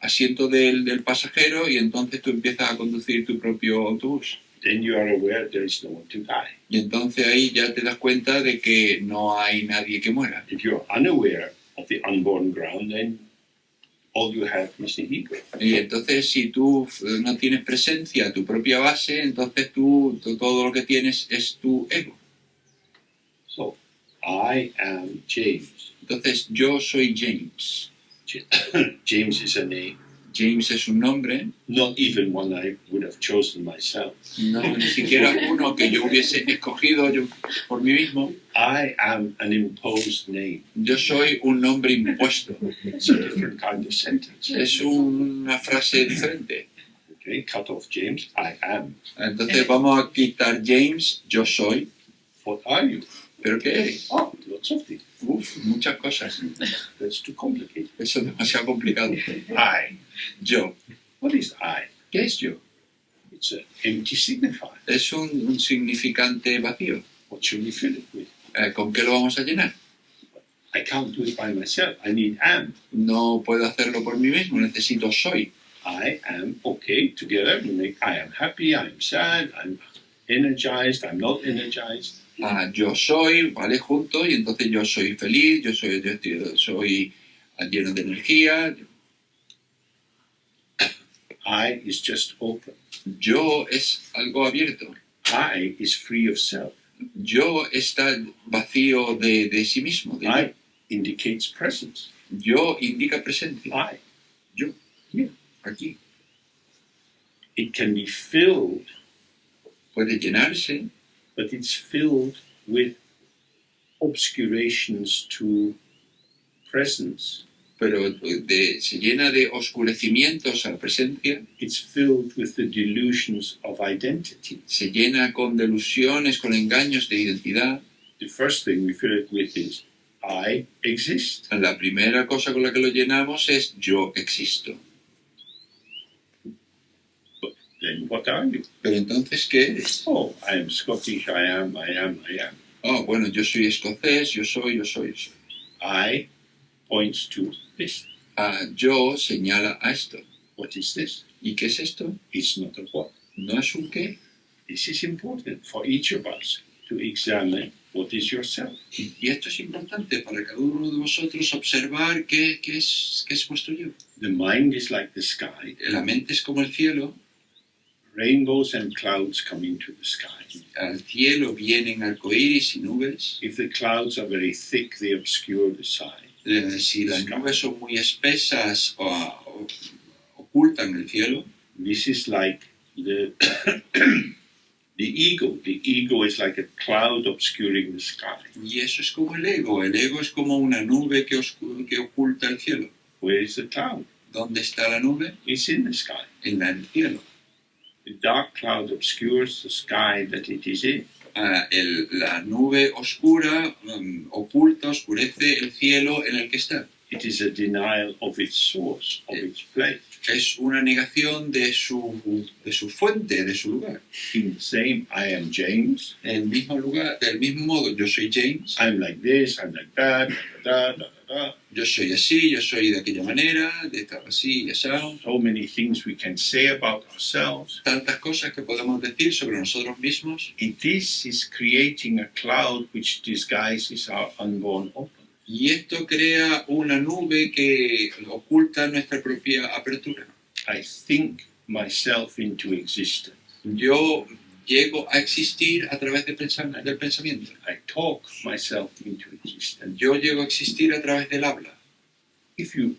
Speaker 2: asiento del pasajero y entonces tú empiezas a conducir tu propio autobús.
Speaker 1: Then you are aware there is no one to die.
Speaker 2: Y entonces ahí ya te das cuenta de que no hay nadie que muera.
Speaker 1: If you're unaware of the unborn ground, then all you have is the ego.
Speaker 2: Y entonces si tú no tienes presencia, tu propia base, entonces tú todo lo que tienes es tu ego.
Speaker 1: So, I am James.
Speaker 2: Entonces yo soy James.
Speaker 1: James is a name,
Speaker 2: James es un nombre,
Speaker 1: not even one I would have chosen myself.
Speaker 2: no, ni siquiera uno que yo hubiese escogido yo por mí mismo.
Speaker 1: I am an imposed name.
Speaker 2: Yo soy un nombre impuesto.
Speaker 1: It's a different kind of sentence.
Speaker 2: Es una frase diferente.
Speaker 1: Okay, cut off James, I am.
Speaker 2: Entonces vamos a quitar James, yo soy.
Speaker 1: What are you?
Speaker 2: ¿Pero qué eres?
Speaker 1: Oh, lots of things.
Speaker 2: Muchas cosas.
Speaker 1: That's too complicated.
Speaker 2: Eso es demasiado complicado.
Speaker 1: I.
Speaker 2: Yo.
Speaker 1: What is I?
Speaker 2: ¿Qué es yo?
Speaker 1: It's an empty signifier.
Speaker 2: Es un significante vacío.
Speaker 1: What should we fill it with?
Speaker 2: ¿Con qué lo vamos a llenar?
Speaker 1: I can't do it by myself. I need am.
Speaker 2: No puedo hacerlo por mí mismo, necesito soy.
Speaker 1: I am okay together. We make I am happy, I am sad, I'm energized, I'm not energized.
Speaker 2: Yo soy, ¿vale? Junto, y entonces yo soy feliz, yo soy lleno de energía.
Speaker 1: I is just open.
Speaker 2: Yo es algo abierto.
Speaker 1: I is free of self.
Speaker 2: Yo está vacío de sí mismo. De
Speaker 1: I indicates presence.
Speaker 2: yo indica presencia.
Speaker 1: I.
Speaker 2: Yo.
Speaker 1: Here.
Speaker 2: Aquí.
Speaker 1: It can be filled,
Speaker 2: Puede llenarse,
Speaker 1: but it's filled with obscurations to presence.
Speaker 2: pero se llena de oscurecimientos a la presencia.
Speaker 1: It's filled with the delusions of identity.
Speaker 2: Se llena con delusiones, con engaños de identidad.
Speaker 1: The first thing we fill it with is I exist.
Speaker 2: La primera cosa con la que lo llenamos es yo existo.
Speaker 1: But then what are you?
Speaker 2: Pero entonces, ¿qué eres?
Speaker 1: Oh, I am Scottish, I am.
Speaker 2: Oh, bueno, yo soy escocés, yo soy.
Speaker 1: I points to this.
Speaker 2: Yo señala a esto.
Speaker 1: What is this?
Speaker 2: ¿Y qué es esto?
Speaker 1: It's not a what.
Speaker 2: No es un qué.
Speaker 1: This is important for each of us to examine what is yourself.
Speaker 2: Y esto es importante para cada uno de vosotros observar qué es vuestro yo.
Speaker 1: The mind is like the sky.
Speaker 2: La mente es como el cielo.
Speaker 1: Rainbows and clouds come into the sky.
Speaker 2: Al cielo vienen arcoíris y nubes.
Speaker 1: If the clouds are very thick, they obscure the sky.
Speaker 2: Si las nubes son muy espesas o ocultan el cielo.
Speaker 1: This is like the the ego. The ego is like a cloud obscuring the sky.
Speaker 2: Y eso es como el ego. El ego es como una nube que oculta el cielo.
Speaker 1: Where is the cloud?
Speaker 2: ¿Dónde está la nube?
Speaker 1: It's in the sky.
Speaker 2: En el cielo.
Speaker 1: The dark cloud obscures the sky that it is in.
Speaker 2: La nube oscura oscurece el cielo en el que está.
Speaker 1: it is a denial of its source, of its place.
Speaker 2: Es una negación de su fuente, de su lugar.
Speaker 1: In the same, I am James.
Speaker 2: El mismo lugar, del mismo modo, yo soy James,
Speaker 1: I'm like this, I'm like that, da, da, da, da, da.
Speaker 2: yo soy así, yo soy de aquella manera, de estar así, así.
Speaker 1: So many things we can say about ourselves.
Speaker 2: Tantas cosas que podemos decir sobre nosotros mismos.
Speaker 1: And this is creating a cloud which disguises our unborn open.
Speaker 2: Y esto crea una nube que oculta nuestra propia apertura.
Speaker 1: I think myself into existence.
Speaker 2: Yo llego a existir a través del pensamiento.
Speaker 1: I talk myself into existence.
Speaker 2: Yo llego a existir a través del habla.
Speaker 1: If you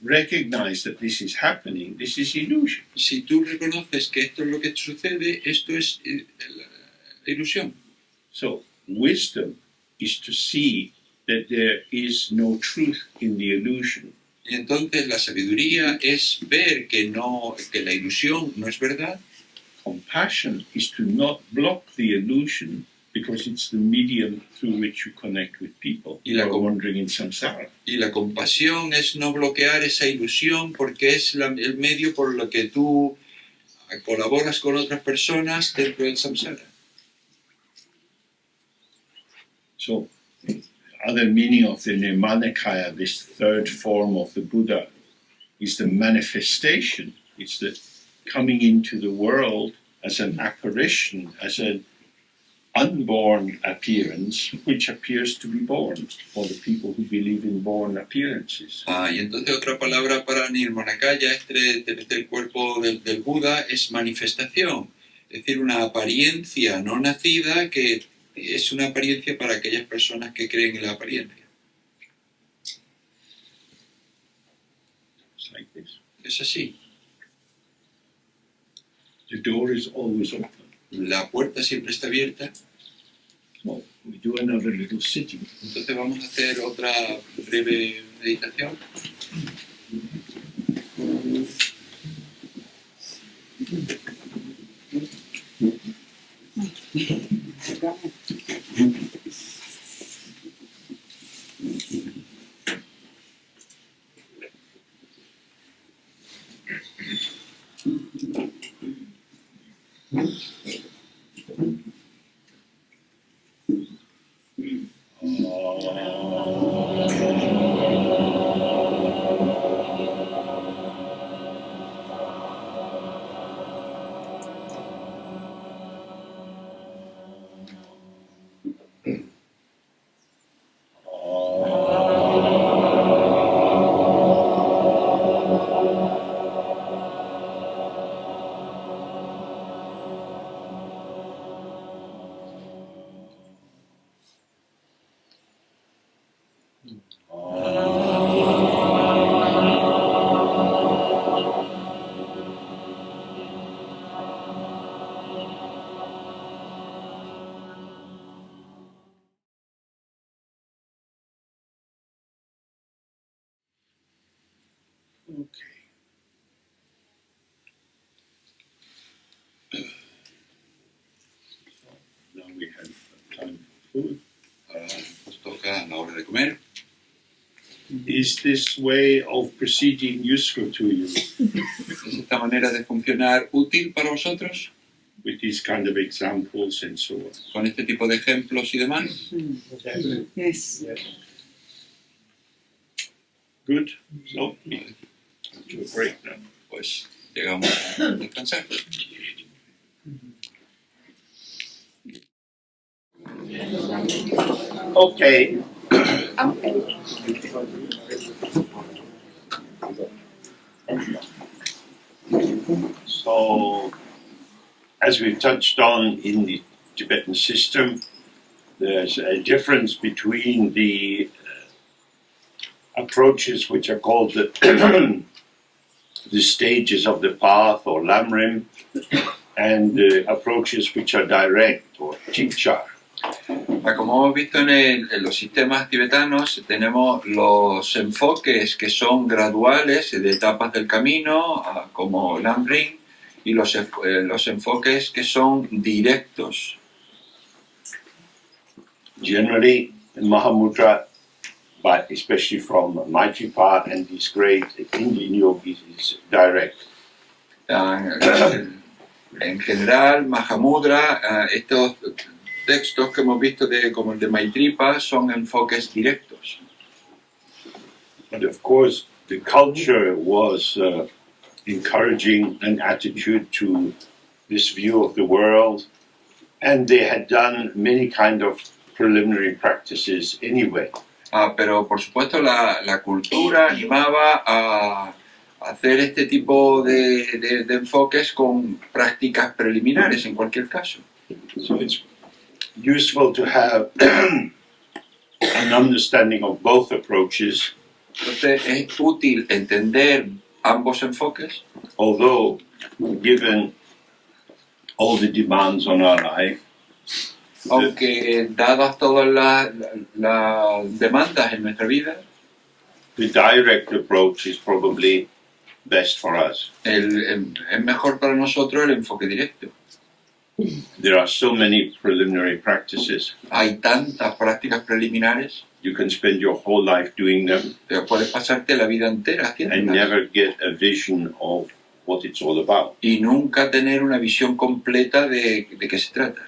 Speaker 1: recognize that this is happening, this is illusion.
Speaker 2: Si tú reconoces que esto es lo que sucede, esto es la ilusión.
Speaker 1: So wisdom is to see that there is no truth in the illusion.
Speaker 2: Y entonces la sabiduría es ver que la ilusión no es verdad.
Speaker 1: Compassion is to not block the illusion because it's the medium through which you connect with people who are wandering in samsara.
Speaker 2: Y la compasión es no bloquear esa ilusión porque es el medio por lo que tú colaboras con otras personas dentro del samsara.
Speaker 1: So, other meaning of the Nirmanakaya, this third form of the Buddha, is the manifestation. It's the coming into the world as an apparition, as an unborn appearance, which appears to be born, for the people who believe in born appearances.
Speaker 2: Y entonces otra palabra para Nirmanakaya, este cuerpo del Buda, es manifestación. Es decir, una apariencia no nacida que es una apariencia para aquellas personas que creen en la apariencia.
Speaker 1: It's like this.
Speaker 2: Es así.
Speaker 1: The door is always open.
Speaker 2: La puerta siempre está abierta.
Speaker 1: Well, we do another little sitting.
Speaker 2: Entonces vamos a hacer otra breve meditación.
Speaker 1: Okay. So now we have time for food.
Speaker 2: Nos toca la hora de comer.
Speaker 1: Is this way of proceeding useful to you?
Speaker 2: ¿Es esta manera de funcionar útil para vosotros?
Speaker 1: With these kind of examples and so on.
Speaker 2: Con este tipo de ejemplos y demás.
Speaker 4: Yes.
Speaker 1: Good. So we come to a break now.
Speaker 2: Pues llegamos a descansar.
Speaker 1: Okay. So, as we've touched on in the Tibetan system, there's a difference between the approaches which are called the, the stages of the path or lamrim, and approaches which are direct or chikchar.
Speaker 2: Como hemos visto en los sistemas tibetanos, tenemos los enfoques que son graduales, de etapas del camino, como Lamrim, y los enfoques que son directos.
Speaker 1: Generally, in Mahamudra, but especially from Maitripa and these great Indian yogis, is direct.
Speaker 2: En general, Mahamudra, estos textos que hemos visto como el de Maitripa son enfoques directos.
Speaker 1: But of course, the culture was encouraging an attitude to this view of the world, and they had done many kind of preliminary practices anyway.
Speaker 2: Pero por supuesto la cultura animaba a hacer este tipo de enfoques con prácticas preliminares en cualquier caso.
Speaker 1: So it's useful to have an understanding of both approaches,
Speaker 2: Entonces es útil entender ambos enfoques,
Speaker 1: although given all the demands on our life,
Speaker 2: aunque dadas todas las demandas en nuestra vida,
Speaker 1: the direct approach is probably best for us.
Speaker 2: es mejor para nosotros el enfoque directo.
Speaker 1: There are so many preliminary practices.
Speaker 2: Hay tantas prácticas preliminares,
Speaker 1: You can spend your whole life doing them
Speaker 2: pero puedes pasarte la vida entera
Speaker 1: and
Speaker 2: haciéndolas
Speaker 1: never get a vision of what it's all about.
Speaker 2: y nunca tener una visión completa de qué se trata.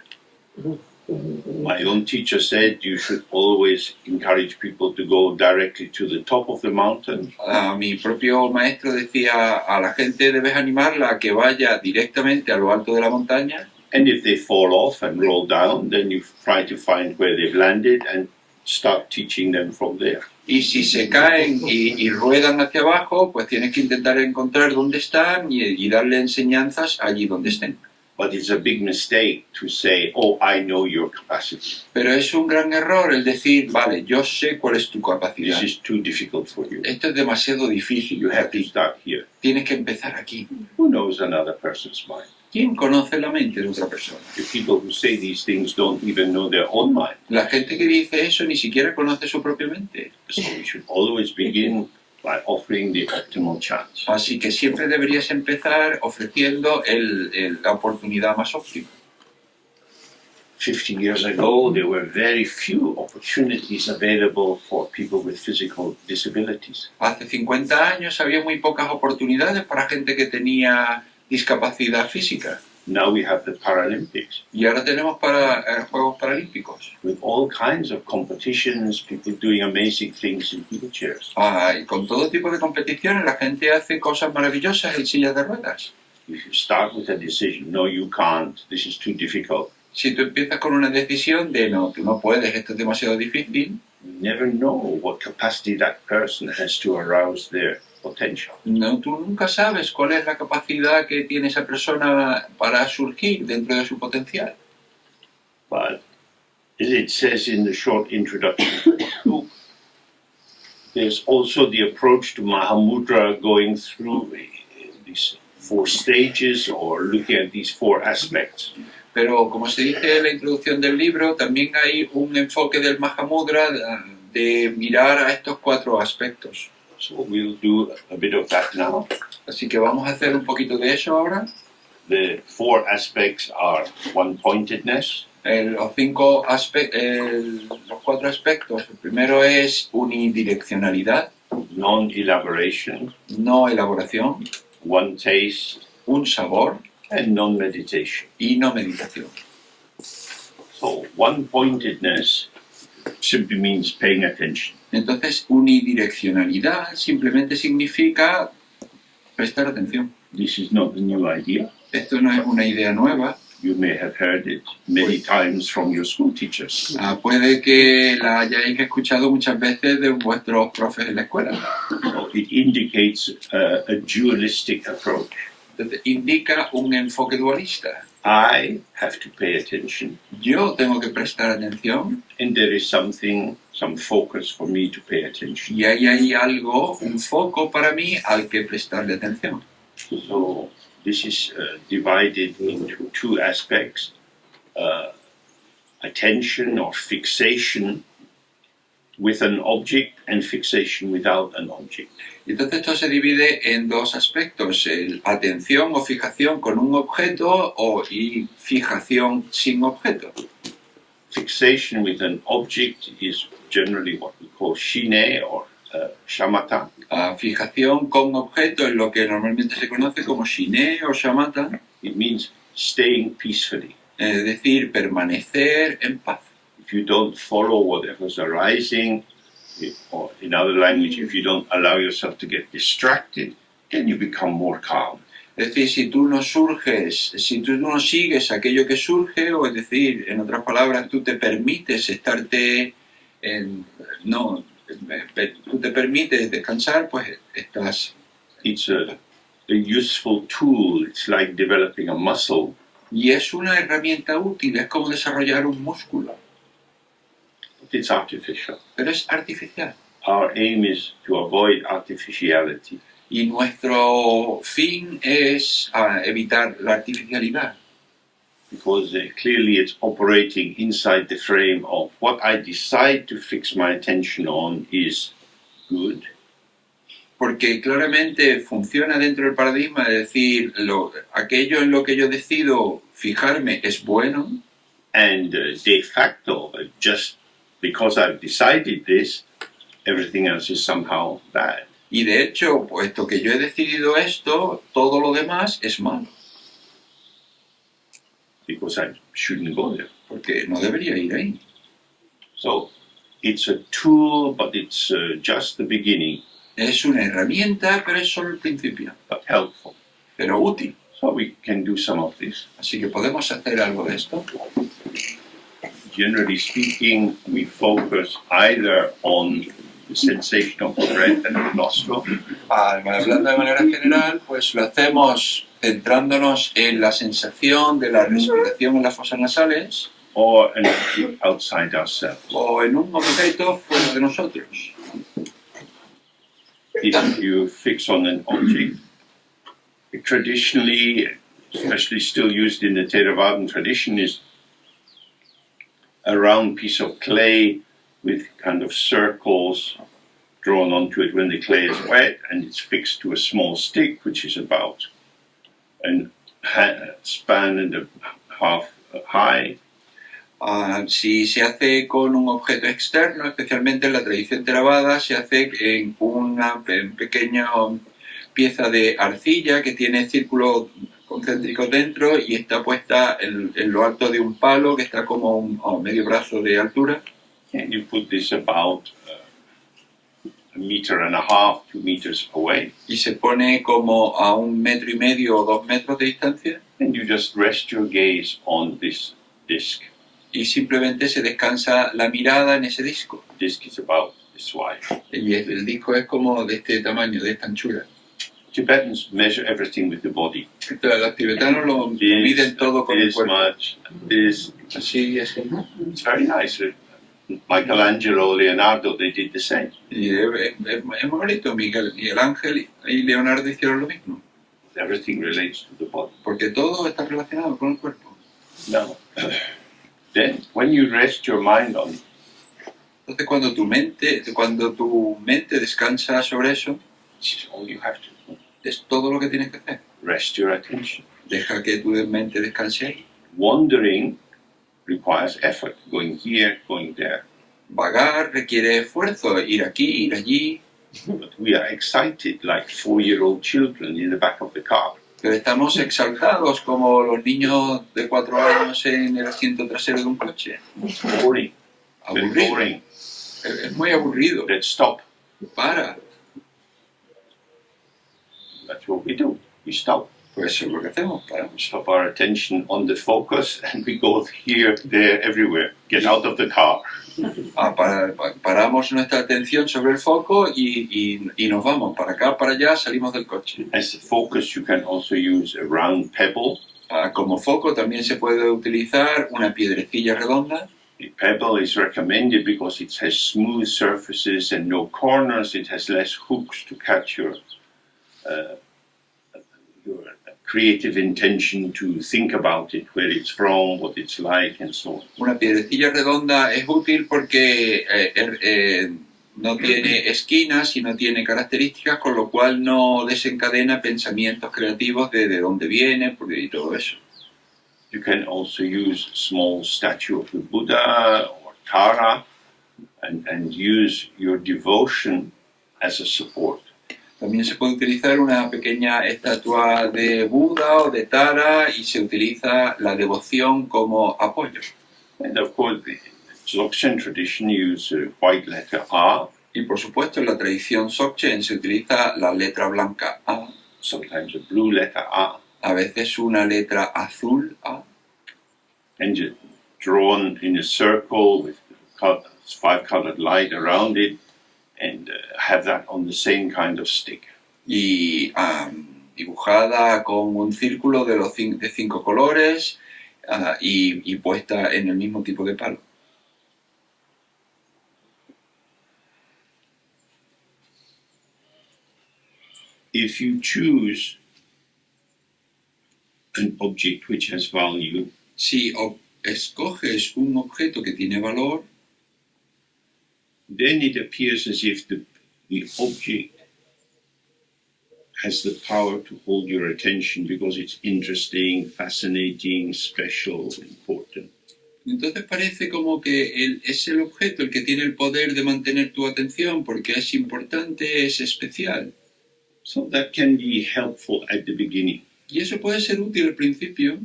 Speaker 1: My own teacher said you should always encourage people to go directly to the top of the mountain,
Speaker 2: Mi propio maestro decía a la gente debes animarla a que vaya directamente a lo alto de la montaña
Speaker 1: and if they fall off and roll down, then you try to find where they've landed and start teaching them from there.
Speaker 2: y si se caen y ruedan hacia abajo, pues tienes que intentar encontrar dónde están y darle enseñanzas allí donde estén.
Speaker 1: But it's a big mistake to say, oh, I know your capacity.
Speaker 2: Pero es un gran error el decir, vale, yo sé cuál es tu capacidad.
Speaker 1: This is too difficult for you.
Speaker 2: Esto es demasiado difícil.
Speaker 1: You have to start here.
Speaker 2: Tienes que empezar aquí.
Speaker 1: Who knows another person's mind?
Speaker 2: ¿Quién conoce la mente de otra persona?
Speaker 1: The people who say these things don't even know their own mind.
Speaker 2: La gente que dice eso ni siquiera conoce su propia mente.
Speaker 1: So we should always begin by offering the optimal chance.
Speaker 2: Así que siempre deberías empezar ofreciendo la oportunidad más óptima.
Speaker 1: 50 years ago, there were very few opportunities available for people with physical disabilities.
Speaker 2: Hace 50 años había muy pocas oportunidades para gente que tenía discapacidad física.
Speaker 1: Now we have the Paralympics
Speaker 2: Y ahora tenemos para Juegos Paralímpicos.
Speaker 1: with all kinds of competitions, people doing amazing things in wheelchairs.
Speaker 2: Y con todo tipo de competiciones la gente hace cosas maravillosas en sillas de ruedas.
Speaker 1: If you start with a decision, no, you can't, this is too difficult,
Speaker 2: Si tú empiezas con una decisión de no, tú no puedes, esto es demasiado difícil,
Speaker 1: you never know what capacity that person has to arouse their potential.
Speaker 2: no, tú nunca sabes cuál es la capacidad que tiene esa persona para surgir dentro de su potencial.
Speaker 1: But as it says in the short introduction to this book, there's also the approach to Mahamudra going through these 4 stages or looking at these 4 aspects.
Speaker 2: Pero como se dice en la introducción del libro, también hay un enfoque del Mahamudra de mirar a estos 4 aspectos.
Speaker 1: So we'll do a bit of that now.
Speaker 2: Así que vamos a hacer un poquito de eso ahora.
Speaker 1: The 4 aspects are one-pointedness,
Speaker 2: Los 4 aspectos. El primero es unidireccionalidad,
Speaker 1: non-elaboration,
Speaker 2: no elaboración,
Speaker 1: one taste,
Speaker 2: un sabor
Speaker 1: and non-meditation.
Speaker 2: y no meditación.
Speaker 1: So one-pointedness simply means paying attention.
Speaker 2: Entonces, unidireccionalidad simplemente significa prestar atención.
Speaker 1: This is not a new idea.
Speaker 2: Esto no es una idea nueva.
Speaker 1: You may have heard it many times from your school teachers.
Speaker 2: Puede que la hayáis escuchado muchas veces de vuestros profes en la escuela.
Speaker 1: So it indicates a dualistic approach.
Speaker 2: Entonces, indica un enfoque dualista.
Speaker 1: I have to pay attention,
Speaker 2: Yo tengo que prestar atención
Speaker 1: and there is something, some focus for me to pay attention.
Speaker 2: y ahí hay algo, un foco para mí al que prestarle atención.
Speaker 1: So this is divided into 2 aspects, attention or fixation with an object and fixation without an object.
Speaker 2: Entonces esto se divide en 2 aspectos, el atención o fijación con un objeto y fijación sin objeto.
Speaker 1: Fixation with an object is generally what we call for shine or shamatha.
Speaker 2: Fijación con objeto es lo que normalmente se conoce como shine o shamatha,
Speaker 1: It means staying peacefully.
Speaker 2: es decir, permanecer en paz.
Speaker 1: If you don't follow whatever's arising, or in other language, if you don't allow yourself to get distracted, then you become more calm.
Speaker 2: Es decir, si tú no sigues aquello que surge, o es decir, en otras palabras, tú te permites tú te permites descansar, pues estás.
Speaker 1: It's a useful tool. It's like developing a muscle.
Speaker 2: Y es una herramienta útil, es como desarrollar un músculo,
Speaker 1: But it's artificial.
Speaker 2: pero es artificial.
Speaker 1: Our aim is to avoid artificiality.
Speaker 2: Y nuestro fin es evitar la artificialidad.
Speaker 1: Because clearly it's operating inside the frame of what I decide to fix my attention on is good.
Speaker 2: Porque claramente funciona dentro del paradigma de decir, aquello en lo que yo decido fijarme es bueno,
Speaker 1: And de facto, just because I've decided this, everything else is somehow bad.
Speaker 2: y de hecho, puesto que yo he decidido esto, todo lo demás es malo,
Speaker 1: Because I shouldn't go there.
Speaker 2: porque no debería ir ahí.
Speaker 1: So it's a tool, but it's just the beginning,
Speaker 2: Es una herramienta, pero es solo el principio,
Speaker 1: but helpful.
Speaker 2: pero útil.
Speaker 1: So we can do some of this.
Speaker 2: Así que podemos hacer algo de esto.
Speaker 1: Generally speaking, we focus either on the sensation of the breath and the nostril,
Speaker 2: Hablando de manera general, pues lo hacemos centrándonos en la sensación de la respiración en las fosas nasales
Speaker 1: or an outside ourselves.
Speaker 2: o en un objeto fuera de nosotros.
Speaker 1: If you fix on an object, traditionally, especially still used in the Theravadan tradition, is a round piece of clay with kind of circles drawn onto it when the clay is wet, and it's fixed to a small stick, which is about a span and a half high.
Speaker 2: Si se hace con un objeto externo, especialmente en la tradición theravada, se hace en una pequeña pieza de arcilla que tiene círculos concéntricos dentro y está puesta en lo alto de un palo que está como a medio brazo de altura.
Speaker 1: And you put this about 1.5 meters, 2 meters away,
Speaker 2: Y se pone como a 1,5 metros o 2 metros de distancia
Speaker 1: and you just rest your gaze on this disc.
Speaker 2: y simplemente se descansa la mirada en ese disco.
Speaker 1: The disc is about this wide.
Speaker 2: Y el disco es como de este tamaño, de esta anchura.
Speaker 1: Tibetans measure everything with the body.
Speaker 2: Entonces, los tibetanos lo miden todo con el
Speaker 1: This
Speaker 2: cuerpo.
Speaker 1: much, this.
Speaker 2: Así es.
Speaker 1: It's very nice. Michelangelo, Leonardo, they did the same.
Speaker 2: Y es muy bonito. Miguel Ángel y Leonardo hicieron lo mismo.
Speaker 1: Everything relates to the body.
Speaker 2: Porque todo está relacionado con el cuerpo.
Speaker 1: Now, then, when you rest your mind on it,
Speaker 2: Entonces, cuando tu mente descansa sobre eso,
Speaker 1: this is all you have to do.
Speaker 2: es todo lo que tienes que hacer.
Speaker 1: Rest your attention.
Speaker 2: Deja que tu mente descanse ahí.
Speaker 1: Wandering requires effort, going here, going there.
Speaker 2: Vagar requiere esfuerzo, ir aquí, ir allí,
Speaker 1: But we are excited like 4-year-old children in the back of the car.
Speaker 2: pero estamos exaltados como los niños de 4 años en el asiento trasero de un coche.
Speaker 1: It's boring. Very
Speaker 2: Aburrido.
Speaker 1: boring.
Speaker 2: Es muy aburrido.
Speaker 1: Let's stop.
Speaker 2: Para.
Speaker 1: That's what we do. We stop.
Speaker 2: Pues eso es lo que hacemos. Para.
Speaker 1: We stop our attention on the focus and we go here, there, everywhere. Get out of the car.
Speaker 2: Paramos nuestra atención sobre el foco y nos vamos para acá, para allá, salimos del coche.
Speaker 1: As a focus, you can also use a round pebble.
Speaker 2: Como foco también se puede utilizar una piedrecilla redonda.
Speaker 1: The pebble is recommended because it has smooth surfaces and no corners. It has less hooks to catch your creative intention to think about it, where it's from, what it's like, and so on.
Speaker 2: Una piedrecilla redonda es útil porque no tiene esquinas y no tiene características, con lo cual no desencadena pensamientos creativos de dónde viene y todo eso.
Speaker 1: You can also use small statue of the Buddha or Tara and use your devotion as a support.
Speaker 2: También se puede utilizar una pequeña estatua de Buda o de Tara y se utiliza la devoción como apoyo.
Speaker 1: And of course, the Dzogchen tradition uses white letter A,
Speaker 2: Y por supuesto en la tradición Dzogchen se utiliza la letra blanca A,
Speaker 1: sometimes a blue letter A,
Speaker 2: veces una letra azul A,
Speaker 1: and drawn in a circle with 5-colored light around it, and have that on the same kind of stick.
Speaker 2: y dibujada con un círculo de 5 colores y puesta en el mismo tipo de palo.
Speaker 1: If you choose an object which has value,
Speaker 2: Si escoges un objeto que tiene valor,
Speaker 1: then it appears as if the object has the power to hold your attention because it's interesting, fascinating, special, important.
Speaker 2: entonces parece como que es el objeto el que tiene el poder de mantener tu atención porque es importante, es especial.
Speaker 1: So that can be helpful at the beginning.
Speaker 2: Y eso puede ser útil al principio,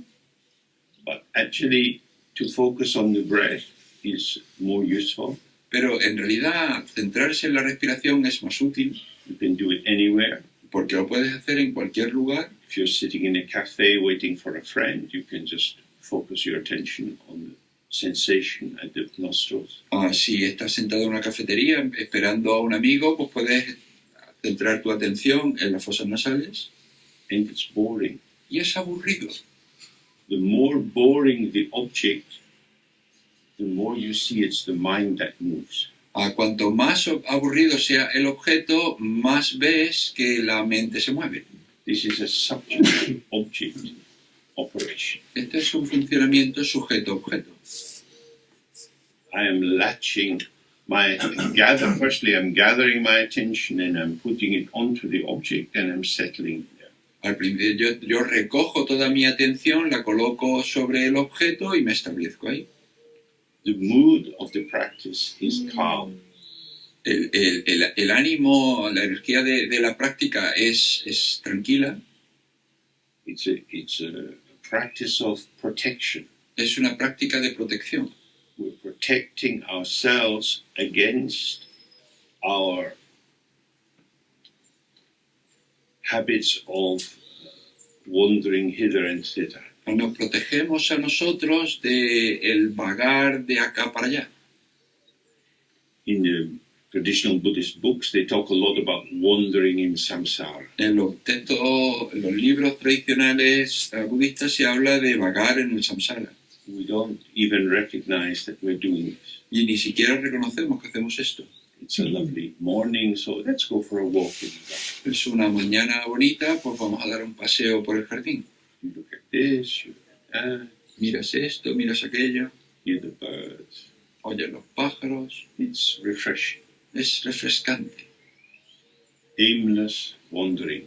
Speaker 1: But actually, to focus on the breath is more useful.
Speaker 2: pero en realidad centrarse en la respiración es más útil
Speaker 1: You can do it anywhere.
Speaker 2: porque lo puedes hacer en cualquier lugar.
Speaker 1: If you're sitting in a cafe waiting for a friend, you can just focus your attention on the sensation at the nostrils.
Speaker 2: Si estás sentado en una cafetería esperando a un amigo, pues puedes centrar tu atención en las fosas nasales
Speaker 1: And it's boring.
Speaker 2: y es aburrido.
Speaker 1: The more boring the object, the more you see it's the mind that moves.
Speaker 2: Cuanto más aburrido sea el objeto, más ves que la mente se mueve.
Speaker 1: This is a subject-object operation.
Speaker 2: Este es un funcionamiento sujeto-objeto.
Speaker 1: I am latching firstly I'm gathering my attention and I'm putting it onto the object and I'm settling there.
Speaker 2: Al principio yo recojo toda mi atención, la coloco sobre el objeto y me establezco ahí.
Speaker 1: The mood of the practice is calm.
Speaker 2: El ánimo, la energía de la práctica es tranquila.
Speaker 1: It's a practice of protection.
Speaker 2: Es una práctica de protección.
Speaker 1: We're protecting ourselves against our habits of wandering hither and thither.
Speaker 2: Nos protegemos a nosotros del vagar de acá para allá.
Speaker 1: In the traditional Buddhist books, they talk a lot about wandering in samsara.
Speaker 2: En los textos, en los libros tradicionales budistas se habla de vagar en el samsara.
Speaker 1: We don't even recognize that we're doing this.
Speaker 2: Y ni siquiera reconocemos que hacemos esto.
Speaker 1: It's a lovely morning, so let's go for a walk in the garden.
Speaker 2: Es una mañana bonita, pues vamos a dar un paseo por el jardín.
Speaker 1: You look at this, you look at that,
Speaker 2: Miras esto, miras aquello,
Speaker 1: hear the birds.
Speaker 2: oyes los pájaros.
Speaker 1: It's refreshing.
Speaker 2: Es refrescante.
Speaker 1: Aimless wandering.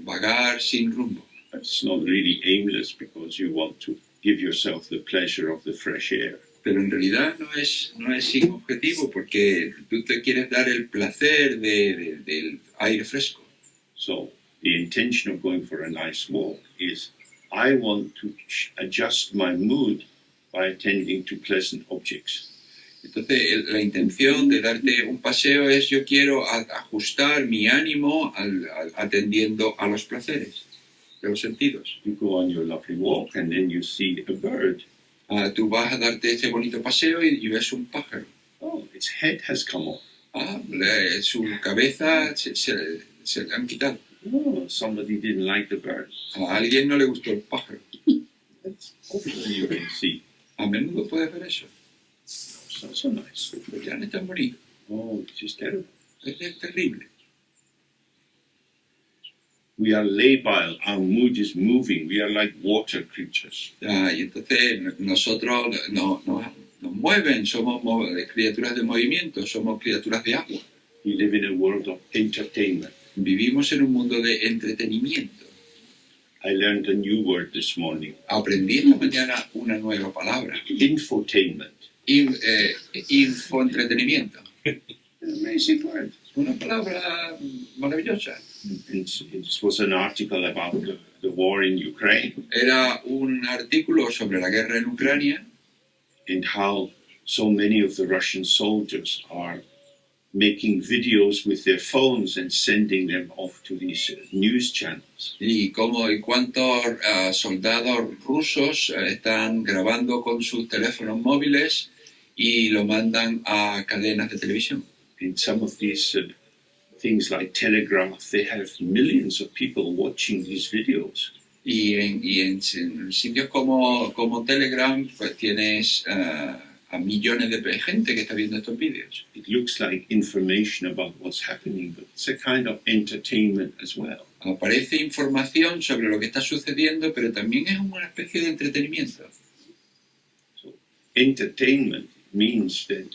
Speaker 2: Vagar sin rumbo.
Speaker 1: It's not really aimless because you want to give yourself the pleasure of the fresh air.
Speaker 2: Pero en realidad no es sin objetivo porque tú te quieres dar el placer del aire fresco.
Speaker 1: So the intention of going for a nice walk is I want to adjust my mood by attending to pleasant objects.
Speaker 2: Entonces la intención de darte un paseo es yo quiero ajustar mi ánimo atendiendo a los placeres de los sentidos.
Speaker 1: You go on your lovely walk and then you see a bird.
Speaker 2: Tú vas a darte ese bonito paseo y ves un pájaro.
Speaker 1: Oh, its head has come off.
Speaker 2: Su cabeza se le han quitado.
Speaker 1: Oh, somebody didn't like the bird.
Speaker 2: A alguien no le gustó el pájaro.
Speaker 1: That's often you can see.
Speaker 2: A menudo puedes ver eso.
Speaker 1: So nice.
Speaker 2: Pues ya no es tan bonito.
Speaker 1: Oh, this is terrible.
Speaker 2: Es terrible.
Speaker 1: We are labile, our mood is moving, we are like water creatures.
Speaker 2: Y entonces nosotros nos mueven, somos criaturas de movimiento, somos criaturas de agua.
Speaker 1: We live in a world of entertainment.
Speaker 2: Vivimos en un mundo de entretenimiento.
Speaker 1: I learned a new word this morning.
Speaker 2: Aprendí esta mañana una nueva palabra.
Speaker 1: Infotainment.
Speaker 2: infoentretenimiento.
Speaker 1: Amazing word.
Speaker 2: Una palabra maravillosa.
Speaker 1: This was an article about the war in Ukraine
Speaker 2: Era un artículo sobre la guerra en Ucrania
Speaker 1: and how so many of the Russian soldiers are making videos with their phones and sending them off to these news channels.
Speaker 2: y cuántos soldados rusos están grabando con sus teléfonos móviles y lo mandan a cadenas de televisión.
Speaker 1: In some of these things like Telegraph, they have millions of people watching these videos.
Speaker 2: Y en sitios como Telegram, pues tienes a millones de gente que está viendo estos vídeos.
Speaker 1: It looks like information about what's happening, but it's a kind of entertainment as well.
Speaker 2: Aparece información sobre lo que está sucediendo, pero también es una especie de entretenimiento.
Speaker 1: So entertainment means that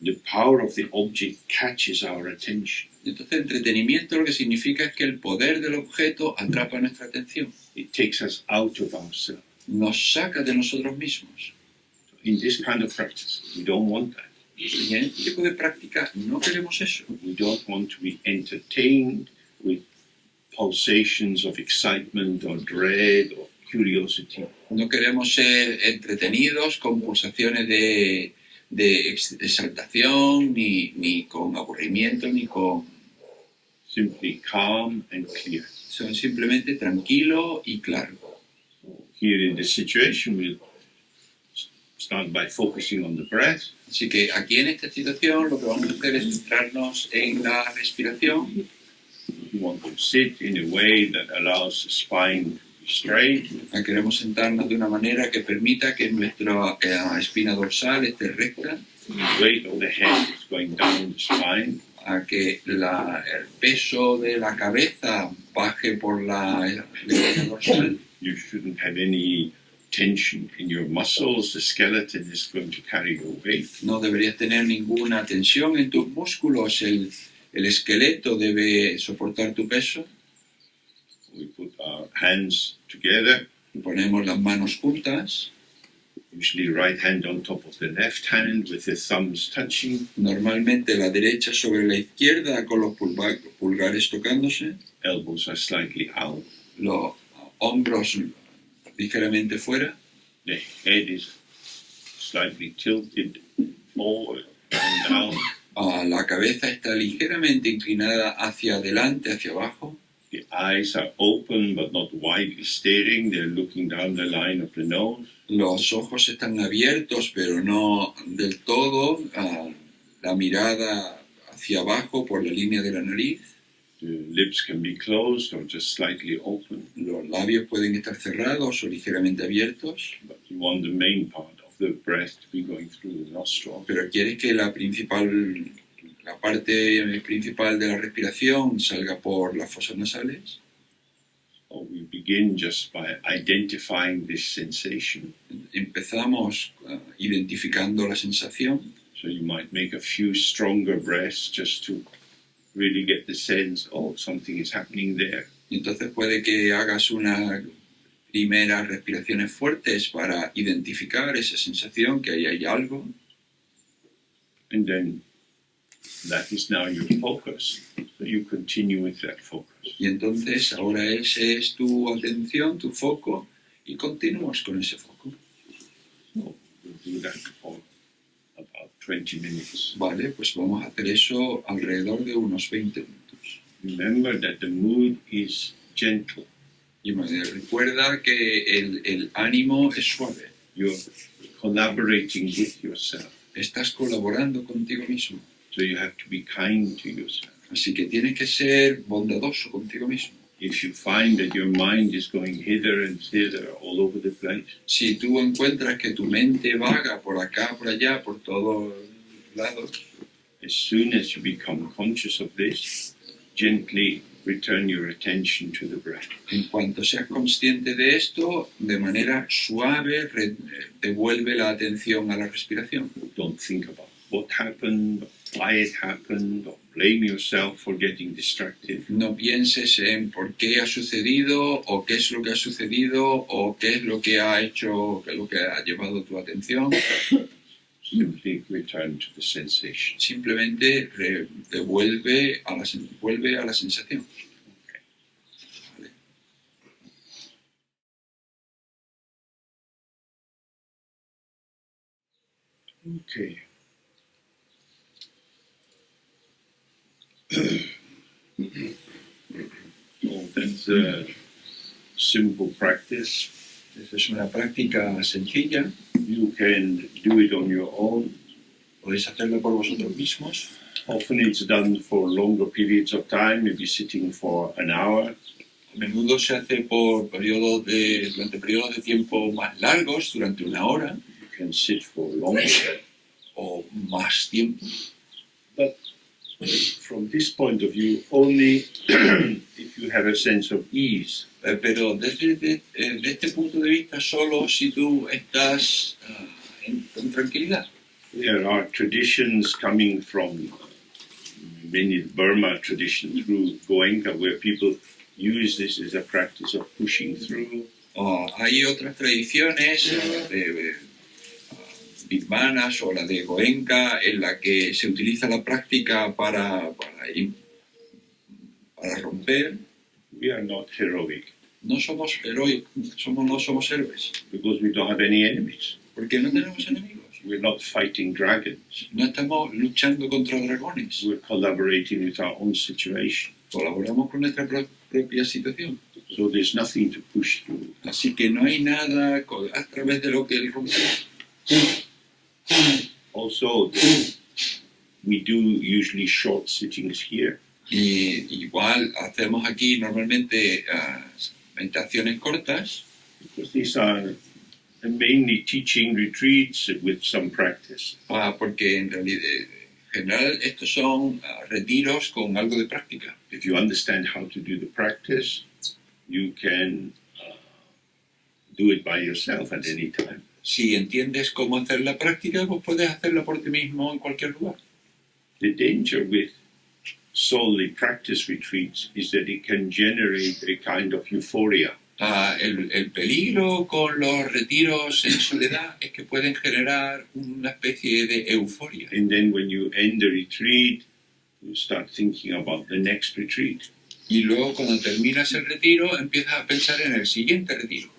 Speaker 1: the power of the object catches our attention.
Speaker 2: Entonces, entretenimiento lo que significa es que el poder del objeto atrapa nuestra atención,
Speaker 1: It takes us out of ourselves.
Speaker 2: nos saca de nosotros mismos.
Speaker 1: In this kind of practice, we don't want that.
Speaker 2: Y en este tipo de práctica no queremos eso.
Speaker 1: We don't want to be entertained with pulsations of excitement or dread or curiosity.
Speaker 2: No queremos ser entretenidos con pulsaciones de exaltación, ni con aburrimiento, ni con...
Speaker 1: Simply calm and clear.
Speaker 2: Son simplemente tranquilo y claro.
Speaker 1: Here in this situation, we'll start by focusing on the breath.
Speaker 2: Así que aquí en esta situación lo que vamos a hacer es centrarnos en la respiración.
Speaker 1: We want to sit in a way that allows the spine to be straight.
Speaker 2: Queremos sentarnos de una manera que permita que nuestra espina dorsal esté recta,
Speaker 1: The weight of the head is going down the spine.
Speaker 2: a que el peso de la cabeza baje por la espina dorsal.
Speaker 1: You shouldn't have any tension in your muscles. The skeleton is going to carry your weight.
Speaker 2: No deberías tener ninguna tensión en tus músculos, el esqueleto debe soportar tu peso.
Speaker 1: We put our hands together,
Speaker 2: Ponemos las manos juntas,
Speaker 1: usually right hand on top of the left hand with the thumbs touching,
Speaker 2: normalmente la derecha sobre la izquierda con los pulgares tocándose,
Speaker 1: elbows are slightly out,
Speaker 2: los hombros ligeramente fuera,
Speaker 1: the head is slightly tilted forward and down,
Speaker 2: la cabeza está ligeramente inclinada hacia adelante, hacia abajo,
Speaker 1: the eyes are open but not widely staring, they're looking down the line of the nose,
Speaker 2: los ojos están abiertos pero no del todo, la mirada hacia abajo por la línea de la nariz,
Speaker 1: the lips can be closed or just slightly open,
Speaker 2: los labios pueden estar cerrados o ligeramente abiertos,
Speaker 1: but you want the main part of the breath to be going through the nostrils.
Speaker 2: pero quieres que la parte principal de la respiración salga por las fosas nasales.
Speaker 1: So we begin just by identifying this sensation.
Speaker 2: Empezamos identificando la sensación.
Speaker 1: So you might make a few stronger breaths just to really get the sense, oh, something is happening there.
Speaker 2: Entonces puede que hagas unas primeras respiraciones fuertes para identificar esa sensación que ahí hay algo.
Speaker 1: And then that is now your focus. So you continue with that focus.
Speaker 2: Y entonces ahora ese es tu atención, tu foco, y continúas con ese foco.
Speaker 1: So we'll do that for about 20 minutes.
Speaker 2: Vale, pues vamos a hacer eso alrededor de unos 20 minutos.
Speaker 1: Remember that the mood is gentle.
Speaker 2: Y recuerda que el ánimo es suave.
Speaker 1: You're collaborating with yourself.
Speaker 2: Estás colaborando contigo mismo.
Speaker 1: So you have to be kind to yourself.
Speaker 2: Así que tienes que ser bondadoso contigo mismo.
Speaker 1: If you find that your mind is going hither and thither all over the place,
Speaker 2: Si tú encuentras que tu mente vaga por acá, por allá, por todos lados,
Speaker 1: as soon as you become conscious of this, gently return your attention to the breath.
Speaker 2: en cuanto seas consciente de esto, de manera suave devuelve la atención a la respiración.
Speaker 1: Don't think about what happened, why it happened, or blame yourself for getting distracted.
Speaker 2: No pienses en por qué ha sucedido, o qué es lo que ha sucedido, o qué es lo que ha hecho, qué es lo que ha llevado tu atención.
Speaker 1: Simply return to the sensation.
Speaker 2: Simplemente vuelve a la sensación. Vale.
Speaker 1: Okay. So that's a simple practice.
Speaker 2: Esta es una práctica sencilla.
Speaker 1: You can do it on your own.
Speaker 2: Podéis hacerlo por vosotros mismos.
Speaker 1: Often it's done for longer periods of time, maybe sitting for an hour.
Speaker 2: A menudo se hace durante periodos de tiempo más largos, durante una hora,
Speaker 1: You can sit for longer.
Speaker 2: o más tiempo.
Speaker 1: But from this point of view, only if you have a sense of ease.
Speaker 2: Pero desde este punto de vista, solo si tú estás en tranquilidad.
Speaker 1: There are traditions coming from many Burma tradition through Goenka, where people use this as a practice of pushing through.
Speaker 2: Hay otras tradiciones birmanas o la de Goenka en la que se utiliza la práctica para romper.
Speaker 1: We are not heroic
Speaker 2: No somos heroicos, no somos héroes,
Speaker 1: because we don't have any enemies.
Speaker 2: porque no tenemos enemigos.
Speaker 1: We're not fighting dragons.
Speaker 2: No estamos luchando contra dragones.
Speaker 1: We're collaborating with our own situation.
Speaker 2: Colaboramos con nuestra propia situación.
Speaker 1: So there's nothing to push through.
Speaker 2: Así que no hay nada a través de lo que él rompe.
Speaker 1: Also, we do usually short sittings here.
Speaker 2: Y igual hacemos aquí normalmente meditaciones cortas,
Speaker 1: Because these are mainly teaching retreats with some practice.
Speaker 2: porque en realidad, en general, estos son retiros con algo de práctica.
Speaker 1: If you understand how to do the practice, you can do it by yourself at any time.
Speaker 2: Si entiendes cómo hacer la práctica, pues puedes hacerla por ti mismo en cualquier lugar.
Speaker 1: The danger with solely practice retreats is that it can generate a kind of euphoria.
Speaker 2: El peligro con los retiros en soledad es que pueden generar una especie de euforia.
Speaker 1: And then when you end the retreat, you start thinking about the next retreat.
Speaker 2: Y luego cuando terminas el retiro, empiezas a pensar en el siguiente retiro.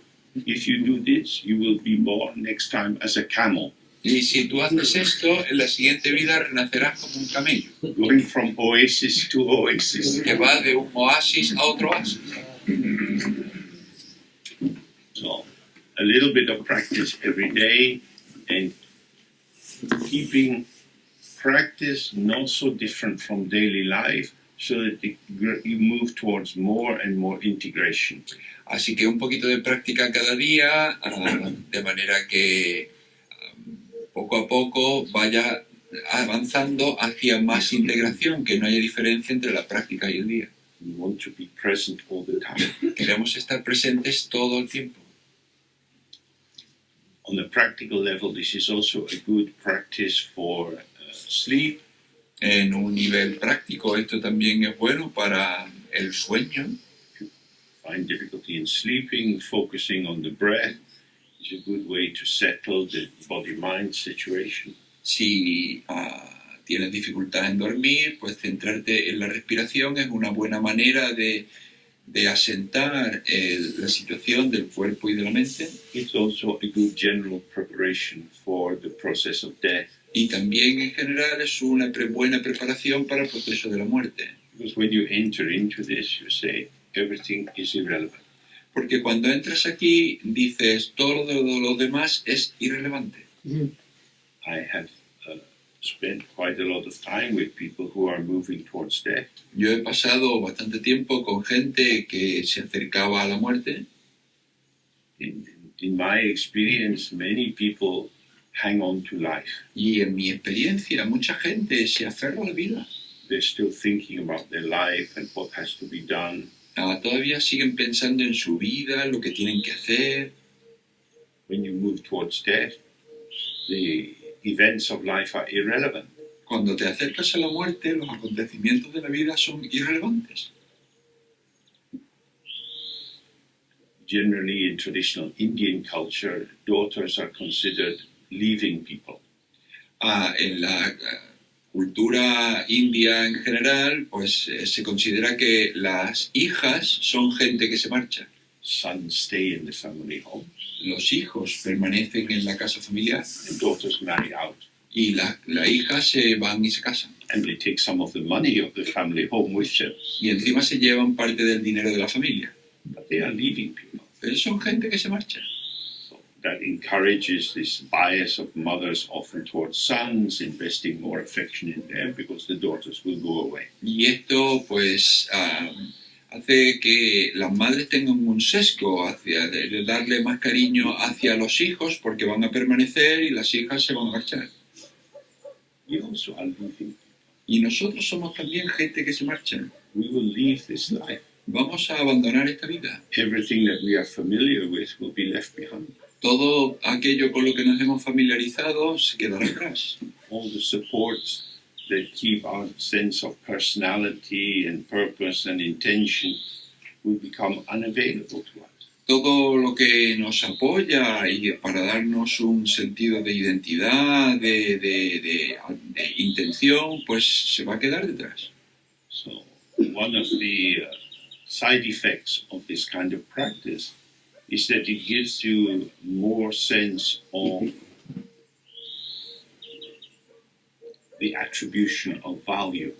Speaker 1: If you do this, you will be born next time as a camel,
Speaker 2: Y si tú haces esto, en la siguiente vida renacerás como un camello,
Speaker 1: going from oasis to oasis.
Speaker 2: que va de un oasis a otro oasis.
Speaker 1: So, a little bit of practice every day and keeping practice not so different from daily life so that you move towards more and more integration.
Speaker 2: Así que un poquito de práctica cada día, de manera que poco a poco vaya avanzando hacia más integración, que no haya diferencia entre la práctica y el día.
Speaker 1: You want to be present all the time.
Speaker 2: Queremos estar presentes todo el tiempo.
Speaker 1: On a practical level, this is also a good practice for sleep.
Speaker 2: En un nivel práctico, esto también es bueno para el sueño.
Speaker 1: Find difficulty in sleeping, focusing on the breath is a good way to settle the body-mind situation.
Speaker 2: Si tienes dificultad en dormir, pues centrarte en la respiración es una buena manera de asentar la situación del cuerpo y de la mente.
Speaker 1: It's also a good general preparation for the process of death.
Speaker 2: Y también en general es una buena preparación para el proceso de la muerte.
Speaker 1: Because when you enter into this, you say, everything is irrelevant.
Speaker 2: Porque cuando entras aquí, dices, todo lo demás es irrelevante.
Speaker 1: I have spent quite a lot of time with people who are moving towards death.
Speaker 2: Yo he pasado bastante tiempo con gente que se acercaba a la muerte.
Speaker 1: In my experience, many people hang on to life.
Speaker 2: Y en mi experiencia, mucha gente se aferra a la vida.
Speaker 1: They're still thinking about their life and what has to be done.
Speaker 2: Todavía siguen pensando en su vida, lo que tienen que hacer.
Speaker 1: When you move towards death, the events of life are irrelevant.
Speaker 2: Cuando te acercas a la muerte, los acontecimientos de la vida son irrelevantes.
Speaker 1: Generally, in traditional Indian culture, daughters are considered leaving people.
Speaker 2: En la cultura india en general, pues se considera que las hijas son gente que se marcha.
Speaker 1: Sons stay in the family home,
Speaker 2: Los hijos permanecen en la casa familiar
Speaker 1: and daughters marry out.
Speaker 2: y las hijas se van y se casan.
Speaker 1: And they take some of the money of the family home with them.
Speaker 2: Y encima se llevan parte del dinero de la familia.
Speaker 1: But they are leaving people.
Speaker 2: Pero son gente que se marcha.
Speaker 1: So that encourages this bias of mothers often towards sons, investing more affection in them because the daughters will go away.
Speaker 2: Y esto pues hace que las madres tengan un sesgo hacia de darle más cariño hacia los hijos porque van a permanecer y las hijas se van a marchar.
Speaker 1: We also are leaving.
Speaker 2: Y nosotros somos también gente que se marcha.
Speaker 1: We will leave this life.
Speaker 2: Vamos a abandonar esta vida.
Speaker 1: Everything that we are familiar with will be left behind.
Speaker 2: Todo aquello con lo que nos hemos familiarizado se quedará atrás.
Speaker 1: All the supports that keep our sense of personality and purpose and intention will become unavailable to us.
Speaker 2: Todo lo que nos apoya y para darnos un sentido de identidad, de intención, pues se va a quedar detrás.
Speaker 1: So one of the side effects of this kind of practice is that it gives you more sense of the attribution of value.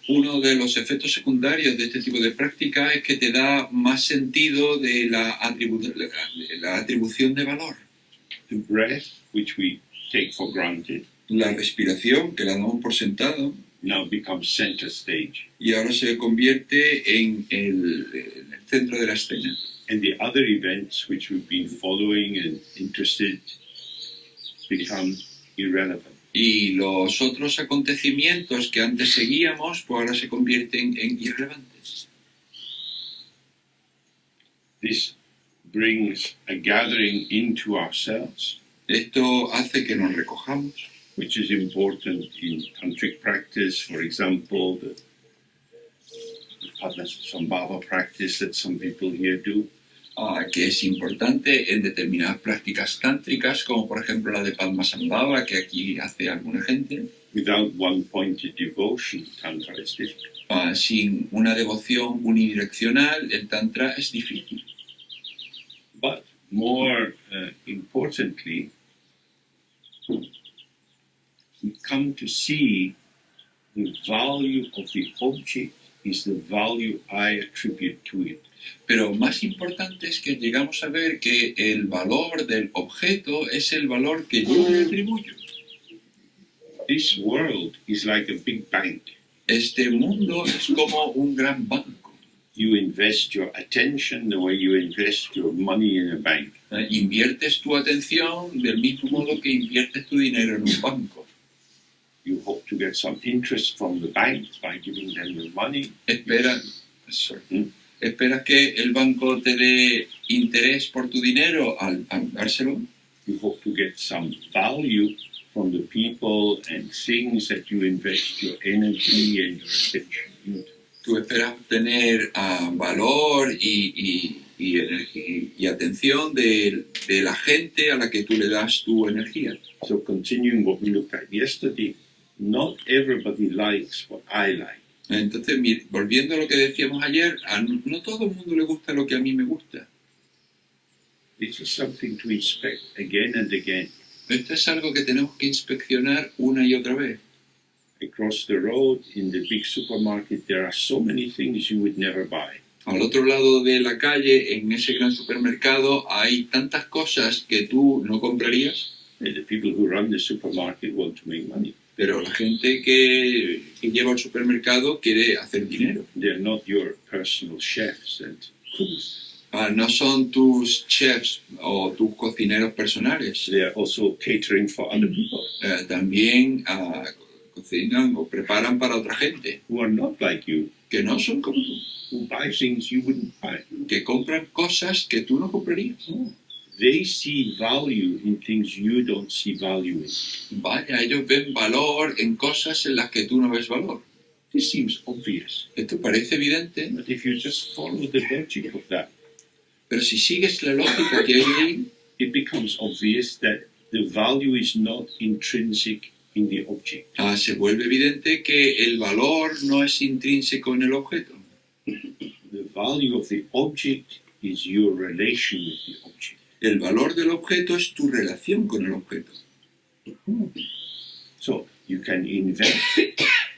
Speaker 2: Uno de los efectos secundarios de este tipo de práctica es que te da más sentido de la atribución de valor.
Speaker 1: The breath, which we take for granted,
Speaker 2: La respiración, que la damos por sentado,
Speaker 1: now becomes center stage.
Speaker 2: y ahora se convierte en el centro de la escena.
Speaker 1: And the other events which we've been following and interested become irrelevant.
Speaker 2: Y los otros acontecimientos que antes seguíamos, pues ahora se convierten en irrelevantes.
Speaker 1: This brings a gathering into ourselves,
Speaker 2: Esto hace que nos recojamos,
Speaker 1: which is important in tantric practice. For example, the Padmasambhava practice that some people here do.
Speaker 2: que es importante en determinadas prácticas tántricas, como por ejemplo la de Padmasambhava, que aquí hace alguna gente.
Speaker 1: Without one-pointed devotion, Tantra is difficult.
Speaker 2: Sin una devoción unidireccional, el Tantra es difícil.
Speaker 1: But more importantly, we come to see the value of the object is the value I attribute to it.
Speaker 2: Pero más importante es que llegamos a ver que el valor del objeto es el valor que yo le atribuyo.
Speaker 1: This world is like a big bank.
Speaker 2: Este mundo es como un gran banco.
Speaker 1: You invest your attention the way you invest your money in a bank.
Speaker 2: Inviertes tu atención del mismo modo que inviertes tu dinero en un banco.
Speaker 1: You hope to get some interest from the bank by giving them your money.
Speaker 2: ¿Esperas que el banco te dé interés por tu dinero al dárselo?
Speaker 1: You hope to get some value from the people and things that you invest your energy and your attention into.
Speaker 2: Tú esperas obtener valor y atención de la gente a la que tú le das tu energía.
Speaker 1: So continuing what we looked at yesterday, not everybody likes what I like.
Speaker 2: Entonces, volviendo a lo que decíamos ayer, no todo el mundo le gusta lo que a mí me gusta.
Speaker 1: This is something to inspect again and again.
Speaker 2: Esto es algo que tenemos que inspeccionar una y otra vez.
Speaker 1: Across the road, in the big supermarket, there are so many things you would never buy.
Speaker 2: Al otro lado de la calle, en ese gran supermercado, hay tantas cosas que tú no comprarías.
Speaker 1: And the people who run the supermarket want to make money.
Speaker 2: Pero la gente que lleva al supermercado quiere hacer dinero.
Speaker 1: They're not your personal chefs and cooks.
Speaker 2: No son tus chefs o tus cocineros personales.
Speaker 1: They are also catering for other people
Speaker 2: También cocinan o preparan para otra gente
Speaker 1: who are not like you,
Speaker 2: que no son como tú,
Speaker 1: who buy things you wouldn't buy.
Speaker 2: que compran cosas que tú no comprarías.
Speaker 1: they see value in things you don't see value in.
Speaker 2: Vaya, ellos ven valor en cosas en las que tú no ves valor.
Speaker 1: This seems obvious,
Speaker 2: Esto parece evidente,
Speaker 1: but if you just follow the logic of that,
Speaker 2: pero si sigues la lógica que hay ahí,
Speaker 1: it becomes obvious that the value is not intrinsic in the object.
Speaker 2: se vuelve evidente que el valor no es intrínseco en el objeto.
Speaker 1: The value of the object is your relation with the object.
Speaker 2: El valor del objeto es tu relación con el objeto.
Speaker 1: So you can invest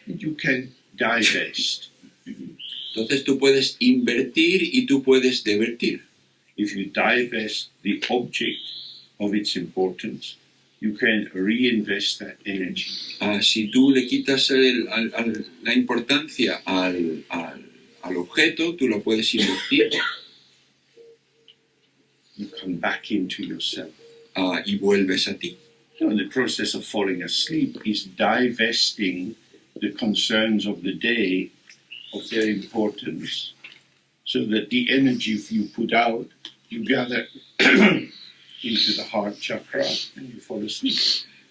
Speaker 1: and you can divest.
Speaker 2: Entonces tú puedes invertir y tú puedes divertir.
Speaker 1: If you divest the object of its importance, you can reinvest that energy.
Speaker 2: Si tú le quitas la importancia al objeto, tú lo puedes invertir
Speaker 1: You come back into yourself.
Speaker 2: y vuelves a ti.
Speaker 1: So the process of falling asleep is divesting the concerns of the day of their importance, so that the energy you put out, you gather into the heart chakra and you fall asleep.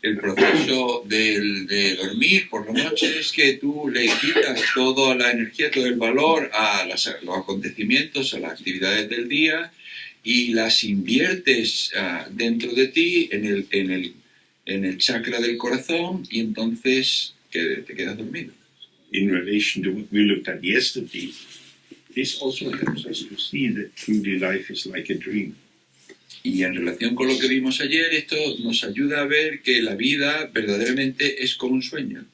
Speaker 2: El proceso de dormir por la noche es que tú le quitas toda la energía, todo el valor a los acontecimientos, a las actividades del día y las inviertes dentro de ti en el chakra del corazón y entonces te quedas dormido.
Speaker 1: In relation to what we looked at yesterday, this also helps us to see that truly life is like a dream.
Speaker 2: Y en relación con lo que vimos ayer, esto nos ayuda a ver que la vida verdaderamente es como un sueño.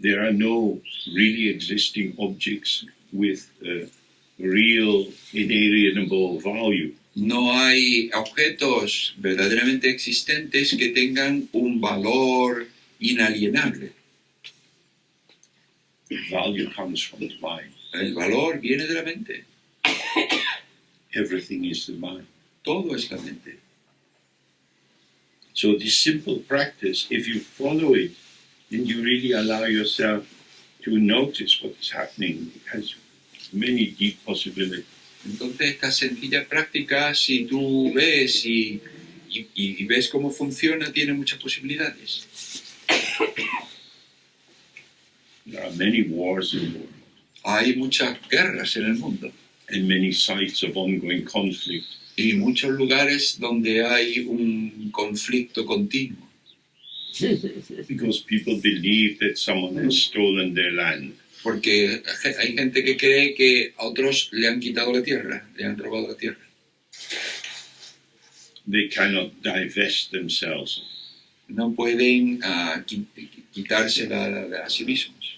Speaker 1: There are no really existing objects with real inalienable value.
Speaker 2: No hay objetos verdaderamente existentes que tengan un valor inalienable.
Speaker 1: Value comes from the mind.
Speaker 2: El valor viene de la mente.
Speaker 1: Everything is the mind.
Speaker 2: Todo es la mente.
Speaker 1: So this simple practice, if you follow it and you really allow yourself to notice what is happening, it has many deep possibilities.
Speaker 2: Entonces, esta sencilla práctica, si tú ves y ves cómo funciona, tiene muchas posibilidades.
Speaker 1: There are many wars in the world
Speaker 2: Hay muchas guerras en el mundo
Speaker 1: and many sites of ongoing conflict.
Speaker 2: y muchos lugares donde hay un conflicto continuo.
Speaker 1: Because people believe that someone has stolen their land.
Speaker 2: Porque hay gente que cree que a otros le han quitado la tierra, le han robado la tierra.
Speaker 1: They cannot divest themselves.
Speaker 2: No pueden quitársela a sí mismos.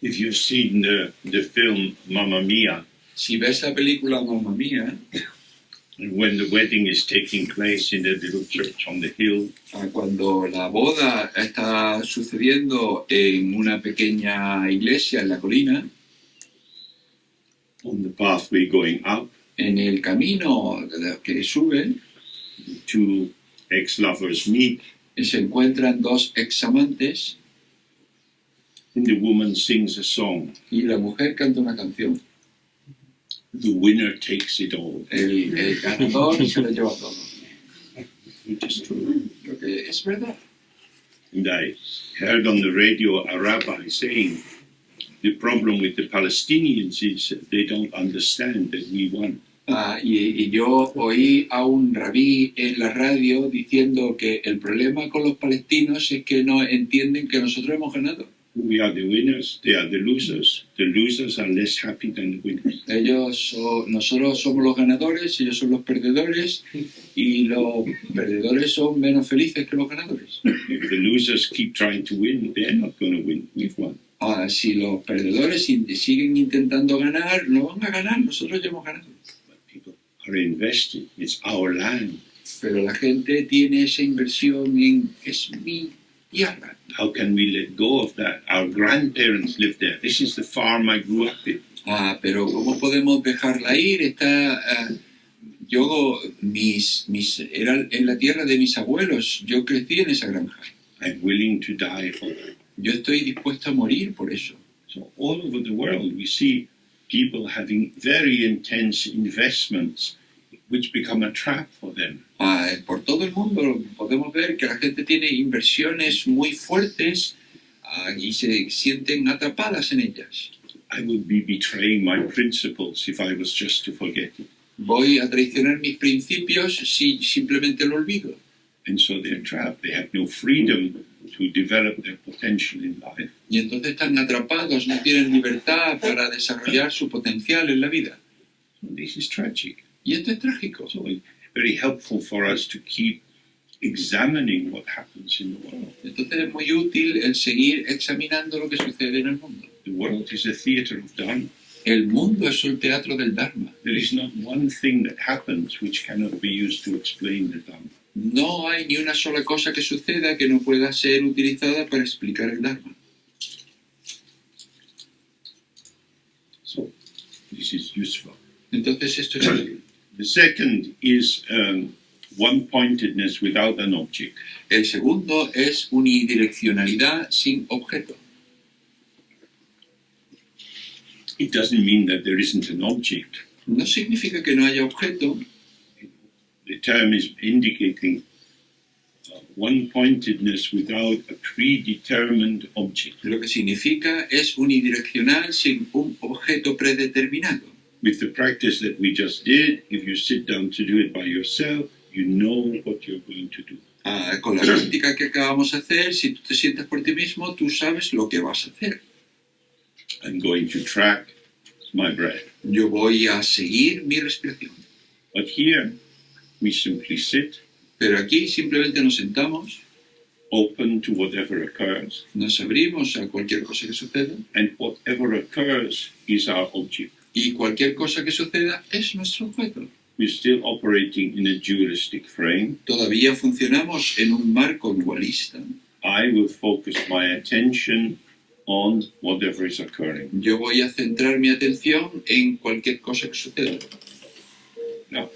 Speaker 1: If you've seen the film Mamma Mia,
Speaker 2: Si ves la película Mamma Mia,
Speaker 1: when the wedding is taking place in the little church on the hill,
Speaker 2: cuando la boda está sucediendo en una pequeña iglesia en la colina,
Speaker 1: on the pathway going up,
Speaker 2: en el camino que suben,
Speaker 1: two ex-lovers meet,
Speaker 2: se encuentran dos examantes
Speaker 1: and the woman sings a song.
Speaker 2: y la mujer canta una canción.
Speaker 1: The winner takes it all.
Speaker 2: El ganador se lo lleva todo.
Speaker 1: Which is true.
Speaker 2: Lo que es verdad.
Speaker 1: And I heard on the radio a rabbi saying, the problem with the Palestinians is that they don't understand that we won.
Speaker 2: Y yo oí a un rabí en la radio diciendo que el problema con los palestinos es que no entienden que nosotros hemos ganado.
Speaker 1: We are the winners, they are the losers. The losers are less happy than the winners.
Speaker 2: Nosotros somos los ganadores, ellos son los perdedores y los perdedores son menos felices que los ganadores.
Speaker 1: If the losers keep trying to win, they're not going to win. We've won.
Speaker 2: Si los perdedores siguen intentando ganar, no van a ganar, nosotros ya hemos ganado.
Speaker 1: But people are invested. It's our land.
Speaker 2: Pero la gente tiene esa inversión en es mi tierra.
Speaker 1: How can we let go of that? Our grandparents lived there. This is the farm I grew up in.
Speaker 2: Pero ¿cómo podemos dejarla ir? Era en la tierra de mis abuelos. Yo crecí en esa granja.
Speaker 1: I'm willing to die for that.
Speaker 2: Yo estoy dispuesto a morir por eso.
Speaker 1: So all over the world we see people having very intense investments which become a trap for them.
Speaker 2: Por todo el mundo podemos ver que la gente tiene inversiones muy fuertes y se sienten atrapadas en ellas.
Speaker 1: I would be betraying my principles if I was just to forget it.
Speaker 2: Voy a traicionar mis principios si simplemente lo olvido.
Speaker 1: And so they're trapped. They have no freedom to develop their potential in life.
Speaker 2: Y entonces están atrapados, no tienen libertad para desarrollar su potencial en la vida.
Speaker 1: This is tragic.
Speaker 2: Y esto es trágico.
Speaker 1: So it's very helpful for us to keep examining what happens in the world.
Speaker 2: Entonces es muy útil el seguir examinando lo que sucede en el mundo.
Speaker 1: The world is a theater of Dharma.
Speaker 2: El mundo es el teatro del Dharma.
Speaker 1: There is not one thing that happens which cannot be used to explain the Dharma.
Speaker 2: No hay ni una sola cosa que suceda que no pueda ser utilizada para explicar el Dharma.
Speaker 1: So this is useful.
Speaker 2: Entonces esto es útil.
Speaker 1: The second is one-pointedness without an object.
Speaker 2: El segundo es unidireccionalidad sin objeto.
Speaker 1: It doesn't mean that there isn't an object.
Speaker 2: No significa que no haya objeto.
Speaker 1: The term is indicating one-pointedness without a predetermined object.
Speaker 2: Lo que significa es unidireccional sin un objeto predeterminado.
Speaker 1: With the practice that we just did, if you sit down to do it by yourself, you know what you're going to do.
Speaker 2: Con la práctica que acabamos de hacer, si tú te sientas por ti mismo, tú sabes lo que vas a hacer.
Speaker 1: I'm going to track my breath.
Speaker 2: Yo voy a seguir mi respiración.
Speaker 1: But here, we simply sit,
Speaker 2: Pero aquí simplemente nos sentamos,
Speaker 1: open to whatever occurs,
Speaker 2: nos abrimos a cualquier cosa que suceda,
Speaker 1: and whatever occurs is our object.
Speaker 2: y cualquier cosa que suceda es nuestro objeto.
Speaker 1: We're still operating in a dualistic frame.
Speaker 2: Todavía funcionamos en un marco dualista.
Speaker 1: I will focus my attention on whatever is occurring.
Speaker 2: Yo voy a centrar mi atención en cualquier cosa que suceda.
Speaker 1: Now,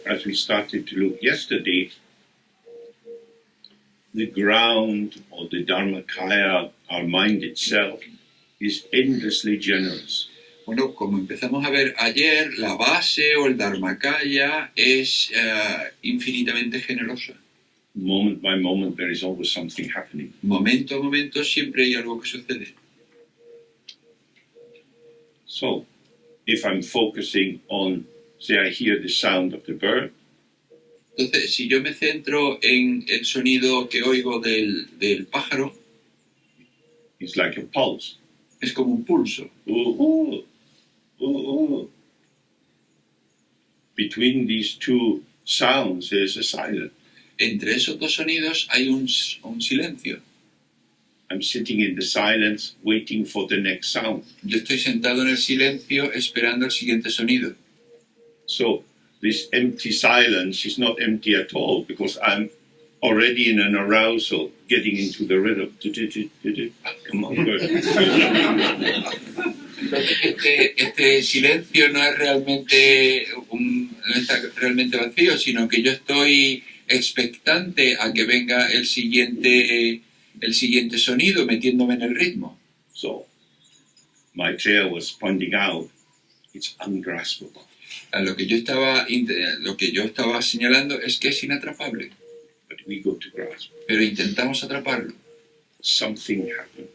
Speaker 1: as we started to look yesterday, the ground or the Dharmakaya, our mind itself, is endlessly generous.
Speaker 2: Bueno, como empezamos a ver ayer, la base o el Dharmakaya es infinitamente generosa.
Speaker 1: Moment by moment, there is always something happening.
Speaker 2: Momento a momento siempre hay algo que sucede.
Speaker 1: So, if I'm focusing on, say, I hear the sound of the bird,
Speaker 2: Entonces, si yo me centro en el sonido que oigo del pájaro,
Speaker 1: it's like a pulse.
Speaker 2: es como un pulso.
Speaker 1: Ooh, ooh, ooh. Between these two sounds, there's a silence.
Speaker 2: Entre esos dos sonidos hay un silencio.
Speaker 1: I'm sitting in the silence, waiting for the next sound.
Speaker 2: Yo estoy sentado en el silencio esperando el siguiente sonido.
Speaker 1: So this empty silence is not empty at all because I'm already in an arousal, getting into the rhythm. Come on, bird.
Speaker 2: Entonces, este silencio no es realmente no está realmente vacío, sino que yo estoy expectante a que venga el siguiente sonido, metiéndome en el ritmo.
Speaker 1: So Maitreya was pointing out, it's ungraspable.
Speaker 2: Lo que yo estaba señalando es que es inatrapable,
Speaker 1: But we go to grasp.
Speaker 2: pero intentamos atraparlo.
Speaker 1: Something happened.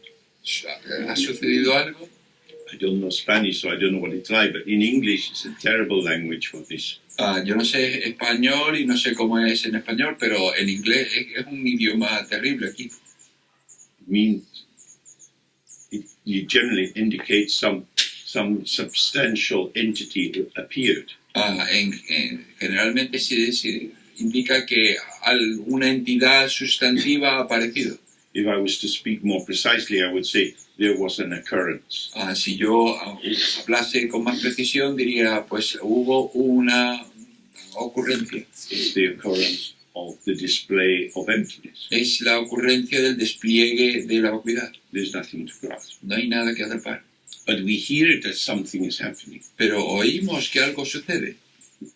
Speaker 2: ¿Ha sucedido algo?
Speaker 1: I don't know Spanish, so I don't know what it's like, but in English, it's a terrible language for this.
Speaker 2: Yo no sé español y no sé cómo es en español, pero en inglés es un idioma terrible aquí.
Speaker 1: It means it generally indicates some substantial entity appeared.
Speaker 2: Generalmente se indica que alguna entidad sustantiva ha aparecido.
Speaker 1: If I was to speak more precisely, I would say there was an occurrence.
Speaker 2: Si yo hablase con más precisión, diría, pues hubo una ocurrencia.
Speaker 1: It's the occurrence of the display of emptiness.
Speaker 2: Es la ocurrencia del despliegue de la vacuidad.
Speaker 1: There's nothing to grasp.
Speaker 2: No hay nada que atrapar.
Speaker 1: But we hear that something is happening.
Speaker 2: Pero oímos que algo sucede.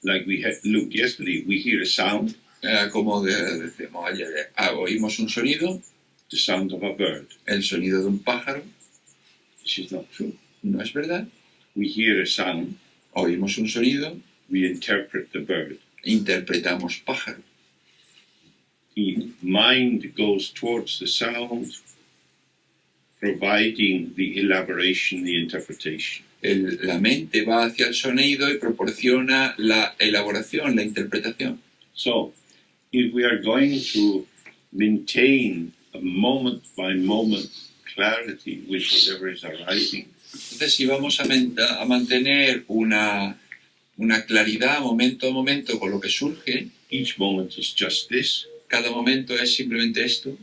Speaker 1: Like we had looked yesterday, we hear a sound,
Speaker 2: Como decimos ayer, oímos un sonido,
Speaker 1: the sound of a bird.
Speaker 2: el sonido de un pájaro.
Speaker 1: This is not true.
Speaker 2: no es verdad.
Speaker 1: We hear a sound,
Speaker 2: Oímos un sonido,
Speaker 1: we interpret the bird.
Speaker 2: interpretamos pájaro.
Speaker 1: The mind goes towards the sound, providing the elaboration, the interpretation.
Speaker 2: La mente va hacia el sonido y proporciona la elaboración, la interpretación.
Speaker 1: So, if we are going to maintain a moment-by-moment clarity with whatever is arising,
Speaker 2: Entonces, si vamos a mantener una claridad momento a momento con lo que surge,
Speaker 1: each moment is just this.
Speaker 2: cada momento es simplemente esto,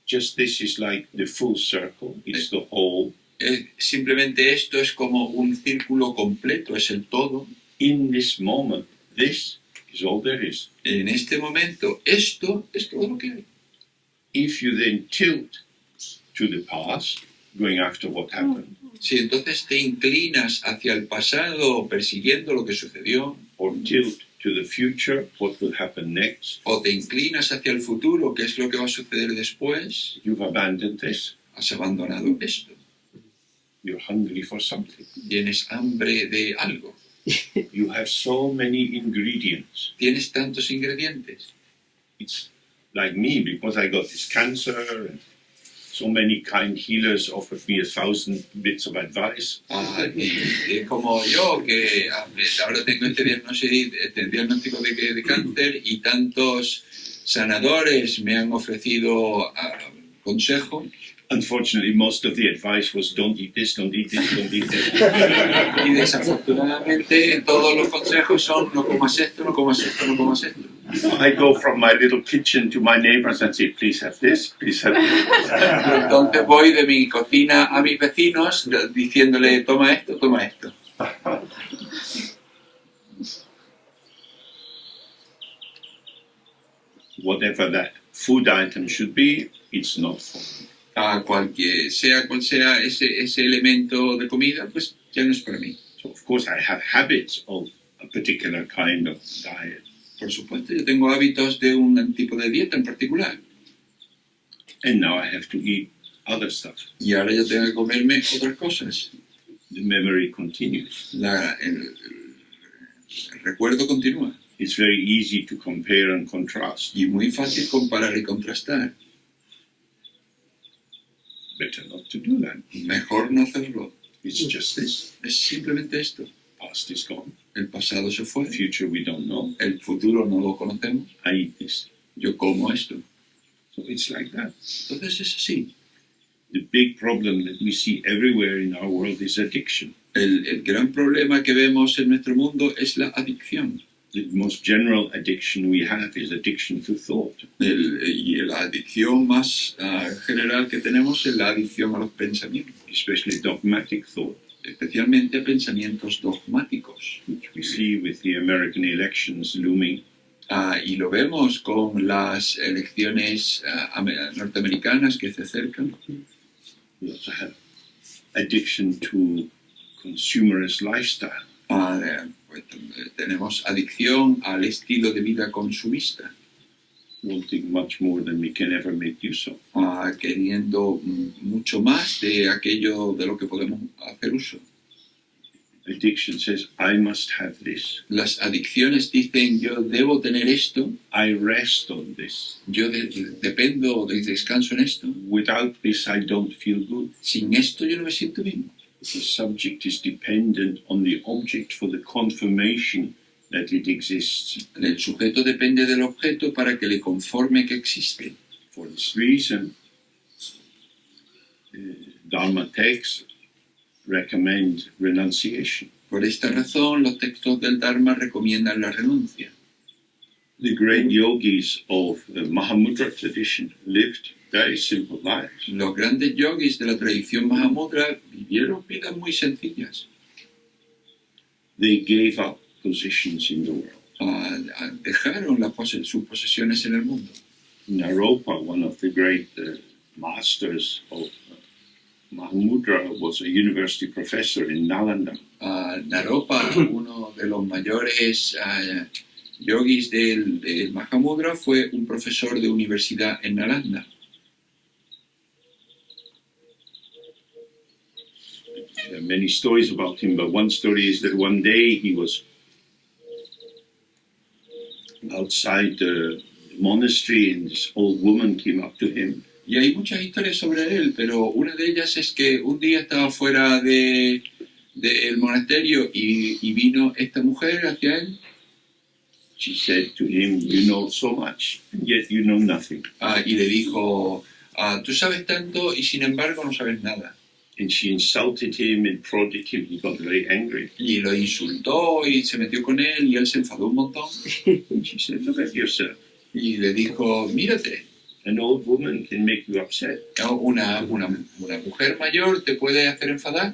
Speaker 1: Just this is like the full circle, it's the whole.
Speaker 2: simplemente esto es como un círculo completo, es el todo.
Speaker 1: In this moment, this is all there is.
Speaker 2: En este momento, esto es todo lo que hay.
Speaker 1: If you then tilt to the past, going after what happened,
Speaker 2: Si entonces te inclinas hacia el pasado persiguiendo lo que sucedió,
Speaker 1: or tilt to the future, what will happen next,
Speaker 2: o te inclinas hacia el futuro, qué es lo que va a suceder después,
Speaker 1: you've abandoned this.
Speaker 2: has abandonado esto.
Speaker 1: You're hungry for something.
Speaker 2: Tienes hambre de algo.
Speaker 1: You have so many ingredients.
Speaker 2: Tienes tantos ingredientes.
Speaker 1: It's like me, because I got this cancer, and so many kind healers offered me 1,000 bits of advice.
Speaker 2: Y como yo, que ahora tengo este diagnóstico de cáncer y tantos sanadores me han ofrecido consejo.
Speaker 1: Unfortunately, most of the advice was don't eat this, don't eat this, don't eat this.
Speaker 2: Y desafortunadamente todos los consejos son no comas esto, no comas esto, no comas esto.
Speaker 1: I go from my little kitchen to my neighbors and say, please have this, please have this.
Speaker 2: Entonces voy de mi cocina a mis vecinos diciéndole toma esto, toma esto.
Speaker 1: Whatever that food item should be, it's not for me.
Speaker 2: Sea cual sea ese elemento de comida, pues ya no es para mí.
Speaker 1: So of course I have habits of a particular kind of diet.
Speaker 2: Por supuesto, yo tengo hábitos de un tipo de dieta en particular.
Speaker 1: And now I have to eat other stuff.
Speaker 2: Y ahora yo tengo que comerme otras cosas.
Speaker 1: The memory continues.
Speaker 2: El recuerdo continúa.
Speaker 1: It's very easy to compare and contrast.
Speaker 2: Y muy fácil comparar y contrastar.
Speaker 1: Better not to do that.
Speaker 2: Mejor no hacerlo.
Speaker 1: It's just this.
Speaker 2: Es simplemente esto.
Speaker 1: Past is gone.
Speaker 2: El pasado se fue.
Speaker 1: Future we don't know.
Speaker 2: El futuro no lo conocemos.
Speaker 1: I eat this.
Speaker 2: Yo como esto.
Speaker 1: So it's like that.
Speaker 2: Entonces es así.
Speaker 1: The big problem that we see everywhere in our world is addiction.
Speaker 2: El gran problema que vemos en nuestro mundo es la adicción.
Speaker 1: The most general addiction we have is addiction to thought.
Speaker 2: Y la adicción más general que tenemos es la adicción a los pensamientos.
Speaker 1: Especially dogmatic thought,
Speaker 2: Especialmente a pensamientos dogmáticos.
Speaker 1: which we see with the American elections looming.
Speaker 2: Y lo vemos con las elecciones norteamericanas que se acercan.
Speaker 1: We also have addiction to consumerist lifestyle.
Speaker 2: Pues, tenemos adicción al estilo de vida consumista,
Speaker 1: Wanting much more than we can ever make use of.
Speaker 2: queriendo mucho más de aquello de lo que podemos hacer uso.
Speaker 1: Addiction says, I must have this.
Speaker 2: Las adicciones dicen yo debo tener esto,
Speaker 1: I rest on this.
Speaker 2: yo dependo, descanso en esto,
Speaker 1: Without this, I don't feel good.
Speaker 2: sin esto yo no me siento bien.
Speaker 1: The subject is dependent on the object for the confirmation that it exists.
Speaker 2: El sujeto depende del objeto para que le conforme que existe.
Speaker 1: For this reason, Dharma texts recommend renunciation.
Speaker 2: Por esta razón, los textos del Dharma recomiendan la renuncia.
Speaker 1: The great yogis of the Mahamudra tradition lived very simple lives.
Speaker 2: Los grandes yogis de la tradición Mahamudra vivieron vidas muy sencillas.
Speaker 1: They gave up positions in the world.
Speaker 2: Dejaron sus posesiones en el mundo.
Speaker 1: Naropa, one of the great masters of Mahamudra, was a university professor in Nalanda.
Speaker 2: Naropa, uno de los mayores yogis del Mahamudra, fue un profesor de universidad en Nalanda.
Speaker 1: There are many stories about him, but one story is that one day he was outside the monastery and this old woman came up to him.
Speaker 2: Y hay muchas historias sobre él, pero una de ellas es que un día estaba fuera del monasterio y vino esta mujer hacia él.
Speaker 1: She said to him, "You know so much, and yet you know nothing."
Speaker 2: Y le dijo, tú sabes tanto y sin embargo no sabes nada.
Speaker 1: And she insulted him and prodded him. He got very angry.
Speaker 2: Y lo insultó y se metió con él y él se enfadó un montón.
Speaker 1: And she said, "Look at yourself.
Speaker 2: Y le dijo, mírate,
Speaker 1: An old woman can make you upset.
Speaker 2: ¿no? Una mujer mayor te puede hacer enfadar.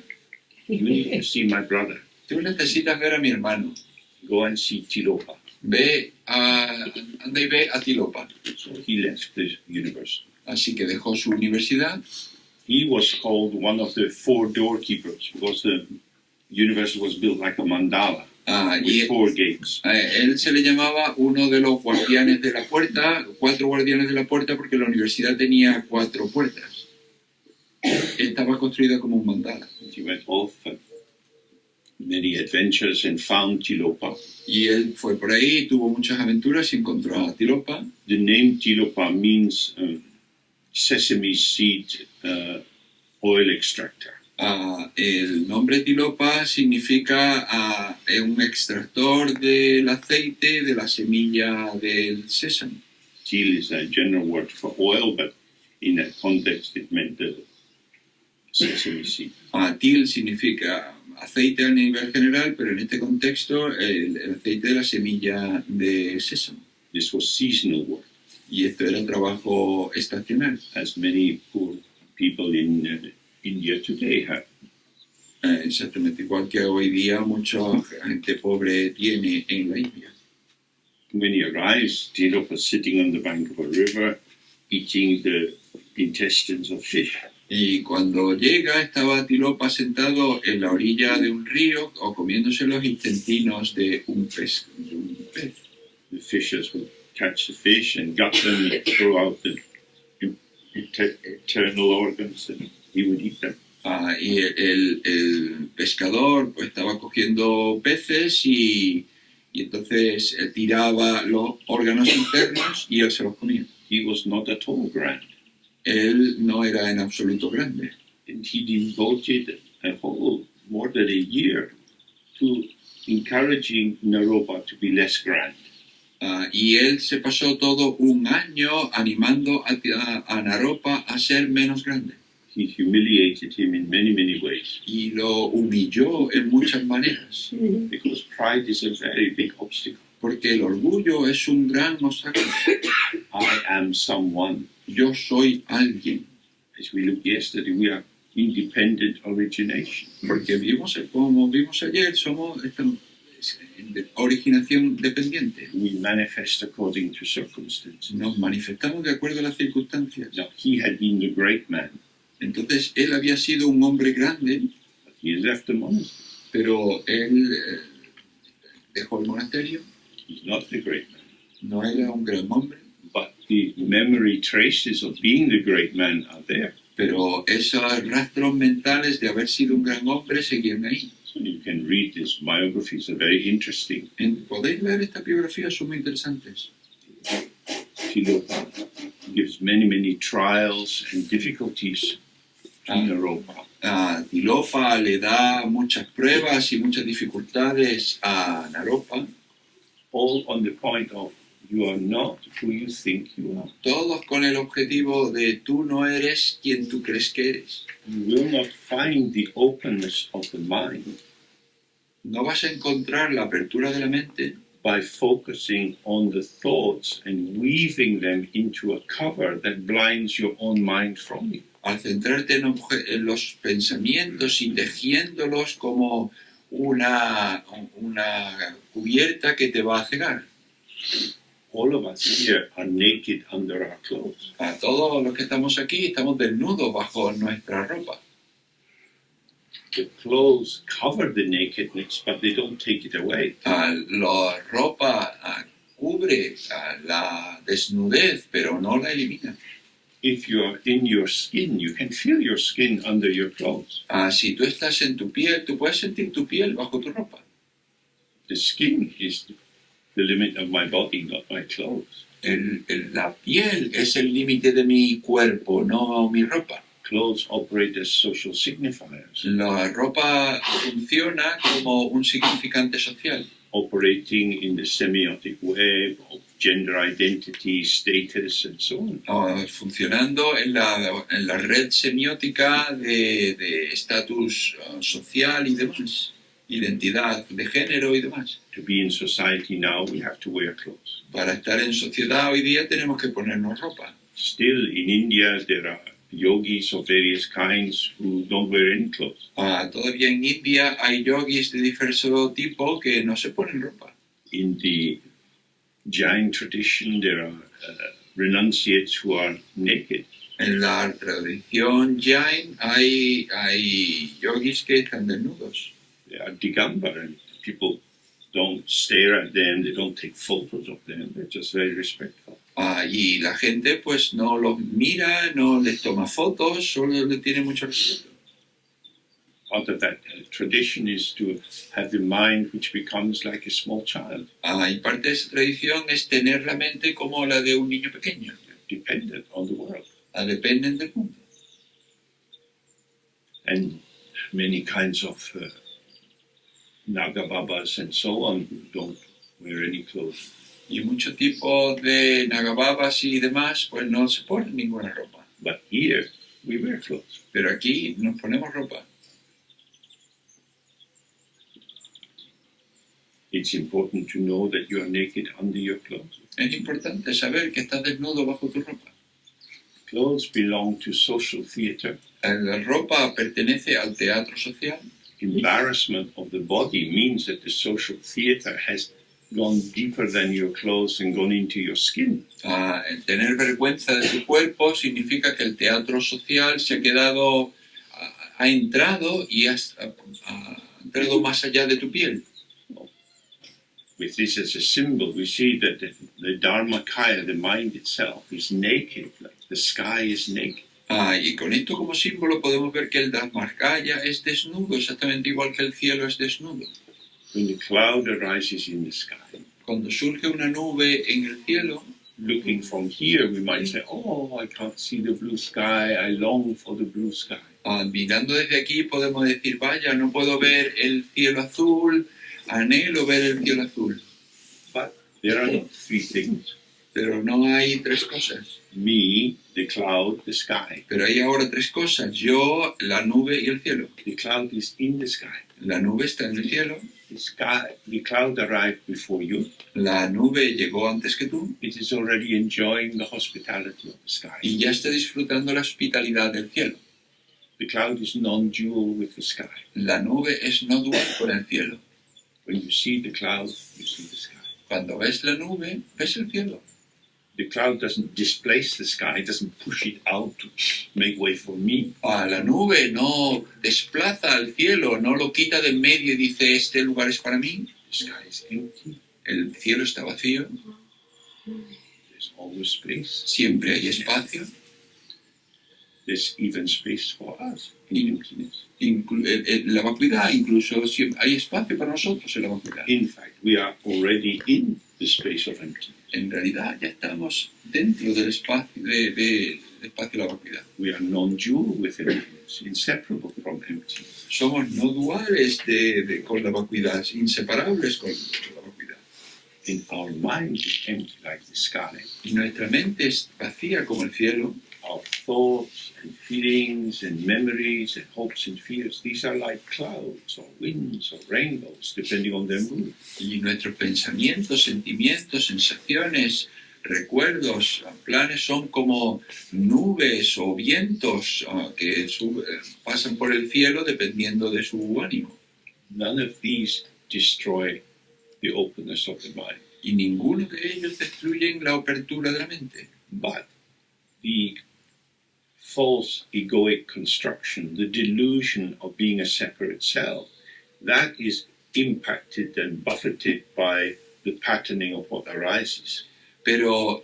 Speaker 1: You need to see my brother.
Speaker 2: Tú necesitas ver a mi hermano.
Speaker 1: Go and see Tilopa."
Speaker 2: Anda y ve a Tilopa.
Speaker 1: So he left the university.
Speaker 2: Así que dejó su universidad.
Speaker 1: He was called one of the 4 doorkeepers because the university was built like a mandala with 4 gates.
Speaker 2: Él se le llamaba uno de los guardianes de la puerta, 4 guardianes de la puerta, porque la universidad tenía 4 puertas. Estaba construida como un mandala.
Speaker 1: He went off on many adventures and found Tilopa.
Speaker 2: Y él fue por ahí, tuvo muchas aventuras y encontró a Tilopa.
Speaker 1: The name Tilopa means sesame seed oil extractor.
Speaker 2: El nombre Tilopa significa un extractor del aceite de la semilla del sésamo.
Speaker 1: Til is a general word for oil, but in that context it meant the sesame seed.
Speaker 2: Til significa aceite a nivel general, pero en este contexto el aceite de la semilla de sésamo.
Speaker 1: This was seasonal work,
Speaker 2: Y esto era trabajo estacional.
Speaker 1: as many poor people in India today have.
Speaker 2: Exactamente igual que hoy día mucha gente pobre tiene en la India.
Speaker 1: When he arrives, Tilopa was sitting on the bank of a river, eating the intestines of fish.
Speaker 2: Y cuando llega estaba Tilopa sentado en la orilla de un río o comiéndose los intestinos de un pez.
Speaker 1: The fishers would catch the fish and gut them and throw out the internal organs, and he would eat them.
Speaker 2: Y el pescador pues estaba cogiendo peces y entonces tiraba los órganos internos y él se los comía.
Speaker 1: He was not at all grand,
Speaker 2: Él no era en absoluto grande.
Speaker 1: and he devoted a whole more than a year to encouraging Naropa to be less grand.
Speaker 2: Y él se pasó todo un año animando a Naropa a ser menos grande.
Speaker 1: He humiliated him in many, many ways,
Speaker 2: Y lo humilló en muchas maneras.
Speaker 1: because pride is a very big obstacle.
Speaker 2: Porque el orgullo es un gran obstáculo.
Speaker 1: I am someone.
Speaker 2: Yo soy alguien.
Speaker 1: As we looked yesterday, we are independent origination.
Speaker 2: Porque como vimos ayer, somos de originación dependiente.
Speaker 1: We manifest according to circumstances.
Speaker 2: Nos manifestamos de acuerdo a las circunstancias.
Speaker 1: Now, he had been the great man,
Speaker 2: Entonces, él había sido un hombre grande,
Speaker 1: but he left the monastery.
Speaker 2: pero él dejó el monasterio.
Speaker 1: He's not the great man.
Speaker 2: No era un gran hombre,
Speaker 1: But the memory traces of being the great man are there.
Speaker 2: pero esos rastros mentales de haber sido un gran hombre seguían ahí.
Speaker 1: So you can read these biographies, they're very interesting.
Speaker 2: Podéis leer estas biografías, son muy interesantes.
Speaker 1: Tilopa gives many, many trials and difficulties to Naropa.
Speaker 2: Tilopa le da muchas pruebas y muchas dificultades a Naropa,
Speaker 1: All on the point of you are not who you think you are.
Speaker 2: todos con el objetivo de tú no eres quien tú crees que eres.
Speaker 1: You will not find the openness of the mind
Speaker 2: No vas a encontrar la apertura de la mente
Speaker 1: by focusing on the thoughts and weaving them into a cover that blinds your own mind from you.
Speaker 2: al centrarte en los pensamientos y tejiéndolos como una cubierta que te va a cegar.
Speaker 1: All of us here are naked under our clothes.
Speaker 2: A todos los que estamos aquí estamos desnudos bajo nuestra ropa.
Speaker 1: The clothes cover the nakedness, but they don't take it away.
Speaker 2: La ropa cubre la desnudez, pero no la elimina.
Speaker 1: if you're in your skin, you can feel your skin under your clothes.
Speaker 2: Si tú estás en tu piel, tú puedes sentir tu piel bajo tu ropa.
Speaker 1: The skin is the limit of my body, not my clothes.
Speaker 2: La piel es el límite de mi cuerpo, no mi ropa.
Speaker 1: Clothes operate as social signifiers,
Speaker 2: La ropa funciona como un significante social,
Speaker 1: operating in the semiotic web of gender identity, status, and so on.
Speaker 2: funcionando en la red semiótica de estatus social y demás, identidad de género y demás.
Speaker 1: To be in society now, we have to wear clothes.
Speaker 2: Para estar en sociedad hoy día tenemos que ponernos ropa.
Speaker 1: Still, in India, there are yogis of various kinds who don't wear any clothes.
Speaker 2: Todavía en India hay yogis de diverso tipo que no se ponen ropa.
Speaker 1: In the Jain tradition, there are renunciates who are naked.
Speaker 2: En la tradición Jain hay yogis que están desnudos.
Speaker 1: They are Digambar, and people don't stare at them, they don't take photos of them, they're just very respectful.
Speaker 2: Y la gente pues no los mira, no les toma fotos, solo le tiene mucho respeto.
Speaker 1: Part of that tradition is to have the mind which becomes like a small child,
Speaker 2: Y parte de esa tradición es tener la mente como la de un niño pequeño.
Speaker 1: dependent on the world.
Speaker 2: Dependen del mundo.
Speaker 1: And many kinds of Nagababas and so on who don't wear any clothes.
Speaker 2: Y muchos tipos de nagababas y demás pues no se ponen ninguna ropa.
Speaker 1: But here, we wear clothes.
Speaker 2: Pero aquí nos ponemos ropa.
Speaker 1: It's important to know that you are naked under your clothes.
Speaker 2: Es importante saber que estás desnudo bajo tu ropa.
Speaker 1: Clothes belong to social theater.
Speaker 2: La ropa pertenece al teatro social.
Speaker 1: Embarrassment of the body means that the social theater has gone deeper than your clothes and gone into your skin.
Speaker 2: El tener vergüenza de tu cuerpo significa que el teatro social se ha quedado, ha entrado y ha entrado más allá de tu piel.
Speaker 1: With this as a symbol, we see that the Dharmakaya, the mind itself, is naked, like the sky is naked.
Speaker 2: Y con esto como símbolo podemos ver que el Dharmakaya es desnudo, exactamente igual que el cielo es desnudo.
Speaker 1: When the cloud arises in the sky,
Speaker 2: Cuando surge una nube en el cielo,
Speaker 1: looking from here, we might say, oh, I can't see the blue sky, I long for the blue sky.
Speaker 2: Mirando desde aquí podemos decir, vaya, no puedo ver el cielo azul, anhelo ver el cielo azul.
Speaker 1: But there are not three things.
Speaker 2: Pero no hay tres cosas.
Speaker 1: Me, the cloud, the sky.
Speaker 2: Pero hay ahora tres cosas, yo, la nube y el cielo.
Speaker 1: The cloud is in the sky.
Speaker 2: La nube está en el cielo.
Speaker 1: The cloud arrived before you.
Speaker 2: La nube llegó antes que tú.
Speaker 1: It is already enjoying the hospitality of the sky.
Speaker 2: Y ya está disfrutando la hospitalidad del cielo.
Speaker 1: The cloud is non-dual with the sky.
Speaker 2: La nube es no dual con el cielo.
Speaker 1: When you see the cloud, you see the sky.
Speaker 2: Cuando ves la nube, ves el cielo.
Speaker 1: The cloud doesn't displace the sky, it doesn't push it out to make way for me.
Speaker 2: La nube no desplaza al cielo, no lo quita de en medio y dice, este lugar es para mí.
Speaker 1: The sky is empty.
Speaker 2: El cielo está vacío.
Speaker 1: There's always space.
Speaker 2: Siempre hay espacio.
Speaker 1: There's even space for us in emptiness.
Speaker 2: La vacuidad, incluso hay espacio para nosotros en la vacuidad.
Speaker 1: In fact, we are already in the space of emptiness.
Speaker 2: En realidad ya estamos dentro del espacio de espacio de la vacuidad.
Speaker 1: We are non-dual with emptiness, inseparable from emptiness.
Speaker 2: Somos no duales con la vacuidad, inseparables con la vacuidad.
Speaker 1: And our mind is empty like the sky.
Speaker 2: Y nuestra mente es vacía como el cielo.
Speaker 1: Our thoughts and feelings and memories and hopes and fears, these are like clouds or winds or rainbows, depending on their mood.
Speaker 2: Y nuestros pensamientos, sentimientos, sensaciones, recuerdos, planes son como nubes o vientos que pasan por el cielo dependiendo de su ánimo.
Speaker 1: None of these destroy the openness of the mind.
Speaker 2: Y ninguno de ellos destruyen la apertura de la mente.
Speaker 1: But the false egoic construction, the delusion of being a separate self, that is impacted and buffeted by the patterning of what arises.
Speaker 2: Pero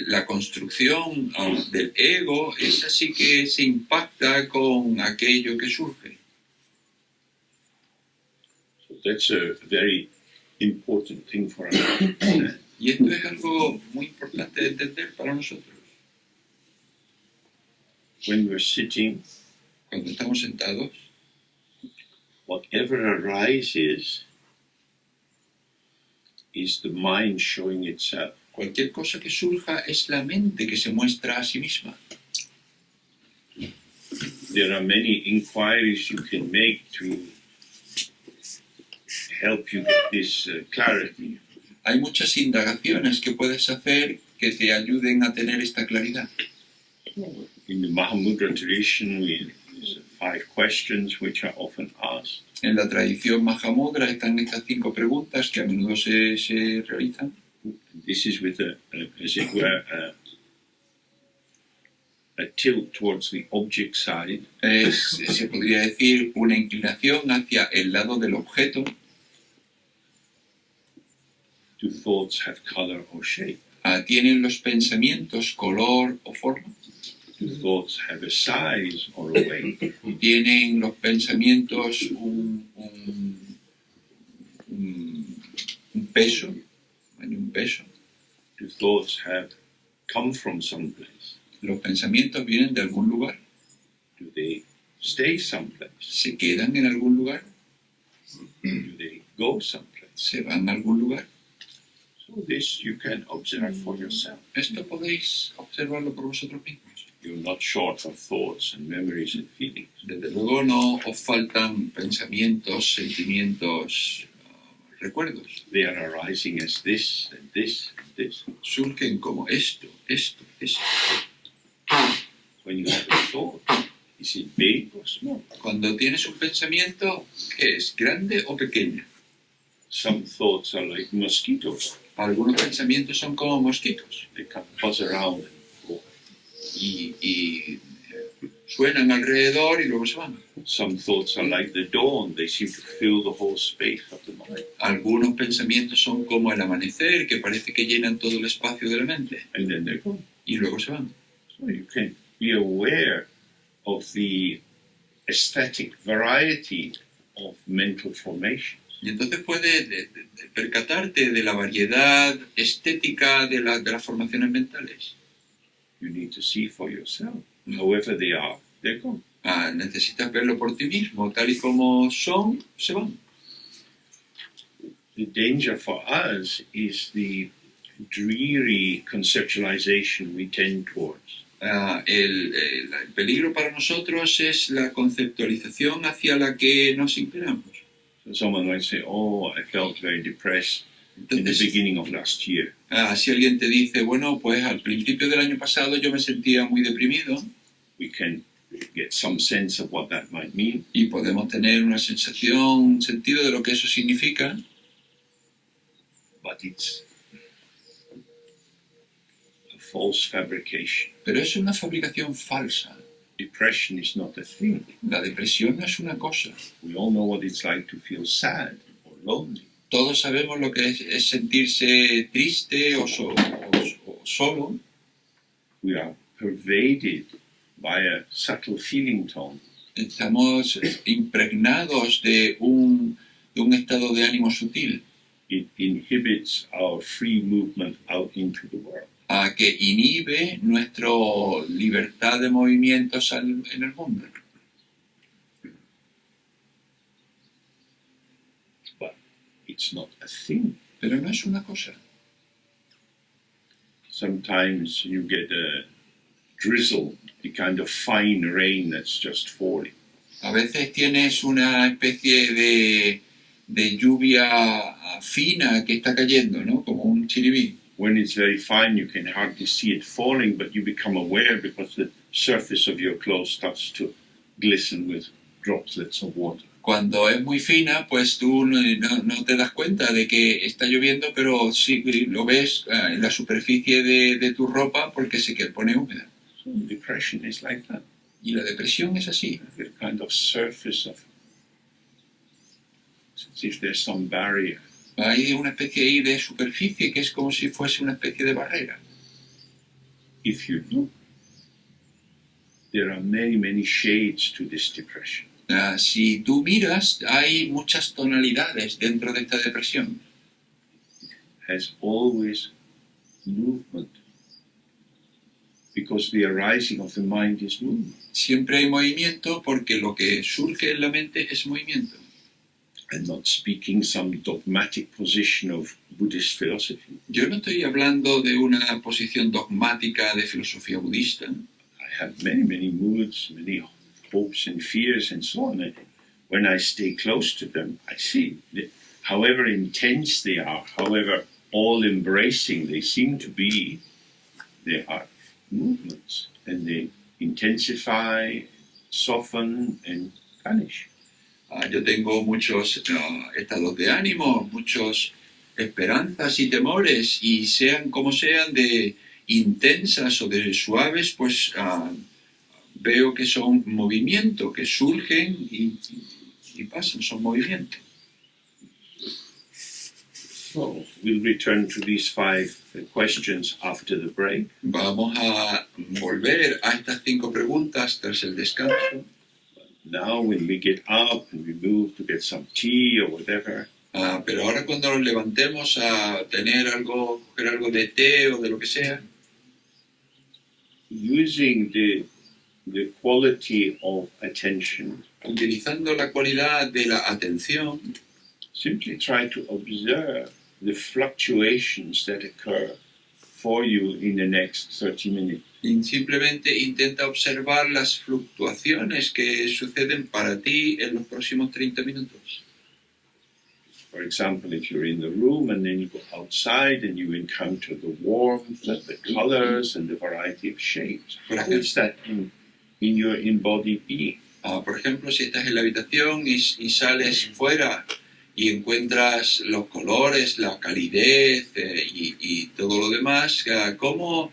Speaker 2: la construcción del ego, esa sí que se impacta con aquello que surge.
Speaker 1: So that's a very important thing for us to understand.
Speaker 2: Y esto es algo muy importante de entender para nosotros.
Speaker 1: When we're sitting,
Speaker 2: Cuando estamos sentados,
Speaker 1: whatever arises is the mind showing itself.
Speaker 2: cualquier cosa que surja es la mente que se muestra a sí misma.
Speaker 1: There are many inquiries you can make to help you get this clarity.
Speaker 2: Hay muchas indagaciones que puedes hacer que te ayuden a tener esta claridad.
Speaker 1: In the Mahamudra tradition, there's 5 questions which are often asked.
Speaker 2: En la tradición Mahamudra están estas 5 preguntas que a menudo se realizan.
Speaker 1: This is with as it were, a tilt towards the object side.
Speaker 2: Se podría decir una inclinación hacia el lado del objeto.
Speaker 1: Do thoughts have color or shape?
Speaker 2: ¿Tienen los pensamientos color o forma?
Speaker 1: Do thoughts have a size or a weight?
Speaker 2: ¿Tienen los pensamientos un peso? ¿Hay un peso?
Speaker 1: Do thoughts come from someplace?
Speaker 2: ¿Los pensamientos vienen de algún lugar?
Speaker 1: Do they stay someplace?
Speaker 2: ¿Se quedan en algún lugar?
Speaker 1: Do they go someplace?
Speaker 2: ¿Se van a algún lugar?
Speaker 1: So this you can observe for yourself.
Speaker 2: Esto podéis observarlo por vosotros mismos.
Speaker 1: You're not short of thoughts and memories and feelings.
Speaker 2: Desde luego no os faltan pensamientos, sentimientos, recuerdos.
Speaker 1: They are arising as this and this and this.
Speaker 2: Surgen como esto.
Speaker 1: When you have a thought, is it big or small?
Speaker 2: Cuando tienes un pensamiento, ¿qué es? ¿Grande o pequeño?
Speaker 1: Some thoughts are like mosquitoes.
Speaker 2: Algunos pensamientos son como mosquitos
Speaker 1: They can buzz around and go.
Speaker 2: y suenan alrededor y luego se van.
Speaker 1: Some thoughts are like the dawn. They seem to fill the whole space of the mind.
Speaker 2: Algunos pensamientos son como el amanecer, que parece que llenan todo el espacio de la mente
Speaker 1: And then they're gone.
Speaker 2: y luego se van.
Speaker 1: So you can be aware of the aesthetic variety of mental formation.
Speaker 2: Y entonces puedes percatarte de la variedad estética de las formaciones mentales.
Speaker 1: You need to see for yourself. However they are, they're gone.
Speaker 2: Necesitas verlo por ti mismo, tal y como son, se van.
Speaker 1: The danger for us is the dreary conceptualization we tend towards.
Speaker 2: El peligro para nosotros es la conceptualización hacia la que nos inclinamos.
Speaker 1: So someone might say, oh, I felt very depressed in the
Speaker 2: Entonces,
Speaker 1: beginning of last year.
Speaker 2: si alguien te dice, bueno, pues al principio del año pasado yo me sentía muy deprimido,
Speaker 1: We can get some sense of what that might mean.
Speaker 2: y podemos tener una sensación, un sentido de lo que eso significa,
Speaker 1: But it's a false fabrication.
Speaker 2: pero es una fabricación falsa.
Speaker 1: Depression is not a thing.
Speaker 2: La depresión no es una cosa.
Speaker 1: We all know what it's like to feel sad or lonely.
Speaker 2: Todos sabemos lo que es sentirse triste o solo.
Speaker 1: We are pervaded by a subtle feeling tone.
Speaker 2: Estamos impregnados de un estado de ánimo sutil
Speaker 1: It inhibits our free movement out into the world.
Speaker 2: que inhibe nuestra libertad de movimientos en el mundo.
Speaker 1: But it's not a thing.
Speaker 2: Pero no es una cosa.
Speaker 1: Sometimes you get a drizzle, a kind of fine rain that's just falling.
Speaker 2: A veces tienes una especie de lluvia fina que está cayendo, ¿no? Como un chiribí.
Speaker 1: When it's very fine, you can hardly see it falling, but you become aware because the surface of your clothes starts to glisten with droplets of water.
Speaker 2: Cuando es muy fina, pues tú no te das cuenta de que está lloviendo, pero sí lo ves en la superficie de tu ropa porque se pone húmeda.
Speaker 1: So depression is like that.
Speaker 2: Y la depresión es así.
Speaker 1: The kind of surface of, as if there's some barrier.
Speaker 2: Hay una especie ahí de superficie que es como si fuese una especie de barrera.
Speaker 1: If you look, there are many, many shades to this depression.
Speaker 2: Si tú miras, hay muchas tonalidades dentro de esta depresión.
Speaker 1: Has always movement. Because the arising of the mind is movement.
Speaker 2: Siempre hay movimiento porque lo que surge en la mente es movimiento.
Speaker 1: I'm not speaking some dogmatic position of Buddhist philosophy.
Speaker 2: Yo no estoy hablando de una posición dogmática de filosofía budista.
Speaker 1: I have many, many moods, many hopes and fears and so on. And when I stay close to them, I see that however intense they are, however all-embracing they seem to be, they are movements. And they intensify, soften, and vanish.
Speaker 2: Yo tengo muchos estados de ánimo, muchas esperanzas y temores, y sean como sean de intensas o de suaves, pues veo que son movimientos que surgen y pasan, son movimientos.
Speaker 1: So we'll return to these 5 questions after the break.
Speaker 2: Vamos a volver a estas 5 preguntas tras el descanso.
Speaker 1: Now when we get up and we move to get some tea or whatever,
Speaker 2: Pero ahora cuando nos levantemos a tener algo, coger algo de té o de lo que sea,
Speaker 1: using the quality of attention,
Speaker 2: utilizando la cualidad de la atención,
Speaker 1: simply try to observe the fluctuations that occur for you in the next 30 minutes.
Speaker 2: y simplemente intenta observar las fluctuaciones que suceden para ti en los próximos 30 minutos.
Speaker 1: For example, if you're in the room and then you go outside and you encounter the warmth and the colors and the variety of shapes, how is that in your embodied being?
Speaker 2: Por ejemplo, si estás en la habitación y sales fuera y encuentras los colores, la calidez y todo lo demás, ¿cómo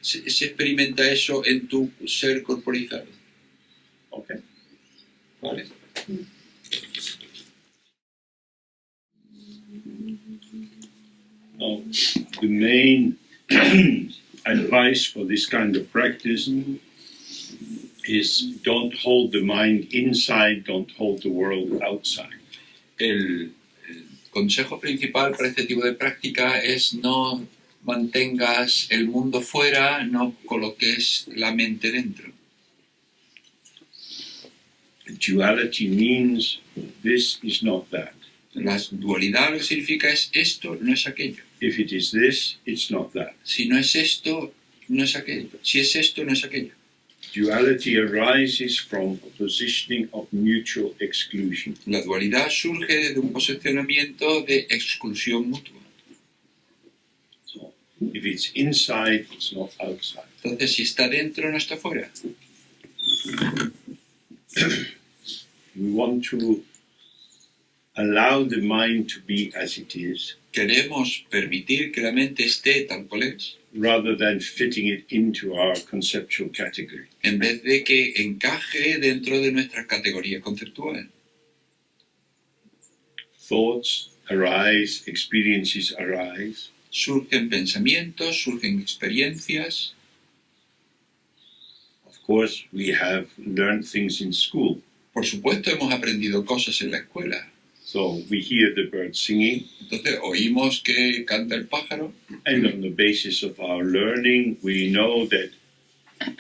Speaker 2: se experimenta eso en tu ser corporizado?
Speaker 1: Okay.
Speaker 2: ¿Vale?
Speaker 1: Now, the main advice for this kind of practice is don't hold the mind inside, don't hold the world outside.
Speaker 2: El consejo principal para este tipo de práctica es no mantengas el mundo fuera, no coloques la mente dentro.
Speaker 1: Duality means this is not that.
Speaker 2: La dualidad lo que significa es esto, no es aquello.
Speaker 1: If it is this, it's not that.
Speaker 2: Si no es esto, no es aquello. Si es esto, no es aquello.
Speaker 1: Duality arises from a positioning of mutual exclusion.
Speaker 2: La dualidad surge de un posicionamiento de exclusión mutua.
Speaker 1: So, if it's inside, it's not outside.
Speaker 2: Entonces, si está dentro, no está fuera.
Speaker 1: We want to allow the mind to be as it is,
Speaker 2: Queremos permitir que la mente esté tal cual es,
Speaker 1: rather than fitting it into our conceptual category.
Speaker 2: en vez de que encaje dentro de nuestra categoría conceptual.
Speaker 1: Thoughts arise, experiences arise,
Speaker 2: Surgen pensamientos, surgen experiencias.
Speaker 1: of course, we have learned things in school.
Speaker 2: Por supuesto, hemos aprendido cosas en la escuela.
Speaker 1: So we hear the birds singing,
Speaker 2: Entonces, oímos que canta el pájaro
Speaker 1: and on the basis of our learning, we know that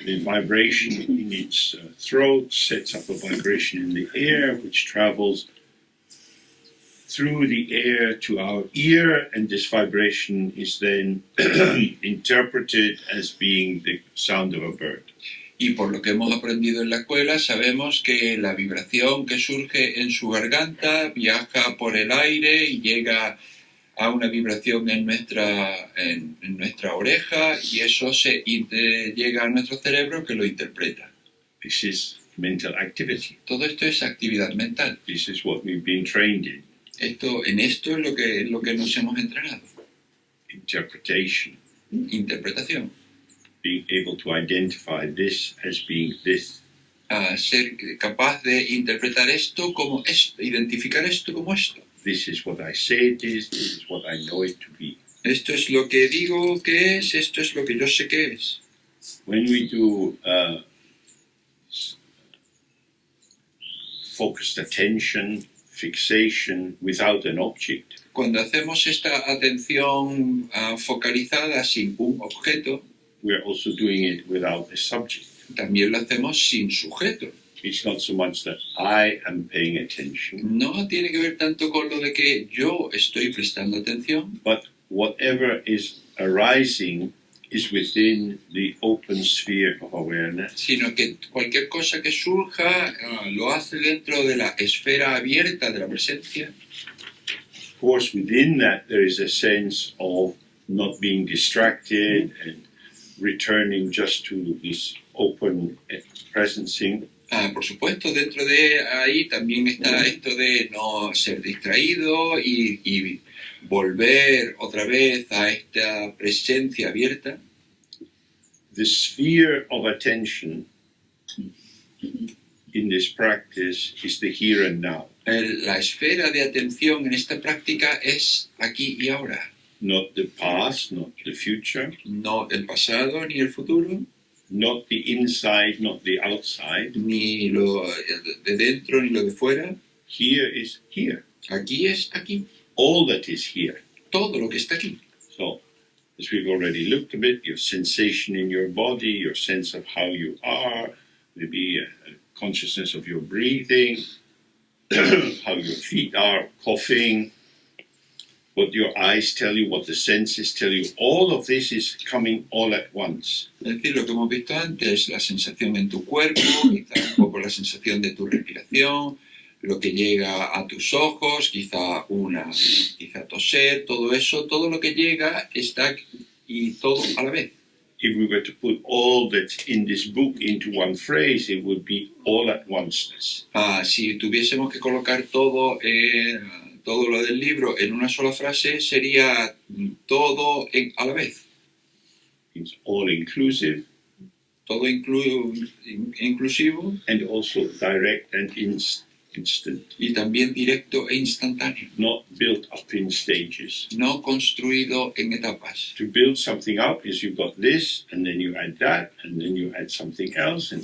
Speaker 1: the vibration in its throat sets up a vibration in the air, which travels through the air to our ear, and this vibration is then interpreted as being the sound of a bird.
Speaker 2: y por lo que hemos aprendido en la escuela sabemos que la vibración que surge en su garganta viaja por el aire y llega a una vibración en nuestra oreja y eso llega a nuestro cerebro que lo interpreta.
Speaker 1: This is mental activity.
Speaker 2: Todo esto es actividad mental.
Speaker 1: This is what we've been trained in.
Speaker 2: En esto es lo que nos hemos entrenado.
Speaker 1: Interpretation.
Speaker 2: Interpretación.
Speaker 1: Being able to identify this as being this.
Speaker 2: Ser capaz de interpretar esto como esto, identificar esto como esto.
Speaker 1: this is what I say it is, this is what I know it to be.
Speaker 2: Esto es lo que digo que es, esto es lo que yo sé que es.
Speaker 1: When we do focused attention, fixation without an object,
Speaker 2: Cuando hacemos esta atención focalizada sin un objeto,
Speaker 1: we're also doing it without a subject.
Speaker 2: también lo hacemos sin sujeto.
Speaker 1: It's not so much that I am paying attention,
Speaker 2: No tiene que ver tanto con lo de que yo estoy prestando atención,
Speaker 1: but whatever is arising is within the open sphere of awareness.
Speaker 2: sino que cualquier cosa que surja lo hace dentro de la esfera abierta de la presencia.
Speaker 1: Of course, within that there is a sense of not being distracted and returning just to this open presencing.
Speaker 2: Por supuesto, dentro de ahí también está esto de no ser distraído y volver otra vez a esta presencia abierta.
Speaker 1: The sphere of attention in this practice is the here and now,
Speaker 2: La esfera de atención en esta práctica es aquí y ahora,
Speaker 1: not the past, not the future,
Speaker 2: no el pasado ni el futuro,
Speaker 1: not the inside, not the outside.
Speaker 2: ni lo de dentro ni lo de fuera.
Speaker 1: Here is here.
Speaker 2: Aquí es aquí,
Speaker 1: All that is here.
Speaker 2: todo lo que está aquí.
Speaker 1: So, as we've already looked a bit, your sensation in your body, your sense of how you are, maybe a consciousness of your breathing, how your feet are, coughing, what your eyes tell you, what the senses tell you. All of this is coming all at once.
Speaker 2: Es decir, lo que hemos visto antes, la sensación en tu cuerpo, quizá un poco la sensación de tu respiración, lo que llega a tus ojos, quizá toser, todo eso, todo lo que llega está aquí, y todo a la vez.
Speaker 1: If we were to put all that's in this book into one phrase, it would be all at onceness.
Speaker 2: Si tuviésemos que colocar todo lo del libro en una sola frase, sería todo a la vez.
Speaker 1: It's all inclusive
Speaker 2: Todo inclusivo
Speaker 1: and also direct and instant,
Speaker 2: y también directo e instantáneo,
Speaker 1: not built up in stages.
Speaker 2: no construido en etapas.
Speaker 1: To build something up is you've got this, and then you add that, and then you add something else, and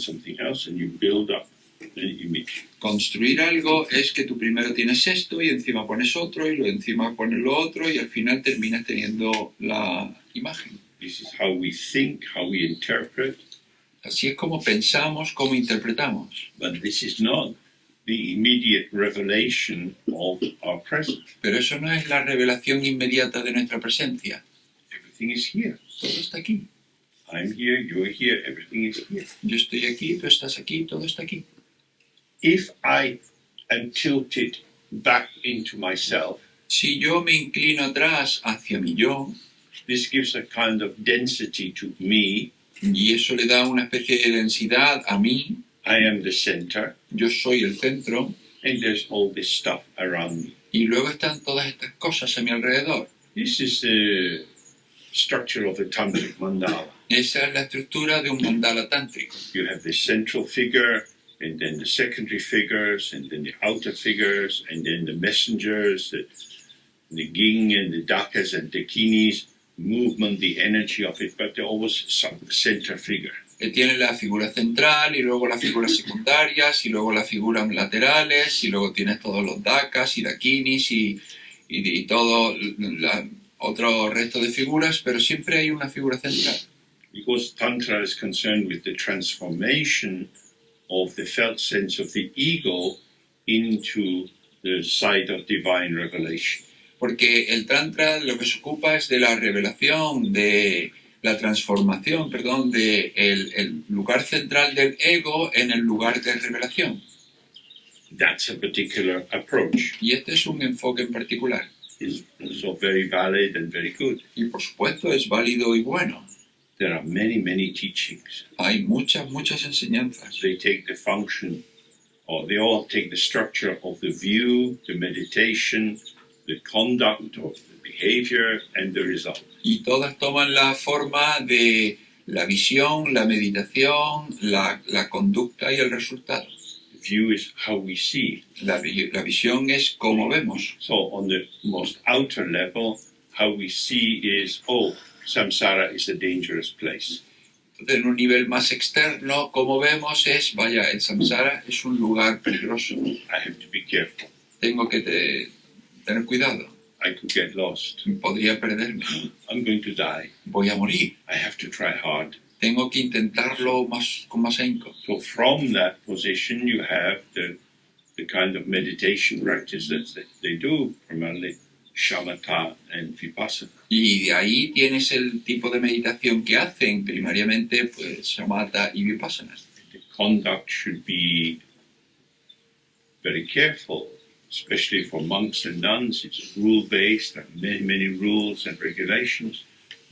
Speaker 1: you build up an image.
Speaker 2: Construir algo es que tú primero tienes esto y encima pones otro y encima pones lo otro y al final terminas teniendo la imagen.
Speaker 1: This is how we think, how we interpret,
Speaker 2: Así es como pensamos, como interpretamos.
Speaker 1: but this is not the immediate revelation of our present.
Speaker 2: Pero eso no es la revelación inmediata de nuestra presencia.
Speaker 1: Everything is here.
Speaker 2: Todo está aquí.
Speaker 1: I'm here, you're here, everything is here.
Speaker 2: Yo estoy aquí, tú estás aquí, todo está aquí.
Speaker 1: If I am tilted back into myself,
Speaker 2: Si yo me inclino atrás hacia mi yo,
Speaker 1: this gives a kind of density to me.
Speaker 2: y eso le da una especie de densidad a mí,
Speaker 1: I am the center,
Speaker 2: yo soy el centro,
Speaker 1: and there's all this stuff around me.
Speaker 2: y luego están todas estas cosas a mi alrededor.
Speaker 1: This is the structure of a tantric mandala.
Speaker 2: Esa es la estructura de un mandala tántrico.
Speaker 1: You have the central figure, and then the secondary figures, and then the outer figures, and then the messengers, the ging and the dakas and the kinis, movement, the energy of it, but they're always some center figure.
Speaker 2: Tiene la figura central y luego las figuras secundarias y luego las figuras laterales y luego tienes todos los dakas y dakinis y todo otro resto de figuras, pero siempre hay una figura central.
Speaker 1: Because Tantra is concerned with the transformation of the felt sense of the ego into the side of divine revelation.
Speaker 2: Porque el Tantra lo que se ocupa es de la revelación, de la transformación, de el lugar central del ego en el lugar de revelación.
Speaker 1: That's a particular approach.
Speaker 2: Y este es un enfoque en particular.
Speaker 1: It's also very valid and very good.
Speaker 2: Y por supuesto es válido y bueno.
Speaker 1: There are many, many teachings.
Speaker 2: Hay muchas enseñanzas.
Speaker 1: They take the function, or they all take the structure of the view, the meditation, the conduct of the behavior, and the result.
Speaker 2: Y todas toman la forma de la visión, la meditación, la conducta y el resultado.
Speaker 1: The view is how we see.
Speaker 2: La visión es cómo vemos.
Speaker 1: So on the most outer level, how we see is, oh, samsara is a dangerous place.
Speaker 2: Entonces, en un nivel más externo, cómo vemos es, vaya, el samsara es un lugar peligroso.
Speaker 1: I have to be careful.
Speaker 2: Tengo que tener cuidado.
Speaker 1: I could get lost.
Speaker 2: Podría perderme.
Speaker 1: I'm going to die.
Speaker 2: Voy a morir.
Speaker 1: I have to try hard.
Speaker 2: Tengo que intentarlo con más ahínco.
Speaker 1: So from that position, you have the kind of meditation practice that they do, primarily shamatha and vipassana.
Speaker 2: Y de ahí tienes el tipo de meditación que hacen, primariamente, pues, shamatha y vipassana.
Speaker 1: The conduct should be very careful, especially for monks and nuns. It's rule-based, and many rules and regulations.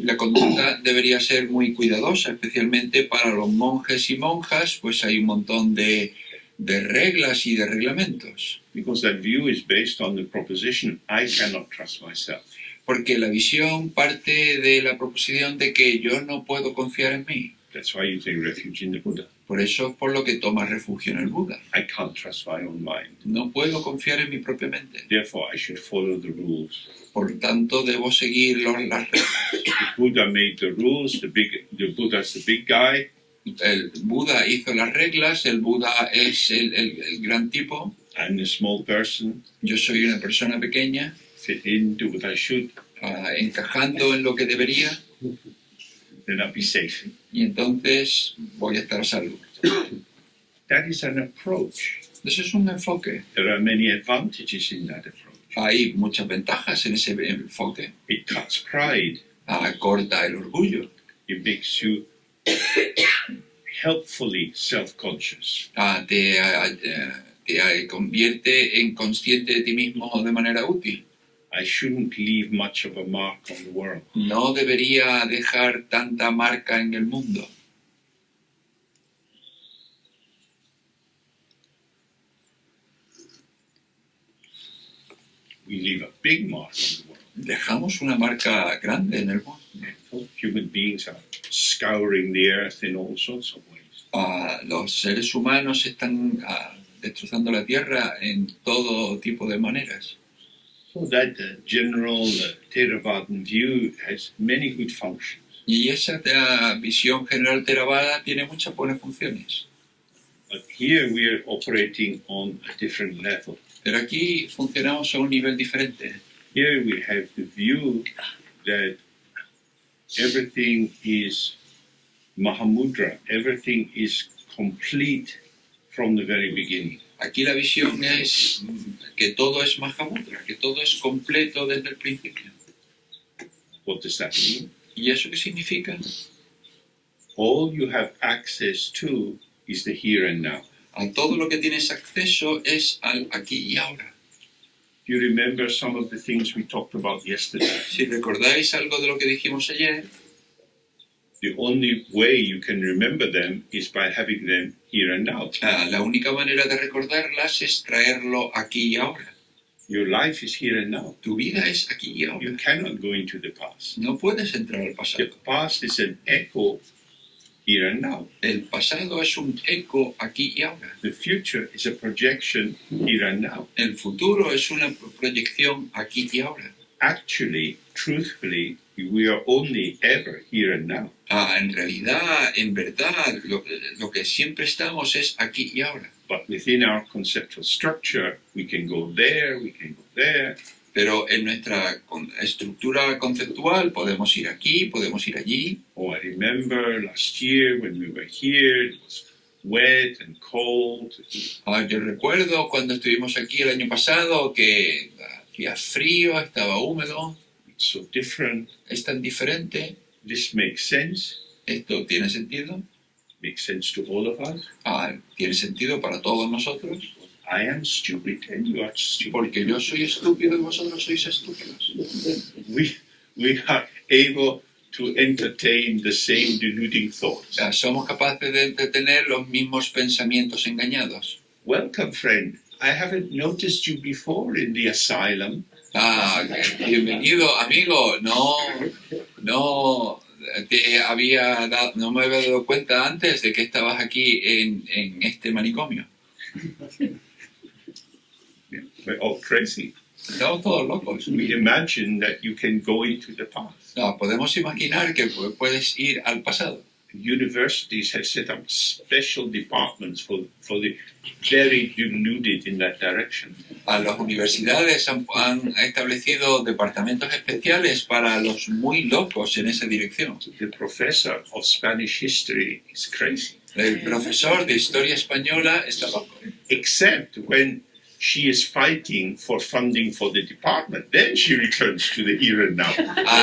Speaker 2: La conducta debería ser muy cuidadosa, especialmente para los monjes y monjas, pues hay un montón de reglas y de reglamentos.
Speaker 1: Because that view is based on the proposition, I cannot trust myself.
Speaker 2: Porque la visión parte de la proposición de que yo no puedo confiar en mí.
Speaker 1: That's why you take refuge in the Buddha.
Speaker 2: Por eso es por lo que tomas refugio en el Buda.
Speaker 1: I can't trust my own mind.
Speaker 2: No puedo confiar en mi propia mente.
Speaker 1: Therefore, I should follow the rules.
Speaker 2: Por tanto, debo seguir las reglas.
Speaker 1: The Buddha made the rules. The Buddha's the big guy.
Speaker 2: El Buda hizo las reglas. El Buda es el gran tipo.
Speaker 1: I'm a small person.
Speaker 2: Yo soy una persona pequeña,
Speaker 1: Fit into what I should.
Speaker 2: encajando en lo que debería.
Speaker 1: Then I'll be safe.
Speaker 2: Y entonces voy a estar a salvo.
Speaker 1: That is an approach.
Speaker 2: Eso es un enfoque.
Speaker 1: There are many advantages in that approach.
Speaker 2: Hay muchas ventajas en ese enfoque.
Speaker 1: It cuts pride.
Speaker 2: Corta el orgullo.
Speaker 1: It makes you helpfully self-conscious.
Speaker 2: Te convierte en consciente de ti mismo de manera útil.
Speaker 1: I shouldn't leave much of a mark on the world.
Speaker 2: No debería dejar tanta marca en el mundo.
Speaker 1: We leave a big mark on the world.
Speaker 2: Dejamos una marca grande en el mundo.
Speaker 1: Human beings are scouring the earth in all sorts of ways.
Speaker 2: Los seres humanos están destrozando la tierra en todo tipo de maneras.
Speaker 1: So that general Theravadan view has many good functions.
Speaker 2: Y esa visión general Theravada tiene muchas buenas funciones.
Speaker 1: But here we are operating on a different level.
Speaker 2: Pero aquí funcionamos a un nivel diferente.
Speaker 1: Here we have the view that everything is Mahamudra, everything is complete from the very beginning.
Speaker 2: Aquí la visión es que todo es Mahamudra, que todo es completo desde el principio.
Speaker 1: What does that mean?
Speaker 2: ¿Y eso qué significa?
Speaker 1: All you have access to is the here and now.
Speaker 2: A todo lo que tienes acceso es al aquí y ahora.
Speaker 1: Do you remember some of the things we talked about yesterday?
Speaker 2: Si recordáis algo de lo que dijimos ayer,
Speaker 1: The only way you can remember them is by having them here and now.
Speaker 2: la única manera de recordarlas es traerlo aquí y ahora.
Speaker 1: Your life is here and now.
Speaker 2: Tu vida es aquí y ahora.
Speaker 1: You cannot go into the past.
Speaker 2: No puedes entrar al
Speaker 1: The
Speaker 2: pasado.
Speaker 1: past is an echo here and now.
Speaker 2: El pasado es un eco aquí y ahora.
Speaker 1: The future is a projection here and now.
Speaker 2: El futuro es una proyección aquí y ahora.
Speaker 1: Actually, truthfully, we are only ever here and now.
Speaker 2: En realidad, en verdad, lo que siempre estamos es aquí y ahora.
Speaker 1: But within our conceptual structure, we can go there, we can go there.
Speaker 2: Pero en nuestra estructura conceptual podemos ir aquí, podemos ir allí.
Speaker 1: Oh, I remember last year when we were here, it was wet and cold.
Speaker 2: Yo recuerdo cuando estuvimos aquí el año pasado que hacía frío, estaba húmedo.
Speaker 1: It's so different.
Speaker 2: Es tan diferente.
Speaker 1: This makes sense.
Speaker 2: ¿Esto tiene sentido?
Speaker 1: Makes sense to all of us.
Speaker 2: ¿Tiene sentido para todos nosotros?
Speaker 1: I am stupid and you are stupid.
Speaker 2: Porque yo soy estúpido y vosotros sois estúpidos.
Speaker 1: We are able to entertain the same deluding thoughts.
Speaker 2: Somos capaces de entretener los mismos pensamientos engañados.
Speaker 1: Welcome, friend. I haven't noticed you before in the asylum.
Speaker 2: Bienvenido, amigo. No me había dado cuenta antes de que estabas aquí en este manicomio.
Speaker 1: We're all crazy.
Speaker 2: Estamos todos locos.
Speaker 1: We imagine that you can go into the past.
Speaker 2: No, podemos imaginar que puedes ir al pasado.
Speaker 1: Universities have set up special departments for the very deluded in that direction.
Speaker 2: A las universidades han establecido departamentos especiales para los muy locos en esa dirección.
Speaker 1: The professor of Spanish history is crazy.
Speaker 2: El profesor de historia española está loco.
Speaker 1: Except when she is fighting for funding for the department, then she returns to the here and now.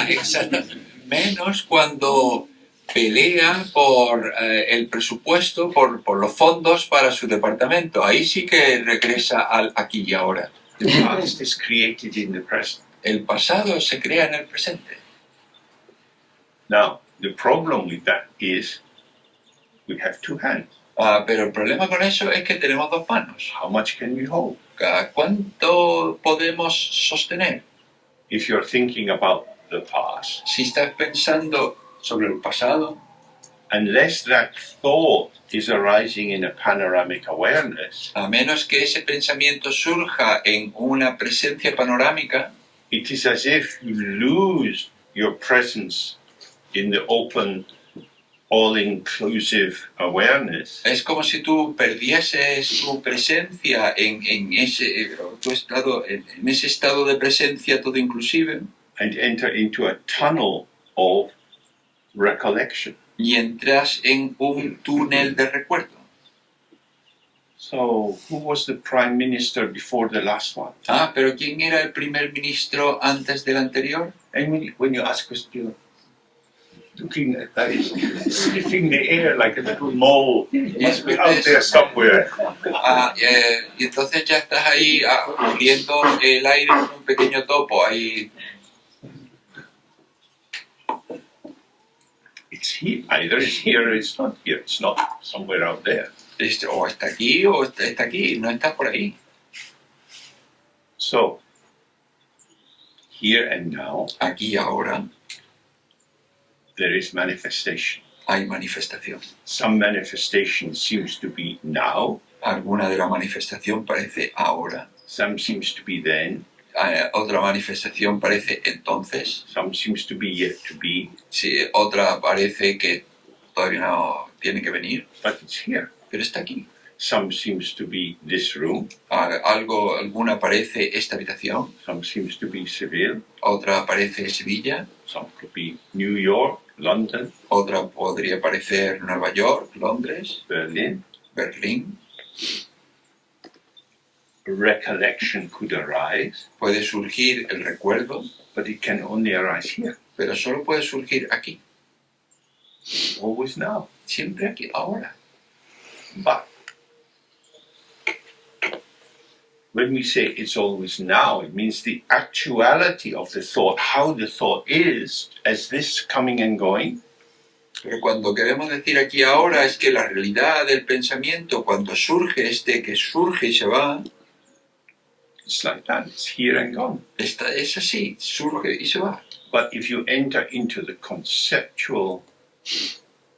Speaker 2: Exactamente. Menos cuando pelea por el presupuesto, por los fondos para su departamento. Ahí sí que regresa al aquí y ahora.
Speaker 1: The past is created in the present.
Speaker 2: El pasado se crea en el presente.
Speaker 1: Now, the problem with that is we have two hands.
Speaker 2: Pero el problema con eso es que tenemos dos manos.
Speaker 1: How much can we hold?
Speaker 2: ¿Cuánto podemos sostener?
Speaker 1: If you're thinking about the past,
Speaker 2: Si estás pensando sobre el pasado,
Speaker 1: unless that thought is arising in a panoramic awareness,
Speaker 2: a menos que ese pensamiento surja en una presencia panorámica,
Speaker 1: it is as if you lose your presence in the open, all-inclusive awareness,
Speaker 2: es como si tú perdieses tu presencia en ese estado de presencia todo inclusive
Speaker 1: and enter into a tunnel of recollection.
Speaker 2: y entras en un túnel de recuerdo.
Speaker 1: So, who was the prime minister before the last one?
Speaker 2: Pero ¿quién era el primer ministro antes del anterior?
Speaker 1: And when you ask question, looking at that, sniffing the air like a little mole, it must be out there somewhere.
Speaker 2: Y entonces ya estás ahí oliendo el aire con un pequeño topo ahí.
Speaker 1: It's here, either it's here or it's not here. It's not somewhere out there.
Speaker 2: O está aquí o está aquí, no está por ahí.
Speaker 1: So, here and now,
Speaker 2: Aquí y ahora
Speaker 1: there is manifestation.
Speaker 2: hay manifestación.
Speaker 1: Some manifestation seems to be now,
Speaker 2: Alguna de la manifestación parece ahora,
Speaker 1: some seems to be then,
Speaker 2: otra manifestación parece entonces,
Speaker 1: some seems to be yet to be,
Speaker 2: sí, otra parece que todavía no tiene que venir,
Speaker 1: but it's here.
Speaker 2: pero está aquí.
Speaker 1: Some seems to be this room,
Speaker 2: Alguna parece esta habitación,
Speaker 1: some seems to be Seville,
Speaker 2: otra parece Sevilla,
Speaker 1: some could be New York, London,
Speaker 2: otra podría parecer Nueva York, Londres,
Speaker 1: Berlin.
Speaker 2: Berlín.
Speaker 1: Recollection could arise,
Speaker 2: Puede surgir el recuerdo,
Speaker 1: but it can only arise here,
Speaker 2: pero solo puede surgir aquí,
Speaker 1: always now.
Speaker 2: siempre aquí, ahora.
Speaker 1: But when we say it's always now, it means the actuality of the thought, how the thought is, as this coming and going,
Speaker 2: Pero cuando queremos decir aquí ahora es que la realidad del pensamiento, cuando surge que surge y se va,
Speaker 1: it's like that, it's here and gone.
Speaker 2: es así, surge y se va.
Speaker 1: But if you enter into the conceptual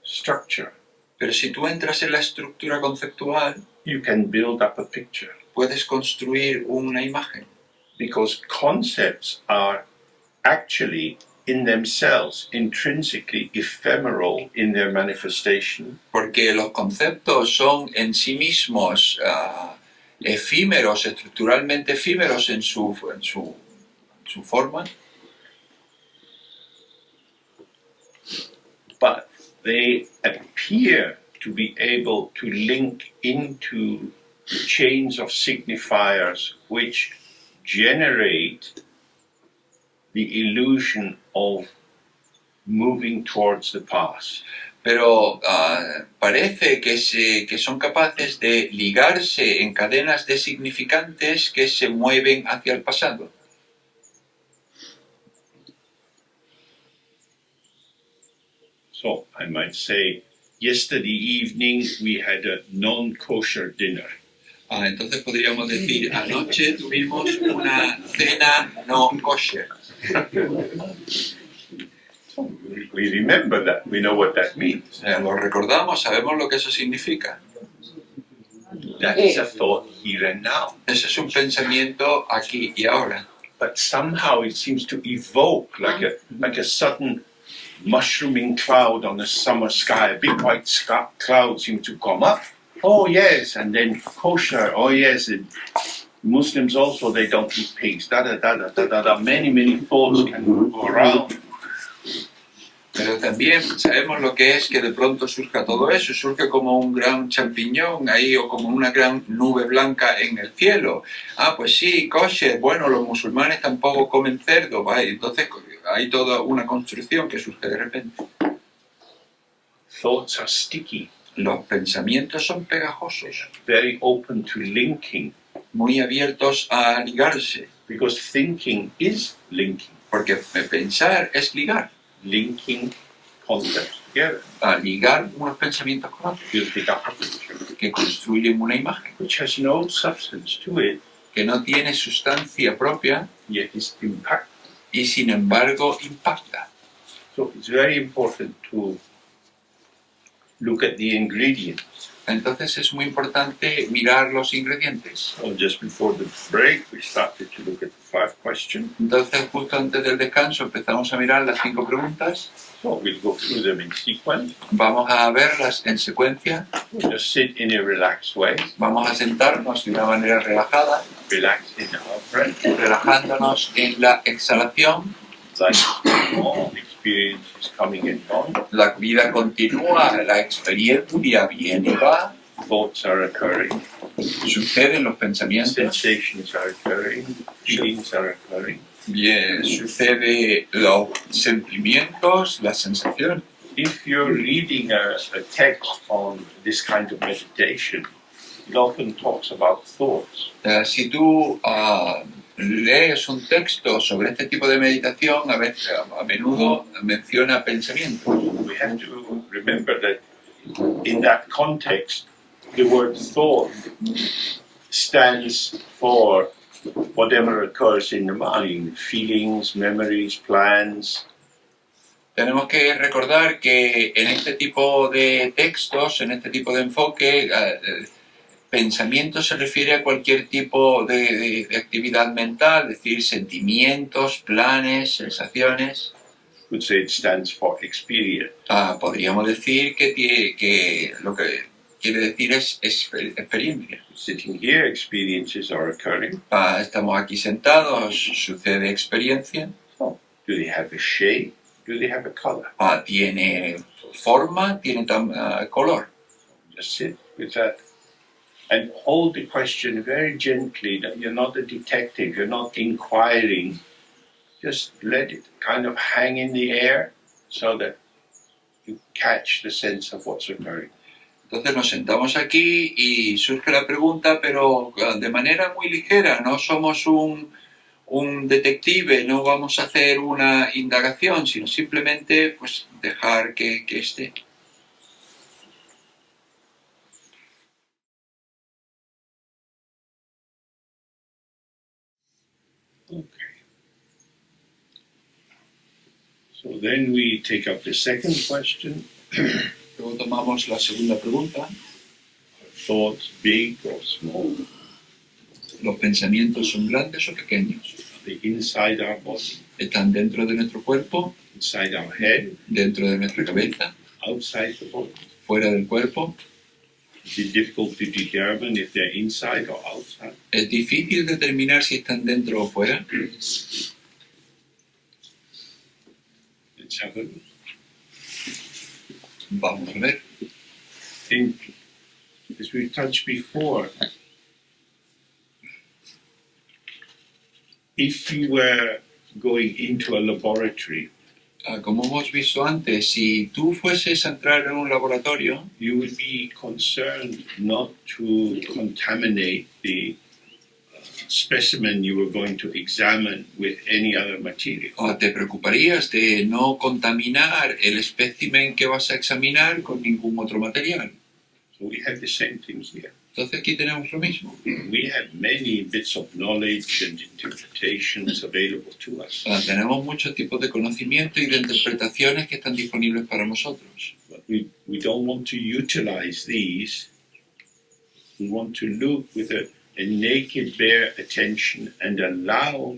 Speaker 1: structure,
Speaker 2: Pero si tú entras en la estructura conceptual,
Speaker 1: you can build up a picture,
Speaker 2: puedes construir una imagen.
Speaker 1: because concepts are actually in themselves intrinsically ephemeral in their manifestation,
Speaker 2: Porque los conceptos son en sí mismos efímeros, estructuralmente efímeros en su forma,
Speaker 1: but they appear to be able to link into chains of signifiers which generate the illusion of moving towards the past.
Speaker 2: pero parece que son capaces de ligarse en cadenas de significantes que se mueven hacia el pasado.
Speaker 1: So I might say, yesterday evening we had a non-kosher dinner.
Speaker 2: Entonces podríamos decir, anoche tuvimos una cena no kosher.
Speaker 1: We remember that, we know what that means.
Speaker 2: Lo recordamos, sabemos lo que eso significa.
Speaker 1: That is a thought here and now.
Speaker 2: Ese es un pensamiento aquí y ahora.
Speaker 1: But somehow it seems to evoke like a sudden mushrooming cloud on the summer sky. A big white cloud seems to come up. Oh yes, and then kosher. Oh yes, and Muslims also, they don't eat pigs. Da da da da da da. Many thoughts can go around.
Speaker 2: Pero también sabemos lo que es que de pronto surja todo eso, surge como un gran champiñón ahí o como una gran nube blanca en el cielo. Ah, pues sí, kosher, bueno, los musulmanes tampoco comen cerdo, ¿vale? Entonces hay toda una construcción que surge de repente.
Speaker 1: Thoughts are sticky.
Speaker 2: Los pensamientos son pegajosos,
Speaker 1: Very open to linking.
Speaker 2: muy abiertos a ligarse,
Speaker 1: Because thinking is linking.
Speaker 2: porque pensar es ligar,
Speaker 1: Linking concepts together.
Speaker 2: a ligar unos pensamientos con otros,
Speaker 1: Building up a picture.
Speaker 2: que construyen una imagen,
Speaker 1: Which has no substance to it,
Speaker 2: que no tiene sustancia propia
Speaker 1: yet is impact.
Speaker 2: y sin embargo impacta.
Speaker 1: So it's very important to look at the ingredients.
Speaker 2: Entonces es muy importante mirar los ingredientes.
Speaker 1: So just before the break, we started to look at the 5 questions.
Speaker 2: Entonces justo antes del descanso empezamos a mirar las 5 preguntas.
Speaker 1: So we'll go through them in sequence.
Speaker 2: Vamos a verlas en secuencia.
Speaker 1: We'll just sit in a relaxed way,
Speaker 2: Vamos a sentarnos de una manera relajada,
Speaker 1: relax in our breath,
Speaker 2: relajándonos en la exhalación.
Speaker 1: like all experience is coming and going.
Speaker 2: La vida continúa, la experiencia viene y va,
Speaker 1: Thoughts are occurring,
Speaker 2: suceden los pensamientos,
Speaker 1: sensations are occurring, feelings are occurring.
Speaker 2: bien, sucede los sentimientos, las sensaciones.
Speaker 1: If you're reading a text on this kind of meditation, it often talks about thoughts.
Speaker 2: Si tú lees un texto sobre este tipo de meditación, a menudo menciona pensamientos.
Speaker 1: We have to remember that in that context, the word thought stands for whatever occurs in the mind, feelings, memories, plans.
Speaker 2: Tenemos que recordar que en este tipo de textos, en este tipo de enfoque, pensamiento se refiere a cualquier tipo de actividad mental, es decir, sentimientos, planes, sensaciones.
Speaker 1: Could say it stands for experience.
Speaker 2: Podríamos decir que lo que quiere decir es experiencia.
Speaker 1: Sitting here, experiences are occurring.
Speaker 2: Estamos aquí sentados, sucede experiencia.
Speaker 1: Do they have a shape? Do they have a color?
Speaker 2: Tiene forma, tiene color.
Speaker 1: Just sit with that and hold the question very gently. That you're not a detective, you're not inquiring. Just let it kind of hang in the air so that you catch the sense of what's occurring.
Speaker 2: Entonces nos sentamos aquí y surge la pregunta, pero de manera muy ligera. No somos un detective, no vamos a hacer una indagación, sino simplemente pues dejar que esté.
Speaker 1: Okay. So then we take up the second question.
Speaker 2: Luego tomamos la segunda pregunta.
Speaker 1: Thoughts big or small?
Speaker 2: ¿Los pensamientos son grandes o pequeños?
Speaker 1: Are they inside our body,
Speaker 2: ¿Están dentro de nuestro cuerpo,
Speaker 1: inside our head,
Speaker 2: dentro de nuestra cabeza,
Speaker 1: outside the body?
Speaker 2: fuera del cuerpo?
Speaker 1: Is it difficult to determine if they're inside or outside?
Speaker 2: ¿Es difícil determinar si están dentro o fuera?
Speaker 1: Let's have a look.
Speaker 2: Vamos a ver.
Speaker 1: And as we touched before, if you were going into a laboratory,
Speaker 2: Como hemos visto antes, si tú fueses a entrar en un laboratorio,
Speaker 1: you would be concerned not to contaminate the specimen you were going to examine with any other material.
Speaker 2: te preocuparías de no contaminar el espécimen que vas a examinar con ningún otro material.
Speaker 1: So we have the same thing here.
Speaker 2: Entonces aquí tenemos lo mismo.
Speaker 1: We have many bits of knowledge and interpretations available to us.
Speaker 2: Tenemos muchos tipos de conocimiento y de interpretaciones que están disponibles para nosotros.
Speaker 1: But we don't want to utilize these We want to look with a naked, bare attention and allow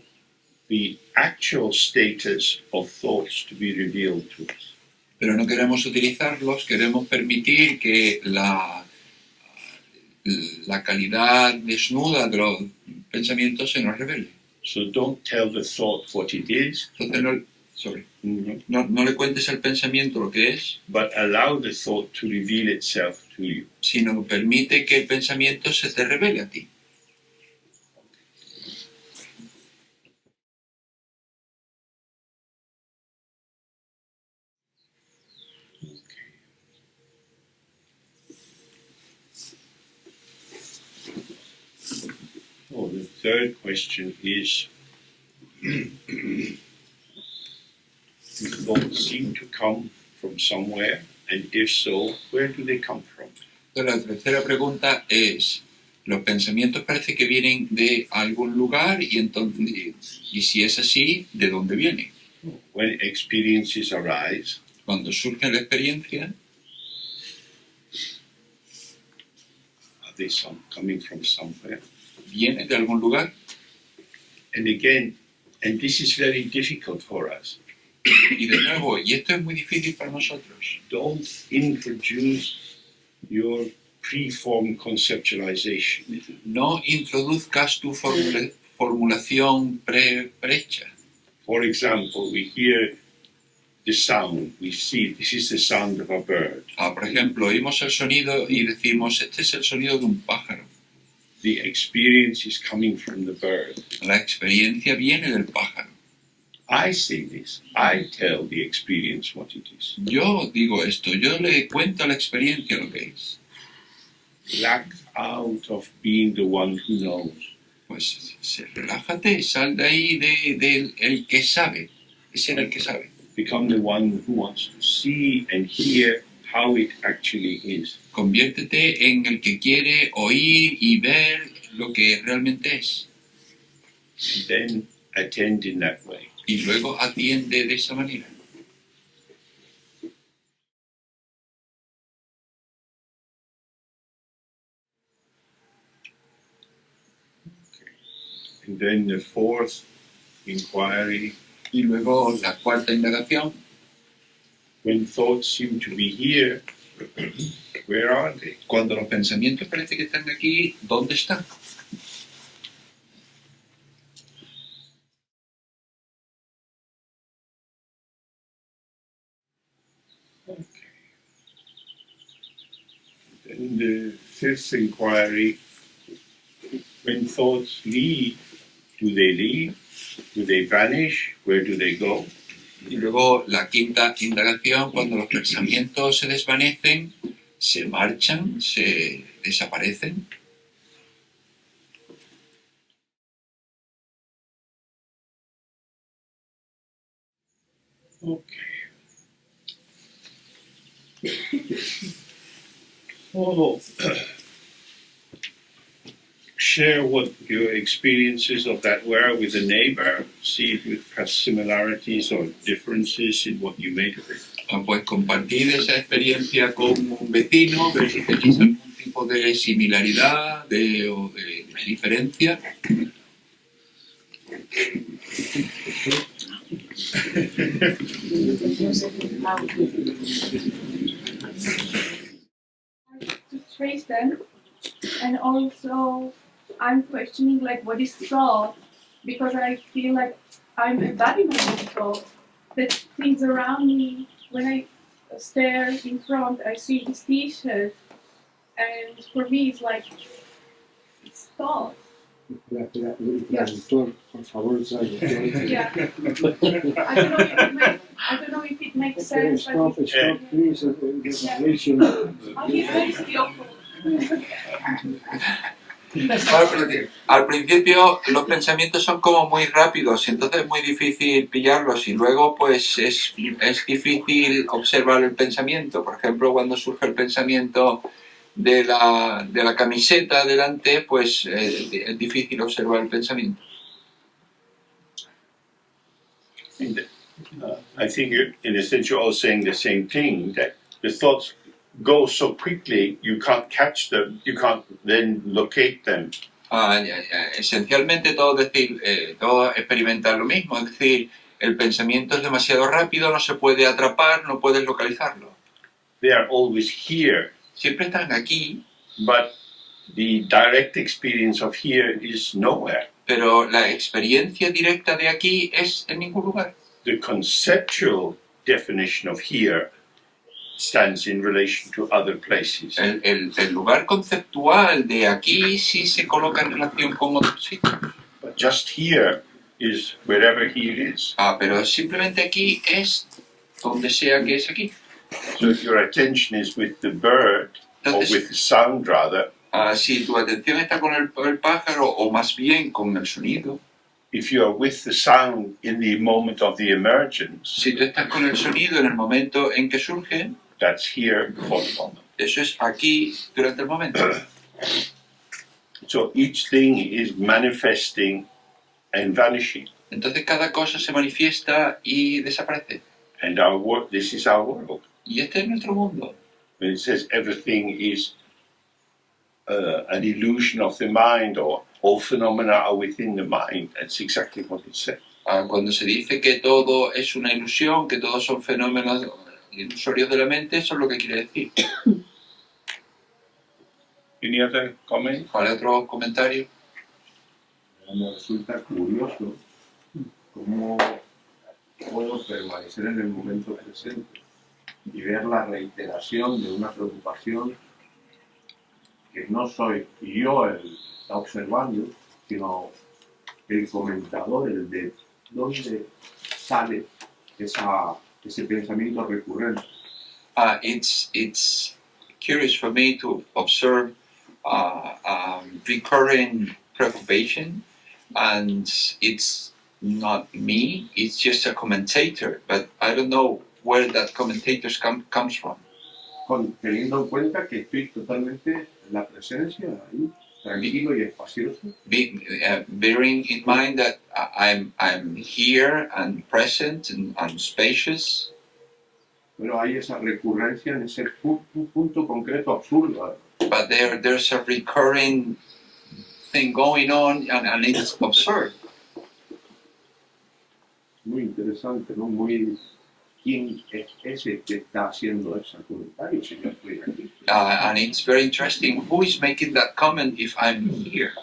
Speaker 1: the actual status of thoughts to be revealed to us.
Speaker 2: Pero no queremos utilizarlos, queremos permitir que la calidad desnuda de los pensamientos se nos revele.
Speaker 1: So don't tell the thought what it is,
Speaker 2: Entonces no le cuentes al pensamiento lo que es,
Speaker 1: but allow the thought to reveal itself to you.
Speaker 2: sino permite que el pensamiento se te revele a ti.
Speaker 1: Oh, the third question is, thoughts seem to come from somewhere, and if so, where do they come from?
Speaker 2: Entonces, la tercera pregunta es, los pensamientos parece que vienen de algún lugar y si es así, ¿de dónde vienen?
Speaker 1: When experiences arise,
Speaker 2: Cuando surge la experiencia,
Speaker 1: are they coming from somewhere?
Speaker 2: viene de algún lugar.
Speaker 1: And again, and this is very difficult for us,
Speaker 2: Y de nuevo, y esto es muy difícil para nosotros,
Speaker 1: don't introduce your preformed conceptualization.
Speaker 2: no introduzcas tu formulación prehecha.
Speaker 1: For example, we hear the sound, we see this is the sound of a bird.
Speaker 2: Por ejemplo, oímos el sonido y decimos, este es el sonido de un pájaro.
Speaker 1: The experience is coming from the bird.
Speaker 2: La experiencia viene del pájaro.
Speaker 1: I say this, I tell the experience what it is.
Speaker 2: Yo digo esto, yo le cuento a la experiencia lo que es.
Speaker 1: Lack out of being the one who knows.
Speaker 2: Pues relájate, sal de ahí del el que sabe. Ese era el que sabe.
Speaker 1: Become the one who wants to see and hear how it actually is.
Speaker 2: Conviértete en el que quiere oír y ver lo que realmente es.
Speaker 1: Then attend in that way.
Speaker 2: Y luego atiende de esa manera.
Speaker 1: And then the fourth inquiry,
Speaker 2: Y luego la cuarta indagación.
Speaker 1: when thoughts seem to be here, where are they?
Speaker 2: Cuando los pensamientos parece que están aquí, ¿dónde están?
Speaker 1: Then the fifth inquiry, when thoughts leave, do they leave? Do they vanish? Where do they go?
Speaker 2: Y luego la quinta indagación, cuando los pensamientos se desvanecen, se marchan, se desaparecen.
Speaker 1: Okay. Oh, share what your experiences of that were with a neighbor. See if it has similarities or differences in what you made of it.
Speaker 2: Pues compartir esa experiencia con un vecino, ver si tenéis algún tipo de similaridad o de diferencia.
Speaker 5: To trace them, and also I'm questioning like what is thought, because I feel like I'm embodiment of thought. That things around me, when I stare in front, I see this T-shirt, and for me it's like it's thought.
Speaker 3: Traductor, por favor, traductor.
Speaker 5: Yeah. I don't know if it makes sense.
Speaker 3: Stop,
Speaker 5: but
Speaker 3: stop, please. Translation.
Speaker 5: Oh, he's very skillful.
Speaker 2: Al principio los pensamientos son como muy rápidos, entonces es muy difícil pillarlos y luego pues es difícil observar el pensamiento. Por ejemplo, cuando surge el pensamiento de la camiseta delante, pues es difícil observar el pensamiento.
Speaker 1: And, I think in a sense you're all saying the same thing, that the thoughts go so quickly you can't catch them, you can't then locate them.
Speaker 2: Esencialmente todos experimentan lo mismo, es decir, el pensamiento es demasiado rápido, no se puede atrapar, no puedes localizarlo.
Speaker 1: They are always here,
Speaker 2: Siempre están aquí,
Speaker 1: but the direct experience of here is nowhere.
Speaker 2: pero la experiencia directa de aquí es en ningún lugar.
Speaker 1: The conceptual definition of here stands in relation to other places.
Speaker 2: El lugar conceptual de aquí sí se coloca en relación con otros sitios.
Speaker 1: But just here is wherever here is.
Speaker 2: Pero simplemente aquí es donde sea que es aquí.
Speaker 1: So if your attention is with the bird, or with the sound rather,
Speaker 2: Si tu atención está con el pájaro, o más bien con el sonido,
Speaker 1: if you are with the sound in the moment of the emergence,
Speaker 2: si tú estás con el sonido en el momento en que surge,
Speaker 1: that's here for the moment.
Speaker 2: eso es aquí durante el momento.
Speaker 1: So each thing is manifesting and vanishing.
Speaker 2: Entonces cada cosa se manifiesta y desaparece.
Speaker 1: And this is our world.
Speaker 2: Y este es nuestro mundo.
Speaker 1: When it says everything is an illusion of the mind, or all phenomena are within the mind, that's exactly what it says.
Speaker 2: Cuando se dice que todo es una ilusión, que todos son fenómenos ilusorios de la mente, eso es lo que quiere decir.
Speaker 1: Any other comment?
Speaker 2: ¿Cuál es otro comentario?
Speaker 3: Me resulta curioso cómo puedo permanecer en el momento presente y ver la reiteración de una preocupación que no soy yo el que está observando, sino el comentador, el de dónde sale ese pensamiento recurrente.
Speaker 2: It's curious for me to observe recurring preoccupation, and it's not me, it's just a commentator, but I don't know where that commentator comes from.
Speaker 3: Teniendo en cuenta que estoy totalmente en la presencia, ahí, tranquilo y espacioso.
Speaker 2: Bearing in mind that I'm here and present and I'm spacious.
Speaker 3: Pero hay esa recurrencia en ese punto concreto absurdo.
Speaker 2: But there's a recurring thing going on, and it's absurd.
Speaker 3: Muy interesante, ¿no? Muy... ¿Quién es ese que está haciendo ese comentario si yo estoy aquí?
Speaker 2: And it's very interesting. Who is making that comment if I'm here?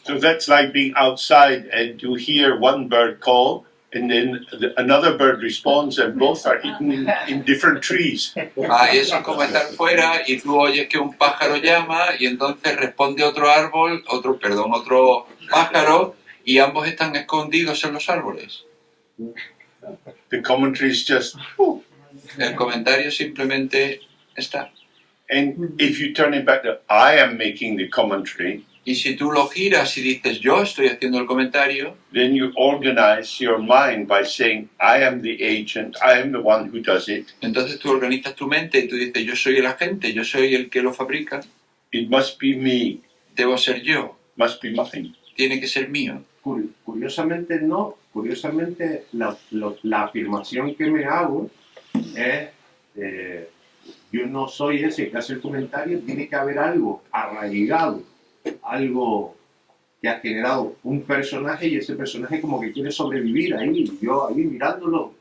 Speaker 1: So that's like being outside and you hear one bird call, and then another bird responds, and both are hidden in different trees.
Speaker 2: Eso es como estar fuera y tú oyes que un pájaro llama y entonces responde otro pájaro, y ambos están escondidos en los árboles.
Speaker 1: The commentary is just,
Speaker 2: El comentario simplemente está.
Speaker 1: and if you turn it back to I am making the commentary,
Speaker 2: Y si tú lo giras y dices yo estoy haciendo el comentario,
Speaker 1: then you organize your mind by saying I am the agent, I am the one who does it.
Speaker 2: entonces tú organizas tu mente y tú dices yo soy el agente, yo soy el que lo fabrica,
Speaker 1: It must be me,
Speaker 2: debo ser yo,
Speaker 1: must be mine.
Speaker 2: tiene que ser mío.
Speaker 3: Curiosamente no, curiosamente la afirmación que me hago es yo no soy ese que hace el comentario, tiene que haber algo arraigado, algo que ha generado un personaje y ese personaje como que quiere sobrevivir ahí, yo ahí mirándolo.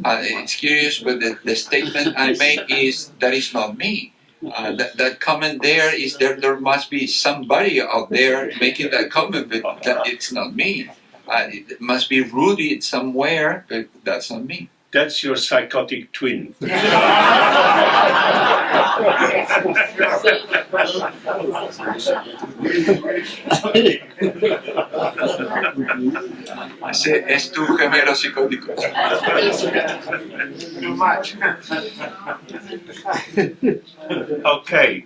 Speaker 2: It's curious, but the statement I make is that is not me. That comment there is there must be somebody out there making that comment, but that it's not me. It must be rooted somewhere, but that's not me.
Speaker 1: That's your psychotic twin.
Speaker 2: Ese es tu gemelo psicótico.
Speaker 3: Too much.
Speaker 1: Okay.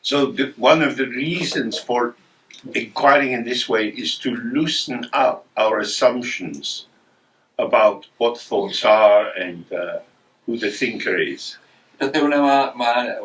Speaker 1: So one of the reasons for inquiring in this way is to loosen up our assumptions about what thoughts are and who the thinker is.
Speaker 2: Entonces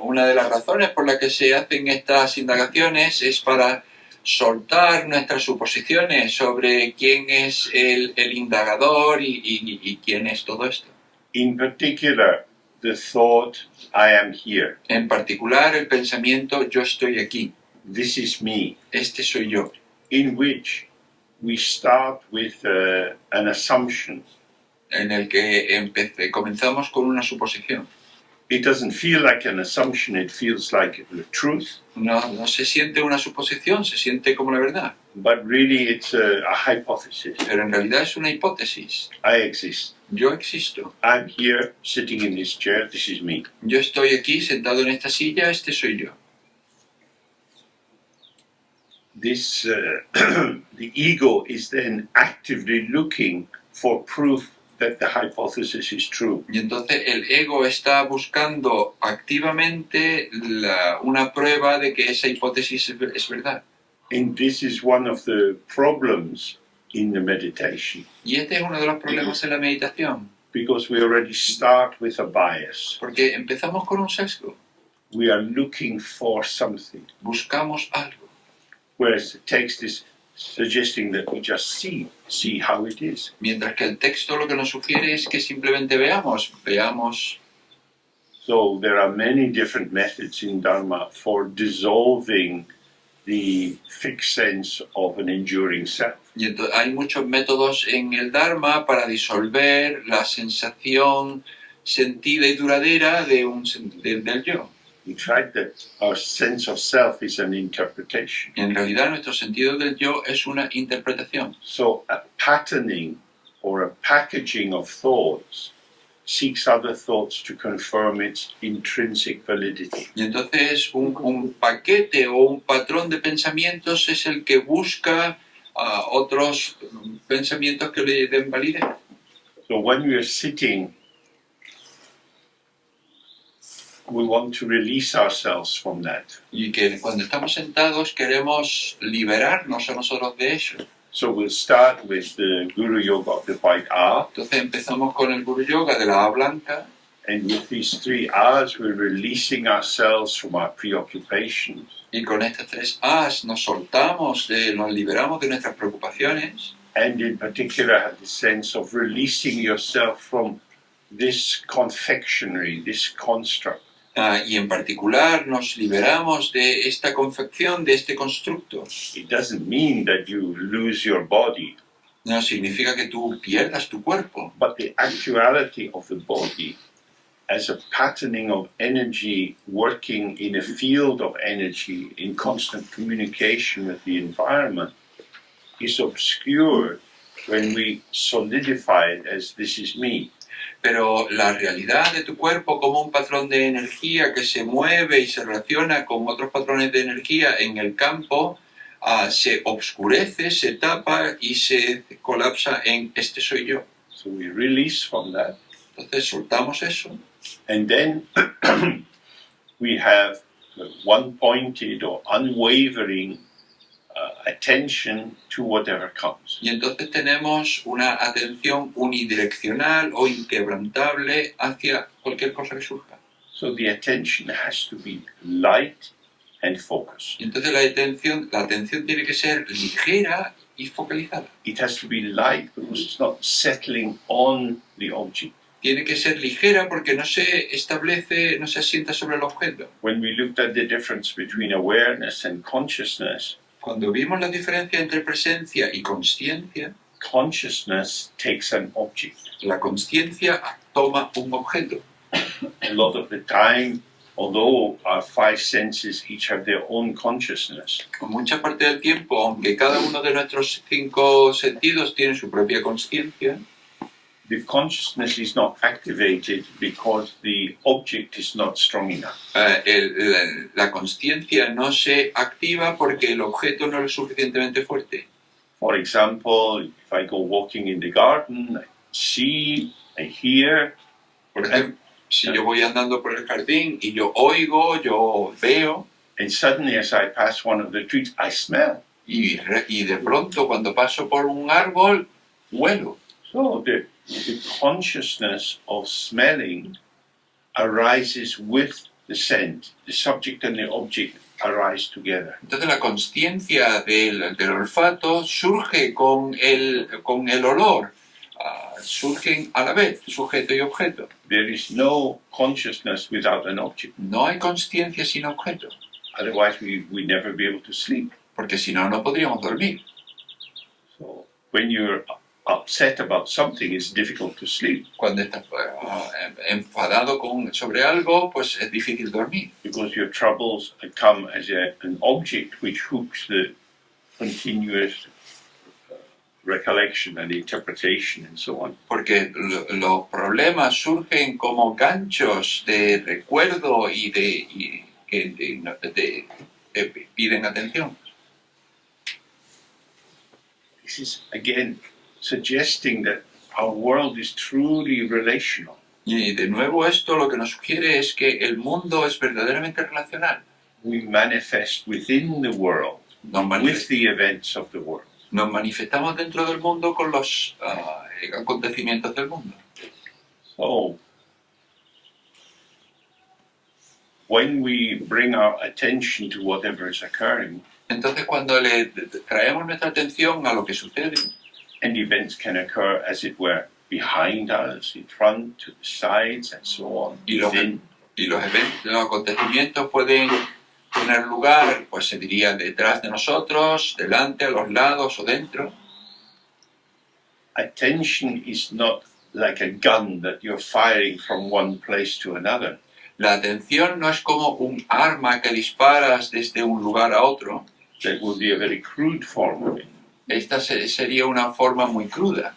Speaker 2: una de las razones por las que se hacen estas indagaciones es para soltar nuestras suposiciones sobre quién es el indagador y quién es todo esto.
Speaker 1: In particular, the thought, I am here.
Speaker 2: En particular, el pensamiento yo estoy aquí,
Speaker 1: This is me.
Speaker 2: este soy yo,
Speaker 1: In which we start with an assumption.
Speaker 2: en el que comenzamos con una suposición.
Speaker 1: It doesn't feel like an assumption, it feels like the truth.
Speaker 2: No se siente una suposición, se siente como la verdad,
Speaker 1: But really, it's a hypothesis.
Speaker 2: pero en realidad es una hipótesis.
Speaker 1: I exist.
Speaker 2: Yo existo,
Speaker 1: I'm here, sitting in this chair. This is me.
Speaker 2: yo estoy aquí sentado en esta silla, este soy yo.
Speaker 1: This, the ego is then actively looking for proof that the hypothesis is true.
Speaker 2: Y entonces el ego está buscando activamente una prueba de que esa hipótesis es verdad.
Speaker 1: And this is one of the problems in the meditation,
Speaker 2: Y este es uno de los problemas en la meditación,
Speaker 1: because we already start with a bias.
Speaker 2: porque empezamos con un sesgo,
Speaker 1: We are looking for something,
Speaker 2: buscamos algo,
Speaker 1: whereas the text is suggesting that we just see how it is.
Speaker 2: mientras que el texto lo que nos sugiere es que simplemente veamos.
Speaker 1: So there are many different methods in Dharma for dissolving the fixed sense of an enduring self.
Speaker 2: Y entonces hay muchos métodos en el Dharma para disolver la sensación sentida y duradera del yo.
Speaker 1: In fact, that our sense of self is an interpretation.
Speaker 2: En realidad nuestro sentido del yo es una interpretación.
Speaker 1: So a patterning or a packaging of thoughts seeks other thoughts to confirm its intrinsic validity.
Speaker 2: Y entonces un paquete o un patrón de pensamientos es el que busca otros pensamientos que le den validez.
Speaker 1: So when we are sitting, we want to release ourselves from that.
Speaker 2: Y que cuando estamos sentados queremos liberarnos a nosotros de eso.
Speaker 1: So we'll start with the Guru Yoga of the white A,
Speaker 2: Entonces empezamos con el Guru Yoga de la A blanca,
Speaker 1: and with these 3 A's, we're releasing ourselves from our preoccupations.
Speaker 2: y con estas 3 A's nos soltamos, nos liberamos de nuestras preocupaciones,
Speaker 1: And in particular, have the sense of releasing yourself from this confectionery, this construct.
Speaker 2: y en particular nos liberamos de esta confección, de este constructo.
Speaker 1: It doesn't mean that you lose your body,
Speaker 2: No significa que tú pierdas tu cuerpo,
Speaker 1: but the actuality of the body as a patterning of energy working in a field of energy in constant communication with the environment is obscured when we solidify it as this is me.
Speaker 2: pero la realidad de tu cuerpo como un patrón de energía que se mueve y se relaciona con otros patrones de energía en el campo, se obscurece, se tapa y se colapsa en este soy yo.
Speaker 1: So we release from that.
Speaker 2: Entonces soltamos eso.
Speaker 1: And then we have one-pointed or unwavering attention to whatever comes.
Speaker 2: Y entonces tenemos una atención unidireccional o inquebrantable hacia cualquier cosa que surja.
Speaker 1: So the attention has to be light and focused.
Speaker 2: Y entonces la atención tiene que ser ligera y focalizada.
Speaker 1: It has to be light because it's not settling on the object.
Speaker 2: Tiene que ser ligera porque no se establece, no se asienta sobre el objeto.
Speaker 1: When we looked at the difference between awareness and consciousness,
Speaker 2: Cuando vimos la diferencia entre presencia y consciencia,
Speaker 1: consciousness takes an object.
Speaker 2: la consciencia toma un objeto.
Speaker 1: A lot of the time, although our 5 senses each have their own consciousness,
Speaker 2: Con mucha parte del tiempo, aunque cada uno de nuestros 5 sentidos tiene su propia consciencia,
Speaker 1: the consciousness is not activated because the object is not strong enough.
Speaker 2: la consciencia no se activa porque el objeto no es suficientemente fuerte.
Speaker 1: For example, if I go walking in the garden, I see, I hear,
Speaker 2: Por ejemplo, si yo voy andando por el jardín y yo oigo, yo veo,
Speaker 1: and suddenly as I pass one of the trees, I smell.
Speaker 2: y de pronto cuando paso por un árbol, huelo.
Speaker 1: So the consciousness of smelling arises with the scent. The subject and the object arise together.
Speaker 2: Entonces la consciencia del olfato surge con el olor. surgen a la vez, sujeto y objeto.
Speaker 1: There is no consciousness without an object.
Speaker 2: No hay consciencia sin objeto,
Speaker 1: Otherwise, we'd never be able to sleep.
Speaker 2: porque si no, no podríamos dormir.
Speaker 1: So when you're upset about something, it's difficult to sleep
Speaker 2: Cuando estás enfadado sobre algo, pues es difícil dormir.
Speaker 1: because your troubles come as an object which hooks the continuous recollection and interpretation and so on.
Speaker 2: Porque los problemas surgen como ganchos de recuerdo y que piden atención.
Speaker 1: This is again suggesting that our world is truly relational.
Speaker 2: Y de nuevo esto lo que nos sugiere es que el mundo es verdaderamente relacional.
Speaker 1: We manifest within the world with the events of the world.
Speaker 2: Nos manifestamos dentro del mundo con los acontecimientos del mundo.
Speaker 1: So, when we bring our attention to whatever is occurring,
Speaker 2: Entonces cuando le traemos nuestra atención a lo que sucede,
Speaker 1: and events can occur, as it were, behind us, in front, to the sides, and so on,
Speaker 2: y los
Speaker 1: within,
Speaker 2: eventos, los acontecimientos pueden tener lugar, pues se diría detrás de nosotros, delante, a los lados o dentro.
Speaker 1: attention is not like a gun that you're firing from one place to another.
Speaker 2: La atención no es como un arma que disparas desde un lugar a otro.
Speaker 1: That would be a very crude form of it.
Speaker 2: Esta sería una forma muy cruda.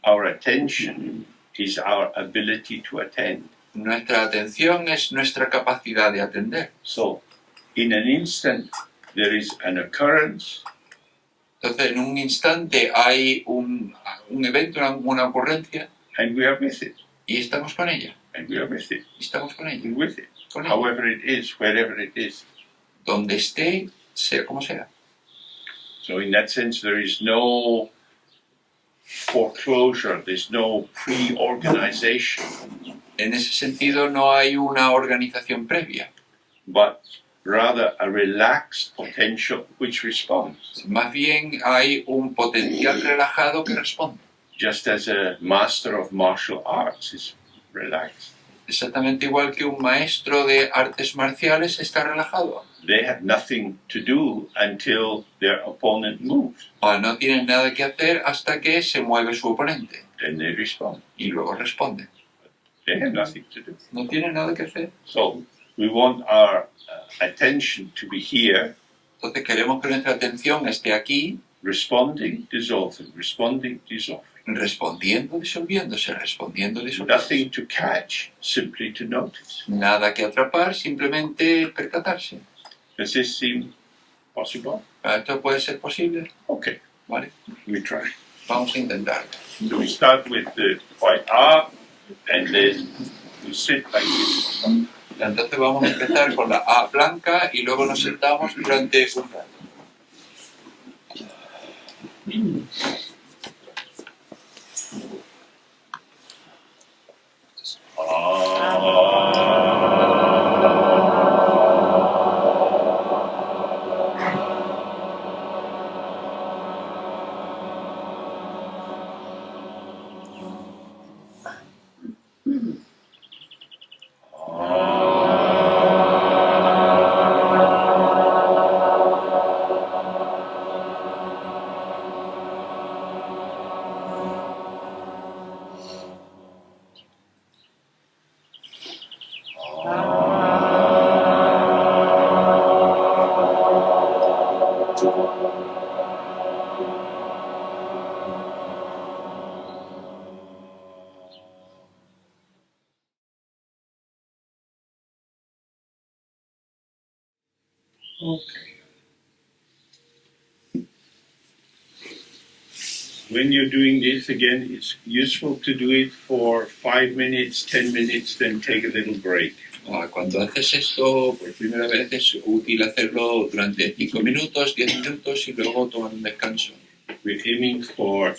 Speaker 1: Our attention is our ability to attend.
Speaker 2: Nuestra atención es nuestra capacidad de atender.
Speaker 1: So, in an instant, there is an occurrence,
Speaker 2: Entonces, en un instante hay un evento, una ocurrencia,
Speaker 1: and we are with it,
Speaker 2: y estamos con ella.
Speaker 1: and we are with it,
Speaker 2: Y estamos con ella.
Speaker 1: and with it,
Speaker 2: Con ella.
Speaker 1: however it is, wherever it is.
Speaker 2: Donde esté, sea como sea.
Speaker 1: So, in that sense, there is no foreclosure, there's no pre-organization,
Speaker 2: En ese sentido, no hay una organización previa.
Speaker 1: but rather a relaxed potential which responds.
Speaker 2: Más bien hay un potencial relajado que responde.
Speaker 1: Just as a master of martial arts is relaxed.
Speaker 2: Exactamente igual que un maestro de artes marciales está relajado.
Speaker 1: They have nothing to do until their opponent moves.
Speaker 2: O no tienen nada que hacer hasta que se mueve su oponente.
Speaker 1: Then they respond.
Speaker 2: Y luego responde.
Speaker 1: They have nothing to do.
Speaker 2: No tienen nada que hacer.
Speaker 1: So we want our attention to be here,
Speaker 2: Entonces queremos que nuestra atención esté aquí,
Speaker 1: responding, dissolving, responding, dissolving.
Speaker 2: respondiendo, disolviéndose, respondiendo, disolviéndose.
Speaker 1: Nothing to catch, simply to notice.
Speaker 2: Nada que atrapar, simplemente percatarse.
Speaker 1: Does this seem possible?
Speaker 2: ¿Esto puede ser posible?
Speaker 1: Okay,
Speaker 2: Vale,
Speaker 1: we try.
Speaker 2: vamos a intentarlo.
Speaker 1: So we start with the white up, and then we sit like this.
Speaker 2: Entonces vamos a empezar con la A blanca y luego nos sentamos durante un rato.
Speaker 1: Okay. When you're doing this again, it's useful to do it for 5 minutes, 10 minutes, then take a little break.
Speaker 2: Cuando haces esto por primera vez es útil hacerlo durante 5 minutos, 10 minutos y luego tomar un descanso.
Speaker 1: We're aiming for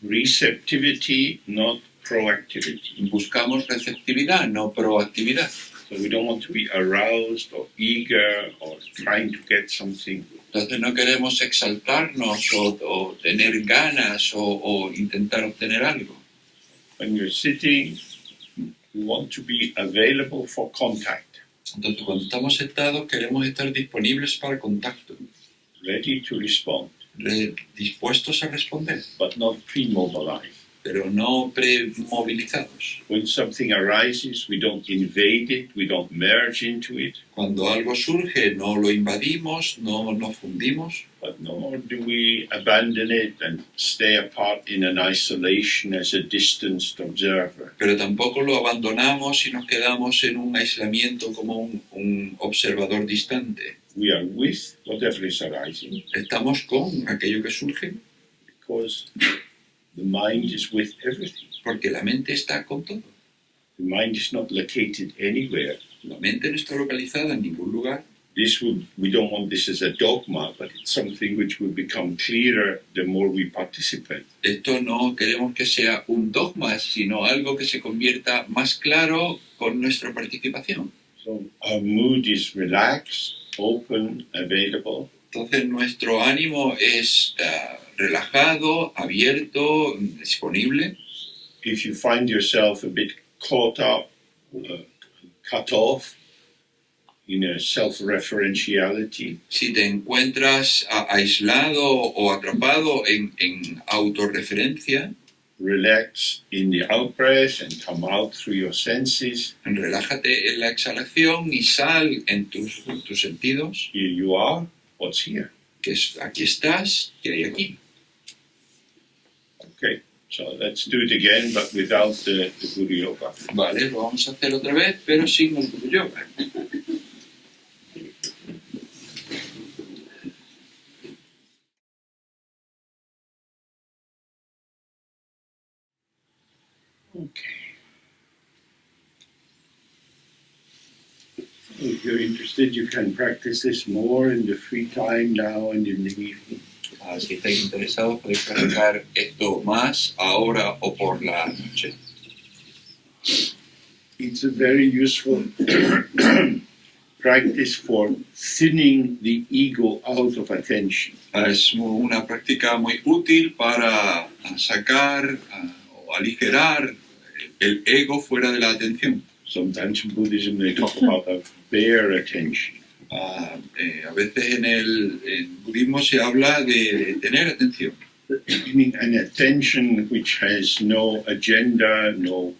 Speaker 1: receptivity, not proactivity.
Speaker 2: Buscamos receptividad, no proactividad.
Speaker 1: So we don't want to be aroused or eager or trying to get something.
Speaker 2: Entonces no queremos exaltarnos o tener ganas o intentar obtener algo.
Speaker 1: When you're sitting, you want to be available for contact,
Speaker 2: Entonces cuando estamos sentados queremos estar disponibles para contacto,
Speaker 1: ready to respond,
Speaker 2: dispuestos a responder,
Speaker 1: but not pre-mobilized.
Speaker 2: pero no premovilizados.
Speaker 1: When something arises, we don't invade it, we don't merge into it,
Speaker 2: Cuando algo surge no lo invadimos, no nos fundimos,
Speaker 1: but nor do we abandon it and stay apart in an isolation as a distanced observer.
Speaker 2: pero tampoco lo abandonamos y nos quedamos en un aislamiento como un observador distante.
Speaker 1: We are with whatever is arising
Speaker 2: Estamos con aquello que surge
Speaker 1: because the mind is with everything.
Speaker 2: porque la mente está con todo.
Speaker 1: The mind is not located anywhere.
Speaker 2: La mente no está localizada en ningún lugar.
Speaker 1: We don't want this as a dogma, but it's something which will become clearer the more we participate.
Speaker 2: Esto no queremos que sea un dogma, sino algo que se convierta más claro con nuestra participación.
Speaker 1: So our mood is relaxed, open, available.
Speaker 2: Entonces nuestro ánimo es relajado, abierto, disponible.
Speaker 1: If you find yourself a bit caught up, cut off in a self-referentiality,
Speaker 2: Si te encuentras aislado o atrapado en autorreferencia,
Speaker 1: relax in the out-breath and come out through your senses.
Speaker 2: relájate en la exhalación y sal en tus sentidos,
Speaker 1: Here you are, what's here?
Speaker 2: que es aquí estás, que hay aquí.
Speaker 1: Okay, so let's do it again, but without the Guru Yoga.
Speaker 2: Vale, lo vamos a hacer otra vez, pero sin el Guru Yoga.
Speaker 1: Okay. If you're interested, you can practice this more in the free time now and in the evening.
Speaker 2: Si estáis interesados, podéis practicar esto más ahora o por la noche.
Speaker 1: It's a very useful practice for thinning the ego out of attention.
Speaker 2: Es una práctica muy útil para sacar o aligerar el ego fuera de la atención.
Speaker 1: Sometimes in Buddhism they talk about a bare attention.
Speaker 2: A veces en el budismo se habla de tener atención.
Speaker 1: Meaning an attention which has no agenda, no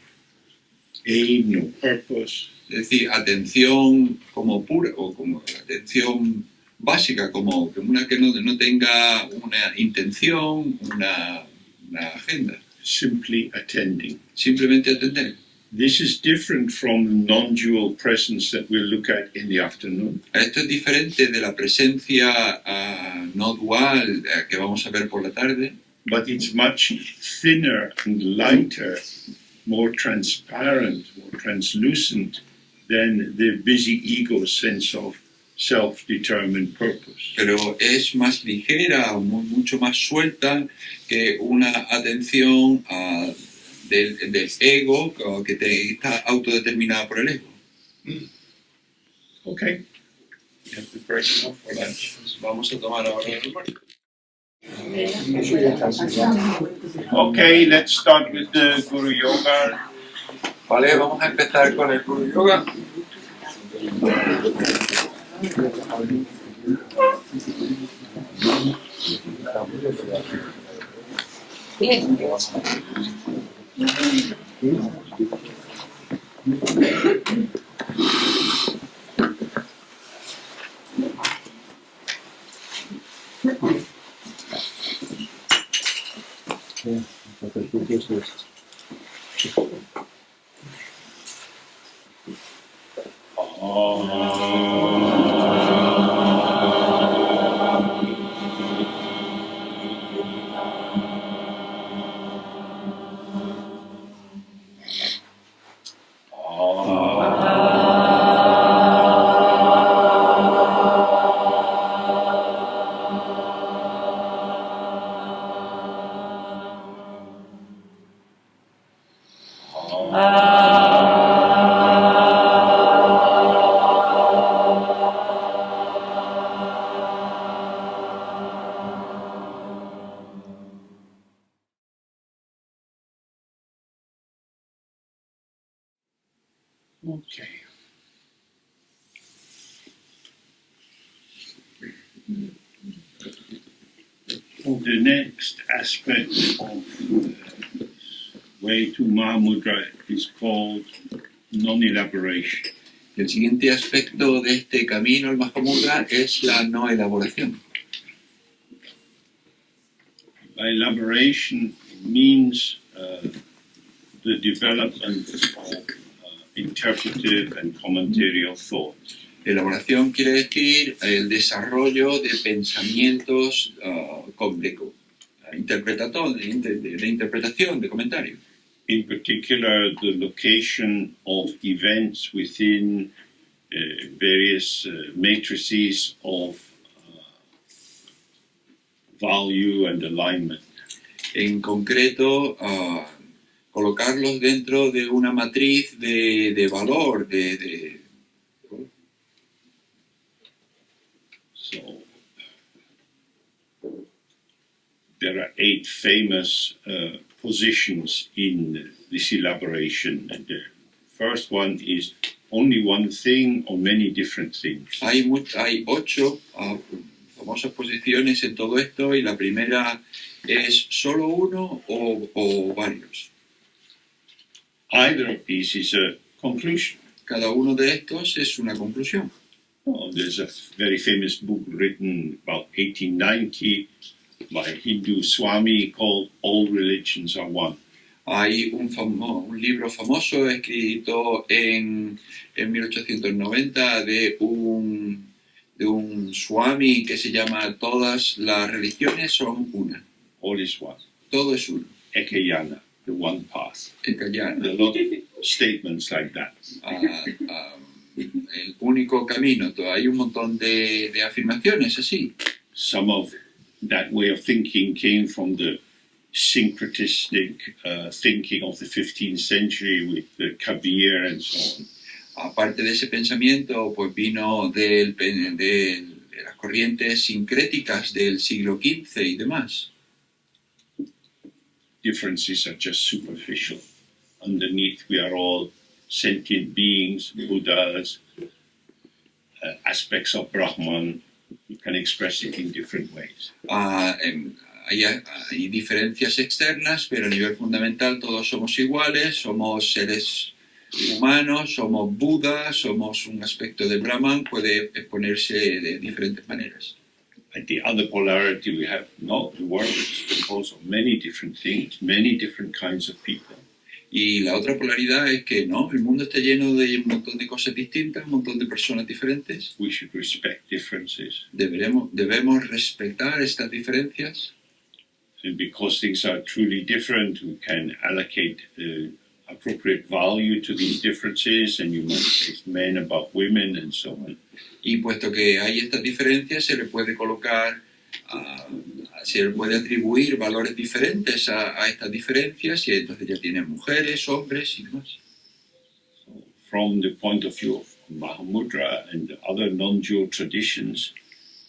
Speaker 1: aim, no purpose.
Speaker 2: Es decir, atención como pura o como atención básica, como una que no tenga una intención, una agenda.
Speaker 1: Simply attending.
Speaker 2: Simplemente atender.
Speaker 1: This is different from non-dual presence that we'll look at in the afternoon.
Speaker 2: Esto es diferente de la presencia no dual que vamos a ver por la tarde,
Speaker 1: But it's much thinner and lighter, more transparent, more translucent than the busy ego sense of self-determined purpose.
Speaker 2: pero es más ligera, mucho más suelta que una atención del ego que está autodeterminada por el ego.
Speaker 1: Okay. You have to break now for lunch.
Speaker 2: Vamos a tomar ahora el almuerzo.
Speaker 1: Okay, let's start with the Guru Yoga.
Speaker 2: Vale, vamos a empezar con el Guru Yoga.
Speaker 1: The next aspect of way to Mahamudra is called non-elaboration.
Speaker 2: El siguiente aspecto de este camino al Mahamudra es la no elaboración.
Speaker 1: By elaboration means the development of interpretive and commentarial thought.
Speaker 2: Elaboración quiere decir el desarrollo de pensamientos de interpretación, de comentario.
Speaker 1: In particular, the location of events within various matrices of value and alignment.
Speaker 2: En concreto, colocarlos dentro de una matriz de valor,
Speaker 1: So, there are 8 famous positions in this elaboration. And the first one is only one thing or many different things.
Speaker 2: Hay 8 famosas posiciones en todo esto, y la primera es solo uno o varios.
Speaker 1: Either of these is a conclusion.
Speaker 2: Cada uno de estos es una conclusión.
Speaker 1: Oh, there's a very famous book written about 1890 by a Hindu Swami called All Religions Are One.
Speaker 2: Hay un libro famoso escrito en 1890 de un Swami que se llama Todas las religiones son una.
Speaker 1: All is one.
Speaker 2: Todo es uno.
Speaker 1: Ekayana, the one path.
Speaker 2: Ekayana.
Speaker 1: There are a lot of statements like that.
Speaker 2: El único camino. Hay un montón de afirmaciones así.
Speaker 1: Some of that way of thinking came from the syncretistic thinking of the 15th century with Kabir and so on.
Speaker 2: Aparte de ese pensamiento, pues vino de las corrientes sincréticas del siglo XV y demás.
Speaker 1: Differences are just superficial. Underneath, we are all sentient beings, Buddhas, aspects of Brahman. You can express it in different ways.
Speaker 2: Hay diferencias externas, pero a nivel fundamental todos somos iguales, somos seres humanos, somos Buda, somos un aspecto de Brahman, puede exponerse de diferentes maneras.
Speaker 1: At the other polarity, we have not the world is composed of many different things, many different kinds of people.
Speaker 2: Y la otra polaridad es que no, el mundo está lleno de un montón de cosas distintas, un montón de personas diferentes.
Speaker 1: We should respect differences.
Speaker 2: Debemos respetar estas diferencias.
Speaker 1: And because things are truly different, we can allocate appropriate value to these differences, and you might place men above women and so on.
Speaker 2: Y puesto que hay estas diferencias, se le puede colocar, se le puede atribuir valores diferentes a estas diferencias, y entonces ya tienen mujeres, hombres y demás.
Speaker 1: So from the point of view of Mahamudra and the other non-dual traditions,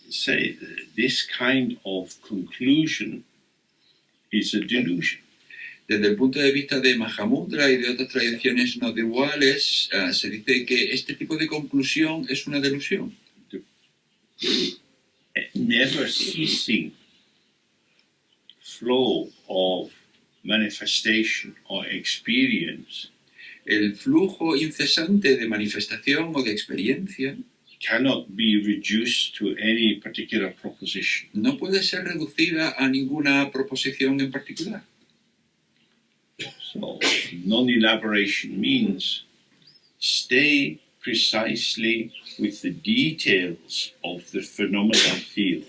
Speaker 1: say that this kind of conclusion is a delusion.
Speaker 2: Desde el punto de vista de Mahamudra y de otras tradiciones no duales, se dice que este tipo de conclusión es una delusión.
Speaker 1: Never ceasing flow of manifestation or experience
Speaker 2: El flujo incesante de manifestación o de experiencia
Speaker 1: cannot be reduced to any particular proposition.
Speaker 2: no puede ser reducida a ninguna proposición en particular.
Speaker 1: So, non-elaboration means stay precisely with the details of the phenomenal field.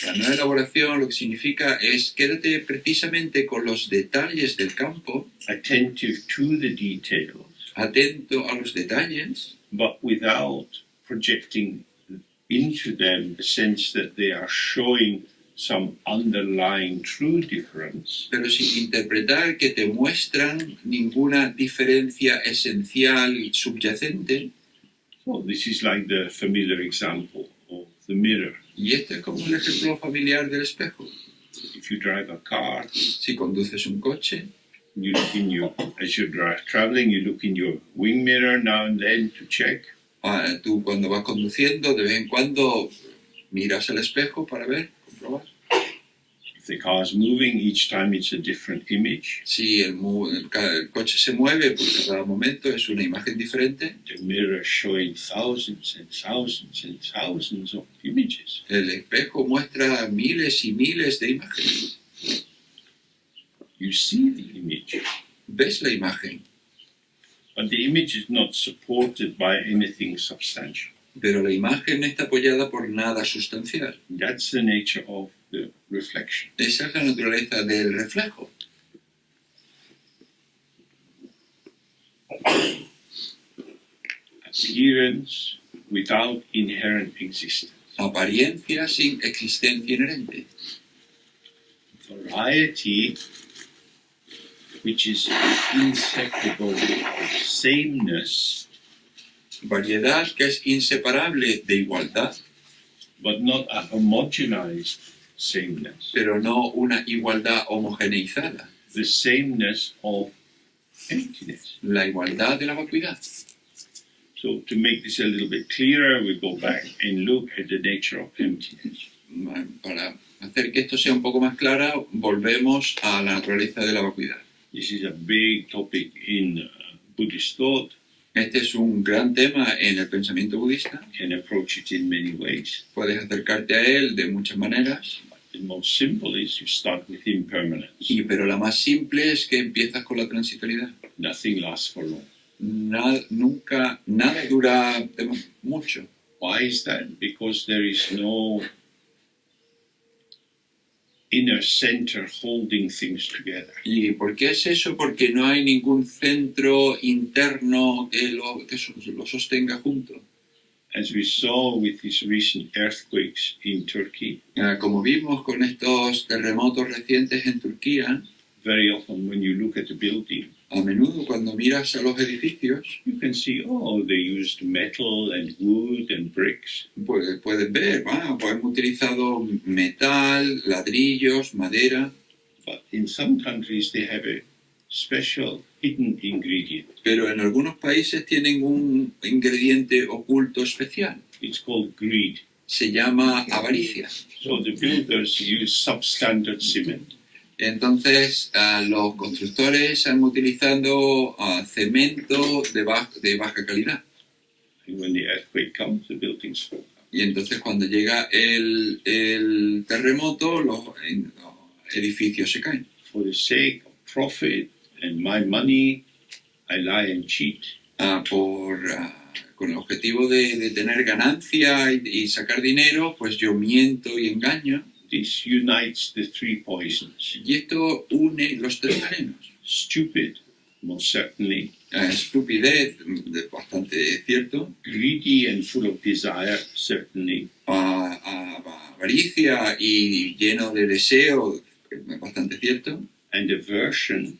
Speaker 2: La no elaboración lo que significa es quédate precisamente con los detalles del campo,
Speaker 1: Attentive to the details,
Speaker 2: atento a los detalles,
Speaker 1: but without projecting into them the sense that they are showing some underlying true difference.
Speaker 2: pero sin interpretar que te muestran ninguna diferencia esencial y subyacente.
Speaker 1: So this is like the familiar example of the mirror.
Speaker 2: Y este es como el ejemplo familiar del espejo.
Speaker 1: If you drive a car,
Speaker 2: Si conduces un coche,
Speaker 1: you look in as you're traveling, you look in your wing mirror now and then to check.
Speaker 2: tú cuando vas conduciendo, de vez en cuando miras al espejo para ver, comprobar.
Speaker 1: If the car is moving, each time it's a different image.
Speaker 2: Si el coche se mueve, pues cada momento es una imagen diferente.
Speaker 1: The mirror showing thousands and thousands and thousands of images.
Speaker 2: El espejo muestra miles y miles de imágenes.
Speaker 1: You see the image,
Speaker 2: Ves la imagen,
Speaker 1: but the image is not supported by anything substantial.
Speaker 2: pero la imagen no está apoyada por nada sustancial.
Speaker 1: That's the nature of the reflection.
Speaker 2: Esa es la naturaleza del reflejo.
Speaker 1: Appearance without inherent existence.
Speaker 2: Apariencia sin existencia inherente.
Speaker 1: Variety, which is inseparable of sameness,
Speaker 2: Variedad que es inseparable de igualdad,
Speaker 1: but not a homogenized sameness.
Speaker 2: pero no una igualdad homogeneizada.
Speaker 1: The sameness of emptiness.
Speaker 2: La igualdad de la vacuidad.
Speaker 1: So to make this a little bit clearer, we go back and look at the nature of emptiness.
Speaker 2: Para hacer que esto sea un poco más claro, volvemos a la naturaleza de la vacuidad.
Speaker 1: This is a big topic in Buddhist thought.
Speaker 2: Este es un gran tema en el pensamiento budista.
Speaker 1: You can approach it in many ways.
Speaker 2: Puedes acercarte a él de muchas maneras,
Speaker 1: The most simple is you start with impermanence.
Speaker 2: pero la más simple es que empiezas con la transitoriedad.
Speaker 1: Nothing lasts for long.
Speaker 2: Nada dura mucho.
Speaker 1: Why is that? Because there is no inner center holding things together.
Speaker 2: ¿Y por qué es eso? Porque no hay ningún centro interno que lo sostenga junto.
Speaker 1: As we saw with these recent earthquakes in Turkey,
Speaker 2: Como vimos con estos terremotos recientes en Turquía,
Speaker 1: very often when you look at the building,
Speaker 2: a menudo cuando miras a los edificios,
Speaker 1: you can see, oh, they used metal and wood and bricks.
Speaker 2: pues puedes ver, pues hemos utilizado metal, ladrillos, madera,
Speaker 1: But in some countries, they have a special hidden ingredient.
Speaker 2: pero en algunos países tienen un ingrediente oculto especial.
Speaker 1: It's called greed.
Speaker 2: Se llama avaricia.
Speaker 1: So the builders use substandard cement.
Speaker 2: Entonces, los constructores han utilizado cemento de baja calidad.
Speaker 1: And when the earthquake comes, the buildings fall.
Speaker 2: Y entonces cuando llega el terremoto, los edificios se caen.
Speaker 1: For the sake of profit and my money, I lie and cheat.
Speaker 2: Con el objetivo de tener ganancia y sacar dinero, pues yo miento y engaño.
Speaker 1: This unites the three poisons.
Speaker 2: Y esto une los tres venenos.
Speaker 1: Stupid, most certainly.
Speaker 2: Estupidez, bastante cierto.
Speaker 1: Greedy and full of desire, certainly.
Speaker 2: Avaricia y lleno de deseo, bastante cierto.
Speaker 1: And aversion,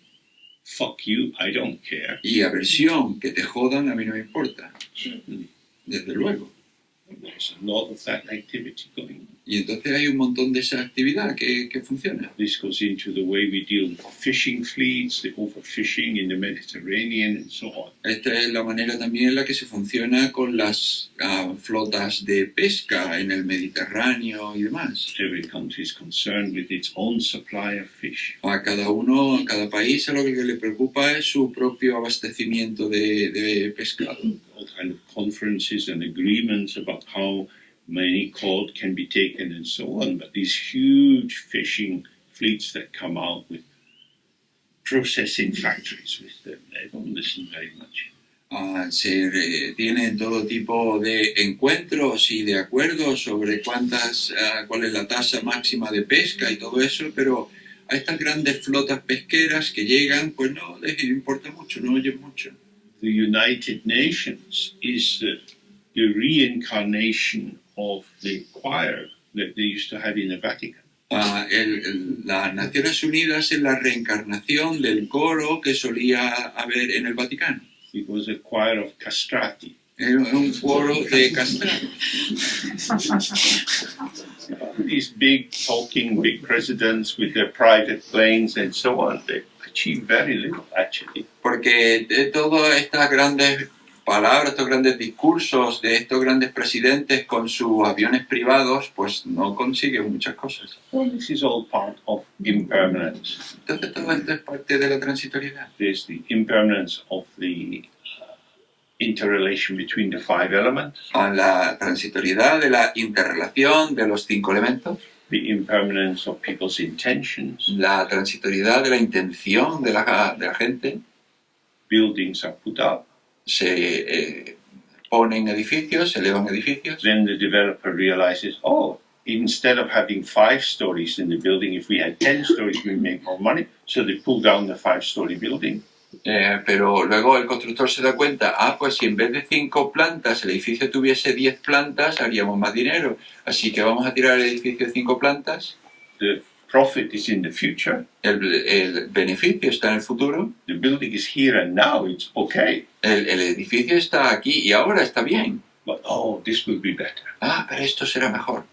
Speaker 1: fuck you, I don't care.
Speaker 2: Y aversión, que te jodan, a mí no me importa.
Speaker 1: Certainly.
Speaker 2: Desde luego.
Speaker 1: There's a lot of that activity going on.
Speaker 2: Y entonces hay un montón de esa actividad que funciona.
Speaker 1: This goes into the way we deal with fishing fleets, the overfishing in the Mediterranean, and so on.
Speaker 2: Esta es la manera también en la que se funciona con las flotas de pesca en el Mediterráneo y demás.
Speaker 1: Every country is concerned with its own supply of fish.
Speaker 2: A cada país a lo que le preocupa es su propio abastecimiento de pescado.
Speaker 1: All kind of conferences and agreements about how many cod can be taken and so on. But these huge fishing fleets that come out with processing factories with them, they don't listen very much.
Speaker 2: Tienen todo tipo de encuentros y de acuerdos sobre cuál es la tasa máxima de pesca y todo eso, pero a estas grandes flotas pesqueras que llegan, pues no les importa mucho, no oyen mucho.
Speaker 1: The United Nations is the reincarnation of the choir that they used to have in the Vatican.
Speaker 2: Las Naciones Unidas es la reencarnación del coro que solía haber en el Vaticano.
Speaker 1: It was a choir of castrati.
Speaker 2: Era un coro de castrados.
Speaker 1: These big talking, big presidents with their private planes and so on, they achieve very little actually.
Speaker 2: Porque todas estas grandes palabras, estos grandes discursos de estos grandes presidentes con sus aviones privados, pues no consiguen muchas cosas.
Speaker 1: Well, this is all part of impermanence.
Speaker 2: Entonces todo esto es parte de la transitoriedad.
Speaker 1: There's the impermanence of the interrelation between the five elements,
Speaker 2: A la transitoriedad de la interrelación de los 5 elementos,
Speaker 1: the impermanence of people's intentions.
Speaker 2: la transitoriedad de la intención de la gente.
Speaker 1: Buildings are put up.
Speaker 2: Se ponen edificios, se elevan edificios.
Speaker 1: Then the developer realizes, oh, instead of having 5 stories in the building, if we had 10 stories, we make more money. So they pull down the 5-story building.
Speaker 2: Pero luego el constructor se da cuenta, pues si en vez de 5 plantas el edificio tuviese 10 plantas, haríamos más dinero. Así que vamos a tirar el edificio de 5 plantas.
Speaker 1: The profit is in the future.
Speaker 2: El beneficio está en el futuro.
Speaker 1: The building is here and now, it's okay.
Speaker 2: El edificio está aquí y ahora está bien.
Speaker 1: But oh, this will be better.
Speaker 2: Pero esto será mejor.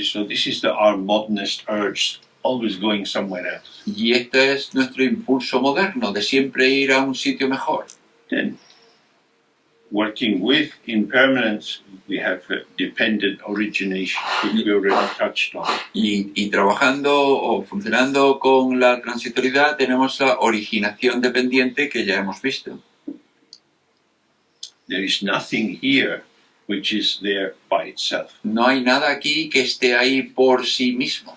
Speaker 1: So this is our modernist urge, always going somewhere else.
Speaker 2: Y este es nuestro impulso moderno de siempre ir a un sitio mejor.
Speaker 1: Then, working with impermanence, we have a dependent origination, which we already touched on.
Speaker 2: Y trabajando o funcionando con la transitoriedad tenemos la originación dependiente que ya hemos visto.
Speaker 1: There is nothing here which is there by itself.
Speaker 2: No hay nada aquí que esté ahí por sí mismo.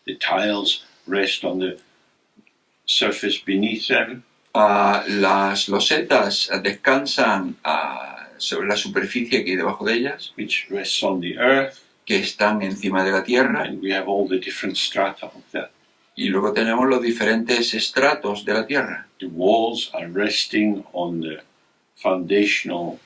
Speaker 1: The tiles rest on the surface beneath them.
Speaker 2: Las losetas descansan sobre la superficie aquí debajo de ellas,
Speaker 1: Which rests on the earth,
Speaker 2: que están encima de la tierra,
Speaker 1: and we have all the different strata of that.
Speaker 2: y luego tenemos los diferentes estratos de la tierra.
Speaker 1: The walls are resting on the foundational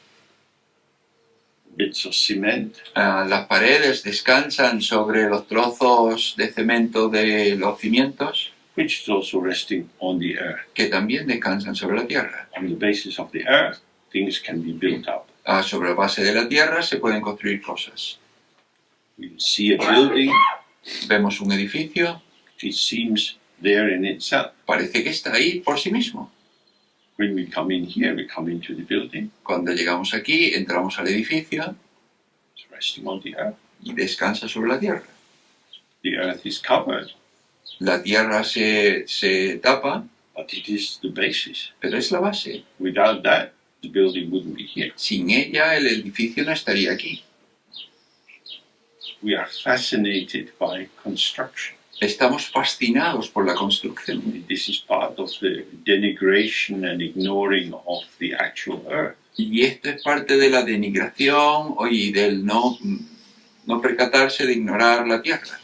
Speaker 1: bits of cement,
Speaker 2: Las paredes descansan sobre los trozos de cemento de los cimientos,
Speaker 1: which is also resting on the earth.
Speaker 2: que también descansan sobre la tierra.
Speaker 1: On the basis of the earth, things can be built up.
Speaker 2: Sobre la base de la tierra se pueden construir cosas.
Speaker 1: We see a building,
Speaker 2: Vemos un edificio,
Speaker 1: it seems there in itself.
Speaker 2: parece que está ahí por sí mismo.
Speaker 1: When we come in here, we come into the building,
Speaker 2: Cuando llegamos aquí, entramos al edificio
Speaker 1: it's resting on the earth.
Speaker 2: y descansa sobre la tierra.
Speaker 1: The earth is covered,
Speaker 2: La tierra se tapa,
Speaker 1: but it is the basis.
Speaker 2: pero es la base.
Speaker 1: Without that, the building wouldn't be here.
Speaker 2: Sin ella, el edificio no estaría aquí.
Speaker 1: We are fascinated by construction.
Speaker 2: Estamos fascinados por la construcción.
Speaker 1: This is part of the denigration and ignoring of the actual earth.
Speaker 2: Y esto es parte de la denigración y del no percatarse de ignorar la tierra.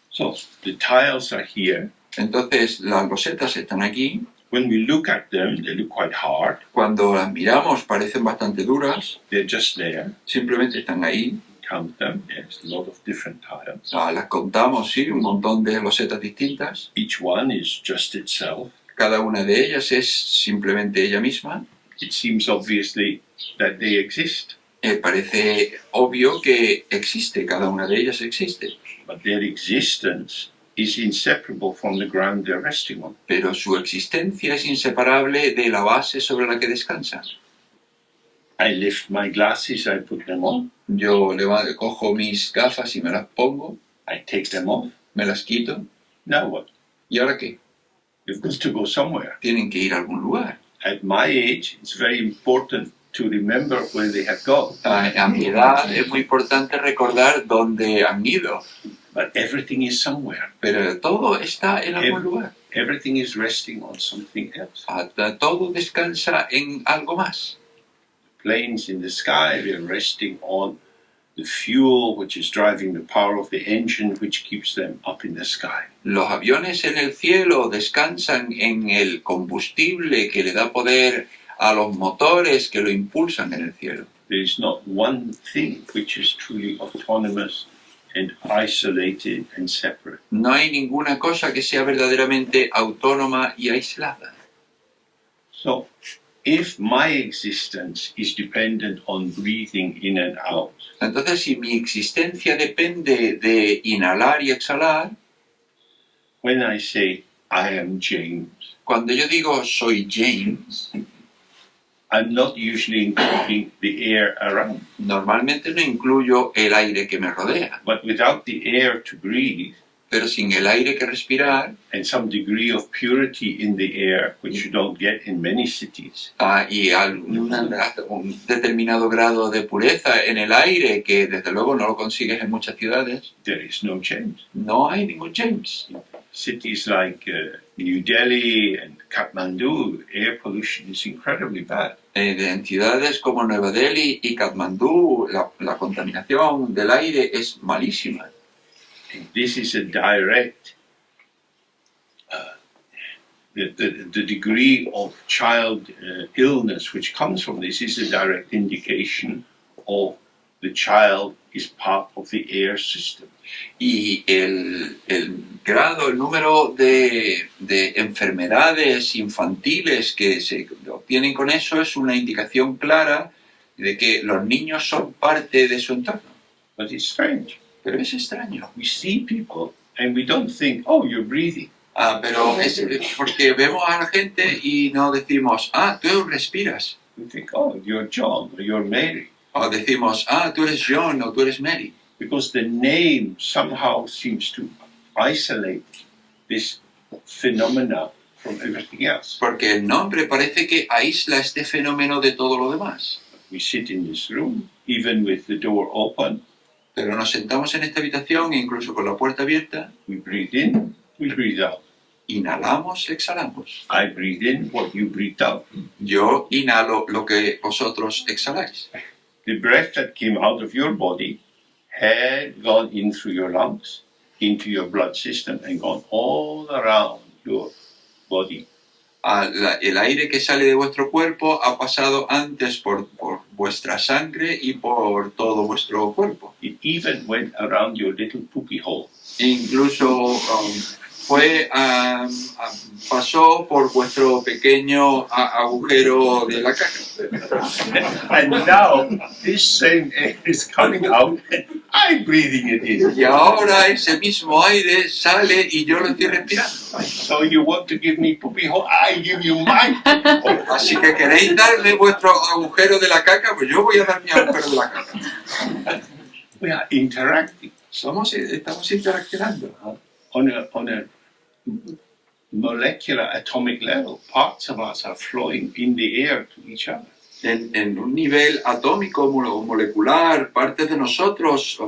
Speaker 1: So the tiles are here.
Speaker 2: Entonces, las losetas están aquí.
Speaker 1: When we look at them, they look quite hard.
Speaker 2: Cuando las miramos parecen bastante duras,
Speaker 1: They're just there.
Speaker 2: simplemente están ahí.
Speaker 1: Count them. Yes, a lot of different tiles.
Speaker 2: Las contamos, sí, un montón de losetas distintas.
Speaker 1: Each one is just itself.
Speaker 2: Cada una de ellas es simplemente ella misma.
Speaker 1: It seems obviously that they exist,
Speaker 2: Parece obvio que existe, cada una de ellas existe.
Speaker 1: but their existence is inseparable from the ground they're resting on.
Speaker 2: Pero su existencia es inseparable de la base sobre la que descansan.
Speaker 1: I lift my glasses, I put them on.
Speaker 2: Yo cojo mis gafas y me las pongo,
Speaker 1: I take them off.
Speaker 2: me las quito.
Speaker 1: Now what?
Speaker 2: ¿Y ahora qué?
Speaker 1: You've got to go somewhere.
Speaker 2: Tienen que ir a algún lugar.
Speaker 1: At my age, it's very important to remember where they have gone.
Speaker 2: A mi edad es muy importante recordar dónde han ido,
Speaker 1: But everything is somewhere.
Speaker 2: pero todo está en algún lugar.
Speaker 1: Everything is resting on something else.
Speaker 2: Todo descansa en algo más.
Speaker 1: Planes in the sky, they're resting on the fuel which is driving the power of the engine which keeps them up in the sky.
Speaker 2: Los aviones en el cielo descansan en el combustible que le da poder a los motores que lo impulsan en el cielo.
Speaker 1: There is not one thing which is truly autonomous and isolated and separate.
Speaker 2: No hay ninguna cosa que sea verdaderamente autónoma y aislada.
Speaker 1: So, if my existence is dependent on breathing in and out,
Speaker 2: Entonces, si mi existencia depende de inhalar y exhalar,
Speaker 1: when I say I am James,
Speaker 2: cuando yo digo soy James,
Speaker 1: I'm not usually including the air around.
Speaker 2: Normalmente no incluyo el aire que me rodea,
Speaker 1: But without the air to breathe,
Speaker 2: pero sin el aire que respirar
Speaker 1: and some degree of purity in the air, which you don't get in many cities,
Speaker 2: y un determinado grado de pureza en el aire que desde luego no lo consigues en muchas ciudades,
Speaker 1: there is no change.
Speaker 2: no hay ningún James.
Speaker 1: Cities like New Delhi and Kathmandu, air pollution is incredibly bad.
Speaker 2: De entidades como Nueva Delhi y Katmandú, la contaminación del aire es malísima.
Speaker 1: And this is a direct, the degree of child illness which comes from this is a direct indication of the child is part of the air system.
Speaker 2: Y el grado, el número de enfermedades infantiles que se obtienen con eso es una indicación clara de que los niños son parte de su entorno.
Speaker 1: But it's strange.
Speaker 2: Pero es extraño.
Speaker 1: We see people and we don't think, oh, you're breathing.
Speaker 2: Pero es porque vemos a la gente y no decimos, tú respiras.
Speaker 1: We think, oh, you're John or you're Mary.
Speaker 2: O decimos, tú eres John o tú eres Mary.
Speaker 1: Because the name somehow seems to isolate this phenomena from everything else.
Speaker 2: Porque el nombre parece que aísla este fenómeno de todo lo demás.
Speaker 1: We sit in this room, even with the door open,
Speaker 2: Pero nos sentamos en esta habitación e incluso con la puerta abierta,
Speaker 1: we breathe in, we breathe out.
Speaker 2: inhalamos, exhalamos.
Speaker 1: I breathe in what you breathe out.
Speaker 2: Yo inhalo lo que vosotros exhaláis.
Speaker 1: The breath that came out of your body had gone in through your lungs, into your blood system, and gone all around your body.
Speaker 2: El aire que sale de vuestro cuerpo ha pasado antes por vuestra sangre y por todo vuestro cuerpo.
Speaker 1: It even went around your little poopy hole.
Speaker 2: Incluso pasó por vuestro pequeño agujero de la caja.
Speaker 1: And now this same air is coming out and I'm breathing it in.
Speaker 2: Y ahora ese mismo aire sale y yo lo estoy respirando.
Speaker 1: So you want to give me poopy hole? I give you mine.
Speaker 2: Así que queréis darme vuestro agujero de la caca, pues yo voy a dar mi agujero de la caca.
Speaker 1: We are interacting
Speaker 2: Estamos interaccionando.
Speaker 1: on a molecular atomic level. Parts of us are flowing in the air to each other.
Speaker 2: En un nivel atómico, molecular, partes de nosotros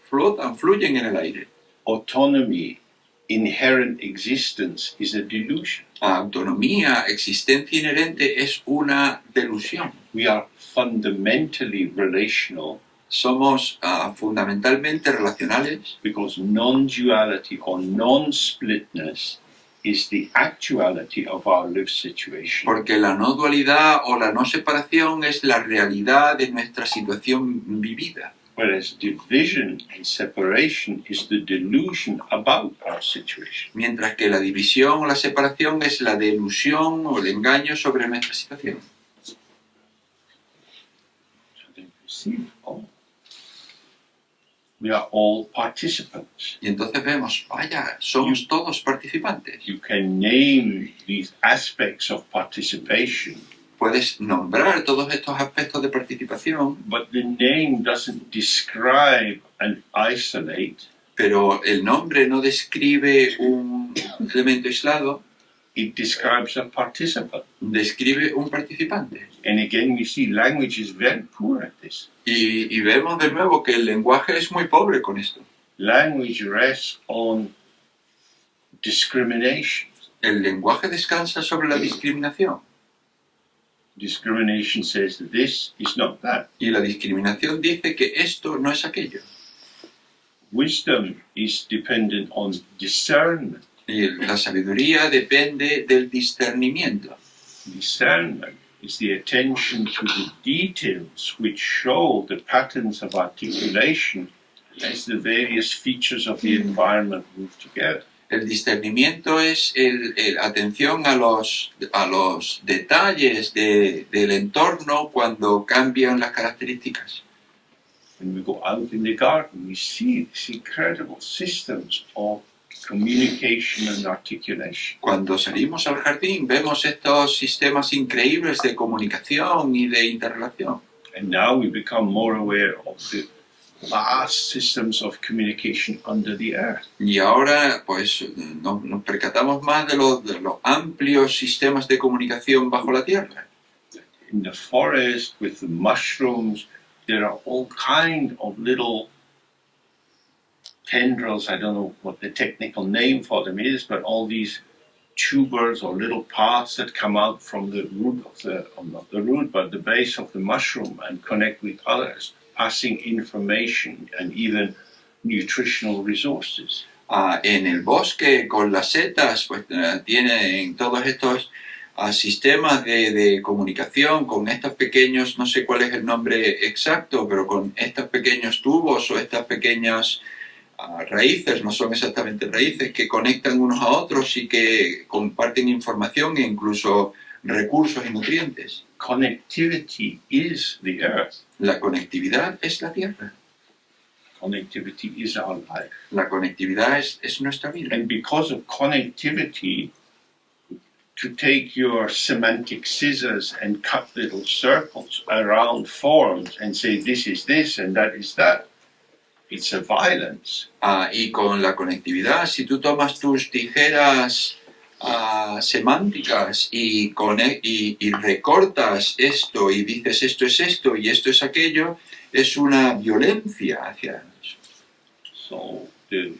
Speaker 2: fluyen en el aire.
Speaker 1: Autonomy, inherent existence is a delusion.
Speaker 2: Autonomía, existencia inherente es una delusión.
Speaker 1: We are fundamentally relational
Speaker 2: Somos fundamentalmente relacionales
Speaker 1: because non-duality or non-splitness is the actuality of our lived situation.
Speaker 2: porque la no dualidad o la no separación es la realidad de nuestra situación vivida.
Speaker 1: Whereas division and separation is the delusion about our situation.
Speaker 2: Mientras que la división o la separación es la delusión o el engaño sobre nuestra situación.
Speaker 1: So then we see, oh, we are all participants.
Speaker 2: Y entonces vemos, vaya, somos todos participantes.
Speaker 1: You can name these aspects of participation,
Speaker 2: Puedes nombrar todos estos aspectos de participación,
Speaker 1: but the name doesn't describe and isolate.
Speaker 2: pero el nombre no describe un elemento aislado,
Speaker 1: It describes a participant.
Speaker 2: describe un participante.
Speaker 1: And again, we see language is very poor at this.
Speaker 2: Y vemos de nuevo que el lenguaje es muy pobre con esto.
Speaker 1: Language rests on discrimination.
Speaker 2: El lenguaje descansa sobre la discriminación.
Speaker 1: Discrimination says that this is not that.
Speaker 2: Y la discriminación dice que esto no es aquello.
Speaker 1: Wisdom is dependent on discernment.
Speaker 2: Y la sabiduría depende del discernimiento.
Speaker 1: Discernment is the attention to the details which show the patterns of articulation as the various features of the environment move together.
Speaker 2: El discernimiento es la atención a los detalles del entorno cuando cambian las características.
Speaker 1: When we go out in the garden, we see these incredible systems of communication and articulation.
Speaker 2: Cuando salimos al jardín vemos estos sistemas increíbles de comunicación y de interrelación.
Speaker 1: And now we become more aware of the vast systems of communication under the earth.
Speaker 2: Y ahora pues nos percatamos más de los amplios sistemas de comunicación bajo la tierra.
Speaker 1: In the forest with the mushrooms, there are all kind of little tendrils. I don't know what the technical name for them is, but all these tubers or little parts that come out from the root not the root, but the base of the mushroom and connect with others, passing information and even nutritional resources.
Speaker 2: En el bosque con las setas pues tienen todos estos sistemas de comunicación con estos pequeños, no sé cuál es el nombre exacto, pero con estos pequeños tubos o estas pequeñas raíces, no son exactamente raíces, que conectan unos a otros y que comparten información e incluso recursos y nutrientes.
Speaker 1: Connectivity is the earth.
Speaker 2: La conectividad es la tierra.
Speaker 1: Connectivity is our life.
Speaker 2: La conectividad es nuestra vida.
Speaker 1: And because of connectivity, to take your semantic scissors and cut little circles around forms and say this is this and that is that, it's a violence.
Speaker 2: Y con la conectividad, si tú tomas tus tijeras semánticas y recortas esto y dices esto es esto y esto es aquello, es una violencia hacia eso.
Speaker 1: So the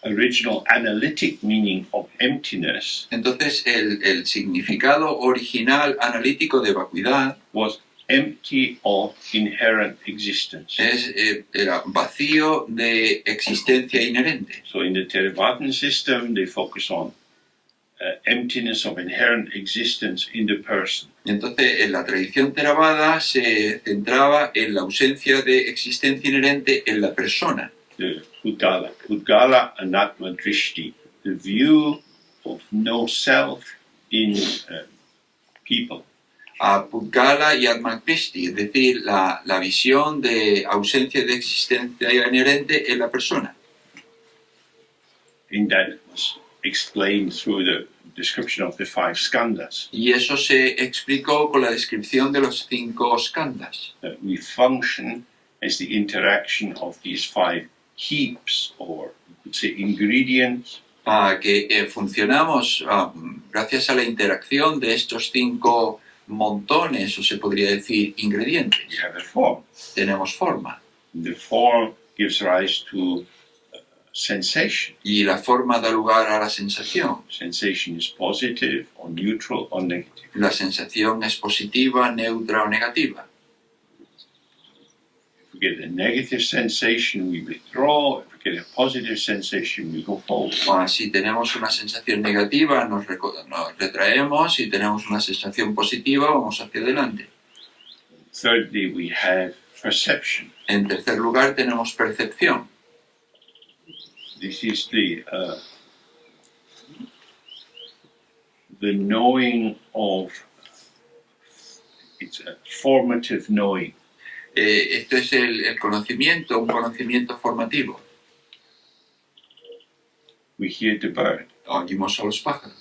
Speaker 1: original analytic meaning of emptiness
Speaker 2: Entonces el significado original analítico de vacuidad
Speaker 1: was empty of inherent existence.
Speaker 2: era vacío de existencia inherente.
Speaker 1: So in the Theravada system, they focus on emptiness of inherent existence in the person.
Speaker 2: Entonces, en la tradición Theravada se centraba en la ausencia de existencia inherente en la persona.
Speaker 1: The Udgala Anatma Drishti, the view of no self in people.
Speaker 2: A Pudgala y Atmakrishti, es decir, la visión de ausencia de existencia inherente en la persona.
Speaker 1: And that was explained through the description of the 5 skandhas.
Speaker 2: Y eso se explicó con la descripción de los 5 skandhas.
Speaker 1: That we function as the interaction of these 5 heaps, or you could say ingredients,
Speaker 2: Que funcionamos gracias a la interacción de estos 5 montones, o se podría decir ingredientes.
Speaker 1: we have a form.
Speaker 2: Tenemos forma.
Speaker 1: The form gives rise to sensation.
Speaker 2: Y la forma da lugar a la sensación.
Speaker 1: Sensation is positive or neutral or negative.
Speaker 2: La sensación es positiva, neutra o negativa.
Speaker 1: If we get a negative sensation, we withdraw. If we get a positive sensation, we go forward.
Speaker 2: Si tenemos una sensación negativa, nos retraemos. Si tenemos una sensación positiva, vamos hacia adelante.
Speaker 1: Thirdly, we have perception.
Speaker 2: En tercer lugar, tenemos percepción.
Speaker 1: This is the knowing of, it's a formative knowing.
Speaker 2: Esto es el conocimiento, un conocimiento formativo.
Speaker 1: We hear the bird.
Speaker 2: Oímos a los pájaros.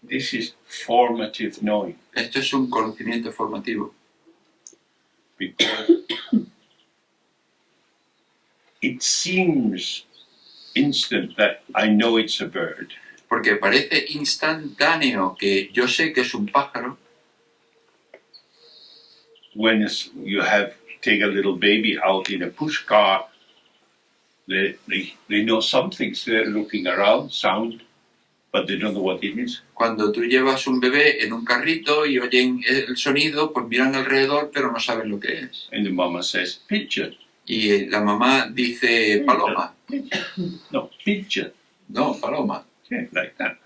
Speaker 1: This is formative knowing,
Speaker 2: Esto es un conocimiento formativo.
Speaker 1: because it seems instant that I know it's a bird,
Speaker 2: Porque parece instantáneo que yo sé que es un pájaro
Speaker 1: when you take a little baby out in a push car, they know something's there looking around, sound, but they don't know what it is.
Speaker 2: Cuando tú llevas un bebé en un carrito y oyen el sonido, pues miran alrededor, pero no saben lo que es.
Speaker 1: And the mama says, pigeon.
Speaker 2: Y la mamá dice paloma.
Speaker 1: No, pigeon.
Speaker 2: No, paloma.
Speaker 1: Okay, like that.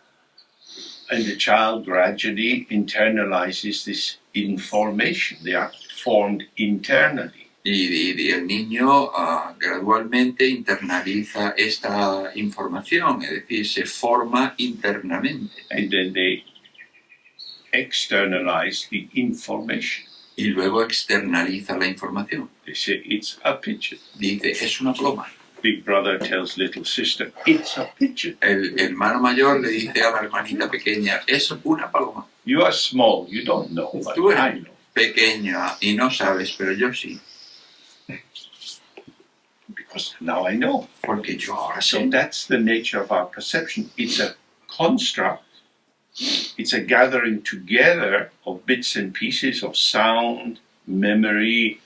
Speaker 1: And the child gradually internalizes this information. They are formed internally.
Speaker 2: Y el niño gradualmente internaliza esta información, es decir, se forma internamente.
Speaker 1: And then they externalize the information.
Speaker 2: Y luego externaliza la información.
Speaker 1: They say, it's a pigeon.
Speaker 2: Dice, es una paloma.
Speaker 1: big brother tells little sister, it's a pigeon.
Speaker 2: El hermano mayor le dice a la hermanita pequeña, es una paloma.
Speaker 1: You are small, you don't know, but
Speaker 2: Tú
Speaker 1: I
Speaker 2: eres
Speaker 1: know.
Speaker 2: pequeña y no sabes, pero yo sí,
Speaker 1: Because now I know.
Speaker 2: porque yo ahora
Speaker 1: So
Speaker 2: sé.
Speaker 1: that's the nature of our perception. It's a construct. It's a gathering together of bits and pieces of sound, memory,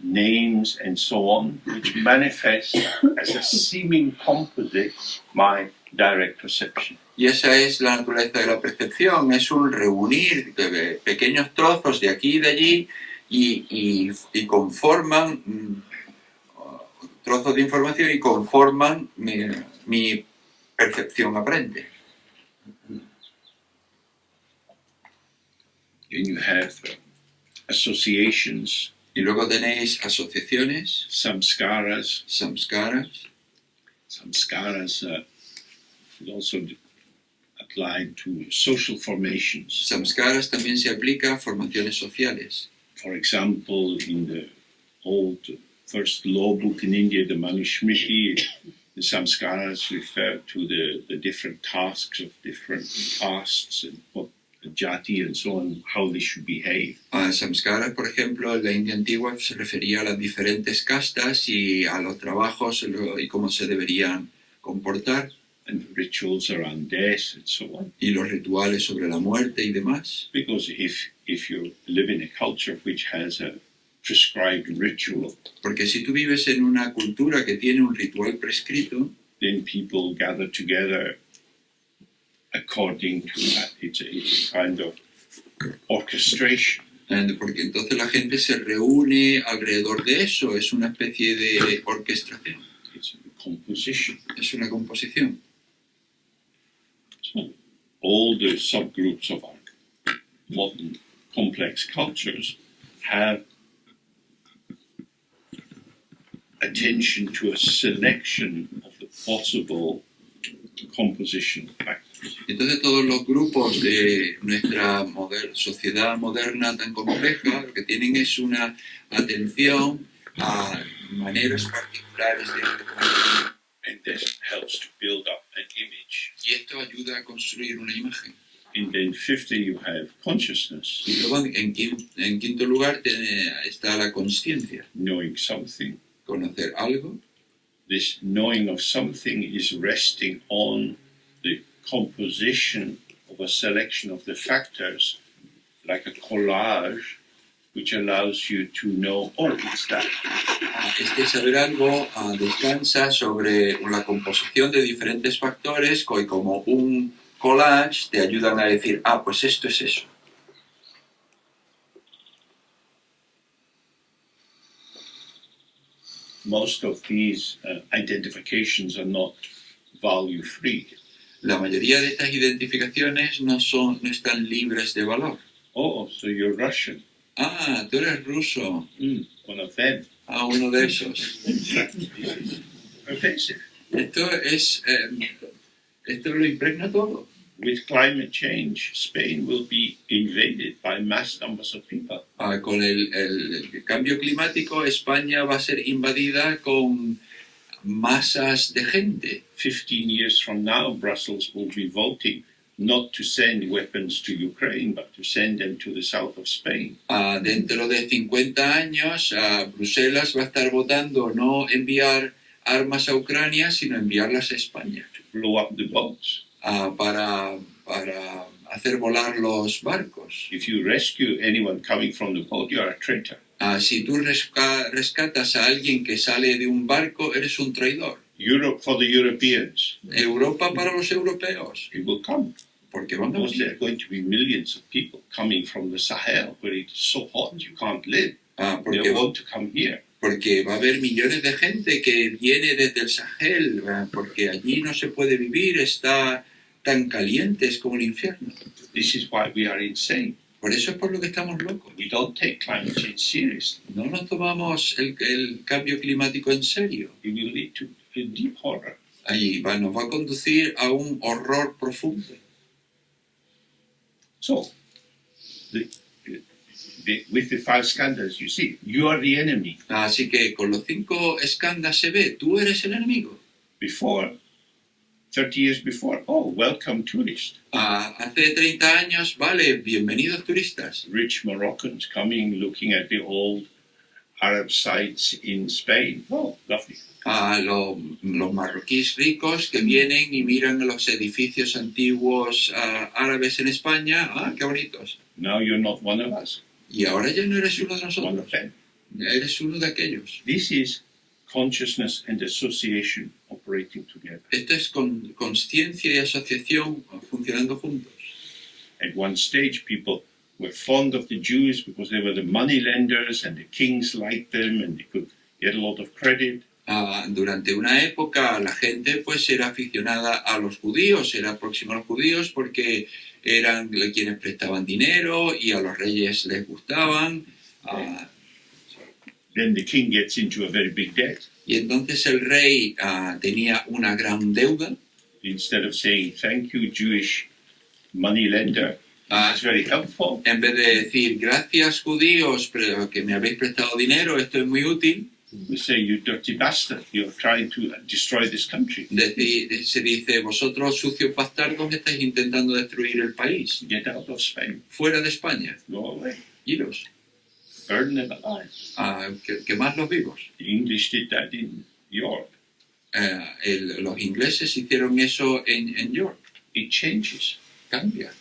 Speaker 1: names, and so on, which manifest as a seeming composite my direct perception.
Speaker 2: Y esa es la naturaleza de la percepción, es un reunir de pequeños trozos de aquí y de allí y conforman trozos de información y conforman mi percepción aparente.
Speaker 1: And you have associations,
Speaker 2: Y luego tenéis asociaciones,
Speaker 1: samskaras.
Speaker 2: samskaras.
Speaker 1: Samskaras is also applied to social formations.
Speaker 2: Samskaras también se aplica a formaciones sociales.
Speaker 1: For example, in the old first law book in India, the Manusmriti, the samskaras refer to the different tasks of different castes and what jati and so on, how they should behave.
Speaker 2: Samskaras, por ejemplo, en la India antigua se refería a las diferentes castas y a los trabajos y cómo se deberían comportar.
Speaker 1: And rituals around death and so on.
Speaker 2: Y los rituales sobre la muerte y demás.
Speaker 1: Because if you live in a culture which has a prescribed ritual,
Speaker 2: porque si tú vives en una cultura que tiene un ritual prescrito,
Speaker 1: then people gather together according to that. It's a kind of orchestration.
Speaker 2: Porque entonces la gente se reúne alrededor de eso, es una especie de orquestación.
Speaker 1: It's a composition.
Speaker 2: Es una composición.
Speaker 1: So all the subgroups of our modern complex cultures have attention to a selection of the possible composition factors.
Speaker 2: Entonces todos los grupos de nuestra sociedad moderna tan compleja lo que tienen es una atención a maneras particulares de composición.
Speaker 1: And this helps to build up an image.
Speaker 2: Y esto ayuda a construir una imagen.
Speaker 1: And then fifthly, you have consciousness,
Speaker 2: Y luego en quinto lugar está la consciencia,
Speaker 1: knowing something.
Speaker 2: conocer algo.
Speaker 1: This knowing of something is resting on the composition of a selection of the factors, like a collage, which allows you to know, oh, it's that.
Speaker 2: Este saber algo descansa sobre la composición de diferentes factores y como un collage te ayudan a decir, pues esto es eso.
Speaker 1: Most of these identifications are not value-free.
Speaker 2: La mayoría de estas identificaciones no están libres de valor.
Speaker 1: Oh, so you're Russian.
Speaker 2: Tú eres ruso.
Speaker 1: One of them.
Speaker 2: Uno de esos.
Speaker 1: Offensive.
Speaker 2: Esto lo impregna todo.
Speaker 1: With climate change, Spain will be invaded by mass numbers of people.
Speaker 2: Con el cambio climático, España va a ser invadida con masas de gente.
Speaker 1: 15 years from now, Brussels will be voting not to send weapons to Ukraine, but to send them to the south of Spain.
Speaker 2: Dentro de 50 años, Bruselas va a estar votando no enviar armas a Ucrania, sino enviarlas a España.
Speaker 1: To blow up the boats.
Speaker 2: Para hacer volar los barcos.
Speaker 1: If you rescue anyone coming from the boat, you are a traitor.
Speaker 2: Si tú rescatas a alguien que sale de un barco, eres un traidor.
Speaker 1: Europe for the Europeans.
Speaker 2: Europa para los europeos.
Speaker 1: It will come.
Speaker 2: Porque van a
Speaker 1: Because there are
Speaker 2: venir.
Speaker 1: going to be millions of people coming from the Sahel, where it's so hot you can't live. They want to come here.
Speaker 2: Porque va a haber millones de gente que viene desde el Sahel, porque allí no se puede vivir, está tan caliente, es como el infierno.
Speaker 1: This is why we are insane.
Speaker 2: Por eso es por lo que estamos locos.
Speaker 1: We don't take climate change seriously.
Speaker 2: No nos tomamos el cambio climático en serio.
Speaker 1: It will lead to a deep horror.
Speaker 2: Ahí nos va a conducir a un horror profundo.
Speaker 1: So, with the 5 skandhas, you see, you are the enemy.
Speaker 2: Así que con los 5 skandhas se ve, tú eres el enemigo.
Speaker 1: Before, 30 years before, oh, welcome tourist.
Speaker 2: Hace 30 años, vale, bienvenidos turistas.
Speaker 1: Rich Moroccans coming, looking at the old Arab sites in Spain. Oh, lovely.
Speaker 2: Los marroquíes ricos que vienen y miran los edificios antiguos árabes en España. Qué bonitos.
Speaker 1: Now you're not one of us,
Speaker 2: Y ahora ya no eres uno de
Speaker 1: one
Speaker 2: nosotros,
Speaker 1: of them.
Speaker 2: eres uno de aquellos.
Speaker 1: This is consciousness and association operating together.
Speaker 2: Esto es consciencia y asociación funcionando juntos.
Speaker 1: At one stage, people were fond of the Jews because they were the money lenders and the kings liked them and they could get a lot of credit.
Speaker 2: Durante una época la gente pues era aficionada a los judíos, era próxima a los judíos porque eran quienes prestaban dinero y a los reyes les gustaban.
Speaker 1: Then the king gets into a very big debt.
Speaker 2: Y entonces el rey tenía una gran deuda.
Speaker 1: Instead of saying, thank you, Jewish money lender, it's very helpful.
Speaker 2: En vez de decir gracias judíos pero que me habéis prestado dinero, esto es muy útil,
Speaker 1: We say, you dirty bastard, you're trying to destroy this country.
Speaker 2: se dice vosotros sucios bastardos estáis intentando destruir el país.
Speaker 1: Get out of Spain.
Speaker 2: Fuera de España,
Speaker 1: Go away.
Speaker 2: iros.
Speaker 1: Burn them alive.
Speaker 2: Quemadlos vivos.
Speaker 1: The English did that in York.
Speaker 2: Los ingleses hicieron eso en York.
Speaker 1: It changes.
Speaker 2: Cambia.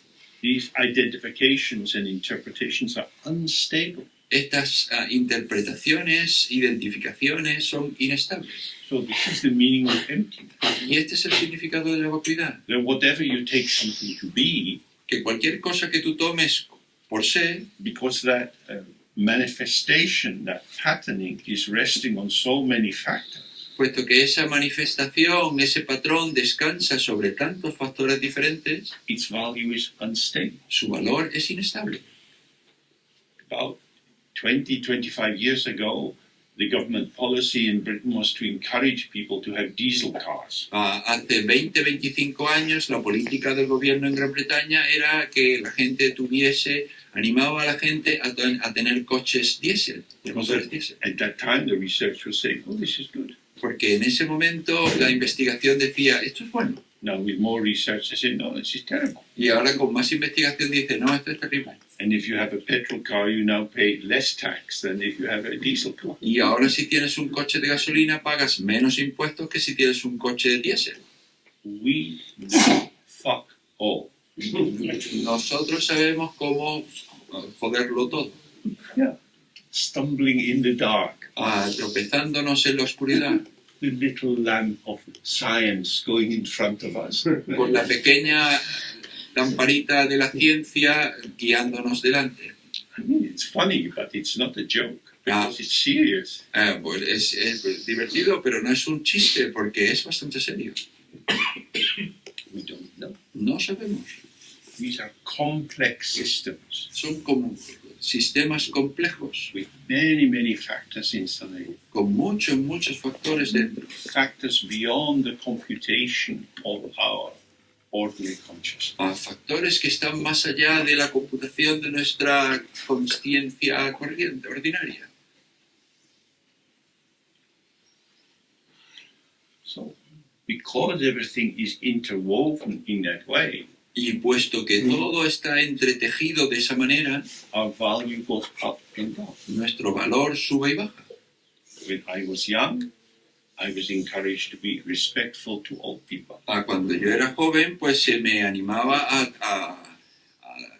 Speaker 1: These identifications and interpretations are unstable.
Speaker 2: Estas interpretaciones, identificaciones son inestables.
Speaker 1: So this is the meaning of emptiness.
Speaker 2: Y este es el significado de la vacuidad.
Speaker 1: That whatever you take something to be,
Speaker 2: Que cualquier cosa que tú tomes por ser,
Speaker 1: because that manifestation, that patterning is resting on so many factors,
Speaker 2: puesto que esa manifestación, ese patrón descansa sobre tantos factores diferentes,
Speaker 1: its value is unstable.
Speaker 2: su valor es inestable.
Speaker 1: About 25 years ago, the government policy in Britain was to encourage people to have diesel cars.
Speaker 2: Hace 20-25 años la política del gobierno en Gran Bretaña era que la gente animaba a la gente a tener coches diésel, motores diésel.
Speaker 1: At that time, the research was saying, oh, this is good.
Speaker 2: Porque en ese momento la investigación decía, esto es bueno.
Speaker 1: Now, with more research, they say, no, this is terrible.
Speaker 2: Y ahora con más investigación dice, no, esto es terrible.
Speaker 1: And if you have a petrol car, you now pay less tax than if you have a diesel car.
Speaker 2: Y ahora si tienes un coche de gasolina pagas menos impuestos que si tienes un coche de diésel.
Speaker 1: We know fuck all.
Speaker 2: Nosotros sabemos cómo joderlo todo.
Speaker 1: Stumbling in the dark.
Speaker 2: Tropezándonos en la oscuridad.
Speaker 1: The little lamp of science going in front of us.
Speaker 2: Con la pequeña lamparita de la ciencia guiándonos delante.
Speaker 1: I mean, it's funny, but it's not a joke. Because it's serious.
Speaker 2: Pues es divertido, pero no es un chiste porque es bastante serio.
Speaker 1: We don't know.
Speaker 2: No sabemos.
Speaker 1: These are complex systems
Speaker 2: Son como sistemas complejos,
Speaker 1: with many, many factors inside.
Speaker 2: con muchos factores dentro.
Speaker 1: Factors beyond the computation of our ordinary consciousness.
Speaker 2: Factores que están más allá de la computación de nuestra consciencia corriente, ordinaria.
Speaker 1: So, because everything is interwoven in that way,
Speaker 2: Y puesto que todo está entretejido de esa manera,
Speaker 1: our value goes up and down.
Speaker 2: nuestro valor sube y baja.
Speaker 1: When I was young, I was encouraged to be respectful to old people.
Speaker 2: Cuando yo era joven, pues se me animaba a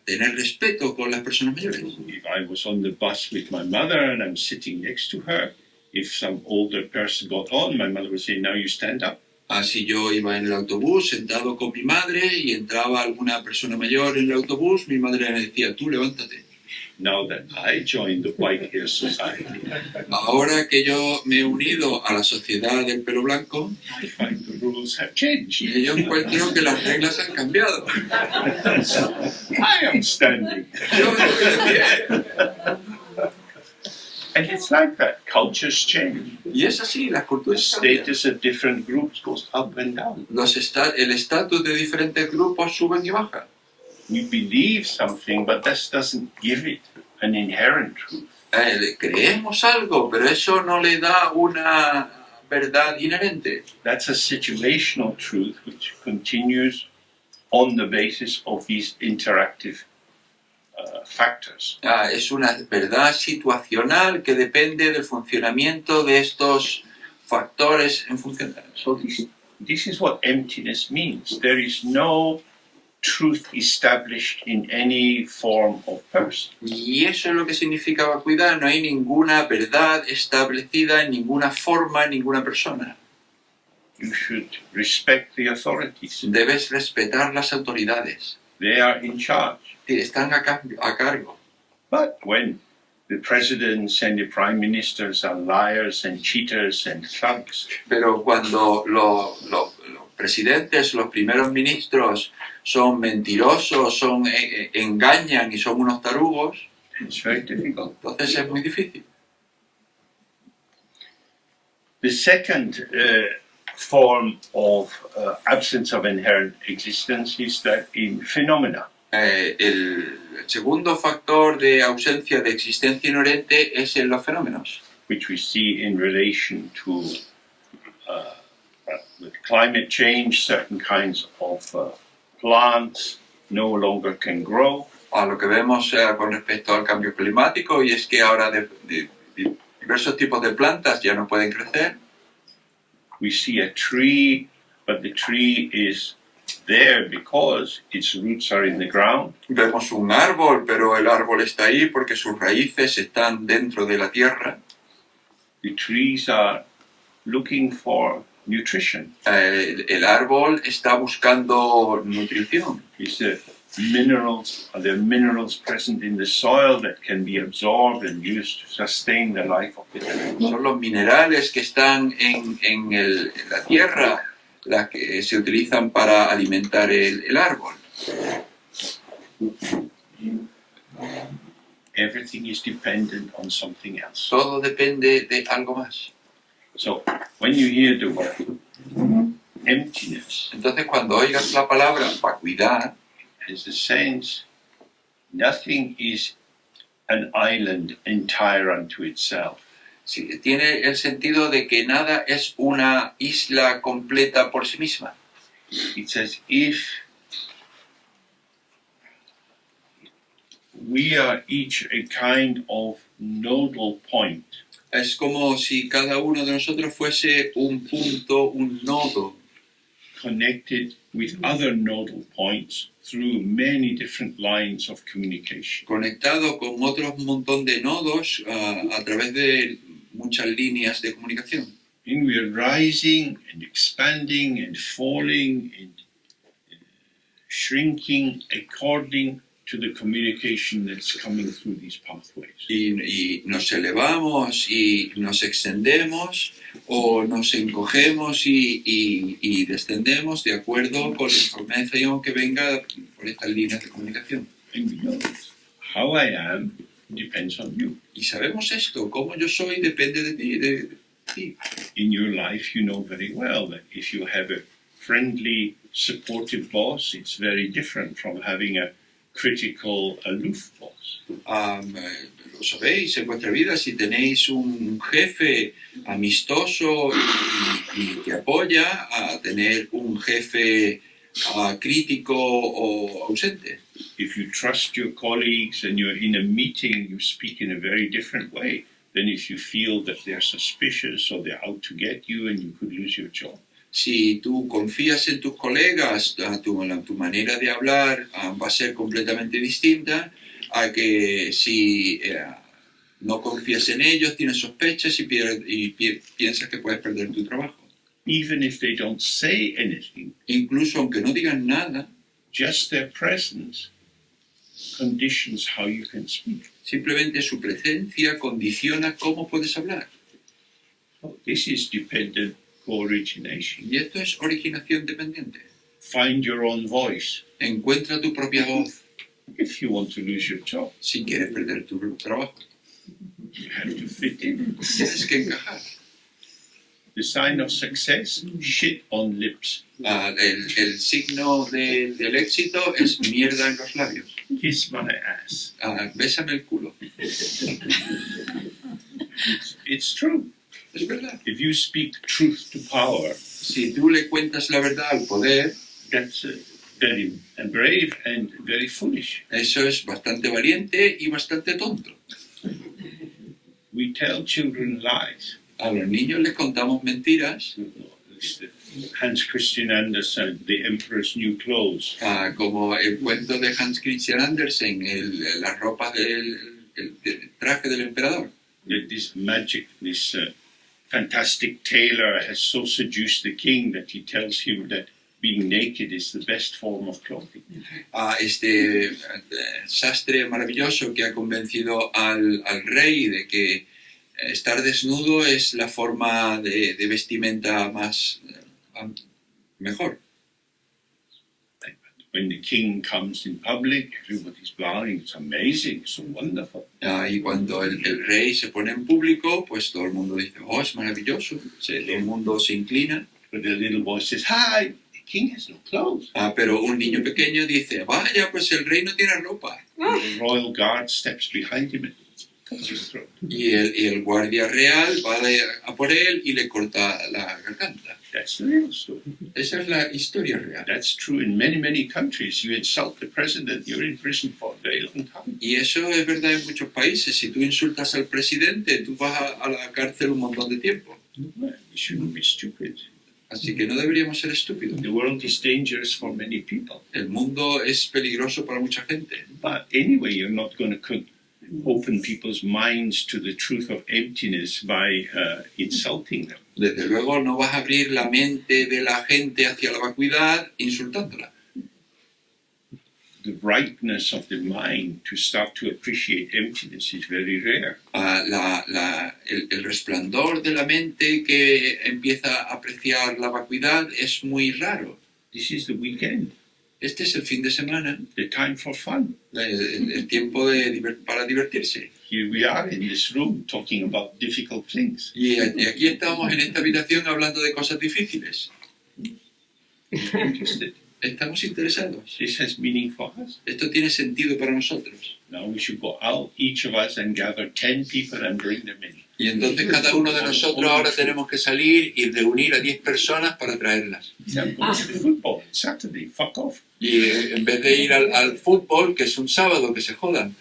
Speaker 2: tener respeto con las personas mayores.
Speaker 1: If I was on the bus with my mother and I'm sitting next to her, if some older person got on, my mother would say, now you stand up.
Speaker 2: Si yo iba en el autobús sentado con mi madre y entraba alguna persona mayor en el autobús, mi madre me decía, tú levántate.
Speaker 1: Now that I joined the White Hair Society,
Speaker 2: Ahora que yo me he unido a la sociedad del pelo blanco,
Speaker 1: I find the rules have changed.
Speaker 2: yo encuentro que las reglas han cambiado.
Speaker 1: I am standing.
Speaker 2: Yo estoy de pie.
Speaker 1: And it's like that. Cultures change.
Speaker 2: Y es así, las
Speaker 1: The
Speaker 2: culturas cambian.
Speaker 1: status of different groups goes up and down.
Speaker 2: El estatus de diferentes grupos suben y bajan.
Speaker 1: We believe something, but that doesn't give it an inherent truth.
Speaker 2: Creemos algo, pero eso no le da una verdad inherente.
Speaker 1: That's a situational truth which continues on the basis of these interactive factors.
Speaker 2: Es una verdad situacional que depende del funcionamiento de estos factores en función.
Speaker 1: So this is what emptiness means. There is no truth established in any form of person.
Speaker 2: Y eso es lo que significa vacuidad. No hay ninguna verdad establecida en ninguna forma, en ninguna persona.
Speaker 1: You should respect the authorities.
Speaker 2: Debes respetar las autoridades.
Speaker 1: They are in charge.
Speaker 2: Están a cargo.
Speaker 1: But when the presidents and the prime ministers are liars and cheaters and thugs,
Speaker 2: Pero cuando los presidentes, los primeros ministros son mentirosos, engañan y son unos tarugos,
Speaker 1: it's very difficult.
Speaker 2: entonces es muy difícil.
Speaker 1: The second form of absence of inherent existence is that in phenomena.
Speaker 2: El segundo factor de ausencia de existencia inherente es en los fenómenos,
Speaker 1: Which we see in relation to with climate change, certain kinds of plants no longer can grow.
Speaker 2: a lo que vemos con respecto al cambio climático, y es que ahora diversos tipos de plantas ya no pueden crecer.
Speaker 1: We see a tree, but the tree is there because its roots are in the ground.
Speaker 2: Vemos un árbol, pero el árbol está ahí porque sus raíces están dentro de la tierra.
Speaker 1: The trees are looking for nutrition.
Speaker 2: El árbol está buscando nutrición.
Speaker 1: Are there minerals present in the soil that can be absorbed and used to sustain the life of the tree?
Speaker 2: Son los minerales que están en la tierra las que se utilizan para alimentar el árbol.
Speaker 1: Everything is dependent on something else.
Speaker 2: Todo depende de algo más.
Speaker 1: So when you hear the word emptiness,
Speaker 2: Entonces, cuando oigas la palabra vacuidad,
Speaker 1: has the sense nothing is an island entire unto itself.
Speaker 2: sí, tiene el sentido de que nada es una isla completa por sí misma.
Speaker 1: It's as if we are each a kind of nodal point.
Speaker 2: Es como si cada uno de nosotros fuese un punto, un nodo,
Speaker 1: Connected with other nodal points through many different lines of communication.
Speaker 2: conectado con otro montón de nodos a través de muchas líneas de comunicación.
Speaker 1: And we are rising and expanding and falling and shrinking according to the communication that's coming through these pathways.
Speaker 2: Y nos elevamos y nos extendemos o nos encogemos y descendemos de acuerdo con la información que venga por estas líneas de comunicación.
Speaker 1: And we know this. How I am depends on you.
Speaker 2: Y sabemos esto, cómo yo soy depende de ti.
Speaker 1: In your life, you know very well that if you have a friendly, supportive boss, it's very different from having a critical, aloof boss.
Speaker 2: Lo sabéis en vuestra vida, si tenéis un jefe amistoso y que apoya, a tener un jefe crítico o ausente.
Speaker 1: If you trust your colleagues and you're in a meeting, you speak in a very different way than if you feel that they're suspicious or they're out to get you and you could lose your job.
Speaker 2: Si tú confías en tus colegas, tu manera de hablar va a ser completamente distinta a que si no confías en ellos, tienes sospechas y piensas que puedes perder tu trabajo.
Speaker 1: Even if they don't say anything,
Speaker 2: Incluso aunque no digan nada,
Speaker 1: just their presence conditions how you can speak.
Speaker 2: simplemente su presencia condiciona cómo puedes hablar.
Speaker 1: So this is dependent co-origination.
Speaker 2: Y esto es originación dependiente.
Speaker 1: Find your own voice
Speaker 2: Encuentra tu propia voz
Speaker 1: if you want to lose your job.
Speaker 2: si quieres perder tu trabajo.
Speaker 1: You have to fit in.
Speaker 2: Tienes que encajar.
Speaker 1: The sign of success, shit on lips.
Speaker 2: El signo del éxito es mierda en los labios.
Speaker 1: Kiss my ass.
Speaker 2: Bésame el culo.
Speaker 1: It's true.
Speaker 2: Es verdad.
Speaker 1: If you speak truth to power,
Speaker 2: Si tú le cuentas la verdad al poder,
Speaker 1: that's very brave and very foolish.
Speaker 2: eso es bastante valiente y bastante tonto.
Speaker 1: We tell children lies.
Speaker 2: A los niños les contamos mentiras,
Speaker 1: Hans Christian Andersen, The Emperor's New Clothes.
Speaker 2: como el cuento de Hans Christian Andersen, las ropas el traje del emperador.
Speaker 1: That this fantastic tailor has so seduced the king that he tells him that being naked is the best form of clothing.
Speaker 2: Este sastre maravilloso que ha convencido al rey de que estar desnudo es la forma de vestimenta más mejor.
Speaker 1: When the king comes in public, everybody's bowing. It's amazing, it's so wonderful.
Speaker 2: Y cuando el rey se pone en público, pues todo el mundo dice, oh, es maravilloso. Todo el mundo se inclina.
Speaker 1: But the little boy says, "Hi, the king has no clothes."
Speaker 2: Pero un niño pequeño dice, vaya, pues el rey no tiene ropa.
Speaker 1: The royal guard steps behind him and cuts his throat.
Speaker 2: Y el guardia real va a por él y le corta la garganta.
Speaker 1: That's the real story.
Speaker 2: Esa es la historia real.
Speaker 1: That's true in many, many countries. You insult the president, you're in prison for a very long time.
Speaker 2: Y eso es verdad en muchos países. Si tú insultas al presidente, tú vas a la cárcel un montón de tiempo.
Speaker 1: We shouldn't be stupid.
Speaker 2: Así que no deberíamos ser estúpidos.
Speaker 1: The world is dangerous for many people.
Speaker 2: El mundo es peligroso para mucha gente.
Speaker 1: But anyway, you're not going to open people's minds to the truth of emptiness by insulting them.
Speaker 2: Desde luego no vas a abrir la mente de la gente hacia la vacuidad insultándola.
Speaker 1: The brightness of the mind to start to appreciate emptiness is very rare.
Speaker 2: El resplandor de la mente que empieza a apreciar la vacuidad es muy raro.
Speaker 1: This is the weekend,
Speaker 2: Este es el fin de semana,
Speaker 1: the time for fun.
Speaker 2: el tiempo para divertirse.
Speaker 1: Here we are in this room talking about difficult things.
Speaker 2: Y aquí estamos en esta habitación hablando de cosas difíciles.
Speaker 1: Interested.
Speaker 2: Estamos interesados.
Speaker 1: This has meaning for us.
Speaker 2: Esto tiene sentido para nosotros.
Speaker 1: Now we should go out, each of us, and gather 10 people and bring them in.
Speaker 2: Y entonces cada uno de nosotros ahora tenemos que salir y reunir a 10 personas para traerlas.
Speaker 1: I'm going to football Saturday. Fuck off.
Speaker 2: Y en vez de ir al fútbol, que es un sábado, que se jodan.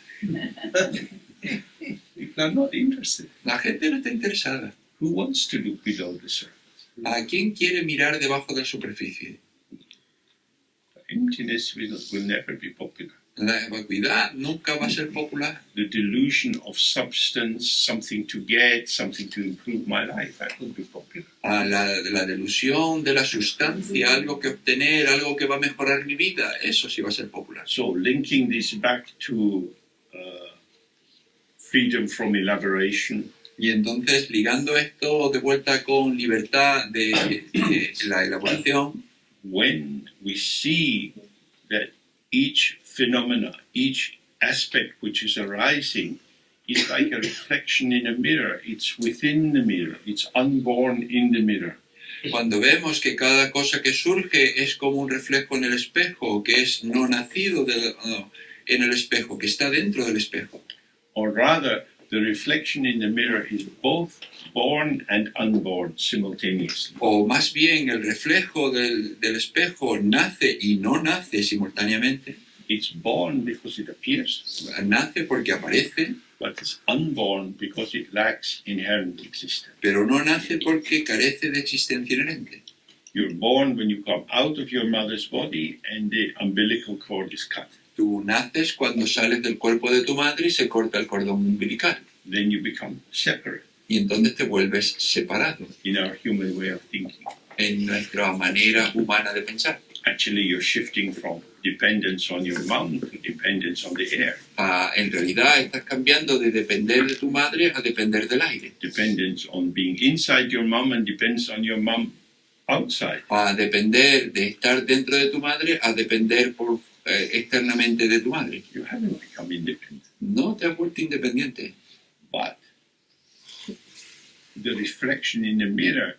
Speaker 1: People are not interested.
Speaker 2: La gente no está interesada.
Speaker 1: Who wants to look below the surface?
Speaker 2: ¿A quién quiere mirar debajo de la superficie?
Speaker 1: Emptiness will never be popular.
Speaker 2: La vacuidad nunca va a ser popular.
Speaker 1: The delusion of substance, something to get, something to improve my life, that will be popular.
Speaker 2: La delusión de la sustancia, algo que obtener, algo que va a mejorar mi vida, eso sí va a ser popular.
Speaker 1: So linking this back to freedom from elaboration,
Speaker 2: Y entonces, ligando esto de vuelta con libertad de la elaboración,
Speaker 1: when we see that each phenomena, each aspect which is arising is like a reflection in a mirror. It's within the mirror. It's unborn in the mirror.
Speaker 2: cuando vemos que cada cosa que surge es como un reflejo en el espejo, que es no nacido en el espejo, que está dentro del espejo.
Speaker 1: Or rather, the reflection in the mirror is both born and unborn simultaneously.
Speaker 2: O más bien el reflejo del espejo nace y no nace simultáneamente.
Speaker 1: It's born because it appears,
Speaker 2: Nace porque aparece,
Speaker 1: but it's unborn because it lacks inherent existence.
Speaker 2: pero no nace porque carece de existencia inherente.
Speaker 1: You're born when you come out of your mother's body and the umbilical cord is cut.
Speaker 2: Tú naces cuando sales del cuerpo de tu madre y se corta el cordón umbilical.
Speaker 1: Then you become separate
Speaker 2: Y entonces te vuelves separado
Speaker 1: in our human way of thinking.
Speaker 2: en nuestra manera humana de pensar.
Speaker 1: Actually, you're shifting from dependence on your mom to dependence on the air.
Speaker 2: En realidad estás cambiando de depender de tu madre a depender del aire.
Speaker 1: Dependence on being inside your mom and dependence on your mom outside.
Speaker 2: A depender de estar dentro de tu madre a depender externamente de tu madre.
Speaker 1: You haven't become independent.
Speaker 2: No te has vuelto independiente.
Speaker 1: But the reflection in the mirror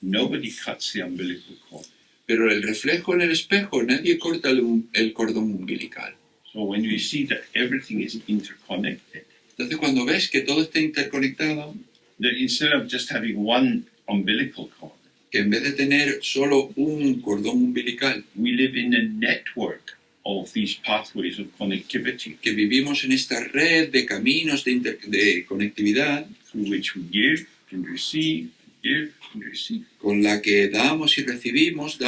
Speaker 1: Nobody cuts the umbilical cord.
Speaker 2: Pero el reflejo en el espejo, nadie corta el cordón umbilical.
Speaker 1: So when you see that everything is interconnected,
Speaker 2: Entonces cuando ves que todo está interconectado,
Speaker 1: that instead of just having one umbilical cord,
Speaker 2: que en vez de tener solo un cordón umbilical,
Speaker 1: we live in a network of these pathways of connectivity
Speaker 2: que vivimos en esta red de caminos de conectividad,
Speaker 1: through which we give and receive, give and receive.
Speaker 2: con la que damos y recibimos,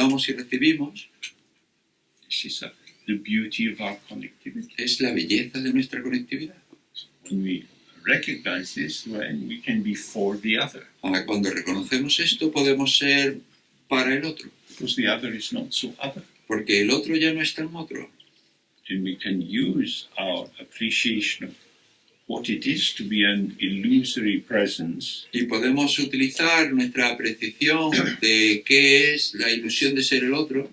Speaker 1: This is the beauty of our connectivity.
Speaker 2: es la belleza de nuestra conectividad.
Speaker 1: When we recognize this, then we can be for the other,
Speaker 2: Ahora, cuando reconocemos esto, podemos ser para el otro,
Speaker 1: because the other is not so other.
Speaker 2: porque el otro ya no es tan otro.
Speaker 1: And we can use our appreciation of what it is to be an illusory presence
Speaker 2: Y podemos utilizar nuestra apreciación de qué es la ilusión de ser el otro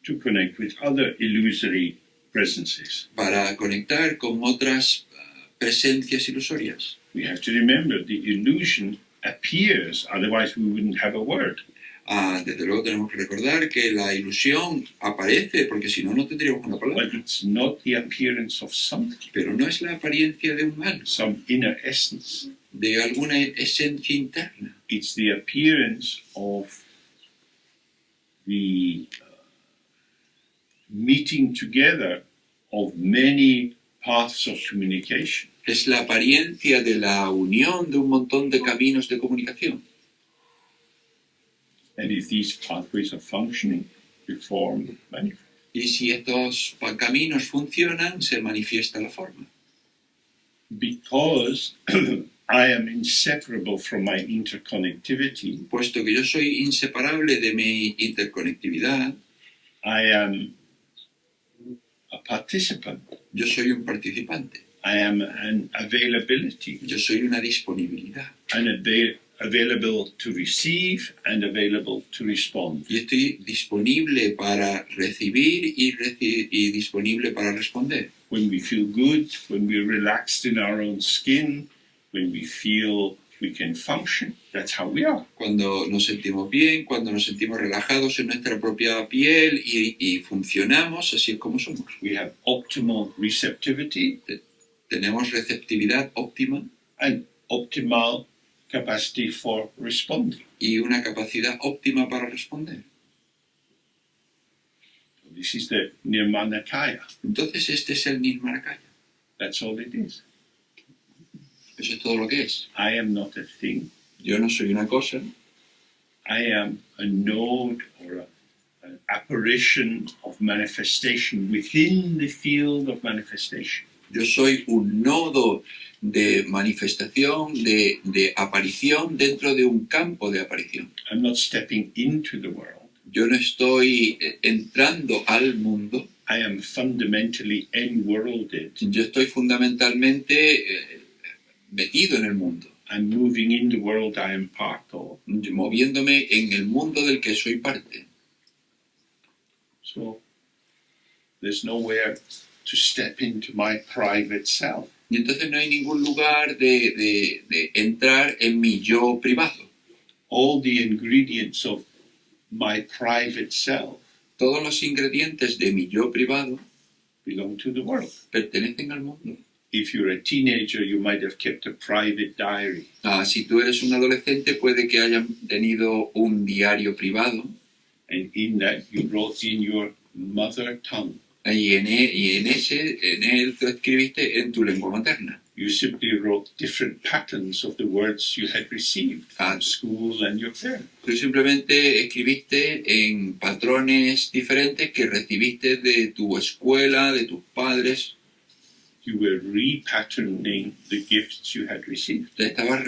Speaker 1: to connect with other illusory presences.
Speaker 2: para conectar con otras presencias ilusorias.
Speaker 1: We have to remember the illusion appears, otherwise we wouldn't have a word.
Speaker 2: Desde luego tenemos que recordar que la ilusión aparece, porque si no, no tendríamos una palabra.
Speaker 1: But it's not the appearance of something,
Speaker 2: Pero no es la apariencia de un alma,
Speaker 1: some inner essence.
Speaker 2: de alguna esencia interna.
Speaker 1: It's the appearance of the meeting together of many paths of communication.
Speaker 2: Es la apariencia de la unión de un montón de caminos de comunicación.
Speaker 1: And if these pathways are functioning, they form manifest.
Speaker 2: Y si estos caminos funcionan, se manifiesta la forma.
Speaker 1: Because I am inseparable from my interconnectivity,
Speaker 2: Puesto que yo soy inseparable de mi interconectividad,
Speaker 1: I am a participant.
Speaker 2: yo soy un participante,
Speaker 1: I am an availability,
Speaker 2: yo soy una disponibilidad.
Speaker 1: and available to receive and available to respond.
Speaker 2: Y estoy disponible para recibir y disponible para responder.
Speaker 1: When we feel good, when we're relaxed in our own skin, when we feel we can function, that's how we are.
Speaker 2: Cuando nos sentimos bien, cuando nos sentimos relajados en nuestra propia piel y funcionamos, así es como somos.
Speaker 1: We have optimal receptivity
Speaker 2: Tenemos receptividad óptima
Speaker 1: and optimal capacity for responding.
Speaker 2: y una capacidad óptima para responder.
Speaker 1: This is the Nirmanakaya.
Speaker 2: Entonces este es el Nirmanakaya.
Speaker 1: That's all it is.
Speaker 2: Eso es todo lo que es.
Speaker 1: I am not a thing.
Speaker 2: Yo no soy una cosa,
Speaker 1: I am a node or an apparition of manifestation within the field of manifestation.
Speaker 2: yo soy un nodo de manifestación, de aparición dentro de un campo de aparición.
Speaker 1: I'm not stepping into the world.
Speaker 2: Yo no estoy entrando al mundo,
Speaker 1: I am fundamentally enworlded.
Speaker 2: yo estoy fundamentalmente metido en el mundo,
Speaker 1: I'm moving in the world I am part of.
Speaker 2: moviéndome en el mundo del que soy parte.
Speaker 1: So there's nowhere to step into my private self.
Speaker 2: Y entonces no hay ningún lugar de entrar en mi yo privado.
Speaker 1: All the ingredients of my private self
Speaker 2: Todos los ingredientes de mi yo privado
Speaker 1: belong to the world.
Speaker 2: pertenecen al mundo.
Speaker 1: If you're a teenager, you might have kept a private diary.
Speaker 2: Si tú eres un adolescente, puede que hayan tenido un diario privado
Speaker 1: And in that, you wrote in your mother tongue.
Speaker 2: y en él tú escribiste en tu lengua materna.
Speaker 1: You simply wrote different patterns of the words you had received from school and your parents.
Speaker 2: Tú simplemente escribiste en patrones diferentes que recibiste de tu escuela, de tus padres.
Speaker 1: You were repatterning the gifts you had received.
Speaker 2: Te estabas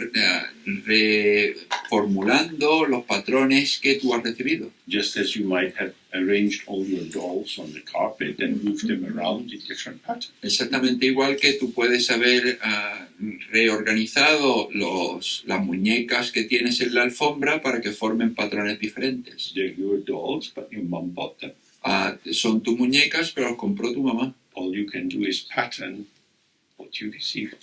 Speaker 2: reformulando los patrones que tú has recibido.
Speaker 1: Just as you might have arranged all your dolls on the carpet and moved them around in different patterns.
Speaker 2: Exactamente igual que tú puedes haber reorganizado las muñecas que tienes en la alfombra para que formen patrones diferentes.
Speaker 1: They're your dolls, but your mom bought them.
Speaker 2: Son tus muñecas, pero las compró tu mamá.
Speaker 1: All you can do is pattern what you received.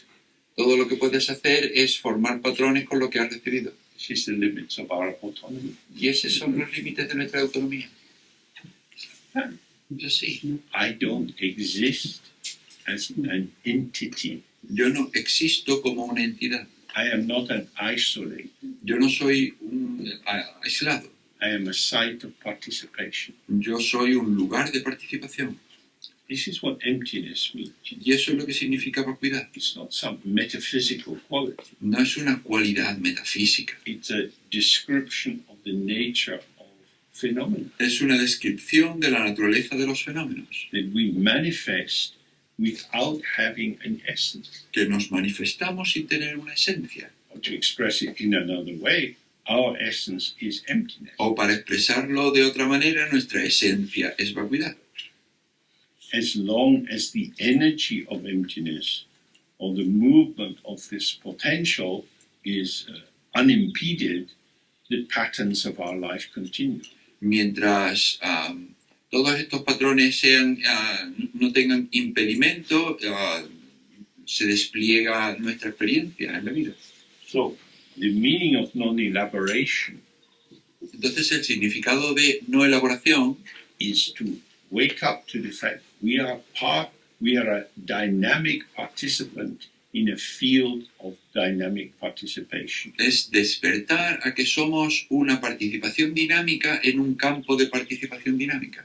Speaker 2: Todo lo que puedes hacer es formar patrones con lo que has recibido.
Speaker 1: This is the limits of our autonomy.
Speaker 2: Y esos son los límites de nuestra autonomía. Yo sí.
Speaker 1: I don't exist as an entity.
Speaker 2: Yo no existo como una entidad.
Speaker 1: I am not an isolate.
Speaker 2: Yo no soy un aislado.
Speaker 1: I am a site of participation.
Speaker 2: Yo soy un lugar de participación.
Speaker 1: This is what emptiness means.
Speaker 2: Y eso es lo que significa vacuidad.
Speaker 1: It's not some metaphysical quality.
Speaker 2: No es una cualidad metafísica.
Speaker 1: It's a description of the nature of phenomena
Speaker 2: Es una descripción de la naturaleza de los fenómenos.
Speaker 1: that we manifest without having an essence.
Speaker 2: Que nos manifestamos sin tener una esencia.
Speaker 1: Or to express it in another way, our essence is emptiness.
Speaker 2: O para expresarlo de otra manera, nuestra esencia es vacuidad.
Speaker 1: As long as the energy of emptiness or the movement of this potential is unimpeded, the patterns of our life continue.
Speaker 2: Mientras todos estos patrones no tengan impedimento, se despliega nuestra experiencia en la vida.
Speaker 1: So, the meaning of non-elaboration
Speaker 2: Entonces el significado de no elaboración
Speaker 1: is to wake up to the fact we are a dynamic participant in a field of dynamic participation.
Speaker 2: es despertar a que somos una participación dinámica en un campo de participación dinámica.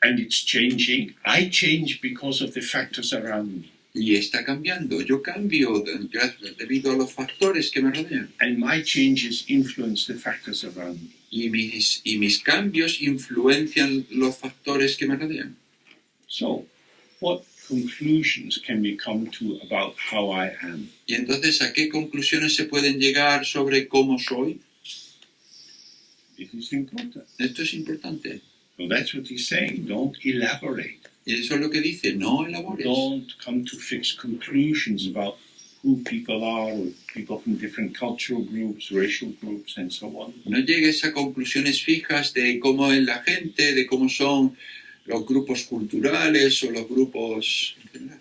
Speaker 1: And it's changing. I change because of the factors around me.
Speaker 2: Y está cambiando. Yo cambio debido a los factores que me rodean.
Speaker 1: And my changes influence the factors around me.
Speaker 2: Y mis cambios influencian los factores que me rodean.
Speaker 1: So, what conclusions can we come to about how I am?
Speaker 2: Y entonces, ¿a qué conclusiones se pueden llegar sobre cómo soy?
Speaker 1: This is important.
Speaker 2: Esto es importante.
Speaker 1: So that's what he's saying. Don't elaborate.
Speaker 2: Y eso es lo que dice, no elabores.
Speaker 1: Don't come to fixed conclusions about who people are, or people from different cultural groups, racial groups, and so on.
Speaker 2: No llegues a conclusiones fijas de cómo es la gente, de cómo son los grupos culturales o los grupos en general.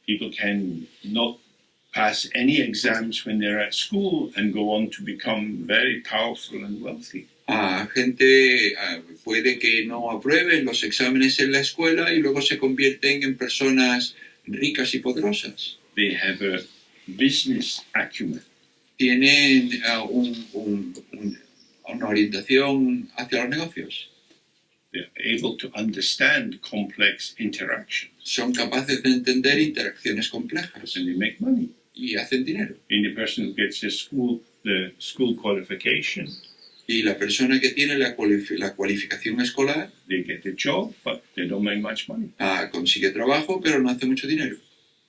Speaker 1: People can not pass any exams when they're at school and go on to become very powerful and wealthy.
Speaker 2: Gente puede que no aprueben los exámenes en la escuela y luego se convierten en personas ricas y poderosas.
Speaker 1: They have a business acumen.
Speaker 2: Tienen una orientación hacia los negocios.
Speaker 1: They're able to understand complex interactions,
Speaker 2: Son capaces de entender interacciones complejas
Speaker 1: and they make money.
Speaker 2: y hacen dinero.
Speaker 1: And the person who gets the school qualification,
Speaker 2: Y la persona que tiene la cualificación escolar
Speaker 1: they get a job, but they don't make much money.
Speaker 2: consigue trabajo, pero no hace mucho dinero.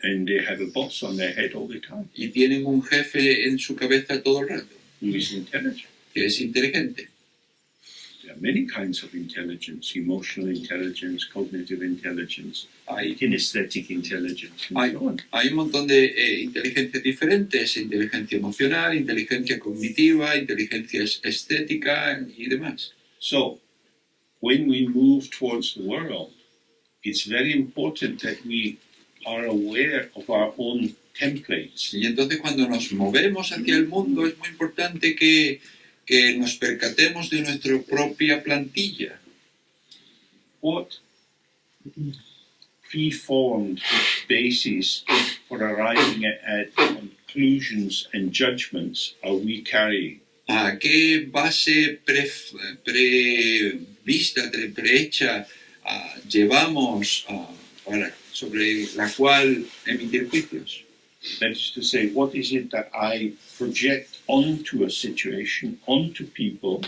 Speaker 1: And they have a boss on their head all the time
Speaker 2: Y tienen un jefe en su cabeza todo el rato,
Speaker 1: who is intelligent.
Speaker 2: que es inteligente.
Speaker 1: There are many kinds of intelligence: emotional intelligence, cognitive intelligence,
Speaker 2: Hay,
Speaker 1: kinesthetic intelligence, and
Speaker 2: Hay-
Speaker 1: so on.
Speaker 2: hay un montón de inteligencias diferentes, inteligencia emocional, inteligencia cognitiva, inteligencia estética y demás.
Speaker 1: So, when we move towards the world, it's very important that we are aware of our own templates.
Speaker 2: Y entonces cuando nos movemos hacia el mundo es muy importante que nos percatemos de nuestra propia plantilla.
Speaker 1: What preformed basis for arriving at conclusions and judgments are we carrying?
Speaker 2: ¿A qué base prevista, prehecha llevamos sobre la cual emitir juicios?
Speaker 1: That is to say, what is it that I project onto a situation, onto people,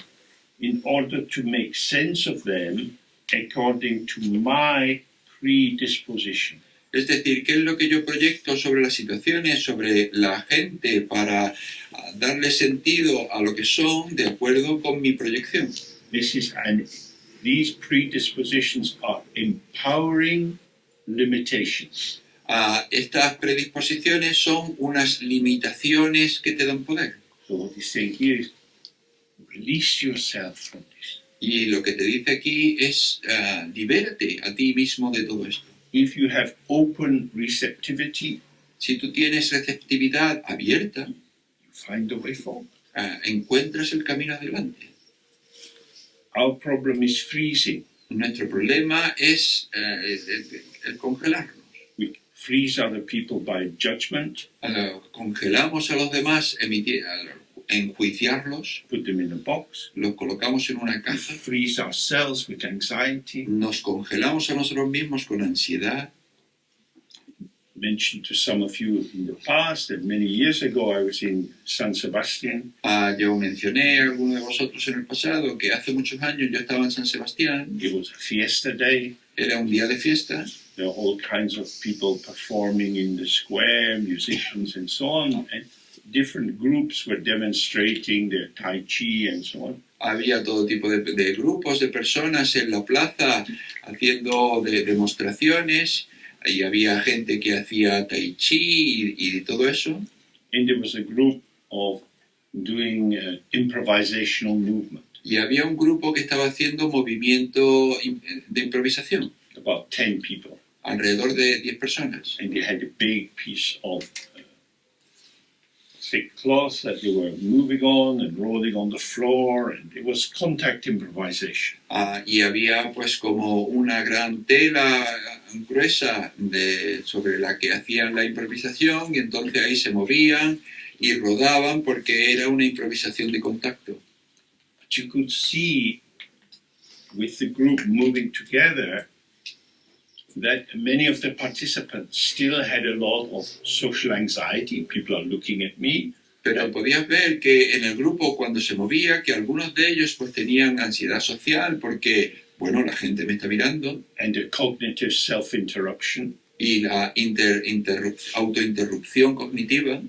Speaker 1: in order to make sense of them according to my predisposition?
Speaker 2: Es decir, ¿qué es lo que yo proyecto sobre las situaciones, sobre la gente, para darle sentido a lo que son de acuerdo con mi proyección?
Speaker 1: These predispositions are empowering limitations.
Speaker 2: Estas predisposiciones son unas limitaciones que te dan poder.
Speaker 1: So what he's saying here is, release yourself from this.
Speaker 2: Y lo que te dice aquí es, libérate a ti mismo de todo esto.
Speaker 1: If you have open receptivity,
Speaker 2: Si tú tienes receptividad abierta,
Speaker 1: you find the way forward.
Speaker 2: encuentras el camino adelante.
Speaker 1: Our problem is freezing.
Speaker 2: Nuestro problema es el congelarnos.
Speaker 1: We freeze other people by judgment,
Speaker 2: Congelamos a los demás, enjuiciarlos,
Speaker 1: put them in a box.
Speaker 2: los colocamos en una
Speaker 1: We
Speaker 2: caja,
Speaker 1: freeze ourselves with anxiety.
Speaker 2: nos congelamos a nosotros mismos con ansiedad.
Speaker 1: Mentioned to some of you in the past that many years ago I was in San Sebastian.
Speaker 2: Yo mencioné a alguno de vosotros en el pasado que hace muchos años yo estaba en San Sebastián,
Speaker 1: It was a fiesta day.
Speaker 2: era un día de fiesta,
Speaker 1: There were all kinds of people performing in the square, musicians and so on. And different groups were demonstrating their Tai Chi and so on.
Speaker 2: había todo tipo de grupos de personas en la plaza haciendo demostraciones y había gente que hacía Tai Chi y todo eso.
Speaker 1: And there was a group of doing improvisational movement,
Speaker 2: Y había un grupo que estaba haciendo movimiento de improvisación,
Speaker 1: about 10 people.
Speaker 2: alrededor de 10 personas.
Speaker 1: And they had a big piece of thick cloth that they were moving on and rolling on the floor, and it was contact improvisation.
Speaker 2: Y había pues como una gran tela gruesa sobre la que hacían la improvisación y entonces ahí se movían y rodaban porque era una improvisación de contacto.
Speaker 1: But you could see with the group moving together that many of the participants still had a lot of social anxiety. People are looking at me.
Speaker 2: Pero podías ver que en el grupo cuando se movía, que algunos de ellos pues tenían ansiedad social porque, bueno, la gente me está mirando,
Speaker 1: And the cognitive self-interruption.
Speaker 2: y la autointerrupción cognitiva,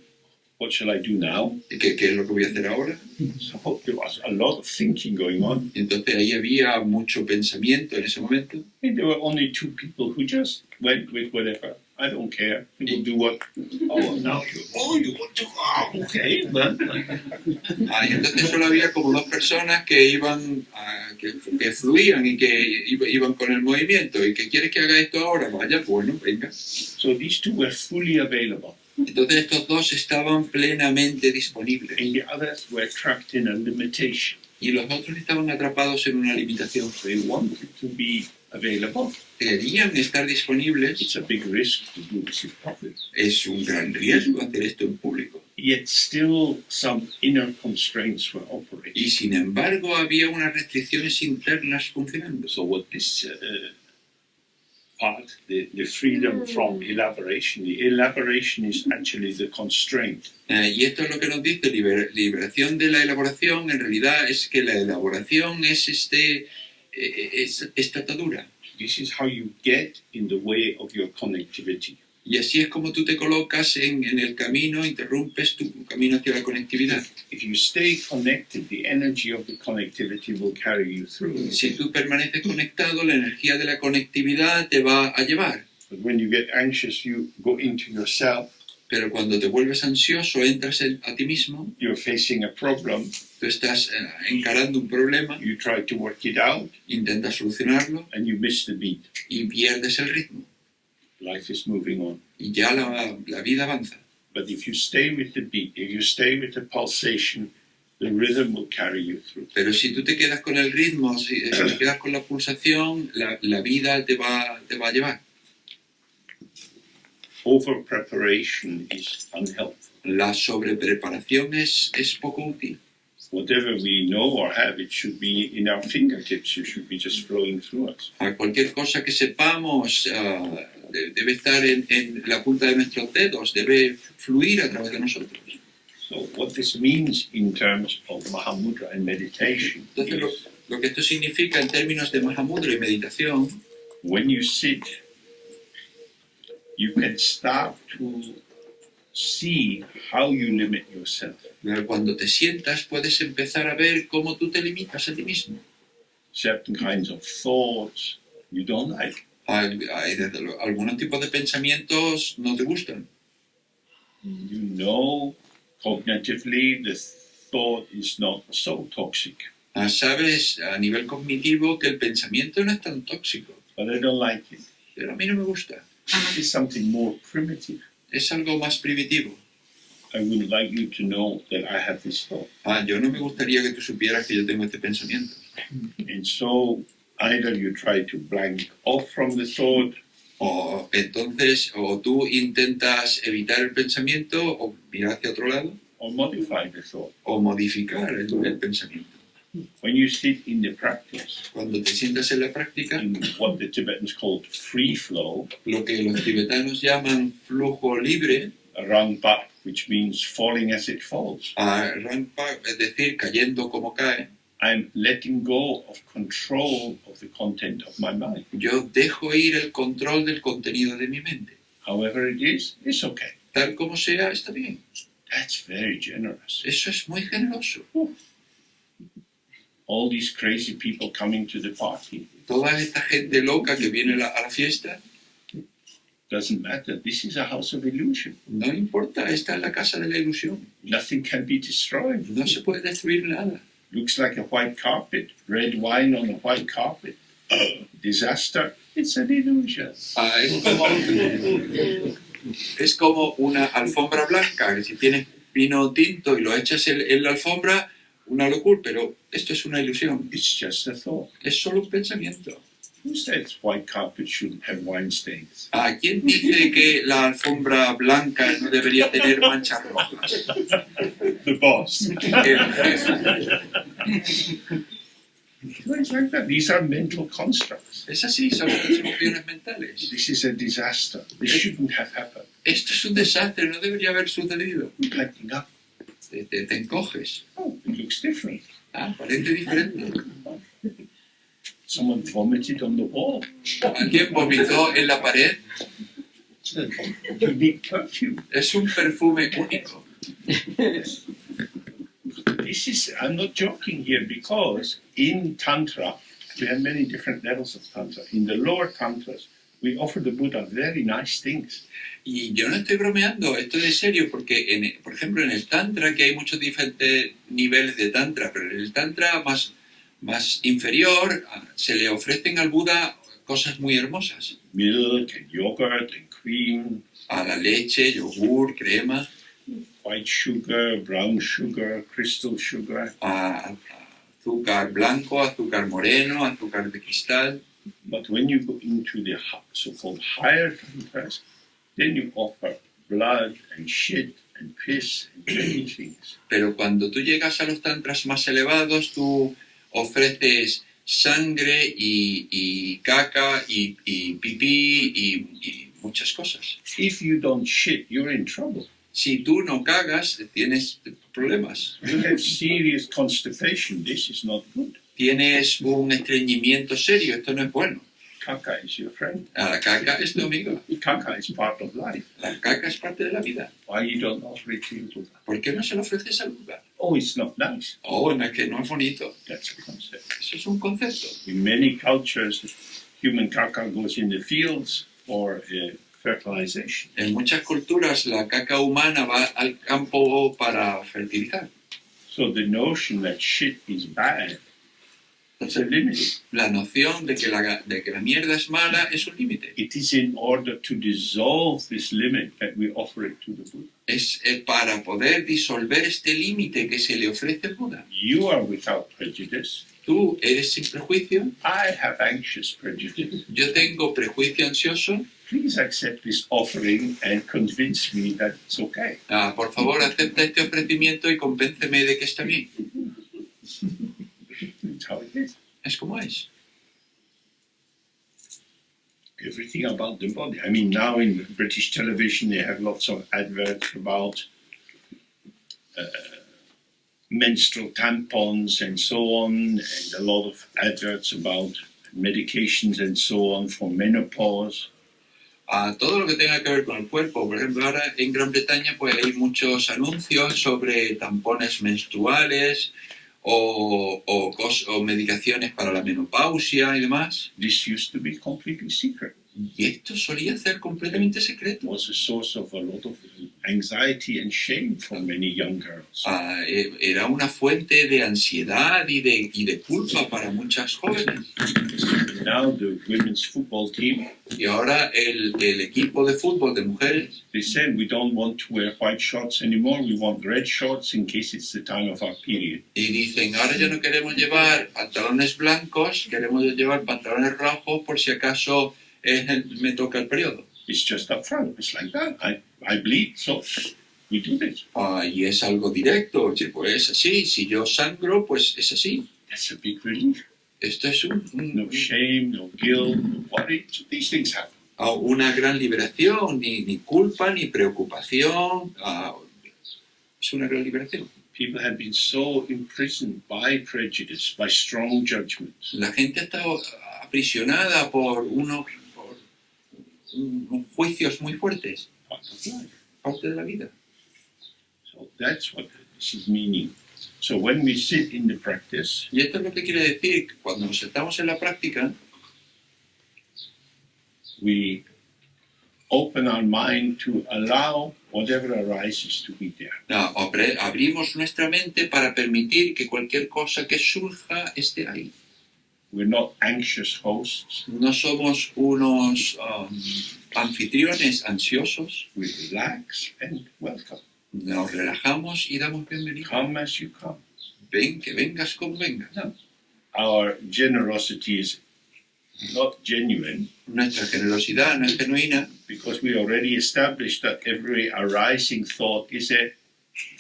Speaker 1: What shall I do now?
Speaker 2: ¿qué es lo que voy a hacer ahora?
Speaker 1: So there was a lot of thinking going on.
Speaker 2: Y entonces ahí había mucho pensamiento en ese momento.
Speaker 1: And there were only 2 people who just went with whatever. I don't care. You will do what? Oh, now you. Oh, you want to? Oh, okay. Well,
Speaker 2: Y entonces solo había como 2 personas que iban, que fluían y que iban con el movimiento. ¿Y que quieres que haga esto ahora? Vaya, bueno, venga.
Speaker 1: so these 2 were fully available,
Speaker 2: Entonces estos 2 estaban plenamente disponibles.
Speaker 1: and the others were trapped in a limitation.
Speaker 2: Y los otros estaban atrapados en una limitación.
Speaker 1: They wanted to be available.
Speaker 2: Querían estar disponibles.
Speaker 1: It's a big risk to do this in public.
Speaker 2: Es un gran riesgo hacer esto en público.
Speaker 1: Yet still some inner constraints were operating.
Speaker 2: Y sin embargo había unas restricciones internas funcionando.
Speaker 1: So what this part, the freedom from elaboration, the elaboration is actually the constraint.
Speaker 2: Y esto es lo que nos dice liberación de la elaboración. En realidad es que la elaboración es esta atadura.
Speaker 1: This is how you get in the way of your connectivity.
Speaker 2: Y así es como tú te colocas en el camino, interrumpes tu camino hacia la conectividad.
Speaker 1: If you stay connected, the energy of the connectivity will carry you through.
Speaker 2: Si tú permaneces conectado, la energía de la conectividad te va a llevar.
Speaker 1: But when you get anxious, you go into yourself,
Speaker 2: Pero cuando te vuelves ansioso, entras a ti mismo,
Speaker 1: you're facing a problem,
Speaker 2: tú estás encarando un problema,
Speaker 1: you try to work it out,
Speaker 2: intentas solucionarlo
Speaker 1: and you miss the beat.
Speaker 2: y pierdes el ritmo.
Speaker 1: Life is moving on.
Speaker 2: Y ya la vida avanza.
Speaker 1: But if you stay with the beat, if you stay with the pulsation, the rhythm will carry you through.
Speaker 2: Pero si tú te quedas con el ritmo, si te quedas con la pulsación, la vida te va a llevar.
Speaker 1: Over preparation is unhelpful.
Speaker 2: La sobrepreparación es poco útil.
Speaker 1: Whatever we know or have, it should be in our fingertips. It should be just flowing through us.
Speaker 2: A cualquier cosa que sepamos debe estar en la punta de nuestros dedos, debe fluir a través de nosotros.
Speaker 1: So what this means in terms of Mahamudra and meditation
Speaker 2: Entonces
Speaker 1: is
Speaker 2: lo que esto significa en términos de Mahamudra y meditación,
Speaker 1: when you sit, you can start to see how you limit yourself.
Speaker 2: cuando te sientas puedes empezar a ver cómo tú te limitas a ti mismo.
Speaker 1: Certain kinds of thoughts you don't like.
Speaker 2: Hay algunos tipos de pensamientos no te gustan.
Speaker 1: You know cognitively the thought is not so toxic,
Speaker 2: Sabes a nivel cognitivo que el pensamiento no es tan tóxico,
Speaker 1: but I don't like it.
Speaker 2: pero a mí no me gusta.
Speaker 1: This is something more primitive.
Speaker 2: Es algo más primitivo.
Speaker 1: I wouldn't like you to know that I have this thought.
Speaker 2: Yo no me gustaría que tú supieras que yo tengo este pensamiento.
Speaker 1: And so either you try to blank off from the thought,
Speaker 2: O entonces, o tú intentas evitar el pensamiento o mirar hacia otro lado,
Speaker 1: or modify the thought.
Speaker 2: o modificar el pensamiento.
Speaker 1: When you sit in the practice,
Speaker 2: Cuando te sientas en la práctica,
Speaker 1: in what the Tibetans called free flow,
Speaker 2: lo que los tibetanos llaman flujo libre,
Speaker 1: rangpa, which means falling as it falls,
Speaker 2: rampa, es decir, cayendo como cae,
Speaker 1: I'm letting go of control of the content of my mind.
Speaker 2: yo dejo ir el control del contenido de mi mente.
Speaker 1: However it is, it's okay.
Speaker 2: Tal como sea, está bien.
Speaker 1: That's very generous.
Speaker 2: Eso es muy generoso.
Speaker 1: All these crazy people coming to the party,
Speaker 2: Toda esta gente loca que viene a la fiesta,
Speaker 1: doesn't matter. This is a house of illusion.
Speaker 2: no importa, esta es la casa de la ilusión.
Speaker 1: Nothing can be destroyed.
Speaker 2: No se puede destruir nada.
Speaker 1: Looks like a white carpet, red wine on a white carpet. Disaster. It's an illusion.
Speaker 2: Es como una alfombra blanca, que si tienes vino tinto y lo echas en la alfombra, una locura, pero esto es una ilusión.
Speaker 1: It's just a thought.
Speaker 2: Es solo un pensamiento.
Speaker 1: Who says white carpet shouldn't have wine stains?
Speaker 2: ¿Quién dice que la alfombra blanca no debería tener manchas rojas?
Speaker 1: The boss.
Speaker 2: El jefe.
Speaker 1: It's like that. These are mental constructs.
Speaker 2: Es así, son construcciones mentales.
Speaker 1: This is a disaster. This shouldn't have happened.
Speaker 2: Esto es un desastre, no debería haber sucedido.
Speaker 1: Lighting up.
Speaker 2: Te encoges.
Speaker 1: Oh, it looks different.
Speaker 2: Parece diferente.
Speaker 1: Someone vomited on the wall.
Speaker 2: Alguien vomitó en la pared.
Speaker 1: It's a unique perfume.
Speaker 2: Es un perfume único.
Speaker 1: This is, I'm not joking here, because in Tantra, we have many different levels of Tantra. In the lower Tantras, we offer the Buddha very nice things.
Speaker 2: Y yo no estoy bromeando, esto es serio, porque, por ejemplo, en el Tantra, que hay muchos diferentes niveles de Tantra, pero en el Tantra más inferior se le ofrecen al Buda cosas muy hermosas.
Speaker 1: Milk and yogurt and cream,
Speaker 2: A la leche, yogur, crema,
Speaker 1: white sugar, brown sugar, crystal sugar.
Speaker 2: azúcar blanco, azúcar moreno, azúcar de cristal.
Speaker 1: But when you go into the so-called higher Tantras, then you offer blood and shit and piss and many things.
Speaker 2: Pero cuando tú llegas a los tantras más elevados, tú ofreces sangre y caca y pipí y muchas cosas.
Speaker 1: If you don't shit, you're in trouble.
Speaker 2: Si tú no cagas, tienes problemas.
Speaker 1: You have serious constipation. This is not good.
Speaker 2: Tienes un estreñimiento serio, esto no es bueno.
Speaker 1: Caca is your friend.
Speaker 2: La caca es tu amigo.
Speaker 1: Caca is part of life.
Speaker 2: La caca es parte de la vida.
Speaker 1: Why you don't offer it to your Buddha?
Speaker 2: ¿Por qué no se lo ofreces al Buda?
Speaker 1: Oh, it's not nice.
Speaker 2: No, es que no es bonito.
Speaker 1: That's a concept.
Speaker 2: Eso es un concepto.
Speaker 1: In many cultures, human caca goes in the fields for fertilization.
Speaker 2: En muchas culturas la caca humana va al campo para fertilizar.
Speaker 1: So the notion that shit is bad, it's a limit.
Speaker 2: La noción de que la mierda es mala es un límite.
Speaker 1: It is in order to dissolve this limit that we offer it to the Buddha.
Speaker 2: Es para poder disolver este límite que se le ofrece al Buda.
Speaker 1: You are without prejudice.
Speaker 2: Tú eres sin prejuicio.
Speaker 1: I have anxious prejudice.
Speaker 2: Yo tengo prejuicio ansioso.
Speaker 1: Please accept this offering and convince me that it's okay.
Speaker 2: Por favor, acepta este ofrecimiento y convénceme de que está bien.
Speaker 1: That's how it is.
Speaker 2: Es como es.
Speaker 1: Everything about the body. I mean, now in British television, they have lots of adverts about menstrual tampons and so on, and a lot of adverts about medications and so on for menopause.
Speaker 2: Todo lo que tenga que ver con el cuerpo. Por ejemplo, ahora en Gran Bretaña pues hay muchos anuncios sobre tampones menstruales o medicaciones para la menopausia y demás.
Speaker 1: This used to be completely secret.
Speaker 2: Y esto solía ser completamente secreto.
Speaker 1: Was a source of a lot of anxiety and shame for many young girls.
Speaker 2: Era una fuente de ansiedad y de culpa para muchas jóvenes.
Speaker 1: Now the women's football team,
Speaker 2: Y ahora el equipo de fútbol de mujeres
Speaker 1: they said we don't want to wear white shorts anymore. We want red shorts in case it's the time of our period.
Speaker 2: y dicen, ahora ya no queremos llevar pantalones blancos, queremos llevar pantalones rojos por si acaso me toca el periodo.
Speaker 1: It's just up front. It's like that. I bleed, so we do this.
Speaker 2: Y es algo directo, pues es así, si yo sangro, pues es así.
Speaker 1: That's a big relief.
Speaker 2: Esto es
Speaker 1: No shame, no guilt, no worry. So these things happen.
Speaker 2: Una gran liberación, ni culpa, ni preocupación. Es una gran liberación.
Speaker 1: People have been so imprisoned by prejudice, by strong judgments.
Speaker 2: La gente ha estado aprisionada por unos juicios muy fuertes,
Speaker 1: Part of life.
Speaker 2: parte de la vida.
Speaker 1: So that's what this is meaning. So when we sit in the practice,
Speaker 2: Y esto es lo que quiere decir que cuando nos sentamos en la práctica,
Speaker 1: we open our mind to allow whatever arises to be there.
Speaker 2: abrimos nuestra mente para permitir que cualquier cosa que surja esté ahí.
Speaker 1: We're not anxious hosts.
Speaker 2: No somos unos anfitriones ansiosos.
Speaker 1: We relax and welcome.
Speaker 2: Nos relajamos y damos bienvenida.
Speaker 1: Come as you come.
Speaker 2: Ven, que vengas como vengas.
Speaker 1: Our generosity is not genuine
Speaker 2: Nuestra generosidad no es genuina
Speaker 1: because we already established that every arising thought is a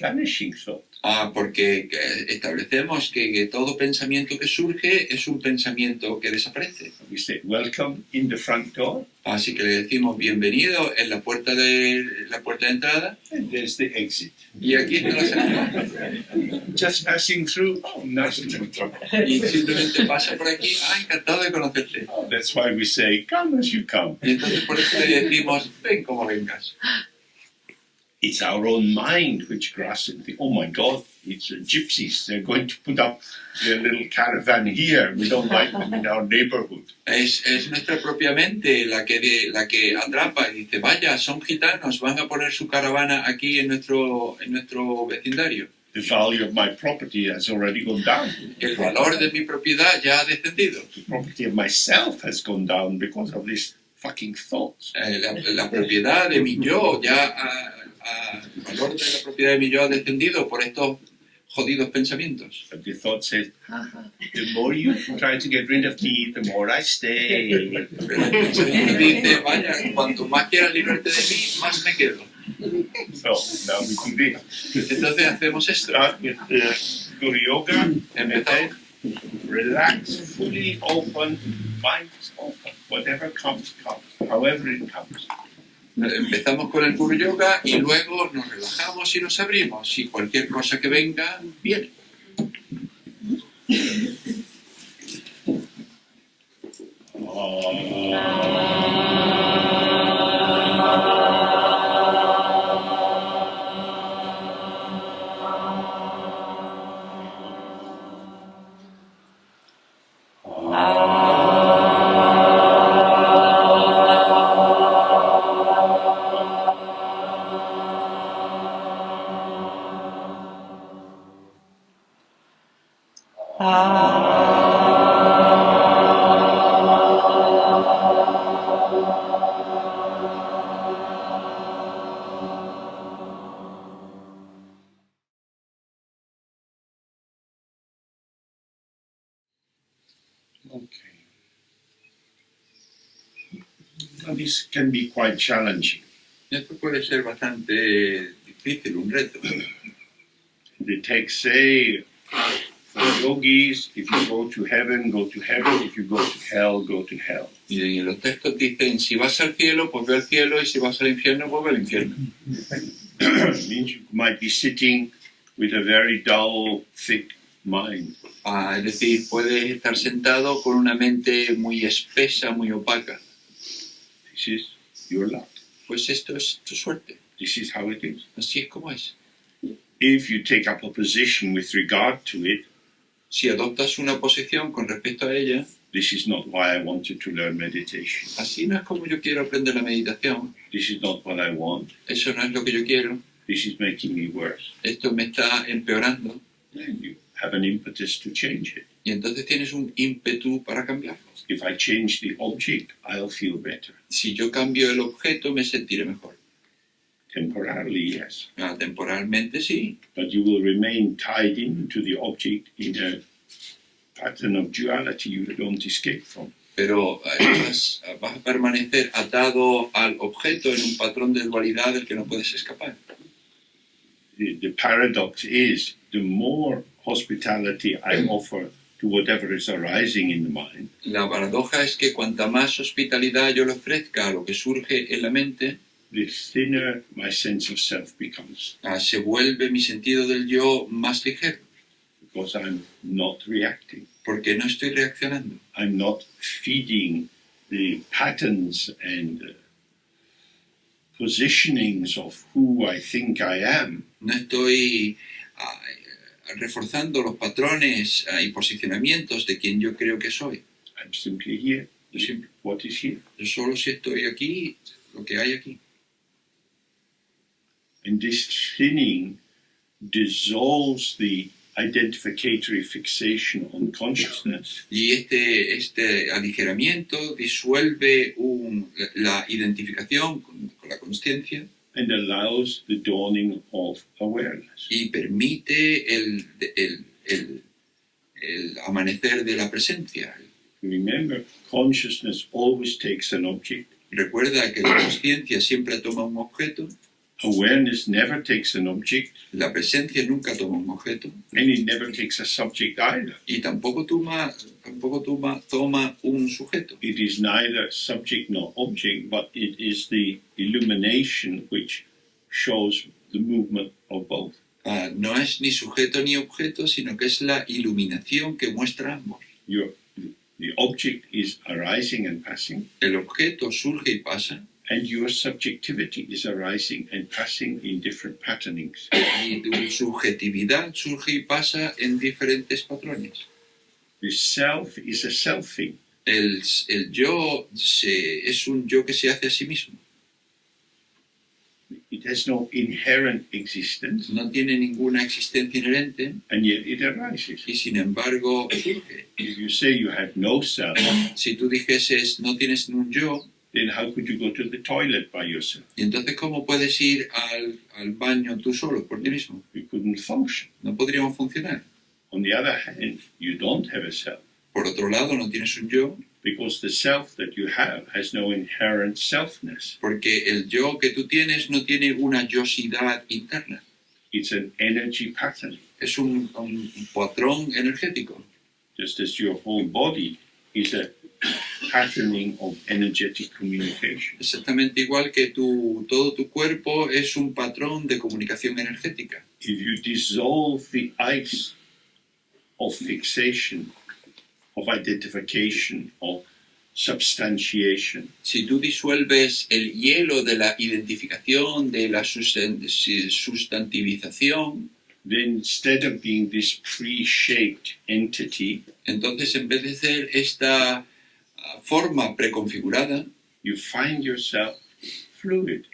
Speaker 1: vanishing thought.
Speaker 2: porque establecemos que todo pensamiento que surge es un pensamiento que desaparece.
Speaker 1: We say welcome in the front door,
Speaker 2: Así que le decimos bienvenido en la puerta de entrada
Speaker 1: and there's the exit.
Speaker 2: y aquí está la salida.
Speaker 1: Just passing through. Oh, nice to meet you.
Speaker 2: Y simplemente pasa por aquí, encantado de conocerte.
Speaker 1: That's why we say come as you come.
Speaker 2: Y entonces por eso le decimos, ven como vengas.
Speaker 1: It's our own mind which grasps and think, oh my God, it's gypsies. They're going to put up their little caravan here. We don't like them in our neighborhood.
Speaker 2: Es nuestra propia mente la que atrapa y dice, vaya, son gitanos, van a poner su caravana aquí en nuestro vecindario.
Speaker 1: The value of my property has already gone down.
Speaker 2: El valor de mi propiedad ya ha descendido.
Speaker 1: The property of myself has gone down because of these fucking thoughts.
Speaker 2: La propiedad de mi yo ya el valor de la propiedad de mi yo ha descendido por estos jodidos pensamientos.
Speaker 1: But the thought says, the more you try to get rid of me, the more I stay.
Speaker 2: Pero el pensamiento dice, vaya, cuanto más quieras librarte de mí, más me quedo.
Speaker 1: So now we do this.
Speaker 2: Entonces hacemos esto.
Speaker 1: Start with the Guru Yoga.
Speaker 2: Empezamos.
Speaker 1: Relax, fully open, mind is open. Whatever comes, comes. However it comes.
Speaker 2: Empezamos con el Guru Yoga y luego nos relajamos y nos abrimos. Y cualquier cosa que venga, viene.
Speaker 1: Okay. Now this can be quite challenging.
Speaker 2: Esto puede ser bastante difícil, un reto.
Speaker 1: The texts say, for yogis, if you go to heaven, go to heaven. If you go to hell, go to hell.
Speaker 2: Y en los textos dicen, si vas al cielo, pues ve al cielo, y si vas al infierno, pues ve al infierno.
Speaker 1: It means you might be sitting with a very dull, thick mind.
Speaker 2: Es decir, puedes estar sentado con una mente muy espesa, muy opaca.
Speaker 1: This is your luck.
Speaker 2: Pues esto es tu suerte.
Speaker 1: This is how it is.
Speaker 2: Así es como es.
Speaker 1: If you take up a position with regard to it,
Speaker 2: Si adoptas una posición con respecto a ella,
Speaker 1: This is not why I wanted to learn meditation.
Speaker 2: Así no es como yo quiero aprender la meditación.
Speaker 1: This is not what I want.
Speaker 2: Eso no es lo que yo quiero.
Speaker 1: This is making me worse.
Speaker 2: Esto me está empeorando.
Speaker 1: And you have an impetus to change it.
Speaker 2: Y entonces tienes un ímpetu para cambiarlo.
Speaker 1: If I change the object, I'll feel better.
Speaker 2: Si yo cambio el objeto, me sentiré mejor.
Speaker 1: Temporarily, yes.
Speaker 2: Temporalmente sí,
Speaker 1: But you will remain tied into the object in a pattern of duality you don't escape from.
Speaker 2: pero vas a permanecer atado al objeto en un patrón de dualidad del que no puedes escapar.
Speaker 1: The paradox is the more hospitality I offer to whatever is arising in the mind,
Speaker 2: La paradoja es que cuanta más hospitalidad yo le ofrezca a lo que surge en la mente,
Speaker 1: the thinner my sense of self becomes,
Speaker 2: se vuelve mi sentido del yo más ligero,
Speaker 1: because I'm not reacting.
Speaker 2: porque no estoy reaccionando.
Speaker 1: I'm not feeding the patterns and positionings of who I think I am.
Speaker 2: No estoy reforzando los patrones y posicionamientos de quien yo creo que soy.
Speaker 1: I'm simply here.
Speaker 2: Yo, siempre,
Speaker 1: What is here?
Speaker 2: yo solo si estoy aquí, lo que hay aquí.
Speaker 1: And this thinning dissolves the identificatory fixation on consciousness
Speaker 2: Y este aligeramiento disuelve la identificación con la conciencia
Speaker 1: and allows the dawning of awareness.
Speaker 2: y permite el amanecer de la presencia.
Speaker 1: Remember, consciousness always takes an object.
Speaker 2: Recuerda que la conciencia siempre toma un objeto,
Speaker 1: Awareness never takes an object,
Speaker 2: la presencia nunca toma un objeto
Speaker 1: and it never takes a subject either.
Speaker 2: y tampoco toma un sujeto.
Speaker 1: It is neither subject nor object, but it is the illumination which shows the movement of both.
Speaker 2: No es ni sujeto ni objeto, sino que es la iluminación que muestra ambos.
Speaker 1: The object is arising and passing,
Speaker 2: El objeto surge y pasa,
Speaker 1: and your subjectivity is arising and passing in different patternings.
Speaker 2: y tu subjetividad surge y pasa en diferentes patrones.
Speaker 1: The self is a selfing.
Speaker 2: El yo es un yo que se hace a sí mismo.
Speaker 1: It has no inherent existence,
Speaker 2: No tiene ninguna existencia inherente
Speaker 1: and yet it arises.
Speaker 2: y sin embargo surge.
Speaker 1: If you say you have no self,
Speaker 2: Si tú dijeses no tienes un yo,
Speaker 1: then how could you go to the toilet by yourself?
Speaker 2: ¿y entonces cómo puedes ir al baño tú solo, por ti mismo?
Speaker 1: You couldn't function.
Speaker 2: No podríamos funcionar.
Speaker 1: On the other hand, you don't have a self,
Speaker 2: Por otro lado, no tienes un yo,
Speaker 1: because the self that you have has no inherent selfness.
Speaker 2: porque el yo que tú tienes no tiene una yosidad interna.
Speaker 1: It's an energy pattern,
Speaker 2: Es un patrón energético.
Speaker 1: just as your whole body is a patterning of energetic communication.
Speaker 2: Exactamente igual que todo tu cuerpo es un patrón de comunicación energética.
Speaker 1: If you dissolve the ice of fixation, of identification, of substantiation,
Speaker 2: Si tú disuelves el hielo de la identificación, de la sustantivización,
Speaker 1: then instead of being this pre-shaped entity,
Speaker 2: entonces en vez de ser esta forma preconfigurada,
Speaker 1: you find yourself fluid,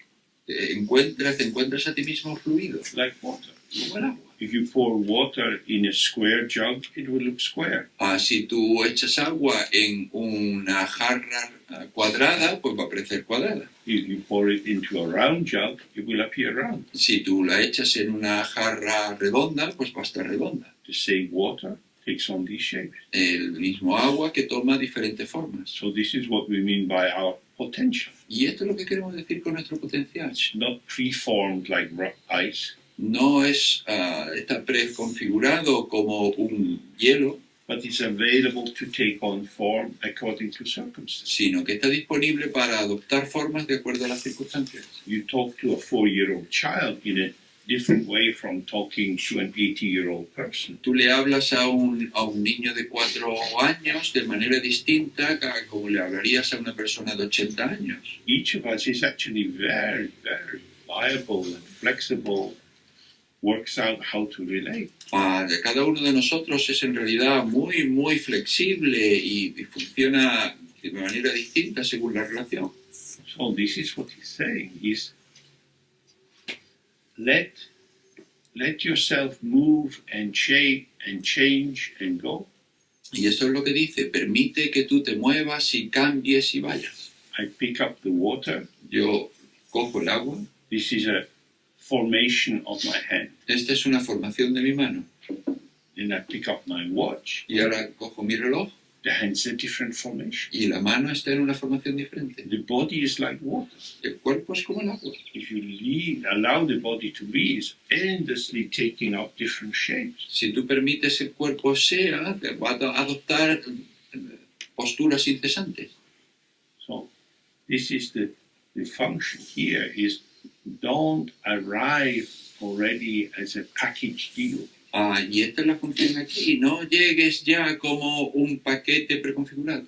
Speaker 2: te encuentras a ti mismo fluido,
Speaker 1: like water.
Speaker 2: como el agua.
Speaker 1: If you pour water in a square jug, it will look square.
Speaker 2: Si tú echas agua en una jarra cuadrada, pues va a parecer cuadrada.
Speaker 1: If you pour it into a round jug, it will appear round.
Speaker 2: Si tú la echas en una jarra redonda, pues va a estar redonda.
Speaker 1: The same water takes on these shapes.
Speaker 2: El mismo agua que toma diferentes formas.
Speaker 1: So this is what we mean by our potential.
Speaker 2: Y esto es lo que queremos decir con nuestro potencial.
Speaker 1: It's not preformed like ice,
Speaker 2: No está preconfigurado como un hielo,
Speaker 1: but it's available to take on form according to circumstances.
Speaker 2: sino que está disponible para adoptar formas de acuerdo a las circunstancias.
Speaker 1: You talk to a 4-year-old child in a different way from talking to an 80-year-old person.
Speaker 2: Tú le hablas a un niño de 4 años de manera distinta a como le hablarías a una persona de 80 años.
Speaker 1: Each of us is actually very, very pliable and flexible works out how to relate.
Speaker 2: Cada uno de nosotros es en realidad muy, muy flexible y funciona de manera distinta según la relación.
Speaker 1: So this is what he's saying, is let yourself move and shape and change and go.
Speaker 2: Y eso es lo que dice, permite que tú te muevas y cambies y vayas.
Speaker 1: I pick up the water.
Speaker 2: Yo cojo el agua.
Speaker 1: This is a formation of my hand.
Speaker 2: Esta es una formación de mi mano.
Speaker 1: Then I pick up my watch.
Speaker 2: Y ahora cojo mi reloj.
Speaker 1: The hand's a different formation.
Speaker 2: Y la mano está en una formación diferente.
Speaker 1: The body is like water.
Speaker 2: El cuerpo es como el agua.
Speaker 1: If you allow the body to be, it's endlessly taking up different shapes.
Speaker 2: Si tú permites el cuerpo sea, va a adoptar posturas incesantes.
Speaker 1: So this is the function here, is don't arrive already as a package deal.
Speaker 2: Y esta es la función aquí. No llegues ya como un paquete preconfigurado.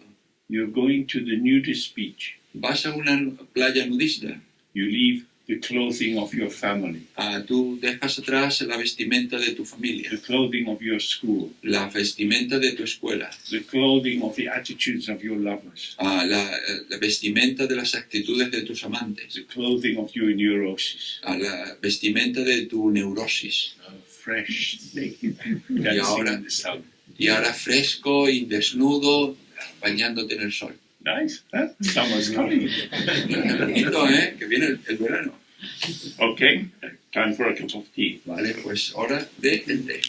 Speaker 1: You're going to the nudist beach.
Speaker 2: Vas a una playa nudista.
Speaker 1: You leave the clothing of your family,
Speaker 2: Tú dejas atrás la vestimenta de tu familia,
Speaker 1: the clothing of your school,
Speaker 2: la vestimenta de tu escuela,
Speaker 1: the clothing of the attitudes of your lovers,
Speaker 2: la vestimenta de las actitudes de tus amantes,
Speaker 1: the clothing of your neurosis.
Speaker 2: La vestimenta de tu neurosis.
Speaker 1: Fresh, naked, dancing in the sun.
Speaker 2: Y ahora fresco y desnudo, bañándote en el sol.
Speaker 1: Nice, huh? Summer's coming.
Speaker 2: Lindo, que viene el verano.
Speaker 1: Okay, time for a cup of tea.
Speaker 2: Vale, pues hora de té.